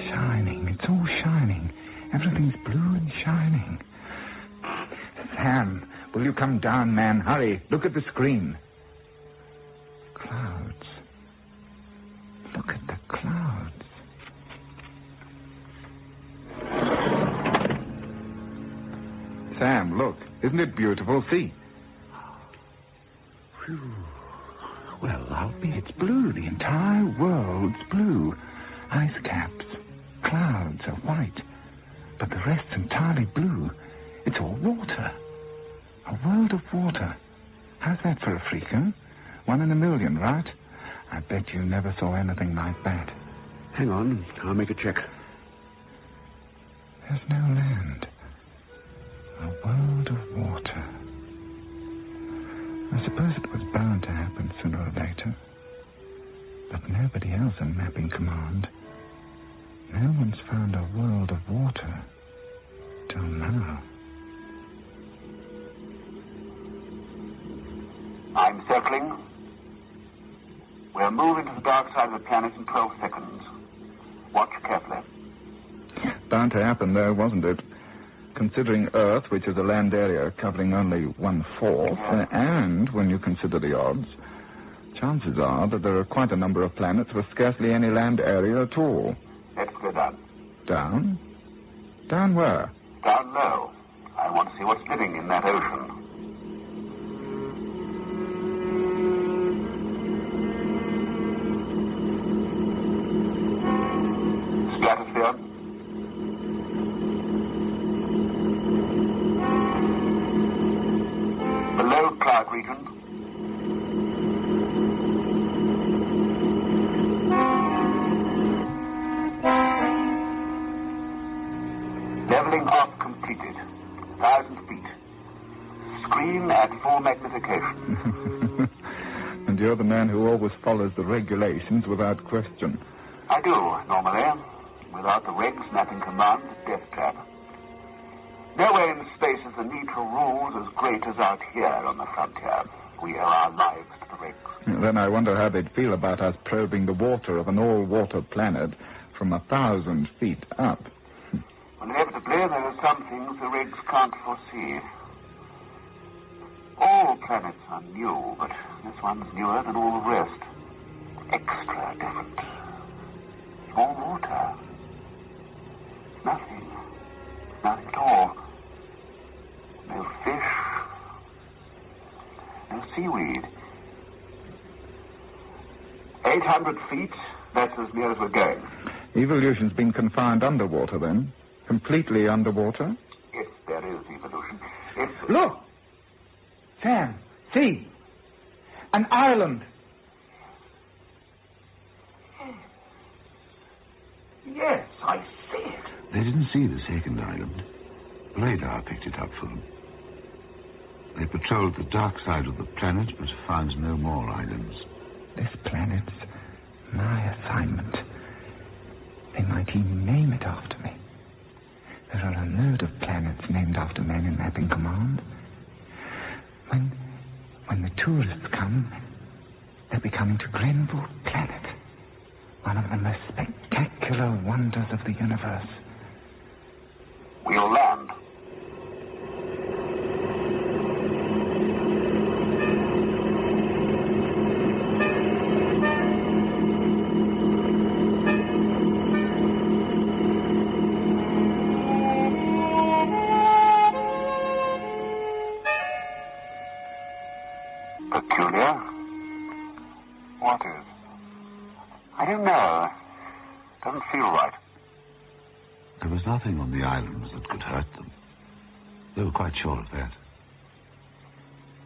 Shining. It's all shining. Everything's blue and shining. Sam, will you come down, man? Hurry. Look at the screen. Clouds. Look at the clouds. Sam, look. Isn't it beautiful? See. Whew. Well, I'll be. It's blue. The entire world's blue. Ice caps. Clouds are white. But the rest's entirely blue. It's all water. A world of water. How's that for a freak, huh? 1 in a million, right? I bet you never saw anything like that. Hang on. I'll make a check. There's no land. A world of water. I suppose it was bound to happen sooner or later. But nobody else in Mapping Command. No one's found a world of water till now. I'm circling. We'll move into the dark side of the planet in 12 seconds. Watch carefully. Bound to happen, though, wasn't it? Considering Earth, which is a land area covering only 1/4, and when you consider the odds, chances are that there are quite a number of planets with scarcely any land area at all. Let's go down. Down? Down where? Down low. I want to see what's living in that ocean. Stratosphere. Below cloud region. Leveling off completed. 1,000 feet. Screen at full magnification. And you're the man who always follows the regulations without question. I do, normally. Without the regs, Mapping Command, death trap. Nowhere in space is the need for rules as great as out here on the frontier. We owe our lives to the regs. Then I wonder how they'd feel about us probing the water of an all-water planet from 1,000 feet up. Well, inevitably, there are some things the regs can't foresee. All planets are new, but this one's newer than all the rest. Extra different. All water. Nothing. Nothing at all. No fish. No seaweed. 800 feet, that's as near as we're going. Evolution's been confined underwater, then? Completely underwater? If there is evolution. Look! Sam, see! An island! Yes, I see it. They didn't see the second island. Radar picked it up for them. They patrolled the dark side of the planet, but found no more islands. This planet's my assignment. They might even name it after me. There are a load of planets named after men in Mapping Command. When the tourists come, they'll be coming to Grenville Planet, one of the most spectacular wonders of the universe. We'll land. Peculiar? What is? I don't know. Doesn't feel right. There was nothing on the islands that could hurt them. They were quite sure of that.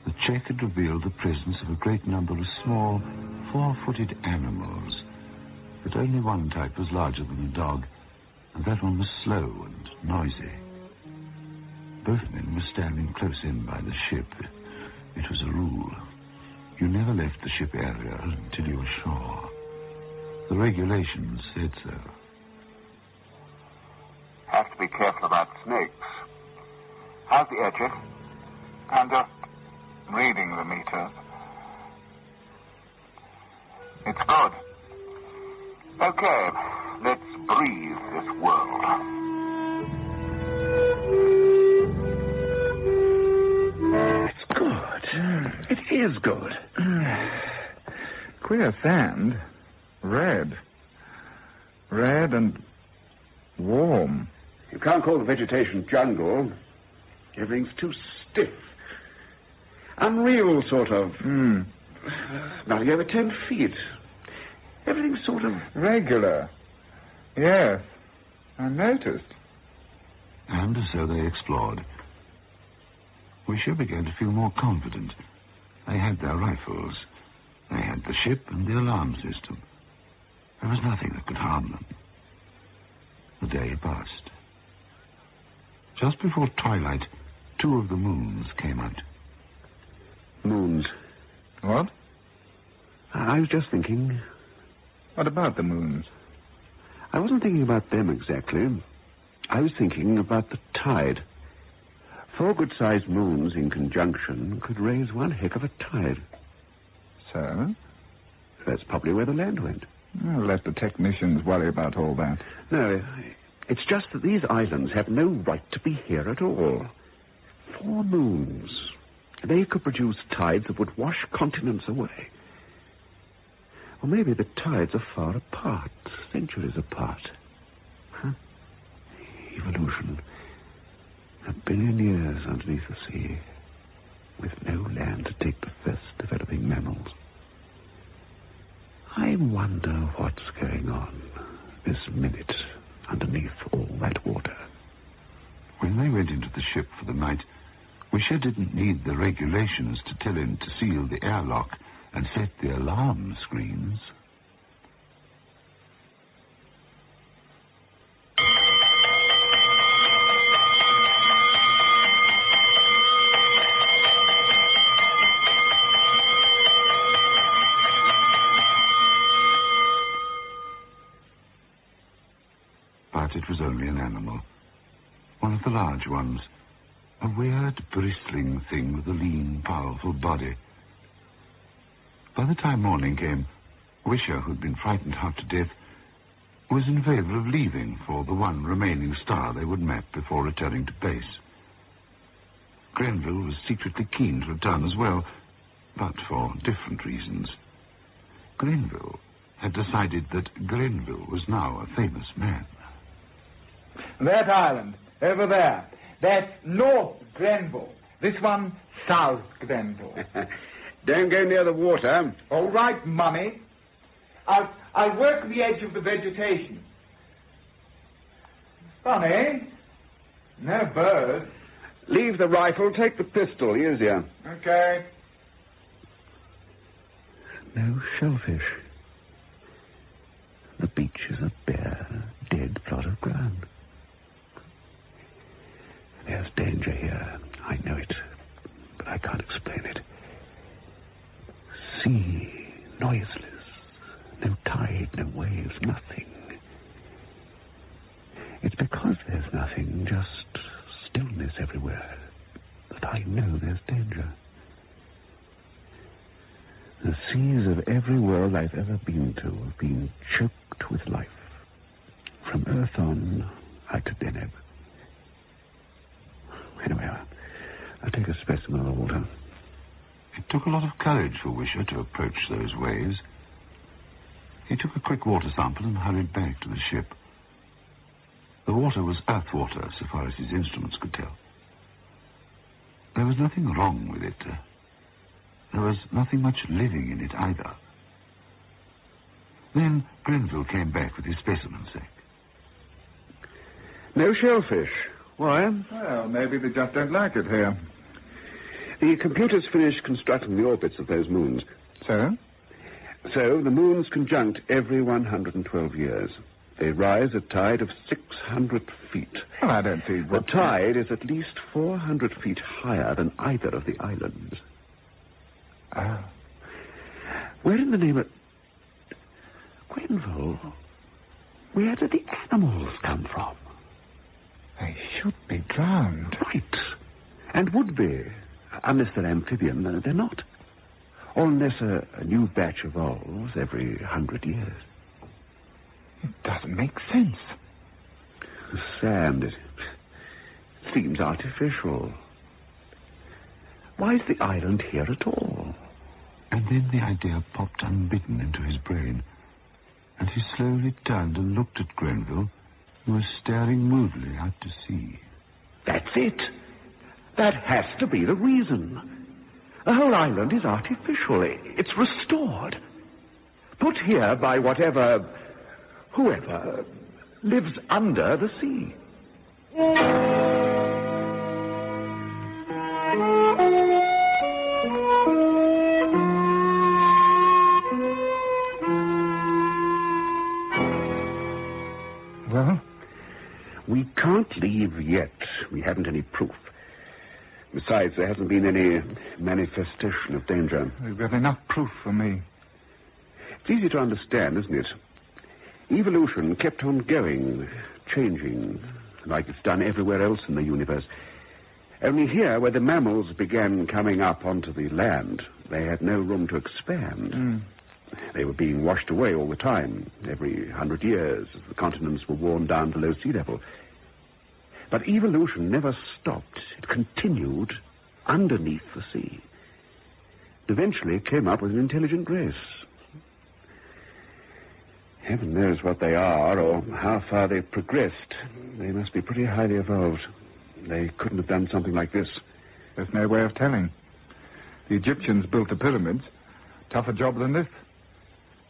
The check had revealed the presence of a great number of small, four-footed animals, but only one type was larger than a dog, and that one was slow and noisy. Both men were standing close in by the ship. It was a rule. You never left the ship area until you were sure. The regulations said so. Have to be careful about snakes. How's the etching? I'm just reading the meters. It's good. Okay, let's breathe this world. It's good. It is good. Queer sand. Red. Red and warm. You can't call the vegetation jungle. Everything's too stiff. Unreal, sort of. Nothing over 10 feet. Everything's sort of... regular. Yes, I noticed. And so they explored. Wisher began to feel more confident. They had their rifles. They had the ship and the alarm system. There was nothing that could harm them. The day passed. Just before twilight, 2 of the moons came out. Moons. What? I was just thinking... What about the moons? I wasn't thinking about them exactly. I was thinking about the tide. 4 good-sized moons in conjunction could raise one heck of a tide. So? That's probably where the land went. I'll let the technicians worry about all that. No, it's just that these islands have no right to be here at all. 4 moons. They could produce tides that would wash continents away. Or maybe the tides are far apart, centuries apart. Huh? Evolution. 1 billion years underneath the sea, with no land to take the first developing mammals. I wonder what's going on this minute underneath all that water. When they went into the ship for the night, Wisher didn't need the regulations to tell him to seal the airlock and set the alarm screens. But it was only an animal. One of the large ones. A weird, bristling thing with a lean, powerful body. By the time morning came, Wisher, who'd been frightened half to death, was in favor of leaving for the one remaining star they would map before returning to base. Grenville was secretly keen to return as well, but for different reasons. Grenville had decided that Grenville was now a famous man. That island, over there, that's North Grenville. This one, South Grenville. Don't go near the water. All right, Mummy. I'll work the edge of the vegetation. Funny. No bird. Leave the rifle, take the pistol. Easier. Okay. No shellfish. The beach is a bare, dead plot of ground. There's danger here. I know it, but I can't explain it. Sea, noiseless. No tide, no waves, nothing. It's because there's nothing, just stillness everywhere, that I know there's danger. The seas of every world I've ever been to have been choked with life. From Earth on, out to Deneb. Anyway, I'll take a specimen of the water. It took a lot of courage for Wisher to approach those waves. He took a quick water sample and hurried back to the ship. The water was earth water, so far as his instruments could tell. There was nothing wrong with it. There was nothing much living in it either. Then Grenville came back with his specimen sack. No shellfish. Why? Well, maybe they just don't like it here. The computers finished constructing the orbits of those moons. So? So the moons conjunct every 112 years. They rise at tide of 600 feet. Well, I don't see what... The tide is at least 400 feet higher than either of the islands. Oh. Where in the name of... Grenville, where did the animals come from? They should be drowned. Right. And would be. Unless they're amphibian, they're not. Or unless a new batch evolves every 100 years. It doesn't make sense. The sand, it seems artificial. Why is the island here at all? And then the idea popped unbidden into his brain. And he slowly turned and looked at Grenville, who was staring moodily out to sea. That's it. That has to be the reason. The whole island is artificial. It's restored. Put here by whoever lives under the sea. Well? We can't leave yet. We haven't any proof. Besides, there hasn't been any manifestation of danger. We've got enough proof for me. It's easy to understand, isn't it? Evolution kept on going, changing, like it's done everywhere else in the universe. Only here, where the mammals began coming up onto the land, they had no room to expand. They were being washed away all the time, every 100 years, as the continents were worn down below sea level. But evolution never stopped. It continued underneath the sea. Eventually it came up with an intelligent race. Heaven knows what they are or how far they've progressed. They must be pretty highly evolved. They couldn't have done something like this. There's no way of telling. The Egyptians built the pyramids. Tougher job than this.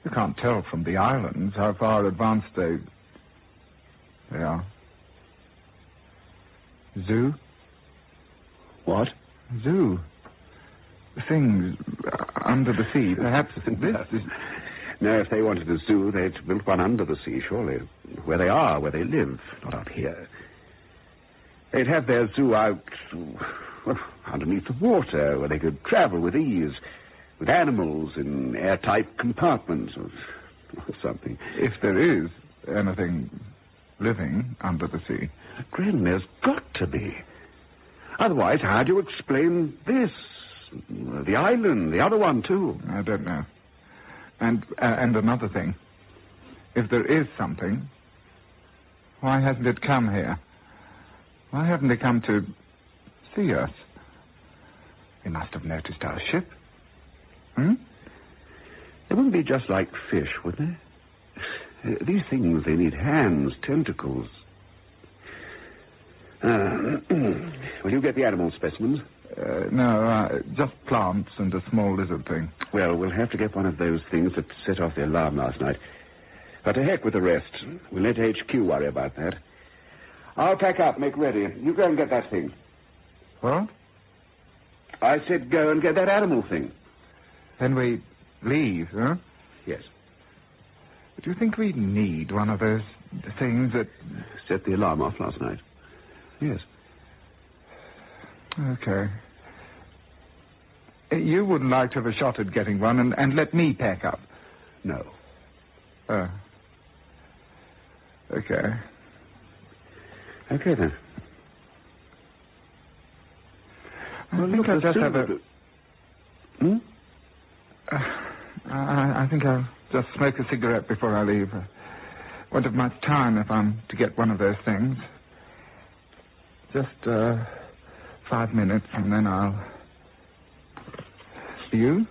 You can't tell from the islands how far advanced they are. Zoo? What? Zoo. Things under the sea. Perhaps this is... No, if they wanted a zoo, they'd build one under the sea, surely. Where they are, where they live, not out here. They'd have their zoo out, well, underneath the water, where they could travel with ease, with animals in airtight compartments or something. If there is anything living under the sea. Gren, there's got to be. Otherwise, how do you explain this? The island, the other one, too. I don't know. And another thing. If there is something, why hasn't it come here? Why haven't it come to see us? They must have noticed our ship. They wouldn't be just like fish, would they? These things, they need hands, tentacles. Will you get the animal specimens? No, just plants and a small lizard thing. Well, we'll have to get one of those things that set off the alarm last night. But to heck with the rest. We'll let HQ worry about that. I'll pack up, make ready. You go and get that thing. What? I said go and get that animal thing. Then we leave, huh? Yes. Do you think we need one of those things that... Set the alarm off last night. Yes. Okay. You wouldn't like to have a shot at getting one and let me pack up? No. Oh. Okay. Okay, then. I think I'll just have a... I think I'll just smoke a cigarette before I leave. I won't have much time if I'm to get one of those things. Just 5 minutes, and then I'll... You?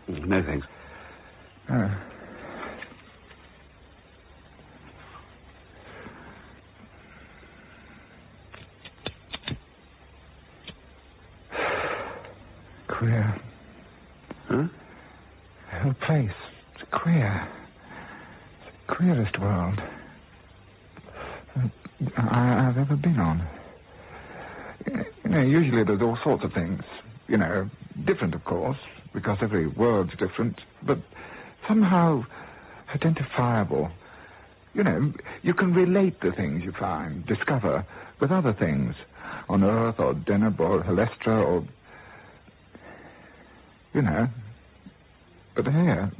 No, thanks. Queer. Huh? The whole place. It's queer. It's the queerest world. I've ever been on. Usually there's all sorts of things. Different, of course, because every word's different, but somehow identifiable. You can relate the things you find, discover, with other things, on Earth or Deneb or Helestra or... But here...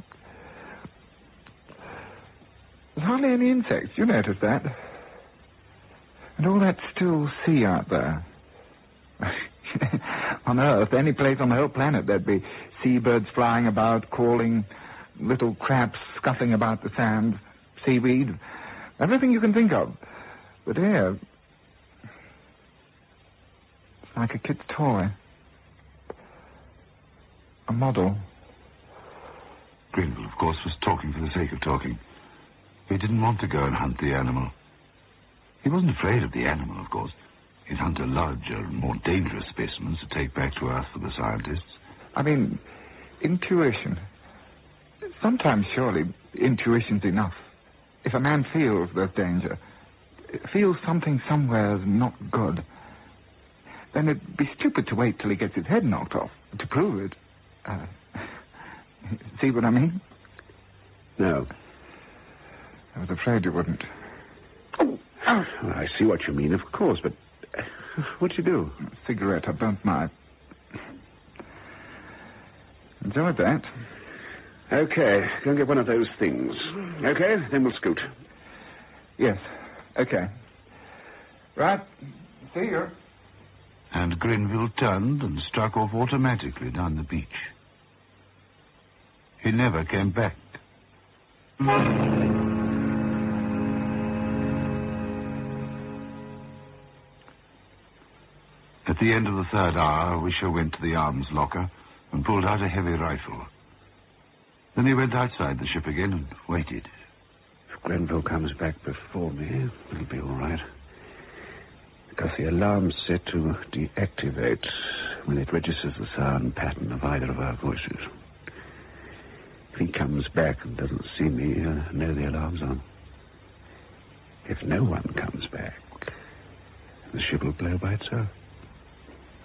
There's hardly any insects. You notice that? And all that still sea out there. On Earth, any place on the whole planet, there'd be seabirds flying about, calling, little crabs scuffing about the sand, seaweed, everything you can think of. But here, it's like a kid's toy. A model. Grenville, of course, was talking for the sake of talking. He didn't want to go and hunt the animal. He wasn't afraid of the animal, of course. He'd hunt a larger and more dangerous specimens to take back to Earth for the scientists. I mean, intuition. Sometimes, surely, intuition's enough. If a man feels there's danger, feels something somewhere's not good, then it'd be stupid to wait till he gets his head knocked off to prove it. See what I mean? No. I was afraid you wouldn't. Oh, I see what you mean, of course, but what'd you do? A cigarette. I burnt my... Enjoyed that. Okay, go and get one of those things. Okay, then we'll scoot. Yes, okay. Right, see you. And Grenville turned and struck off automatically down the beach. He never came back. At the end of the third hour, Wisher went to the arms locker and pulled out a heavy rifle. Then he went outside the ship again and waited. If Grenville comes back before me, it'll be all right. Because the alarm's set to deactivate when it registers the sound pattern of either of our voices. If he comes back and doesn't see me, he'll know the alarm's on. If no one comes back, the ship will blow by itself.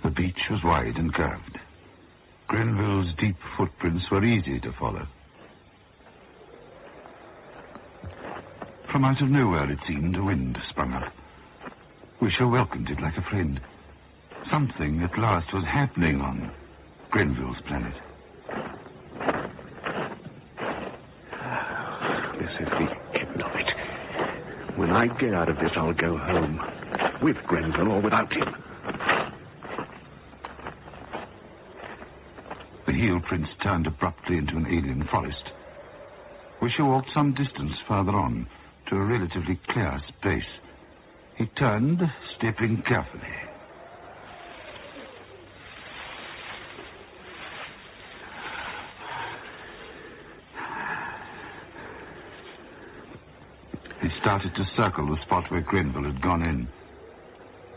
The beach was wide and curved. Grenville's deep footprints were easy to follow. From out of nowhere, it seemed, a wind sprung up. Wisher welcomed it like a friend. Something, at last, was happening on Grenville's planet. This is the end of it. When I get out of this, I'll go home. With Grenville or without him. The heel prints turned abruptly into an alien forest. Wisher walked some distance farther on to a relatively clear space. He turned, stepping carefully. He started to circle the spot where Grenville had gone in.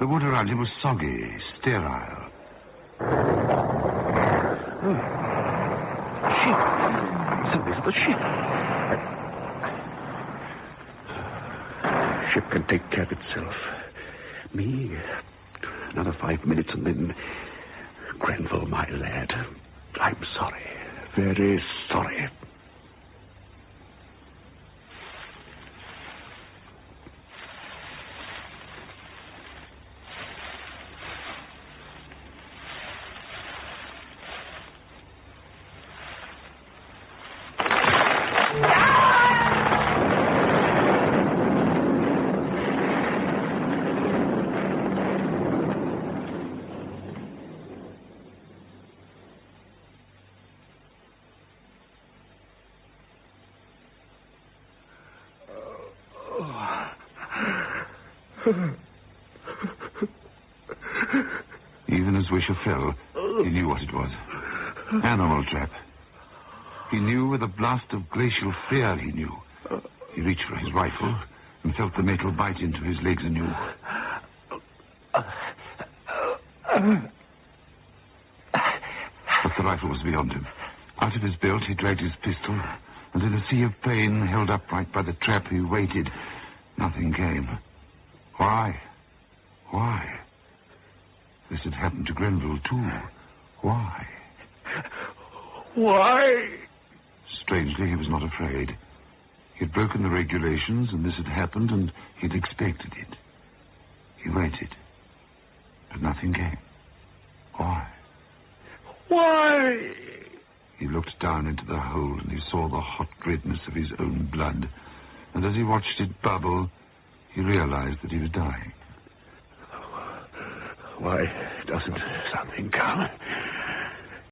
The wood around him was soggy, sterile. Ship. So is the ship. Ship can take care of itself. Me, another 5 minutes and then... Grenville, my lad, I'm sorry. Very sorry. Even as Wisher fell, he knew what it was. Animal trap. He knew with a blast of glacial fear, he knew. He reached for his rifle and felt the metal bite into his legs anew. But the rifle was beyond him. Out of his belt, he dragged his pistol, and in a sea of pain, held upright by the trap, he waited. Nothing came. Why? Why? This had happened to Grenville, too. Why? Why? Strangely, he was not afraid. He had broken the regulations, and this had happened, and he'd expected it. He waited, but nothing came. Why? Why? He looked down into the hole, and he saw the hot redness of his own blood. And as he watched it bubble, he realized that he was dying. Why doesn't something come